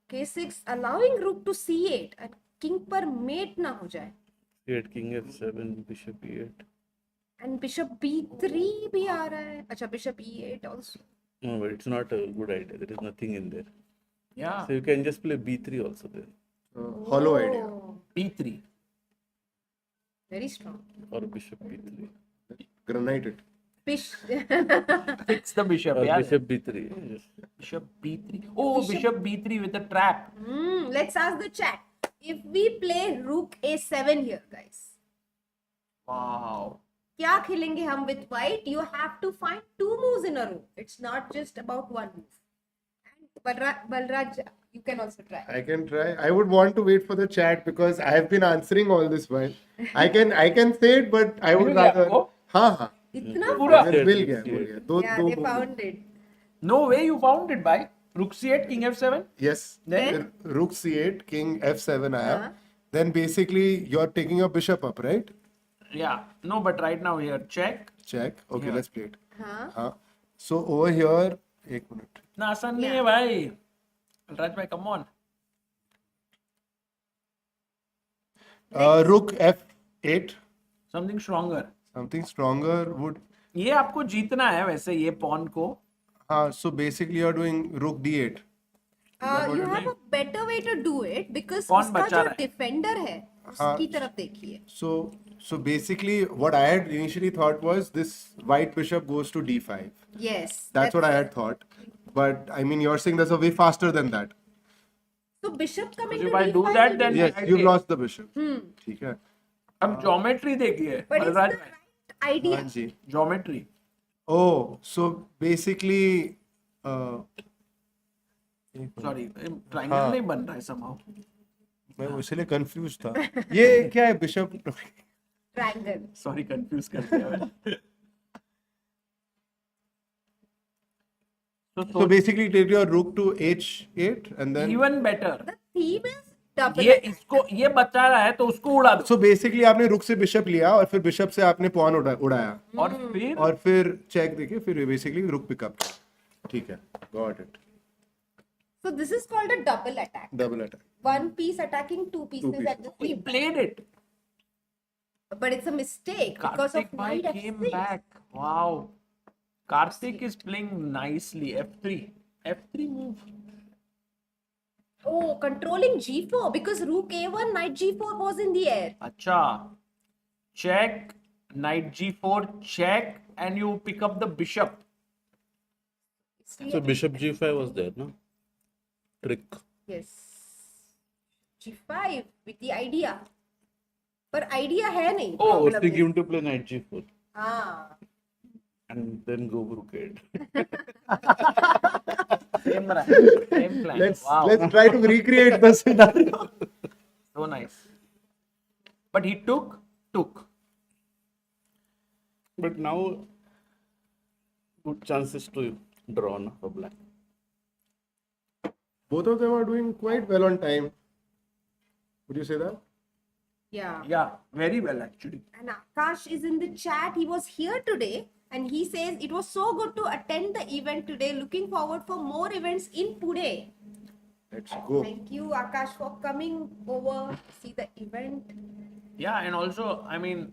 K6 allowing Rook to C8 and King पर mate ना हो जाए. C8, king f7, bishop e8. And Bishop B3 भी आ रहा है. अच्छा, Bishop E8 also. No, but it's not a good idea. There is nothing in there. Yeah. So you can just play b3 also there. Hollow idea. B3. Very strong. Or bishop b3. Granite it. Fix the bishop. Or Yeah. bishop b3. Yes. Bishop B3. Oh, Bishop B3 with a trap. Let's ask the chat. If we play Rook A7 here, guys, Wow. क्या खेलेंगे हम with white? You have to find two moves in a row. It's not just about one move. And Balraj, you can also try. I can try. I would want to wait for the chat because I have been answering all this while. I can say it, but I would rather. हाँ. इतना पूरा मिल गया. Yeah, they found it. No way you found it by Rook C8, King F7. Yes. Then? Rook C8, King F7 आया. Then basically you're taking your bishop up, right? Yeah. No, but right now here check. Check. Okay, Yeah. let's play it. हाँ. So over here, एक minute. ना आसान नहीं है भाई. Balraj bhai, come on. Rook F8. Something stronger. Something stronger would. ये आपको जीतना है वैसे ये pawn को. So basically you're doing Rook D8. You have a better way to do it because कौन उसका बचा जो रहा है? defender है उसकी तरफ देखिए. So basically what I had initially thought was this white bishop goes to D5. Yes. That's what I had thought. But I mean, you're saying there's a way faster than that. So bishop coming If to I do D5 that, will then be- Yes, you've lost the bishop. ठीक है. अब geometry देखिए. But it's Balraj the bhai. right idea. हाँ जी. Geometry. Oh, so basically, Sorry, triangle नहीं बन रहा है somehow. मैं इसलिए कंफ्यूज था. ये क्या है बिशप? Triangle. Sorry, confuse कर दिया मैंने. So basically, take your rook to H8 and then. Even better. The theme is double. ये इसको ये बचा रहा है तो उसको उड़ा दो. So basically आपने रुक से बिशप लिया और फिर बिशप से आपने पॉन उड़ाया और फिर चेक देके फिर बेसिकली रुक पिकअप. ठीक है, got it. So this is called a double attack. Double attack. One piece attacking two pieces pieces. at the We same time. played it. But it's a mistake because Karthik of bhai knight came F6. back. Wow. Karthik is playing nicely. F3. F3 move. Oh, controlling G4 because Rook A1, Knight G4 was in the air. Acha. Check. Knight G4. Check. And you pick up the bishop. So bishop g5 was there, no? Trick. Yes. G5 with the idea. पर idea है नहीं. Oh, problem was thinking is. him to play knight g4. हाँ. and then go Brugade. Same plan. Let's Wow. let's try to recreate the scenario. So nice. But he took. But now, good chances to draw na, for black. Both of them are doing quite well on time. Would you say that? Yeah. Yeah, very well actually. And Akash is in the chat. He was here today and he says it was so good to attend the event today. Looking forward for more events in Pune. Let's go. Thank you, Akash, for coming over to see the event. Yeah, and also, I mean,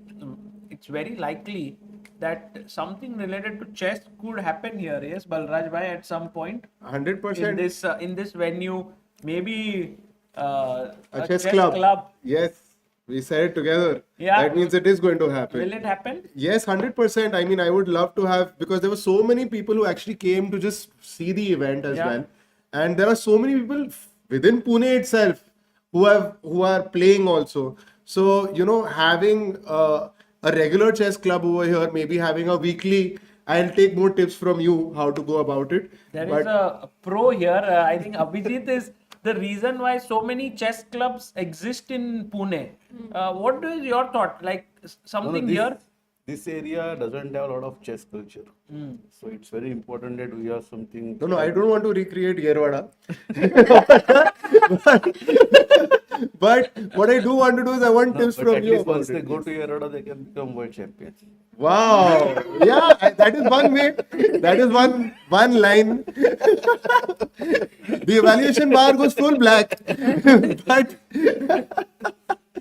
it's very likely that something related to chess could happen here. Yes, Balraj bhai, at some point. 100%. In this venue, maybe A a chess chess club. club. Yes, we said it together. Yeah. That means it is going to happen. Will it happen? Yes, 100%. I mean, I would love to have, because there were so many people who actually came to just see the event as Yeah. well. And there are so many people within Pune itself who are playing also. So, having a regular chess club over here, maybe having a weekly, I'll take more tips from you how to go about it. There is a pro here. I think Abhijit is the reason why so many chess clubs exist in Pune. What is your thought? Like something here? This area doesn't have a lot of chess culture. Mm. So it's very important that we have something. No, I don't want to recreate Yerwada. But what I do want to do is I want tips But from at you. least about once it. they go to Yerwada, they can become world champions. Wow. Yeah, that is one way. That is one line. The evaluation bar goes full black. But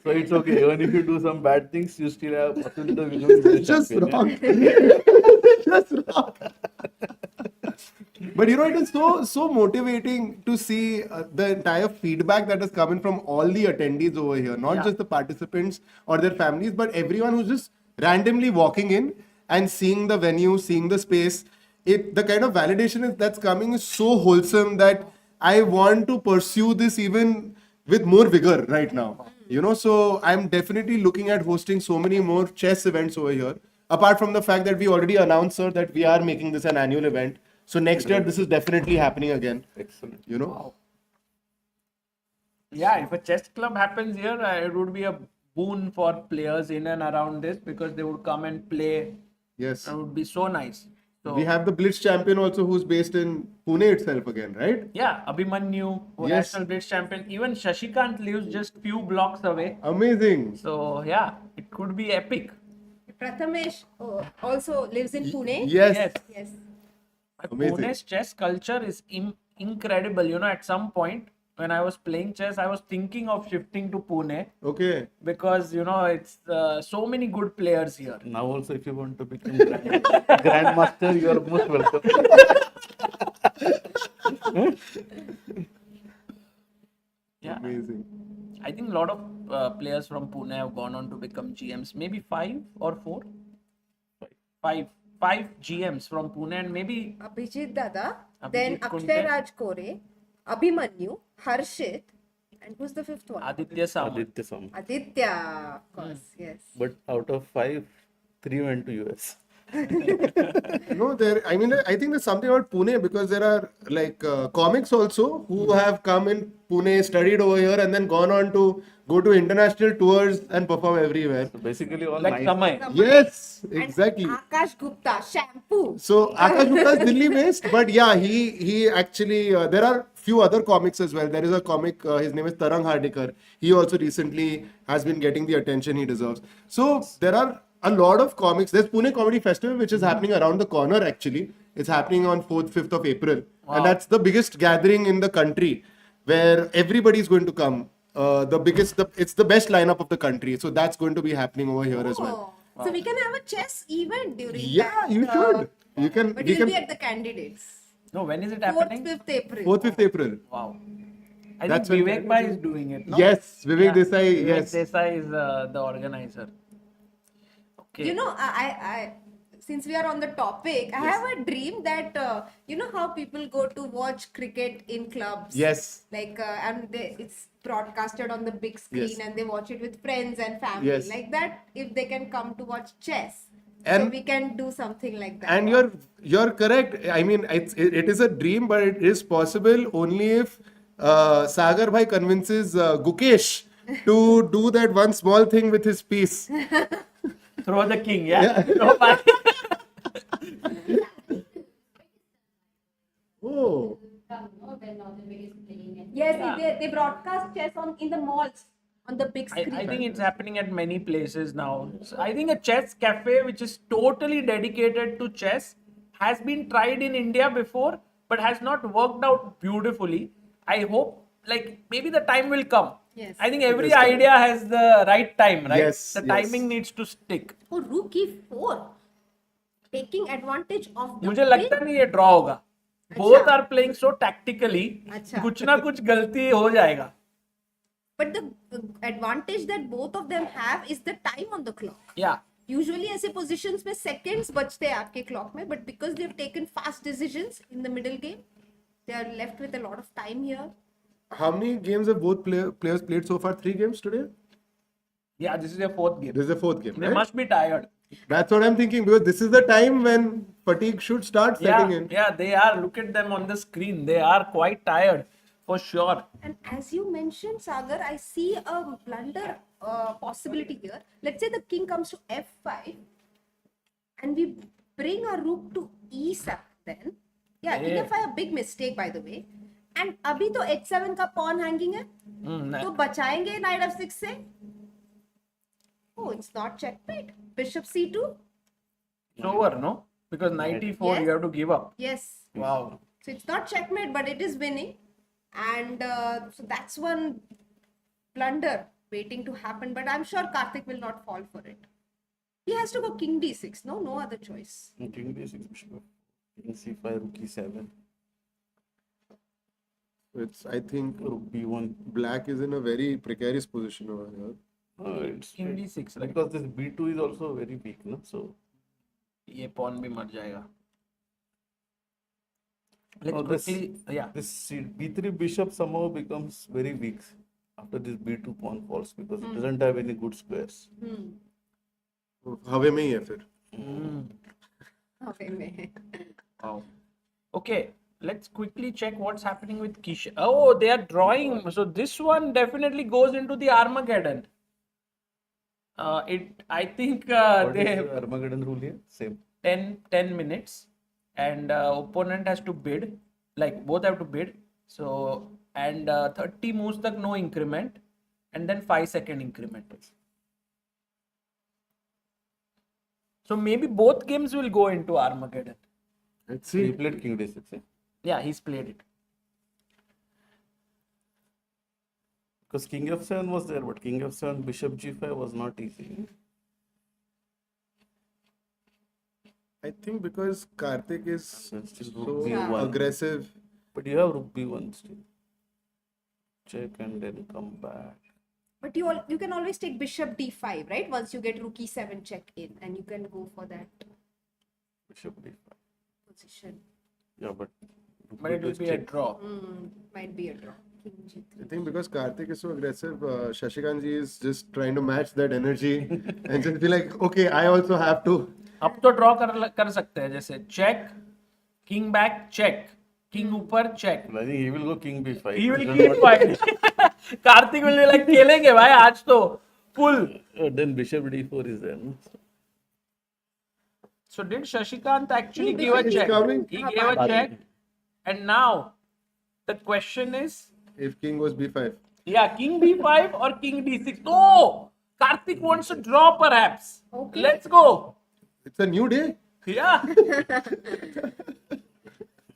So it's okay. Even if you do some bad things, you still have possibility of becoming world just champion. wrong. Just wrong. But it is so motivating to see the entire feedback that is coming from all the attendees over here, not Yeah. just the participants or their families, but everyone who's just randomly walking in and seeing the venue, seeing the space. The kind of validation that's coming is so wholesome that I want to pursue this even with more vigor right now. So I'm definitely looking at hosting so many more chess events over here. Apart from the fact that we already announced, sir, that we are making this an annual event. So next year, this is definitely happening again. Excellent. Yeah, if a chess club happens here, it would be a boon for players in and around this because they would come and play. Yes. It would be so nice. So We have the Blitz champion also who's based in Pune itself again, right? yeah, Abhimanyu, Yes. national Blitz champion. Even Shashikant lives just few blocks away. Amazing. So yeah, it could be epic. Prathamesh also lives in Pune. Yes. Yes. Amazing. Pune's chess culture is incredible. At some point when I was playing chess, I was thinking of shifting to Pune Okay. because it's so many good players here. Now also, if you want to become grandmaster, you are most welcome. Yeah, Amazing. I think a lot of players from Pune have gone on to become GMs. Maybe 5 or 4. Five GMs from Pune and maybe Abhijit Dada, Abhijit then Kunte. Akshay Raj Kore, Abhimanyu, Harshit, and who's the fifth one? Aditya Samant. Aditya Samant. Aditya, of course, yes. But out of 5, 3 went to US. No, I think there's something about Pune because there are like comics also who have come in Pune, studied over here, and then gone on to go to international tours and perform everywhere. So basically, all Like nice. Samay. Yes, exactly. Akash Gupta, shampoo. So Akash Gupta is Delhi based, but yeah, he actually there are few other comics as well. There is a comic, his name is Tarang Hardikar. He also recently has been getting the attention he deserves. So there are a lot of comics. There's Pune Comedy Festival, which is happening around the corner actually. It's happening on 4th, 5th of April. Wow. And that's the biggest gathering in the country where everybody is going to come. It's the best lineup of the country. So that's going to be happening over here as well. Oh. So we can have a chess event during Yeah, that. you should. You can. But we you'll can. be at the candidates. No, when is it 4th, happening? 5th April. 4th, 5th April. Wow. I That's think when- Vivek Bhai is doing it. No? Yes, Vivek Desai, Vivek yes. Desai is the organizer. Okay. I since we are on the topic, I have a dream that how people go to watch cricket in clubs. Yes. Like and it's broadcasted on the big screen Yes. and they watch it with friends and family. Yes. Like that, if they can come to watch chess. And we can do something like that. and you're correct. I mean, it is a dream, but it is possible only if Sagar bhai convinces Gukesh to do that one small thing with his piece. Throw the king, yeah. Throw back. Oh. Yes, they broadcast chess in the malls on the big screen. I think it's happening at many places now. So I think a chess cafe which is totally dedicated to chess has been tried in India before, but has not worked out beautifully. I hope, like, maybe the time will come. Yes. I think every idea has the right time, right? Yes, The yes. timing needs to stick. Oh, rook e4, taking advantage of the मुझे लगता नहीं ये draw होगा. Both are playing so tactically. कुछ ना कुछ गलती हो जाएगा. But the advantage that both of them have is the time on the clock. Yeah. Usually ऐसे positions में seconds बचते हैं आपके clock में, but because they've taken fast decisions in the middle game, they are left with a lot of time here. How many games have both players played so far? 3 games today? Yeah, this is their 4th game. This is the 4th game. They right? must be tired. That's what I'm thinking, because this is the time when fatigue should start setting in. Yeah, they are. Look at them on the screen. They are quite tired, for sure. And as you mentioned, Sagar, I see a blunder possibility here. Let's say the king comes to f5 and we bring our rook to e7 then. Yeah, king f5 a big mistake, by the way. And अभी तो h7 का pawn hanging है, तो बचाएंगे knight f6 से. Oh, it's not checkmate. Bishop c2. It's over, no? Because knight e4, Yes. you have to give up. Yes. Wow. So it's not checkmate, but it is winning. And so that's one blunder waiting to happen. But I'm sure Karthik will not fall for it. He has to go king d6. No other choice. King d6, bishop, king c5, rook e7. I think rook b1. Black is in a very precarious position over here. It's King d6, right? because this b2 is also very weak, no? So ये pawn भी मर जाएगा. Let's no, quickly, yeah. This b3 bishop somehow becomes very weak after this b2 pawn falls because it doesn't have any good squares. हवे में ही है फिर. Wow. Okay, let's quickly check what's happening with Kishan. Oh, they are drawing. So this one definitely goes into the Armageddon. I think What they is the Armageddon rule here? Same. 10 minutes and opponent has to bid, like both have to bid. So, and 30 moves tak no increment and then 5-second increment. So maybe both games will go into Armageddon. Let's He see. played king d6. Eh? Yeah, he's played it. Because king f7 was there, but king f7, bishop g5 was not easy. I think because Karthik is Still so rook b1. aggressive. But you have rook b1 still. Check and then come back. But you can always take bishop d5, right? Once you get rook e7 check in, and you can go for that Bishop d5. position. Yeah, but it will be a draw. Might be a draw. King g3. I think because Karthik is so aggressive, Shashikant ji is just trying to match that energy and just be like, okay, I also have to. अब तो draw कर सकते हैं जैसे check king back check king ऊपर check. I think he will go king b5. He will keep fighting. Kartik will be like खेलेंगे भाई आज तो full. Then bishop d4 is there. No? So did Shashikant actually He give a is check? coming. He gave a check, and now the question is, If king was b5. yeah, king b5 or king d6? Oh, Karthik wants to draw perhaps. Okay. Let's go. It's a new day. Yeah.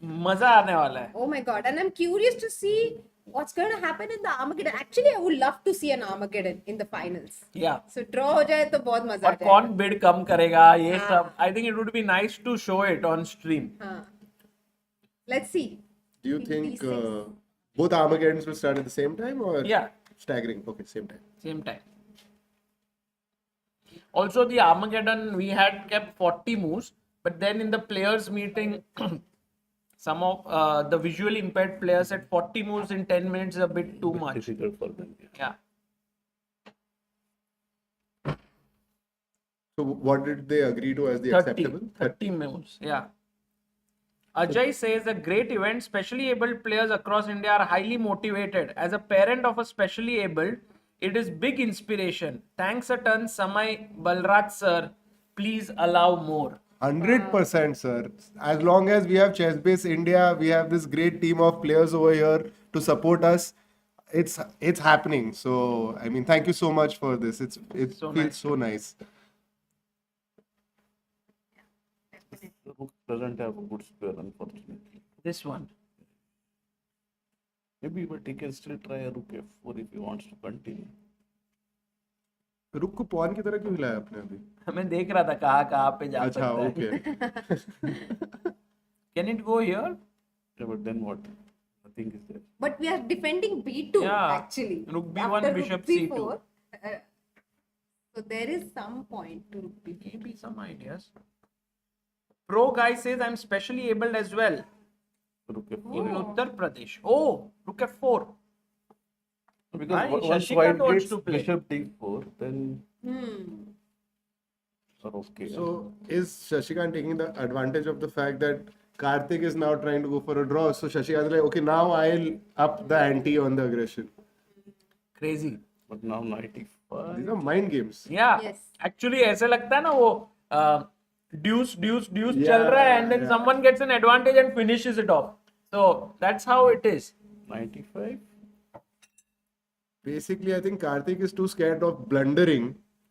मजा आने वाला है. Oh my god. And I'm curious to see what's going to happen in the Armageddon. Actually, I would love to see an Armageddon in the finals. Yeah. So draw हो जाए तो बहुत मजा और आ कौन जाएगा. bid कम करेगा ये सब. I think it would be nice to show it on stream. हाँ. Let's see. Do you King think d6. both Armageddons will start at the same time or Yeah. staggering? Okay, same time. Same time. Also, the Armageddon, we had kept 40 moves, but then in the players' meeting, some of the visually impaired players said 40 moves in 10 minutes is a bit too much. Difficult for them. Yeah. So what did they agree to as the 30, acceptable? 30 moves. Yeah. Ajay says a great event. Specially abled players across India are highly motivated. As a parent of a specially abled, it is big inspiration. Thanks a ton, Samay Balraj sir. Please allow more. 100%, sir. As long as we have Chessbase India, we have this great team of players over here to support us. It's happening. So I mean, thank you so much for this. It So feels nice. so nice. The rook doesn't have a good square, unfortunately. This one. Maybe, but he can still try a rook f4 if he wants to continue. रुक को pawn की तरह क्यों हिलाया आपने अभी? मैं देख रहा था कहाँ पे जा अच्छा, सकता है. okay. Can it go here? Yeah, but then what? Nothing is there. But we are defending B2 Yeah. actually. Rook B1, After bishop rook C2. C4. So there is some point to rook B4. Maybe some ideas. Pro guy says I'm specially abled as well. Rook f4. In Uttar Pradesh. Oh, rook f4. Because Hi, once Shashikant white wants gets to play. bishop d4, then Hmm. are okay. So is Shashikant taking the advantage of the fact that Karthik is now trying to go for a draw? So Shashikant is like, okay, now I'll up the ante on the aggression. Crazy. But now 95. These are mind games. Yeah. Yes. Actually ऐसे लगता है ना वो deuce Yeah, चल रहा है and then yeah. someone gets an advantage and finishes it off. So that's how it is. 95. Basically, I think Karthik is too scared of blundering.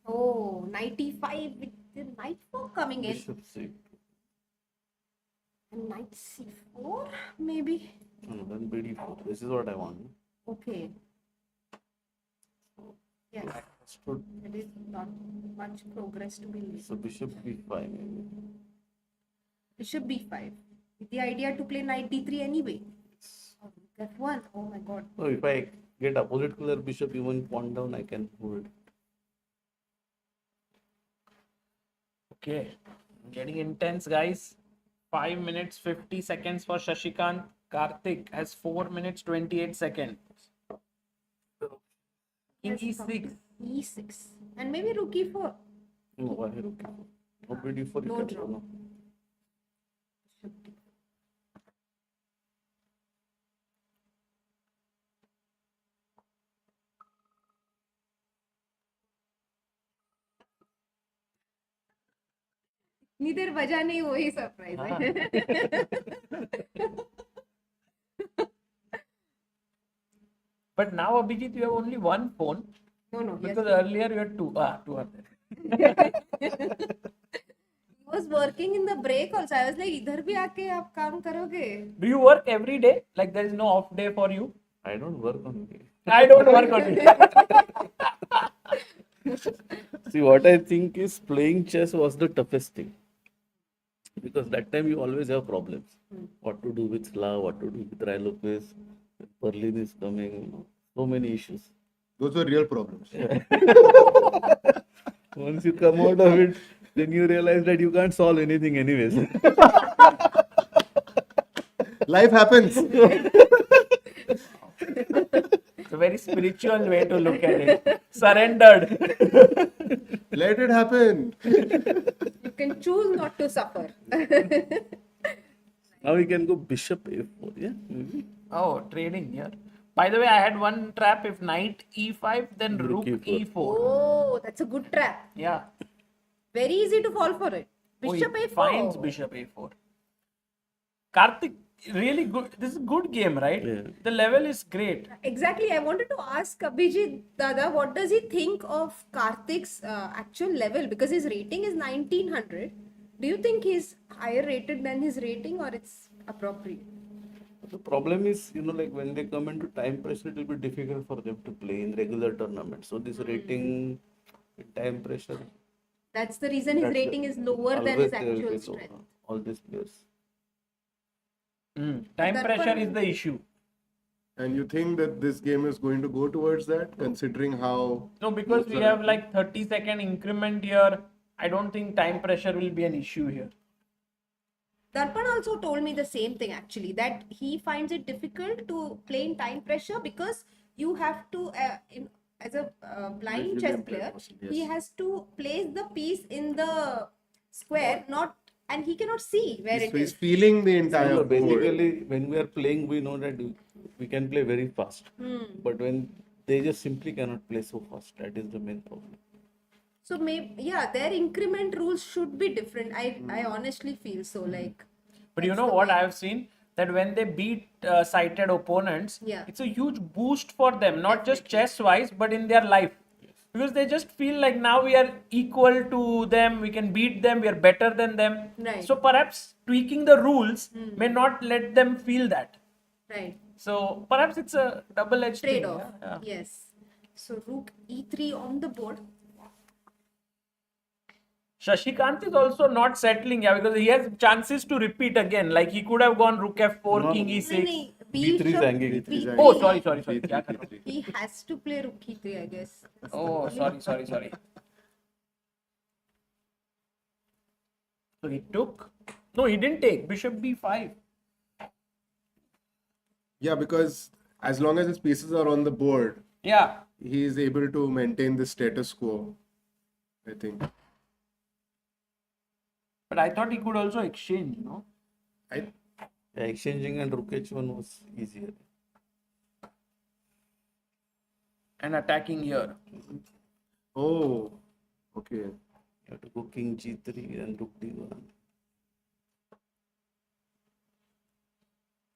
Oh, 95 with the knight 4 coming in. Bishop c2. And knight c4 maybe. No, then bd4. This is what I want. Okay. Yes. Understood. There is not much progress to be made. So bishop b5 maybe. Bishop b5 with the idea to play knight d3 anyway. Oh, f1. Oh my god. So if I get opposite color bishop even pawn down, I can hold. Okay. Getting intense, guys. 5 minutes 50 seconds for Shashikant. Karthik has 4 minutes 28 seconds. King e6. e6 and maybe rook e4. No, why rook e4? No bd4 No you can draw. draw. No. Bishop d4. इतनी देर बजा नहीं वही surprise है. But now, Abhijit, you have only one phone. No, Because yes. earlier you had two. Two are there. He was working in the break also. I was like, इधर भी आके आप काम करोगे? Do you work every day? Like there is no off day for you? I don't work on it. I don't work on it. See, what I think is playing chess was the toughest thing. Because that time you always have problems. What to do with Slav, what to do with Rai Lopez, Berlin is coming, you know, so many issues. Those were real problems. Once you come out of it, then you realize that you can't solve anything anyways. Life happens. It's a very spiritual way to look at it. Surrendered. Let it happen. You can choose not to suffer. Now we can go bishop a4, yeah? Maybe. Oh, trading here. By the way, I had one trap. If knight e5, then rook e4. Oh, that's a good trap. Yeah. Very easy to fall for it. Oh, Bishop he a4. finds bishop a4. Karthik, really good. This is a good game, right? Yeah. The level is great. Exactly. I wanted to ask Abhijit Dada, what does he think of Karthik's actual level? Because his rating is 1900. Do you think he's higher rated than his rating or it's appropriate? The problem is, you know, like when they come into time pressure, it will be difficult for them to play in regular tournaments. So this rating in time pressure. That's the reason his that's rating is lower than his always there will actual be so, strength. all these players. Time Darpan- pressure is the issue. And you think that this game is going to go towards that, considering how... No, because we have like 30-second increment here. I don't think time pressure will be an issue here. Darpan also told me the same thing actually, that he finds it difficult to play in time pressure because you have to, as a blind Visually chess impaired player, person, he yes. has to place the piece in the square, not, and he cannot see where it So he's is. feeling the entire So board. basically, when we are playing, we know that we can play very fast. But when they just simply cannot play so fast, that is the main problem. So maybe, yeah, their increment rules should be different. I honestly feel so. Like, But you know what I have seen? That when they beat sighted opponents, Yeah. it's a huge boost for them, not just chess wise, but in their life. Because they just feel like now we are equal to them, we can beat them, we are better than them. Right. So perhaps tweaking the rules may not let them feel that. right, So perhaps it's a double-edged thing. trade-off. Yeah? Yes. So rook e3 on the board. Shashikant is also not settling, yeah, because he has chances to repeat again. Like he could have gone rook f4, No, king no. e6. नहीं, B3 is bishop hanging. B3. Oh, sorry. क्या कर रहा हूँ? He has to play rook e3, I guess. Oh, sorry. So he took. No, he didn't take. Bishop b5. Yeah, because as long as his pieces are on the board, Yeah. he is able to maintain the status quo, I think. But I thought he could also exchange, no? Yeah, exchanging and rook h1 was easier. And attacking here. Oh, okay. You have to go king g3 and rook d1.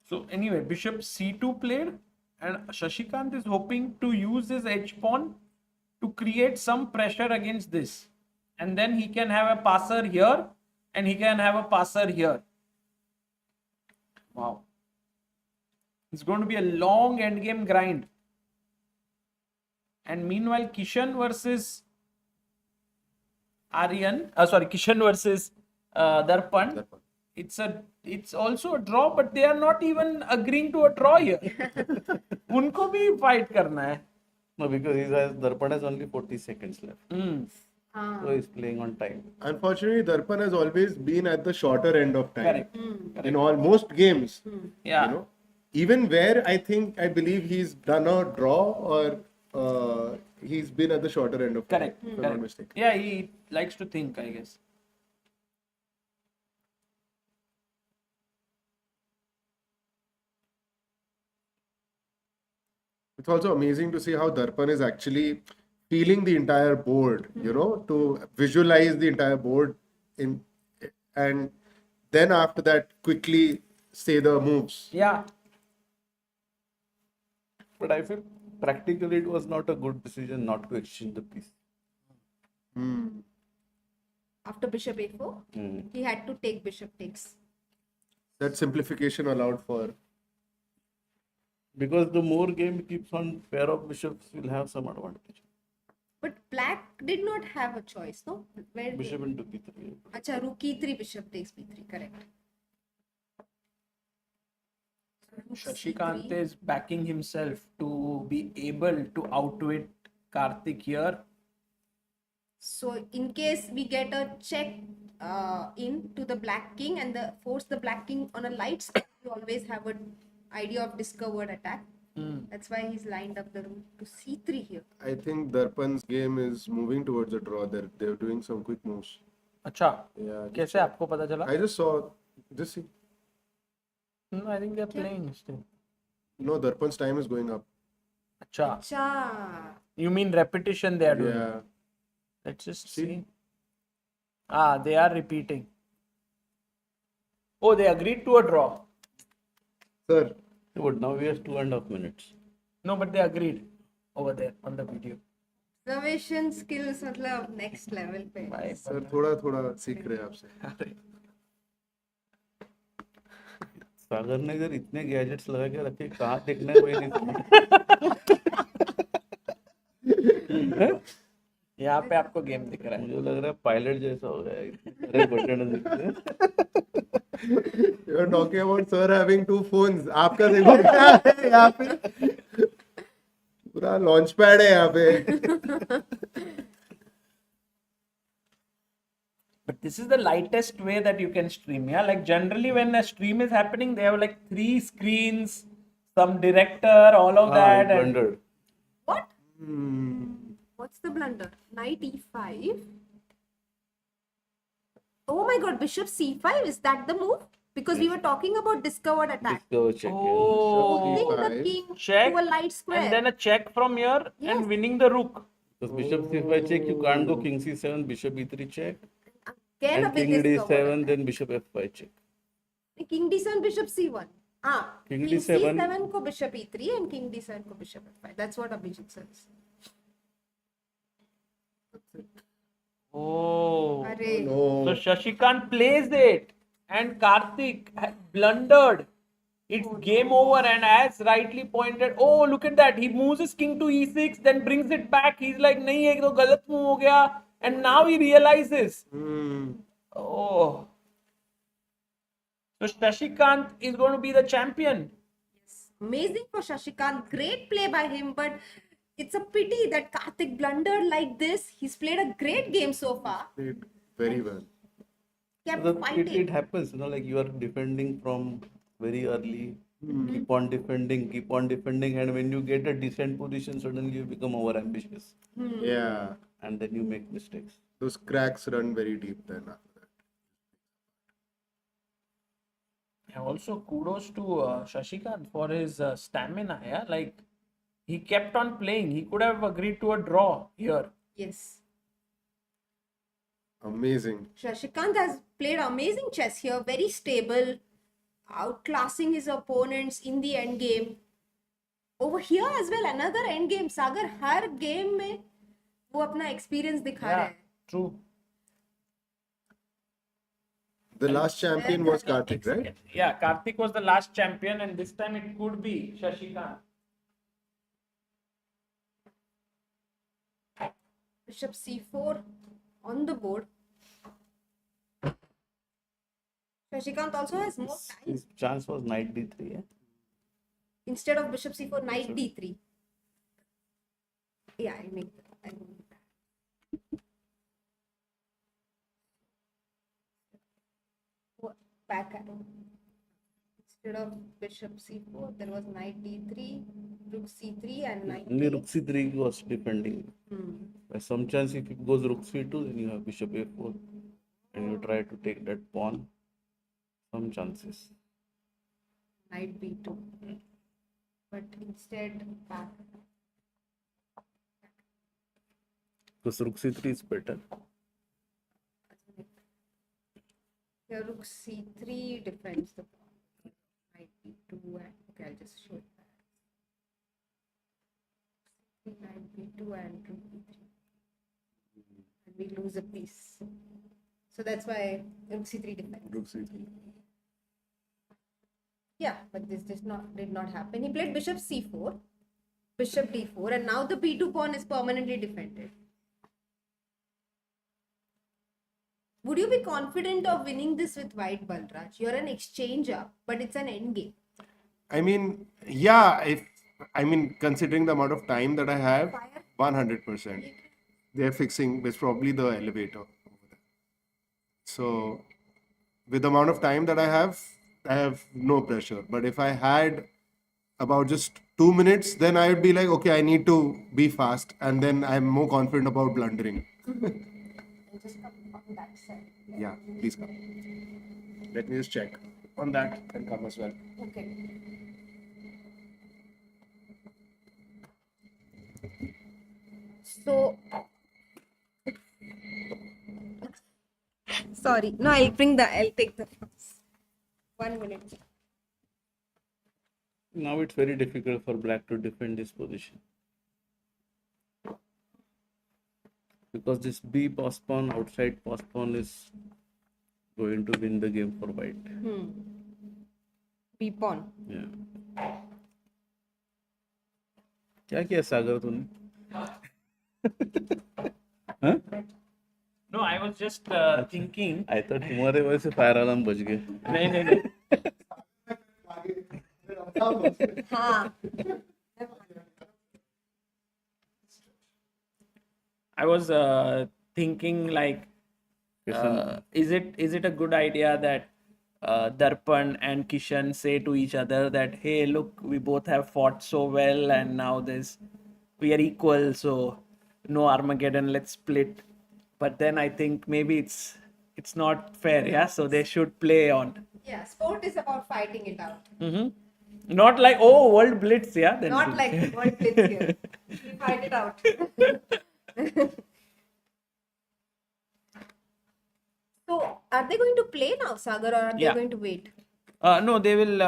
So anyway, bishop c2 played, and Shashikant is hoping to use his h pawn to create some pressure against this. And then he can have a passer here, and he can have a passer here. Wow. It's going to be a long endgame grind. And meanwhile, Kishan versus Kishan versus Darpan. It's also a draw, but they are not even agreeing to a draw here. उनको भी fight करना है. No, because Darpan has only 40 seconds left. So he's playing on time. Unfortunately, Darpan has always been at the shorter end of time. Correct. In most games. Yeah. You know, even where I believe he's done a draw or he's been at the shorter end of time. Correct. If I'm not Correct. mistaken. Yeah, he likes to think, I guess. It's also amazing to see how Darpan is actually feeling the entire board, to visualize the entire board and then after that quickly say the moves. Yeah. But I feel practically it was not a good decision not to exchange the piece. After bishop a4, he had to take bishop takes. That simplification allowed for. Because the more game keeps on, pair of bishops will have some advantage. But black did not have a choice, no? Where Bishop into b3. Acha, rook e3, bishop takes b3, correct. Shashikant is backing himself to be able to outwit Karthik here. So in case we get a check into the black king and force the black king on a light spot, you always have an idea of discovered attack. That's why he's lined up the route to c3 here. I think Darpan's game is moving towards a draw. They're doing some quick moves. अच्छा. Yeah. कैसे आपको पता चला? I just saw this. No, I think they're playing still. No, Darpan's time is going up. अच्छा. Acha. You mean repetition they are doing? Yeah. Let's just see. They are repeating. Oh, they agreed to a draw. Sir. But now we have 2.5 minutes. No, but they agreed over there on the video. Observation skills मतलब next level पे. Sir, थोड़ा सीख रहे हैं आपसे. सागर ने इधर इतने गैजेट्स लगा के रखे, कहाँ देखना है वही नहीं. यहाँ पे आपको गेम दिख रहा है. मुझे लग रहा है पायलट जैसा हो गया है, इतने सारे बटन दिखते हैं. You're talking about sir having two phones. आपका देखो क्या है यहाँ पे? पूरा लॉन्च पैड है यहाँ पे. But this is the lightest way that you can stream. Yeah, like generally when a stream is happening, they have like 3 screens, some director, all of that. Wondered. What? What's the blunder? Knight e5. Oh my god, bishop c5. Is that the move? Because we were talking about discovered attack. Discover check. Forcing the C5. king Check to a light square. and then a check from here Yes. and winning the rook. Because bishop c5 check, you can't go king c7, bishop e3 check, Again a and big king discovered d7, attack. then bishop f5 check. King d7, bishop c1. King King d7. c7 ko bishop e3 and king d7 ko bishop f5. That's what Abhijit says. Oh. Arey. So Shashikant plays it and Karthik had blundered. It's game over, and as rightly pointed, oh look at that, he moves his king to e6, then brings it back. He's like, nahi, ek to galat move ho gaya, and now he realizes. Oh. So Shashikant is going to be the champion. Amazing for Shashikant. Great play by him, but it's a pity that Karthik blundered like this. He's played a great game so far. Played very well. Kept It fighting. happens, like you are defending from very early, keep on defending, and when you get a decent position, suddenly you become over ambitious. Yeah. And then you make mistakes. Those cracks run very deep then after that. And also kudos to Shashikant for his stamina. Yeah, like he kept on playing. He could have agreed to a draw here. Yes. Amazing. Shashikant has played amazing chess here. Very stable. Outclassing his opponents in the end game. Over here as well, another end game. Sagar her game में वो अपना experience दिखा रहा है. True. The last champion was Karthik, right? Yeah, Karthik was the last champion, and this time it could be Shashikant. Bishop c4 on the board. Shashikant also has more time. His chance was knight d3. Yeah? Instead of bishop c4, knight d3. Yeah, I make that. Back arrow. Instead of bishop c4, there was knight d3, rook c3, and knight Only d8. rook c3 was defending. By some chance, if it goes rook c2, then you have bishop a4, and you try to take that pawn. Some chances. Knight b2. But instead, back. Because rook c3 is better. Here, rook c3 defends the pawn. Knight b2, and okay, I'll just show it back. Knight b2 and rook b3. And we lose a piece. So that's why rook c3 defends. Rook c3. Yeah, but this did not happen. He played bishop c4, bishop d4, and now the b2 pawn is permanently defended. Would you be confident of winning this with white, Balraj? You're an exchanger, but it's an endgame. I mean, yeah, considering the amount of time that I have, 100%. They're fixing, it's probably the elevator over there. So, with the amount of time that I have no pressure. But if I had about just 2 minutes, then I would be like, okay, I need to be fast. And then I'm more confident about blundering. And just come on that side. Yeah, please come. Let me just check on that and come as well. Okay. So, sorry. No, I'll take the 1 minute. Now it's very difficult for black to defend this position. Because this b pawn, outside pawn is going to win the game for white. B pawn. Yeah. क्या किया सागर तूने? Huh? No, I was just thinking. I thought तुम्हारे वजह से fire alarm बज गए. नहीं. हाँ. I was thinking like, is it a good idea that Darpan and Kishan say to each other that, hey, look, we both have fought so well, and now we are equal, so no Armageddon, let's split. But then I think maybe it's not fair, yeah. So they should play on. Yeah, sport is about fighting it out. Not like, oh, World Blitz, yeah. Then Not like World Blitz here. We fight it out. So, are they going to play now, Sagar, or are they Yeah. going to wait? No, they will.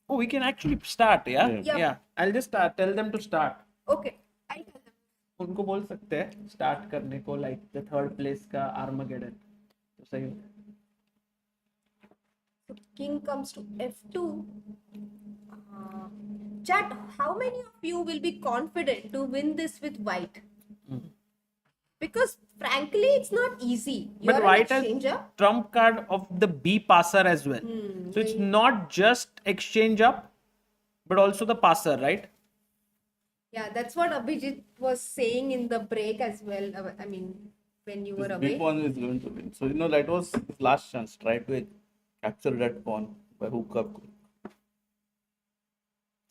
Oh, we can actually start, yeah. Yeah. I'll just tell them to start. Okay. I'll tell them. उनको बोल सकते हैं start करने को, like the third place का Armageddon. तो सही होता है. So, king comes to f2. Chat, how many of you will be confident to win this with white? Because frankly, it's not easy. You But are an white has exchanger. trump card of the B passer as well. So it's not just exchange up, but also the passer, right? Yeah, that's what Abhijit was saying in the break as well. I mean, when you were This away. big pawn is going to win. So, that was his last chance. Try to capture that pawn by hook up.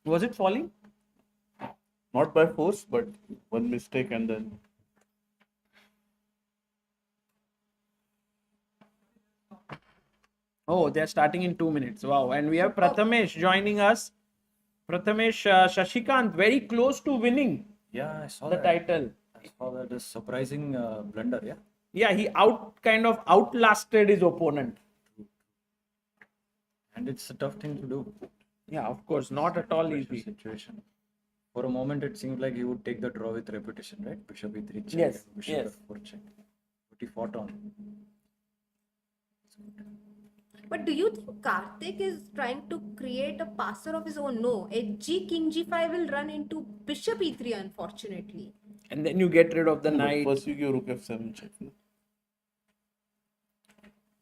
Was it falling? Not by force, but one mistake and then. Oh, they're starting in 2 minutes. Wow. And we have Prathamesh joining us. Prathamesh, Shashikant, very close to winning Yeah, I saw the that. title. I saw that. A surprising blunder, yeah. Yeah, he kind of outlasted his opponent. And it's a tough thing to do. Yeah, of course, not at all Pressure easy. situation. For a moment, it seemed like he would take the draw with repetition, right? Bishop e3 check, Yes, and bishop yes. f4 check. But he fought on. But do you think Karthik is trying to create a passer of his own? No, HG king g5 will run into bishop e3, unfortunately. And then you get rid of the No, but knight. First, you give rook f7 check. No?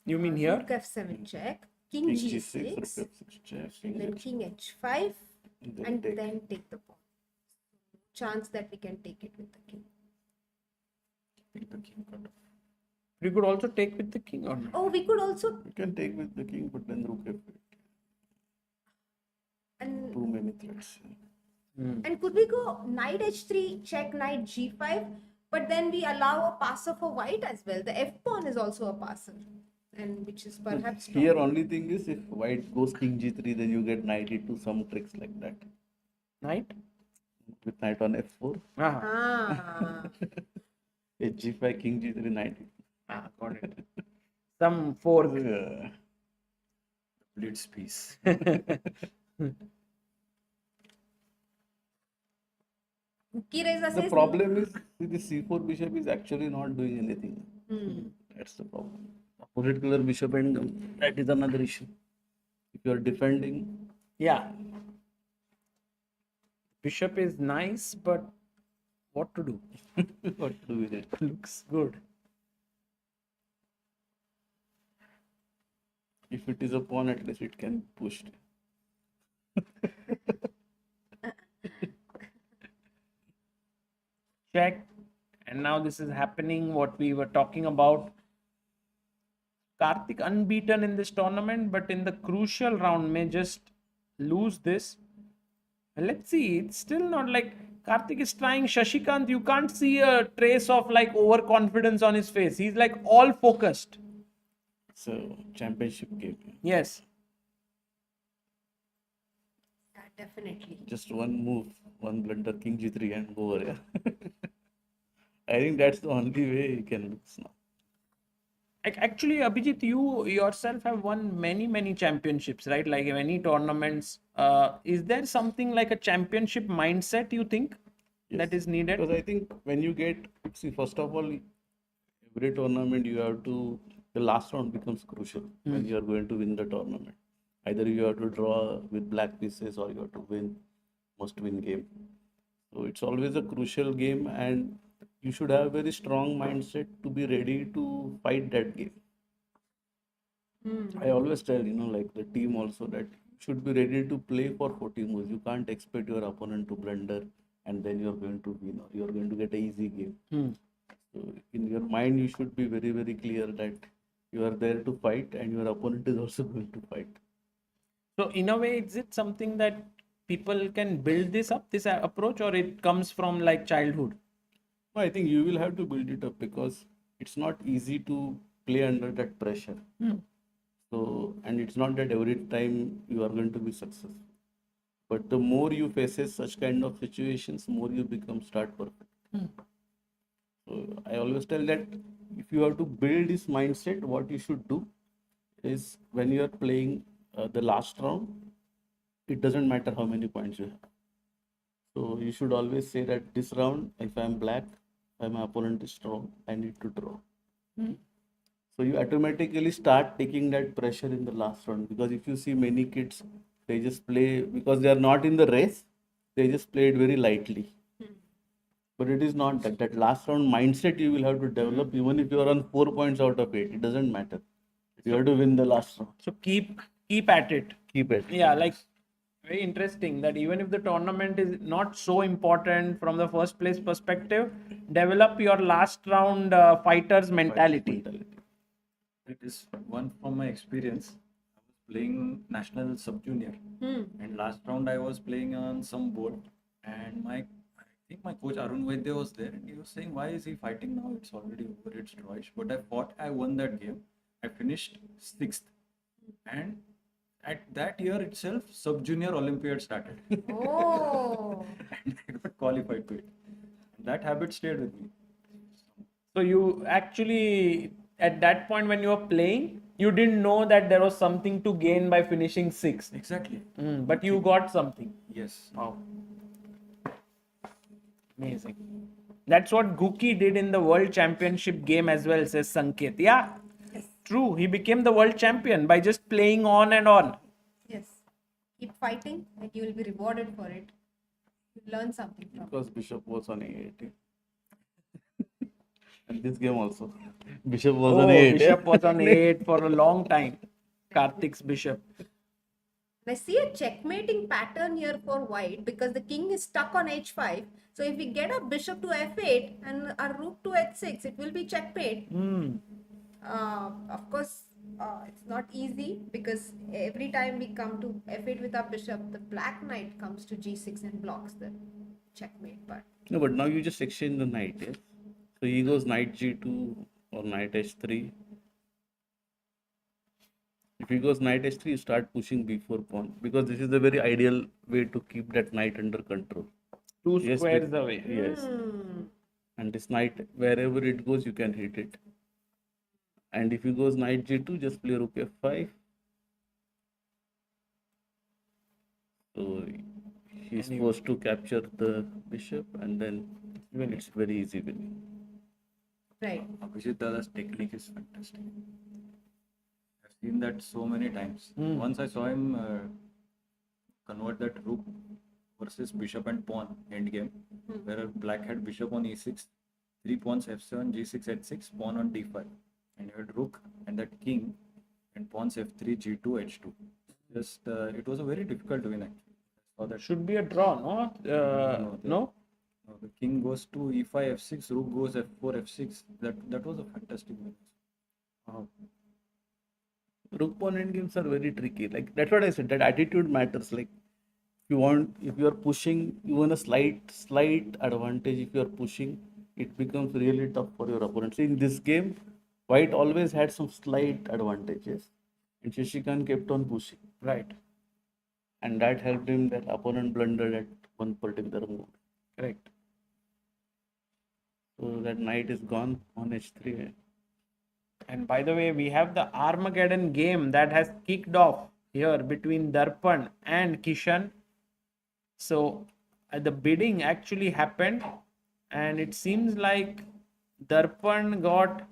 You mean here? Rook f7 check, king King g6, g6, rook f6 check. and then H- king h5, then and take. then take the pawn. Chance that we can take it with the king. Take the king cut off. You could also take with the king or not? Oh, we could also, You can take with the king, but then rook f8. and Too many threats. and could we go knight h3 check, knight g5, but then we allow a passer for white as well. The f pawn is also a passer, and which is perhaps Here, strong. only thing is if white goes king g3, then you get knight e2, some tricks like that. Knight? With knight on f4, Ah. h5, king g3, knight e2. Ah, got it. Some four. Yeah. Blitz piece. Kireza The says problem is the c4 bishop is actually not doing anything. Hmm. That's the problem. Opposite color bishop and that is another issue. If you are defending, Yeah. Bishop is nice, but what to do? what to do with it? Looks good. If it is a pawn, at least it can push. Check. And now this is happening, what we were talking about. Karthik unbeaten in this tournament, but in the crucial round may just lose this. Let's see. It's still not like Karthik is trying. Shashikant, you can't see a trace of like overconfidence on his face. He's like all focused. It's a championship game. Yes. Yeah, definitely. Just one move, one blunder, king g3 and go over. Yeah. I think that's the only way you can lose now. Actually, Abhijit, you yourself have won many championships, right? Like many tournaments. Is there something like a championship mindset you think that is needed? Because I think when you get, see, first of all, every tournament you have to, the last round becomes crucial when you are going to win the tournament. Either you have to draw with black pieces or you have to win, must win game. So it's always a crucial game and you should have a very strong mindset to be ready to fight that game. I always tell, like the team also that you should be ready to play for 40 moves. You can't expect your opponent to blunder and then you're going to win or you're going to get an easy game. So in your mind, you should be very clear that you are there to fight and your opponent is also going to fight. So in a way, is it something that people can build this up, this approach, or it comes from like childhood? No, I think you will have to build it up because it's not easy to play under that pressure. So, and it's not that every time you are going to be successful. But the more you faces such kind of situations, more you become start perfect. So I always tell that if you have to build this mindset, what you should do is when you are playing the last round, it doesn't matter how many points you have. So you should always say that this round, if I'm black, if my opponent is strong, I need to draw. So you automatically start taking that pressure in the last round because if you see many kids, they just play because they are not in the race, they just play it very lightly. But it is not that. That last round mindset you will have to develop even if you are on 4 points out of 8. It doesn't matter. You have to win the last round. So keep at it. Keep it. Yeah, like very interesting that even if the tournament is not so important from the first place perspective, develop your last round fighters mentality. It is one from my experience. I was playing national sub junior, and last round I was playing on some board, and I think my coach Aryan Vaidya was there, and he was saying, "Why is he fighting now? It's already over. It's drawish." But I fought. I won that game. I finished 6th, and at that year itself, sub junior Olympiad started. Oh. And I got qualified to it. That habit stayed with me. So you actually, at that point when you were playing, you didn't know that there was something to gain by finishing 6th. Exactly. But you got something. Yes. Wow. Amazing. That's what Guki did in the World Championship game as well, says Sanket. Yeah, true. He became the world champion by just playing on and on. Yes. Keep fighting and you will be rewarded for it. You learn something from it. Because Bishop was on A8. And this game also. Bishop was on A8. Bishop was on A8 for a long time. Karthik's bishop. I see a checkmating pattern here for white because the king is stuck on h5. So if we get a bishop to f8 and a rook to h6, it will be checkmate. Of course, it's not easy because every time we come to f8 with our bishop, the black knight comes to g6 and blocks the checkmate part. No, but now you just exchange the knight, yes? So he goes knight g2 or knight h3. If he goes knight h3, you start pushing b4 pawn because this is the very ideal way to keep that knight under control. Two squares away. Yes. And this knight, wherever it goes, you can hit it. And if he goes knight g2, just play rook f5. So he's forced to capture the bishop and then it's very easy winning. Right. Abhijit Dada's technique is fantastic. I've seen that so many times. Once I saw him convert that rook versus bishop and pawn endgame, where black had bishop on e6, 3 pawns f7, g6, h6, pawn on d5, and you had rook and that king and pawns f3, g2, h2. Just it was a very difficult win actually. So that should be a draw, no? No. The king goes to e5, f6, rook goes f4, f6. That was a fantastic win. Rook pawn endgames are very tricky. Like that's what I said. That attitude matters. Like if you are pushing, even a slight advantage. If you are pushing, it becomes really tough for your opponent. See, in this game, white always had some slight advantages, and Shashikant kept on pushing. Right. And that helped him. That opponent blundered at one particular move. Correct. So that knight is gone on h3. And by the way, we have the Armageddon game that has kicked off here between Darpan and Kishan. So the bidding actually happened, and it seems like Darpan got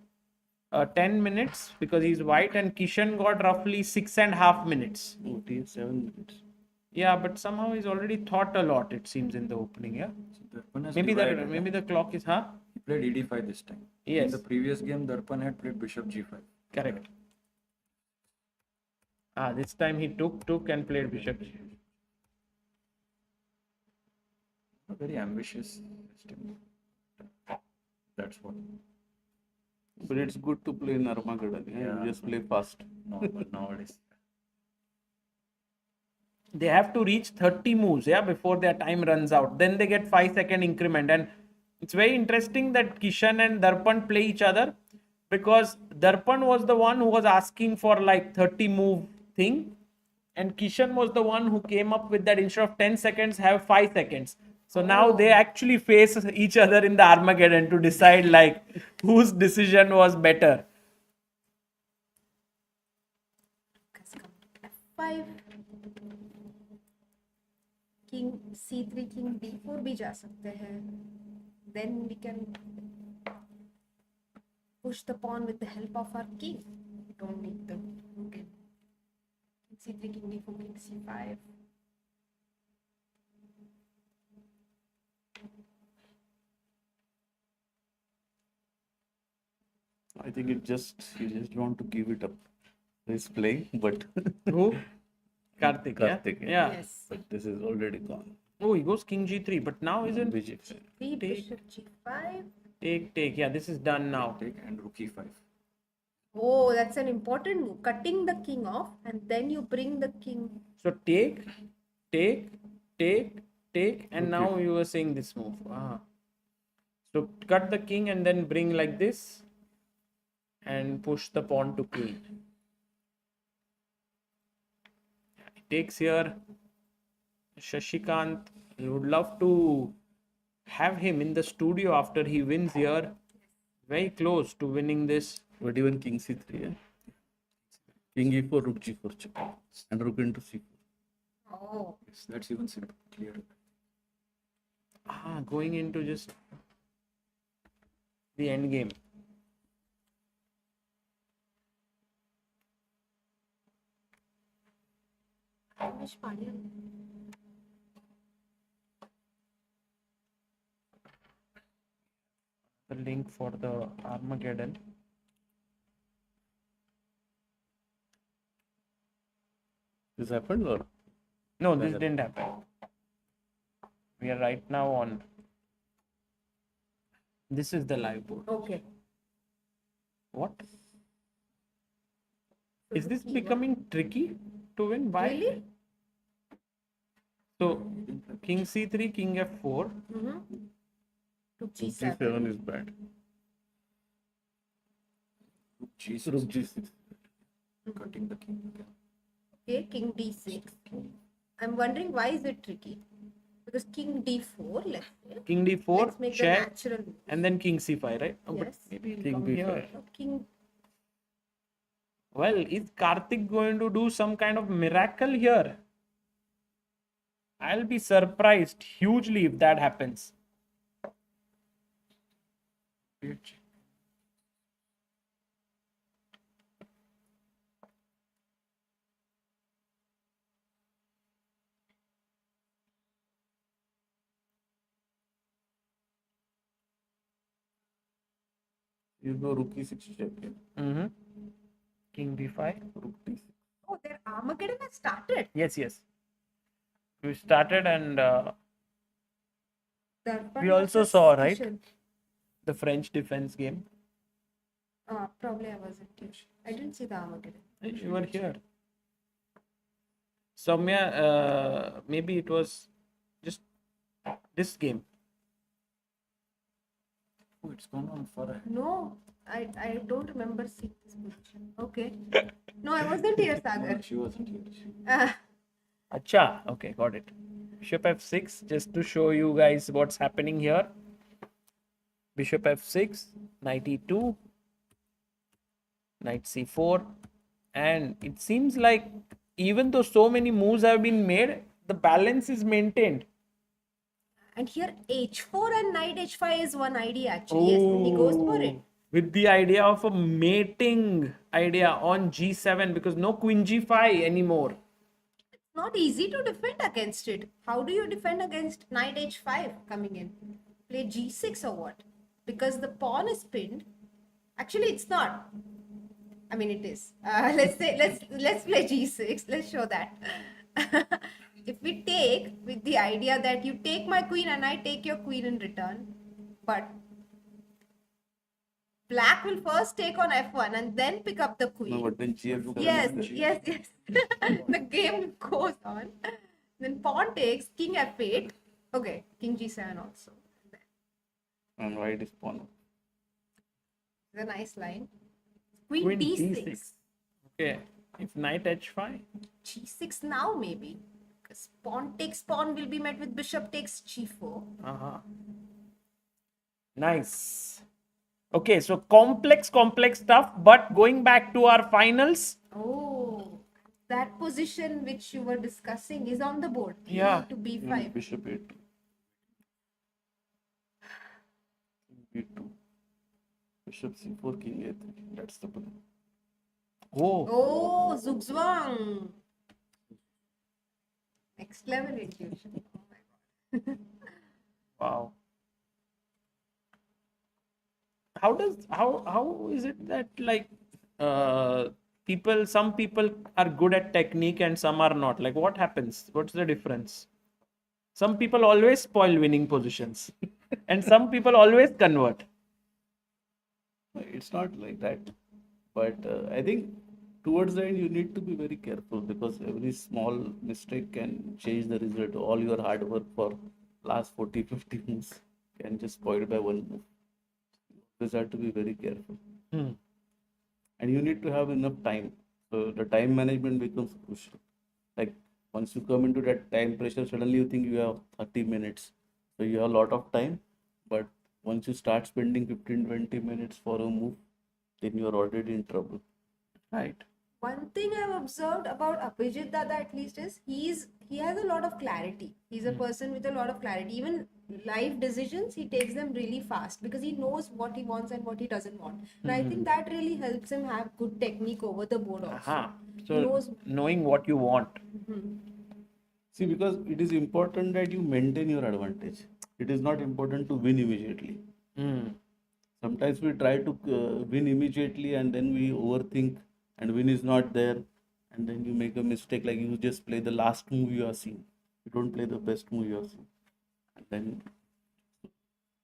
10 minutes because he's white, and Kishan got roughly 6.5 minutes. 7 minutes. Yeah, but somehow he's already thought a lot, it seems, in the opening. Yeah. So Maybe the clock is, huh? He played e5 this time. Yes. In the previous game, Darpan had played bishop g5. Correct. This time he took and played bishop. Very ambitious. That's what. But it's good to play in Armageddon. Yeah. You just play fast. No, but nowadays. They have to reach 30 moves, yeah, before their time runs out. Then they get 5-second increment. And It's very interesting that Kishan and Darpan play each other, because Darpan was the one who was asking for like 30 move thing, and Kishan was the one who came up with that instead of 10 seconds, have 5 seconds. So now they actually face each other in the Armageddon to decide like whose decision was better. F5, king c3, king d4 भी जा सकते हैं. Then we can push the pawn with the help of our king. We don't need the okay. King c3, king d4, king c5. I think you just want to give it up. He's playing, but Who? Karthik, yeah? Karthik, Yeah. Yes. But this is already gone. Oh, he goes king g3, but now isn't Vijay. Three, bishop g5. take. Yeah, this is done now. Take and rook e5. Oh, that's an important move. Cutting the king off, and then you bring the king. So take, and now you were saying this move. So cut the king and then bring like this, and push the pawn to queen. He takes here. Shashikant, I would love to have him in the studio after he wins here. Very close to winning this. But even king c3, yeah? King e4, rook g4 check. And rook into c4. Oh. Yes, that's even simple, clear. Going into just the end game. The link for the Armageddon. This happened or? No, this didn't happen. We are right now on. This is the live board. Okay. What? Is this becoming tricky to win? Why? Really? So, king c3, king f4. Mm-hmm. Rook g7 g7. is bad. Rook g6. Rook g6. Cutting the king again. Okay, king d6. I'm wondering why is it tricky? Because king d4, let's say. King d4, Let's make the check, natural move. and then king c5, right? Oh, but Yes. maybe he'll King come b5. here. No, king. Well, is Karthik going to do some kind of miracle here? I'll be surprised hugely if that happens. You go rook e6 check. Mm-hmm. King b5. Rook d6. Oh, their Armageddon has started. Yes. We started and Darpan we also versus saw, right? Kishan. The French defense game. Probably I wasn't here. I didn't see the Armageddon. You were here. Soumya, maybe it was just this game. Oh, it's gone on for a No, I don't remember seeing this position. Okay. No, I wasn't here, Sagar. She wasn't here. Acha, okay, got it. Bishop f6, just to show you guys what's happening here. Bishop f6, knight e2, knight c4, and it seems like even though so many moves have been made, the balance is maintained. And here h4 and knight h5 is one idea actually. Yes, he goes for it. With the idea of a mating idea on g7, because no queen g5 anymore. It's not easy to defend against it. How do you defend against knight h5 coming in? Play g6 or what? Because the pawn is pinned. Actually, it's not. I mean, it is. Let's play g6. Let's show that. If we take with the idea that you take my queen and I take your queen in return, but black will first take on f1 and then pick up the queen. No, but then gf7. Yes. The game goes on. Then pawn takes king f8. Okay, king g7 also. and white is pawn. It's a nice line. Queen, Queen d6. d6. Okay. If knight h5. G6 now maybe. Because pawn takes pawn will be met with bishop takes g4. Uh-huh. Nice. Okay, so complex stuff. But going back to our finals. Oh, that position which you were discussing is on the board. Yeah. To b5. Bishop a2. b2. Bishop c4, king a3. That's the plan. Oh, Zugzwang. Next level intuition. Oh my god. Wow. How is it that like some people are good at technique and some are not? Like what happens? What's the difference? Some people always spoil winning positions and some people always convert. It's not like that. But I think towards the end you need to be very careful because every small mistake can change the result. All your hard work for last 40-50 moves can just spoil by one move. You have to be very careful. Hmm. And you need to have enough time. So the time management becomes crucial. Like once you come into that time pressure, suddenly you think you have 30 minutes. So you have a lot of time. But once you start spending 15-20 minutes for a move, then you are already in trouble. Right. One thing I've observed about Abhijit Dada at least is he has a lot of clarity. He's a person with a lot of clarity. Even life decisions, he takes them really fast because he knows what he wants and what he doesn't want. And I think that really helps him have good technique over the board also. Uh-huh. He So knows. knowing what you want. See, because it is important that you maintain your advantage. It is not important to win immediately. Sometimes we try to win immediately and then we overthink and win is not there. And then you make a mistake like you just play the last move you have seen. You don't play the best move you have seen. And then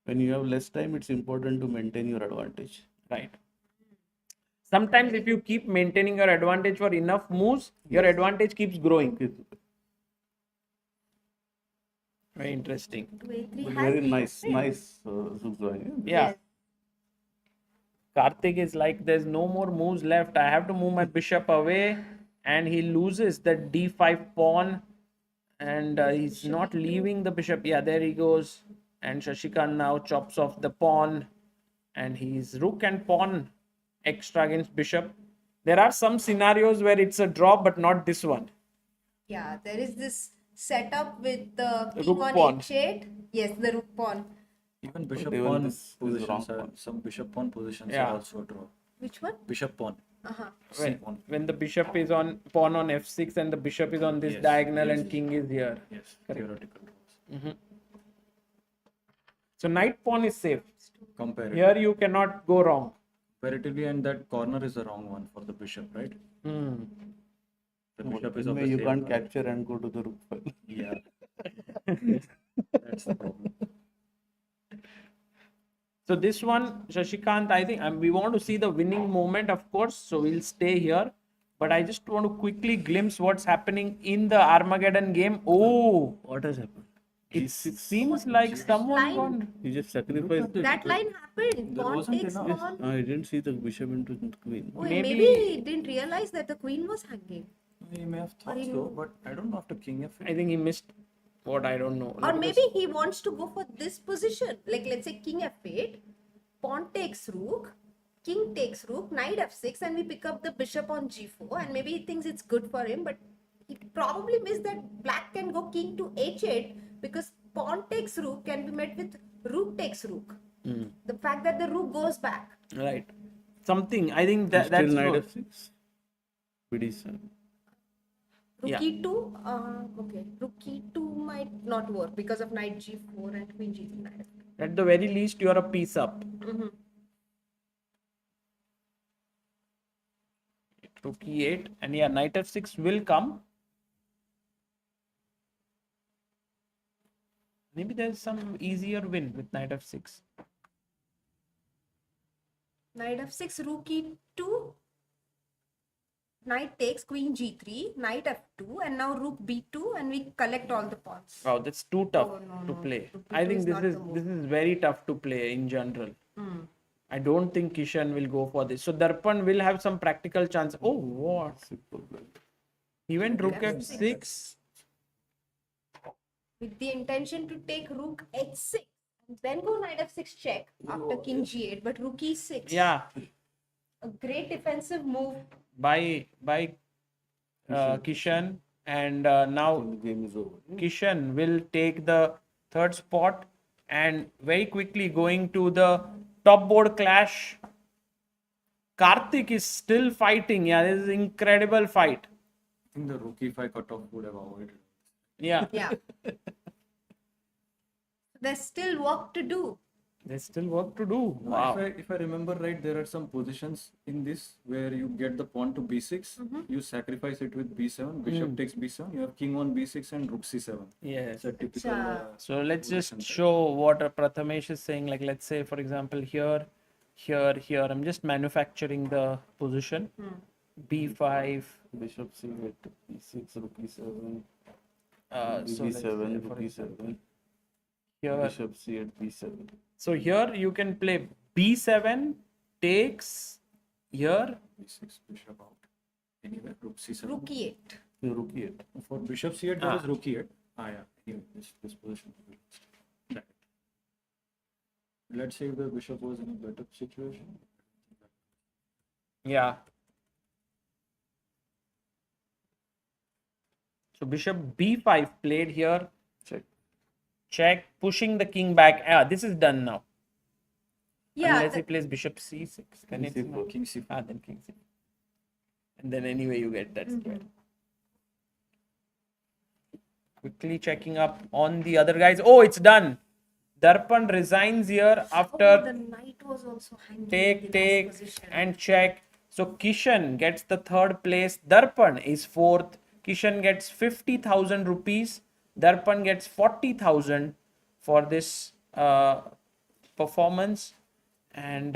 when you have less time, it's important to maintain your advantage. Right. Sometimes if you keep maintaining your advantage for enough moves, your advantage keeps growing. Very interesting. Very nice Zugzwang. Yeah. Karthik is like, there's no more moves left. I have to move my bishop away, and he loses the d5 pawn, and he's not leaving the bishop. Yeah, there he goes. And Shashikant now chops off the pawn, and he's rook and pawn extra against bishop. There are some scenarios where it's a draw, but not this one. Yeah, there is this setup with the king Rook on pawn. h8. Yes, the rook pawn. Even bishop Even pawn this is wrong positions are, some bishop pawn positions Yeah. are also a draw. Which one? Bishop pawn. When the bishop is on pawn on f6 and the bishop is on this Yes, diagonal yes, and king is here. Yes, Correct. theoretical draws. So knight pawn is safe. Comparatively. Here you cannot go wrong. Comparatively, and that corner is the wrong one for the bishop, right? The bishop is of the You same can't corner. capture and go to the rook file. Yeah. That's the problem. So this one, Shashikant, I think we want to see the winning moment, of course. So we'll stay here. But I just want to quickly glimpse what's happening in the Armageddon game. Oh, What has happened? it seems like someone gone. He just sacrificed it. That line happened. There Pawn wasn't takes enough. pawn. I didn't see the bishop into the queen. Oh, Maybe- maybe he didn't realize that the queen was hanging. He may have thought so, but I don't know after king f8. I think he missed what I don't know. Or maybe he wants to go for this position. Like let's say king f8, pawn takes rook, king takes rook, knight f6, and we pick up the bishop on g4. And maybe he thinks it's good for him, but he probably missed that black can go king to h8 because pawn takes rook can be met with rook takes rook. The fact that the rook goes back. Right. Something. I think that Still that's knight good. f6. PD7. Rook Yeah. e2, okay. Rook e2 might not work because of knight g4 and queen g3 knight f3. At the very least, you are a piece up. Rook e8, and yeah, knight f6 will come. Maybe there's some easier win with knight f6. Knight f6, rook e2. knight takes, queen g3, knight f2, and now rook b2, and we collect all the pawns. Wow, that's too tough Oh, no, to no. play. Rook I b2 think is this not is the move. this is very tough to play in general. Hmm. I don't think Kishan will go for this. So Darpan will have some practical chance. Oh, what? He went rook f6. With the intention to take rook h6, and then go knight f6 check after king g8, but rook e6. Yeah, A great defensive move. by Kishan, and now game is over. Kishan will take the third spot and very quickly going to the top board clash. Karthik is still fighting. Yeah, this is incredible fight. I think the rookie fight cutoff would have avoided. Yeah. Yeah. There's still work to do. There's still work to do. No, Wow. if I remember right, there are some positions in this where you get the pawn to b6, you sacrifice it with b7, bishop takes b7, you have king on b6 and rook c7. Yes. It's a typical. So let's just position, right? show what Prathamesh is saying. Like, let's say, for example, here. I'm just manufacturing the position. B5. Bishop c8, e6, rook e7, So let's say, b7, for rook e7, Here. bishop c8, b7. So here you can play b7 takes here. b6, bishop out. Anyway, rook c7. Rook e8. Rook e8. For bishop c8, there is rook e8. Yeah. Anyway, this position. Right. Let's say if the bishop was in a better situation. Yeah. So bishop b5 played here. Check, pushing the king back. This is done now. Yeah. Unless he plays bishop c6. Can it c4, king c4. then king c4. And then anyway you get that square. Quickly checking up on the other guys. Oh, it's done. Darpan resigns here Oh, after the knight was also hanging. take and check. So Kishan gets the third place. Darpan is fourth. Kishan gets 50,000 rupees. Darpan gets 40,000 for this performance, and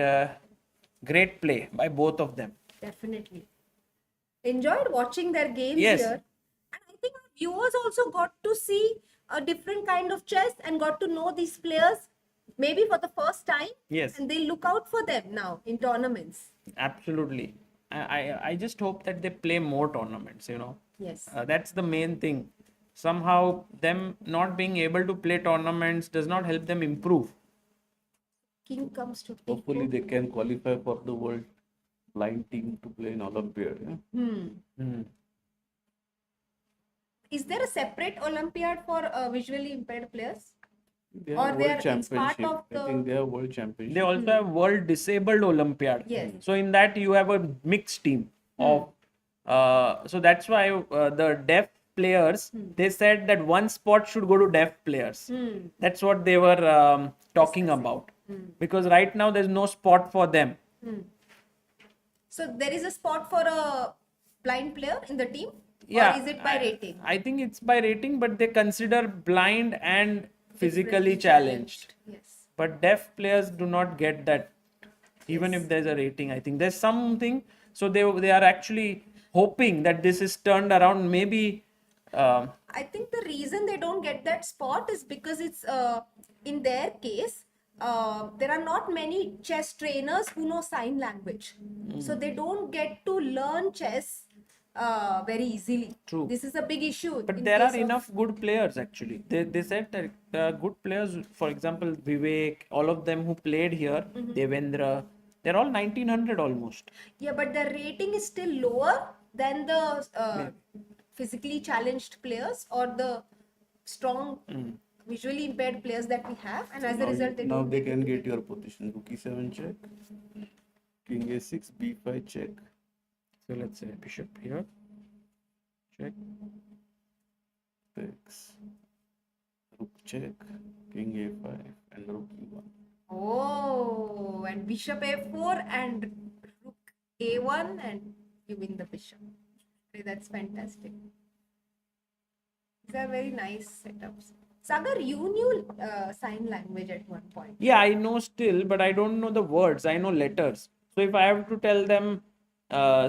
great play by both of them. Definitely. Enjoyed watching their games Yes. here. And I think our viewers also got to see a different kind of chess and got to know these players maybe for the first time. Yes. And they look out for them now in tournaments. Absolutely. I just hope that they play more tournaments, Yes. That's the main thing. Somehow them not being able to play tournaments does not help them improve. King comes to take. Hopefully they can qualify for the world blind team to play in Olympiad. Yeah? Is there a separate Olympiad for visually impaired players? They Or have they world are it's championship. part of I think the. they have world championship. They also have World Disabled Olympiad. Yes. So in that you have a mixed team of. So that's why the deaf players they said that one spot should go to deaf players. That's what they were talking about. Because right now there's no spot for them. So there is a spot for a blind player in the team? Yeah. Or is it by rating? I think it's by rating, but they consider blind and physically challenged. Yes. But deaf players do not get that, even if there's a rating. I think there's something. So they are actually hoping that this is turned around. Maybe. I think the reason they don't get that spot is because it's in their case there are not many chess trainers who know sign language, so they don't get to learn chess very easily. True. This is a big issue. But in there case are of- enough good players actually. They said that there are good players. For example, Vivek, all of them who played here, Devendra, they're all 1900 almost. Yeah, but their rating is still lower than the physically challenged players or the strong visually impaired players that we have, and as a result they Now don't. they can get your position. Rook e7 check, king a6, b5 check. So let's say bishop here. Check. Takes. Rook check, king a5, and rook e1. Oh, and bishop a4 and rook a1, and you win the bishop. Okay, that's fantastic. These are very nice setups. Sagar, you knew sign language at one point. Yeah, I know still, but I don't know the words. I know letters. So if I have to tell them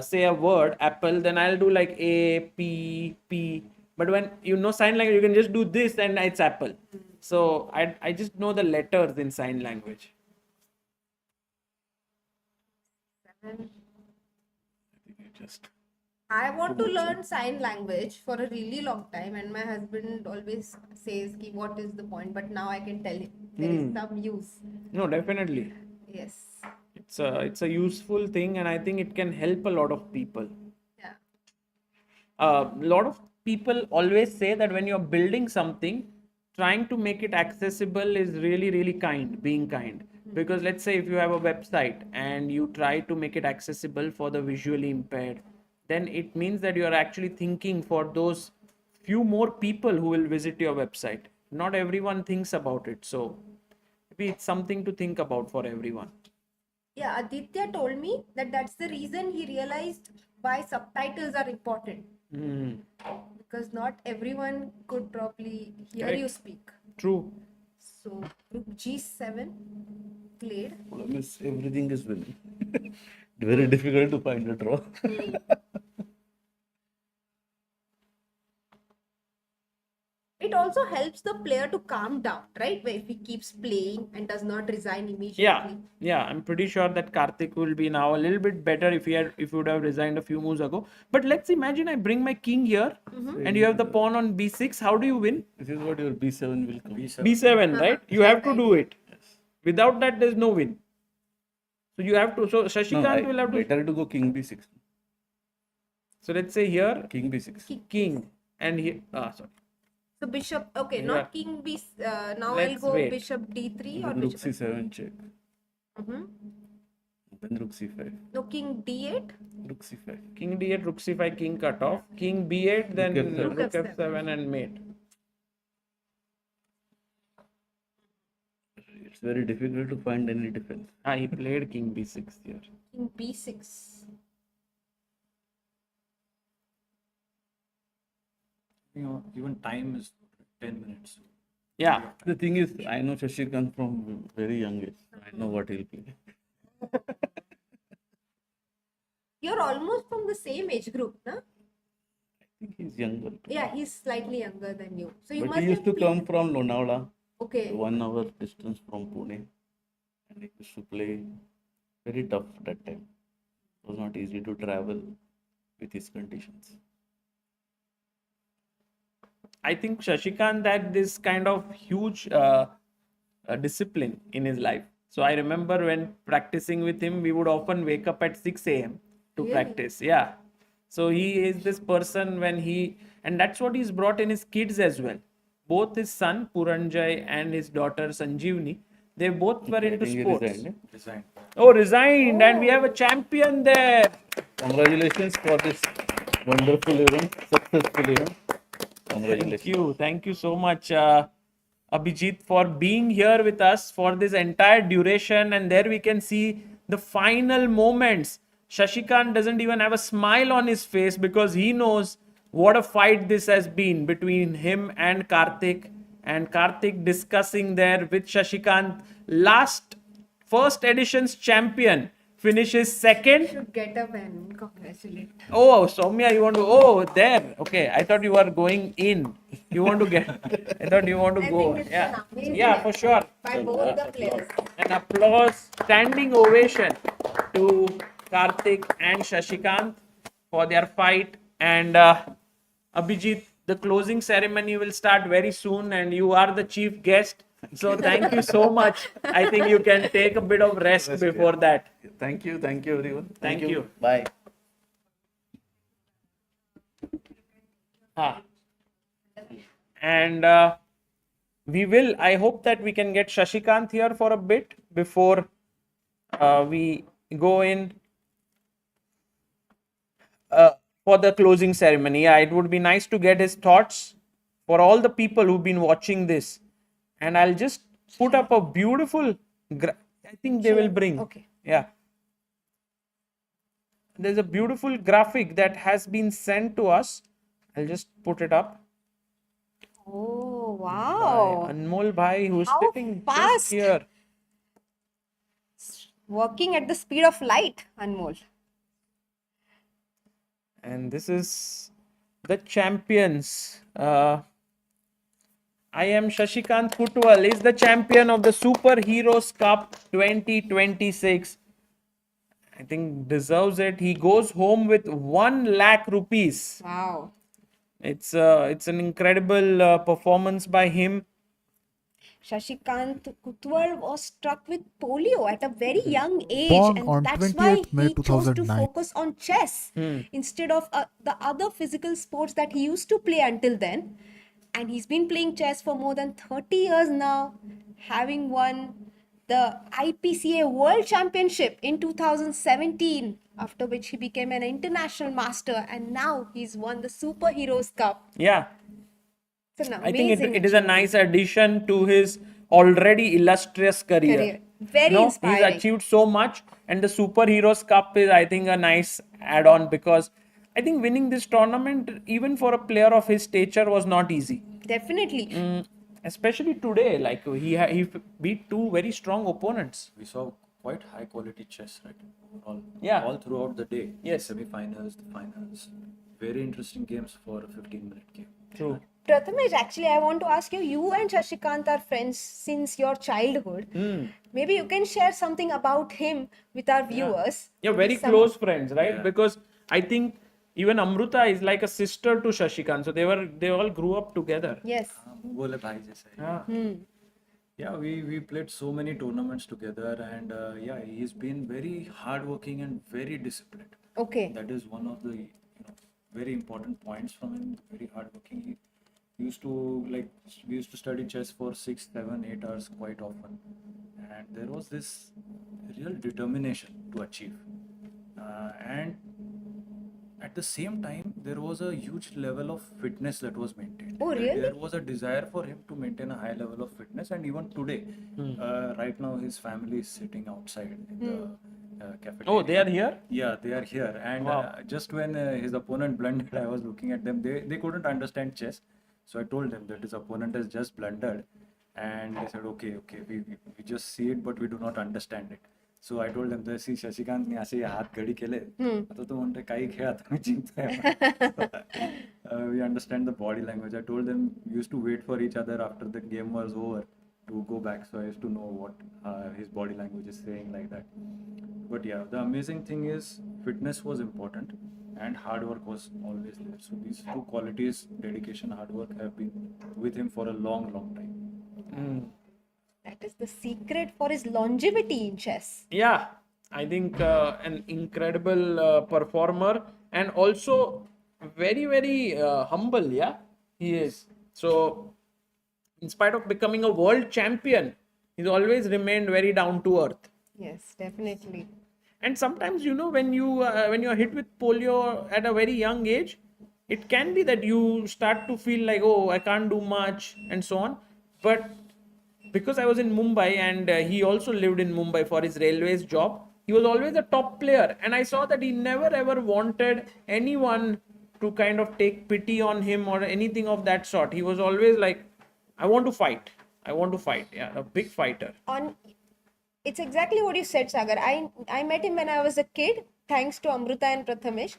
say a word apple, then I'll do like A, P, P. But when you know sign language, you can just do this and it's apple. So I just know the letters in sign language. I want to learn sign language for a really long time, and my husband always says, "Ki, what is the point?" But now I can tell him there is some use. No, definitely. Yes. It's a useful thing, and I think it can help a lot of people. Yeah. A lot of people always say that when you're building something, trying to make it accessible is really being kind. Because let's say if you have a website and you try to make it accessible for the visually impaired, then it means that you are actually thinking for those few more people who will visit your website. Not everyone thinks about it, so maybe it's something to think about for everyone. Yeah, Aditya told me that that's the reason he realized why subtitles are important. Because not everyone could probably hear Correct. you speak. True. So rook G7 played. Problem is everything is winning. Very difficult to find a draw. It also helps the player to calm down, right? Where if he keeps playing and does not resign immediately. Yeah, I'm pretty sure that Karthik will be now a little bit better if he would have resigned a few moves ago. But let's imagine I bring my king here, and you have the pawn on b6. How do you win? This is what your b7 will come. B7, right? You have to do it. Without that, there's no win. So you have to. So Shashikant will have to. Better to go king b6. So let's say here king b6. King and here. Sorry. So bishop, okay, Yeah. not king b. Now Let's I'll go wait. bishop d3 or Then rook bishop. c7 check. Then rook c5. No, king d8. Rook c5. King d8, rook c5, king cut off. King b8, then Rook rook f7. f7 and mate. It's very difficult to find any defense. He played king b6 here. King b6. You know, even time is 10 minutes. Yeah. The thing is, I know Shashikant from very young age. I know what he'll play. You're almost from the same age group, na? I think he's younger. Yeah, he's slightly younger than you. So you But must he used have to come from Lonavala. Okay. 1 hour distance from Pune. And he used to play very tough that time. It was not easy to travel with his conditions. I think Shashikant had this kind of huge discipline in his life. So I remember when practicing with him, we would often wake up at 6 a.m. to Really? practice. Yeah. So he is this person and that's what he's brought in his kids as well. Both his son Puranjay and his daughter Sanjeevani, they both were into think he sports. resigned, Resigned. Oh, resigned, and we have a champion there. Congratulations for this wonderful event, successful event. Congratulations. Thank you so much, Abhijit, for being here with us for this entire duration. And there we can see the final moments. Shashikant doesn't even have a smile on his face because he knows what a fight this has been between him and Karthik. And Karthik discussing there with Shashikant. First edition's champion finishes second. should get up and congratulate. Oh, Soumya, you want to? Oh, there. Okay, I thought you were going in. You want to get? I thought you want to go. Yeah, yeah, for sure. By both the players. An applause, standing ovation to Karthik and Shashikant for their fight. And Abhijit, the closing ceremony will start very soon, and you are the chief guest. So thank you so much. I think you can take a bit of rest before that. Thank you everyone. Thank you. Bye. And I hope that we can get Shashikant here for a bit before we go in for the closing ceremony. Yeah, it would be nice to get his thoughts for all the people who've been watching this. And I'll just put up a beautiful, I think they will bring. Okay. Yeah. There's a beautiful graphic that has been sent to us. I'll just put it up. Oh, wow. By Anmol Bhai, who's How sitting just fast. here. Working at the speed of light, Anmol. And this is the champions. I am Shashikant Kutwal is the champion of the Super Heroes Cup 2026. I think deserves it. He goes home with 1 lakh rupees. Wow. It's an incredible performance by him. Shashikant Kutwal was struck with polio at a very young age, Born and on that's why 28th May he chose to 2009. focus on chess instead of the other physical sports that he used to play until then. And he's been playing chess for more than 30 years now, having won the IPCA World Championship in 2017, after which he became an international master, and now he's won the Super Heroes Cup. Yeah, It's an I think amazing it is a nice addition to his already illustrious career. Very He's inspiring. achieved so much, and the Super Heroes Cup is, I think, a nice add-on because I think winning this tournament, even for a player of his stature, was not easy. Definitely. Especially today, like he beat 2 very strong opponents. We saw quite high quality chess, right? Overall, Yeah. all throughout the day. Yes. Semi-finals, the finals. Very interesting games for a 15-minute game. True. Prathamesh, actually, I want to ask you, you and Shashikant are friends since your childhood. Maybe you can share something about him with our viewers. Yeah, very Some- close friends, right? Yeah. Because I think even Amruta is like a sister to Shashikant, so they all grew up together. Yes. बोले भाई जैसे. Yeah. Yeah, we played so many tournaments together, and yeah, he's been very hardworking and very disciplined. Okay. That is one of the very important points from him. Very hardworking. He used to we used to study chess for 6, 7, 8 hours quite often, and there was this real determination to achieve, and at the same time there was a huge level of fitness that was maintained. Oh, really? There was a desire for him to maintain a high level of fitness, and even today, right now his family is sitting outside in the cafeteria. Oh, they are here? Yeah, they are here. And Wow. just when his opponent blundered, I was looking at them. They couldn't understand chess, so I told them that his opponent has just blundered, and they said, okay, we just see it, but we do not understand it. So I told them, see, शशिकांतने असे हात घडी केले, आता तो म्हणतोय काही खेळ आता मी जिंकतोय. We understand the body language. I told them we used to wait for each other after the game was over to go back, so I used to know what his body language is saying, like that. But yeah, the amazing thing is fitness was important and hard work was always there. So these two qualities, dedication, hard work, have been with him for a long time. That is the secret for his longevity in chess. Yeah, I think an incredible performer and also very humble. Yeah, he is. So in spite of becoming a world champion, he's always remained very down to earth. Yes, definitely. And sometimes, when you're hit with polio at a very young age, it can be that you start to feel like, oh, I can't do much and so on. But because I was in Mumbai and he also lived in Mumbai for his railways job, he was always a top player, and I saw that he never ever wanted anyone to kind of take pity on him or anything of that sort. He was always like, I want to fight. Yeah, a big fighter. It's exactly what you said, Sagar. I met him when I was a kid, thanks to Amruta and Prathamesh,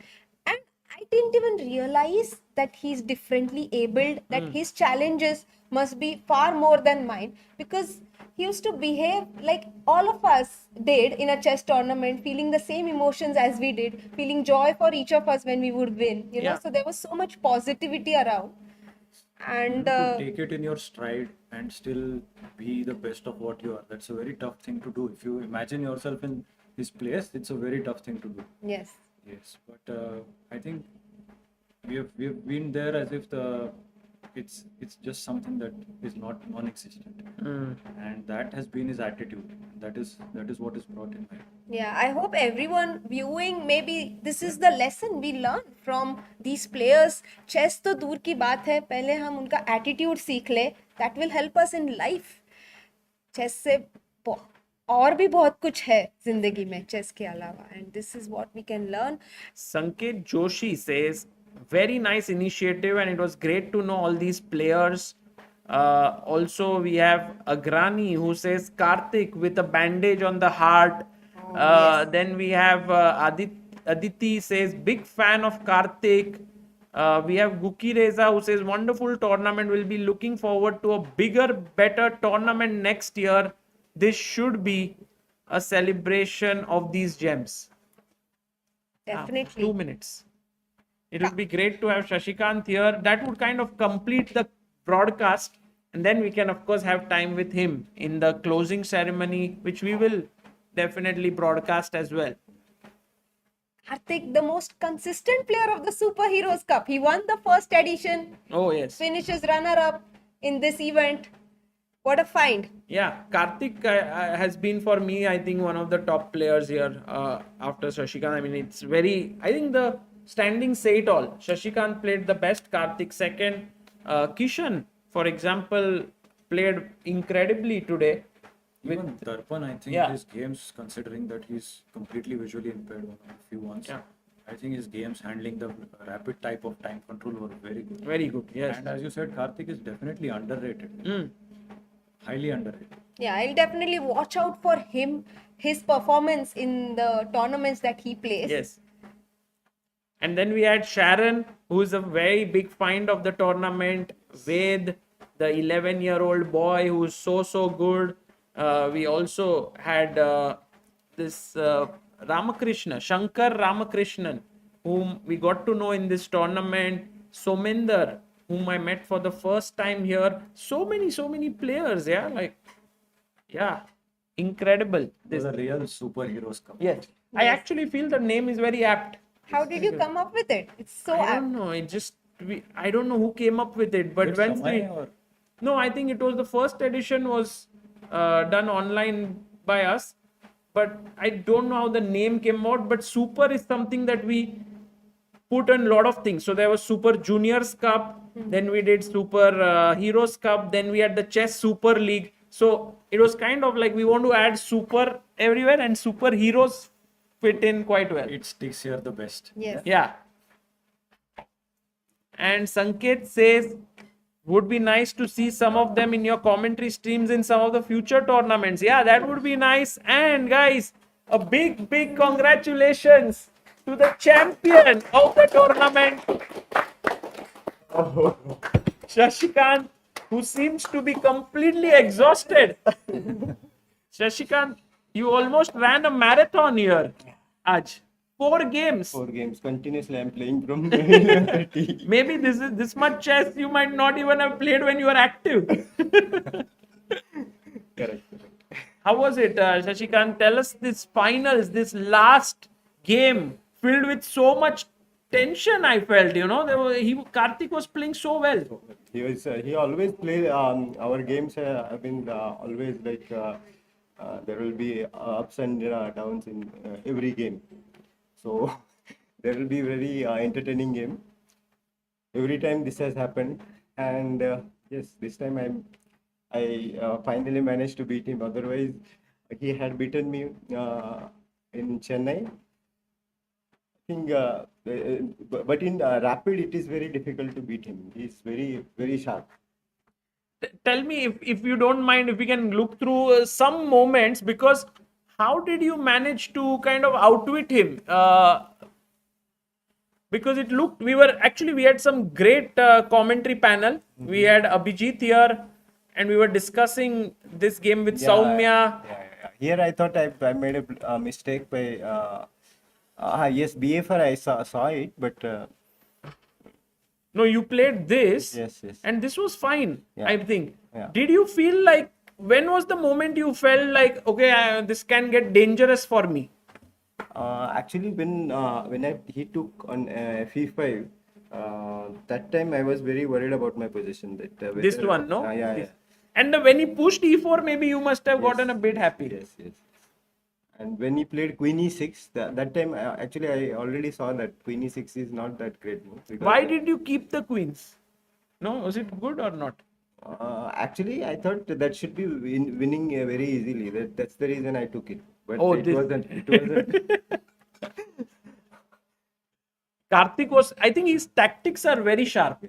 and I didn't even realize that he's differently abled, that his challenges must be far more than mine, because he used to behave like all of us did in a chess tournament, feeling the same emotions as we did, feeling joy for each of us when we would win, Yeah. so there was so much positivity around. And To take it in your stride and still be the best of what you are, that's a very tough thing to do. If you imagine yourself in his place, it's a very tough thing to do. yes. Yes, but I think we've been there as if it's just something that is not non-existent, and that has been his attitude. That is what is brought in. Yeah, I hope everyone viewing, maybe this is the lesson we learn from these players. Chess तो दूर की बात है, पहले हम उनका attitude सीख ले. That will help us in life. Chess से और भी बहुत कुछ है जिंदगी में chess के अलावा, and this is what we can learn. Sanket Joshi says, very nice initiative, and it was great to know all these players. Also, we have Agrani who says Karthik with a bandage on the heart. Then we have Aditi says, big fan of Karthik. We have Guki Reza who says, wonderful tournament. We'll be looking forward to a bigger, better tournament next year. This should be a celebration of these gems. Definitely. 2 minutes. It would be great to have Shashikant here. That would kind of complete the broadcast. And then we can, of course, have time with him in the closing ceremony, which we will definitely broadcast as well. Karthik, the most consistent player of the Superheroes Cup. He won the first edition. Oh, yes. Finishes runner-up in this event. What a find. Yeah, Karthik has been for me, I think, one of the top players here after Shashikant. I mean, it's very, I think the standings say it all. Shashikant played the best, Karthik second. Kishan, for example, played incredibly today. Even Darpan, I think his games, considering that he's completely visually impaired, if he wants, I think his games handling the rapid type of time control were very good. Very good, yes. And as you said, Karthik is definitely underrated. Highly underrated. Yeah, I'll definitely watch out for him, his performance in the tournaments that he plays. Yes. And then we had Sharon, who is a very big find of the tournament. Ved, the 11-year-old boy who is so good. We also had this Ramakrishna, Shankar Ramakrishnan, whom we got to know in this tournament. Somender, whom I met for the first time here. So many players, incredible. This is a real superheroes cup. Yes. I actually feel the name is very apt. How did you come up with it? It's so I apt. don't know. I don't know who came up with it, but when no, I think it was the first edition was done online by us, but I don't know how the name came out. But super is something that we put on a lot of things. So there was Super Juniors Cup, then we did Super Heroes Cup, then we had the Chess Super League. So it was kind of like we want to add super everywhere, and super heroes fit in quite well. It sticks here the best. Yes. Yeah. And Sanket says, would be nice to see some of them in your commentary streams in some of the future tournaments. Yeah, that would be nice. And guys, a big congratulations to the champion of the tournament, Shashikant, who seems to be completely exhausted. Shashikant, you almost ran a marathon here. Aj. 4 games. 4 games continuously. I'm playing from 11:30. Maybe this much chess you might not even have played when you were active. Correct. How was it, Shashikant? Tell us this finals, this last game filled with so much tension. I felt, Karthik was playing so well. He always play our games have been always like there will be ups and downs in every game. So there will be very entertaining game. Every time this has happened, and yes, this time I finally managed to beat him. Otherwise, he had beaten me in Chennai. I think, but in rapid, it is very difficult to beat him. He's very sharp. Tell me, if you don't mind, if we can look through some moments, because how did you manage to kind of outwit him? Because it looked, we had some great commentary panel. We had Abhijit here, and we were discussing this game with Soumya. Here I thought I made a mistake by yes, BFR I saw it, but no, you played this. Yes. And this was fine, I think. Yeah. Did you feel like, when was the moment you felt like, okay, this can get dangerous for me? Actually, when he took on F5, that time I was very worried about my position. That This one, no? Yeah. And when he pushed E4, maybe you must have gotten a bit happy. Yes. And when he played Queen E6, that time actually I already saw that Queen E6 is not that great move. Why did you keep the queens? No, was it good or not? Actually, I thought that should be winning very easily. That's the reason I took it. But it wasn't. Karthik was, I think his tactics are very sharp.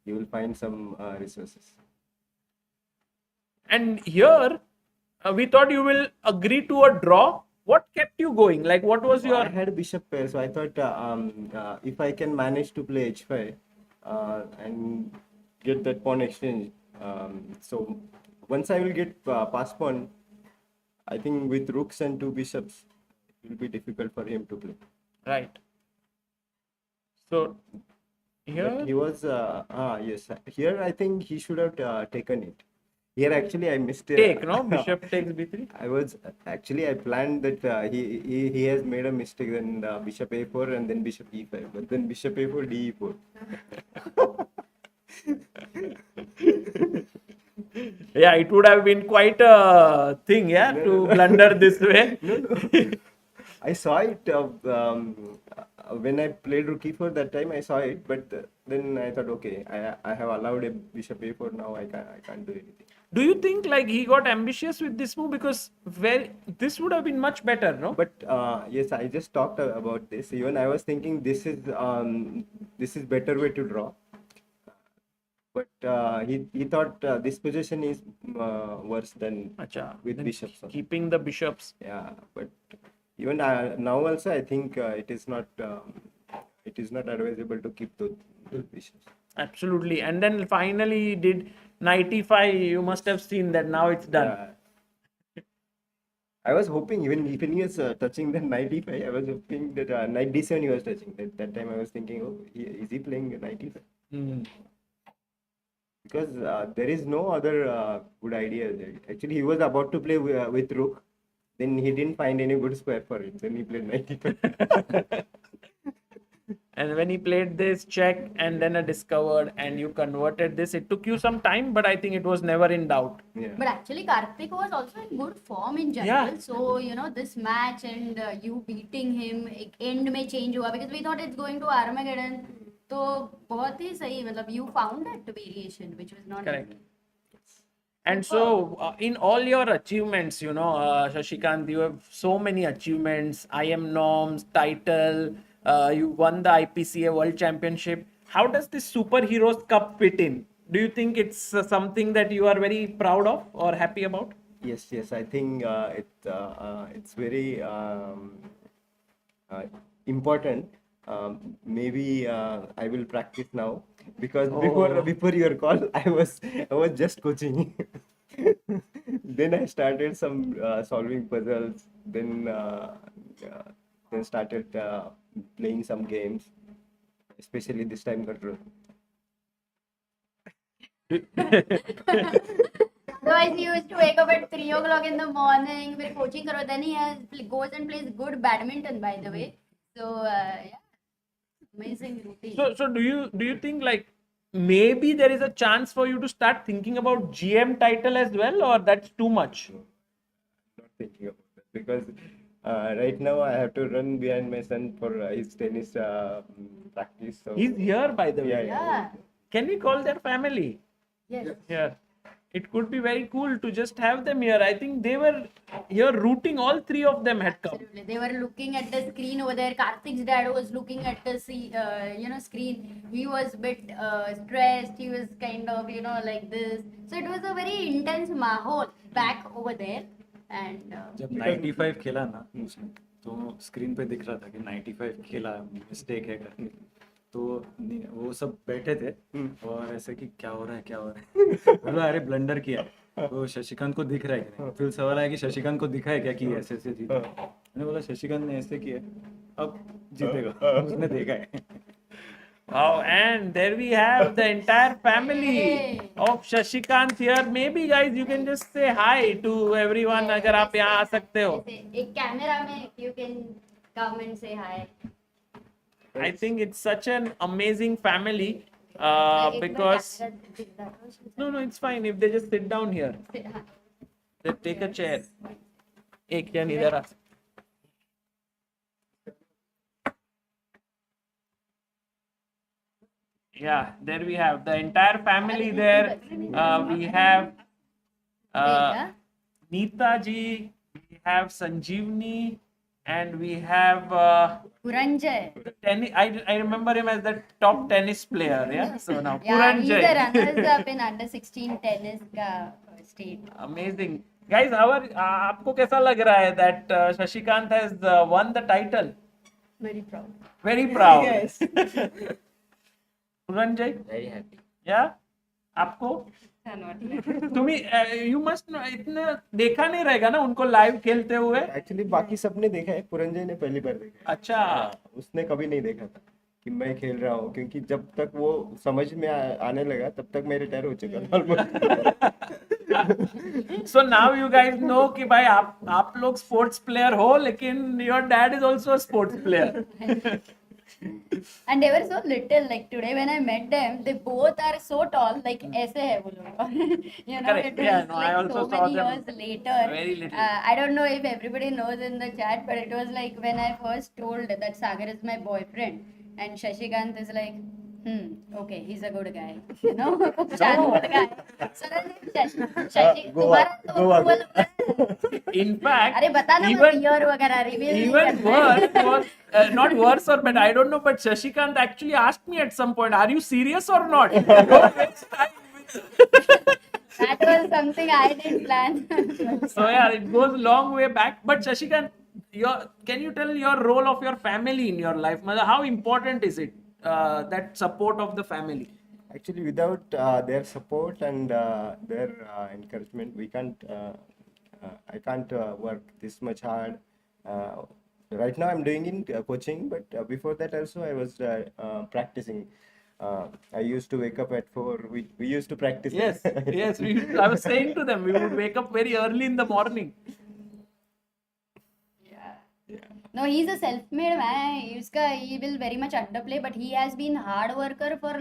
You will find some resources. And here, we thought you will agree to a draw What kept you going? Like, what was your? I had bishop pair, so I thought if I can manage to play h5 and get that pawn exchange, so once I will get pass pawn, I think with rooks and two bishops, it will be difficult for him to play. Right. So here But he was yes. Here I think he should have taken it. Here actually I missed it. take, no? Bishop takes b3. I was actually I planned that he has made a mistake, then bishop a4 and then bishop e5, but then bishop a4 d4. Yeah, it would have been quite a thing, yeah, to blunder this way. No. I saw it when I played rook e4 that time. I saw it, but then I thought, okay, I have allowed a bishop a4 now. I can't do anything. Do you think like he got ambitious with this move, because this would have been much better, no? But yes, I just talked about this. Even I was thinking this is better way to draw. But he thought this position is worse than with then bishops. keeping the bishops. Yeah, but even now also I think it is not advisable to keep those bishops. Absolutely. And then finally did knight e5. You must have seen that now it's done. Yeah. I was hoping even if he was touching the knight e5, I was hoping that knight d7 he was touching. That time I was thinking, oh, is he playing knight e5? Because there is no other good idea there. Actually, he was about to play with rook. Then he didn't find any good square for it. Then he played knight e5. And when he played this check and then a discovered and you converted this, it took you some time, but I think it was never in doubt. Yeah. But actually, Karthik was also in good form in general. So, you know, this match and you beating him, end में change हुआ, because we thought it's going to Armageddon. So, बहुत ही सही, मतलब you found that variation, which was not correct. And so, in all your achievements, you know, Shashikant, you have so many achievements, IM norms, title, you won the IPCA World Championship. How does this Superheroes Cup fit in? Do you think it's something that you are very proud of or happy about? Yes. I think it's very important. Maybe I will practice now, because before your call I was just coaching. Then I started some solving puzzles. Then started playing some games, especially this time control. Otherwise, he used to wake up at 3 o'clock in the morning with coaching karo. Then he goes and plays good badminton, by the way. So yeah, amazing routine. So do you think like maybe there is a chance for you to start thinking about GM title as well, or that's too much? Not thinking about that, because right now I have to run behind my son for his tennis practice. So He's here, by the way. Yeah. Can we call their family? Yes. Yeah. It could be very cool to just have them here. I think they were here rooting. All three of them had come. Absolutely. They were looking at the screen over there. Karthik's dad was looking at the screen. He was a bit stressed. He was kind of, like this. So it was a very intense mahol back over there. And जब 95 खेला ना उसने, तो screen पे दिख रहा था कि 95 खेला, मिस्टेक है करके, तो वो सब बैठे थे और ऐसे कि क्या हो रहा है बोला अरे ब्लंडर किया, तो शशिकांत को दिख रहा है कि नहीं, फिर सवाल आया कि शशिकांत को दिखा है क्या कि ऐसे ऐसे जीता, मैंने बोला शशिकांत ने ऐसे किया, अब जीतेगा, उसने देखा है. Wow, and there we have the entire family of Shashikant here. Maybe guys, you can just say hi to everyone अगर आप यहाँ आ सकते हो. एक कैमरा में you can come and say hi. I think it's such an amazing family because no, it's fine if they just sit down here. They take a chair. एक जन इधर आ. Yeah, there we have the entire family there. We have Neeta ji, we have Sanjeevni, and we have Puranjay. I remember him as the top tennis player. Yeah, so now Yeah, he's Puranjay. the runners up in under 16 tennis state. Amazing. Guys, आपको कैसा लग रहा है that Shashikant has won the title? Very proud. Very proud. Yes. Puranjay? Very happy. Yeah? आपको? तुम्ही you must know, इतना देखा नहीं रहेगा ना उनको लाइव खेलते हुए? एक्चुअली बाकी सबने देखा है, पुरंजय ने पहली बार देखा है। अच्छा। उसने कभी नहीं देखा था कि मैं खेल रहा हूँ, क्योंकि जब तक वो समझ में आने लगा तब तक मैं रिटायर हो चुका था almost. So now you guys know कि भाई आप लोग स्पोर्ट्स प्लेयर हो, लेकिन your dad is also a sports player. And they were so little. Like today when I met them, they both are so tall. Like ऐसे है वो लोग. You know, Correct. it was Yeah, no, I like also so saw many them years later. very little. I don't know if everybody knows in the chat, but it was like when I first told that Sagar is my boyfriend, and Shashikant is like, okay, he's a good guy. You know, good guy. So then Shashi, तुम्हारा तो approval है. In fact, अरे बता ना even year वगैरह reveal नहीं even करना worse है. was not worse or better, I don't know, but Shashikant actually asked me at some point, are you serious or not? Don't waste time. That was something I didn't plan. So yeah, it goes long way back. But Shashikant, can you tell your role of your family in your life? How important is it, that support of the family? Actually, without their support and their encouragement, we can't. I can't work this much hard. Right now, I'm doing in coaching, but before that also I was practicing. I used to wake up at 4. We used to practice. Yes, yes. I was saying to them, we would wake up very early in the morning. No, he's a self-made man. He will very much underplay, but he has been hard worker for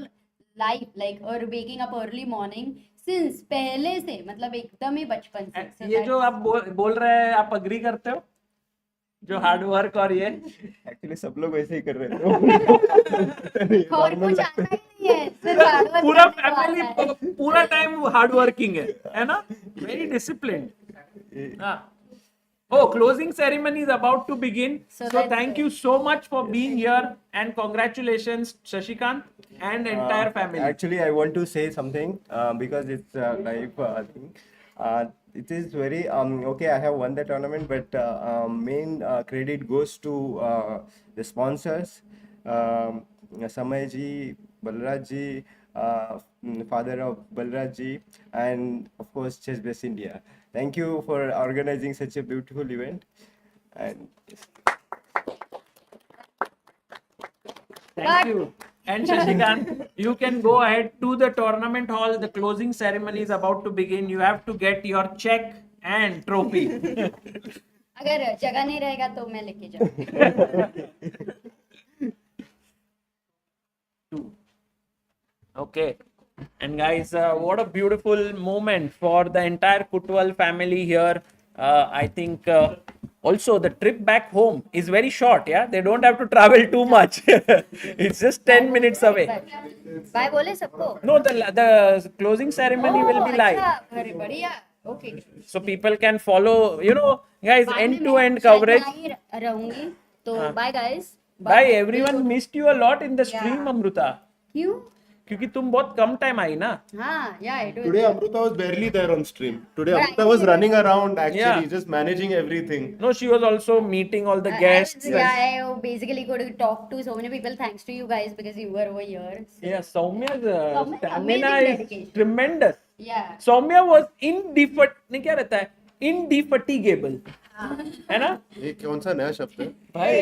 life, like or waking up early morning since पहले से, मतलब एकदम ही बचपन से. So ये जो आप बोल रहे हैं, आप अग्री करते हो? जो हार्ड वर्क और ये एक्चुअली सब लोग वैसे ही कर रहे थे। और कुछ आता ही नहीं है, सिर्फ हार्ड वर्क पूरा फैमिली पूरा टाइम हार्ड वर्किंग है ना? Very disciplined. हाँ. Oh, closing ceremony is about to begin. So thank you so much for being here, and congratulations, Shashikant and entire family. Actually, I want to say something because it's a live thing. It is very okay. I have won the tournament, but main credit goes to the sponsors, Samay ji, Balraj ji, father of Balraj ji, and of course Chess Base India. Thank you for organizing such a beautiful event. And thank you. And Shashikant, you can go ahead to the tournament hall. The closing ceremony is about to begin. You have to get your check and trophy. अगर जगह नहीं रहेगा तो मैं लेके जाऊँ. Okay. And guys, what a beautiful moment for the entire Kutwal family here. I think also the trip back home is very short. Yeah, they don't have to travel too much. It's just 10 minutes away. Bye बोले सबको. No, the closing ceremony will be live. अरे बढ़िया. Okay. So people can follow, you know, guys, end-to-end coverage. रहूंगी. तो bye guys. Bye. Everyone missed you a lot in the stream, Amruta. क्यों? क्योंकि तुम बहुत कम टाइम आई ना. हाँ, yeah, it was. Today Amruta was barely there on stream. Today Amruta was running around actually, just managing everything. No, she was also meeting all the guests. I basically could talk to so many people thanks to you guys because you were over here. So. Yeah, Soumya's stamina dedication. is tremendous. Yeah. Soumya was क्या रहता है? Indefatigable. है ना? ये कौन सा नया शब्द है? भाई.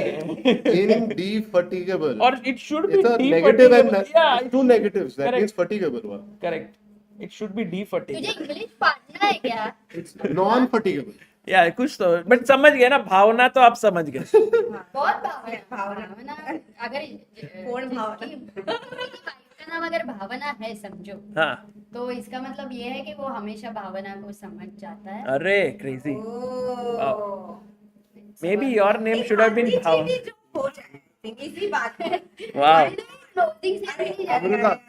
Indefatigable. Or it should be it's a defatigable. negative and yeah, two negatives. That correct. means fatigable हुआ. Correct. It should be defatigable. तुझे इंग्लिश पढ़ना है क्या? It's non-fatigable. Yeah, कुछ तो, but समझ गए ना, भावना तो आप समझ गए. बहुत भावना अगर कौन भावना का नाम अगर भावना है समझो. हाँ. तो इसका मतलब ये है कि वो हमेशा भावना को समझ जाता है. अरे crazy. Maybe your name should have been Bhavana. इसी बात है. Wow. Amruta.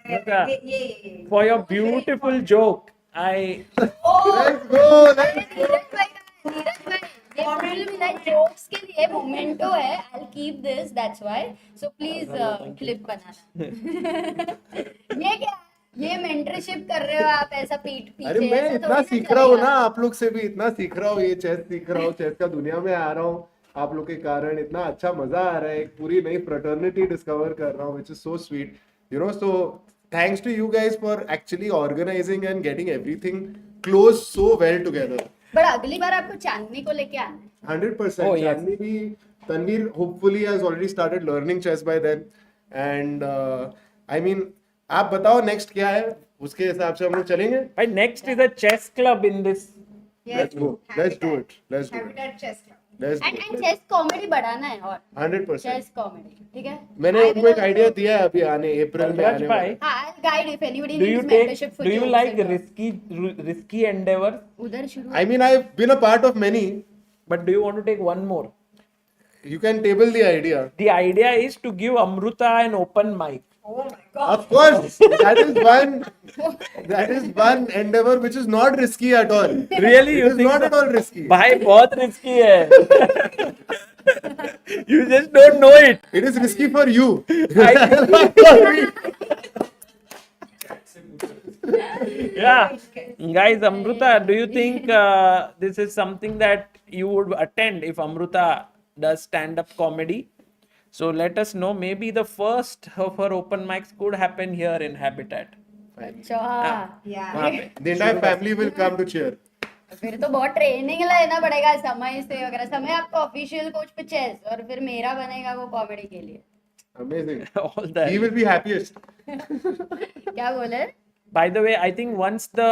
For your beautiful joke, I. Let's go. Jokes के लिए मोमेंटो है. I'll keep this. That's why. So please clip बनाना. ये क्या? ये मेंटरशिप कर रहे हो आप ऐसा पीठ पीछे अरे मैं ऐसा इतना थोड़ी ना सीख रहा हूँ चलेगा। ना, आप लोग से भी इतना सीख रहा हूँ, ये चेस सीख रहा हूँ, चेस का दुनिया में आ रहा हूँ आप लोग के कारण, इतना अच्छा मजा आ रहा है, एक पूरी नई फ्रेटर्निटी डिस्कवर कर रहा हूँ, which is so sweet, you know. So thanks to you guys for actually organising and getting everything close so well together. But अगली बार आपको चांदनी को लेके आना है। 100%. Oh, yes. Chandni bhi, Tanvir hopefully has already started learning chess by then. And I mean, आप बताओ next क्या है, उसके हिसाब से हम लोग चलेंगे. भाई next is a chess club in this. Let's go. Let's do it. Let's do it. Habitat chess club. Let's do end it. Chess comedy बढ़ाना है और 100%. चेस कॉमेडी, ठीक है? मैंने I उनको will एक आइडिया also- दिया है अभी आने अप्रैल में बलराज आने भाई, वाला. हाँ, I'll guide if anybody Do you needs take? mentorship for Do you jokes like and all. risky endeavors? उधर शुरू I mean, I've been a part of many. But do you want to take one more? You can table the idea. The idea is to give Amruta an open mic. Oh my god. Of course, that is one endeavor which is not risky at all. Really, It you is think not so? at all risky. भाई बहुत risky है. You just don't know it. It is risky for you. Yeah, guys, Amruta, do you think this is something that you would attend if Amruta does stand-up comedy? So let us know. Maybe the first of her open mics could happen here in Habitat. अच्छा, वहाँ पे. The entire family will come to cheer. फिर तो बहुत training लेना पड़ेगा समय से वगैरह. समय आपका ऑफिशियल कोच पे चेस और फिर मेरा बनेगा वो कॉमेडी के लिए. Amazing. All that. He will be happiest. क्या बोले? By the way, I think once the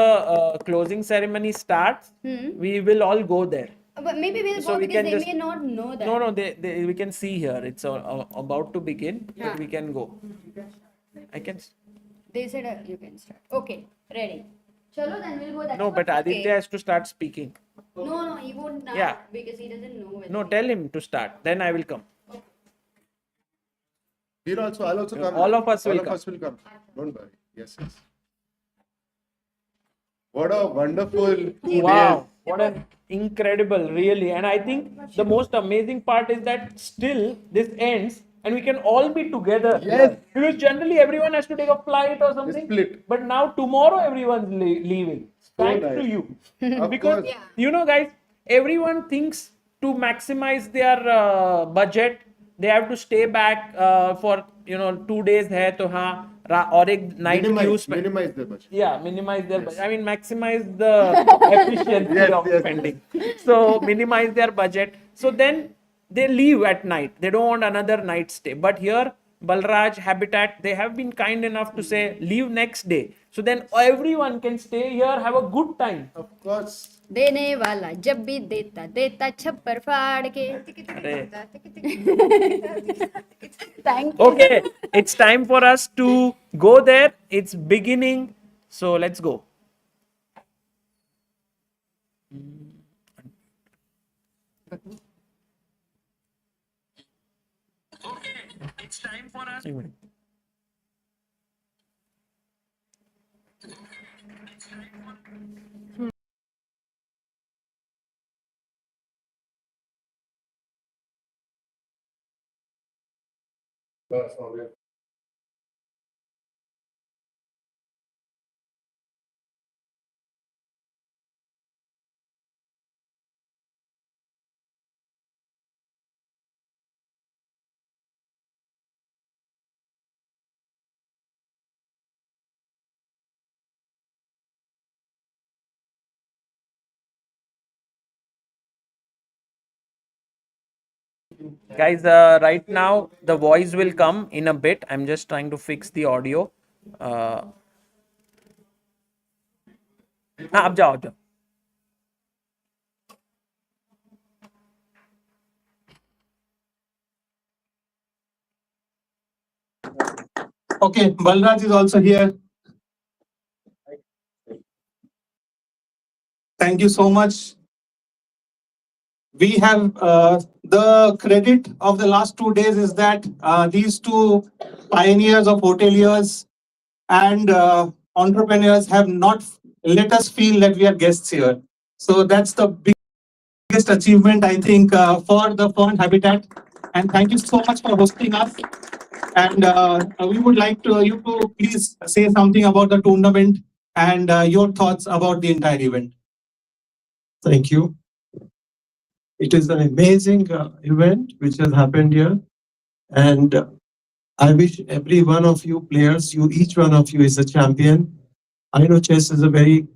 closing ceremony starts, we will all go there. But maybe we'll So go we because can they just- may not know that. No, we can see here. It's about to begin, but we can go. I can. They said you can start. Okay, ready. Chalo, then we'll go that. No, but Aditya Okay. has to start speaking. No, he won't now. Yeah. Because he doesn't know. No, tell him to start. Then I will come. I'll also come. All of us will All of come. us will come. Don't worry. Yes, yes. What a wonderful Wow, what an incredible, really. And I think the most amazing part is that still this ends and we can all be together. Yes. Because generally everyone has to take a flight or something. Split. But now tomorrow everyone's leaving. So Thanks nice. to you. Of Because, course. you know, guys, everyone thinks to maximize their budget, they have to stay back for, 2 days hai to हाँ और एक night queue spend. Minimize the budget. Yeah, minimize their budget. I mean, maximize the efficiency of spending. So, minimize their budget. So, then they leave at night. They don't want another night stay. But here, Balraj, Habitat, they have been kind enough to say, leave next day. So, then everyone can stay here, have a good time. Of course. देने वाला जब भी देता देता छप्पर फाड़ के. Thank you. Okay, it's time for us to go there. It's beginning. So, let's go. It's time for us. Guys, right now the voice will come in a bit. I'm just trying to fix the audio. हाँ, आप जाओ. Okay, Balraj is also here. Thank you so much. We have the credit of the last 2 days is that these two pioneers of hoteliers and entrepreneurs have not let us feel that we are guests here. So that's the biggest achievement, I think, for the Fern Habitat. And thank you so much for hosting us. And we would like you to please say something about the tournament and your thoughts about the entire event. Thank you. It is an amazing event which has happened here, and I wish every one of you players, each one of you is a champion. I know chess is a very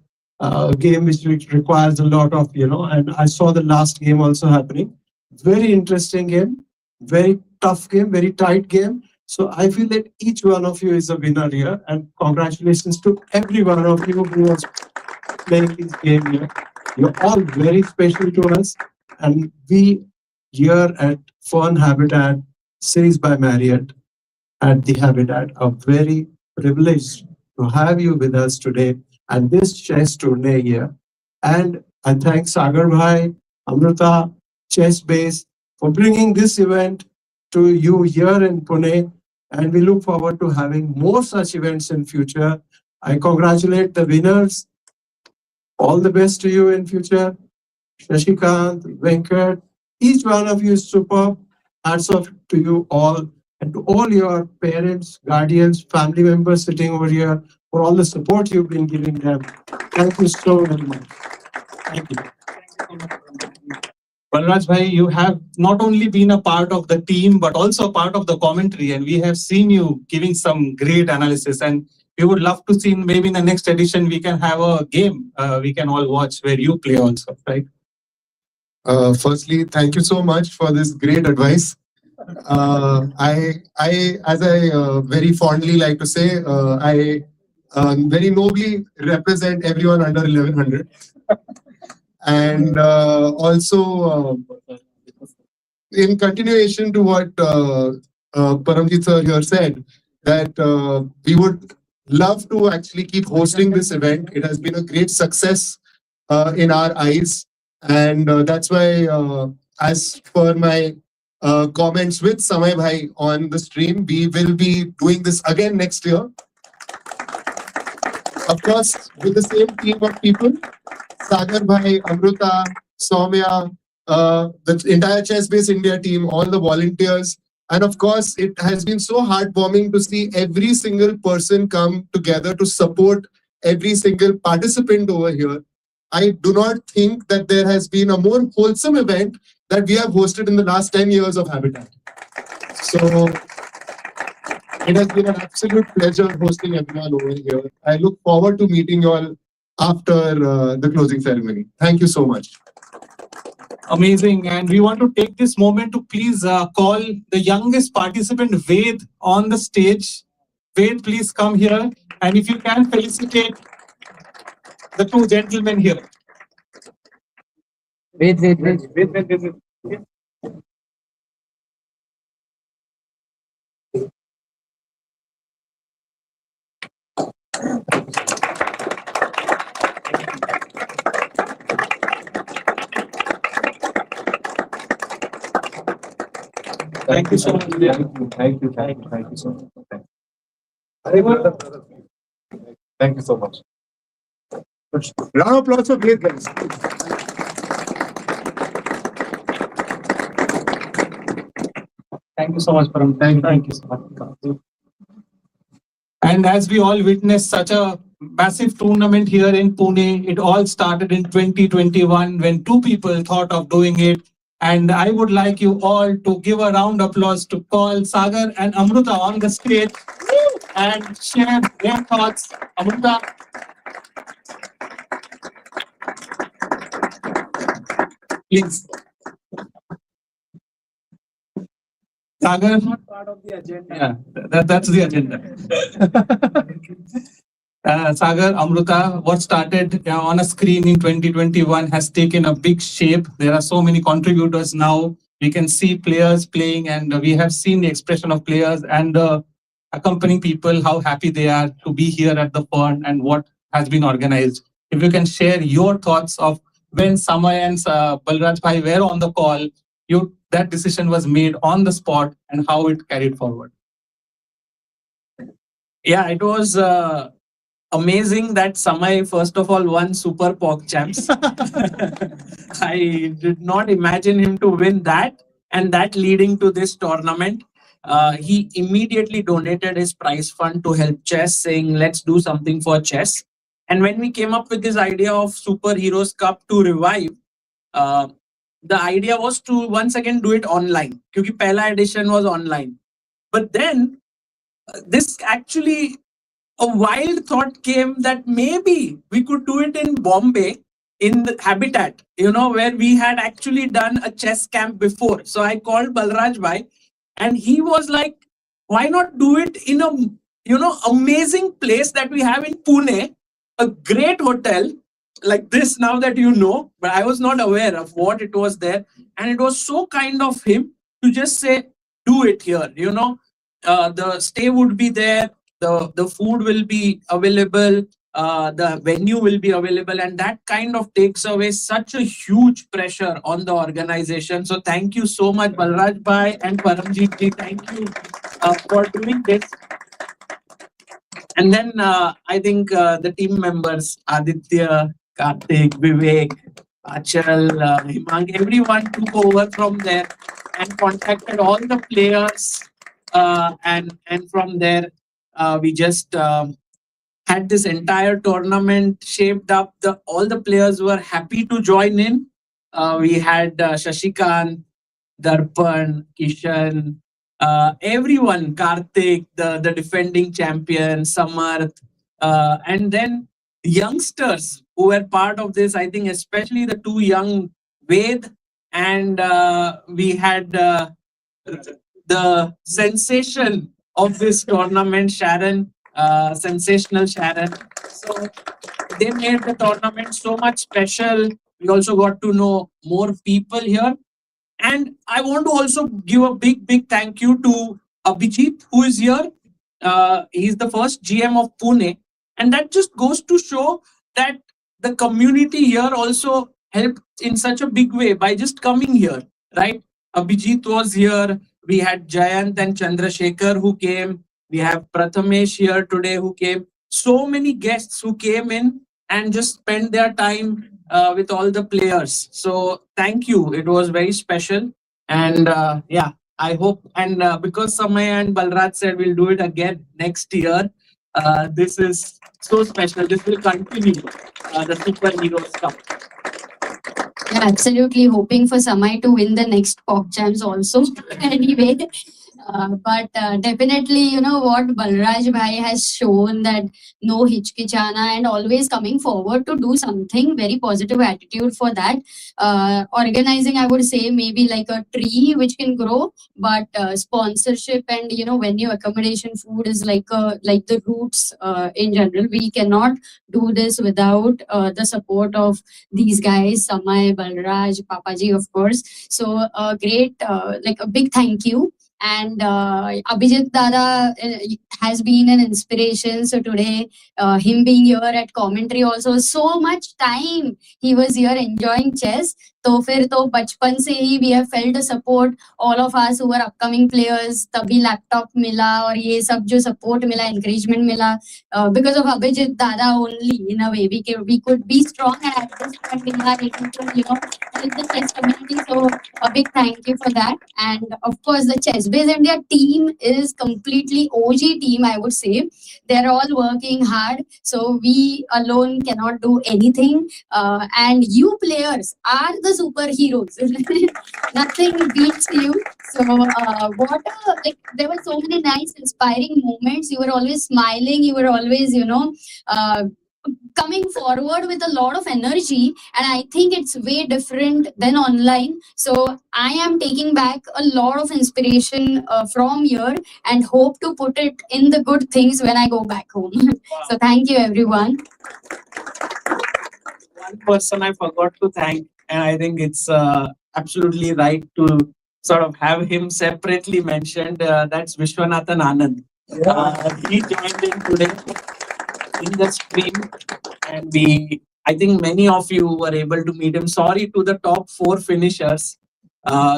game which requires a lot of, and I saw the last game also happening. Very interesting game, very tough game, very tight game. So I feel that each one of you is a winner here, and congratulations to every one of you who was playing this game here. You're all very special to us, and we here at Fun Habitat, Series by Marriott, at the Habitat are very privileged to have you with us today and this chess tourney here. And I thank Sagar Bhai, Amruta, Chess Base for bringing this event to you here in Pune. And we look forward to having more such events in future. I congratulate the winners. All the best to you in future. Shashikant, Venkat, each one of you is superb. Hats off to you all and to all your parents, guardians, family members sitting over here for all the support you've been giving them. Thank you so very much. Thank you. Balraj Bhai, you have not only been a part of the team, but also a part of the commentary, and we have seen you giving some great analysis. And we would love to see maybe in the next edition we can have a game we can all watch where you play also, right? Firstly, thank you so much for this great advice. As I very fondly like to say, I very nobly represent everyone under 1100. And also, in continuation to what Paramjit sir here said, that we would love to actually keep hosting this event. It has been a great success in our eyes. And that's why, as per my comments with Samay Bhai on the stream, we will be doing this again next year. Of course, with the same team of people, Sagar Bhai, Amruta, Soumya, the entire Chess Base India team, all the volunteers. And of course, it has been so heartwarming to see every single person come together to support every single participant over here. I do not think that there has been a more wholesome event that we have hosted in the last 10 years of Habitat. So it has been an absolute pleasure hosting everyone over here. I look forward to meeting you all after the closing ceremony. Thank you so much. Amazing. And we want to take this moment to please call the youngest participant, Ved, on the stage. Ved, please come here. And if you can felicitate the two gentlemen here. Wait. Thank you so much. Thank you so much. Thank you so much. Round of applause for Ved, guys. Thank you so much, Param. Thank you so much. And as we all witnessed such a massive tournament here in Pune, it all started in 2021 when two people thought of doing it. And I would like you all to give a round of applause to call Sagar and Amruta on the stage and share their thoughts. Amruta. Please. Sagar is not part of the agenda. Yeah, that's the agenda. Sagar, Amruta, what started on a screen in 2021 has taken a big shape. There are so many contributors now. We can see players playing, and we have seen the expression of players and accompanying people, how happy they are to be here at the fund and what has been organized. If you can share your thoughts of when Samay and Balraj Bhai were on the call, that decision was made on the spot and how it carried forward. Yeah, it was amazing that Samay first of all won Super Pog Champs. I did not imagine him to win that and that leading to this tournament. he immediately donated his prize fund to help chess, saying, let's do something for chess. And when we came up with this idea of Superheroes Cup to revive, uh, the idea was to once again do it online, because pehla edition was online. But then this actually a wild thought came that maybe we could do it in Bombay in the Habitat, where we had actually done a chess camp before. So I called Balraj Bhai and he was like, why not do it in a, amazing place that we have in Pune, a great hotel like this now that but I was not aware of what it was there. And it was so kind of him to just say, do it here, the stay would be there, the food will be available, the venue will be available, and that kind of takes away such a huge pressure on the organization. So thank you so much, Balraj Bhai and Paramjit ji. Thank you for doing this. And then I think the team members, Aditya, Karthik, Vivek, Achal, Himang, everyone took over from there and contacted all the players. And from there, we just had this entire tournament shaped up. All the players were happy to join in. We had Shashikant, Darpan, Kishan, everyone, Karthik, the defending champion, Samarth, and then youngsters who were part of this. I think especially the two young Ved, and we had the sensation of this tournament, Sharon, sensational Sharon. So they made the tournament so much special. We also got to know more people here. And I want to also give a big thank you to Abhijit, who is here. He's the first GM of Pune. And that just goes to show that the community here also helped in such a big way by just coming here, right? Abhijit was here. We had Jayant and Chandrasekhar who came. We have Prathamesh here today who came. So many guests who came in and just spent their time with all the players. So thank you. It was very special. And yeah, I hope. And because Samay and Balraj said we'll do it again next year, this is so special. This will continue the Superheroes Cup. Yeah, absolutely hoping for Samay to win the next Pop Jams also. Anyway, but definitely, what Balraj Bhai has shown, that no hichkichana and always coming forward to do something, very positive attitude for that. Organizing, I would say, maybe like a tree which can grow, but sponsorship and, venue accommodation, food is like the roots in general. We cannot do this without the support of these guys, Samay, Balraj, Papaji, of course. So great, like a big thank you. And Abhijit Dada has been an inspiration. So today, him being here at commentary also, so much time he was here enjoying chess. तो फिर तो बचपन से ही we have felt the support, all of us who are upcoming players, तभी laptop मिला और ये सब जो support मिला, encouragement मिला, because of Abhijit Dada only, in a way we could be strong, and at this point we are able to help the chess community. So a big thank you for that. And of course the ChessBase India team is completely OG team, I would say. They're all working hard, so we alone cannot do anything, and you players are the superheroes. Nothing beats you. So there were so many nice inspiring moments. You were always smiling, you were always coming forward with a lot of energy, and I think it's way different than online. So I am taking back a lot of inspiration from here, and hope to put it in the good things when I go back home. So thank you everyone. One person I forgot to thank, and I think it's absolutely right to sort of have him separately mentioned. That's Vishwanathan Anand. He joined in today in the stream, and I think many of you were able to meet him. Sorry to the top 4 finishers,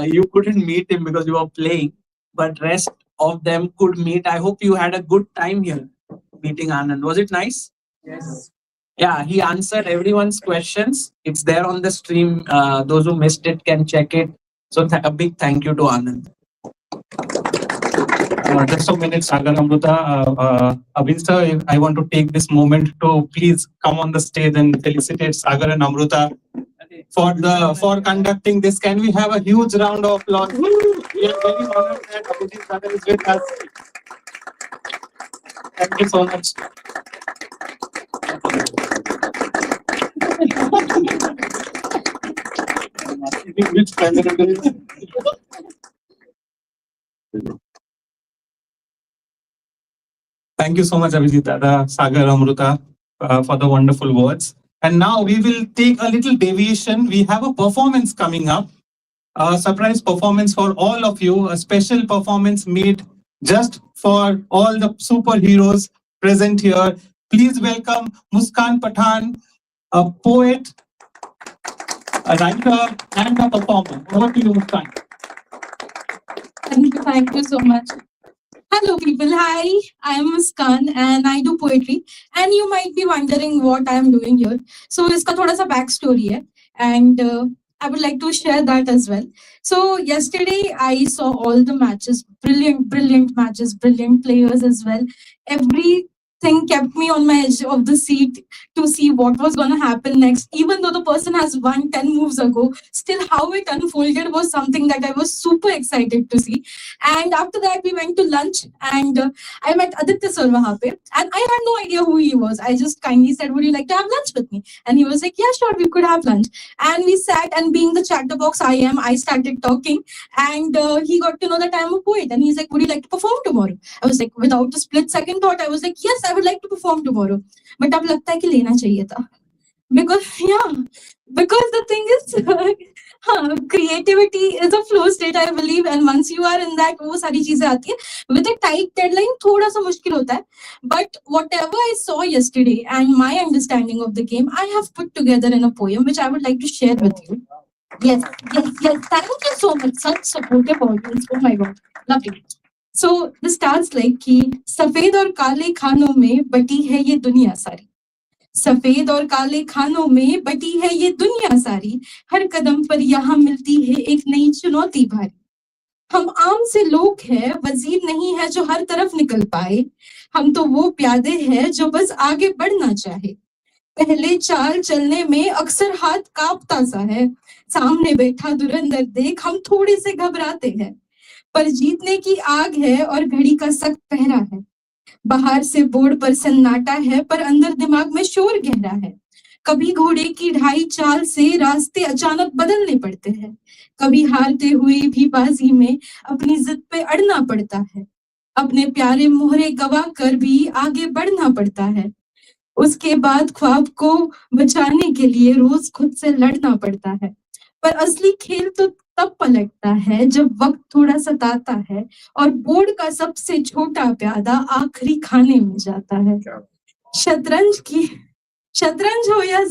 you couldn't meet him because you were playing, but rest of them could meet. I hope you had a good time here meeting Anand. Was it nice? Yes. Yeah, he answered everyone's questions. It's there on the stream. Those who missed it can check it. So a big thank you to Anand. Just a minute, Sagar, Amruta. Abhin sir, I want to take this moment to please come on the stage and felicitate Sagar and Amruta for conducting this. Can we have a huge round of applause? We are very honored that Abhijit Sagar is with us. Thank you so much. Which camera it is? Thank you so much, Abhijit Dada, Sagar, Amruta, for the wonderful words. And now we will take a little deviation. We have a performance coming up, a surprise performance for all of you, a special performance made just for all the superheroes present here. Please welcome Muskan Pathan, a poet, a writer, and a performer. Over to you, Muskan. Thank you so much. Hello people, hi, I am Muskan and I do poetry and you might be wondering what I am doing here. So iska thoda sa backstory hai and I would like to share that as well. So yesterday I saw all the matches, brilliant matches, brilliant players as well. Everything kept me on my edge of the seat to see what was going to happen next. Even though the person has won 10 moves ago, still how it unfolded was something that I was super excited to see. And after that, we went to lunch and I met Aditya sir wahan pe. And I had no idea who he was. I just kindly said, would you like to have lunch with me? And he was like, yeah, sure, we could have lunch. And we sat, and being the chatterbox I started talking. And he got to know that I am a poet. And he's like, would you like to perform tomorrow? I was like, without a split second thought, I was like, yes, I would like to perform tomorrow. But ab lagta hai ki lena chahiye tha. Because the thing is, creativity is a flow state, I believe, and once you are in that, वो सारी चीजें आती है. With a tight deadline, थोड़ा सा मुश्किल होता है. But whatever I saw yesterday and my understanding of the game, I have put together in a poem which I would like to share with you. Yes. Thank you so much, such supportive audience. Oh my God, lovely. So this starts like कि सफेद और काले खानों में बटी है ये दुनिया सारी. सफेद और काले खानों में बटी है ये दुनिया सारी. हर कदम पर यहाँ मिलती है एक नई चुनौती भारी. हम आम से लोग हैं, वजीर नहीं है जो हर तरफ निकल पाए. हम तो वो प्यादे हैं जो बस आगे बढ़ना चाहे. पहले चाल चलने में अक्सर हाथ कांपता सा है. सामने बैठा धुरंधर देख हम थोड़े से घबराते हैं. पर जीतने की आग है और घड़ी का सख्त पहरा है. बाहर से बोर्ड पर सन्नाटा है पर अंदर दिमाग में शोर गहरा है. कभी घोड़े की ढाई चाल से रास्ते अचानक बदलने पड़ते हैं. कभी हारते हुए भी बाजी में अपनी जिद पे अड़ना पड़ता है. अपने प्यारे मोहरे गवा कर भी आगे बढ़ना पड़ता है. उसके बाद ख्वाब को बचाने के लिए रोज खुद से लड़ना पड़ता है. पर असली खेल तो तब पलटता है जब वक्त थोड़ा सताता है और बोर्ड का सबसे छोटा प्यादा आखिरी खाने में जाता है. शतरंज हो या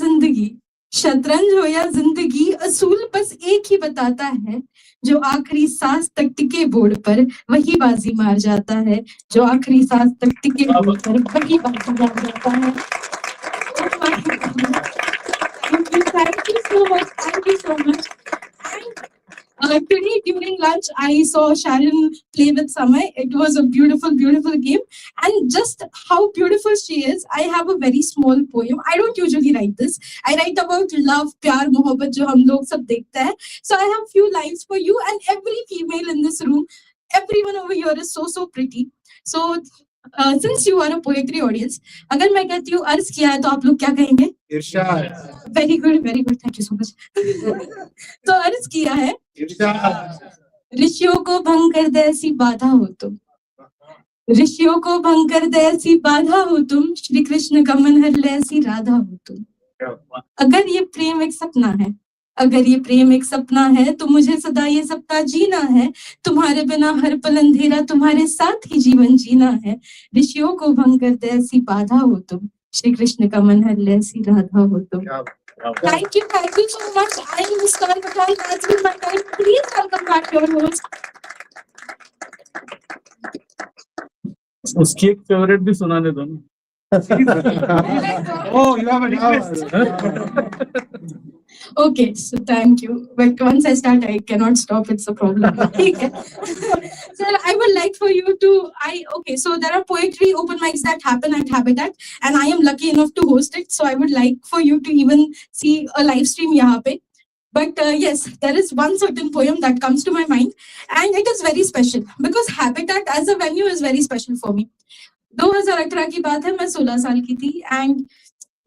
जिंदगी असूल बस एक ही बताता है. जो आखिरी सांस तक टिके बोर्ड पर वही बाजी मार जाता है. जो आखिरी सांस तक टिके बोर्ड पर वही बाजी मार जाता है. Thank you so much. Today during lunch, I saw Sharon play with Samay. It was a beautiful game. And just how beautiful she is, I have a very small poem. I don't usually write this. I write about love, प्यार, मोहब्बत जो हम लोग सब देखते हैं. So I have few lines for you and every female in this room. Everyone over here is so pretty. So since you are a poetry audience, अगर मैं कहती हूँ अर्ज किया है तो आप लोग क्या कहेंगे? इरशाद. Very good. Thank you so much. तो अर्ज किया है. ऋषियों को भंग कर दे ऐसी बाधा हो तुम. ऋषियों को भंग कर दे ऐसी बाधा हो तुम. श्री कृष्ण का मन हर ले ऐसी राधा हो तुम. अगर ये प्रेम एक सपना है तो मुझे सदा ये सपना जीना है. तुम्हारे बिना हर पल अंधेरा, तुम्हारे साथ ही जीवन जीना है. ऋषियों को भंग कर दे ऐसी बाधा हो तुम. श्री कृष्ण का मन हर ले ऐसी राधा हो तुम. Thank you so much. I am Muskan Pathan. That's been my time. Please welcome back your host. उसकी एक फेवरेट भी सुनाने दो. Oh, you have a request. Okay, so thank you. But once I start, I cannot stop. It's a problem. Okay. So I would like for you to. Okay. So there are poetry open mics that happen at Habitat, and I am lucky enough to host it. So I would like for you to even see a live stream yahan pe. But yes, there is one certain poem that comes to my mind, and it is very special because Habitat as a venue is very special for me. 2018 की बात है, मैं 16 साल की थी, and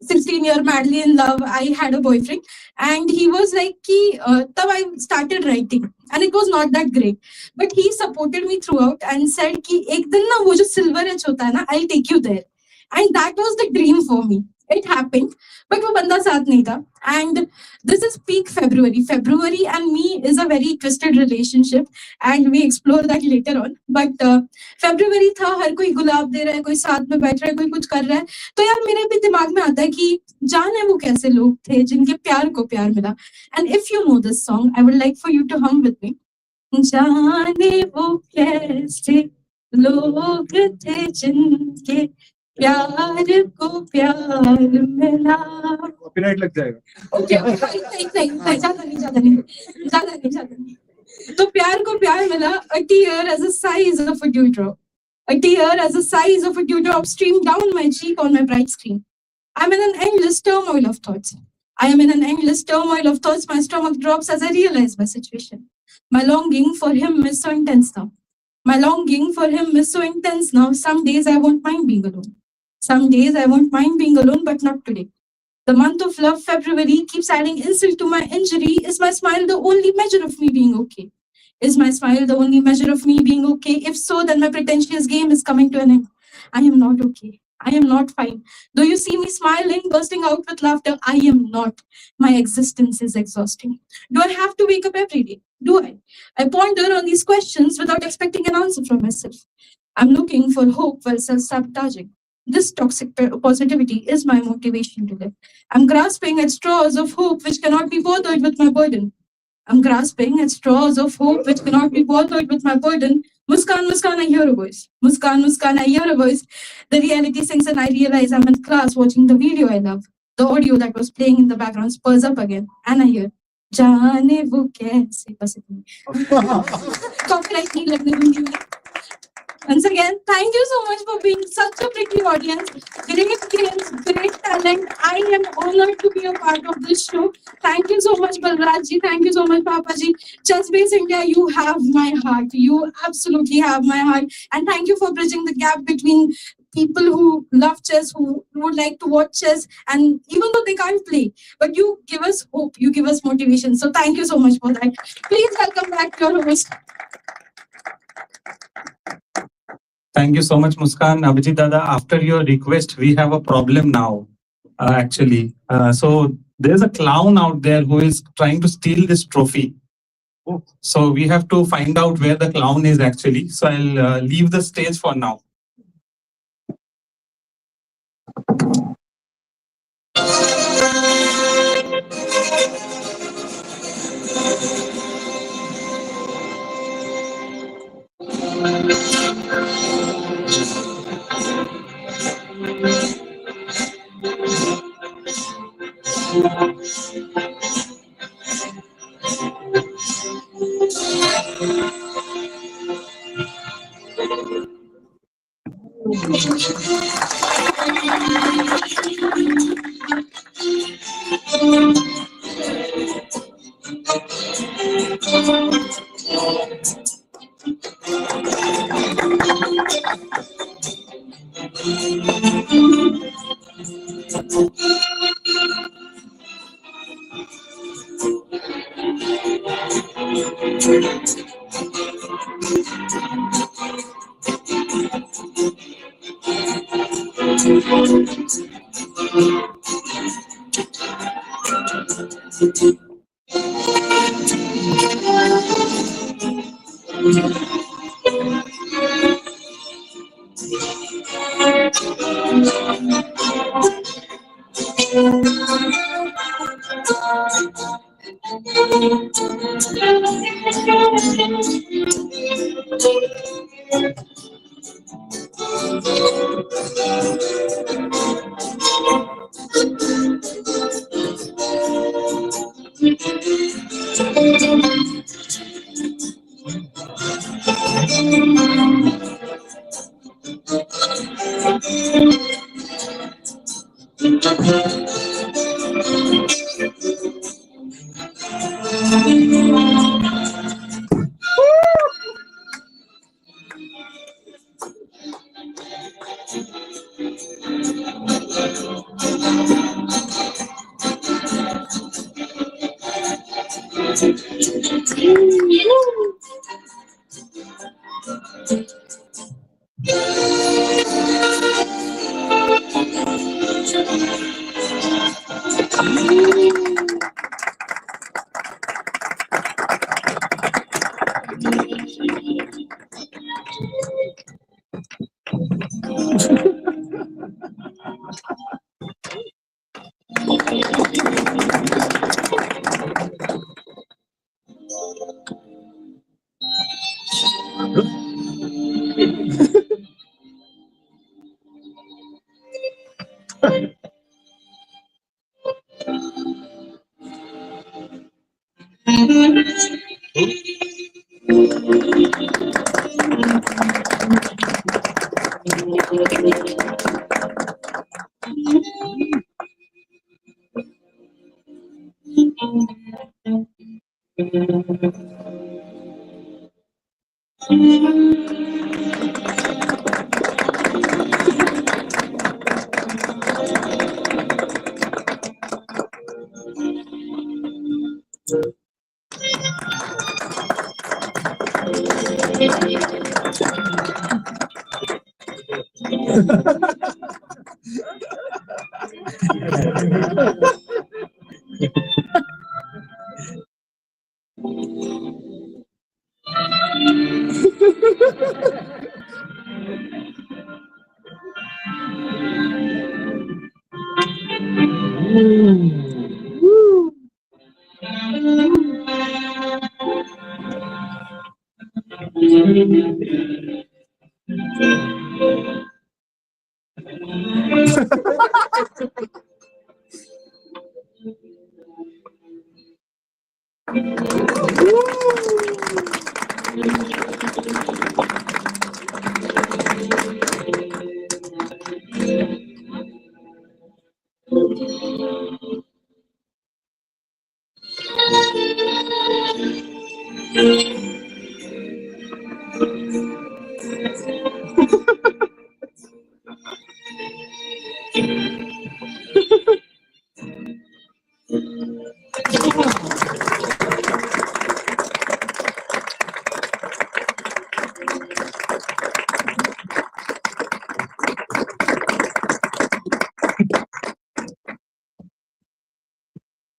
16-year madly in love, I had a boyfriend, and he was like कि तब I started writing, and it was not that great, but he supported me throughout and said कि एक दिन ना वो जो silver edge होता है ना, I'll take you there, and that was the dream for me. It happened, but वो बंदा साथ नहीं था, and this is peak February. February and me is a very twisted relationship, and we explore that later on. But February था, हर कोई गुलाब दे रहा है, कोई साथ में बैठ रहा है, कोई कुछ कर रहा है, तो यार मेरे भी दिमाग में आता है कि जाने वो कैसे लोग थे जिनके प्यार को प्यार मिला. And if you know this song, I would like for you to hum with me. जाने वो कैसे लोग थे जिनके प्यार को प्यार मिला. कॉपीराइट लग जाएगा. Okay, नहीं, ज्यादा नहीं. तो प्यार को प्यार मिला. A tear as a size of a dewdrop. A tear as the size of a dewdrop streamed down my cheek on my bright screen. I'm in an endless turmoil of thoughts. My stomach drops as I realize my situation. My longing for him is so intense now. Some days I won't mind being alone. But not today. The month of love, February, keeps adding insult to my injury. Is my smile the only measure of me being okay? If so, then my pretentious game is coming to an end. I am not okay. I am not fine. Though you see me smiling, bursting out with laughter, I am not. My existence is exhausting. Do I have to wake up every day? Do I? I ponder on these questions without expecting an answer from myself. I'm looking for hope while self-sabotaging. This toxic positivity is my motivation to live. I'm grasping at straws of hope which cannot be bothered with my burden. Muskan, I hear a voice. Muskan, I hear a voice. The reality sinks and I realize I'm in class watching the video I love. The audio that was playing in the background spurs up again, and I hear, जाने वो कैसे बस इतनी. Copyright नहीं लगने दूंगी. Once again, thank you so much for being such a pretty audience. Great games, great talent. I am honored to be a part of this show. Thank you so much, Balraj ji. Thank you so much, Papa ji. Chessbase India, you have my heart. You absolutely have my heart. And thank you for bridging the gap between people who love chess, who would like to watch chess, and even though they can't play, but you give us hope, you give us motivation. So thank you so much for that. Please welcome back your host. Thank you so much, Muskan. Abhijit Dada, after your request, we have a problem now, actually. So there's a clown out there who is trying to steal this trophy. So we have to find out where the clown is actually. So I'll leave the stage for now.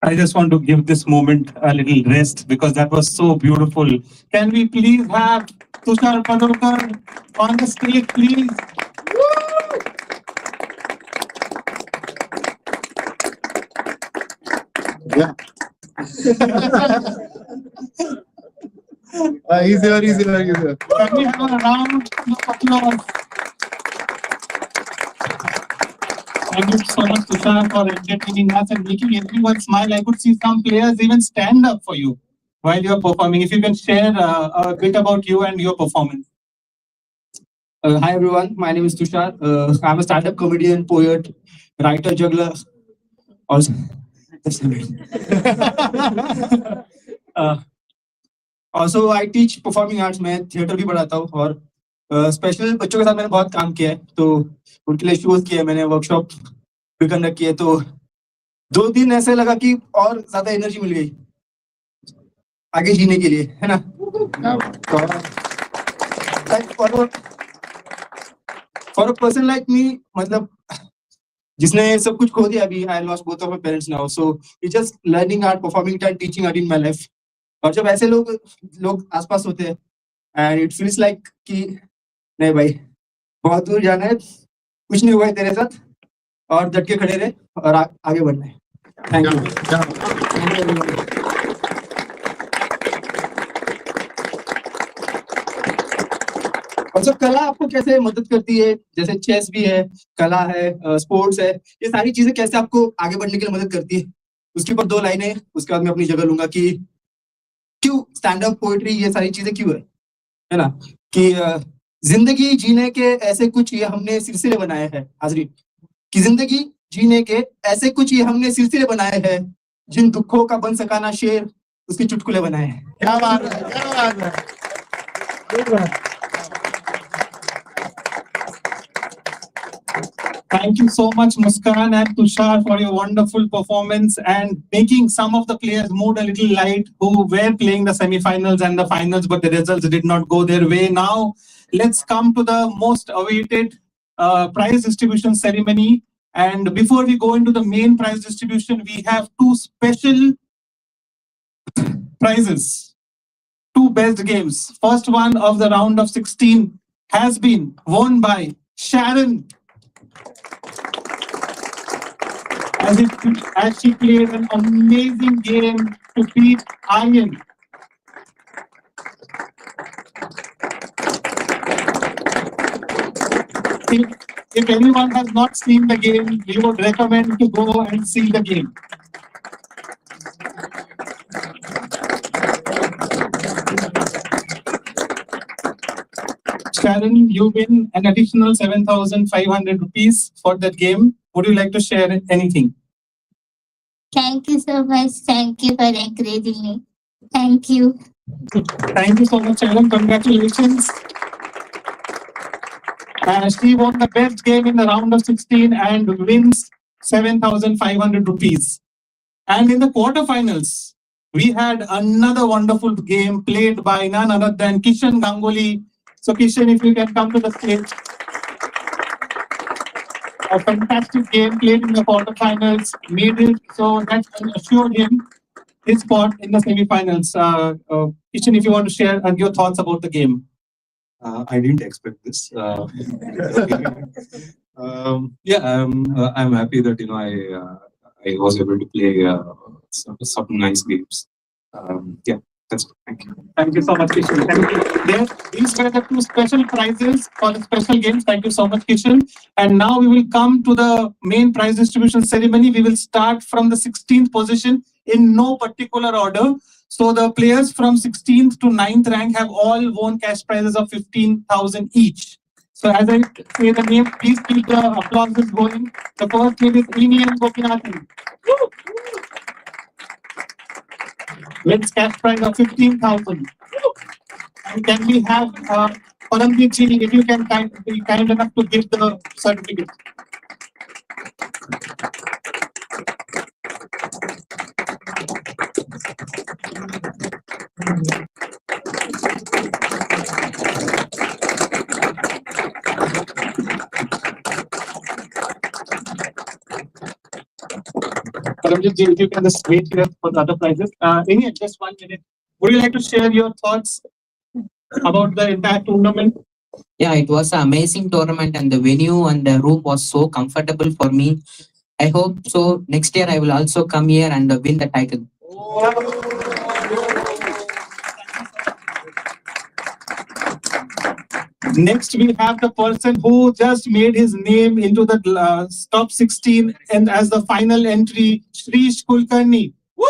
I just want to give this moment a little rest because that was so beautiful. Can we please have Tushar Padolkar on the stage, please? Yeah. He's here, he's here, he's here. Can we have a round of applause? Thank you so much, Tushar, for entertaining us and making everyone smile. I could see some players even stand up for you while you are performing. If you can share a bit about you and your performance. Hi everyone, my name is Tushar. I'm a stand-up comedian, poet, writer, juggler. Also, also I teach performing arts. मैं theatre भी पढ़ाता हूँ और special बच्चों के साथ मैंने बहुत काम किया है, तो उनके लिए शोज किए, मैंने वर्कशॉप भी कंडक्ट किए, तो 2 दिन ऐसे लगा कि और ज्यादा एनर्जी मिल गई आगे जीने के लिए, है ना? For a person like me, मतलब जिसने सब कुछ खो दिया अभी, I lost both of my parents now, so it's just learning art, performing art, teaching art in my life. और जब ऐसे लोग आसपास होते हैं एंड इट फील्स लाइक कि नहीं भाई बहुत दूर जाना है, कुछ नहीं हुआ है तेरे साथ, और डट के खड़े रहे और आगे बढ़ना है. Thank you. और सब कला आपको कैसे मदद करती है, जैसे चेस भी है, कला है, स्पोर्ट्स है, ये सारी चीजें कैसे आपको आगे बढ़ने के लिए मदद करती है, उसके ऊपर 2 लाइनें, उसके बाद मैं अपनी जगह लूंगा कि क्यों स्टैंड अप पोएट्री ये सारी चीजें क्यों है ना? कि जिंदगी जीने के ऐसे कुछ ये हमने सिलसिले बनाए हैं, हाजरीन, कि जिंदगी जीने के ऐसे कुछ ये हमने सिलसिले बनाए हैं, जिन दुखों का बन सकाना शेर उसके चुटकुले बनाए हैं. क्या बात है, क्या बात है. Thank you so much, Muskan and Tushar, for your wonderful performance and making some of the players mood a little light who were playing the semi-finals and the finals, but the results did not go their way. Now, let's come to the most awaited prize distribution ceremony. And before we go into the main prize distribution, we have two special prizes, two best games. First one of the round of 16 has been won by Sharon, as she played an amazing game to beat Aryan. If anyone has not seen the game, we would recommend to go and see the game. Sharon, you win an additional 7,500 rupees for that game. Would you like to share anything? Thank you so much. Thank you for encouraging me. Thank you. Thank you so much, Sharon. Congratulations. She won the best game in the round of 16 and wins 7,500 rupees. And in the quarterfinals, we had another wonderful game played by none other than Kishan Gangolli. So Kishan, if you can come to the stage. A fantastic game played in the quarterfinals, made it so that assured him his spot in the semifinals. Kishan, if you want to share your thoughts about the game. I didn't expect this. I'm happy that I was able to play some nice games. That's it. Thank you. Thank you so much, Kishan. Thank you. These were the two special prizes for the special games. Thank you so much, Kishan. And now we will come to the main prize distribution ceremony. We will start from the 16th position in no particular order. So the players from 16th to 9th rank have all won cash prizes of 15,000 each. So as I say the name, please keep the applauses going. The first name is Iniyan Gopinathan. Wins cash prize of 15,000. And can we have Paramjit ji, if you can be kind enough to give the certificate. Paramjit ji, if you can just wait here for the other prizes. Iniyan, just 1 minute. Would you like to share your thoughts about the entire tournament? Yeah, it was an amazing tournament and the venue and the room was so comfortable for me. I hope so next year I will also come here and win the title. Next, we have the person who just made his name into the top 16 and as the final entry, Shrish Kulkarni. Woo!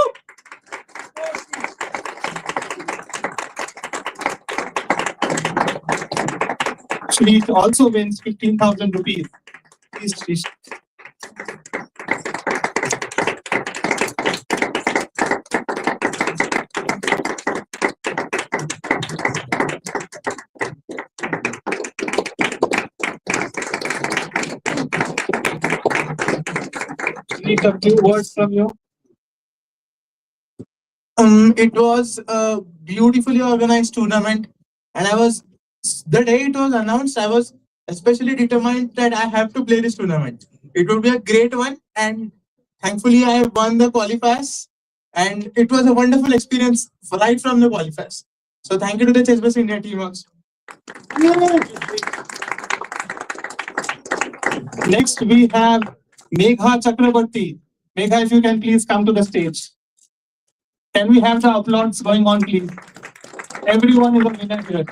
Shrish also wins 15,000 rupees. Please, Shrish. Need a few words from you. It was a beautifully organized tournament, and the day it was announced, I was especially determined that I have to play this tournament. It would be a great one, and thankfully I won the qualifiers, and it was a wonderful experience right from the qualifiers. So thank you to the Chessboard India team also. Next, we have Megha Chakraborty. Megha, if you can please come to the stage. Can we have the applause going on, please? Everyone is a winner here.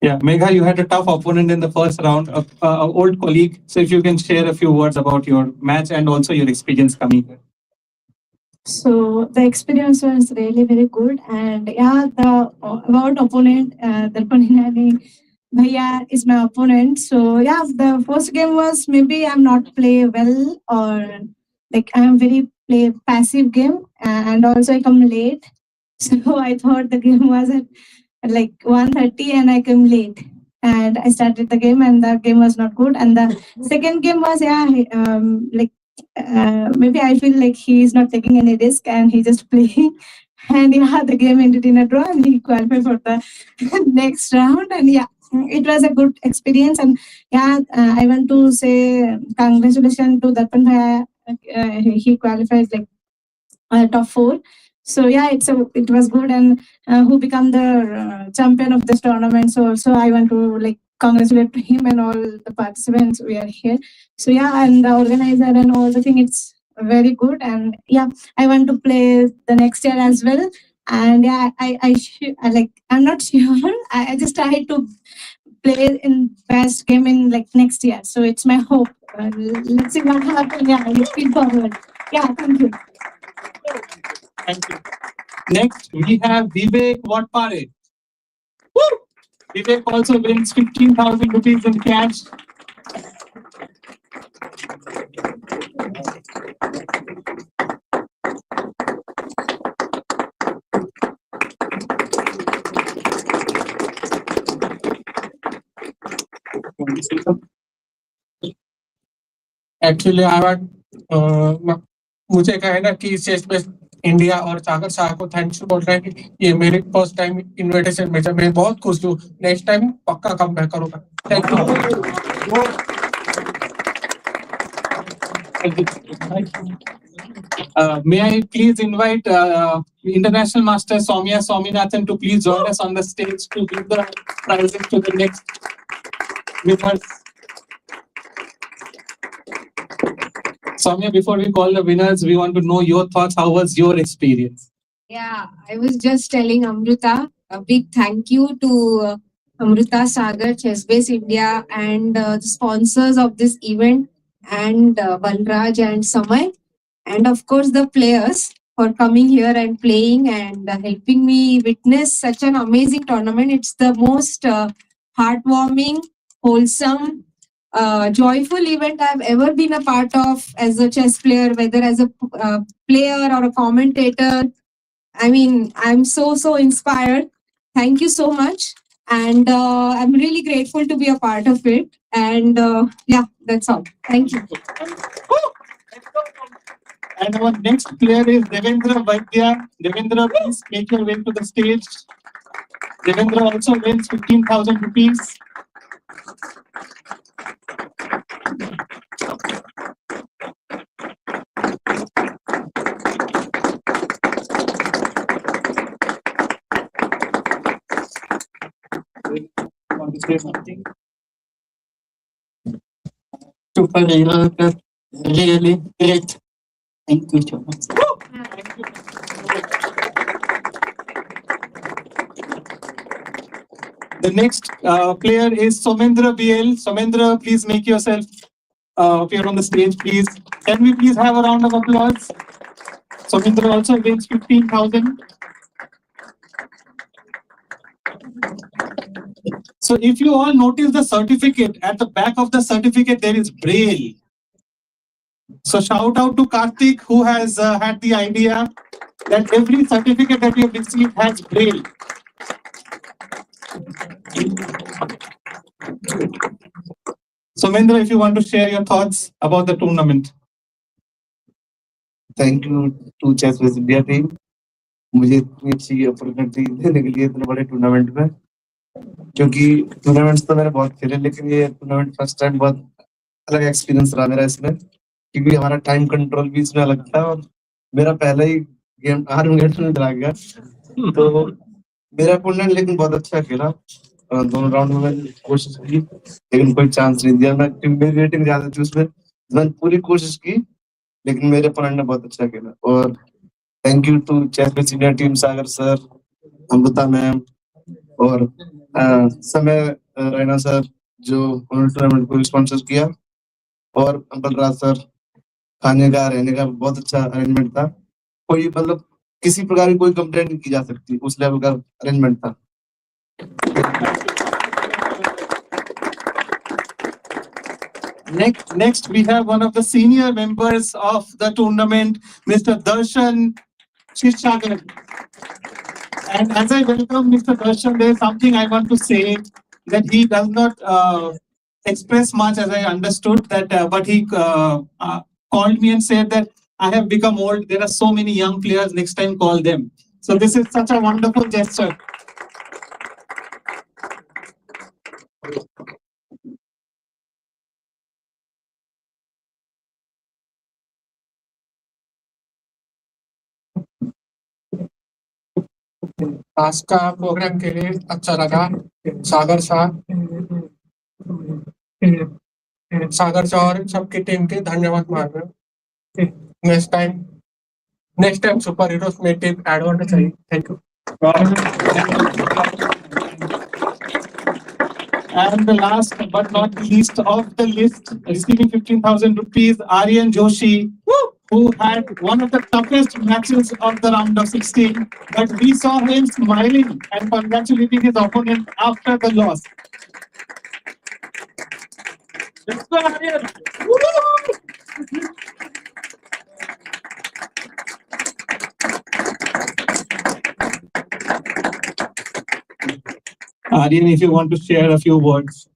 Yeah, Megha, you had a tough opponent in the first round, an old colleague. So if you can share a few words about your match and also your experience coming here. So the experience was really very good, and yeah, the about opponent Darpan Inani, Bhaiya is my opponent. So yeah, the first game was maybe I'm not play well, or like I'm very play passive game, and also I come late. So I thought the game was at like 1:30 and I came late. And I started the game and the game was not good. And the second game was like maybe I feel like he is not taking any risk and he just playing. And yeah, the game ended in a draw and he qualified for the next round. And yeah, it was a good experience. And yeah, I want to say congratulations to Darpan Bhaiya. He qualified like top 4. So yeah, it was good. And who become the champion of this tournament. So also I want to like congratulate him and all the participants we are here. So yeah, and the organizer and all the thing, it's very good. And yeah, I want to play the next year as well. And yeah, I like I'm not sure. I just try to play in best game in like next year. So it's my hope. Let's see what happens. Yeah, let's keep forward. Yeah, thank you. Thank you. Next, we have Vivek Watpade. Woo! Vivek also wins 15,000 rupees in cash. Actually मुझे कहना कि chess में India और सागर शाह को thanks बोल रहे हैं कि ये मेरे फर्स्ट टाइम इनविटेशन में मैं बहुत खुश हूँ. नेक्स्ट टाइम पक्का कम बैक करूंगा. Thank you. May I please invite International Master Soumya Swaminathan to please join us on the stage to give the prizes to the next winners. Soumya, before we call the winners, we want to know your thoughts. How was your experience? Yeah, I was just telling Amruta a big thank you to Amruta, Sagar, Chessbase India, and the sponsors of this event, and Balraj and Samay, and of course the players for coming here and playing and helping me witness such an amazing tournament. It's the most heartwarming, wholesome, joyful event I've ever been a part of as a chess player, whether as a player or a commentator. I mean, I'm so inspired. Thank you so much. And I'm really grateful to be a part of it. And yeah, that's all. Thank you. And our next player is Devendra Vaidya. Devendra, please make your way to the stage. Devendra also wins 15,000 rupees. Want to say something? Super really great. Thank you so much. The next player is Somender BL. Somender, please make yourself appear on the stage, please. Can we please have a round of applause? Somender also wins 15,000. So if you all notice the certificate, at the back of the certificate there is Braille. So shout out to Karthik, who has had the idea that every certificate that we have received has Braille. Somender, if you want to share your thoughts about the tournament. Thank you to Chessboard India team. मुझे इतनी अच्छी opportunity देने के लिए इतने बड़े tournament में, क्योंकि टूर्नामेंट्स तो मैंने बहुत खेले, लेकिन ये टूर्नामेंट फर्स्ट टाइम बहुत अलग एक्सपीरियंस रहा मेरा इसमें, क्योंकि हमारा टाइम कंट्रोल भी इसमें अलग था और मेरा पहला ही गेम 8 मिनट में चला गया. तो मेरा अपोनेंट लेकिन बहुत अच्छा खेला. दोनों राउंड में मैंने कोशिश की लेकिन कोई चांस नहीं दिया. मेरी रेटिंग ज्यादा थी उसमें, मैंने पूरी कोशिश की लेकिन मेरे अपोनेंट ने बहुत अच्छा खेला. और thank you to chess India team, Sagar sir, Amrita ma'am और समय रैना सर जो उन्होंने टूर्नामेंट को स्पॉन्सर किया, और बलराज सर. खाने का रहने का बहुत अच्छा अरेंजमेंट था. कोई मतलब किसी प्रकार की कोई कंप्लेंट नहीं की जा सकती, उस लेवल का अरेंजमेंट था. Next, we have one of the senior members of the tournament, Mr. Darshan Kshirsagar. And as I welcome Mr. Darshan, there is something I want to say that he does not express much, as I understood that, but he called me and said that I have become old. There are so many young players. Next time, call them. So this is such a wonderful gesture. आज का programme के लिए अच्छा लगा सागर शाह और सबकी team के धन्यवाद मार रहे नेक्स्ट टाइम सुपर हीरोज में टीम ऐड होना चाहिए thank you And the last but not least of the list, receiving 15,000 rupees, Aryan Joshi, who had one of the toughest matches of the round of 16. But we saw him smiling and congratulating his opponent after the loss. Let's go, Aryan! Aryan, if you want to share a few words.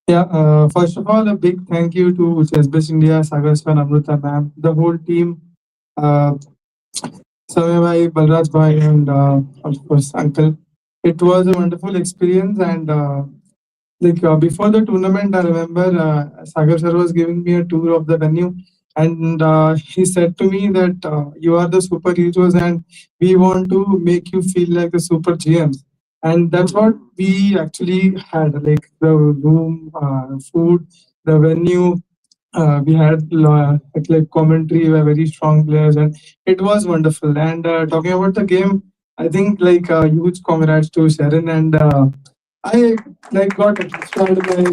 Yeah, first of all, a big thank you to Chessbase India, Sagar and Amruta ma'am, the whole team, Samay bhai, Balraj bhai, and of course, Uncle. It was a wonderful experience, and before the tournament, I remember Sagar sir was giving me a tour of the venue, and he said to me that you are the super heroes, and we want to make you feel like the super GMs. And that's what we actually had, like the room, food, the venue. We had like commentary by very strong players, and it was wonderful. And talking about the game, I think like huge congrats to Sharon, and I like got inspired by.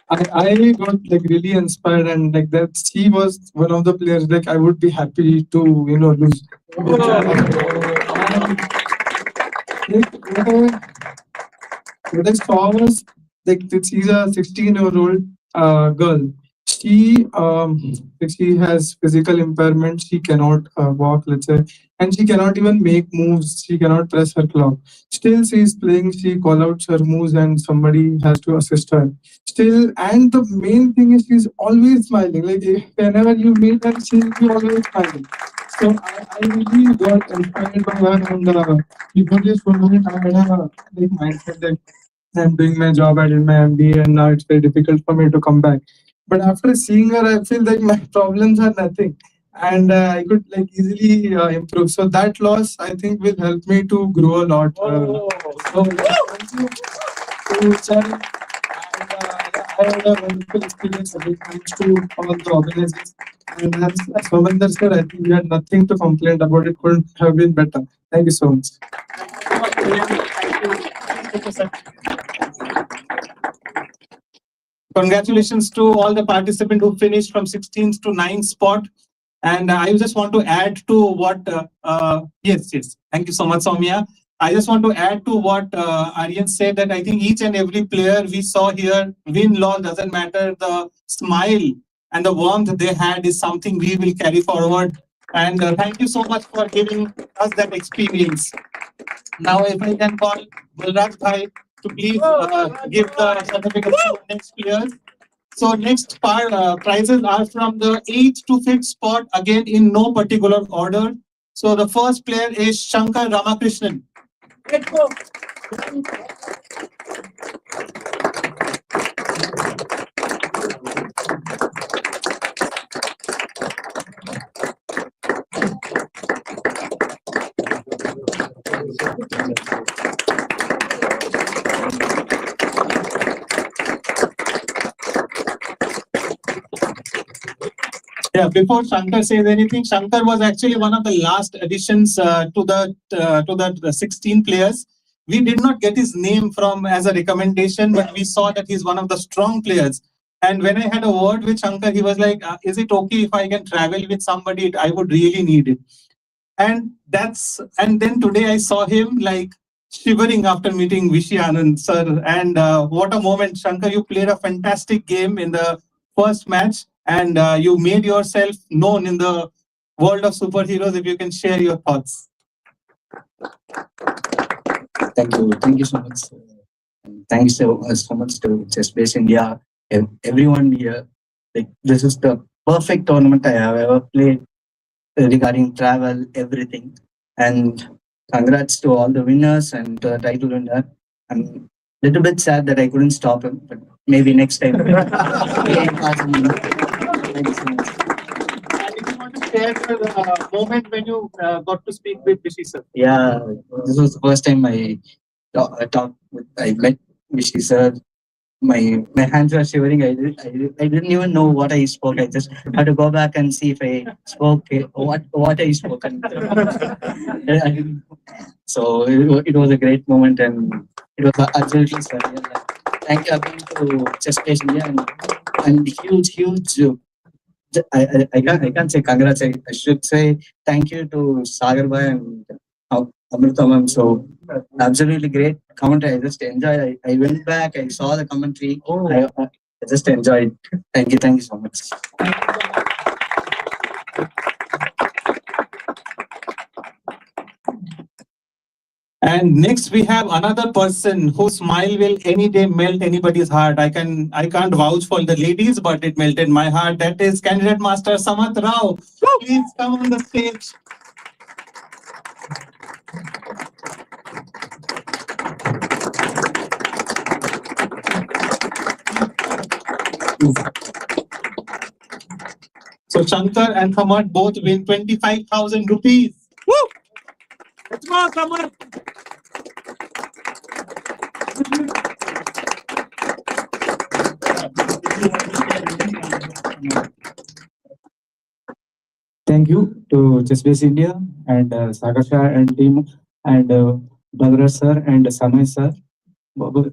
I got like really inspired, and like that she was one of the players like I would be happy to lose. What I saw was like she's a 16-year-old girl. She has physical impairment. She cannot walk, let's say, and she cannot even make moves. She cannot press her clock. Still, she is playing. She call out her moves, and somebody has to assist her. Still, and the main thing is she's always smiling. Like whenever you meet her, she'll be always smiling. So I really got inspired by her, and before this tournament, I had a like mindset that I'm doing my job, I did my MBA, and now it's very difficult for me to come back. But after seeing her, I feel like my problems are nothing, and I could like easily improve. So that loss, I think, will help me to grow a lot. So thank you to Sharon, and I had a wonderful experience. Thanks to all the organizers. And as Somender said, I think we had nothing to complain about. It couldn't have been better. Thank you so much. Congratulations to all the participants who finished from 16th to 9th spot. And I just want to add to what, yes. Thank you so much, Soumya. I just want to add to what Aryan said, that I think each and every player we saw here, win, loss, doesn't matter. The smile and the warmth they had is something we will carry forward. And thank you so much for giving us that experience. Now, if I can call Balraj bhai to please give the certificate to the next players. So next prizes are from the 8th to 5th spot, again in no particular order. So the first player is Shankar Ramakrishnan. Let's go. Yeah, before Shankar says anything, Shankar was actually one of the last additions to the 16 players. We did not get his name from as a recommendation, but we saw that he's one of the strong players. And when I had a word with Shankar, he was like, is it okay if I can travel with somebody? I would really need it. And then today I saw him like shivering after meeting Vishy Anand, sir. And what a moment, Shankar. You played a fantastic game in the first match, and you made yourself known in the world of superheroes. If you can share your thoughts. Thank you so much. Thanks so much to Chessbase India, everyone here. Like, this is the perfect tournament I have ever played regarding travel, everything. And congrats to all the winners and to the title winner. I'm a little bit sad that I couldn't stop him, but maybe next time. Thank you so much. Share the moment when you got to speak with Vishy sir. Yeah, this was the first time I met Vishy sir. My hands were shivering. I didn't even know what I spoke. I just had to go back and see if I spoke what I spoke. So it was a great moment, and it was absolutely surreal. Thank you again to Chessbase India, and huge. I can't say congrats. I should say thank you to Sagar bhai and Amruta ma'am. So absolutely great commentary. I just enjoyed. I went back. I saw the commentary. I just enjoyed. Thank you so much. And next we have another person whose smile will any day melt anybody's heart. I can't vouch for the ladies, but it melted my heart. That is candidate master Samarth Rao. Please come on the stage. So Shankar and Samarth both win 25,000 rupees. Woo! Let's go, Samarth. Thank you to Chessbase India and Sagar and team and Bhadraj sir and Samay sir.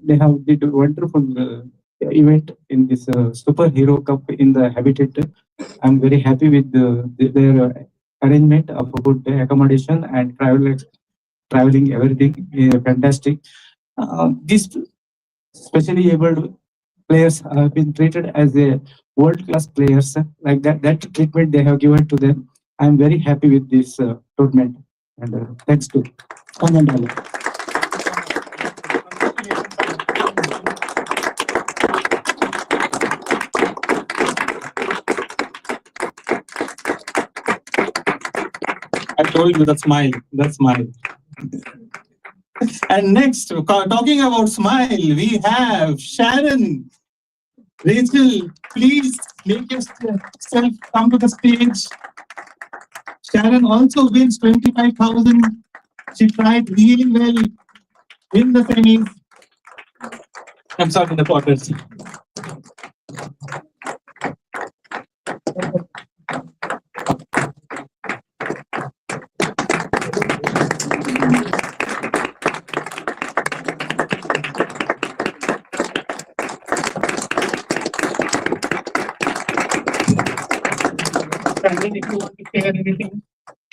They have did a wonderful event in this superhero cup in the Habitat. I'm very happy with their arrangement of good accommodation and traveling everything. Fantastic. These specially able players have been treated as a world-class players. Like that treatment they have given to them. I'm very happy with this tournament, and thanks to Somender. I told you the smile. And next, talking about smile, we have Sharon Rachel. Please make yourself come to the stage. Sharon also wins 25,000. She tried really well in the semis. I'm sorry, in the quarters. If you want to share anything.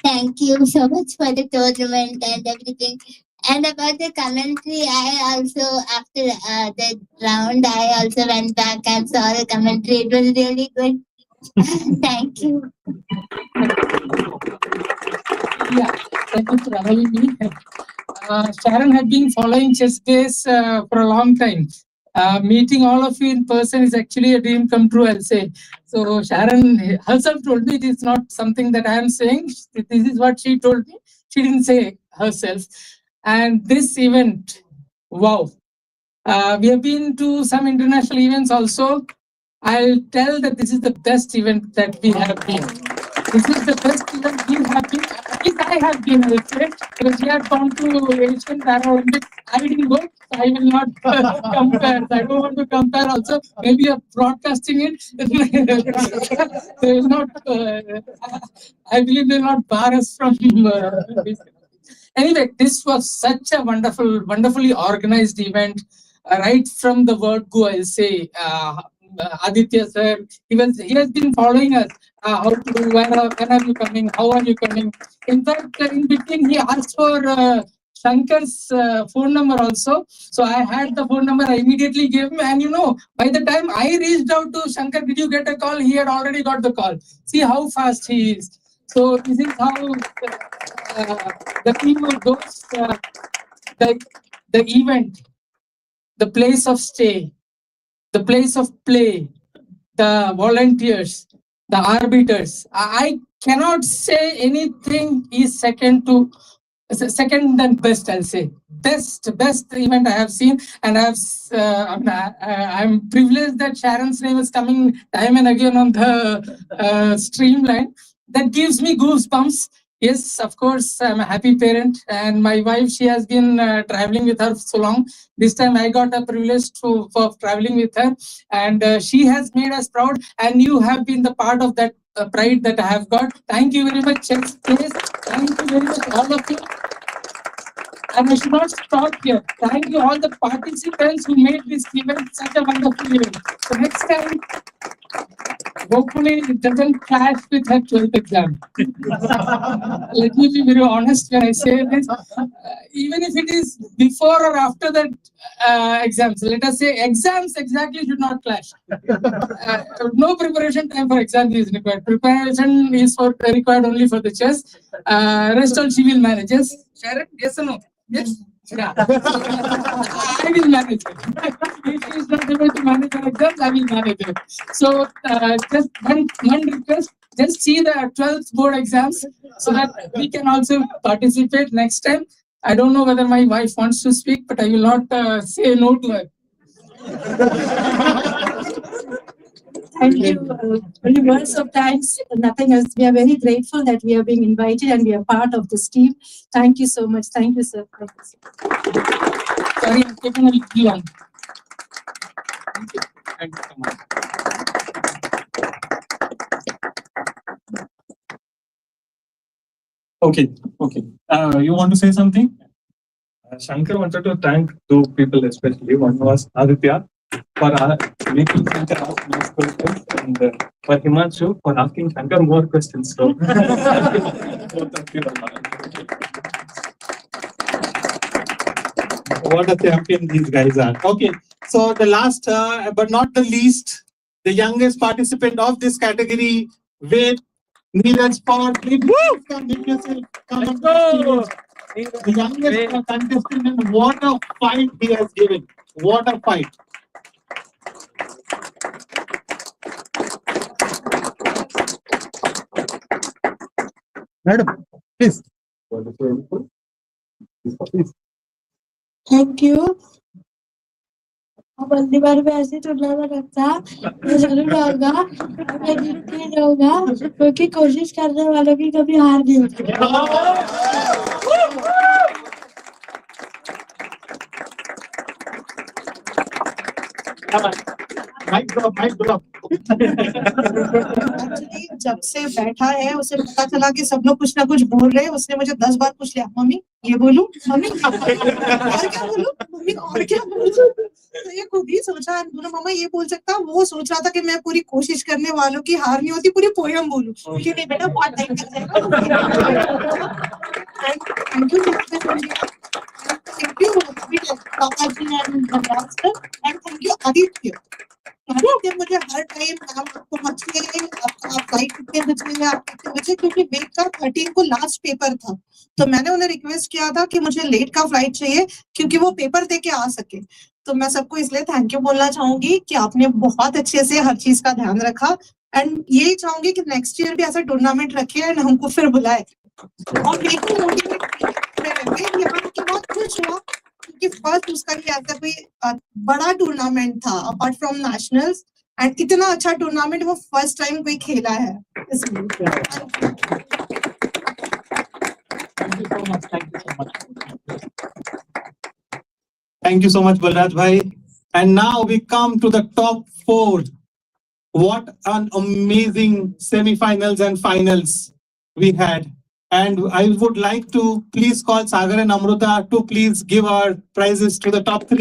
Thank you so much for the tournament and everything. And about the commentary, I also, after the round, I also went back and saw the commentary. It was really good. Thank you. Yeah, thank you for having me. Sharon had been following Chessbase for a long time. Meeting all of you in person is actually a dream come true, I'll say. So Sharon herself told me it is not something that I am saying. This is what she told me. She didn't say herself. And this event, wow. We have been to some international events also. I'll tell that this is the best event that we have been. This is the best event we have been. At least I have been, I'll say, because we have gone to Asian Paralympics. I didn't go, so I will not compare. I don't want to compare also. Maybe you're broadcasting it. They will not, I believe they will not bar us from this. Anyway, this was such a wonderfully organized event. Right from the word go, I'll say, Aditya sir, he has been following us. How to do, when are you coming? How are you coming? In fact, in between, he asked for Shankar's phone number also. So I had the phone number. I immediately gave him, and by the time I reached out to Shankar, did you get a call? He had already got the call. See how fast he is. So this is how the teamwork goes. The event, the place of stay, the place of play, the volunteers, the arbiters. I cannot say anything is second than best. I'll say best event I have seen, and I'm privileged that Sharon's name is coming time and again on the streamline. That gives me goosebumps. Yes, of course, I'm a happy parent, and my wife, she has been traveling with her so long. This time I got a privilege for traveling with her, and she has made us proud, and you have been the part of that pride that I have got. Thank you very much, Chess Place. Thank you very much, all of you. And I should not stop here. Thank you all the participants who made this event such a wonderful event. So next time, hopefully it doesn't clash with her 12th exam. Let me be very honest when I say this. Even if it is before or after that exams, let us say exams exactly should not clash. No preparation time for exams is required. Preparation is required only for the chess. Rest all she will manage. Yes, Sharon? Yes or no? Yes. Yeah. I will manage it. If she is not able to manage her exams, I will manage it. So just one request, just see the 12th board exams so that we can also participate next time. I don't know whether my wife wants to speak, but I will not say no to her. Thank you. Only words of thanks, nothing else. We are very grateful that we are being invited and we are part of this team. Thank you so much. Thank you, sir. Thank you, sir. Sorry, I'm taking a little long. Thank you. Thank you so much. Okay. You want to say something? Shankar wanted to thank two people especially. One was Aditya for making Shankar ask more questions, and for Himanshu for asking Shankar more questions. So, both of you what a champion these guys are. Okay, so the last but not the least, the youngest participant of this category, Ved Neeraj Phaur. Let's go! The youngest contestant, and what a fight he has given. What a fight. Madam, please. Please. Thank you. अब अगली बार मैं ऐसे tournament रखता मैं जरूर आऊंगा मैं जीत के जाऊंगा क्योंकि कोशिश करने वालों की कभी हार नहीं होती जब से बैठा है उसे पता चला कि सब लोग कुछ ना कुछ बोल रहे हैं उसने मुझे 10 बार पूछ लिया मम्मी ये बोलूं मम्मी और क्या बोलूं मम्मी और क्या बोलूं तो ये खुद ही सोचा बोला मम्मा ये बोल सकता वो सोच रहा था कि मैं पूरी कोशिश करने वालों की हार नहीं होती पूरी पोयम बोलूं कि नहीं बेटा बहुत टाइम लग जाएगा थैंक यू पापा जी एंड थैंक यू आदित्य मुझे हर टाइम पहुंच के आप फ्लाइट कितने बजे आप कितने बजे क्योंकि वेट का 13 को लास्ट पेपर था तो मैंने उन्हें रिक्वेस्ट किया था कि मुझे लेट का फ्लाइट चाहिए क्योंकि वो पेपर दे के आ सके तो मैं सबको इसलिए थैंक यू बोलना चाहूंगी कि आपने बहुत अच्छे से हर चीज का ध्यान रखा एंड यही चाहूंगी कि नेक्स्ट ईयर भी ऐसा टूर्नामेंट रखे एंड हमको फिर बुलाए और बहुत खुश हुआ क्योंकि फर्स्ट उसका भी ऐसा कोई बड़ा टूर्नामेंट था अपार्ट फ्रॉम नेशनल्स एंड इतना अच्छा टूर्नामेंट वो फर्स्ट टाइम कोई खेला है Thank you so much, Balraj bhai. And now we come to the top 4. What an amazing semifinals and finals we had. And I would like to please call Sagar and Amruta to please give our prizes to the top 4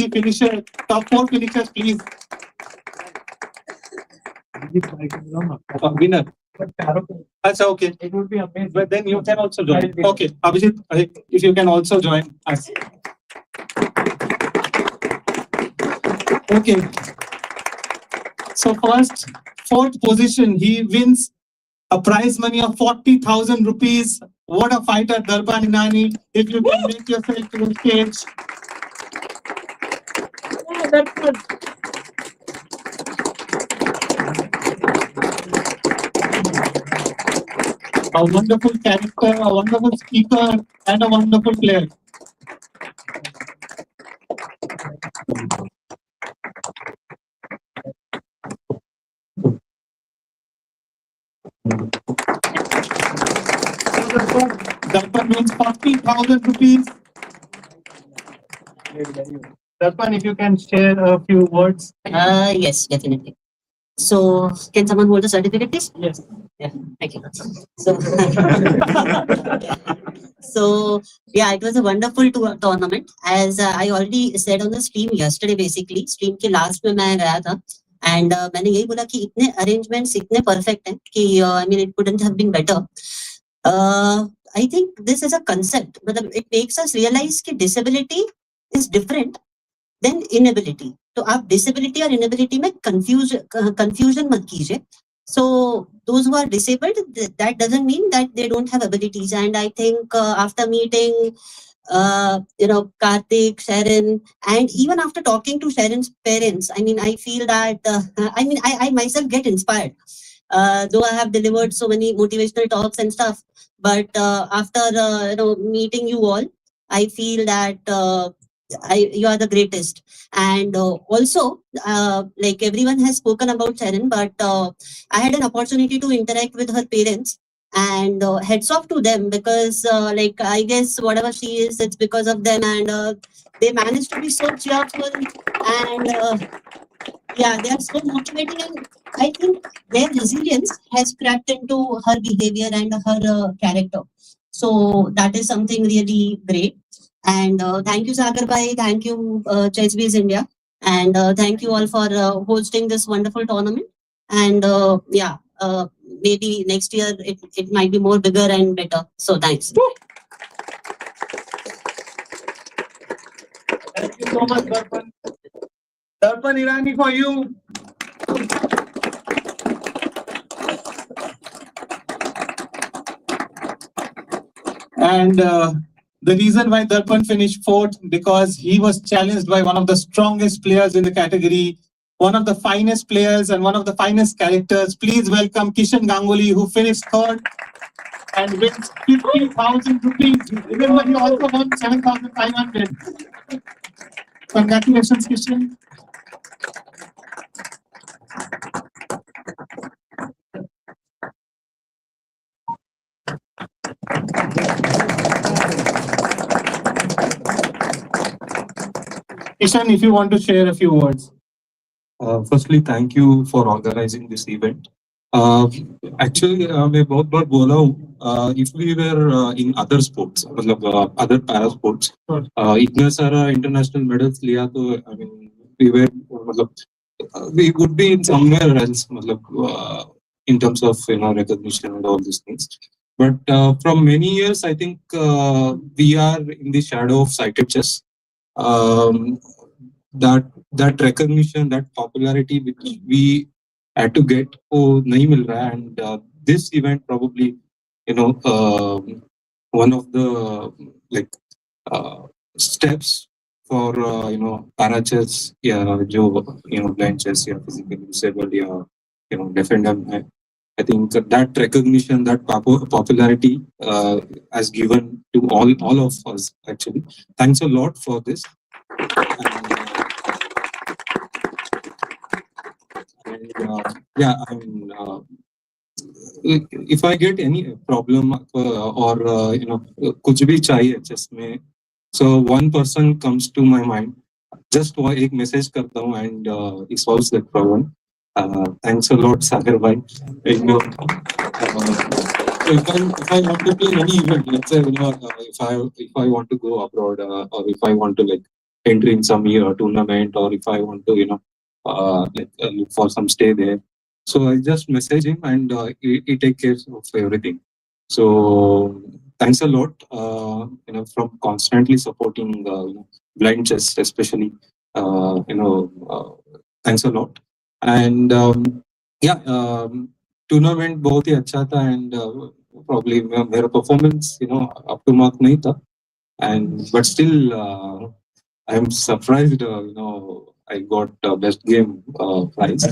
finishers, please. Winner. That's okay. It would be amazing. But then you can also join. Okay, Abhijit, if you can also join us. Okay. So first, fourth position, he wins a prize money of 40,000 rupees. What a fighter, Darpan Inani. If you can make yourself to the stage. Yeah, that's good. A wonderful character, a wonderful speaker, and a wonderful player. Darpan wins 40,000 rupees. Darpan, if you can share a few words. Yes, definitely. So, can someone hold the certificate, please? Yes. Yeah, thank you. So, so yeah, it was a wonderful tournament. As I already said on the stream yesterday, basically, stream के last में मैं गया था, and मैंने यही बोला कि इतने arrangements इतने perfect हैं कि I mean it couldn't have been better. I think this is a concept, but it makes us realize कि disability is different then inability. तो आप disability और inability में confusion मत कीजिए. So those who are disabled, that doesn't mean that they don't have abilities. And I think after meeting, Karthik, Sharon, and even after talking to Sharon's parents, I mean, I feel that, I myself get inspired. Though I have delivered so many motivational talks and stuff, but after meeting you all, I feel that you are the greatest. And also, like everyone has spoken about Sharon, but I had an opportunity to interact with her parents, and heads off to them because like I guess whatever she is, it's because of them, and they managed to be so cheerful, and yeah, they are so motivating, and I think their resilience has cracked into her behavior and her character. So that is something really great. And thank you, Sagar bhai. Thank you, Chessbiz India. And thank you all for hosting this wonderful tournament. And yeah, maybe next year it might be more bigger and better. So thanks. Thank you so much, Darpan. Darpan Inani for you. And the reason why Darpan finished fourth, because he was challenged by one of the strongest players in the category, one of the finest players and one of the finest characters. Please welcome Kishan Gangolli, who finished third and wins 50,000 rupees. Remember, he also won 7,500. Congratulations, Kishan. Kishan, if you want to share a few words. Firstly, thank you for organizing this event. Actually, मैं बहुत बार बोला हूँ, if we were in other sports, मतलब other para sports, इतना सारा international medals लिया तो I mean we were मतलब we would be in somewhere else, मतलब in terms of recognition and all these things. But from many years, I think we are in the shadow of sighted chess. That recognition, that popularity which we had to get, nahi mil raha, and this event probably, one of the like steps for para chess, blind chess, physically disabled, deaf and dumb. I think that recognition, that popularity has given to all of us actually. Thanks a lot for this. Yeah, I mean, if I get any problem or कुछ भी चाहिए chess में, so one person comes to my mind, just एक message करता हूँ and it solves that problem. Thanks a lot, Sagar bhai. So if I want to play any event, let's say if I want to go abroad or if I want to like enter in some tournament, or if I want to look for some stay there, So I just message him and he take care of everything. So thanks a lot, from constantly supporting blind chess, especially. Thanks a lot. And tournament बहुत ही अच्छा था and probably मेरा performance up to mark नहीं था, and but still I am surprised I got best game prize.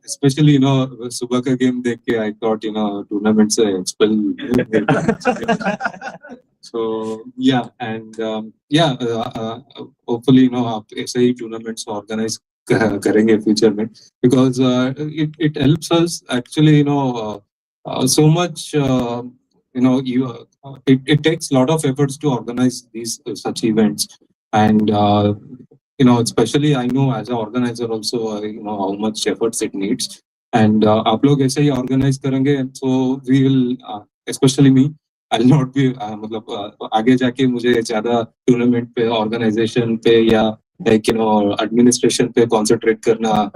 Especially सुबह का game देख के I thought tournament से expel. So yeah, and hopefully आप ऐसे ही tournaments organize करेंगे future में, because it helps us actually so much it takes a lot of efforts to organize these such events, and especially I know as an organizer also how much efforts it needs, and आप लोग ऐसे ही organize करेंगे, so we will especially me, I'll not be मतलब आगे जाके मुझे ज़्यादा tournament पे organization पे या administration पे concentrate करना,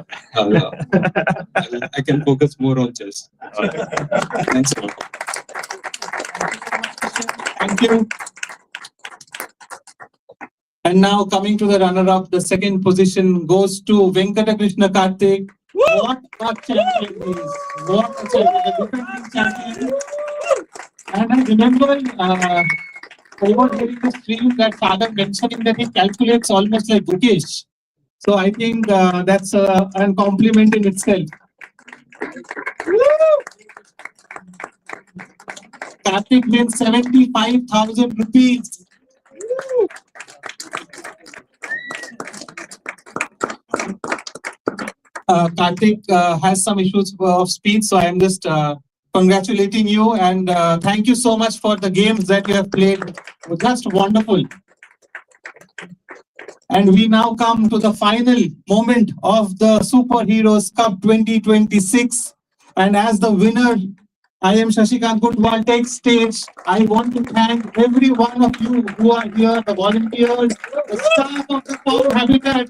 I can focus more on chess. Thanks a lot. Thank you. And now coming to the runner-up, the second position goes to Venkata Krishna Karthik. What a champion he is! What a champion! The defending champion. And I remember over during the stream that Sagar mentioning that he calculates almost like Mukesh. So I think that's a compliment in itself. Karthik wins 75,000 rupees. Karthik has some issues of speech, so I am just congratulating you, and thank you so much for the games that you have played. Just wonderful. And we now come to the final moment of the Superheroes Cup 2026. And as the winner, I am Shashikant Kutwal, takes stage. I want to thank every one of you who are here, the volunteers, the staff of the Pond Habitat.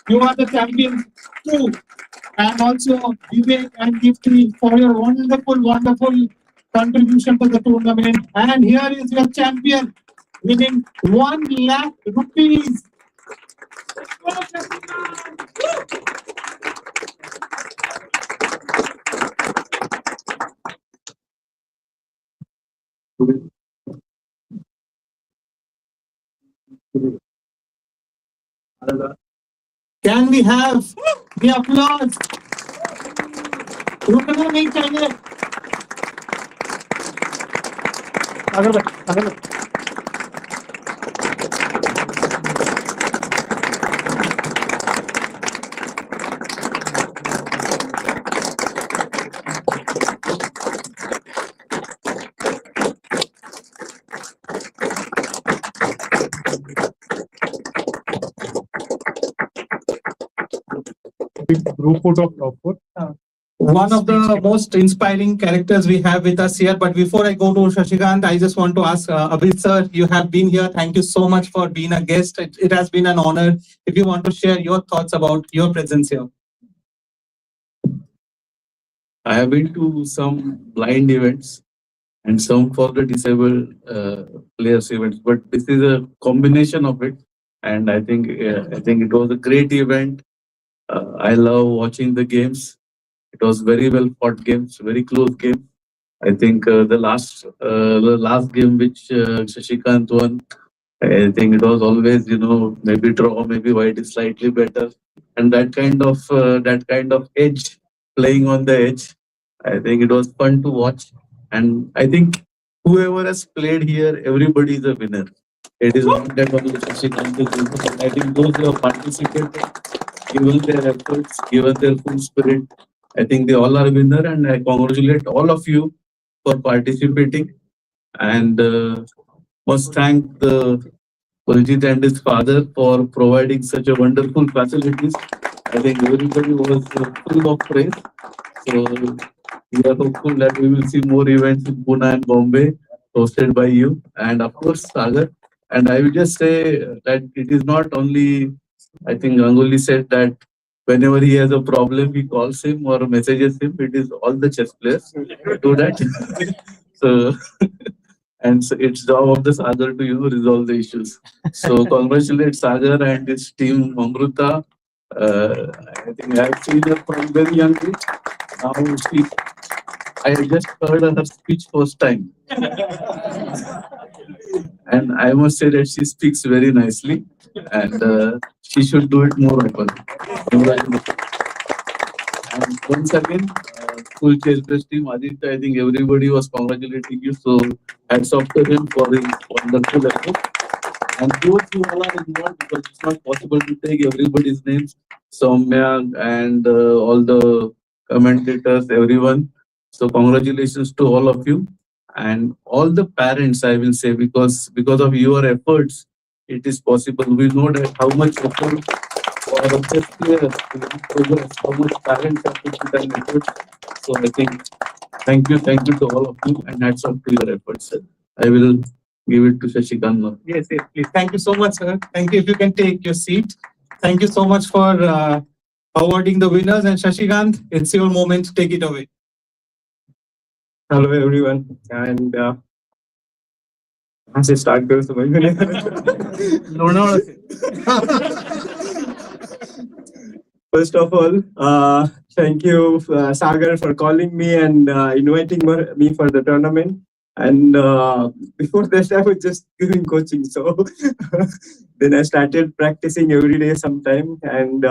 You are the champions too. And also Vivek and Gifty for your wonderful, wonderful contribution to the tournament. And here is your champion, winning 1 lakh rupees. Can we have the applause? रुकना नहीं चाहिए. Group photo of top four. One of the most inspiring characters we have with us here. But before I go to Shashikant, I just want to ask Abid sir, you have been here. Thank you so much for being a guest. It has been an honor. If you want to share your thoughts about your presence here. I have been to some blind events and some for the disabled players events, but this is a combination of it. And I think it was a great event. I love watching the games. It was very well fought games, very close game. I think the last game which Shashikant won, I think it was always maybe draw, maybe white is slightly better, and that kind of edge, playing on the edge. I think it was fun to watch, and I think whoever has played here, everybody is a winner. It is not that only Shashikant is winner, but I think those who have participated, given their efforts, given their full spirit, I think they all are winner, and I congratulate all of you for participating, and must thank the Puljit and his father for providing such a wonderful facilities. I think everybody was full of praise. So we are hopeful that we will see more events in Pune and Bombay hosted by you, and of course Sagar. And I will just say that it is not only, I think Gangolli said that whenever he has a problem, he calls him or messages him. It is all the chess players who do that. So, and so it's job of the Sagar to resolve the issues. So congratulate Sagar and his team Amruta. I think I've seen her from very young age. Now I just heard her speech first time. And I must say that she speaks very nicely, and she should do it more often. And once again, full chess team, Aditya, I think everybody was congratulating you. So hats off to him for his wonderful effort. And those who all are involved, because it's not possible to take everybody's names, Soumya and all the commentators, everyone. So congratulations to all of you and all the parents, I will say, because of your efforts, it is possible. We know that how much effort for a chess player to progress, how much parents have to put an effort. So I think thank you to all of you and hats off to your efforts, sir. I will give it to Shashikant now. Yes, please. Thank you so much, sir. Thank you. If you can take your seat. Thank you so much for awarding the winners. And Shashikant, it's your moment. Take it away. Hello everyone, and I start करो समझ में नहीं First of all, thank you, Sagar, for calling me and inviting me for the tournament. And before that, I was just giving coaching. So then I started practicing every day sometime. And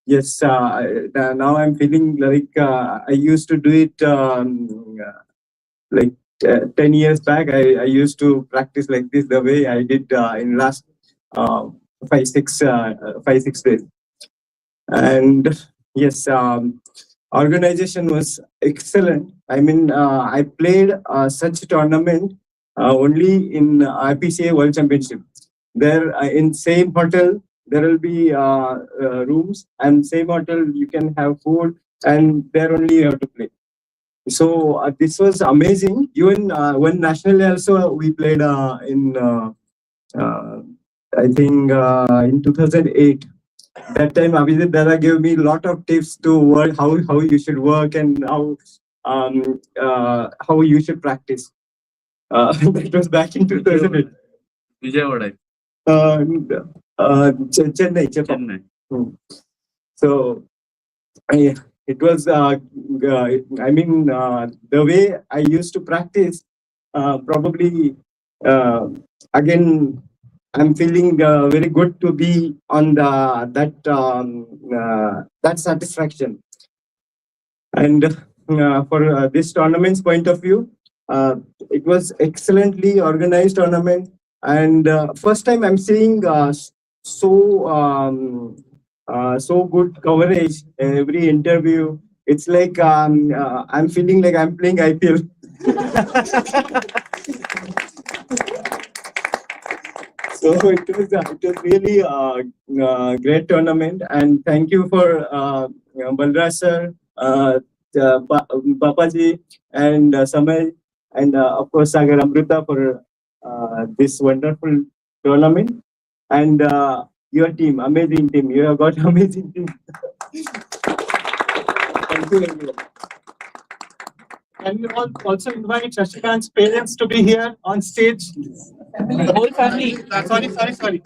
yes, now I'm feeling like I used to do it like 10 years back. I used to practice like this the way I did in last 5-6 days. And yes, organization was excellent. I mean, I played such a tournament only in IPCA World Championship. There in same hotel, there will be rooms, and same hotel you can have food, and there only you have to play. So this was amazing. Even when nationally also we played in I think in 2008. That time Abhijit Dada gave me a lot of tips to work how you should work and how you should practice. That was back in 2008. Vijayawada. Chennai. So it was I mean the way I used to practice probably again I'm feeling very good to be on that satisfaction. And for this tournament's point of view, it was excellently organized tournament. And first time I'm seeing so good coverage in every interview. It's like I'm feeling like I'm playing IPL. So it was really a great tournament, and thank you for Balraj sir, Papaji, and Samay, and of course Sagar Amruta for this wonderful tournament, and your team, amazing team. You have got amazing team. Thank you everyone. Can we all also invite Shashikant's parents to be here on stage? The whole family. Sorry. Family.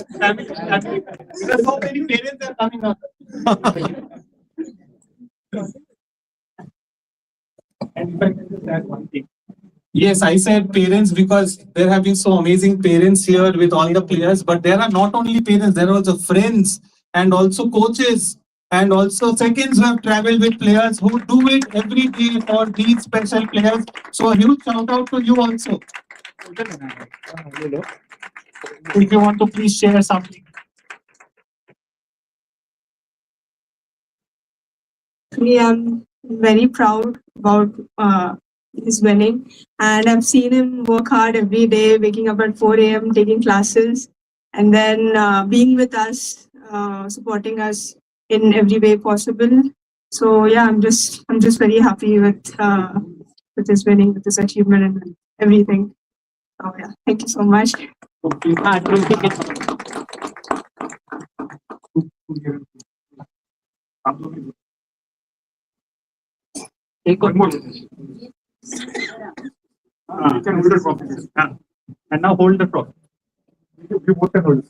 There are so many parents that are coming up. And if I can just add one thing. Yes, I said parents because there have been so amazing parents here with all the players, but there are not only parents, there are also friends and also coaches and also seconds who have traveled with players who do it every day for these special players. So a huge shout out to you also. If you want to please share something. I'm very proud about his winning, and I've seen him work hard every day, waking up at 4 a.m., taking classes, and then being with us, supporting us in every way possible. So yeah, I'm just very happy with his winning, with his achievement, and everything. Oh yeah, thank you so much. One more. You can hold the trophy. And now hold the trophy. You both can hold it.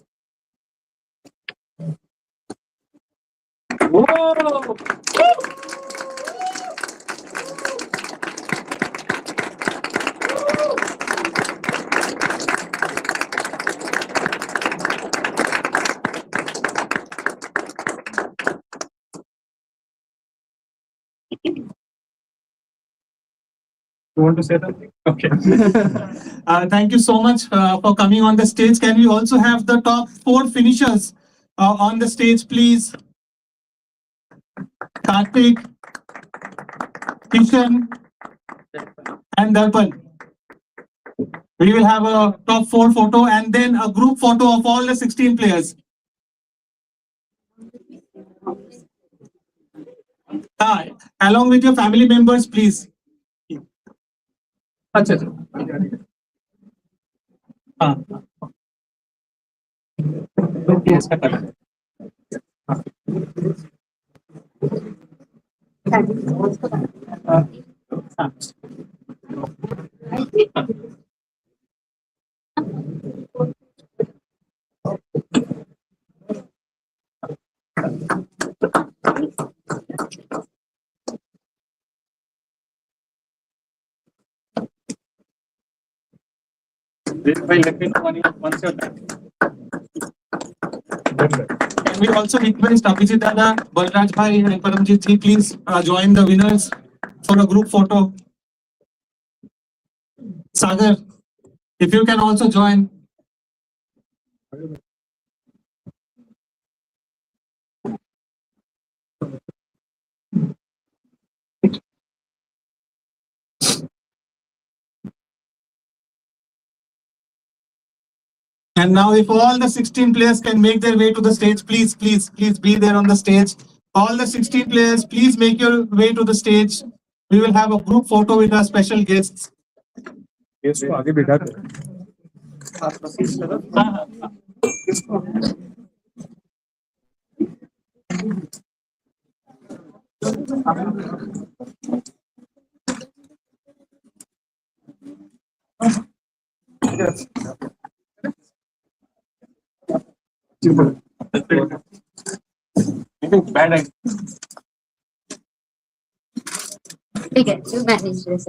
Whoa! You want to say something? Okay. Thank you so much for coming on the stage. Can we also have the top 4 finishers on the stage, please? Karthik, Kishan, and Darpan. We will have a top 4 photo and then a group photo of all the 16 players. Along with your family members, please. अच्छा हाँ let me know once you're done. Can we also request Abhijit Dada, Balraj Bhai and Paramjit ji, please join the winners for a group photo. Sagar, if you can also join. And now if all the 16 players can make their way to the stage, please be there on the stage. All the 16 players, please make your way to the stage. We will have a group photo with our special guests. Yes, तो आगे बिठा दो. Yes. Bad idea. ठीक है, you manage this.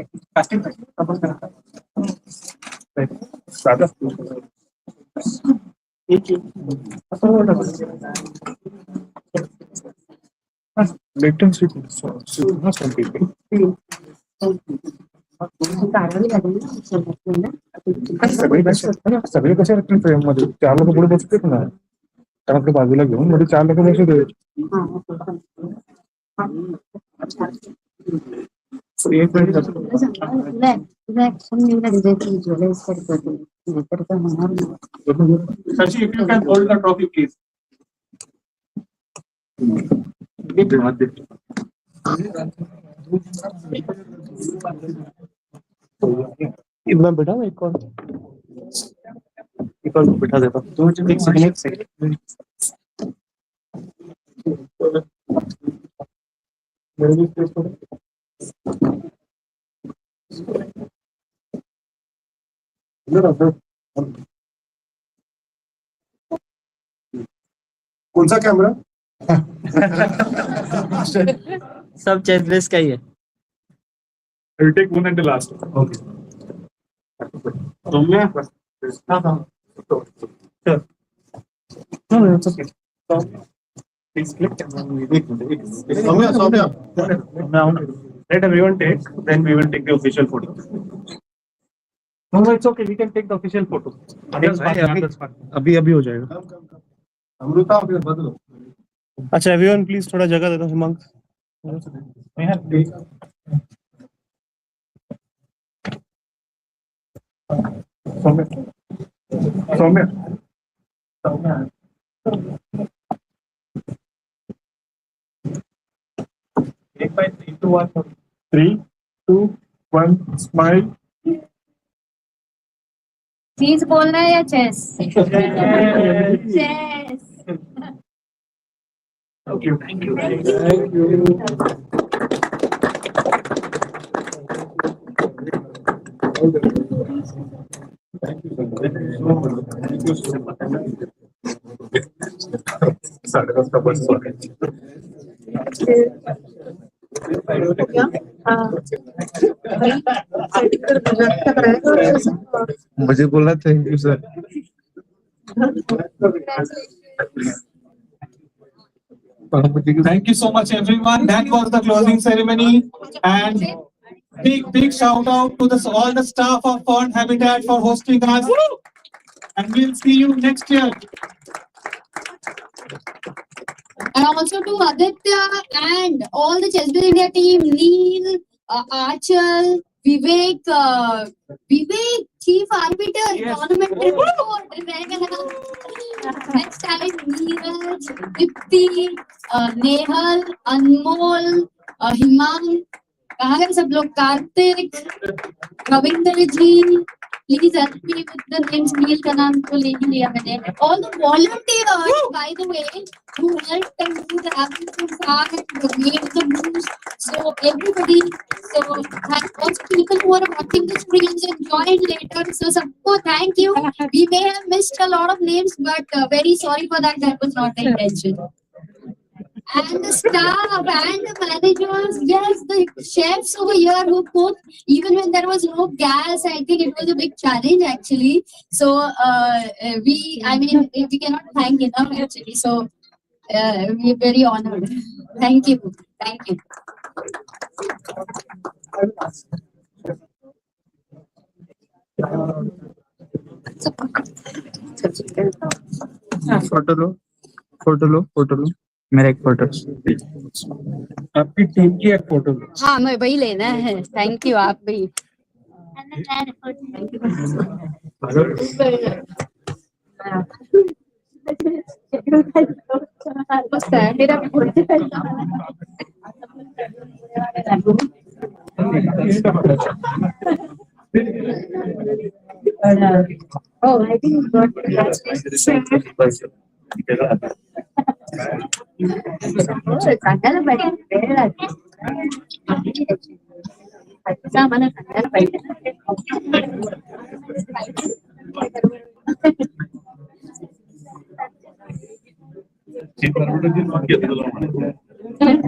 Let them sit. Not some people. सगळे कसे राहतील frame मध्ये 4 लोक पुढे बसतात ना तर आपल्या बाजूला घेऊन मध्ये 4 लोक बसू दे Shashi, if you can hold the trophy, please. इतना बैठा ना एक और बैठा देता एक सेकंड कौन सा कैमरा सब चेस बेस का ही है. I will take one at the last. Okay. Soumya? Sure. No, it's okay. So, please click and then we Soumya. Let everyone take, then we will take the official photo. No, it's okay. We can take the official photo. अभी हो जाएगा. अमृता बदलो. अच्छा, everyone please थोड़ा जगह दे दो हिमांक. Soumya. Take by 3, 2, 1. 3, 2, 1. Smile. चीज बोलना है या चेस? चेस. Thank you. मुझे बोलना thank you sir. Thank you so much, everyone. That was the closing ceremony. And big shout out to all the staff of Fern Habitat for hosting us. And we'll see you next year. And also to Aditya and all the Chessboard India team, Neil, Achal, Vivek, Chief Arbiter, Tournament Report, next time Neeraj, Dipti, Nehal, Anmol, Himang, कहाँ गए सब लोग? कार्तिक, रविंद्र जी, please help me with the names. नील का नाम तो ले ही लिया मैंने. All the volunteers, by the way, who helped and do the applications and made the moves. So everybody, so also people who are watching the screens and joined later. So सबको thank you. We may have missed a lot of names, but very sorry for that. That was not the intention. And the staff and the managers, yes, the chefs over here who cooked, even when there was no gas, I think it was a big challenge actually. So we cannot thank enough actually. So we are very honored. Thank you. Thank you. Photo लो मेरा एक photo. आपकी team की एक photo लो. हाँ, मैं वही लेना है. Thank you, आप भी. Oh, I think you got it.